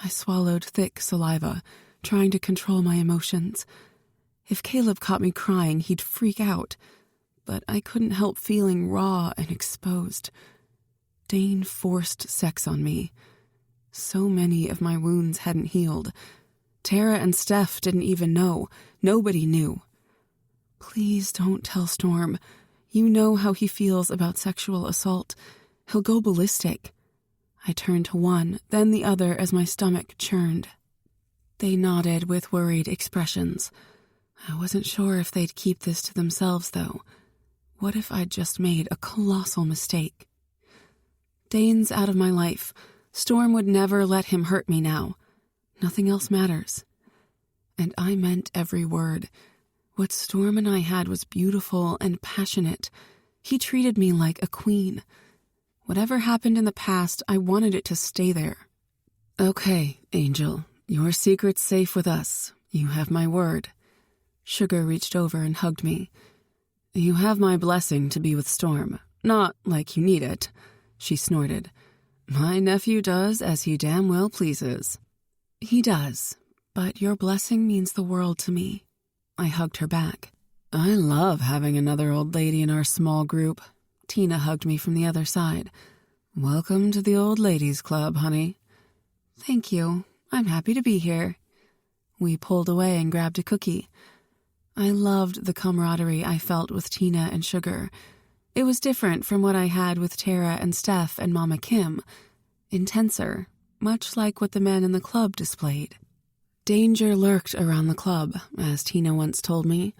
I swallowed thick saliva, trying to control my emotions. If Caleb caught me crying, he'd freak out. But I couldn't help feeling raw and exposed. Dane forced sex on me. So many of my wounds hadn't healed. Tara and Steph didn't even know. Nobody knew. Please don't tell Storm. You know how he feels about sexual assault. He'll go ballistic. I turned to one, then the other as my stomach churned. They nodded with worried expressions. I wasn't sure if they'd keep this to themselves, though. What if I'd just made a colossal mistake? Dane's out of my life. Storm would never let him hurt me now. Nothing else matters. And I meant every word. What Storm and I had was beautiful and passionate. He treated me like a queen. Whatever happened in the past, I wanted it to stay there. Okay, Angel, your secret's safe with us. You have my word. Sugar reached over and hugged me. You have my blessing to be with Storm. Not like you need it, she snorted. My nephew does as he damn well pleases. He does, but your blessing means the world to me. I hugged her back. I love having another old lady in our small group. Tina hugged me from the other side. Welcome to the Old Ladies Club, honey. Thank you. I'm happy to be here. We pulled away and grabbed a cookie. I loved the camaraderie I felt with Tina and Sugar. It was different from what I had with Tara and Steph and Mama Kim. Intenser, much like what the men in the club displayed. Danger lurked around the club, as Tina once told me.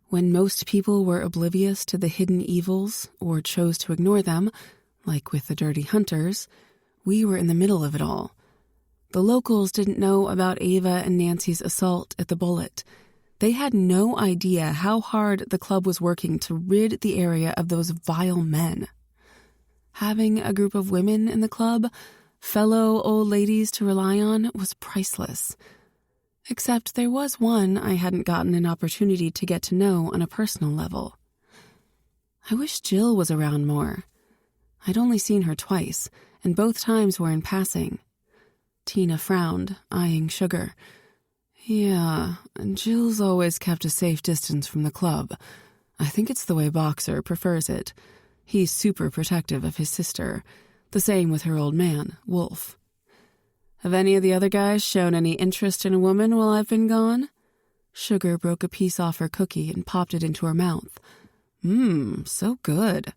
When most people were oblivious to the hidden evils or chose to ignore them, like with the Dirty Hunters, we were in the middle of it all. The locals didn't know about Ava and Nancy's assault at the Bullet. They had no idea how hard the club was working to rid the area of those vile men. Having a group of women in the club, fellow old ladies to rely on, was priceless. Except there was one I hadn't gotten an opportunity to get to know on a personal level. I wish Jill was around more. I'd only seen her twice, and both times were in passing. Tina frowned, eyeing Sugar. Yeah, Jill's always kept a safe distance from the club. I think it's the way Boxer prefers it. He's super protective of his sister. The same with her old man, Wolf. Have any of the other guys shown any interest in a woman while I've been gone? Sugar broke a piece off her cookie and popped it into her mouth. So good.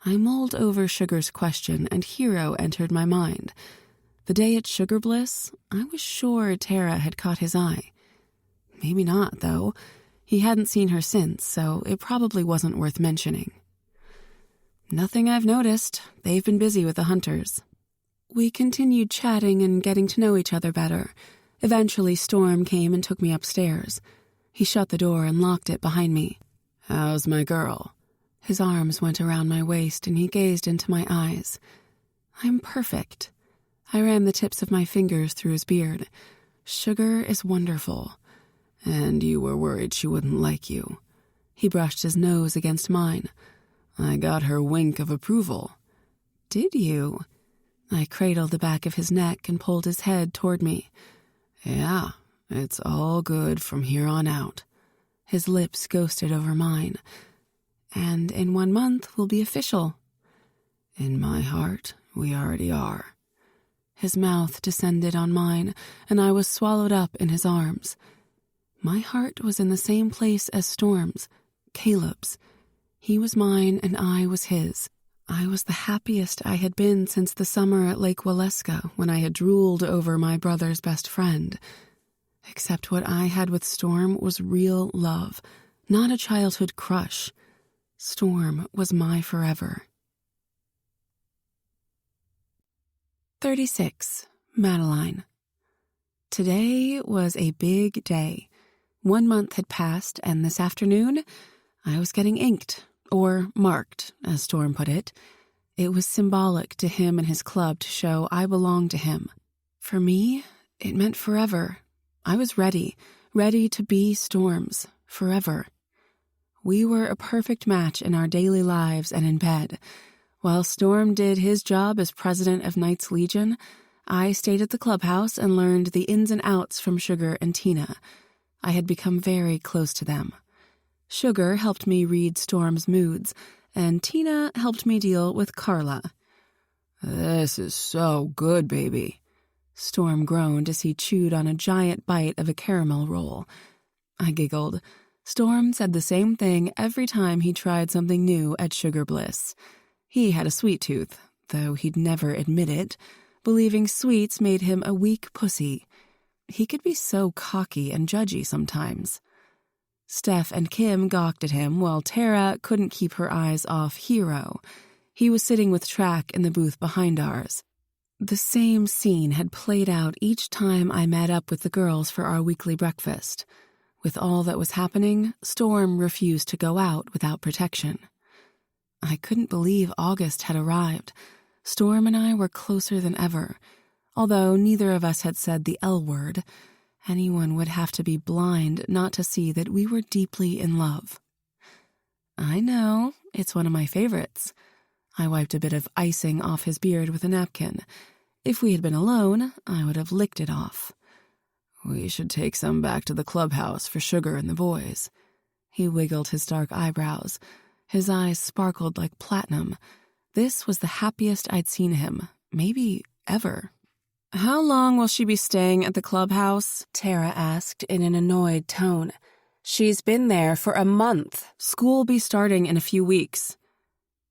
I mulled over Sugar's question, and Hero entered my mind. The day at Sugar Bliss, I was sure Tara had caught his eye. Maybe not, though. He hadn't seen her since, so it probably wasn't worth mentioning. Nothing I've noticed. They've been busy with the hunters. We continued chatting and getting to know each other better. Eventually, Storm came and took me upstairs. He shut the door and locked it behind me. How's my girl? His arms went around my waist and he gazed into my eyes. I'm perfect. I ran the tips of my fingers through his beard. Sugar is wonderful. And you were worried she wouldn't like you. He brushed his nose against mine. I got her wink of approval. Did you? I cradled the back of his neck and pulled his head toward me. Yeah, it's all good from here on out. His lips ghosted over mine. And in 1 month, we'll be official. In my heart, we already are. His mouth descended on mine, and I was swallowed up in his arms. My heart was in the same place as Storm's, Caleb's. He was mine and I was his. I was the happiest I had been since the summer at Lake Waleska when I had drooled over my brother's best friend. Except what I had with Storm was real love, not a childhood crush. Storm was my forever. 36. Madeline. Today was a big day. 1 month had passed, and this afternoon, I was getting inked, or marked, as Storm put it. It was symbolic to him and his club to show I belonged to him. For me, it meant forever. I was ready to be Storm's, forever. We were a perfect match in our daily lives and in bed. While Storm did his job as president of Knights Legion, I stayed at the clubhouse and learned the ins and outs from Sugar and Tina. I had become very close to them. Sugar helped me read Storm's moods, and Tina helped me deal with Carla. This is so good, baby. Storm groaned as he chewed on a giant bite of a caramel roll. I giggled. Storm said the same thing every time he tried something new at Sugar Bliss. He had a sweet tooth, though he'd never admit it, believing sweets made him a weak pussy. He could be so cocky and judgy sometimes. Steph and Kim gawked at him while Tara couldn't keep her eyes off Hero. He was sitting with Track in the booth behind ours. The same scene had played out each time I met up with the girls for our weekly breakfast. With all that was happening, Storm refused to go out without protection. I couldn't believe August had arrived. Storm and I were closer than ever. Although neither of us had said the L word, anyone would have to be blind not to see that we were deeply in love. I know, it's one of my favorites. I wiped a bit of icing off his beard with a napkin. If we had been alone, I would have licked it off. We should take some back to the clubhouse for Sugar and the boys. He wiggled his dark eyebrows. His eyes sparkled like platinum. This was the happiest I'd seen him, maybe ever. How long will she be staying at the clubhouse? Tara asked in an annoyed tone. She's been there for a month. School'll be starting in a few weeks.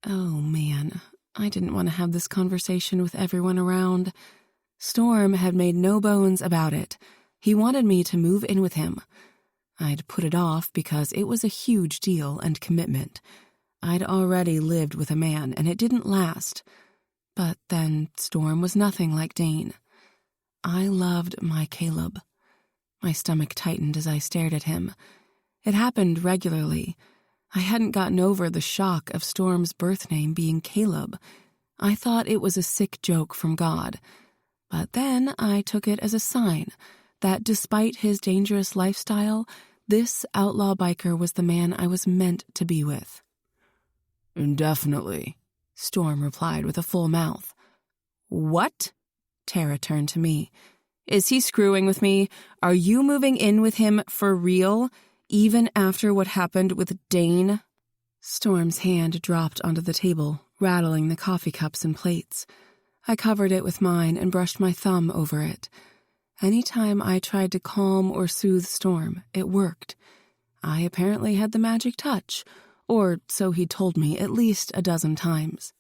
Oh, man. I didn't want to have this conversation with everyone around. Storm had made no bones about it. He wanted me to move in with him. I'd put it off because it was a huge deal and commitment. I'd already lived with a man, and it didn't last. But then Storm was nothing like Dane. I loved my Caleb. My stomach tightened as I stared at him. It happened regularly. I hadn't gotten over the shock of Storm's birth name being Caleb. I thought it was a sick joke from God. But then I took it as a sign that despite his dangerous lifestyle, this outlaw biker was the man I was meant to be with. "Indefinitely," Storm replied with a full mouth. "What?" Tara turned to me. "Is he screwing with me? Are you moving in with him for real, even after what happened with Dane?" Storm's hand dropped onto the table, rattling the coffee cups and plates. I covered it with mine and brushed my thumb over it. Anytime I tried to calm or soothe Storm, it worked. I apparently had the magic touch, or so he told me at least a dozen times.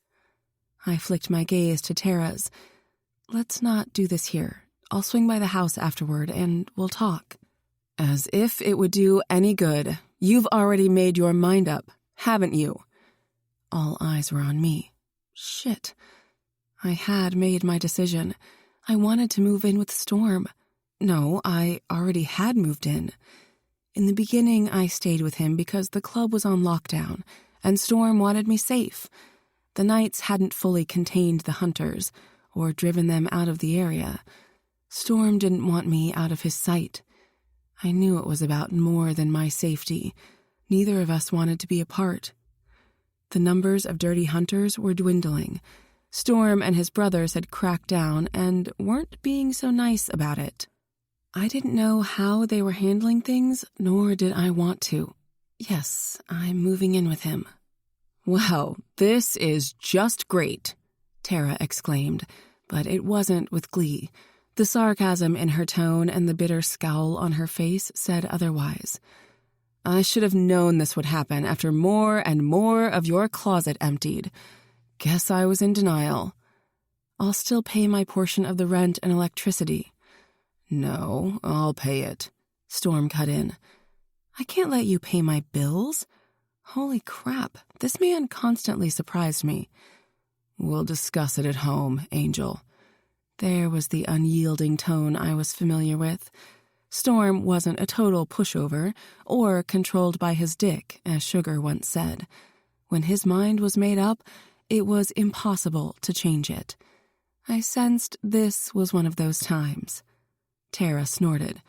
I flicked my gaze to Tara's. "Let's not do this here. I'll swing by the house afterward and we'll talk." "As if it would do any good. You've already made your mind up, haven't you?" All eyes were on me. Shit. I had made my decision. I wanted to move in with Storm. No, I already had moved in. In the beginning, I stayed with him because the club was on lockdown, and Storm wanted me safe. The Knights hadn't fully contained the hunters, or driven them out of the area. Storm didn't want me out of his sight. I knew it was about more than my safety. Neither of us wanted to be apart. The numbers of dirty hunters were dwindling. Storm and his brothers had cracked down and weren't being so nice about it. I didn't know how they were handling things, nor did I want to. Yes, I'm moving in with him. "Wow, this is just great," Tara exclaimed, but it wasn't with glee. The sarcasm in her tone and the bitter scowl on her face said otherwise. "I should have known this would happen after more and more of your closet emptied. Guess I was in denial. I'll still pay my portion of the rent and electricity." "No, I'll pay it," Storm cut in. "I can't let you pay my bills." Holy crap, this man constantly surprised me. "We'll discuss it at home, Angel." There was the unyielding tone I was familiar with. Storm wasn't a total pushover or controlled by his dick, as Sugar once said. When his mind was made up, it was impossible to change it. I sensed this was one of those times. Tara snorted.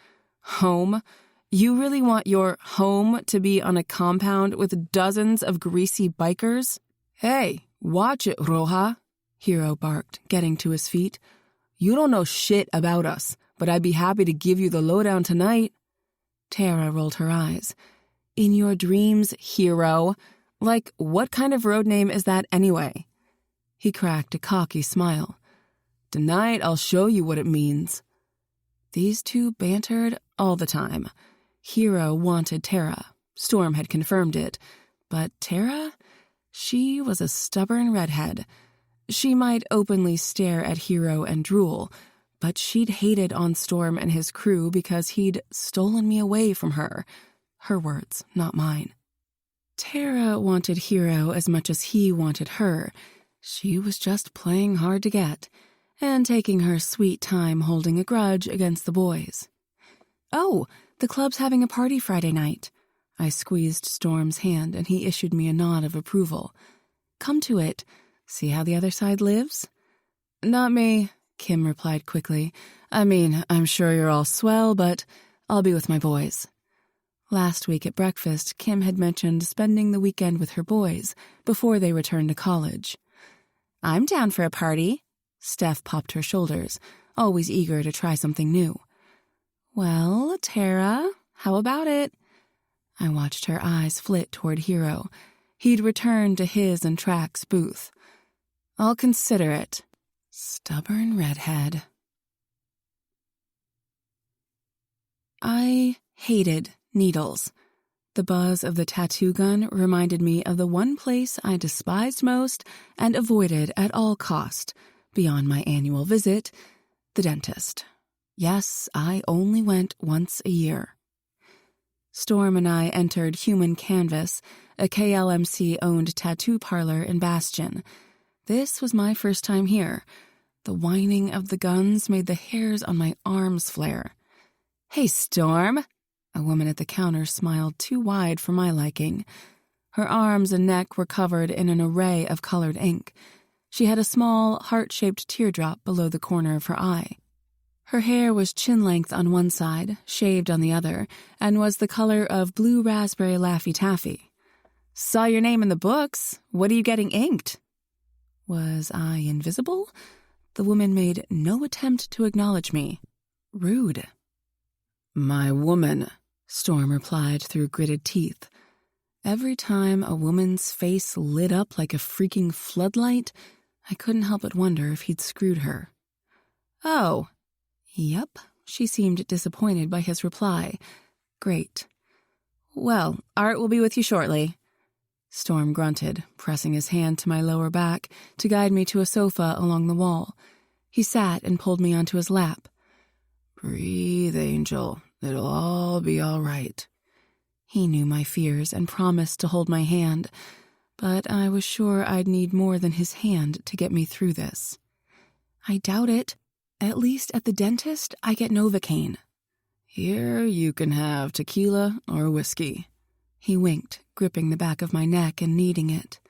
"Home? You really want your home to be on a compound with dozens of greasy bikers?" "Hey, watch it, Roja," Hero barked, getting to his feet. "You don't know shit about us, but I'd be happy to give you the lowdown tonight." Tara rolled her eyes. "In your dreams, Hero. Like, what kind of road name is that anyway?" He cracked a cocky smile. "Tonight I'll show you what it means." These two bantered all the time. Hero wanted Tara. Storm had confirmed it. But Tara? She was a stubborn redhead. She might openly stare at Hero and drool, but she'd hated on Storm and his crew because he'd stolen me away from her. Her words, not mine. Tara wanted Hero as much as he wanted her. She was just playing hard to get, and taking her sweet time holding a grudge against the boys. "Oh, the club's having a party Friday night." I squeezed Storm's hand, and he issued me a nod of approval. "Come to it. See how the other side lives?" "Not me," Kim replied quickly. "I mean, I'm sure you're all swell, but I'll be with my boys." Last week at breakfast, Kim had mentioned spending the weekend with her boys before they returned to college. "I'm down for a party." Steph popped her shoulders, always eager to try something new. "Well, Tara, how about it?" I watched her eyes flit toward Hero. He'd returned to his and Track's booth. "I'll consider it." Stubborn redhead. I hated needles. The buzz of the tattoo gun reminded me of the one place I despised most and avoided at all cost, beyond my annual visit, the dentist. Yes, I only went once a year. Storm and I entered Human Canvas, a KLMC-owned tattoo parlor in Bastion. This was my first time here. The whining of the guns made the hairs on my arms flare. "Hey, Storm!" A woman at the counter smiled too wide for my liking. Her arms and neck were covered in an array of colored ink. She had a small, heart-shaped teardrop below the corner of her eye. Her hair was chin-length on one side, shaved on the other, and was the color of blue raspberry Laffy Taffy. "Saw your name in the books. What are you getting inked?" Was I invisible? The woman made no attempt to acknowledge me. Rude. "My woman," Storm replied through gritted teeth. Every time a woman's face lit up like a freaking floodlight, I couldn't help but wonder if he'd screwed her. "Oh." "Yep." She seemed disappointed by his reply. "Great." "Well, Art will be with you shortly." Storm grunted, pressing his hand to my lower back to guide me to a sofa along the wall. He sat and pulled me onto his lap. "Breathe, Angel. It'll all be all right." He knew my fears and promised to hold my hand, but I was sure I'd need more than his hand to get me through this. "I doubt it. At least at the dentist, I get Novocaine." "Here you can have tequila or whiskey." He winked, gripping the back of my neck and kneading it.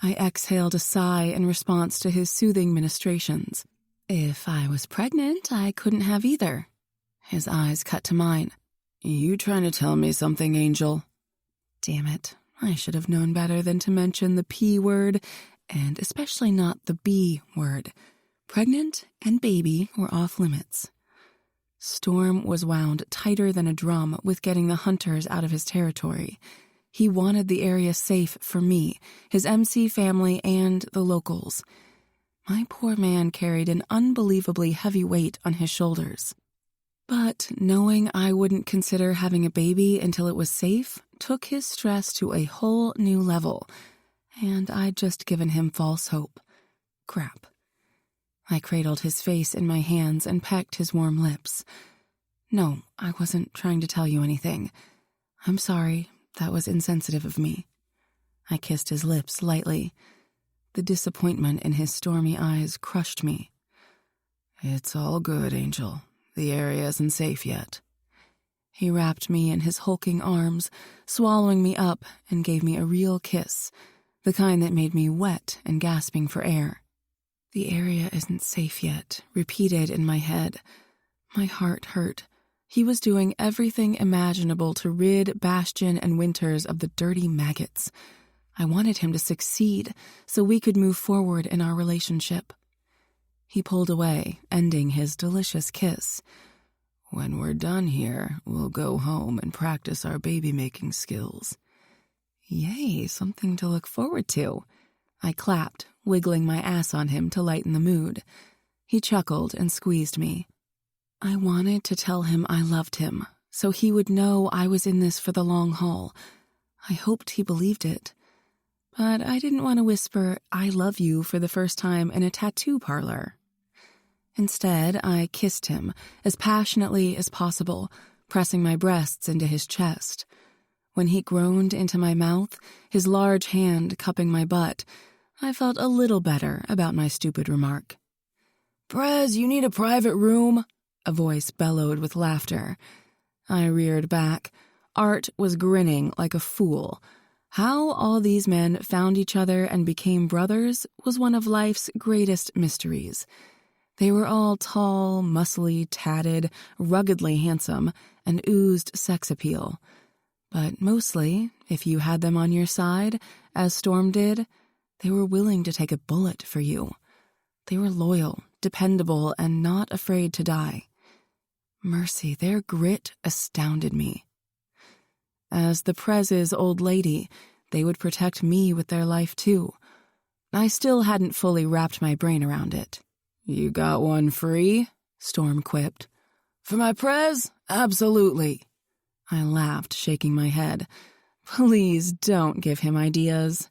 I exhaled a sigh in response to his soothing ministrations. If I was pregnant, I couldn't have either. His eyes cut to mine. "You trying to tell me something, Angel?" Damn it. I should have known better than to mention the P word, and especially not the B word. Pregnant and baby were off limits. Storm was wound tighter than a drum with getting the hunters out of his territory. He wanted the area safe for me, his MC family, and the locals. My poor man carried an unbelievably heavy weight on his shoulders. But knowing I wouldn't consider having a baby until it was safe took his stress to a whole new level, and I'd just given him false hope. Crap. I cradled his face in my hands and pecked his warm lips. "No, I wasn't trying to tell you anything. I'm sorry, that was insensitive of me." I kissed his lips lightly. The disappointment in his stormy eyes crushed me. "It's all good, Angel. The area isn't safe yet." He wrapped me in his hulking arms, swallowing me up, and gave me a real kiss, the kind that made me wet and gasping for air. "The area isn't safe yet," repeated in my head. My heart hurt. He was doing everything imaginable to rid Bastion and Winters of the dirty maggots. I wanted him to succeed so we could move forward in our relationship. He pulled away, ending his delicious kiss. "When we're done here, we'll go home and practice our baby-making skills." Yay, something to look forward to. I clapped, wiggling my ass on him to lighten the mood. He chuckled and squeezed me. I wanted to tell him I loved him, so he would know I was in this for the long haul. I hoped he believed it. But I didn't want to whisper, "I love you" for the first time in a tattoo parlor. Instead, I kissed him as passionately as possible, pressing my breasts into his chest. When he groaned into my mouth, his large hand cupping my butt, I felt a little better about my stupid remark. "Prez, you need a private room?" a voice bellowed with laughter. I reared back. Art was grinning like a fool. How all these men found each other and became brothers was one of life's greatest mysteries. They were all tall, muscly, tatted, ruggedly handsome, and oozed sex appeal. But mostly, if you had them on your side, as Storm did, they were willing to take a bullet for you. They were loyal, dependable, and not afraid to die. Mercy, their grit astounded me. As the Prez's old lady, they would protect me with their life too. I still hadn't fully wrapped my brain around it. "You got one free?" Storm quipped. "For my Prez? Absolutely." I laughed, shaking my head. Please don't give him ideas.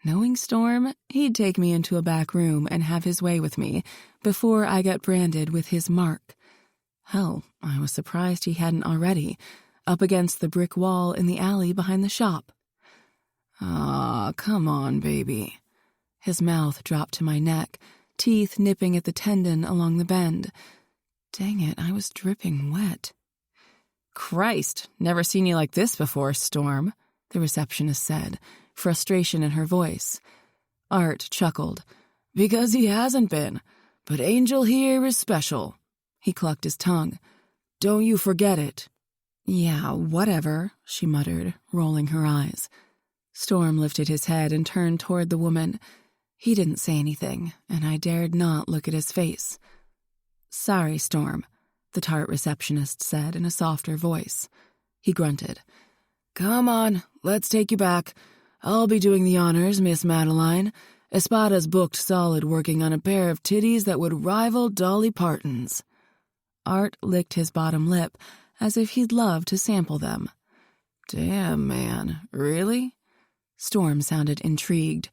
Knowing Storm, he'd take me into a back room and have his way with me before I got branded with his mark. Hell, I was surprised he hadn't already, up against the brick wall in the alley behind the shop. "Ah, come on, baby." His mouth dropped to my neck, teeth nipping at the tendon along the bend. Dang it, I was dripping wet. "Christ, never seen you like this before, Storm," the receptionist said, frustration in her voice. Art chuckled. "Because he hasn't been, but Angel here is special." He clucked his tongue. "Don't you forget it." "Yeah, whatever," she muttered, rolling her eyes. Storm lifted his head and turned toward the woman. He didn't say anything, and I dared not look at his face. "Sorry, Storm," the tart receptionist said in a softer voice. He grunted. "Come on, let's take you back. I'll be doing the honors, Miss Madeline. Espada's booked solid working on a pair of titties that would rival Dolly Parton's." Art licked his bottom lip as if he'd love to sample them. "Damn, man, really?" Storm sounded intrigued.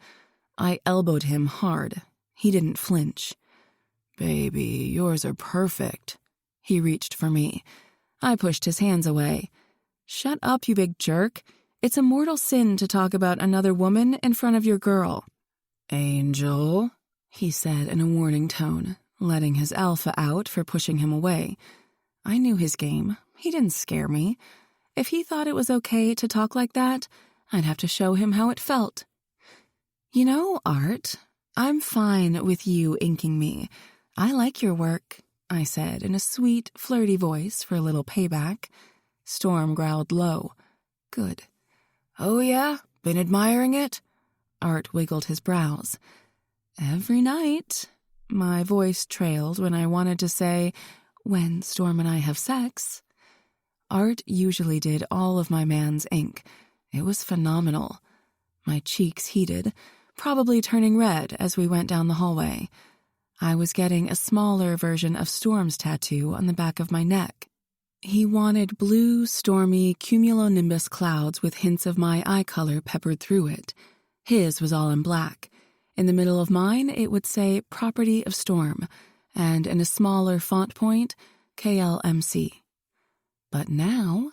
I elbowed him hard. He didn't flinch. "Baby, yours are perfect." He reached for me. I pushed his hands away. "Shut up, you big jerk. It's a mortal sin to talk about another woman in front of your girl." "Angel," he said in a warning tone, letting his alpha out for pushing him away. I knew his game. He didn't scare me. If he thought it was okay to talk like that, I'd have to show him how it felt. "You know, Art, I'm fine with you inking me. I like your work," I said in a sweet, flirty voice for a little payback. Storm growled low. "Good." "Oh yeah? Been admiring it?" Art wiggled his brows. "Every night." My voice trailed when I wanted to say, "when Storm and I have sex." Art usually did all of my man's ink. It was phenomenal. My cheeks heated, probably turning red as we went down the hallway. I was getting a smaller version of Storm's tattoo on the back of my neck. He wanted blue, stormy cumulonimbus clouds with hints of my eye color peppered through it. His was all in black. In the middle of mine, it would say Property of Storm, and in a smaller font point, KLMC. But now,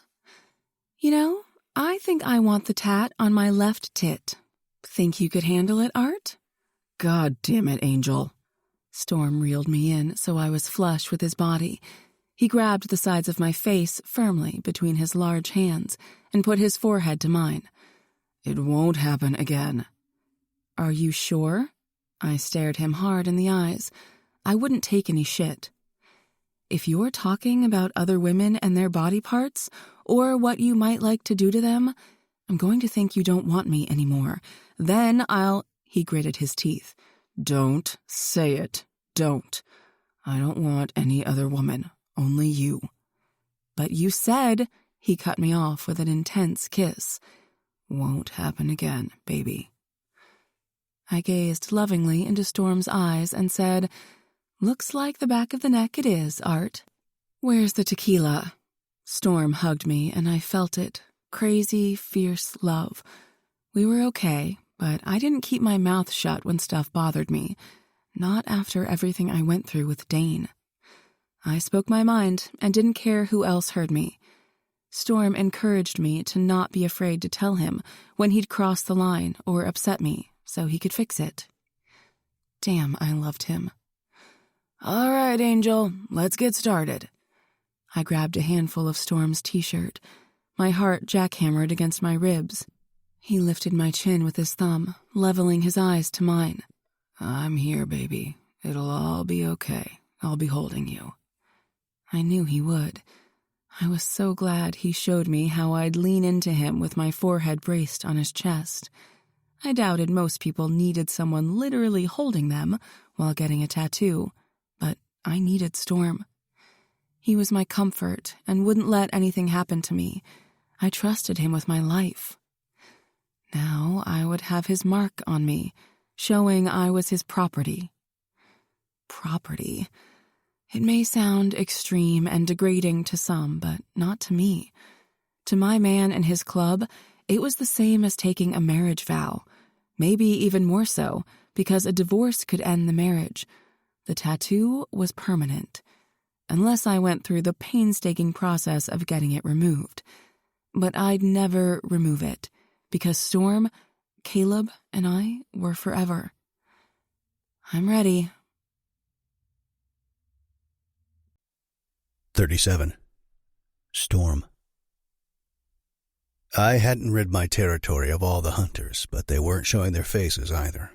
I think I want the tat on my left tit. Think you could handle it, Art? God damn it, Angel. Storm reeled me in so I was flush with his body. He grabbed the sides of my face firmly between his large hands and put his forehead to mine. It won't happen again. Are you sure? I stared him hard in the eyes. I wouldn't take any shit. If you're talking about other women and their body parts, or what you might like to do to them, I'm going to think you don't want me anymore. Then I'll... He gritted his teeth. Don't say it. Don't. I don't want any other woman. Only you. But you said... He cut me off with an intense kiss. Won't happen again, baby. I gazed lovingly into Storm's eyes and said, Looks like the back of the neck it is, Art. Where's the tequila? Storm hugged me, and I felt it. Crazy, fierce love. We were okay, but I didn't keep my mouth shut when stuff bothered me. Not after everything I went through with Dane. I spoke my mind and didn't care who else heard me. Storm encouraged me to not be afraid to tell him when he'd crossed the line or upset me so he could fix it. Damn, I loved him. All right, Angel, let's get started. I grabbed a handful of Storm's t-shirt. My heart jackhammered against my ribs. He lifted my chin with his thumb, leveling his eyes to mine. I'm here, baby. It'll all be okay. I'll be holding you. I knew he would. I was so glad he showed me how I'd lean into him with my forehead braced on his chest. I doubted most people needed someone literally holding them while getting a tattoo, but I needed Storm. He was my comfort and wouldn't let anything happen to me. I trusted him with my life. Now I would have his mark on me, showing I was his property. Property. It may sound extreme and degrading to some, but not to me. To my man and his club, it was the same as taking a marriage vow. Maybe even more so, because a divorce could end the marriage. The tattoo was permanent, unless I went through the painstaking process of getting it removed. But I'd never remove it, because Storm, Caleb, and I were forever. I'm ready. 37. Storm. I hadn't rid my territory of all the hunters, but they weren't showing their faces either.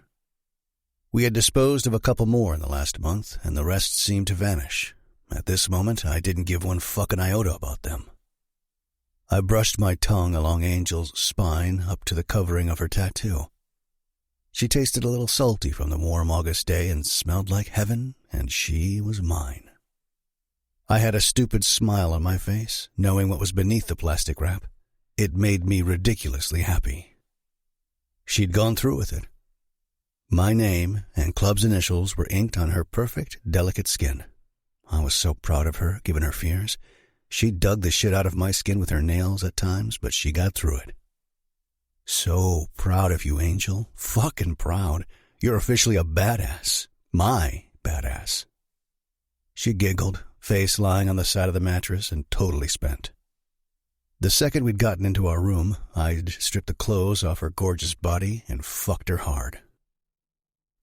We had disposed of a couple more in the last month, and the rest seemed to vanish. At this moment, I didn't give one fucking iota about them. I brushed my tongue along Angel's spine up to the covering of her tattoo. She tasted a little salty from the warm August day and smelled like heaven, and she was mine. I had a stupid smile on my face, knowing what was beneath the plastic wrap. It made me ridiculously happy. She'd gone through with it. My name and Club's initials were inked on her perfect, delicate skin. I was so proud of her, given her fears. She dug the shit out of my skin with her nails at times, but she got through it. So proud of you, Angel. Fucking proud. You're officially a badass. My badass. She giggled, face lying on the side of the mattress and totally spent. The second we'd gotten into our room, I'd stripped the clothes off her gorgeous body and fucked her hard.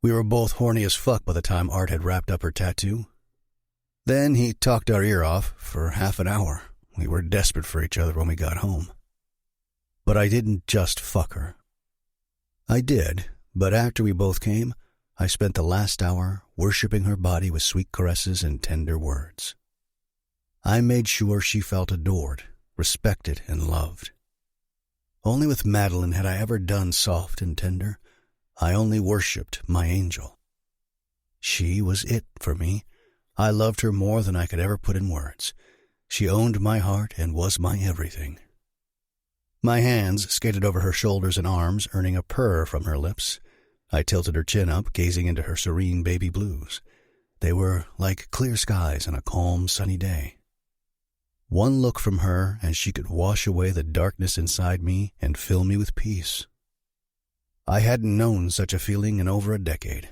We were both horny as fuck by the time Art had wrapped up her tattoo. Then he talked our ear off for half an hour. We were desperate for each other when we got home. But I didn't just fuck her. I did, but after we both came, I spent the last hour worshipping her body with sweet caresses and tender words. I made sure she felt adored, respected, and loved. Only with Madeline had I ever done soft and tender. I only worshipped my Angel. She was it for me. I loved her more than I could ever put in words. She owned my heart and was my everything. My hands skated over her shoulders and arms, earning a purr from her lips. I tilted her chin up, gazing into her serene baby blues. They were like clear skies on a calm, sunny day. One look from her, and she could wash away the darkness inside me and fill me with peace. I hadn't known such a feeling in over a decade,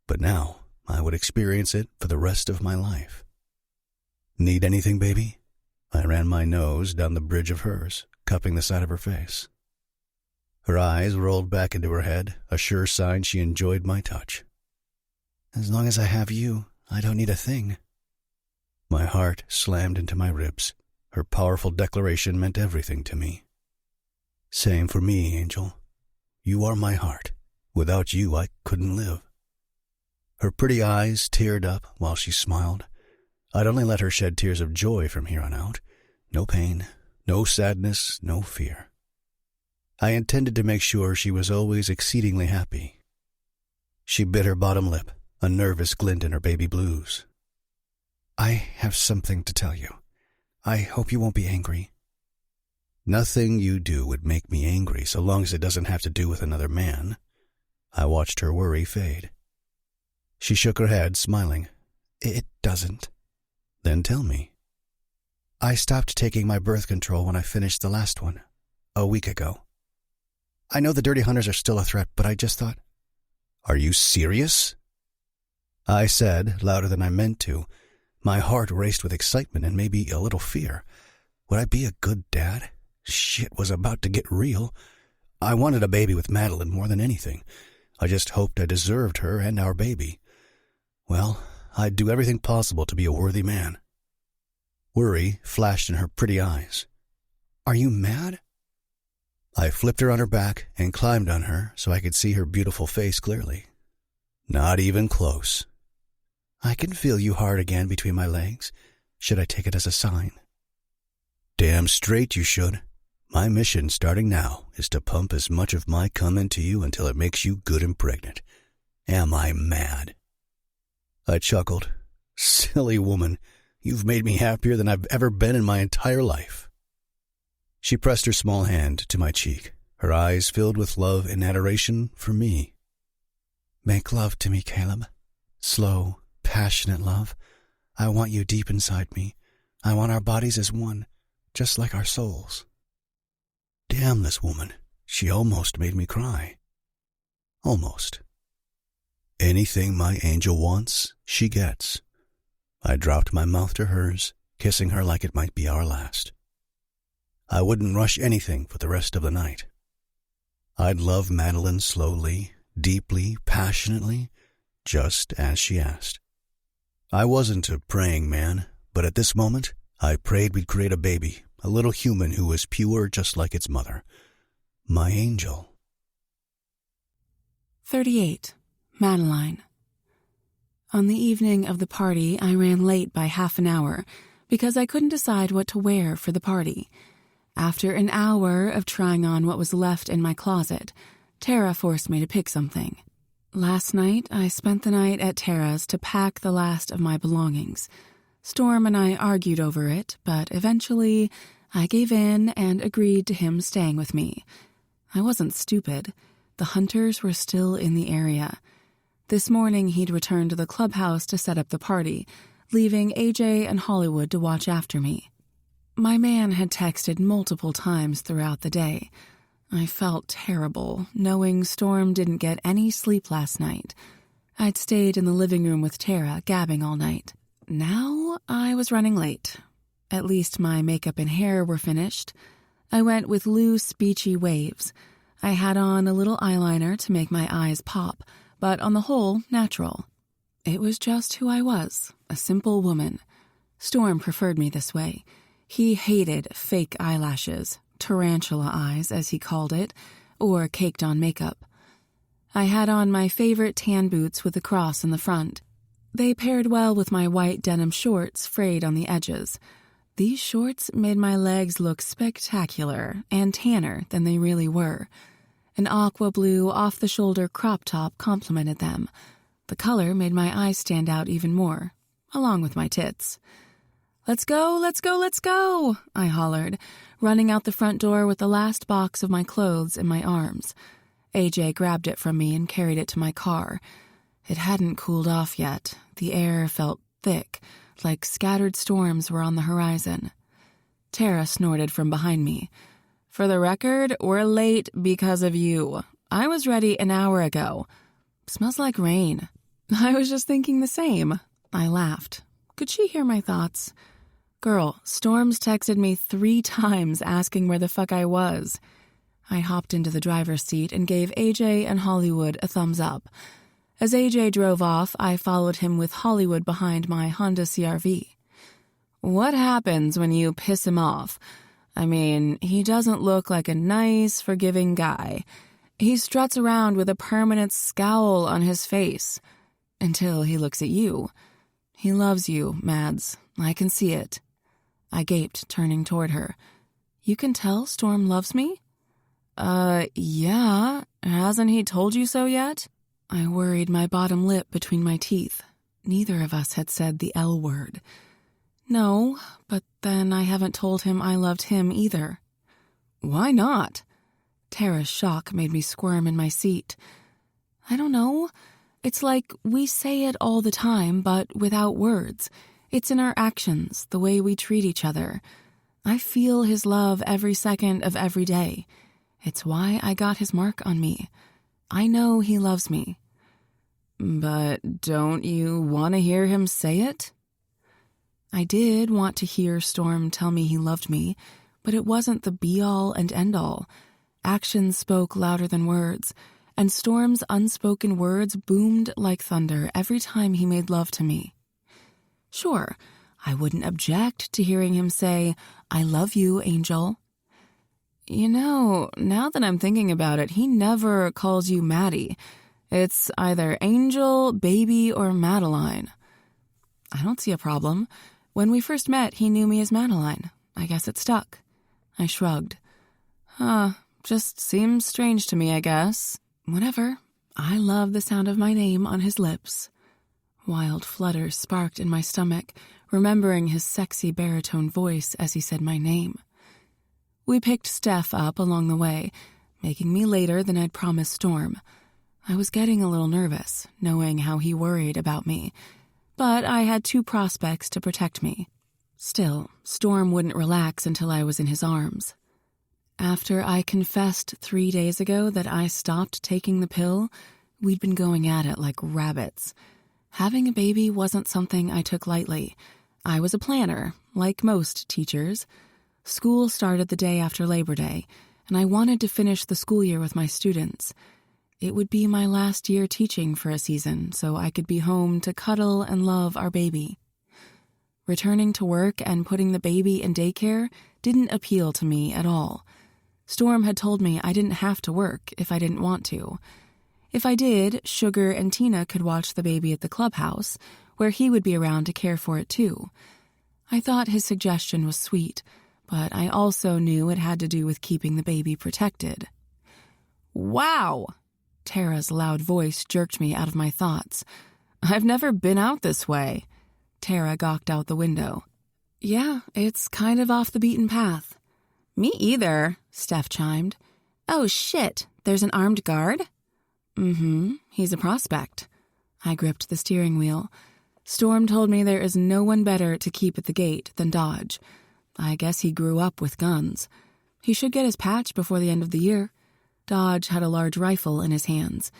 but now I would experience it for the rest of my life. Need anything, baby? I ran my nose down the bridge of hers, cupping the side of her face. Her eyes rolled back into her head, a sure sign she enjoyed my touch. As long as I have you, I don't need a thing. My heart slammed into my ribs. Her powerful declaration meant everything to me. Same for me, Angel. You are my heart. Without you, I couldn't live. Her pretty eyes teared up while she smiled. I'd only let her shed tears of joy from here on out. No pain, no sadness, no fear. I intended to make sure she was always exceedingly happy. She bit her bottom lip, a nervous glint in her baby blues. I have something to tell you. I hope you won't be angry. Nothing you do would make me angry so long as it doesn't have to do with another man. I watched her worry fade. She shook her head, smiling. It doesn't. Then tell me. I stopped taking my birth control when I finished the last one, a week ago. I know the Dirty Hunters are still a threat, but I just thought... Are you serious? I said, louder than I meant to. My heart raced with excitement and maybe a little fear. Would I be a good dad? Shit was about to get real. I wanted a baby with Madeline more than anything. I just hoped I deserved her and our baby. Well, I'd do everything possible to be a worthy man. Worry flashed in her pretty eyes. Are you mad? I flipped her on her back and climbed on her so I could see her beautiful face clearly. Not even close. I can feel you hard again between my legs. Should I take it as a sign? Damn straight you should. My mission starting now is to pump as much of my cum into you until it makes you good and pregnant. Am I mad? I chuckled. Silly woman, you've made me happier than I've ever been in my entire life. She pressed her small hand to my cheek, her eyes filled with love and adoration for me. Make love to me, Caleb. Slow, passionate love. I want you deep inside me. I want our bodies as one, just like our souls. Damn this woman. She almost made me cry. Almost. Anything my angel wants, she gets. I dropped my mouth to hers, kissing her like it might be our last. I wouldn't rush anything for the rest of the night. I'd love Madeline slowly, deeply, passionately, just as she asked. I wasn't a praying man, but at this moment, I prayed we'd create a baby, a little human who was pure just like its mother. My angel. 38. Madeline. On the evening of the party, I ran late by half an hour because I couldn't decide what to wear for the party. After an hour of trying on what was left in my closet, Tara forced me to pick something. Last night, I spent the night at Tara's to pack the last of my belongings. Storm and I argued over it, but eventually I gave in and agreed to him staying with me. I wasn't stupid. The hunters were still in the area. This morning, he'd returned to the clubhouse to set up the party, leaving AJ and Hollywood to watch after me. My man had texted multiple times throughout the day. I felt terrible, knowing Storm didn't get any sleep last night. I'd stayed in the living room with Tara, gabbing all night. Now I was running late. At least my makeup and hair were finished. I went with loose, beachy waves. I had on a little eyeliner to make my eyes pop, but on the whole, natural. It was just who I was, a simple woman. Storm preferred me this way. He hated fake eyelashes, tarantula eyes, as he called it, or caked-on makeup. I had on my favorite tan boots with a cross in the front. They paired well with my white denim shorts frayed on the edges. These shorts made my legs look spectacular and tanner than they really were. An aqua blue off-the-shoulder crop top complemented them. The color made my eyes stand out even more, along with my tits. "Let's go, let's go, let's go!" I hollered, running out the front door with the last box of my clothes in my arms. AJ grabbed it from me and carried it to my car. It hadn't cooled off yet. The air felt thick, like scattered storms were on the horizon. Tara snorted from behind me. "For the record, we're late because of you. I was ready an hour ago. Smells like rain." I was just thinking the same. I laughed. Could she hear my thoughts? "Girl, Storm's texted me 3 times asking where the fuck I was." I hopped into the driver's seat and gave AJ and Hollywood a thumbs up. As AJ drove off, I followed him with Hollywood behind my Honda CR-V. "What happens when you piss him off? I mean, he doesn't look like a nice, forgiving guy. He struts around with a permanent scowl on his face. Until he looks at you. He loves you, Mads. I can see it." I gaped, turning toward her. "You can tell Storm loves me?" Yeah. Hasn't he told you so yet?" I worried my bottom lip between my teeth. Neither of us had said the L word. "No, but then I haven't told him I loved him either." "Why not?" Tara's shock made me squirm in my seat. "I don't know. It's like we say it all the time, but without words. It's in our actions, the way we treat each other. I feel his love every second of every day. It's why I got his mark on me. I know he loves me." "But don't you want to hear him say it?" I did want to hear Storm tell me he loved me, but it wasn't the be-all and end-all. Actions spoke louder than words, and Storm's unspoken words boomed like thunder every time he made love to me. Sure, I wouldn't object to hearing him say, "I love you, Angel." You know, now that I'm thinking about it, he never calls you Maddie. It's either Angel, Baby, or Madeline. I don't see a problem. When we first met, he knew me as Madeline. I guess it stuck. I shrugged. Just seems strange to me, I guess. Whatever. I love the sound of my name on his lips. Wild flutters sparked in my stomach, remembering his sexy baritone voice as he said my name. We picked Steph up along the way, making me later than I'd promised Storm. I was getting a little nervous, knowing how he worried about me, but I had 2 prospects to protect me. Still, Storm wouldn't relax until I was in his arms. After I confessed 3 days ago that I stopped taking the pill, we'd been going at it like rabbits. Having a baby wasn't something I took lightly. I was a planner, like most teachers. School started the day after Labor Day, and I wanted to finish the school year with my students. It would be my last year teaching for a season, so I could be home to cuddle and love our baby. Returning to work and putting the baby in daycare didn't appeal to me at all. Storm had told me I didn't have to work if I didn't want to. If I did, Sugar and Tina could watch the baby at the clubhouse, where he would be around to care for it too. I thought his suggestion was sweet, but I also knew it had to do with keeping the baby protected. Wow! Tara's loud voice jerked me out of my thoughts. I've never been out this way. Tara gawked out the window. Yeah, it's kind of off the beaten path. Me either, Steph chimed. Oh shit, there's an armed guard? He's a prospect. I gripped the steering wheel. Storm told me there is no one better to keep at the gate than Dodge. I guess he grew up with guns. He should get his patch before the end of the year. Dodge had a large rifle in his hands.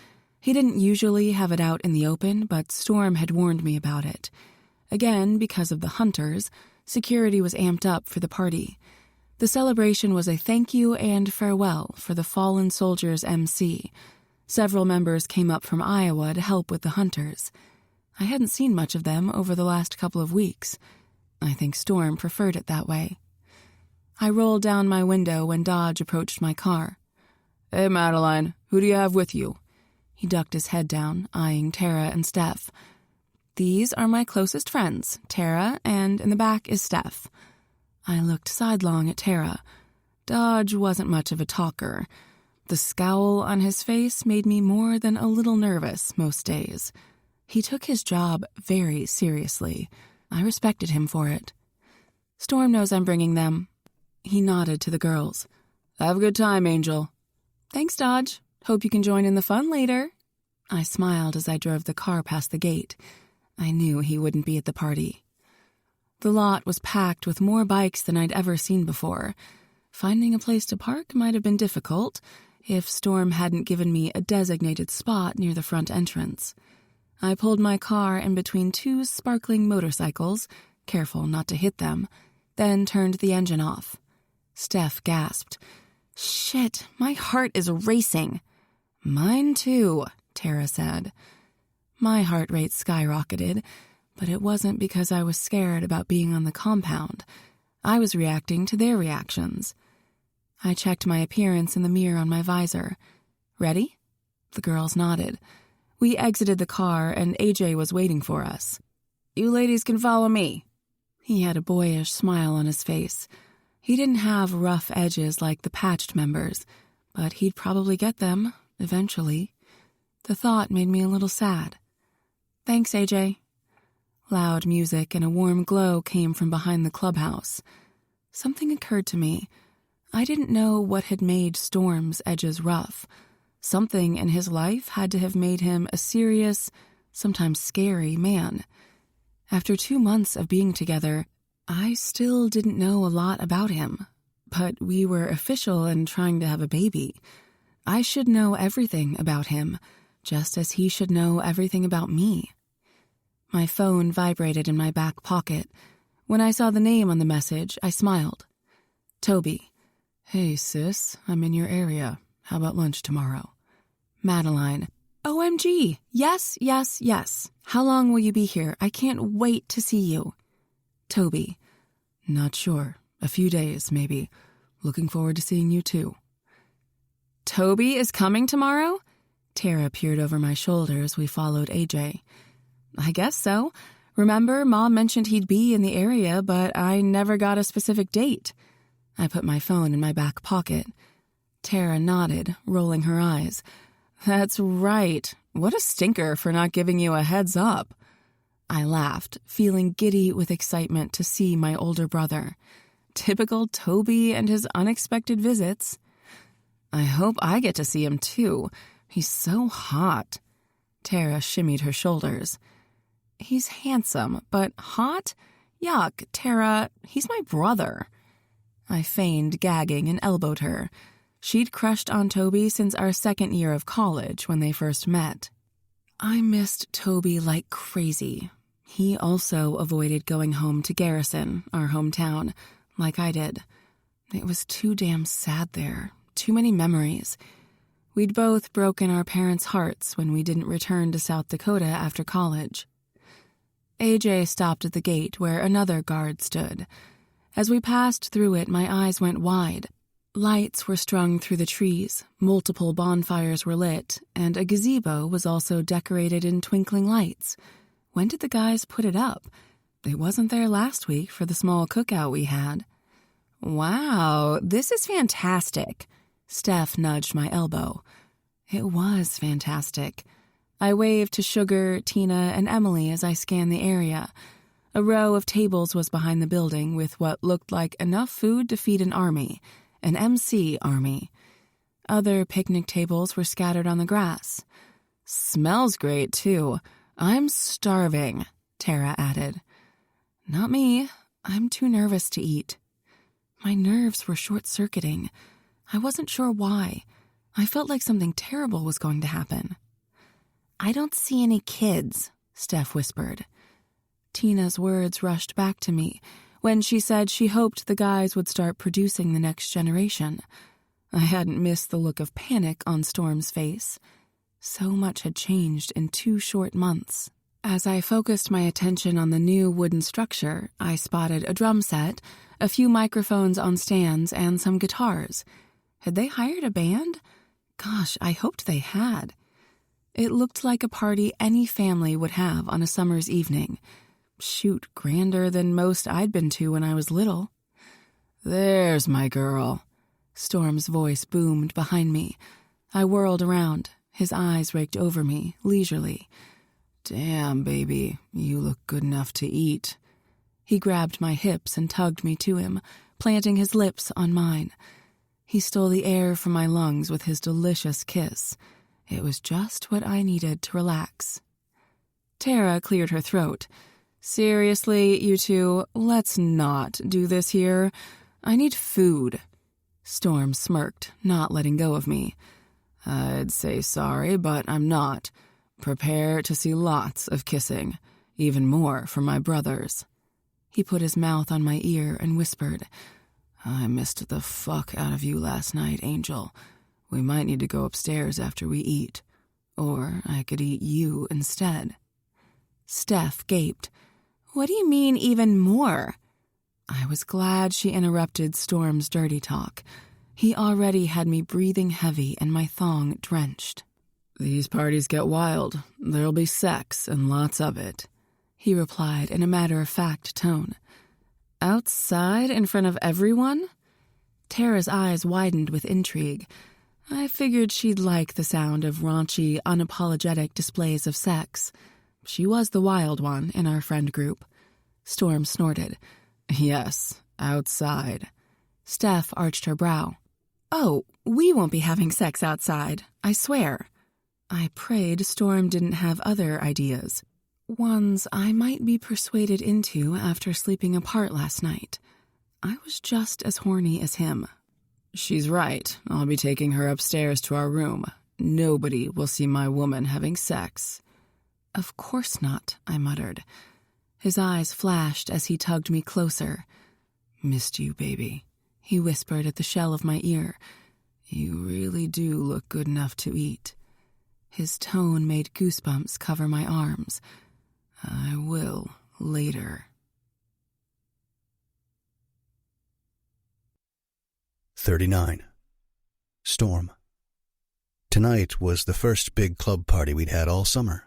He didn't usually have it out in the open, but Storm had warned me about it. Again, because of the hunters, security was amped up for the party. The celebration was a thank you and farewell for the fallen soldiers MC. Several members came up from Iowa to help with the hunters. I hadn't seen much of them over the last couple of weeks. I think Storm preferred it that way. I rolled down my window when Dodge approached my car. Hey, Madeline, who do you have with you? He ducked his head down, eyeing Tara and Steph. These are my closest friends, Tara, and in the back is Steph. I looked sidelong at Tara. Dodge wasn't much of a talker. The scowl on his face made me more than a little nervous most days. He took his job very seriously. I respected him for it. Storm knows I'm bringing them. He nodded to the girls. Have a good time, Angel. Thanks, Dodge. Hope you can join in the fun later. I smiled as I drove the car past the gate. I knew he wouldn't be at the party. The lot was packed with more bikes than I'd ever seen before. Finding a place to park might have been difficult if Storm hadn't given me a designated spot near the front entrance. I pulled my car in between two sparkling motorcycles, careful not to hit them, then turned the engine off. Steph gasped. Shit, my heart is racing. Mine too, Tara said. My heart rate skyrocketed, but it wasn't because I was scared about being on the compound. I was reacting to their reactions. I checked my appearance in the mirror on my visor. Ready? The girls nodded. We exited the car and AJ was waiting for us. You ladies can follow me. He had a boyish smile on his face. He didn't have rough edges like the patched members, but he'd probably get them, eventually. The thought made me a little sad. Thanks, AJ. Loud music and a warm glow came from behind the clubhouse. Something occurred to me. I didn't know what had made Storm's edges rough. Something in his life had to have made him a serious, sometimes scary man. After 2 months of being together, I still didn't know a lot about him. But we were official and trying to have a baby. I should know everything about him, just as he should know everything about me. My phone vibrated in my back pocket. When I saw the name on the message, I smiled. Toby. Hey, sis, I'm in your area. How about lunch tomorrow? Madeline. OMG. Yes, yes, yes. How long will you be here? I can't wait to see you. Toby. Not sure. A few days, maybe. Looking forward to seeing you too. Toby is coming tomorrow? Tara peered over my shoulder as we followed AJ. I guess so. Remember, Mom mentioned he'd be in the area, but I never got a specific date. I put my phone in my back pocket. Tara nodded, rolling her eyes. That's right. What a stinker for not giving you a heads up. I laughed, feeling giddy with excitement to see my older brother. Typical Toby and his unexpected visits. I hope I get to see him too. He's so hot. Tara shimmied her shoulders. He's handsome, but hot? Yuck, Tara, he's my brother. I feigned gagging and elbowed her. She'd crushed on Toby since our second year of college when they first met. I missed Toby like crazy. He also avoided going home to Garrison, our hometown, like I did. It was too damn sad there. Too many memories. We'd both broken our parents' hearts when we didn't return to South Dakota after college. AJ stopped at the gate where another guard stood. As we passed through it, my eyes went wide. Lights were strung through the trees, multiple bonfires were lit, and a gazebo was also decorated in twinkling lights. When did the guys put it up? It wasn't there last week for the small cookout we had. Wow, this is fantastic. Steph nudged my elbow. It was fantastic. I waved to Sugar, Tina, and Emily as I scanned the area. A row of tables was behind the building with what looked like enough food to feed an army. An MC army. Other picnic tables were scattered on the grass. Smells great, too. I'm starving, Tara added. Not me. I'm too nervous to eat. My nerves were short-circuiting. I wasn't sure why. I felt like something terrible was going to happen. I don't see any kids, Steph whispered. Tina's words rushed back to me when she said she hoped the guys would start producing the next generation. I hadn't missed the look of panic on Storm's face. So much had changed in 2 short months. As I focused my attention on the new wooden structure, I spotted a drum set, a few microphones on stands, and some guitars. Had they hired a band? Gosh, I hoped they had. It looked like a party any family would have on a summer's evening. Shoot, grander than most I'd been to when I was little. There's my girl. Storm's voice boomed behind me. I whirled around. His eyes raked over me, leisurely. Damn, baby, you look good enough to eat. He grabbed my hips and tugged me to him, planting his lips on mine. He stole the air from my lungs with his delicious kiss. It was just what I needed to relax. Tara cleared her throat. Seriously, you two, let's not do this here. I need food. Storm smirked, not letting go of me. I'd say sorry, but I'm not. Prepare to see lots of kissing, even more from my brothers. He put his mouth on my ear and whispered, I missed the fuck out of you last night, Angel. We might need to go upstairs after we eat. Or I could eat you instead. Steph gaped. What do you mean, even more? I was glad she interrupted Storm's dirty talk. He already had me breathing heavy and my thong drenched. These parties get wild. There'll be sex and lots of it, he replied in a matter-of-fact tone. Outside in front of everyone? Tara's eyes widened with intrigue. I figured she'd like the sound of raunchy, unapologetic displays of sex. She was the wild one in our friend group. Storm snorted. Yes, outside. Steph arched her brow. Oh, we won't be having sex outside, I swear. I prayed Storm didn't have other ideas. Ones I might be persuaded into after sleeping apart last night. I was just as horny as him. She's right. I'll be taking her upstairs to our room. Nobody will see my woman having sex. Of course not, I muttered. His eyes flashed as he tugged me closer. Missed you, baby, he whispered at the shell of my ear. You really do look good enough to eat. His tone made goosebumps cover my arms. I will later. 39. Storm. Tonight was the first big club party we'd had all summer.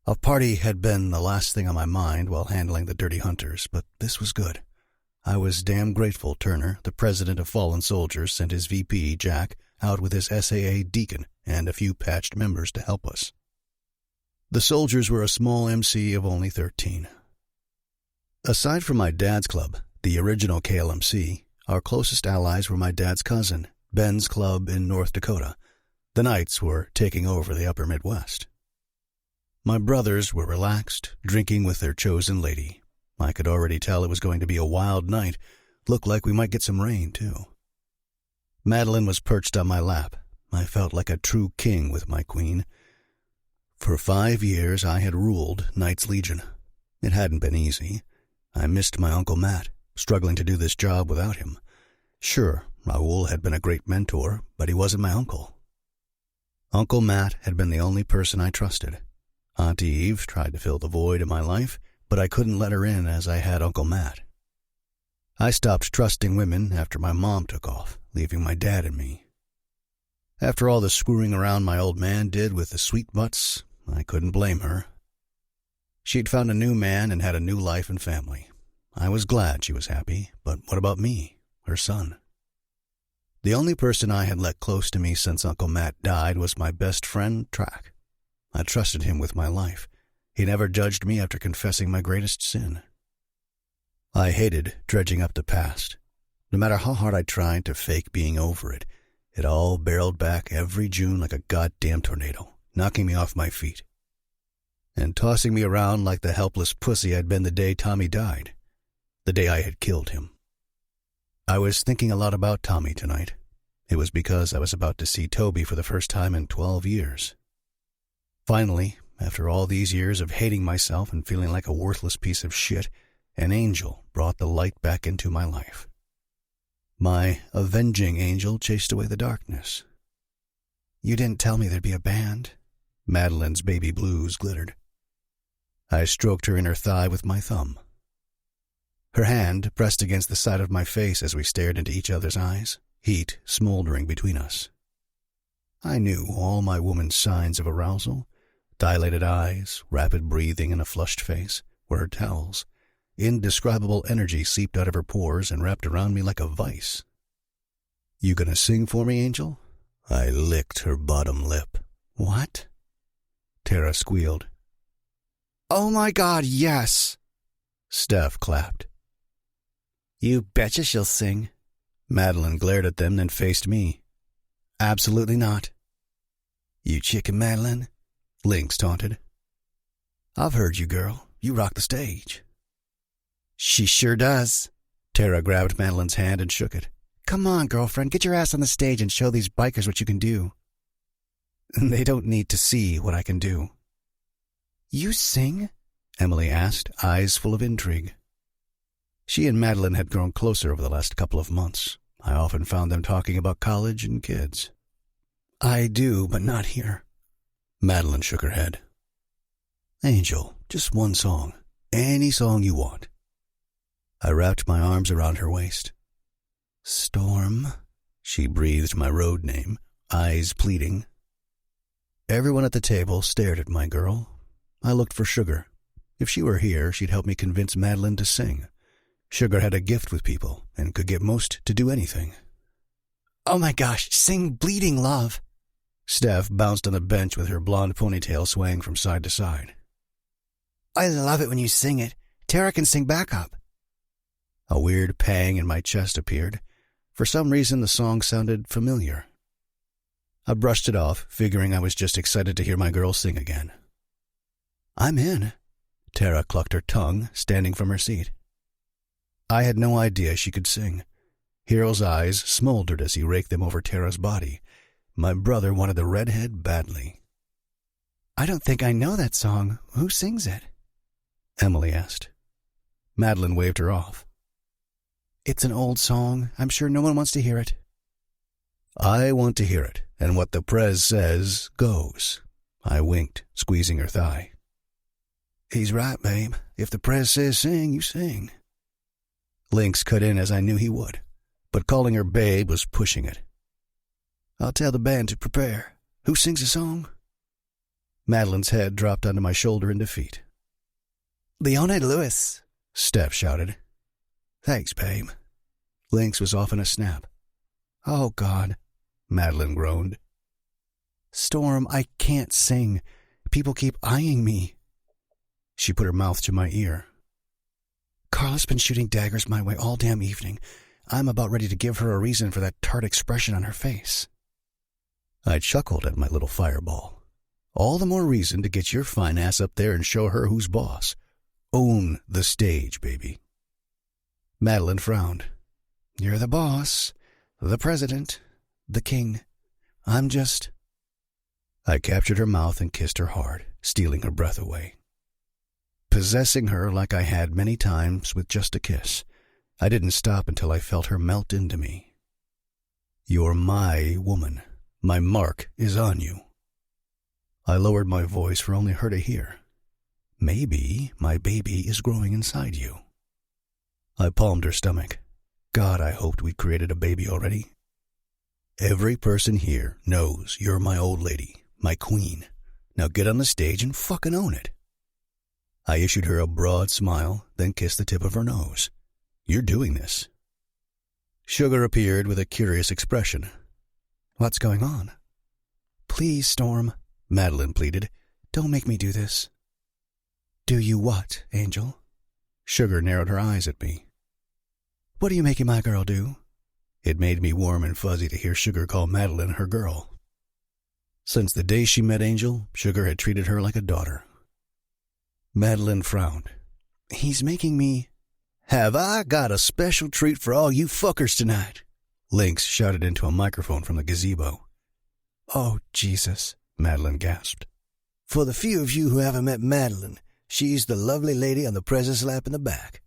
A party had been the last thing on my mind while handling the Dirty Hunters, but this was good. I was damn grateful Turner, the president of Fallen Soldiers, sent his VP, Jack, out with his SAA Deacon and a few patched members to help us. The soldiers were a small MC of only 13. Aside from my dad's club, the original KLMC, our closest allies were my dad's cousin, Ben's club in North Dakota. The Knights were taking over the upper Midwest. My brothers were relaxed, drinking with their chosen lady. I could already tell it was going to be a wild night. Looked like we might get some rain, too. Madeline was perched on my lap. I felt like a true king with my queen. For 5 years, I had ruled Knights Legion. It hadn't been easy. I missed my Uncle Matt, struggling to do this job without him. Sure, Raoul had been a great mentor, but he wasn't my uncle. Uncle Matt had been the only person I trusted. Auntie Eve tried to fill the void in my life, but I couldn't let her in as I had Uncle Matt. I stopped trusting women after my mom took off, leaving my dad and me. After all the screwing around my old man did with the sweet butts, I couldn't blame her. She'd found a new man and had a new life and family. I was glad she was happy, but what about me, her son? The only person I had let close to me since Uncle Matt died was my best friend, Track. I trusted him with my life. He never judged me after confessing my greatest sin. I hated dredging up the past. No matter how hard I tried to fake being over it, it all barreled back every June like a goddamn tornado, knocking me off my feet and tossing me around like the helpless pussy I'd been the day Tommy died, the day I had killed him. I was thinking a lot about Tommy tonight. It was because I was about to see Toby for the first time in 12 years. Finally, after all these years of hating myself and feeling like a worthless piece of shit, an angel brought the light back into my life. My avenging angel chased away the darkness. You didn't tell me there'd be a band. Madeline's baby blues glittered. I stroked her inner thigh with my thumb. Her hand pressed against the side of my face as we stared into each other's eyes, heat smoldering between us. I knew all my woman's signs of arousal. Dilated eyes, rapid breathing, and a flushed face were her tells. Indescribable energy seeped out of her pores and wrapped around me like a vice. You gonna sing for me, Angel? I licked her bottom lip. What? Tara squealed. Oh my God, yes! Steph clapped. You betcha she'll sing. Madeline glared at them, then faced me. Absolutely not. You chicken, Madeline? Lynx taunted. I've heard you, girl. You rock the stage. She sure does. Tara grabbed Madeline's hand and shook it. Come on, girlfriend, get your ass on the stage and show these bikers what you can do. They don't need to see what I can do. You sing? Emily asked, eyes full of intrigue. She and Madeline had grown closer over the last couple of months. I often found them talking about college and kids. I do, but not here. Madeline shook her head. Angel, just one song. Any song you want. I wrapped my arms around her waist. Storm, she breathed my road name, eyes pleading. Everyone at the table stared at my girl. I looked for Sugar. If she were here, she'd help me convince Madeline to sing. Sugar had a gift with people and could get most to do anything. Oh my gosh, sing Bleeding Love. Steph bounced on the bench with her blonde ponytail swaying from side to side. I love it when you sing it. Tara can sing backup. A weird pang in my chest appeared. For some reason, the song sounded familiar. I brushed it off, figuring I was just excited to hear my girl sing again. I'm in. Tara clucked her tongue, standing from her seat. I had no idea she could sing. Hero's eyes smoldered as he raked them over Tara's body. My brother wanted the redhead badly. I don't think I know that song. Who sings it? Emily asked. Madeline waved her off. It's an old song. I'm sure no one wants to hear it. I want to hear it, and what the prez says goes. I winked, squeezing her thigh. He's right, babe. If the prez says sing, you sing. Lynx cut in as I knew he would, but calling her babe was pushing it. I'll tell the band to prepare. Who sings a song? Madeline's head dropped onto my shoulder in defeat. Leona Lewis, Steph shouted. Thanks, babe. Lynx was off in a snap. Oh, God, Madeline groaned. Storm, I can't sing. People keep eyeing me. She put her mouth to my ear. Carla's been shooting daggers my way all damn evening. I'm about ready to give her a reason for that tart expression on her face. I chuckled at my little fireball. All the more reason to get your fine ass up there and show her who's boss. Own the stage, baby. Madeline frowned. You're the boss, the president, the king. I'm just... I captured her mouth and kissed her hard, stealing her breath away. Possessing her like I had many times with just a kiss, I didn't stop until I felt her melt into me. You're my woman. My mark is on you. I lowered my voice for only her to hear. Maybe my baby is growing inside you. I palmed her stomach, God, I hoped we'd created a baby already. Every person here knows you're my old lady, my queen. Now get on the stage and fucking own it. I issued her a broad smile, then kissed the tip of her nose. You're doing this. Sugar appeared with a curious expression. What's going on? Please, Storm, Madeline pleaded. Don't make me do this. Do you what, Angel? Sugar narrowed her eyes at me. What are you making my girl do? It made me warm and fuzzy to hear Sugar call Madeline her girl. Since the day she met Angel, Sugar had treated her like a daughter. Madeline frowned. He's making me... Have I got a special treat for all you fuckers tonight? Lynx shouted into a microphone from the gazebo. Oh, Jesus, Madeline gasped. For the few of you who haven't met Madeline, she's the lovely lady on the president's lap in the back.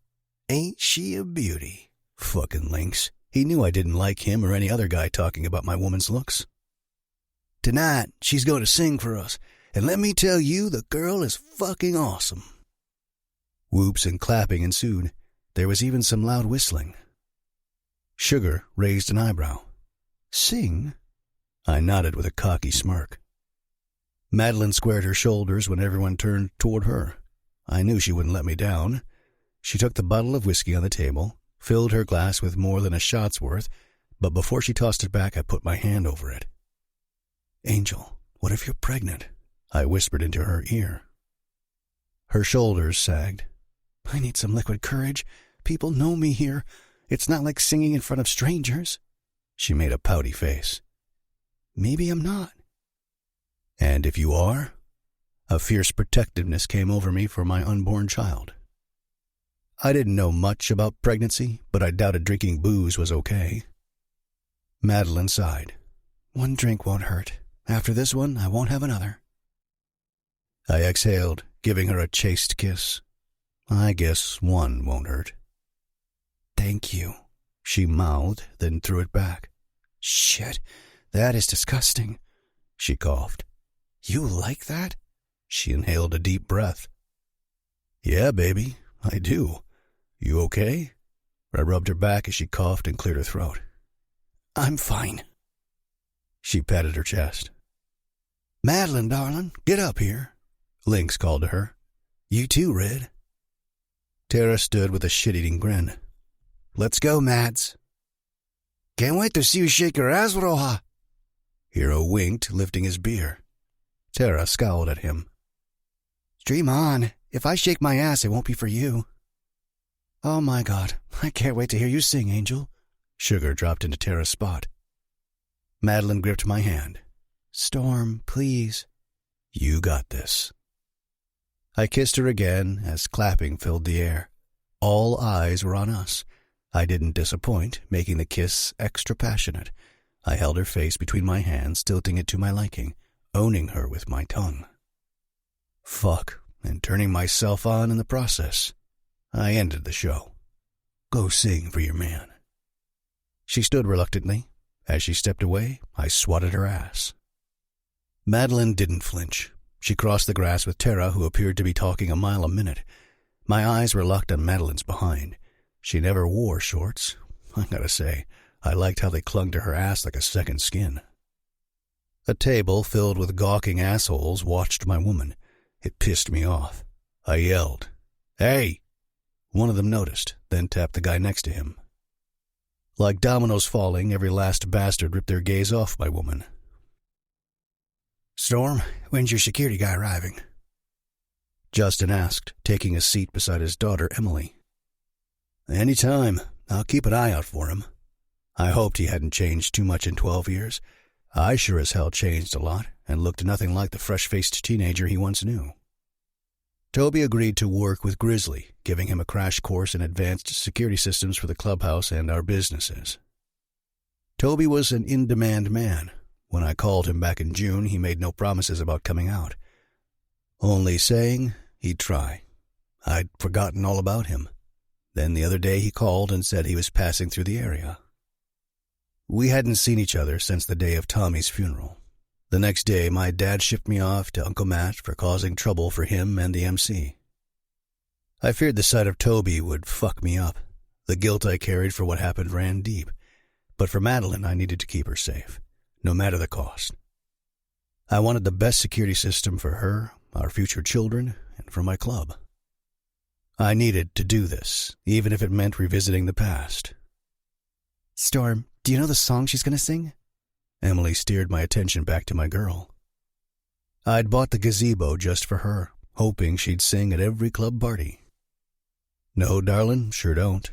Ain't she a beauty? Fucking Lynx. He knew I didn't like him or any other guy talking about my woman's looks. Tonight, she's going to sing for us, and let me tell you, the girl is fucking awesome. Whoops and clapping ensued. There was even some loud whistling. Sugar raised an eyebrow. Sing? I nodded with a cocky smirk. Madeline squared her shoulders when everyone turned toward her. I knew she wouldn't let me down. She took the bottle of whiskey on the table, filled her glass with more than a shot's worth, but before she tossed it back, I put my hand over it. Angel, what if you're pregnant? I whispered into her ear. Her shoulders sagged. I need some liquid courage. People know me here. It's not like singing in front of strangers. She made a pouty face. Maybe I'm not. And if you are? A fierce protectiveness came over me for my unborn child. I didn't know much about pregnancy, but I doubted drinking booze was okay. Madeline sighed. One drink won't hurt. After this one, I won't have another. I exhaled, giving her a chaste kiss. I guess one won't hurt. Thank you, she mouthed, then threw it back. Shit, that is disgusting, she coughed. You like that? She inhaled a deep breath. Yeah, baby, I do. You okay? I rubbed her back as she coughed and cleared her throat. I'm fine. She patted her chest. Madeline, darling, get up here, Lynx called to her. You too, Red. Tara stood with a shit-eating grin. Let's go, Mads. Can't wait to see you shake your ass, Roja. Hero winked, lifting his beer. Tara scowled at him. Dream on. If I shake my ass, it won't be for you. Oh my God, I can't wait to hear you sing, Angel. Sugar dropped into Tara's spot. Madeline gripped my hand. Storm, please. You got this. I kissed her again as clapping filled the air. All eyes were on us. I didn't disappoint, making the kiss extra passionate. I held her face between my hands, tilting it to my liking, owning her with my tongue. Fuck, and turning myself on in the process. I ended the show. Go sing for your man. She stood reluctantly. As she stepped away, I swatted her ass. Madeline didn't flinch. She crossed the grass with Tara, who appeared to be talking a mile a minute. My eyes were locked on Madeline's behind. She never wore shorts. I gotta say, I liked how they clung to her ass like a second skin. A table filled with gawking assholes watched my woman. It pissed me off. I yelled, Hey! One of them noticed, then tapped the guy next to him. Like dominoes falling, every last bastard ripped their gaze off my woman. Storm, when's your security guy arriving? Justin asked, taking a seat beside his daughter, Emily. Any time. I'll keep an eye out for him. I hoped he hadn't changed too much in 12 years. I sure as hell changed a lot and looked nothing like the fresh-faced teenager he once knew. Toby agreed to work with Grizzly, giving him a crash course in advanced security systems for the clubhouse and our businesses. Toby was an in-demand man. When I called him back in June, he made no promises about coming out. Only saying he'd try. I'd forgotten all about him. Then the other day he called and said he was passing through the area. We hadn't seen each other since the day of Tommy's funeral. The next day, my dad shipped me off to Uncle Matt for causing trouble for him and the MC. I feared the sight of Toby would fuck me up. The guilt I carried for what happened ran deep, but for Madeline I needed to keep her safe, no matter the cost. I wanted the best security system for her, our future children, and for my club. I needed to do this, even if it meant revisiting the past. Storm, do you know the song she's going to sing? Emily steered my attention back to my girl. I'd bought the gazebo just for her, hoping she'd sing at every club party. No, darling, sure don't.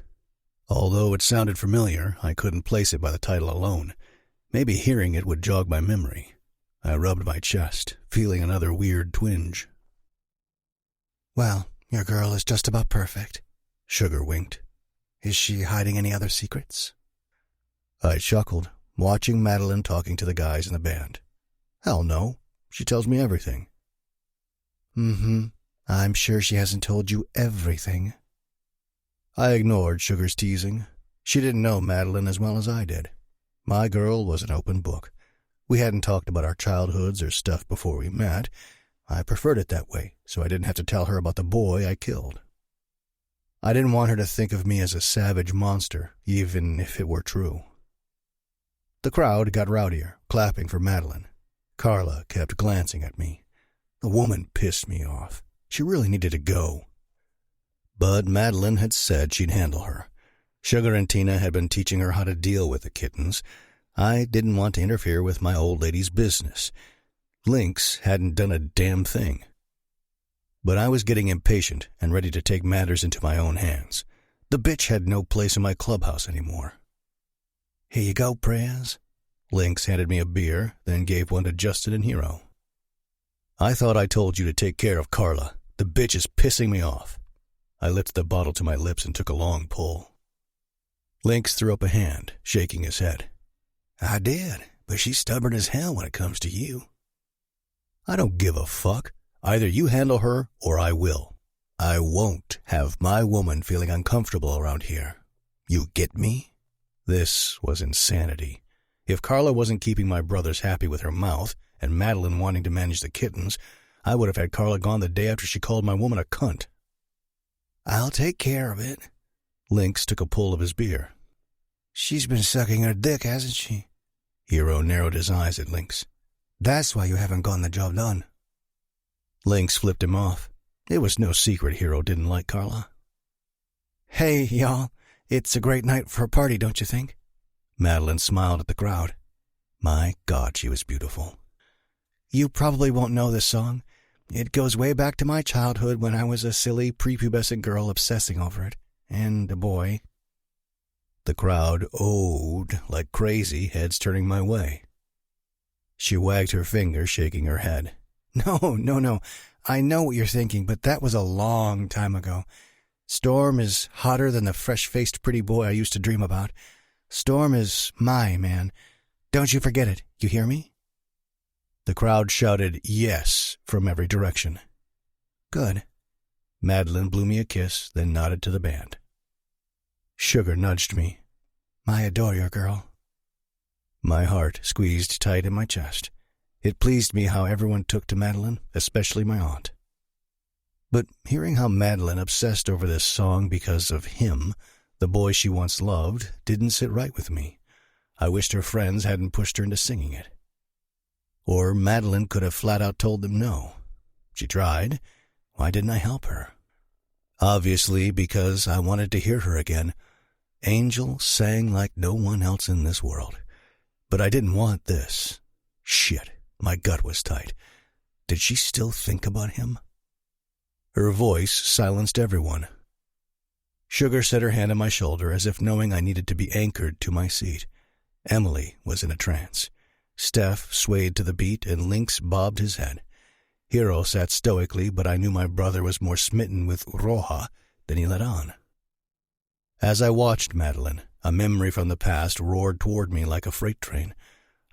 Although it sounded familiar, I couldn't place it by the title alone. Maybe hearing it would jog my memory. I rubbed my chest, feeling another weird twinge. Well, your girl is just about perfect. Sugar winked. Is she hiding any other secrets? I chuckled, watching Madeline talking to the guys in the band. Hell no. She tells me everything. I'm sure she hasn't told you everything. I ignored Sugar's teasing. She didn't know Madeline as well as I did. My girl was an open book. We hadn't talked about our childhoods or stuff before we met. I preferred it that way, so I didn't have to tell her about the boy I killed. I didn't want her to think of me as a savage monster, even if it were true. The crowd got rowdier, clapping for Madeline. Carla kept glancing at me. The woman pissed me off. She really needed to go. But Madeline had said she'd handle her. Sugar and Tina had been teaching her how to deal with the kittens. I didn't want to interfere with my old lady's business. Lynx hadn't done a damn thing. But I was getting impatient and ready to take matters into my own hands. The bitch had no place in my clubhouse anymore. Here you go, Prez. Lynx handed me a beer, then gave one to Justin and Hero. I thought I told you to take care of Carla. The bitch is pissing me off. I lifted the bottle to my lips and took a long pull. Lynx threw up a hand, shaking his head. I did, but she's stubborn as hell when it comes to you. I don't give a fuck. Either you handle her or I will. I won't have my woman feeling uncomfortable around here. You get me? This was insanity. If Carla wasn't keeping my brothers happy with her mouth and Madeline wanting to manage the kittens, I would have had Carla gone the day after she called my woman a cunt. I'll take care of it. Lynx took a pull of his beer. She's been sucking her dick, hasn't she? Hero narrowed his eyes at Lynx. That's why you haven't gotten the job done. Lynx flipped him off. It was no secret Hero didn't like Carla. Hey, y'all. It's a great night for a party, don't you think? Madeline smiled at the crowd. My God, she was beautiful. You probably won't know this song. It goes way back to my childhood when I was a silly, prepubescent girl obsessing over it. And a boy. The crowd oohed like crazy, heads turning my way. She wagged her finger, shaking her head. No. I know what you're thinking, but that was a long time ago. Storm is hotter than the fresh-faced pretty boy I used to dream about. Storm is my man. Don't you forget it, you hear me? The crowd shouted yes from every direction. Good. Madeline blew me a kiss, then nodded to the band. Sugar nudged me. I adore your girl. My heart squeezed tight in my chest. It pleased me how everyone took to Madeline, especially my aunt. But hearing how Madeline obsessed over this song because of him, the boy she once loved, didn't sit right with me. I wished her friends hadn't pushed her into singing it. Or Madeline could have flat out told them no. She tried. Why didn't I help her? Obviously, because I wanted to hear her again. Angel sang like no one else in this world. But I didn't want this. Shit, my gut was tight. Did she still think about him? Her voice silenced everyone. Sugar set her hand on my shoulder as if knowing I needed to be anchored to my seat. Emily was in a trance. Steph swayed to the beat and Lynx bobbed his head. Hero sat stoically, but I knew my brother was more smitten with Roja than he let on. As I watched Madeline, a memory from the past roared toward me like a freight train.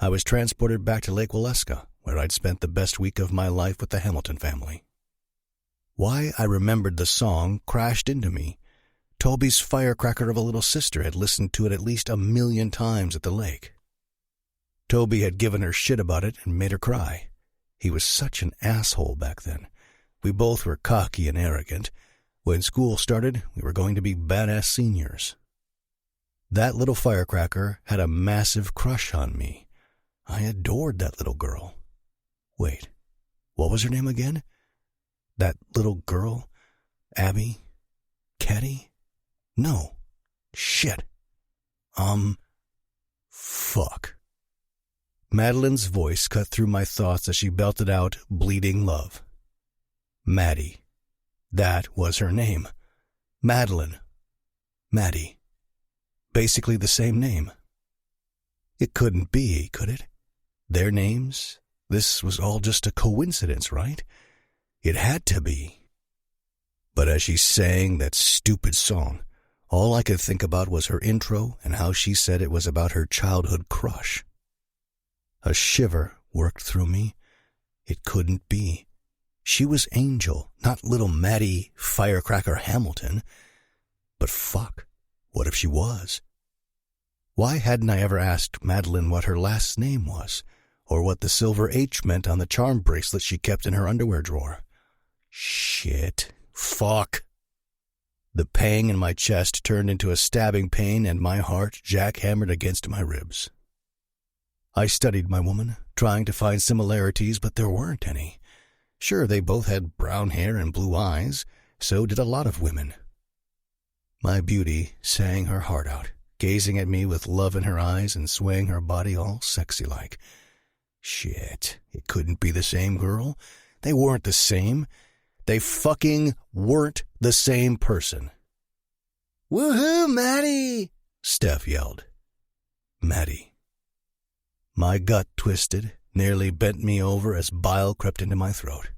I was transported back to Lake Waleska, where I'd spent the best week of my life with the Hamilton family. Why I remembered the song crashed into me. Toby's firecracker of a little sister had listened to it at least 1,000,000 times at the lake. Toby had given her shit about it and made her cry. He was such an asshole back then. We both were cocky and arrogant. When school started, we were going to be badass seniors. That little firecracker had a massive crush on me. I adored that little girl. Wait, what was her name again? That little girl? Abby? Caddy? No. Shit. Fuck. Madeline's voice cut through my thoughts as she belted out bleeding love. Maddie. That was her name. Madeline. Maddie. Basically the same name. It couldn't be, could it? Their names? This was all just a coincidence, right? It had to be. But as she sang that stupid song, all I could think about was her intro and how she said it was about her childhood crush. A shiver worked through me. It couldn't be. She was Angel, not little Maddie Firecracker Hamilton. But fuck, what if she was? Why hadn't I ever asked Madeline what her last name was, or what the silver H meant on the charm bracelet she kept in her underwear drawer? Shit. Fuck. The pang in my chest turned into a stabbing pain and my heart jackhammered against my ribs. I studied my woman, trying to find similarities, but there weren't any. Sure, they both had brown hair and blue eyes. So did a lot of women. My beauty sang her heart out, gazing at me with love in her eyes and swaying her body all sexy-like. Shit, it couldn't be the same girl. They weren't the same. They fucking weren't the same person. Woohoo, Maddie! Steph yelled. Maddie. My gut twisted, nearly bent me over as bile crept into my throat.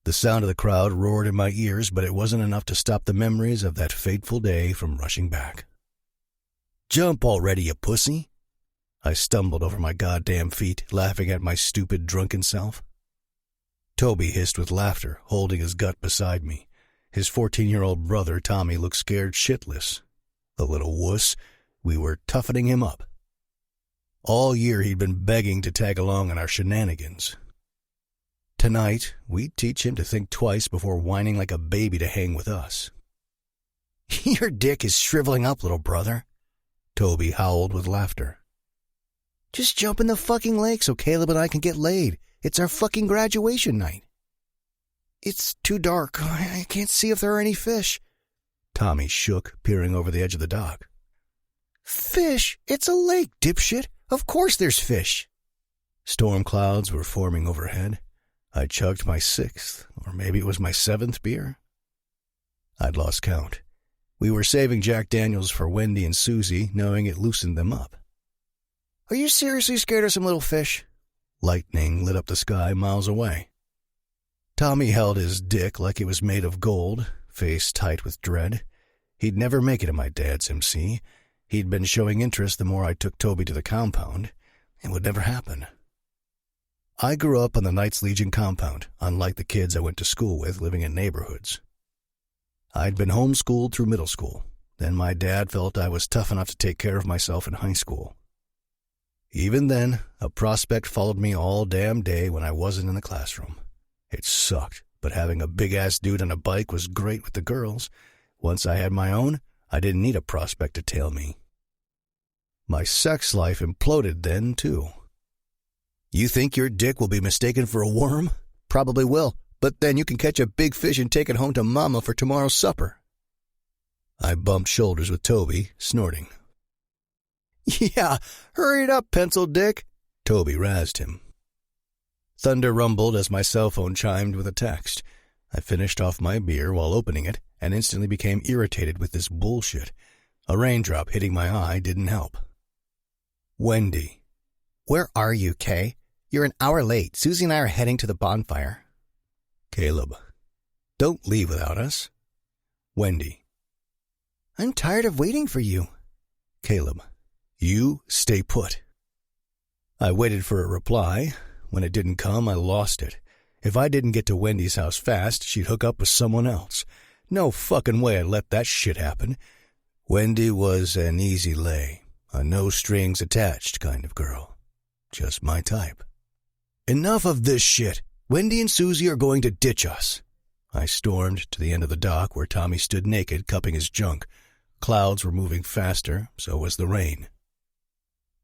The sound of the crowd roared in my ears, but it wasn't enough to stop the memories of that fateful day from rushing back. Jump already, you pussy! I stumbled over my goddamn feet, laughing at my stupid, drunken self. Toby hissed with laughter, holding his gut beside me. His 14-year-old brother, Tommy, looked scared shitless. The little wuss, we were toughening him up. All year he'd been begging to tag along on our shenanigans. Tonight, we'd teach him to think twice before whining like a baby to hang with us. Your dick is shriveling up, little brother, Toby howled with laughter. Just jump in the fucking lake so Caleb and I can get laid. It's our fucking graduation night. It's too dark. I can't see if there are any fish. Tommy shook, peering over the edge of the dock. Fish? It's a lake, dipshit. Of course there's fish. Storm clouds were forming overhead. I chugged my 6th, or maybe it was my 7th beer. I'd lost count. We were saving Jack Daniels for Wendy and Susie, knowing it loosened them up. Are you seriously scared of some little fish? Lightning lit up the sky miles away. Tommy held his dick like it was made of gold, face tight with dread. He'd never make it at my dad's MC. He'd been showing interest the more I took Toby to the compound. It would never happen. I grew up on the Knights Legion compound, unlike the kids I went to school with living in neighborhoods. I'd been homeschooled through middle school. Then my dad felt I was tough enough to take care of myself in high school. Even then, a prospect followed me all damn day when I wasn't in the classroom. It sucked, but having a big-ass dude on a bike was great with the girls. Once I had my own, I didn't need a prospect to tail me. My sex life imploded then, too. You think your dick will be mistaken for a worm? Probably will, but then you can catch a big fish and take it home to Mama for tomorrow's supper. I bumped shoulders with Toby, snorting. Yeah, hurry it up, pencil dick, Toby razzed him. Thunder rumbled as my cell phone chimed with a text. I finished off my beer while opening it and instantly became irritated with this bullshit. A raindrop hitting my eye didn't help. Wendy. Where are you, Kay? You're an hour late. Susie and I are heading to the bonfire. Caleb. Don't leave without us. Wendy. I'm tired of waiting for you. Caleb. You stay put. I waited for a reply. When it didn't come, I lost it. If I didn't get to Wendy's house fast, she'd hook up with someone else. No fucking way I'd let that shit happen. Wendy was an easy lay, a no-strings-attached kind of girl. Just my type. Enough of this shit. Wendy and Susie are going to ditch us. I stormed to the end of the dock where Tommy stood naked, cupping his junk. Clouds were moving faster, so was the rain.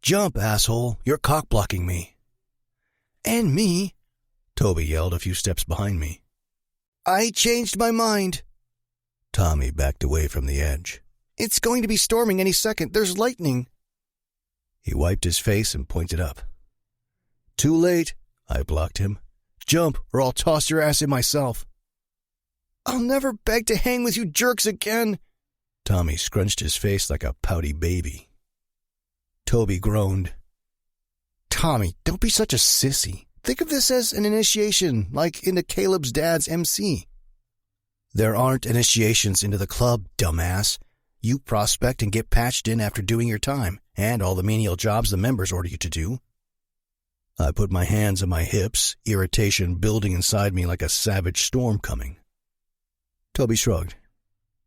"Jump, asshole! You're cock-blocking me." "And me," Toby yelled a few steps behind me. "I changed my mind." Tommy backed away from the edge. "It's going to be storming any second. There's lightning." He wiped his face and pointed up. "Too late," I blocked him. "Jump, or I'll toss your ass in myself." "I'll never beg to hang with you jerks again." Tommy scrunched his face like a pouty baby. Toby groaned. "Tommy, don't be such a sissy. Think of this as an initiation, like into Caleb's dad's MC. There aren't initiations into the club, dumbass. You prospect and get patched in after doing your time, and all the menial jobs the members order you to do." I put my hands on my hips, irritation building inside me like a savage storm coming. Toby shrugged.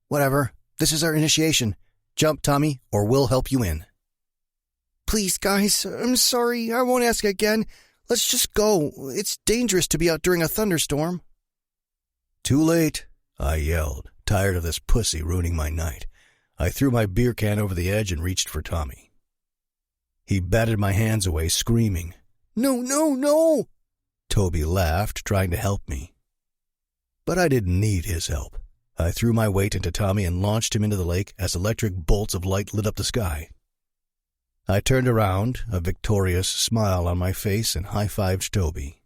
"Whatever. This is our initiation. Jump, Tommy, or we'll help you in." "Please, guys, I'm sorry. I won't ask again. Let's just go. It's dangerous to be out during a thunderstorm." "Too late," I yelled, tired of this pussy ruining my night. I threw my beer can over the edge and reached for Tommy. He batted my hands away, screaming. "No, no, no!" Toby laughed, trying to help me. But I didn't need his help. I threw my weight into Tommy and launched him into the lake as electric bolts of light lit up the sky. I turned around, a victorious smile on my face, and high-fived Toby.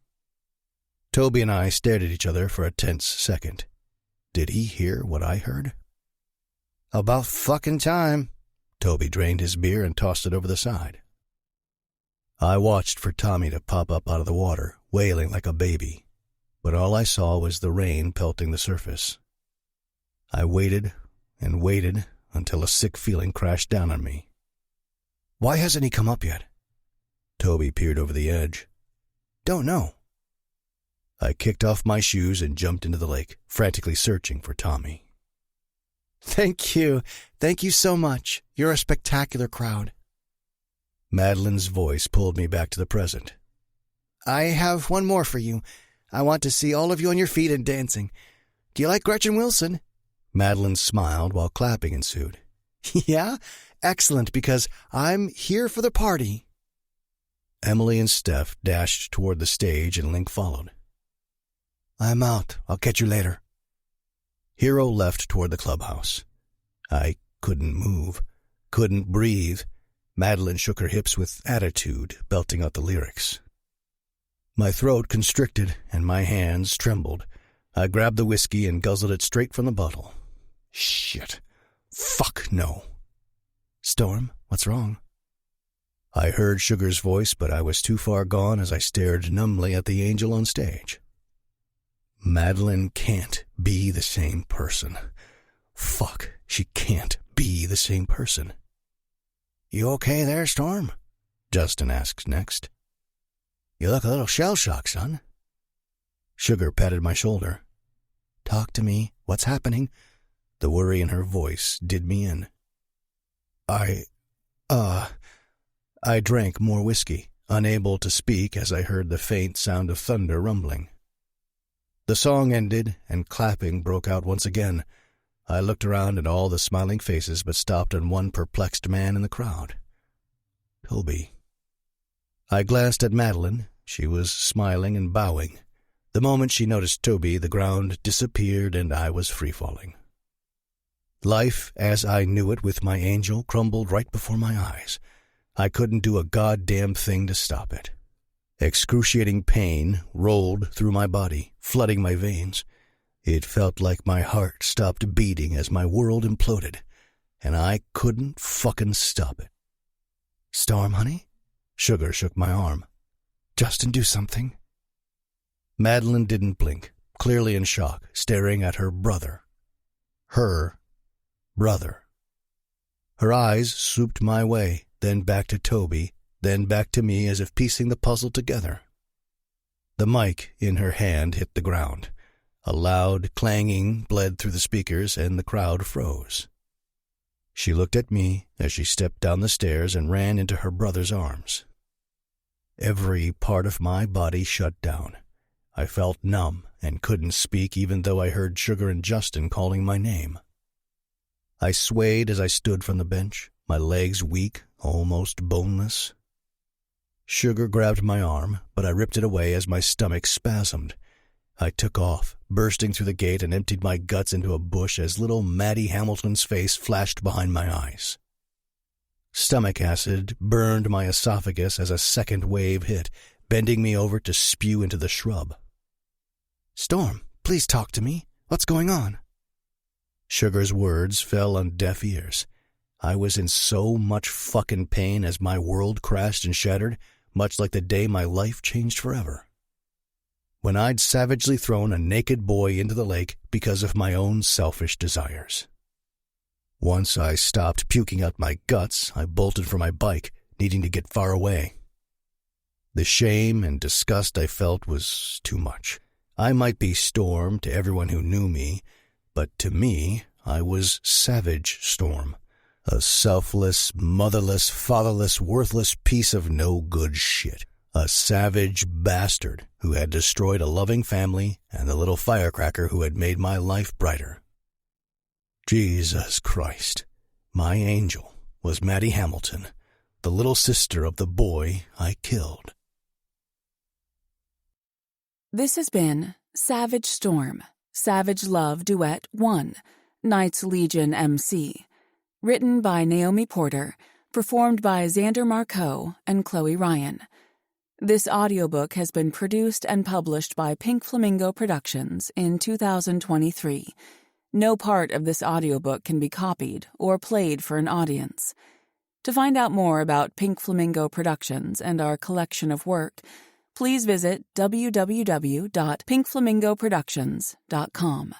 Toby and I stared at each other for a tense second. Did he hear what I heard? "About fucking time." Toby drained his beer and tossed it over the side. I watched for Tommy to pop up out of the water, wailing like a baby, but all I saw was the rain pelting the surface. I waited and waited until a sick feeling crashed down on me. "Why hasn't he come up yet?" Toby peered over the edge. "Don't know." I kicked off my shoes and jumped into the lake, frantically searching for Tommy. Thank you so much. You're a spectacular crowd." Madeline's voice pulled me back to the present. "I have one more for you. I want to see all of you on your feet and dancing. Do you like Gretchen Wilson?" Madeline smiled while clapping ensued. "Yeah? Excellent, because I'm here for the party." Emily and Steph dashed toward the stage and Link followed. "I'm out. I'll catch you later." Hero left toward the clubhouse. I couldn't move, couldn't breathe. Madeline shook her hips with attitude, belting out the lyrics. My throat constricted and my hands trembled. I grabbed the whiskey and guzzled it straight from the bottle. Shit. Fuck no. "Storm, what's wrong?" I heard Sugar's voice, but I was too far gone as I stared numbly at the angel on stage. Madeline can't be the same person. Fuck, she can't be the same person. "You okay there, Storm?" Justin asked next. "You look a little shell-shocked, son." Sugar patted my shoulder. "Talk to me. What's happening?" The worry in her voice did me in. I drank more whiskey, unable to speak as I heard the faint sound of thunder rumbling. The song ended, and clapping broke out once again. I looked around at all the smiling faces, but stopped on one perplexed man in the crowd. Toby. I glanced at Madeline. She was smiling and bowing. The moment she noticed Toby, the ground disappeared and I was free-falling. Life, as I knew it with my angel, crumbled right before my eyes. I couldn't do a goddamn thing to stop it. Excruciating pain rolled through my body, flooding my veins. It felt like my heart stopped beating as my world imploded, and I couldn't fucking stop it. "Storm, honey?" Sugar shook my arm. "Justin, do something." Madeline didn't blink, clearly in shock, staring at her brother. Her brother. Her eyes swooped my way, then back to Toby, then back to me as if piecing the puzzle together. The mic in her hand hit the ground. A loud clanging bled through the speakers, and the crowd froze. She looked at me as she stepped down the stairs and ran into her brother's arms. Every part of my body shut down. I felt numb and couldn't speak even though I heard Sugar and Justin calling my name. I swayed as I stood from the bench, my legs weak, almost boneless. Sugar grabbed my arm, but I ripped it away as my stomach spasmed. I took off, bursting through the gate, and emptied my guts into a bush as little Maddie Hamilton's face flashed behind my eyes. Stomach acid burned my esophagus as a second wave hit, bending me over to spew into the shrub. Storm, please talk to me. What's going on? Sugar's words fell on deaf ears. I was in so much fucking pain as my world crashed and shattered, much like the day my life changed forever. When I'd savagely thrown a naked boy into the lake because of my own selfish desires. Once I stopped puking out my guts, I bolted for my bike, needing to get far away. The shame and disgust I felt was too much. I might be Storm to everyone who knew me, but to me, I was Savage Storm, a selfless, motherless, fatherless, worthless piece of no good shit. A savage bastard who had destroyed a loving family and the little firecracker who had made my life brighter. Jesus Christ, my angel was Maddie Hamilton, the little sister of the boy I killed. This has been Savage Storm, Savage Love Duet 1, Knights Legion MC. Written by Naomi Porter, performed by Xander Marcoux and Chloe Ryan. This audiobook has been produced and published by Pink Flamingo Productions in 2023. No part of this audiobook can be copied or played for an audience. To find out more about Pink Flamingo Productions and our collection of work, please visit www.pinkflamingoproductions.com.